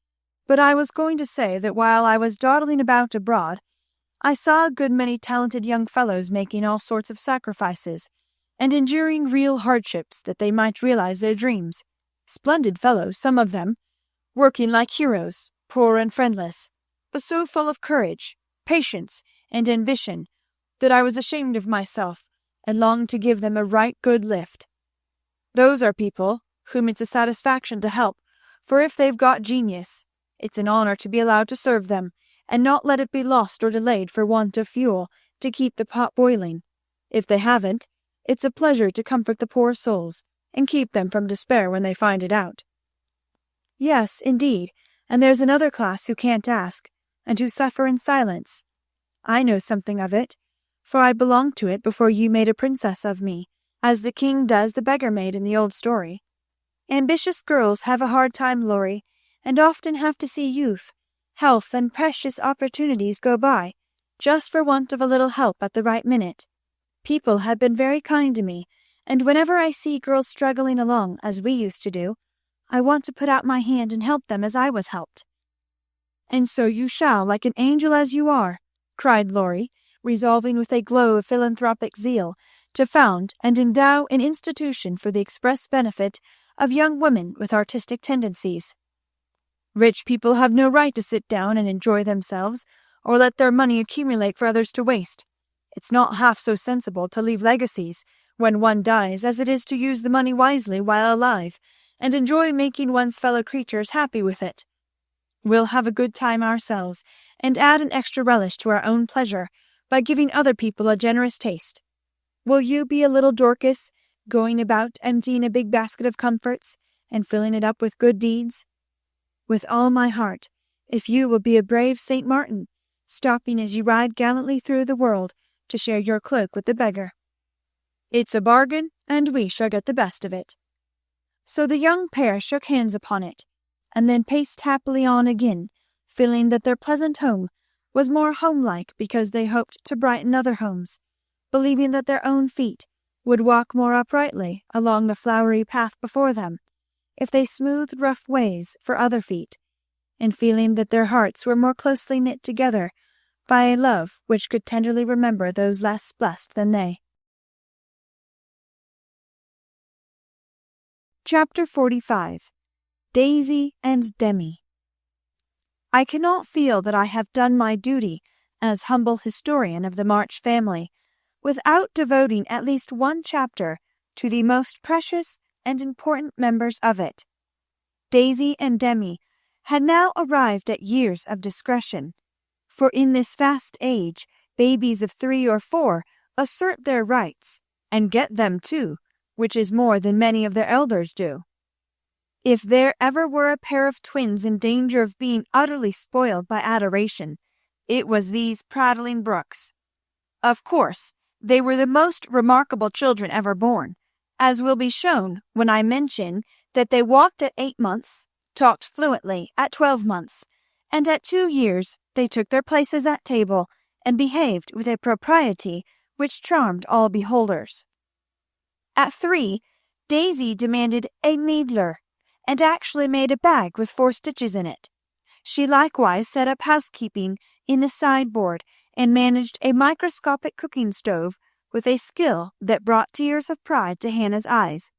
But I was going to say that while I was dawdling about abroad, I saw a good many talented young fellows making all sorts of sacrifices, and enduring real hardships that they might realize their dreams. Splendid fellows, some of them, working like heroes, poor and friendless, but so full of courage, patience, and ambition, that I was ashamed of myself, and longed to give them a right good lift. Those are people whom it's a satisfaction to help, for if they've got genius, it's an honour to be allowed to serve them, and not let it be lost or delayed for want of fuel to keep the pot boiling. If they haven't, it's a pleasure to comfort the poor souls, and keep them from despair when they find it out." "Yes, indeed, and there's another class who can't ask, and who suffer in silence. I know something of it, for I belonged to it before you made a princess of me, as the king does the beggar maid in the old story. Ambitious girls have a hard time, Laurie, and often have to see youth, health, and precious opportunities go by, just for want of a little help at the right minute. People have been very kind to me, and whenever I see girls struggling along as we used to do, I want to put out my hand and help them as I was helped." "And so you shall, like an angel as you are," cried Laurie, resolving with a glow of philanthropic zeal to found and endow an institution for the express benefit of young women with artistic tendencies. "Rich people have no right to sit down and enjoy themselves, or let their money accumulate for others to waste. It's not half so sensible to leave legacies when one dies as it is to use the money wisely while alive, and enjoy making one's fellow creatures happy with it. We'll have a good time ourselves, and add an extra relish to our own pleasure by giving other people a generous taste. Will you be a little Dorcas, going about emptying a big basket of comforts, and filling it up with good deeds?" "With all my heart, if you will be a brave St. Martin, stopping as you ride gallantly through the world to share your cloak with the beggar." "It's a bargain, and we shall get the best of it." So the young pair shook hands upon it, and then paced happily on again, feeling that their pleasant home was more homelike because they hoped to brighten other homes, believing that their own feet would walk more uprightly along the flowery path before them, if they smoothed rough ways for other feet, and feeling that their hearts were more closely knit together by a love which could tenderly remember those less blessed than they. Chapter 45. Daisy and Demi. I cannot feel that I have done my duty as humble historian of the March family without devoting at least one chapter to the most precious and important members of it. Daisy and Demi had now arrived at years of discretion, for in this fast age babies of 3 or 4 assert their rights, and get them too, which is more than many of their elders do. If there ever were a pair of twins in danger of being utterly spoiled by adoration, it was these prattling Brooks. Of course, they were the most remarkable children ever born, as will be shown when I mention that they walked at 8 months, talked fluently at 12 months, and at 2 years they took their places at table and behaved with a propriety which charmed all beholders. At 3, Daisy demanded a needler, and actually made a bag with 4 stitches in it. She likewise set up housekeeping in the sideboard, and managed a microscopic cooking stove with a skill that brought tears of pride to Hannah's eyes,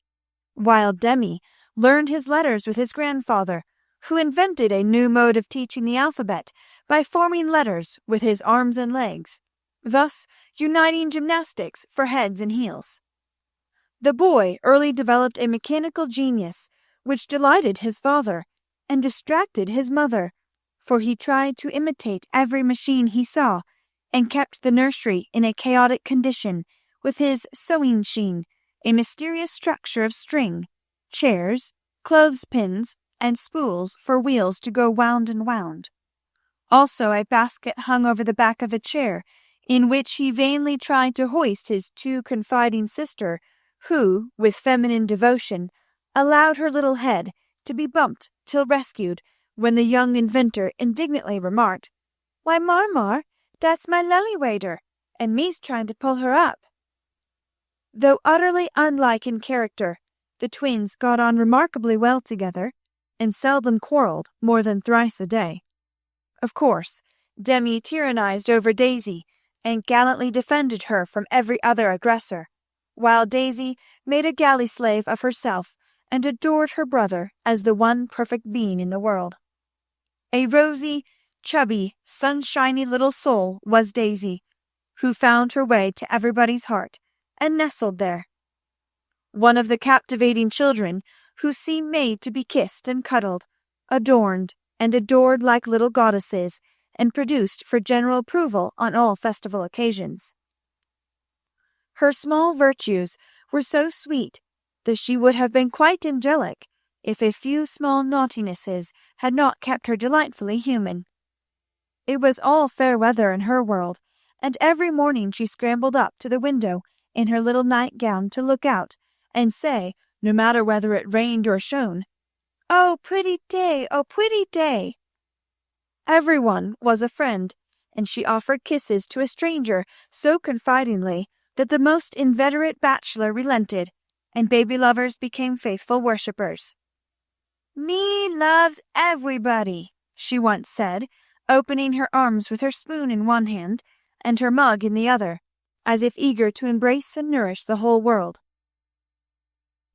while Demi learned his letters with his grandfather, who invented a new mode of teaching the alphabet by forming letters with his arms and legs, thus uniting gymnastics for heads and heels. The boy early developed a mechanical genius, which delighted his father, and distracted his mother, for he tried to imitate every machine he saw, and kept the nursery in a chaotic condition with his sewing machine, a mysterious structure of string, chairs, clothespins, and spools for wheels to go wound and wound. Also a basket hung over the back of a chair, in which he vainly tried to hoist his too confiding sister, who, with feminine devotion, allowed her little head to be bumped till rescued, when the young inventor indignantly remarked, "Why, Marmar, dat's my lily wader, and me's trying to pull her up." Though utterly unlike in character, the twins got on remarkably well together, and seldom quarrelled more than thrice a day. Of course, Demi tyrannized over Daisy, and gallantly defended her from every other aggressor, while Daisy made a galley slave of herself, and adored her brother as the one perfect being in the world. A rosy, chubby, sunshiny little soul was Daisy, who found her way to everybody's heart, and nestled there. One of the captivating children who seemed made to be kissed and cuddled, adorned and adored like little goddesses, and produced for general approval on all festival occasions. Her small virtues were so sweet that she would have been quite angelic if a few small naughtinesses had not kept her delightfully human. It was all fair weather in her world, and every morning she scrambled up to the window in her little nightgown to look out, and say, no matter whether it rained or shone, "Oh, pretty day! Oh, pretty day!" Everyone was a friend, and she offered kisses to a stranger so confidingly that the most inveterate bachelor relented, and baby lovers became faithful worshippers. "Me loves everybody," she once said, opening her arms with her spoon in one hand and her mug in the other, as if eager to embrace and nourish the whole world.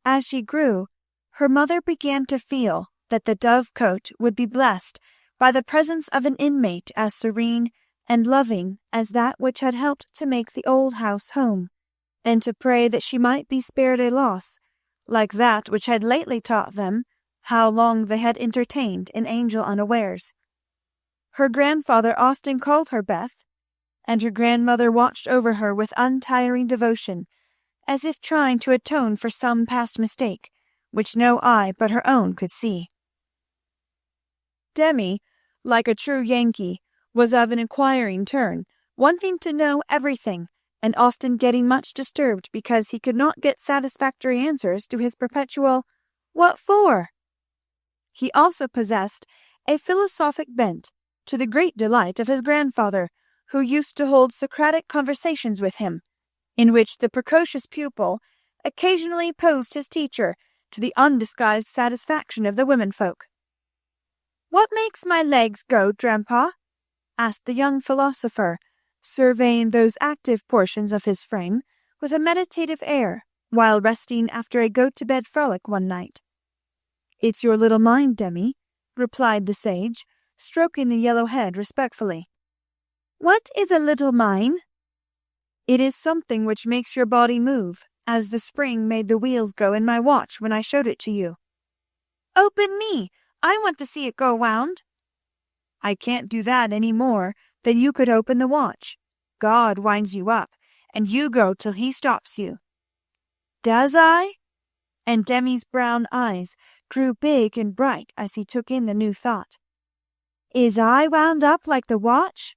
As she grew, her mother began to feel that the dove-cote would be blessed by the presence of an inmate as serene and loving as that which had helped to make the old house home, and to pray that she might be spared a loss, like that which had lately taught them how long they had entertained an angel unawares. Her grandfather often called her Beth, and her grandmother watched over her with untiring devotion, as if trying to atone for some past mistake, which no eye but her own could see. Demi, like a true Yankee, was of an inquiring turn, wanting to know everything, and often getting much disturbed because he could not get satisfactory answers to his perpetual "What for?" He also possessed a philosophic bent, to the great delight of his grandfather, who used to hold Socratic conversations with him, in which the precocious pupil occasionally posed his teacher, to the undisguised satisfaction of the womenfolk. "What makes my legs go, Grandpa?" asked the young philosopher, surveying those active portions of his frame with a meditative air, while resting after a go-to-bed frolic one night. "It's your little mind, Demi," replied the sage, stroking the yellow head respectfully. "What is a little mind?" "It is something which makes your body move, as the spring made the wheels go in my watch when I showed it to you." "Open me! I want to see it go wound." "I can't do that any more than you could open the watch. God winds you up, and you go till he stops you." "Does I?" And Demi's brown eyes grew big and bright as he took in the new thought. "Is I wound up like the watch?"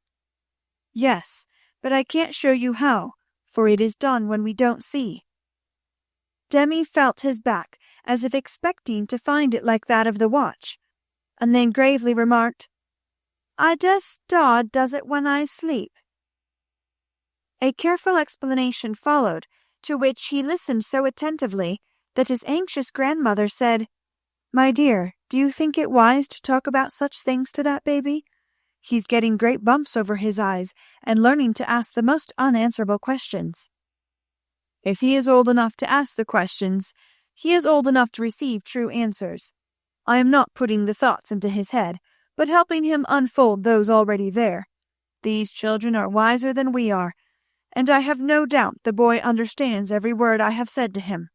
"Yes, but I can't show you how, for it is done when we don't see." Demi felt his back as if expecting to find it like that of the watch, and then gravely remarked, "I just Dodd does it when I sleep." A careful explanation followed, to which he listened so attentively that his anxious grandmother said, "My dear, do you think it wise to talk about such things to that baby? He's getting great bumps over his eyes and learning to ask the most unanswerable questions." "If he is old enough to ask the questions, he is old enough to receive true answers. I am not putting the thoughts into his head, but helping him unfold those already there. These children are wiser than we are, and I have no doubt the boy understands every word I have said to him."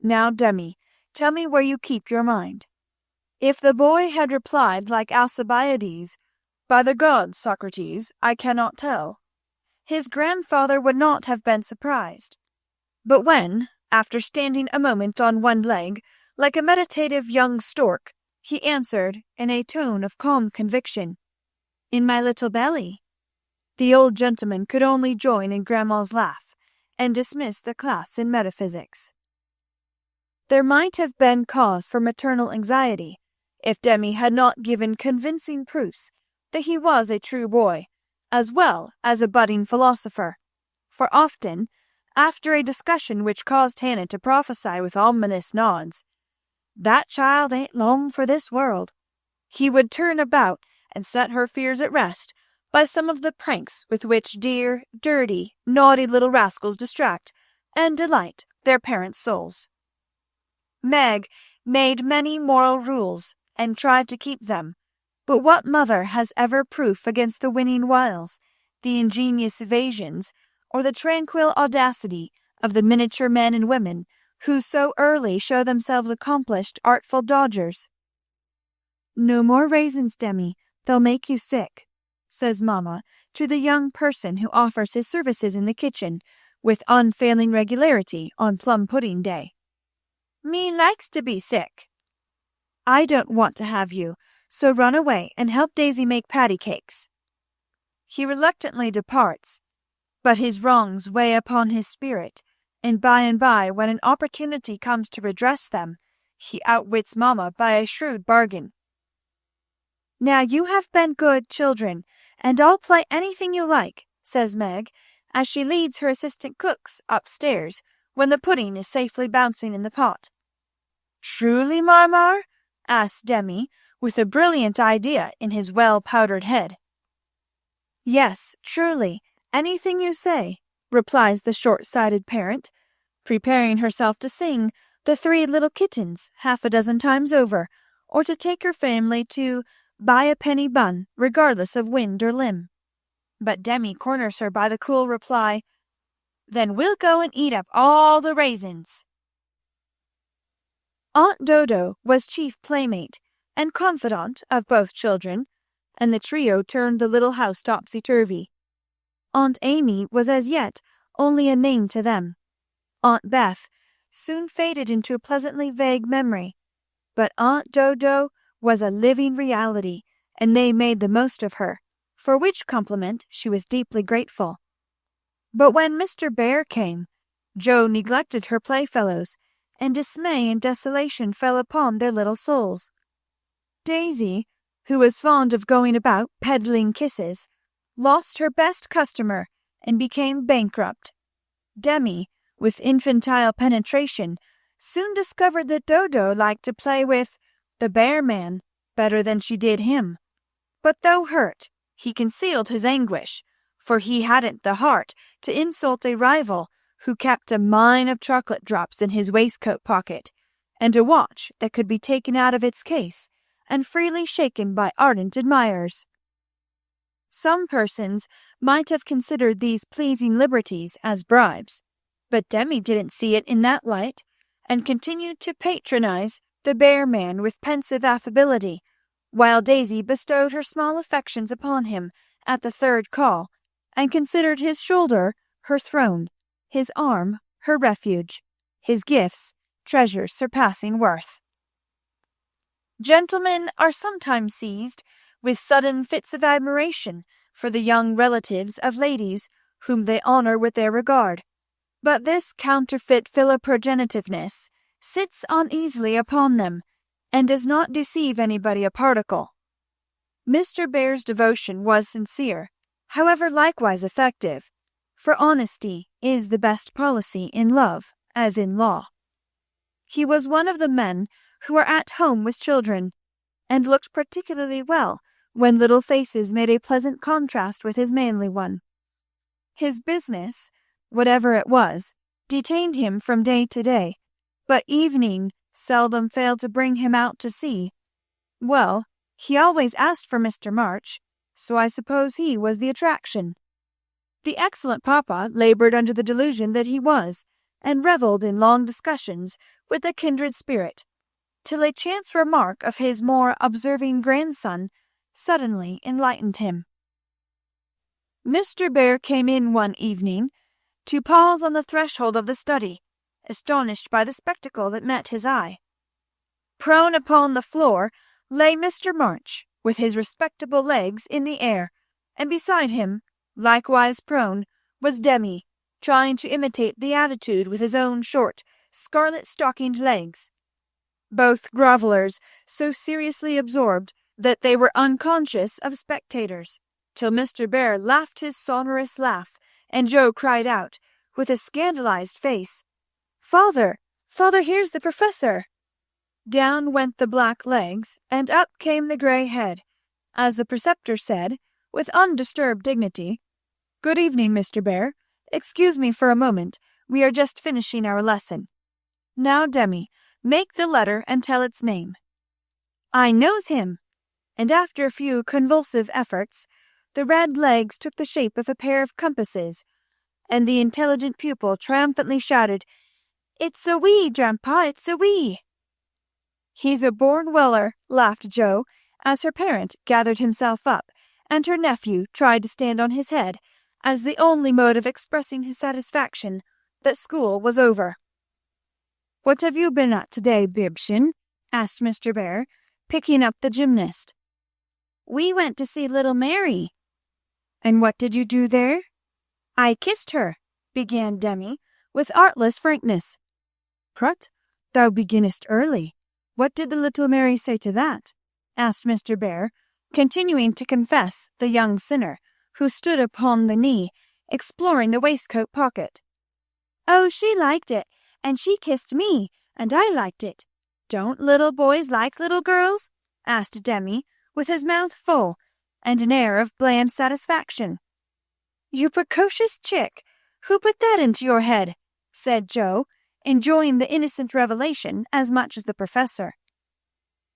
Now, Demi, tell me where you keep your mind." If the boy had replied like Alcibiades, "By the gods, Socrates, I cannot tell," his grandfather would not have been surprised. But when, after standing a moment on one leg, like a meditative young stork, he answered in a tone of calm conviction, "In my little belly," the old gentleman could only join in grandma's laugh, and dismiss the class in metaphysics. There might have been cause for maternal anxiety, if Demi had not given convincing proofs that he was a true boy, as well as a budding philosopher, for often, after a discussion which caused Hannah to prophesy with ominous nods, "That child ain't long for this world," he would turn about and set her fears at rest by some of the pranks with which dear, dirty, naughty little rascals distract and delight their parents' souls. Meg made many moral rules and tried to keep them, but what mother has ever proof against the winning wiles, the ingenious evasions, or the tranquil audacity of the miniature men and women who so early show themselves accomplished artful dodgers? "No more raisins, Demi, they'll make you sick," says mamma to the young person who offers his services in the kitchen with unfailing regularity on plum pudding day. "Me likes to be sick." "I don't want to have you, so run away and help Daisy make patty cakes." He reluctantly departs, but his wrongs weigh upon his spirit, and by, when an opportunity comes to redress them, he outwits mamma by a shrewd bargain. "Now you have been good children, and I'll play anything you like," says Meg, as she leads her assistant cooks upstairs when the pudding is safely bouncing in the pot. "Truly, Marmar?" asks Demi, with a brilliant idea in his well-powdered head. "Yes, truly, anything you say," replies the short-sighted parent, preparing herself to sing The Three Little Kittens half a dozen times over, or to take her family to buy a penny bun, regardless of wind or limb. But Demi corners her by the cool reply, "Then we'll go and eat up all the raisins." Aunt Dodo was chief playmate and confidant of both children, and the trio turned the little house topsy-turvy. Aunt Amy was as yet only a name to them. Aunt Beth soon faded into a pleasantly vague memory, but Aunt Dodo was a living reality, and they made the most of her, for which compliment she was deeply grateful. But when Mr. Bear came, Jo neglected her playfellows, and dismay and desolation fell upon their little souls. Daisy, who was fond of going about peddling kisses, lost her best customer and became bankrupt. Demi, with infantile penetration, soon discovered that Dodo liked to play with the bear man better than she did him. But though hurt, he concealed his anguish, for he hadn't the heart to insult a rival who kept a mine of chocolate drops in his waistcoat pocket, and a watch that could be taken out of its case and freely shaken by ardent admirers. Some persons might have considered these pleasing liberties as bribes, but Demi didn't see it in that light, and continued to patronize the bear man with pensive affability, while Daisy bestowed her small affections upon him at the third call, and considered his shoulder her throne, his arm her refuge, his gifts treasures surpassing worth. Gentlemen are sometimes seized with sudden fits of admiration for the young relatives of ladies whom they honor with their regard, but this counterfeit philoprogenitiveness sits uneasily upon them, and does not deceive anybody a particle. Mr. Bear's devotion was sincere, however likewise effective, for honesty is the best policy in love as in law. He was one of the men who are at home with children, and looked particularly well when little faces made a pleasant contrast with his manly one. His business, whatever it was, detained him from day to day, but evening seldom failed to bring him out to sea. Well, he always asked for Mr. March, so I suppose he was the attraction. The excellent papa labored under the delusion that he was, and revelled in long discussions with a kindred spirit, till a chance remark of his more observing grandson suddenly enlightened him. Mr. Bear came in one evening to pause on the threshold of the study, astonished by the spectacle that met his eye. Prone upon the floor lay Mr. March, with his respectable legs in the air, and beside him, likewise prone, was Demi, trying to imitate the attitude with his own short, scarlet-stockinged legs. Both grovellers so seriously absorbed that they were unconscious of spectators, till Mr. Bear laughed his sonorous laugh, and Joe cried out, with a scandalized face, "Father! Father, here's the professor!" Down went the black legs, and up came the grey head, as the preceptor said, with undisturbed dignity, "Good evening, Mr. Bear. Excuse me for a moment. We are just finishing our lesson. Now, Demi, make the letter and tell its name." "I knows him." And after a few convulsive efforts, the red legs took the shape of a pair of compasses, and the intelligent pupil triumphantly shouted, "It's a we, Grandpa, it's a we." "He's a born Weller," laughed Joe, as her parent gathered himself up, and her nephew tried to stand on his head, as the only mode of expressing his satisfaction that school was over. "What have you been at today, Bibchen?" asked Mr. Bear, picking up the gymnast. "We went to see little Mary." "And what did you do there?" "I kissed her," began Demi, with artless frankness. "Prut, thou beginnest early. What did the little Mary say to that?" asked Mr. Bear, continuing to confess the young sinner, who stood upon the knee, exploring the waistcoat pocket. "Oh, she liked it, and she kissed me, and I liked it. Don't little boys like little girls?" asked Demi, with his mouth full, and an air of bland satisfaction. "You precocious chick! Who put that into your head?" said Joe, enjoying the innocent revelation as much as the professor.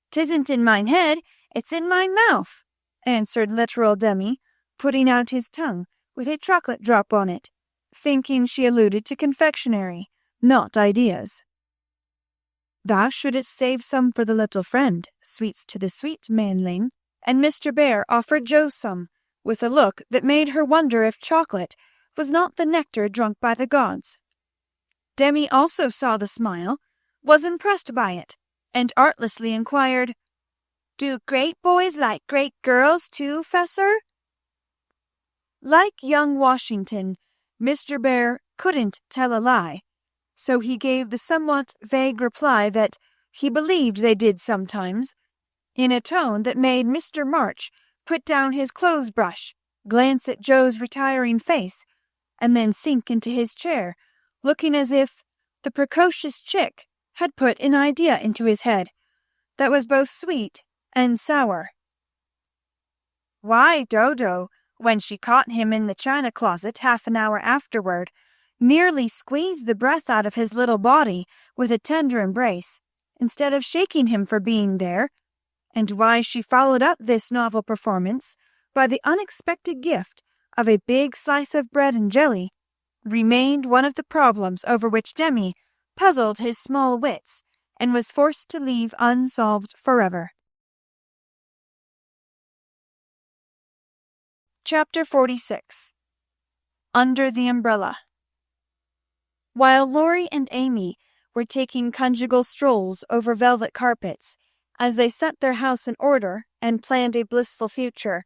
"'Tisn't in mine head, it's in mine mouth," answered literal Demi, putting out his tongue with a chocolate drop on it, thinking she alluded to confectionery, not ideas. "Thou shouldst save some for the little friend, sweets to the sweet manling," and Mr. Bear offered Joe some, with a look that made her wonder if chocolate was not the nectar drunk by the gods. Demi also saw the smile, was impressed by it, and artlessly inquired, "Do great boys like great girls too, Fessor?" Like young Washington, Mr. Bear couldn't tell a lie, so he gave the somewhat vague reply that he believed they did sometimes, in a tone that made Mr. March put down his clothes-brush, glance at Joe's retiring face, and then sink into his chair, looking as if the precocious chick had put an idea into his head that was both sweet and sour. Why, Dodo, when she caught him in the china closet half an hour afterward, nearly squeezed the breath out of his little body with a tender embrace, instead of shaking him for being there, and why she followed up this novel performance by the unexpected gift of a big slice of bread and jelly, remained one of the problems over which Demi puzzled his small wits and was forced to leave unsolved forever. Chapter 46. Under the Umbrella. While Laurie and Amy were taking conjugal strolls over velvet carpets, as they set their house in order and planned a blissful future,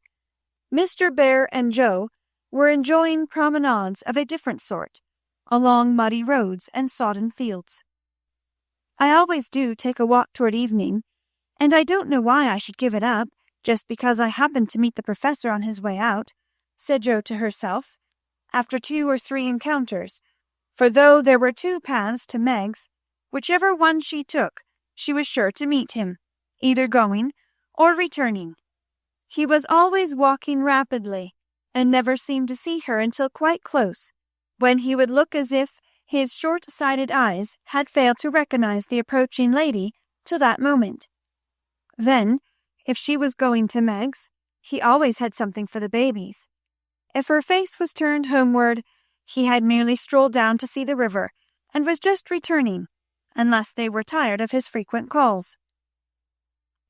Mr. Bear and Joe were enjoying promenades of a different sort, along muddy roads and sodden fields. "I always do take a walk toward evening, and I don't know why I should give it up, just because I happened to meet the professor on his way out," said Joe to herself, after 2 or 3 encounters, for though there were 2 paths to Meg's, whichever one she took, she was sure to meet him, either going or returning. He was always walking rapidly, and never seemed to see her until quite close, when he would look as if his short-sighted eyes had failed to recognize the approaching lady till that moment. Then, if she was going to Meg's, he always had something for the babies. If her face was turned homeward, he had merely strolled down to see the river, and was just returning, unless they were tired of his frequent calls.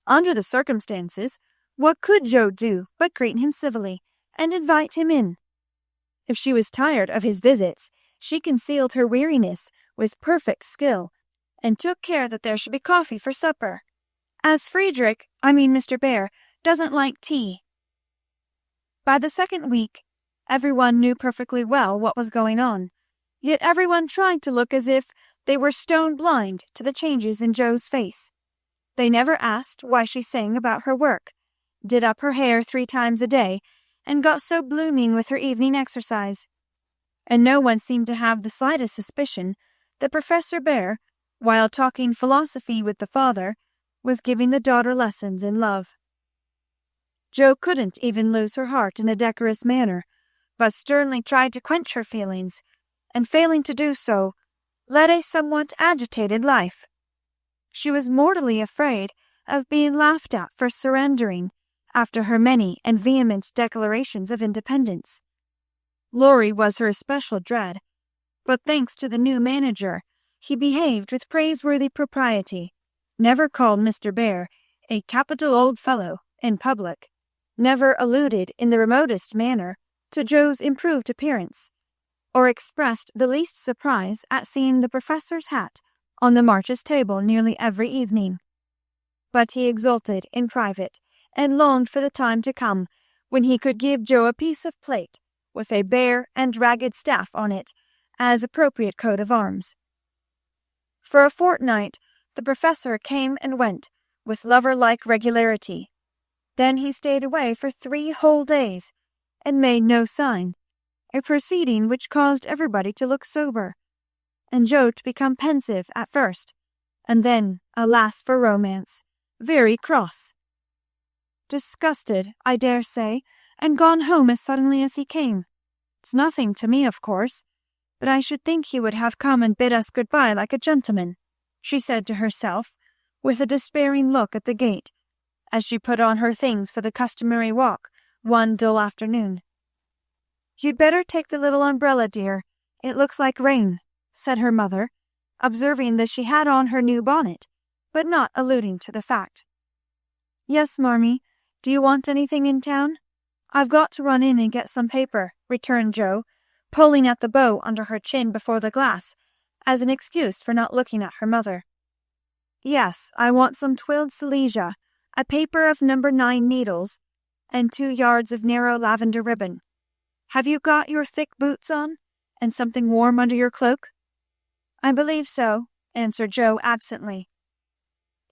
Under the circumstances, what could Jo do but greet him civilly and invite him in? If she was tired of his visits, she concealed her weariness with perfect skill, and took care that there should be coffee for supper, as Mr. Bear, doesn't like tea. By the second week, everyone knew perfectly well what was going on, yet everyone tried to look as if they were stone blind to the changes in Jo's face. They never asked why she sang about her work, did up her hair 3 times a day, and got so blooming with her evening exercise. And no one seemed to have the slightest suspicion that Professor Bear, while talking philosophy with the father, was giving the daughter lessons in love. Jo couldn't even lose her heart in a decorous manner, but sternly tried to quench her feelings, and failing to do so, led a somewhat agitated life. She was mortally afraid of being laughed at for surrendering after her many and vehement declarations of independence. Laurie was her especial dread, but thanks to the new manager, he behaved with praiseworthy propriety, never called Mr. Bear a capital old fellow in public, never alluded in the remotest manner to Jo's improved appearance, or expressed the least surprise at seeing the professor's hat on the Marches' table nearly every evening. But he exulted in private, and longed for the time to come when he could give Jo a piece of plate with a bare and ragged staff on it as appropriate coat of arms. For a fortnight the professor came and went with lover-like regularity. Then he stayed away for 3 whole days, and made no sign, a proceeding which caused everybody to look sober, and Jo to become pensive at first, and then, alas for romance, very cross. Disgusted, I dare say, and gone home as suddenly as he came. It's nothing to me, of course, but I should think he would have come and bid us good-bye like a gentleman, she said to herself, with a despairing look at the gate, as she put on her things for the customary walk one dull afternoon. "You'd better take the little umbrella, dear. It looks like rain," said her mother, observing that she had on her new bonnet, but not alluding to the fact. "Yes, Marmee. Do you want anything in town?" "I've got to run in and get some paper," returned Jo, pulling at the bow under her chin before the glass, as an excuse for not looking at her mother. "Yes, I want some twilled silesia, a paper of No. 9 needles, and 2 yards of narrow lavender ribbon. Have you got your thick boots on, and something warm under your cloak?" "I believe so," answered Jo absently.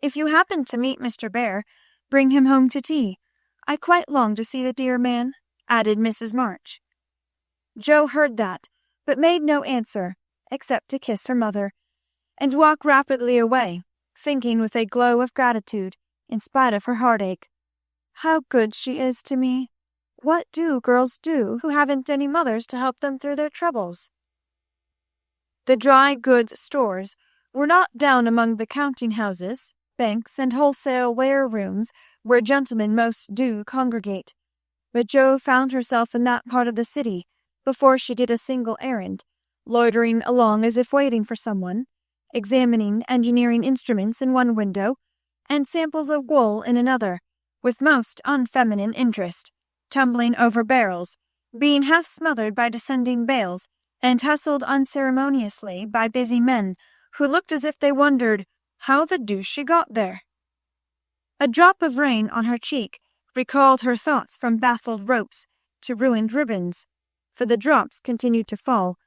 "If you happen to meet Mr. Bear, bring him home to tea. I quite long to see the dear man," added Mrs. March. Jo heard that, but made no answer, except to kiss her mother, and walk rapidly away, thinking with a glow of gratitude, in spite of her heartache, "How good she is to me! What do girls do who haven't any mothers to help them through their troubles?" The dry goods stores were not down among the counting-houses, banks, and wholesale ware-rooms where gentlemen most do congregate, but Jo found herself in that part of the city before she did a single errand, loitering along as if waiting for someone, examining engineering instruments in one window, and samples of wool in another, with most unfeminine interest, tumbling over barrels, being half smothered by descending bales, and hustled unceremoniously by busy men who looked as if they wondered how the deuce she got there. A drop of rain on her cheek recalled her thoughts from baffled ropes to ruined ribbons, for the drops continued to fall,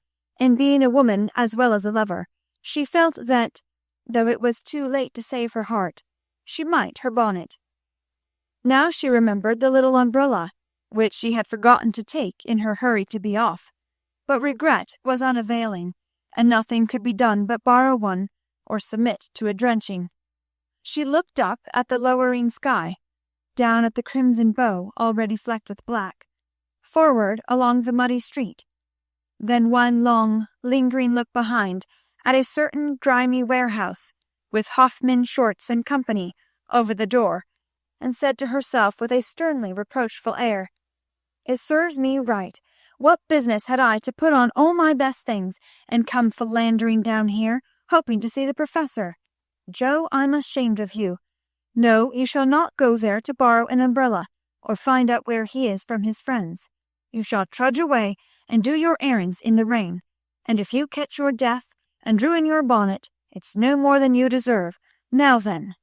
and being a woman as well as a lover, she felt that, though it was too late to save her heart, she might her bonnet. Now she remembered the little umbrella, which she had forgotten to take in her hurry to be off, but regret was unavailing, and nothing could be done but borrow one or submit to a drenching. She looked up at the lowering sky, down at the crimson bow already flecked with black, forward along the muddy street, then one long, lingering look behind at a certain grimy warehouse, with Hoffman, Shorts and Company over the door, and said to herself with a sternly reproachful air, "It serves me right, What business had I to put on all my best things and come philandering down here, hoping to see the professor? Joe, I'm ashamed of you. No, you shall not go there to borrow an umbrella, or find out where he is from his friends. You shall trudge away and do your errands in the rain, and if you catch your death and ruin your bonnet, it's no more than you deserve. Now then."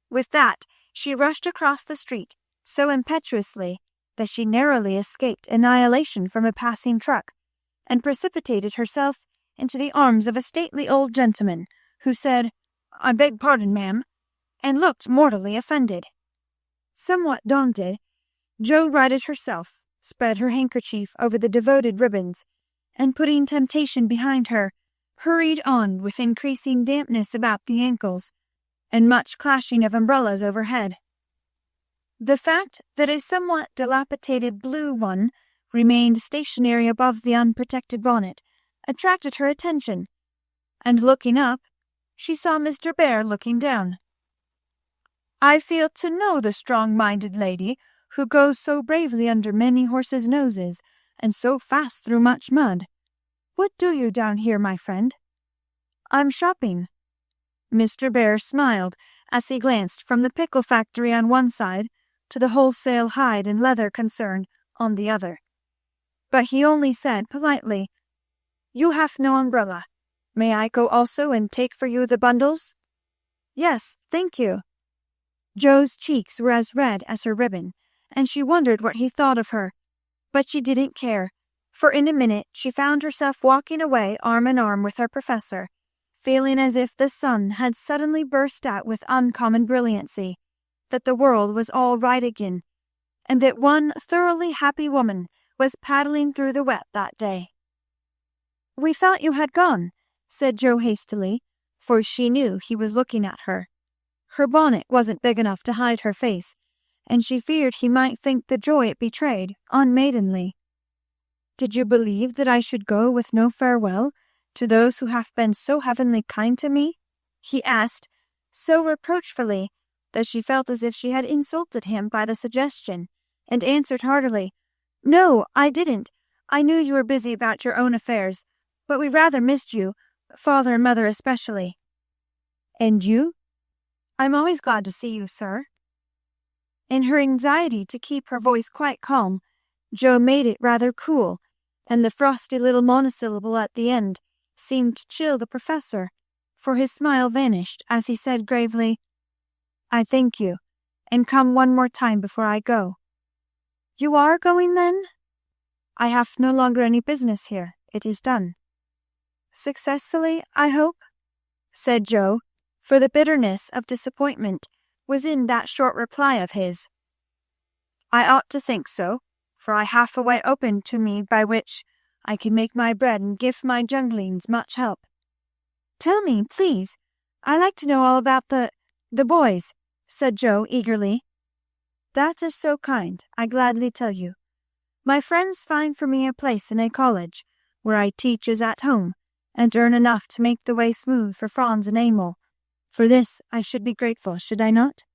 With that, she rushed across the street so impetuously that she narrowly escaped annihilation from a passing truck, and precipitated herself into the arms of a stately old gentleman, who said, "I beg pardon, ma'am," and looked mortally offended. Somewhat daunted, Jo righted herself, spread her handkerchief over the devoted ribbons, and putting temptation behind her, hurried on with increasing dampness about the ankles, and much clashing of umbrellas overhead. The fact that a somewhat dilapidated blue one remained stationary above the unprotected bonnet attracted her attention, and looking up, she saw Mr. Bear looking down. "I feel to know the strong-minded lady who goes so bravely under many horses' noses, and so fast through much mud. What do you down here, my friend?" "I'm shopping." Mr. Bear smiled as he glanced from the pickle factory on one side to the wholesale hide and leather concern on the other. But he only said politely, "You have no umbrella. May I go also and take for you the bundles?" "Yes, thank you." Jo's cheeks were as red as her ribbon, and she wondered what he thought of her, but she didn't care, for in a minute she found herself walking away arm in arm with her professor, feeling as if the sun had suddenly burst out with uncommon brilliancy, that the world was all right again, and that one thoroughly happy woman was paddling through the wet that day. "We thought you had gone," said Jo hastily, for she knew he was looking at her. Her bonnet wasn't big enough to hide her face, and she feared he might think the joy it betrayed unmaidenly. "Did you believe that I should go with no farewell to those who have been so heavenly kind to me?" he asked, so reproachfully that she felt as if she had insulted him by the suggestion, and answered heartily, "No, I didn't. I knew you were busy about your own affairs, but we rather missed you, father and mother especially." "And you?" "I'm always glad to see you, sir." In her anxiety to keep her voice quite calm, Jo made it rather cool, and the frosty little monosyllable at the end seemed to chill the professor, for his smile vanished as he said gravely, "I thank you, and come one more time before I go." "You are going then?" "I have no longer any business here. It is done." "Successfully, I hope?" said Jo, for the bitterness of disappointment was in that short reply of his. "I ought to think so, for I have a way open to me by which I can make my bread and give my junglings much help." "Tell me, please. I like to know all about the boys," said Jo eagerly. "That is so kind. I gladly tell you. My friends find for me a place in a college, where I teach as at home, and earn enough to make the way smooth for Franz and Emil. For this I should be grateful, should I not?"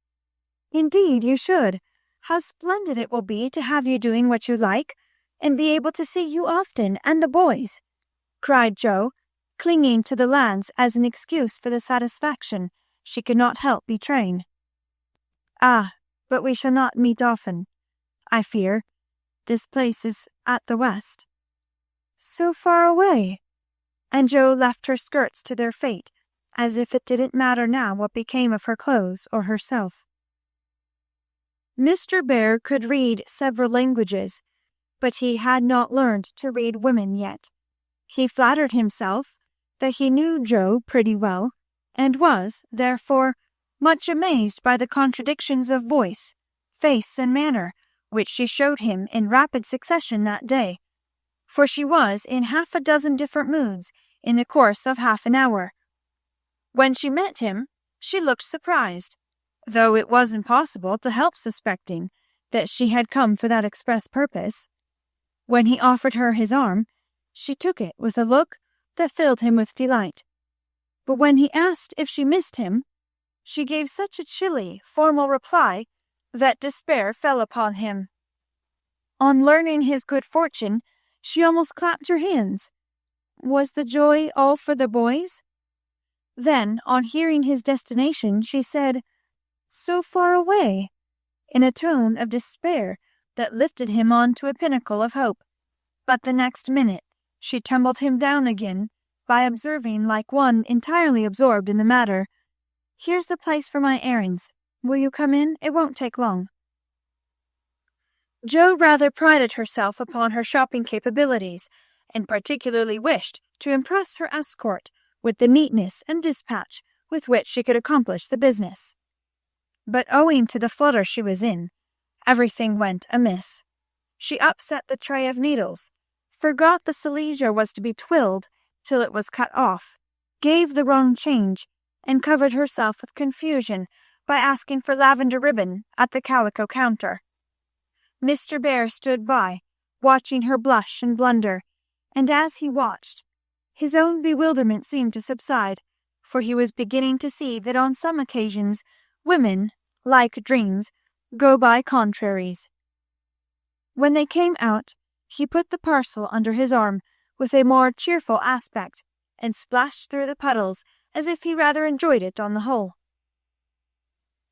"Indeed you should. How splendid it will be to have you doing what you like, and be able to see you often, and the boys," cried Jo, clinging to the lads as an excuse for the satisfaction she could not help betraying. "Ah, but we shall not meet often, I fear. This place is at the west." "So far away!" And Jo left her skirts to their fate, as if it didn't matter now what became of her clothes or herself. Mr. Bear could read several languages, but he had not learned to read women yet. He flattered himself that he knew Jo pretty well, and was, therefore, much amazed by the contradictions of voice, face, and manner which she showed him in rapid succession that day, for she was in half a dozen different moods in the course of half an hour. When she met him, she looked surprised, though it was impossible to help suspecting that she had come for that express purpose. When he offered her his arm, she took it with a look that filled him with delight. But when he asked if she missed him, she gave such a chilly, formal reply that despair fell upon him. On learning his good fortune, She almost clapped her hands. Was the joy all for the boys? Then, on hearing his destination, she said, "So far away," in a tone of despair that lifted him on to a pinnacle of hope. But the next minute she tumbled him down again by observing, like one entirely absorbed in the matter, "Here's the place for my errands. Will you come in? It won't take long." Jo rather prided herself upon her shopping capabilities, and particularly wished to impress her escort with the neatness and dispatch with which she could accomplish the business. But owing to the flutter she was in, everything went amiss. She upset the tray of needles, forgot the silesia was to be twilled till it was cut off, gave the wrong change, and covered herself with confusion by asking for lavender ribbon at the calico counter. Mr. Bear stood by, watching her blush and blunder, and as he watched, his own bewilderment seemed to subside, for he was beginning to see that on some occasions women, like dreams, go by contraries. When they came out, he put the parcel under his arm with a more cheerful aspect, and splashed through the puddles as if he rather enjoyed it on the whole.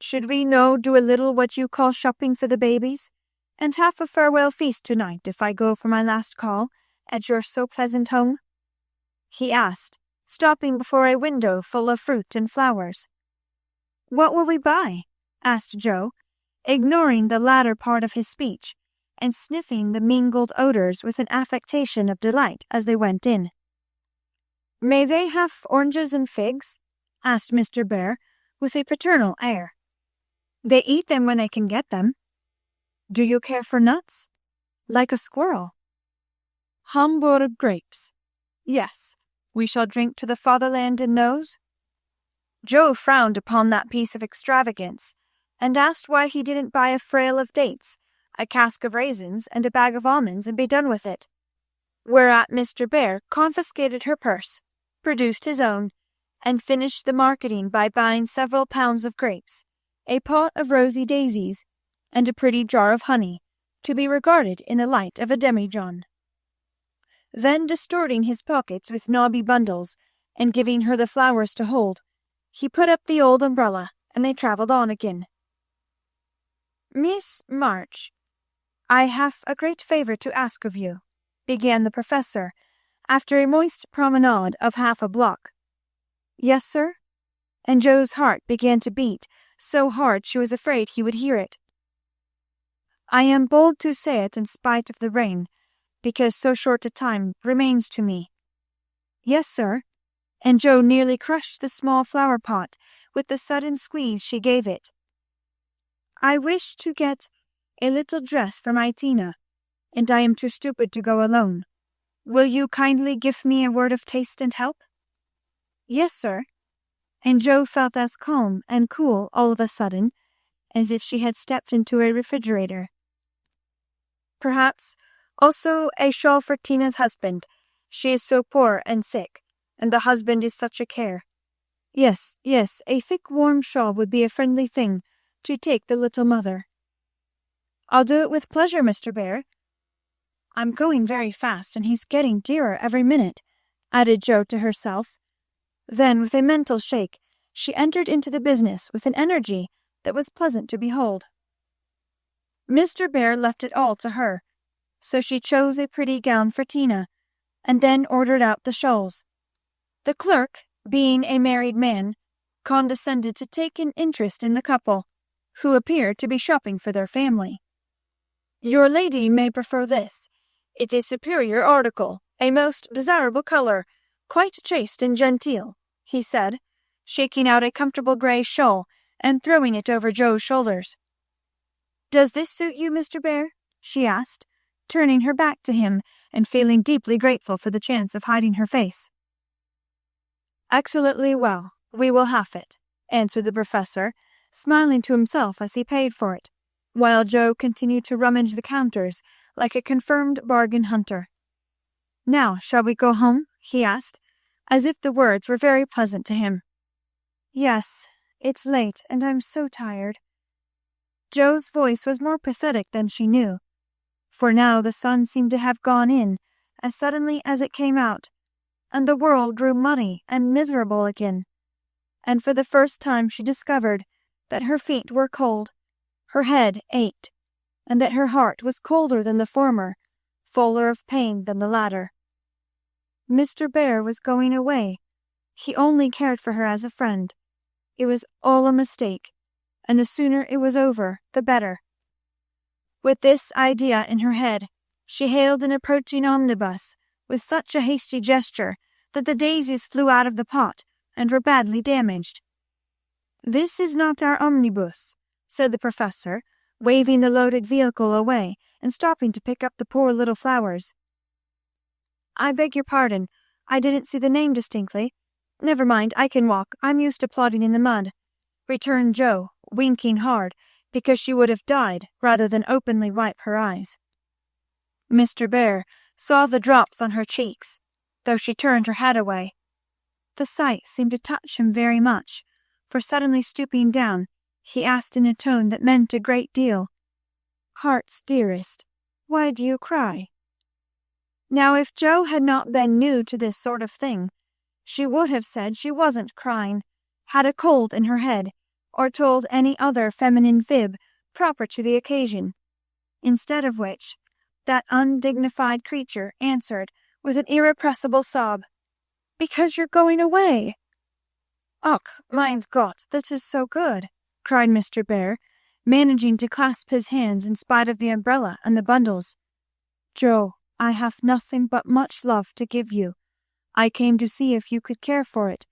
"Should we no do a little what you call shopping for the babies, and have a farewell feast tonight if I go for my last call at your so pleasant home?" he asked, stopping before a window full of fruit and flowers. "What will we buy?" asked Jo, ignoring the latter part of his speech, and sniffing the mingled odors with an affectation of delight as they went in. "May they have oranges and figs?" asked Mr. Bear, with a paternal air. "They eat them when they can get them." "Do you care for nuts?" "Like a squirrel." "Hamburg grapes." "Yes, we shall drink to the fatherland in those." Jo frowned upon that piece of extravagance, and asked why he didn't buy a frail of dates, a cask of raisins, and a bag of almonds, and be done with it. Whereat Mr. Bear confiscated her purse, produced his own, and finished the marketing by buying several pounds of grapes, a pot of rosy daisies, and a pretty jar of honey, to be regarded in the light of a demijohn. Then, distorting his pockets with knobby bundles, and giving her the flowers to hold, he put up the old umbrella, and they travelled on again. "Miss March, I have a great favour to ask of you," began the professor, after a moist promenade of half a block. "Yes, sir?" And Jo's heart began to beat so hard she was afraid he would hear it. "I am bold to say it in spite of the rain, because so short a time remains to me." "Yes, sir," and Jo nearly crushed the small flower pot with the sudden squeeze she gave it. "I wish to get a little dress for my Tina, and I am too stupid to go alone. Will you kindly give me a word of taste and help?" "Yes, sir," and Jo felt as calm and cool all of a sudden as if she had stepped into a refrigerator. "Perhaps also a shawl for Tina's husband. She is so poor and sick, and the husband is such a care. Yes, a thick warm shawl would be a friendly thing to take the little mother." "I'll do it with pleasure, Mr. Bear." "I'm going very fast, and he's getting dearer every minute," added Jo to herself. Then, with a mental shake, she entered into the business with an energy that was pleasant to behold. Mr. Bear left it all to her, so she chose a pretty gown for Tina, and then ordered out the shawls. The clerk, being a married man, condescended to take an interest in the couple, who appeared to be shopping for their family. "Your lady may prefer this. It's a superior article, a most desirable colour, quite chaste and genteel," he said, shaking out a comfortable grey shawl and throwing it over Jo's shoulders. "Does this suit you, Mr. Bear?" she asked, turning her back to him and feeling deeply grateful for the chance of hiding her face. "Excellently well. We will have it," answered the professor, smiling to himself as he paid for it, while Jo continued to rummage the counters like a confirmed bargain hunter. "Now, shall we go home?" he asked, as if the words were very pleasant to him. "Yes, it's late, and I'm so tired." Jo's voice was more pathetic than she knew, for now the sun seemed to have gone in, as suddenly as it came out, and the world grew muddy and miserable again. And for the first time she discovered that her feet were cold, her head ached, and that her heart was colder than the former, fuller of pain than the latter. Mr. Bear was going away. He only cared for her as a friend. It was all a mistake, and the sooner it was over, the better. With this idea in her head, she hailed an approaching omnibus with such a hasty gesture that the daisies flew out of the pot and were badly damaged. "This is not our omnibus," said the professor, waving the loaded vehicle away and stopping to pick up the poor little flowers. "I beg your pardon, I didn't see the name distinctly. Never mind, I can walk. I'm used to plodding in the mud," returned Jo, winking hard, because she would have died rather than openly wipe her eyes. Mr. Bear saw the drops on her cheeks, though she turned her head away. The sight seemed to touch him very much, for suddenly stooping down, he asked in a tone that meant a great deal, "Heart's dearest, why do you cry?" Now if Jo had not been new to this sort of thing, she would have said she wasn't crying, had a cold in her head, or told any other feminine fib proper to the occasion. Instead of which, that undignified creature answered with an irrepressible sob, "Because you're going away." "Och, mein Gott, this is so good," cried Mr. Bear, managing to clasp his hands in spite of the umbrella and the bundles. "Jo, I have nothing but much love to give you. I came to see if you could care for it,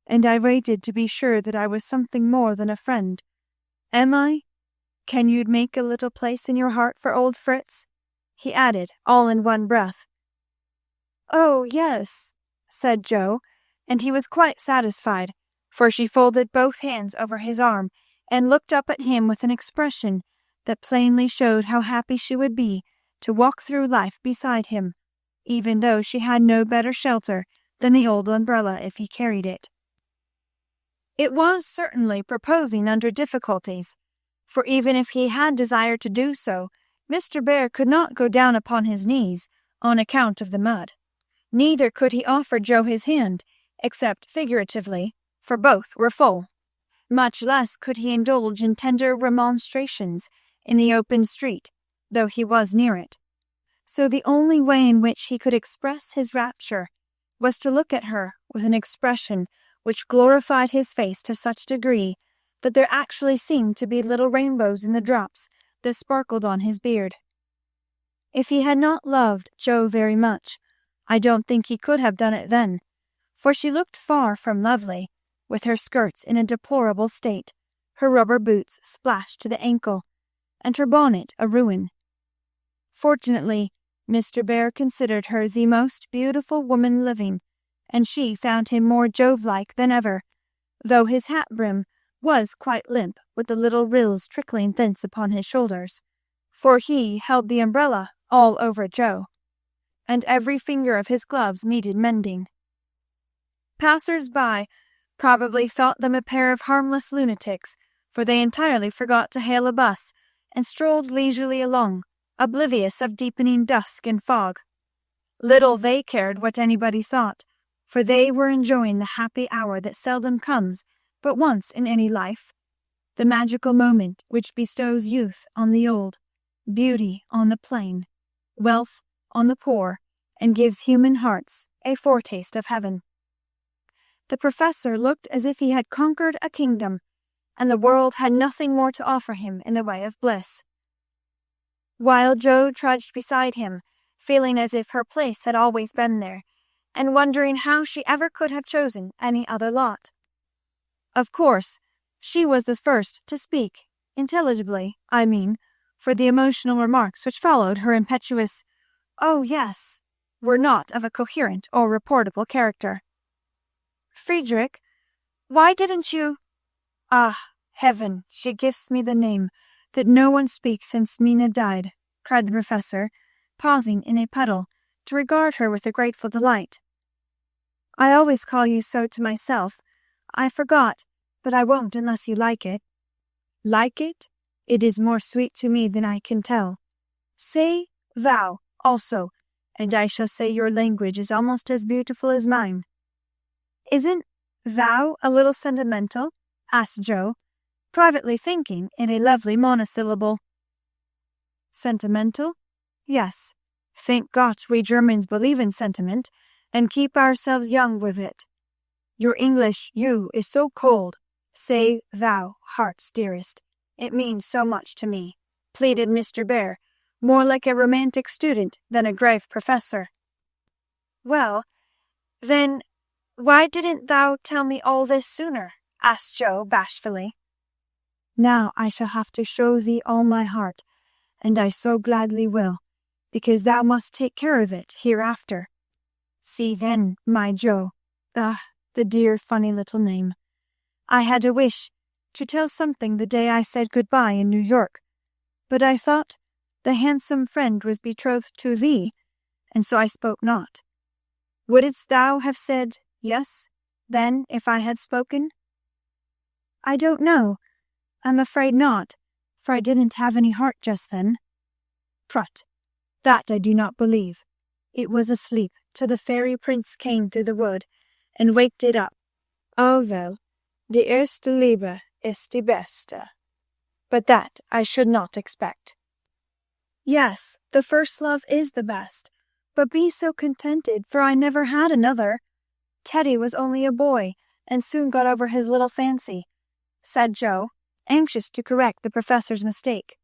and I waited to be sure that I was something more than a friend. Am I? Can you make a little place in your heart for old Fritz?" he added, all in one breath. "Oh, yes," said Jo, and he was quite satisfied, for she folded both hands over his arm and looked up at him with an expression that plainly showed how happy she would be to walk through life beside him, even though she had no better shelter than the old umbrella if he carried it. It was certainly proposing under difficulties, for even if he had desired to do so, Mr. Bear could not go down upon his knees on account of the mud. Neither could he offer Jo his hand, except figuratively, for both were full. Much less could he indulge in tender remonstrations in the open street, though he was near it. So the only way in which he could express his rapture was to look at her with an expression which glorified his face to such degree that there actually seemed to be little rainbows in the drops that sparkled on his beard. If he had not loved Jo very much, I don't think he could have done it then, for she looked far from lovely, with her skirts in a deplorable state, her rubber boots splashed to the ankle, and her bonnet a ruin. Fortunately, Mr. Bear considered her the most beautiful woman living, and she found him more Jove-like than ever, though his hat brim was quite limp with the little rills trickling thence upon his shoulders, for he held the umbrella all over Jo, and every finger of his gloves needed mending. Passers-by probably thought them a pair of harmless lunatics, for they entirely forgot to hail a bus, and strolled leisurely along, oblivious of deepening dusk and fog. Little they cared what anybody thought, for they were enjoying the happy hour that seldom comes but once in any life, the magical moment which bestows youth on the old, beauty on the plain, wealth on the poor, and gives human hearts a foretaste of heaven. The professor looked as if he had conquered a kingdom, and the world had nothing more to offer him in the way of bliss. While Jo trudged beside him, feeling as if her place had always been there, and wondering how she ever could have chosen any other lot. Of course, she was the first to speak, intelligibly, I mean, for the emotional remarks which followed her impetuous, "Oh, yes," were not of a coherent or reportable character. "Friedrich, why didn't you—" "Ah, heaven, she gives me the name that no one speaks since Mina died," cried the professor, pausing in a puddle to regard her with a grateful delight. "I always call you so to myself. I forgot, but I won't unless you like it." "Like it? It is more sweet to me than I can tell. Say thou also, and I shall say your language is almost as beautiful as mine." "Isn't thou a little sentimental?" asked Joe, privately thinking it a lovely monosyllable. "Sentimental? Yes. Thank God we Germans believe in sentiment, and keep ourselves young with it. Your English you is so cold. Say thou, heart's dearest. It means so much to me," pleaded Mr. Bear, more like a romantic student than a grave professor. "Well, then, why didn't thou tell me all this sooner?" asked Joe bashfully. "Now I shall have to show thee all my heart, and I so gladly will, because thou must take care of it hereafter. See then, my Joe, the dear funny little name. I had a wish to tell something the day I said good-bye in New York, but I thought the handsome friend was betrothed to thee, and so I spoke not. Wouldst thou have said yes, then, if I had spoken?" "I don't know. I'm afraid not, for I didn't have any heart just then." "Prut! That I do not believe. It was asleep till the fairy prince came through the wood and waked it up. Oh well, die erste Liebe ist die beste. But that I should not expect." "Yes, the first love is the best, but be so contented, for I never had another. Teddy was only a boy, and soon got over his little fancy," said Joe, anxious to correct the professor's mistake.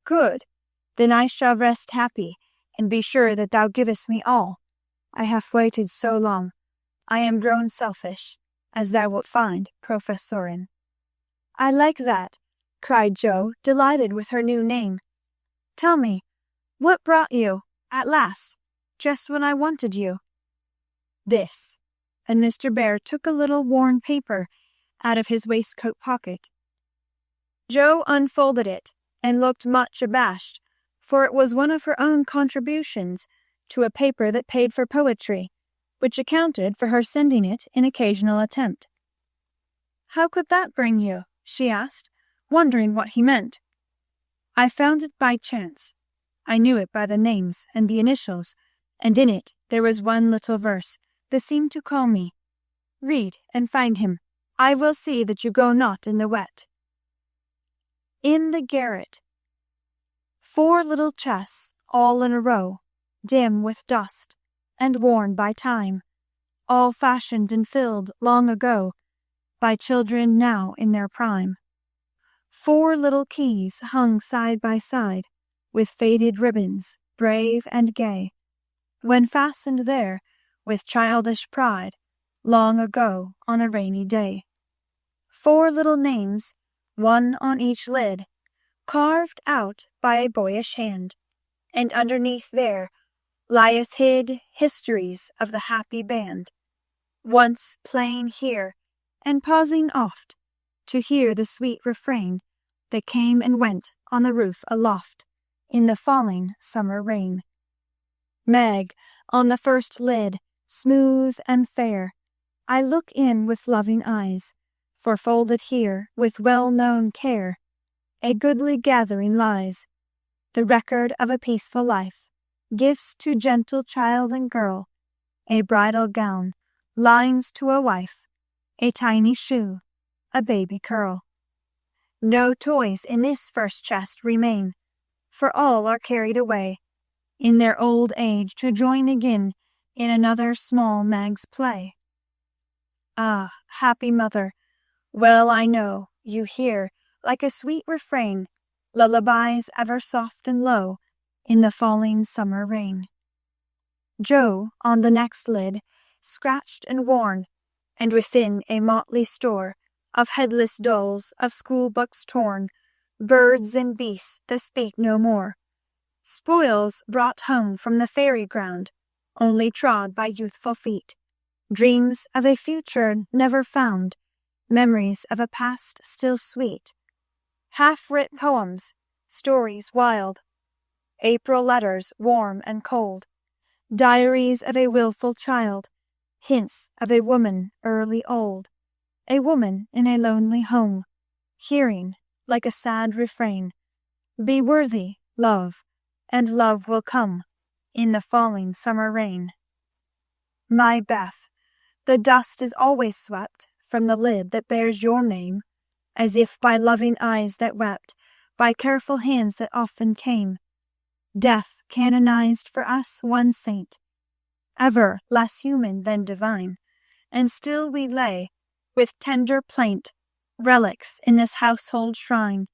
"Good. Then I shall rest happy, and be sure that thou givest me all. I have waited so long. I am grown selfish, as thou wilt find, Professorin." "I like that," cried Joe, delighted with her new name. "Tell me, what brought you, at last, just when I wanted you?" "This," and Mr. Bear took a little worn paper out of his waistcoat pocket. Joe unfolded it, and looked much abashed, for it was one of her own contributions to a paper that paid for poetry, which accounted for her sending it an occasional attempt. "How could that bring you?" she asked, wondering what he meant. "I found it by chance. I knew it by the names and the initials, and in it there was one little verse that seemed to call me. Read and find him. I will see that you go not in the wet. In the garret. 4 little chests, all in a row, dim with dust, and worn by time, all fashioned and filled long ago by children now in their prime. 4 little keys hung side by side, with faded ribbons, brave and gay, when fastened there with childish pride, long ago on a rainy day. 4 little names, one on each lid, carved out by a boyish hand, and underneath there lieth hid histories of the happy band, once playing here, and pausing oft to hear the sweet refrain that came and went on the roof aloft in the falling summer rain. Meg, on the first lid, smooth and fair, I look in with loving eyes, for folded here with well-known care a goodly gathering lies, the record of a peaceful life, gifts to gentle child and girl, a bridal gown, lines to a wife, a tiny shoe, a baby curl. No toys in this first chest remain, for all are carried away in their old age to join again in another small Meg's play. Ah, happy mother, well I know you hear, like a sweet refrain, lullabies ever soft and low in the falling summer rain. Joe, on the next lid, scratched and worn, and within a motley store of headless dolls, of school books torn, birds and beasts that speak no more, spoils brought home from the fairy ground, only trod by youthful feet, dreams of a future never found, memories of a past still sweet, half-writ poems, stories wild, April letters warm and cold, diaries of a wilful child, hints of a woman early old, a woman in a lonely home, hearing, like a sad refrain, be worthy, love, and love will come, in the falling summer rain. My Beth, the dust is always swept from the lid that bears your name, as if by loving eyes that wept, by careful hands that often came. Death canonized for us one saint, ever less human than divine, and still we lay, with tender plaint, relics in this household shrine,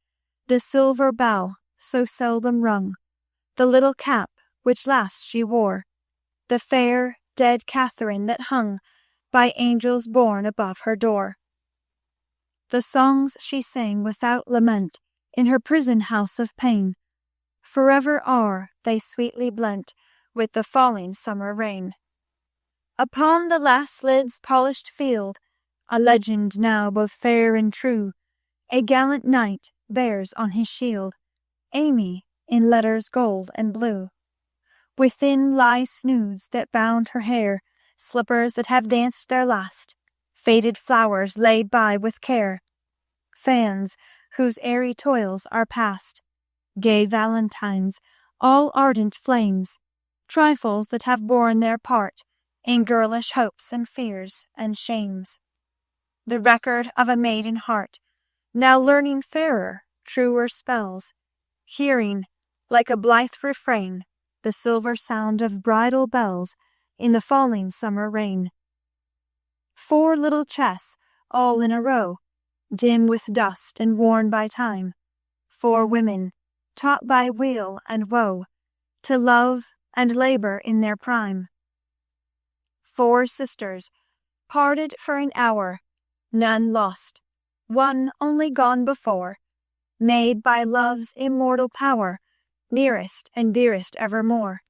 the silver bell so seldom rung, the little cap which last she wore, the fair, dead Catherine that hung by angels born above her door. The songs she sang without lament in her prison house of pain, forever are they sweetly blent with the falling summer rain. Upon the last lid's polished field, a legend now both fair and true, a gallant knight bears on his shield Amy in letters gold and blue. Within lie snoods that bound her hair, slippers that have danced their last, faded flowers laid by with care, fans whose airy toils are past, gay valentines, all ardent flames, trifles that have borne their part in girlish hopes and fears and shames. The record of a maiden heart, now learning fairer, truer spells, hearing, like a blithe refrain, the silver sound of bridal bells in the falling summer rain. 4 little chests, all in a row, dim with dust and worn by time. 4 women, taught by weal and woe, to love and labor in their prime. 4 sisters, parted for an hour, none lost, one only gone before, made by love's immortal power, nearest and dearest evermore.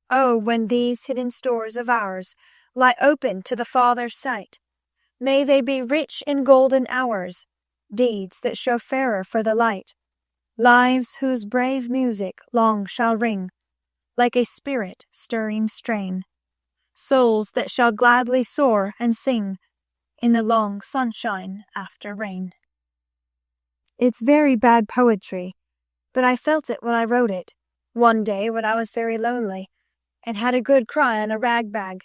Oh, when these hidden stores of ours lie open to the Father's sight, may they be rich in golden hours, deeds that show fairer for the light, lives whose brave music long shall ring, like a spirit-stirring strain, souls that shall gladly soar and sing in the long sunshine after rain. It's very bad poetry, but I felt it when I wrote it, one day when I was very lonely, and had a good cry on a rag bag.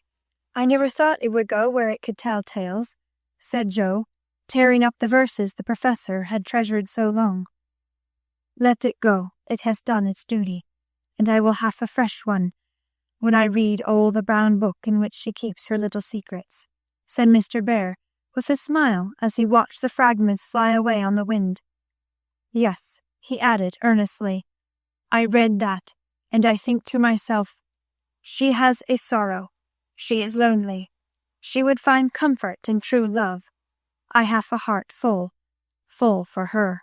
I never thought it would go where it could tell tales, said Joe, tearing up the verses the professor had treasured so long. Let it go, it has done its duty, and I will have a fresh one when I read all the brown book in which she keeps her little secrets, said Mr. Bear, with a smile as he watched the fragments fly away on the wind. Yes, he added earnestly, I read that, and I think to myself, she has a sorrow, she is lonely, she would find comfort in true love. I have a heart full, full for her.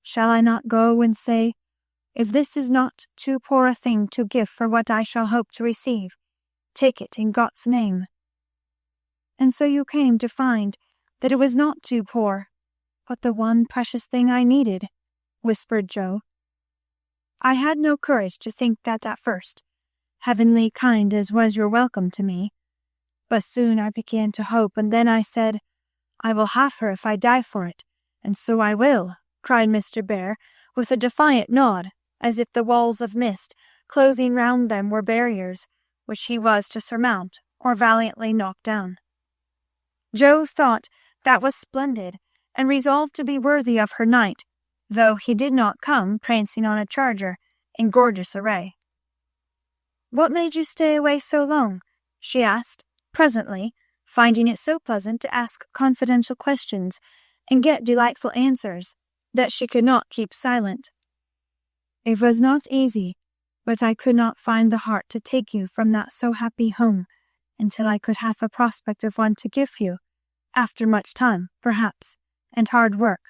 Shall I not go and say, if this is not too poor a thing to give for what I shall hope to receive, take it in God's name? And so you came to find that it was not too poor, but the one precious thing I needed, whispered Joe. I had no courage to think that at first, heavenly kind as was your welcome to me. But soon I began to hope, and then I said, I will have her if I die for it, and so I will, cried Mr. Bear, with a defiant nod, as if the walls of mist closing round them were barriers, which he was to surmount or valiantly knock down. Joe thought that was splendid, and resolved to be worthy of her knight, though he did not come prancing on a charger in gorgeous array. What made you stay away so long? She asked, presently, finding it so pleasant to ask confidential questions and get delightful answers that she could not keep silent. It was not easy, but I could not find the heart to take you from that so happy home until I could have a prospect of one to give you, after much time, perhaps, and hard work.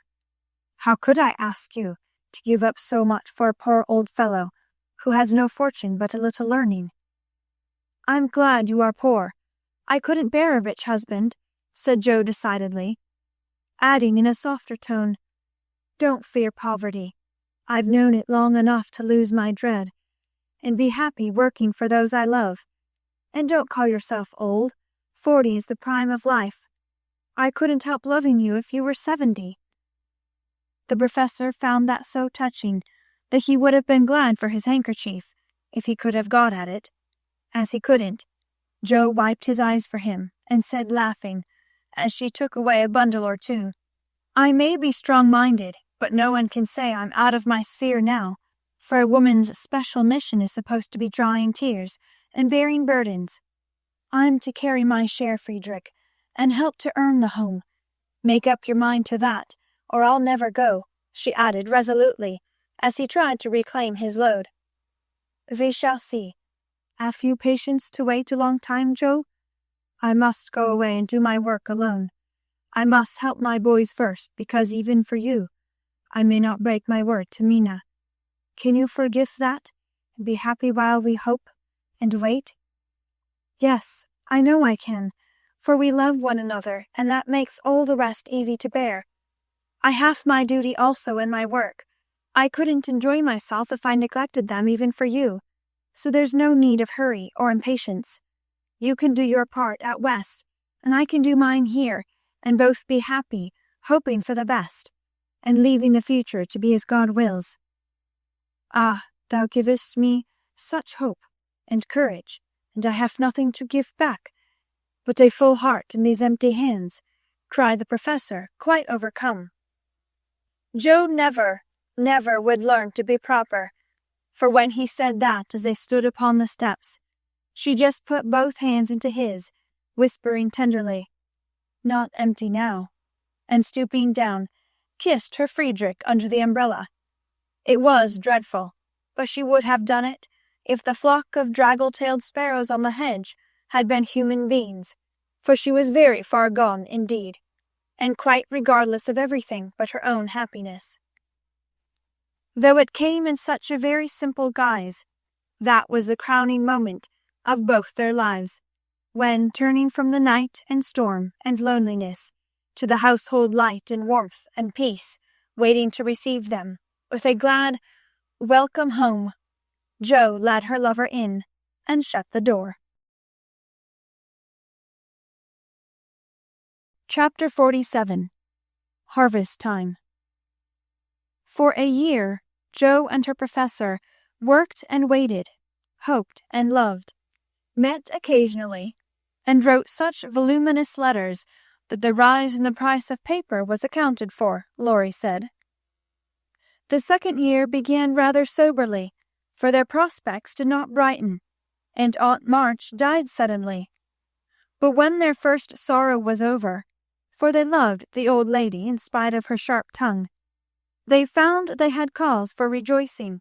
How could I ask you to give up so much for a poor old fellow who has no fortune but a little learning? I'm glad you are poor. I couldn't bear a rich husband, said Joe decidedly, adding in a softer tone, don't fear poverty. I've known it long enough to lose my dread, and be happy working for those I love. And don't call yourself old. 40 is the prime of life. I couldn't help loving you if you were 70. The professor found that so touching that he would have been glad for his handkerchief, if he could have got at it. As he couldn't, Joe wiped his eyes for him and said, laughing, as she took away a bundle or two, "I may be strong-minded, but no one can say I'm out of my sphere now, for a woman's special mission is supposed to be drying tears and bearing burdens. I'm to carry my share, Friedrich, and help to earn the home. Make up your mind to that, or I'll never go," she added resolutely, as he tried to reclaim his load. "We shall see. Have you patience to wait a long time, Joe? I must go away and do my work alone. I must help my boys first, because even for you, I may not break my word to Mina. Can you forgive that, and be happy while we hope and wait?" "Yes, I know I can, for we love one another, and that makes all the rest easy to bear. I have my duty also in my work. I couldn't enjoy myself if I neglected them even for you, so there's no need of hurry or impatience. You can do your part at West, and I can do mine here, and both be happy, hoping for the best, and leaving the future to be as God wills." "Ah, thou givest me such hope and courage, and I have nothing to give back but a full heart in these empty hands," cried the professor, quite overcome. Joe never would learn to be proper, for when he said that as they stood upon the steps, she just put both hands into his, whispering tenderly, "Not empty now," and stooping down, kissed her Friedrich under the umbrella. It was dreadful, but she would have done it if the flock of draggle-tailed sparrows on the hedge had been human beings, for she was very far gone indeed, and quite regardless of everything but her own happiness. Though it came in such a very simple guise, that was the crowning moment of both their lives, when, turning from the night and storm and loneliness to the household light and warmth and peace waiting to receive them with a glad "Welcome home," Joe led her lover in and shut the door. Chapter 47. Harvest Time. For a year, Joe and her professor worked and waited, hoped and loved, met occasionally, and wrote such voluminous letters that the rise in the price of paper was accounted for, Laurie said. The second year began rather soberly, for their prospects did not brighten, and Aunt March died suddenly. But when their first sorrow was over, for they loved the old lady in spite of her sharp tongue, they found they had cause for rejoicing,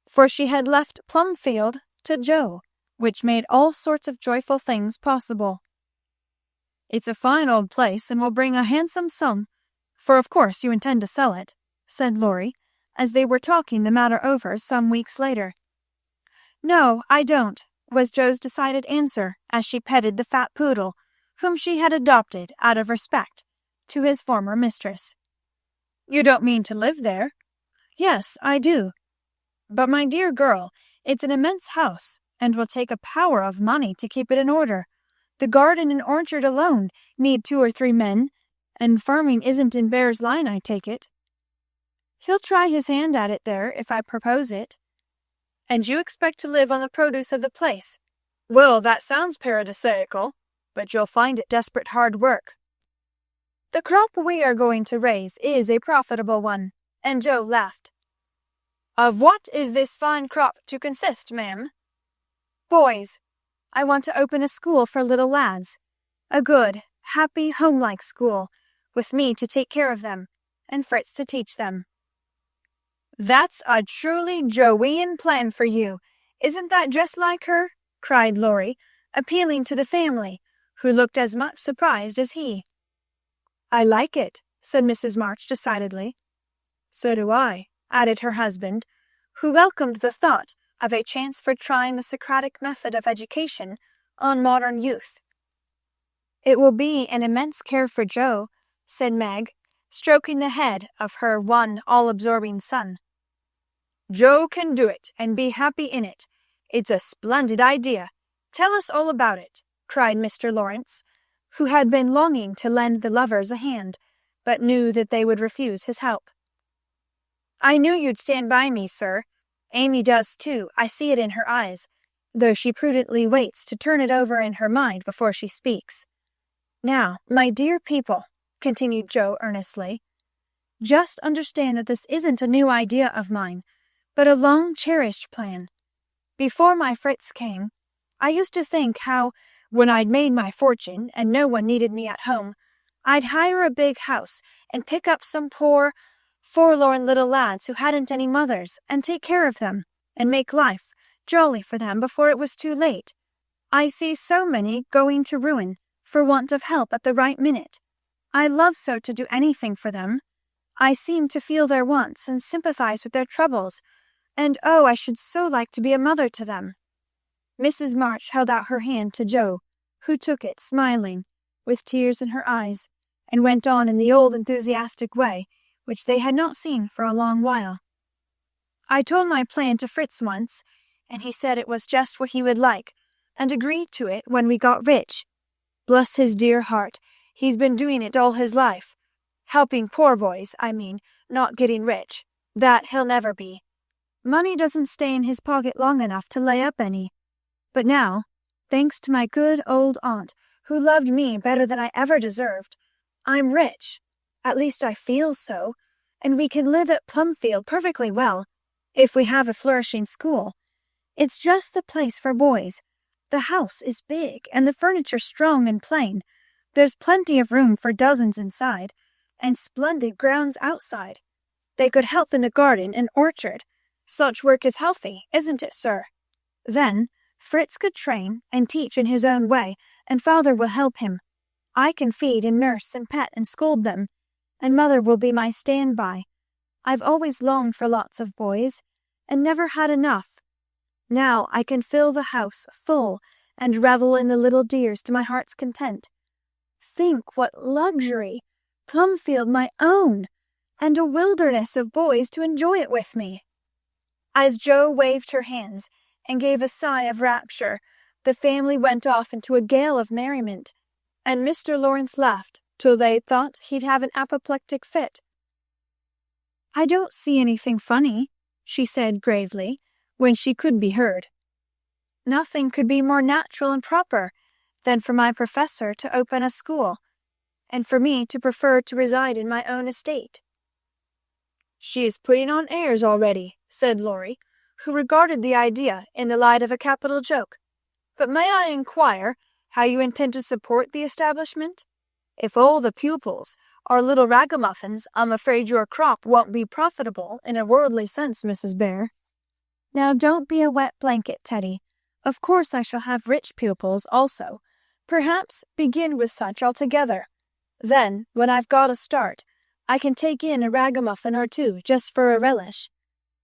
for she had left Plumfield to Joe, which made all sorts of joyful things possible. "It's a fine old place, and will bring a handsome sum, for of course you intend to sell it," said Laurie, as they were talking the matter over some weeks later. "No, I don't," was Joe's decided answer, as she petted the fat poodle, whom she had adopted out of respect to his former mistress. "You don't mean to live there?" "Yes, I do. But, my dear girl, it's an immense house, and will take a power of money to keep it in order. The garden and orchard alone need 2 or 3 men, and farming isn't in Bear's line, I take it." "He'll try his hand at it there, if I propose it." "And you expect to live on the produce of the place? Well, that sounds paradisaical, but you'll find it desperate hard work." "The crop we are going to raise is a profitable one," and Joe laughed. "Of what is this fine crop to consist, ma'am?" "Boys. I want to open a school for little lads. A good, happy, homelike school, with me to take care of them, and Fritz to teach them." "That's a truly Joean plan for you. Isn't that just like her?" cried Laurie, appealing to the family, who looked as much surprised as he. "I like it," said Mrs. March decidedly. "So do I," added her husband, who welcomed the thought of a chance for trying the Socratic method of education on modern youth. "It will be an immense care for Joe," said Meg, stroking the head of her one all-absorbing son. "Joe can do it, and be happy in it. It's a splendid idea. Tell us all about it," cried Mr. Lawrence, who had been longing to lend the lovers a hand, but knew that they would refuse his help. "I knew you'd stand by me, sir. Amy does too, I see it in her eyes, though she prudently waits to turn it over in her mind before she speaks. Now, my dear people, continued Joe earnestly, just understand that this isn't a new idea of mine, but a long-cherished plan. Before my Fritz came, I used to think how, when I'd made my fortune and no one needed me at home, I'd hire a big house and pick up some poor, forlorn little lads who hadn't any mothers, and take care of them, and make life jolly for them before it was too late. I see so many going to ruin for want of help at the right minute. I love so to do anything for them. I seem to feel their wants and sympathize with their troubles, and oh, I should so like to be a mother to them." Mrs. March held out her hand to Joe, who took it, smiling, with tears in her eyes, and went on in the old enthusiastic way, which they had not seen for a long while. "I told my plan to Fritz once, and he said it was just what he would like, and agreed to it when we got rich. Bless his dear heart, he's been doing it all his life. Helping poor boys, I mean, not getting rich. That he'll never be. Money doesn't stay in his pocket long enough to lay up any. But now, thanks to my good old aunt, who loved me better than I ever deserved, I'm rich. At least I feel so, and we can live at Plumfield perfectly well, if we have a flourishing school. It's just the place for boys. The house is big, and the furniture strong and plain. There's plenty of room for dozens inside, and splendid grounds outside. They could help in the garden and orchard. Such work is healthy, isn't it, sir? Then Fritz could train and teach in his own way, and father will help him. I can feed and nurse and pet and scold them, and mother will be my stand-by. I've always longed for lots of boys, and never had enough. Now I can fill the house full, and revel in the little dears to my heart's content. Think what luxury! Plumfield my own, and a wilderness of boys to enjoy it with me." As Joe waved her hands and gave a sigh of rapture, the family went off into a gale of merriment, and Mr. Lawrence laughed till they thought he'd have an apoplectic fit. "I don't see anything funny," she said gravely, when she could be heard. "Nothing could be more natural and proper than for my professor to open a school, and for me to prefer to reside in my own estate." "She is putting on airs already," said Laurie, who regarded the idea in the light of a capital joke. "But may I inquire how you intend to support the establishment? If all the pupils are little ragamuffins, I'm afraid your crop won't be profitable in a worldly sense, Mrs. Bear." "Now don't be a wet blanket, Teddy. Of course I shall have rich pupils also. Perhaps begin with such altogether. Then, when I've got a start, I can take in a ragamuffin or two just for a relish.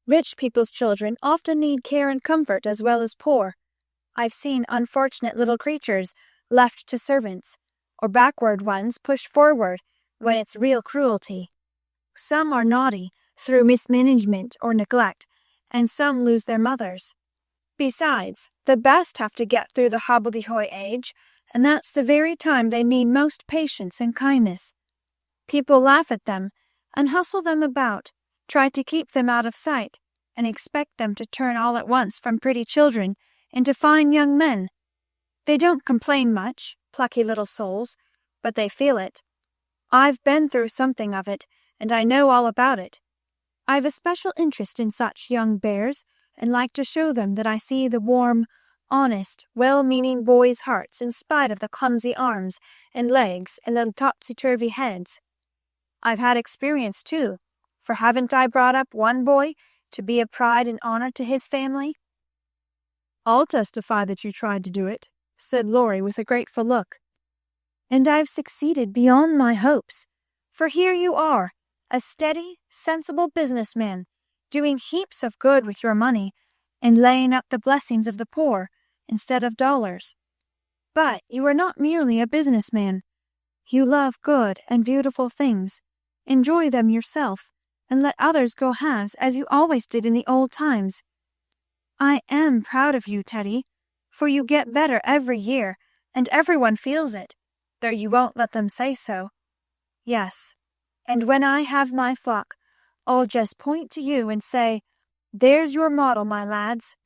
Rich people's children often need care and comfort as well as poor. I've seen unfortunate little creatures left to servants, or backward ones pushed forward when it's real cruelty. Some are naughty through mismanagement or neglect, and some lose their mothers. Besides, the best have to get through the hobbledehoy age, and that's the very time they need most patience and kindness. People laugh at them and hustle them about, try to keep them out of sight, and expect them to turn all at once from pretty children into fine young men. They don't complain much, plucky little souls, but they feel it. I've been through something of it, and I know all about it. I've a special interest in such young bears, and like to show them that I see the warm, honest, well-meaning boys' hearts in spite of the clumsy arms and legs and the topsy-turvy heads. I've had experience, too, for haven't I brought up one boy to be a pride and honor to his family?" "I'll testify that you tried to do it," said Laurie with a grateful look. "And I've succeeded beyond my hopes, for here you are, a steady, sensible businessman, doing heaps of good with your money, and laying up the blessings of the poor instead of dollars. But you are not merely a businessman. You love good and beautiful things, enjoy them yourself, and let others go halves as you always did in the old times. I am proud of you, Teddy, for you get better every year, and everyone feels it, though you won't let them say so. Yes, and when I have my flock, I'll just point to you and say, There's your model, my lads."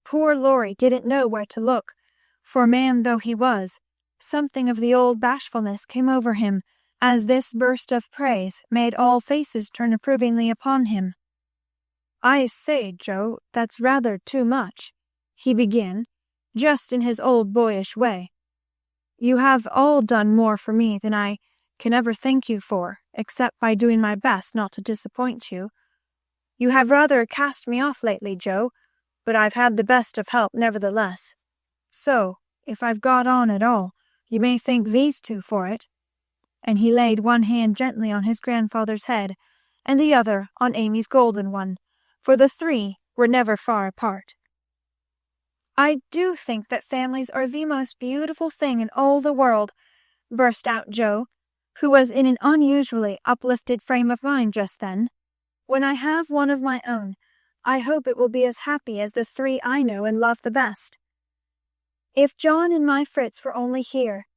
Poor Laurie didn't know where to look, for man though he was, something of the old bashfulness came over him as this burst of praise made all faces turn approvingly upon him. "I say, Joe, that's rather too much," he began, just in his old boyish way. "You have all done more for me than I can ever thank you for, except by doing my best not to disappoint you. You have rather cast me off lately, Joe, but I've had the best of help nevertheless. So, if I've got on at all, you may thank these two for it." And he laid one hand gently on his grandfather's head, and the other on Amy's golden one, for the three were never far apart. "I do think that families are the most beautiful thing in all the world," burst out Joe, who was in an unusually uplifted frame of mind just then. "When I have one of my own, I hope it will be as happy as the three I know and love the best. If John and my Fritz were only here,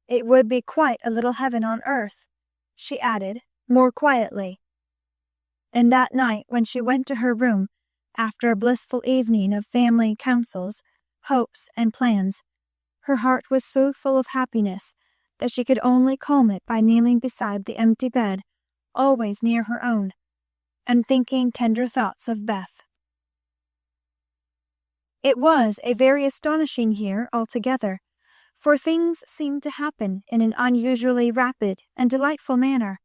it would be quite a little heaven on earth," she added, more quietly. And that night when she went to her room, after a blissful evening of family counsels, hopes, and plans, her heart was so full of happiness that she could only calm it by kneeling beside the empty bed, always near her own, and thinking tender thoughts of Beth. It was a very astonishing year altogether, for things seemed to happen in an unusually rapid and delightful manner.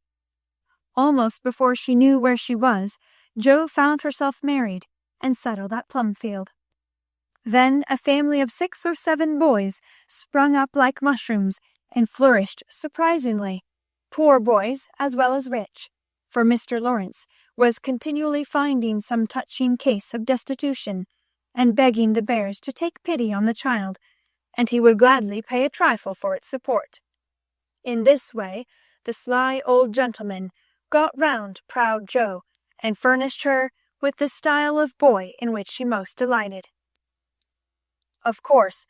Almost before she knew where she was, Jo found herself married and settled at Plumfield. Then a family of 6 or 7 boys sprung up like mushrooms and flourished surprisingly, poor boys as well as rich, for Mr. Lawrence was continually finding some touching case of destitution, and begging the Bears to take pity on the child, and he would gladly pay a trifle for its support. In this way the sly old gentleman got round proud Jo, and furnished her with the style of boy in which she most delighted. Of course,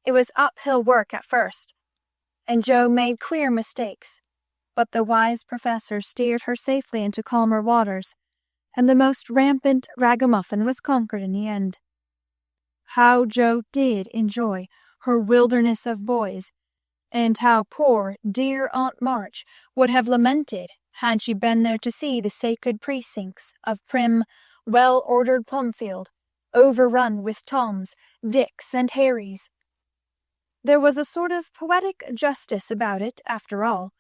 it was uphill work at first, and Jo made queer mistakes, but the wise professor steered her safely into calmer waters, and the most rampant ragamuffin was conquered in the end. How Jo did enjoy her wilderness of boys, and how poor dear Aunt March would have lamented had she been there to see the sacred precincts of prim, well-ordered Plumfield, overrun with Toms, Dicks, and Harrys. There was a sort of poetic justice about it, after all,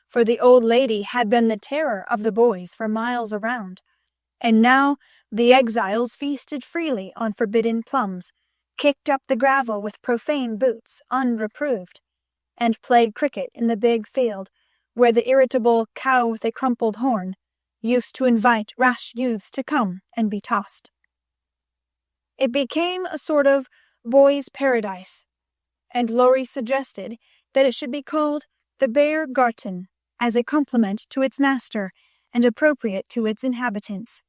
for the old lady had been the terror of the boys for miles around, and now the exiles feasted freely on forbidden plums, kicked up the gravel with profane boots unreproved, and played cricket in the big field, where the irritable cow with a crumpled horn used to invite rash youths to come and be tossed. It became a sort of boys' paradise, and Laurie suggested that it should be called the Bear Garten, as a compliment to its master and appropriate to its inhabitants.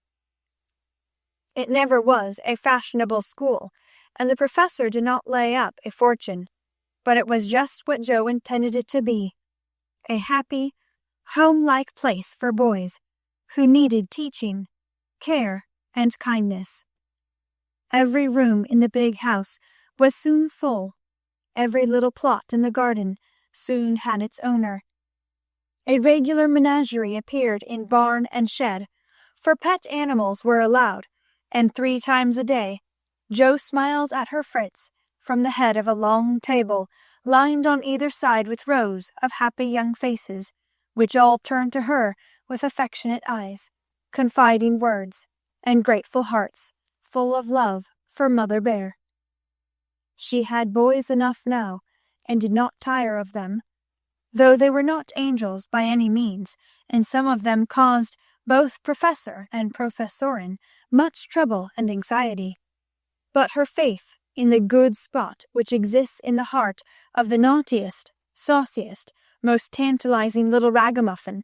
It never was a fashionable school, and the professor did not lay up a fortune, but it was just what Jo intended it to be, a happy, home-like place for boys who needed teaching, care, and kindness. Every room in the big house was soon full. Every little plot in the garden soon had its owner. A regular menagerie appeared in barn and shed, for pet animals were allowed, and 3 times a day Jo smiled at her Fritz from the head of a long table lined on either side with rows of happy young faces, which all turned to her with affectionate eyes, confiding words, and grateful hearts full of love for Mother Bear. She had boys enough now, and did not tire of them, though they were not angels by any means, and some of them caused both Professor and Professorin much trouble and anxiety. But her faith in the good spot which exists in the heart of the naughtiest, sauciest, most tantalizing little ragamuffin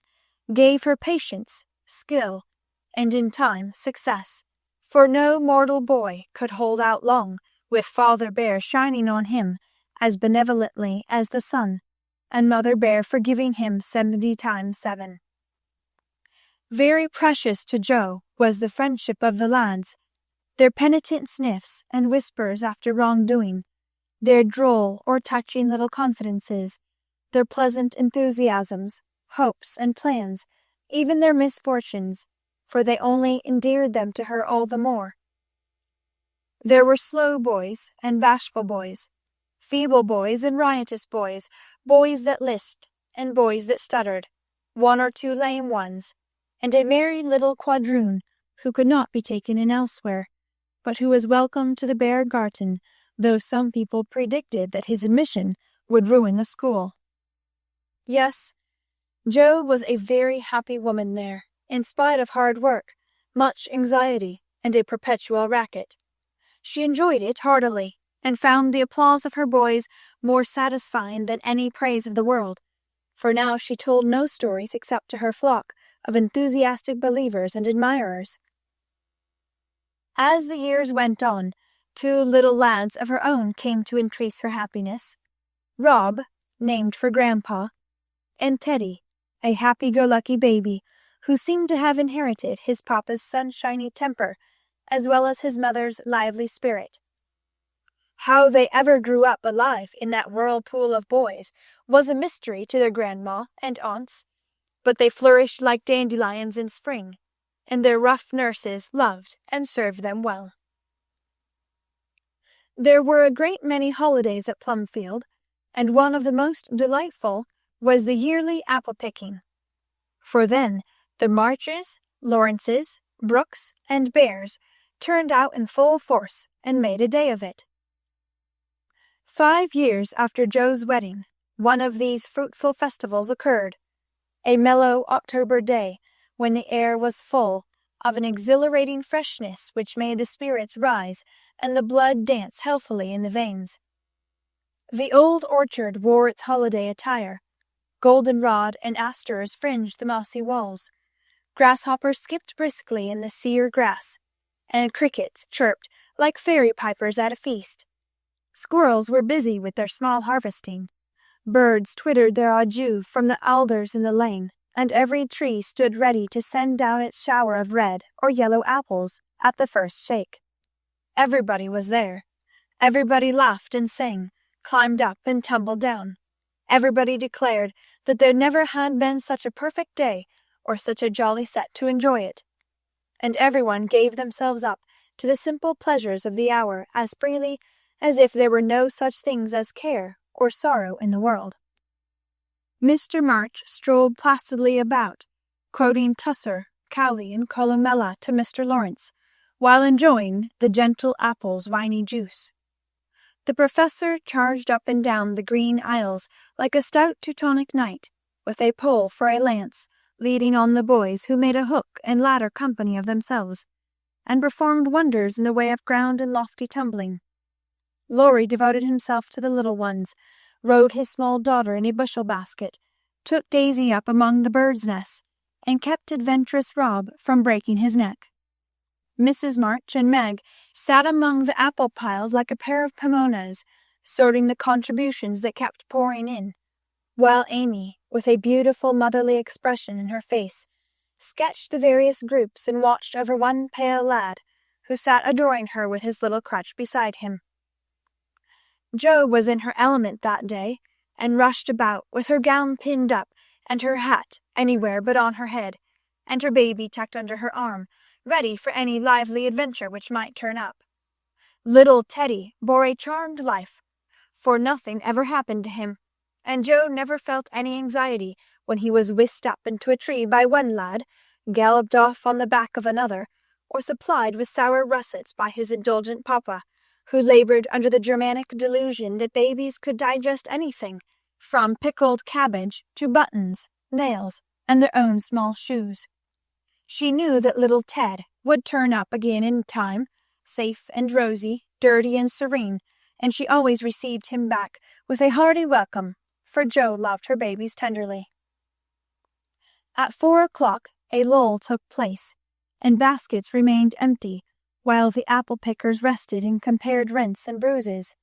gave her patience, skill, and in time success, for no mortal boy could hold out long with Father Bear shining on him as benevolently as the sun, and Mother Bear forgiving him 70 times 7. Very precious to Joe was the friendship of the lads, their penitent sniffs and whispers after wrongdoing, their droll or touching little confidences, their pleasant enthusiasms, hopes and plans, even their misfortunes, for they only endeared them to her all the more. There were slow boys and bashful boys, feeble boys and riotous boys, boys that lisped and boys that stuttered, one or two lame ones, and a merry little quadroon who could not be taken in elsewhere, but who was welcome to the Bear Garten, though some people predicted that his admission would ruin the school. Yes, Jo was a very happy woman there, in spite of hard work, much anxiety, and a perpetual racket. She enjoyed it heartily, and found the applause of her boys more satisfying than any praise of the world, for now she told no stories except to her flock of enthusiastic believers and admirers. As the years went on, two little lads of her own came to increase her happiness. Rob, named for Grandpa, and Teddy, a happy-go-lucky baby who seemed to have inherited his papa's sunshiny temper as well as his mother's lively spirit. How they ever grew up alive in that whirlpool of boys was a mystery to their grandma and aunts, but they flourished like dandelions in spring, and their rough nurses loved and served them well. There were a great many holidays at Plumfield, and one of the most delightful was the yearly apple-picking. For then the Marches, Lawrences, Brooks, and Bears turned out in full force and made a day of it. 5 years after Joe's wedding, one of these fruitful festivals occurred, a mellow October day when the air was full of an exhilarating freshness which made the spirits rise and the blood dance healthily in the veins. The old orchard wore its holiday attire. Goldenrod and asters fringed the mossy walls. Grasshoppers skipped briskly in the sere grass, and crickets chirped like fairy pipers at a feast. Squirrels were busy with their small harvesting. Birds twittered their adieu from the alders in the lane, and every tree stood ready to send down its shower of red or yellow apples at the first shake. Everybody was there. Everybody laughed and sang, climbed up and tumbled down. Everybody declared that there never had been such a perfect day or such a jolly set to enjoy it. And everyone gave themselves up to the simple pleasures of the hour as freely as if there were no such things as care or sorrow in the world. Mr. March strolled placidly about, quoting Tusser, Cowley, and Columella to Mr. Lawrence, while enjoying the gentle apple's winy juice. The professor charged up and down the green aisles like a stout Teutonic knight, with a pole for a lance, leading on the boys who made a hook and ladder company of themselves, and performed wonders in the way of ground and lofty tumbling. Laurie devoted himself to the little ones, rode his small daughter in a bushel basket, took Daisy up among the birds' nests, and kept adventurous Rob from breaking his neck. Mrs. March and Meg sat among the apple piles like a pair of Pomonas, sorting the contributions that kept pouring in, while Amy, with a beautiful motherly expression in her face, sketched the various groups and watched over one pale lad, who sat adoring her with his little crutch beside him. Jo was in her element that day, and rushed about with her gown pinned up and her hat anywhere but on her head, and her baby tucked under her arm, ready for any lively adventure which might turn up. Little Teddy bore a charmed life, for nothing ever happened to him, and Jo never felt any anxiety when he was whisked up into a tree by one lad, galloped off on the back of another, or supplied with sour russets by his indulgent papa, who labored under the Germanic delusion that babies could digest anything, from pickled cabbage to buttons, nails, and their own small shoes. She knew that little Ted would turn up again in time, safe and rosy, dirty and serene, and she always received him back with a hearty welcome, for Jo loved her babies tenderly. At 4 o'clock a lull took place, and baskets remained empty, while the apple-pickers rested and compared rents and bruises.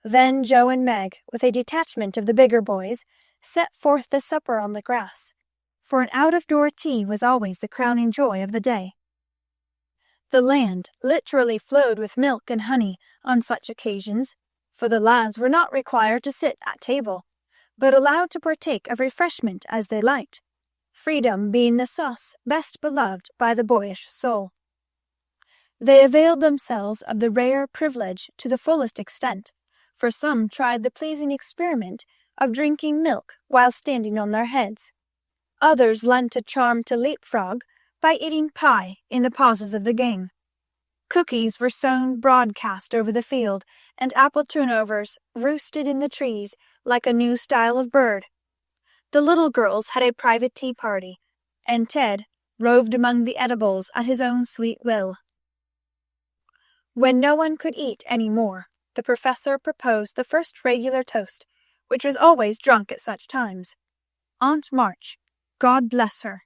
Then Jo and Meg, with a detachment of the bigger boys, set forth the supper on the grass. for an out-of-door tea was always the crowning joy of the day. The land literally flowed with milk and honey on such occasions, for the lads were not required to sit at table, but allowed to partake of refreshment as they liked, freedom being the sauce best beloved by the boyish soul. They availed themselves of the rare privilege to the fullest extent, for some tried the pleasing experiment of drinking milk while standing on their heads. Others lent a charm to leapfrog by eating pie in the pauses of the game. Cookies were sown broadcast over the field, and apple turnovers roosted in the trees like a new style of bird. The little girls had a private tea party, and Ted roved among the edibles at his own sweet will. When no one could eat any more, the professor proposed the first regular toast, which was always drunk at such times. Aunt March, God bless her.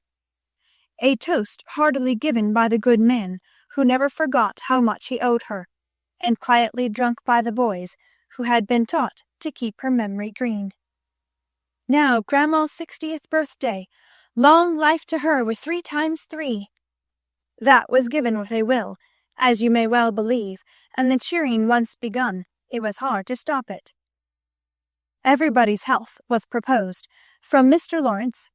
A toast heartily given by the good man, who never forgot how much he owed her, and quietly drunk by the boys, who had been taught to keep her memory green. Now Grandma's 60th birthday, long life to her with 3 times 3. That was given with a will, as you may well believe, and the cheering once begun, it was hard to stop it. Everybody's health was proposed, from Mr. Lawrence,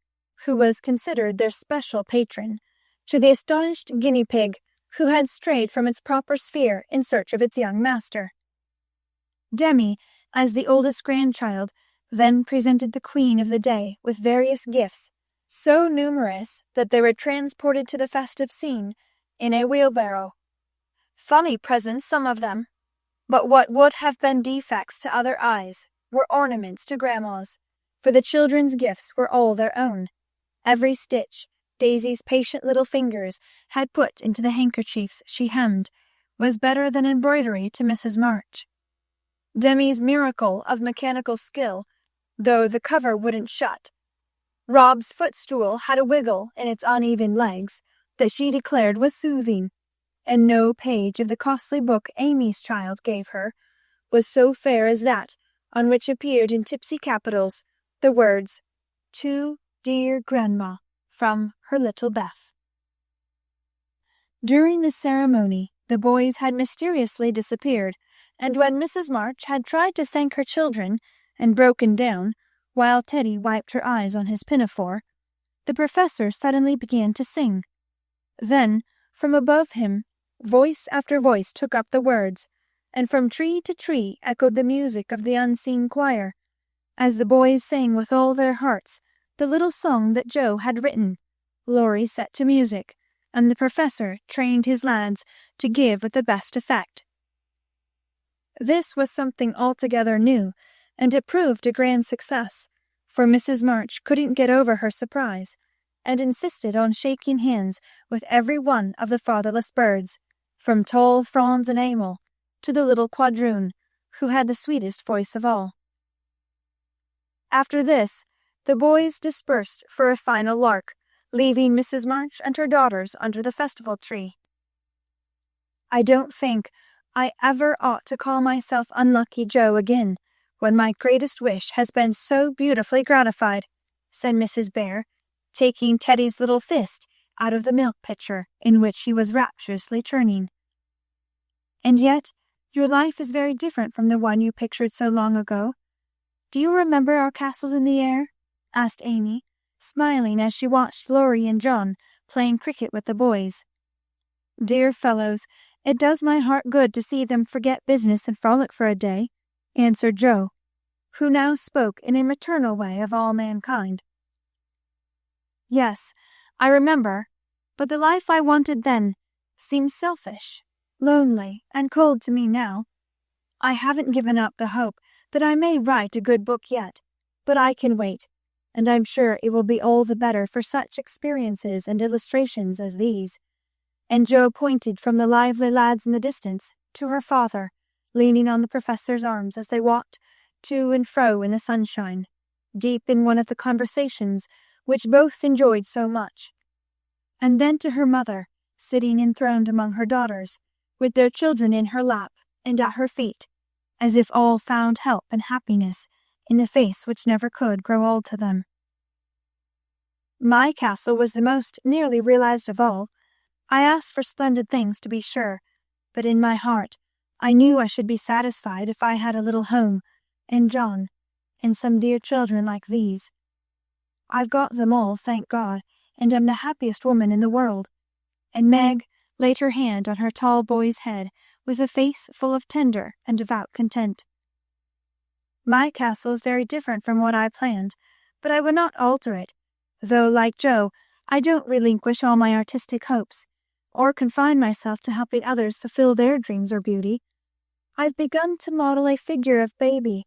who was considered their special patron, to the astonished guinea pig, who had strayed from its proper sphere in search of its young master. Demi, as the oldest grandchild, then presented the queen of the day with various gifts, so numerous that they were transported to the festive scene in a wheelbarrow. Funny presents, some of them, but what would have been defects to other eyes were ornaments to Grandma's, for the children's gifts were all their own. Every stitch Daisy's patient little fingers had put into the handkerchiefs she hemmed was better than embroidery to Mrs. March. Demi's miracle of mechanical skill, though the cover wouldn't shut. Rob's footstool had a wiggle in its uneven legs that she declared was soothing, and no page of the costly book Amy's child gave her was so fair as that on which appeared in tipsy capitals the words, "To dear Grandma, from her little Beth." During the ceremony, the boys had mysteriously disappeared, and when Mrs. March had tried to thank her children and broken down, while Teddy wiped her eyes on his pinafore, the professor suddenly began to sing. Then, from above him, voice after voice took up the words, and from tree to tree echoed the music of the unseen choir, as the boys sang with all their hearts the little song that Joe had written. Laurie set to music, and the professor trained his lads to give with the best effect. This was something altogether new, and it proved a grand success, for Mrs. March couldn't get over her surprise, and insisted on shaking hands with every one of the fatherless birds, from tall Franz and Emil to the little quadroon, who had the sweetest voice of all. After this, the boys dispersed for a final lark, leaving Mrs. March and her daughters under the festival tree. I don't think I ever ought to call myself Unlucky Joe again, when my greatest wish has been so beautifully gratified, said Mrs. Bear, taking Teddy's little fist out of the milk pitcher in which he was rapturously churning. And yet, your life is very different from the one you pictured so long ago. Do you remember our castles in the air? Asked Amy, smiling as she watched Laurie and John playing cricket with the boys. Dear fellows, it does my heart good to see them forget business and frolic for a day, answered Joe, who now spoke in a maternal way of all mankind. Yes, I remember, but the life I wanted then seems selfish, lonely, and cold to me now. I haven't given up the hope that I may write a good book yet, but I can wait, and I'm sure it will be all the better for such experiences and illustrations as these. And Joe pointed from the lively lads in the distance to her father, leaning on the professor's arms as they walked to and fro in the sunshine, deep in one of the conversations which both enjoyed so much. And then to her mother, sitting enthroned among her daughters, with their children in her lap and at her feet, as if all found help and happiness in the face which never could grow old to them. My castle was the most nearly realized of all. I asked for splendid things, to be sure, but in my heart I knew I should be satisfied if I had a little home, and John, and some dear children like these. I've got them all, thank God, and am the happiest woman in the world." And Meg laid her hand on her tall boy's head with a face full of tender and devout content. "My castle is very different from what I planned, but I would not alter it, though, like Joe, I don't relinquish all my artistic hopes, or confine myself to helping others fulfill their dreams or beauty. I've begun to model a figure of baby,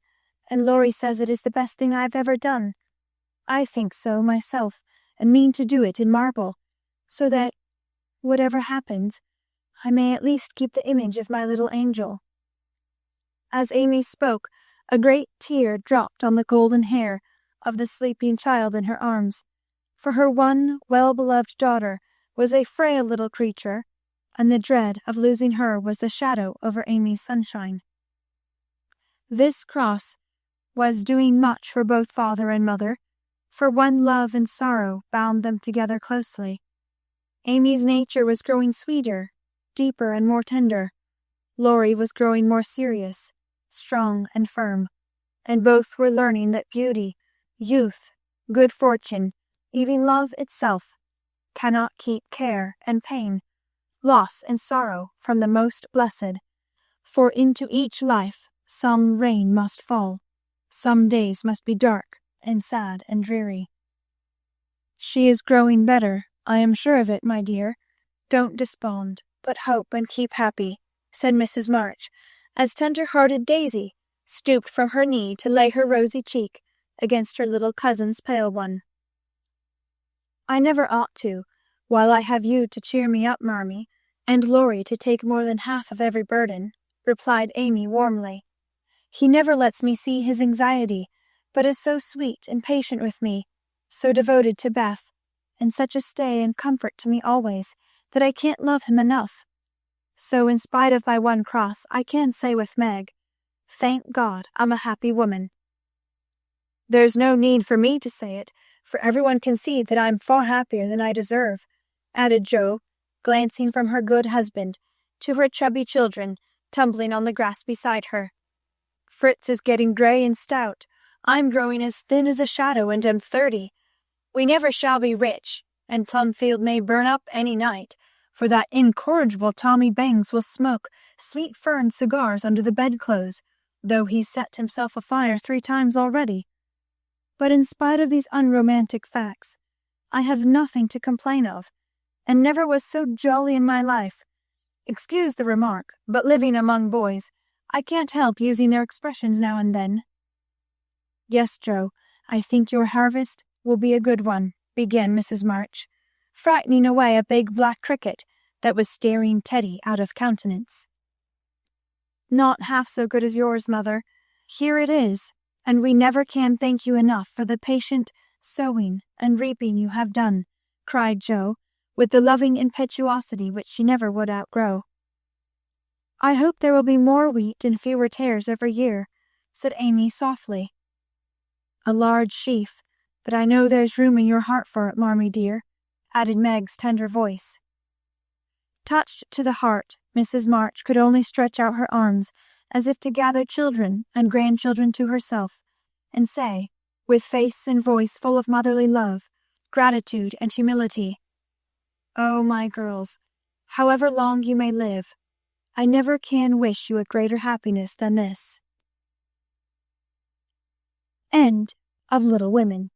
and Laurie says it is the best thing I've ever done. I think so myself, and mean to do it in marble, so that, whatever happens, I may at least keep the image of my little angel." As Amy spoke, a great tear dropped on the golden hair of the sleeping child in her arms, for her one well-beloved daughter was a frail little creature, and the dread of losing her was the shadow over Amy's sunshine. This cross was doing much for both father and mother, for one love and sorrow bound them together closely. Amy's nature was growing sweeter, deeper, and more tender. Laurie was growing more serious, strong, and firm, and both were learning that beauty, youth, good fortune, even love itself, cannot keep care and pain, loss and sorrow from the most blessed, for into each life some rain must fall, some days must be dark and sad and dreary. "She is growing better, I am sure of it, my dear. Don't despond, but hope and keep happy," said Mrs. March, as tender-hearted Daisy stooped from her knee to lay her rosy cheek against her little cousin's pale one. "I never ought to, while I have you to cheer me up, Marmee, and Laurie to take more than half of every burden," replied Amy warmly. "He never lets me see his anxiety, but is so sweet and patient with me, so devoted to Beth, and such a stay and comfort to me always, that I can't love him enough. So in spite of my one cross, I can say with Meg, 'Thank God, I'm a happy woman.'" "There's no need for me to say it, for everyone can see that I'm far happier than I deserve," added Jo, glancing from her good husband to her chubby children tumbling on the grass beside her. "Fritz is getting gray and stout. I'm growing as thin as a shadow and am 30. We never shall be rich, and Plumfield may burn up any night, for that incorrigible Tommy Bangs will smoke sweet fern cigars under the bedclothes, though he's set himself afire 3 times already. But in spite of these unromantic facts, I have nothing to complain of, and never was so jolly in my life. Excuse the remark, but living among boys, I can't help using their expressions now and then." "Yes, Jo, I think your harvest will be a good one," began Mrs. March, frightening away a big black cricket that was staring Teddy out of countenance. "Not half so good as yours, mother. Here it is, and we never can thank you enough for the patient sowing and reaping you have done," cried Jo, with the loving impetuosity which she never would outgrow. "I hope there will be more wheat and fewer tares every year," said Amy softly. "A large sheaf, but I know there's room in your heart for it, Marmee dear," added Meg's tender voice. Touched to the heart, Mrs. March could only stretch out her arms as if to gather children and grandchildren to herself, and say, with face and voice full of motherly love, gratitude, and humility, "Oh, my girls, however long you may live, I never can wish you a greater happiness than this." End of Little Women.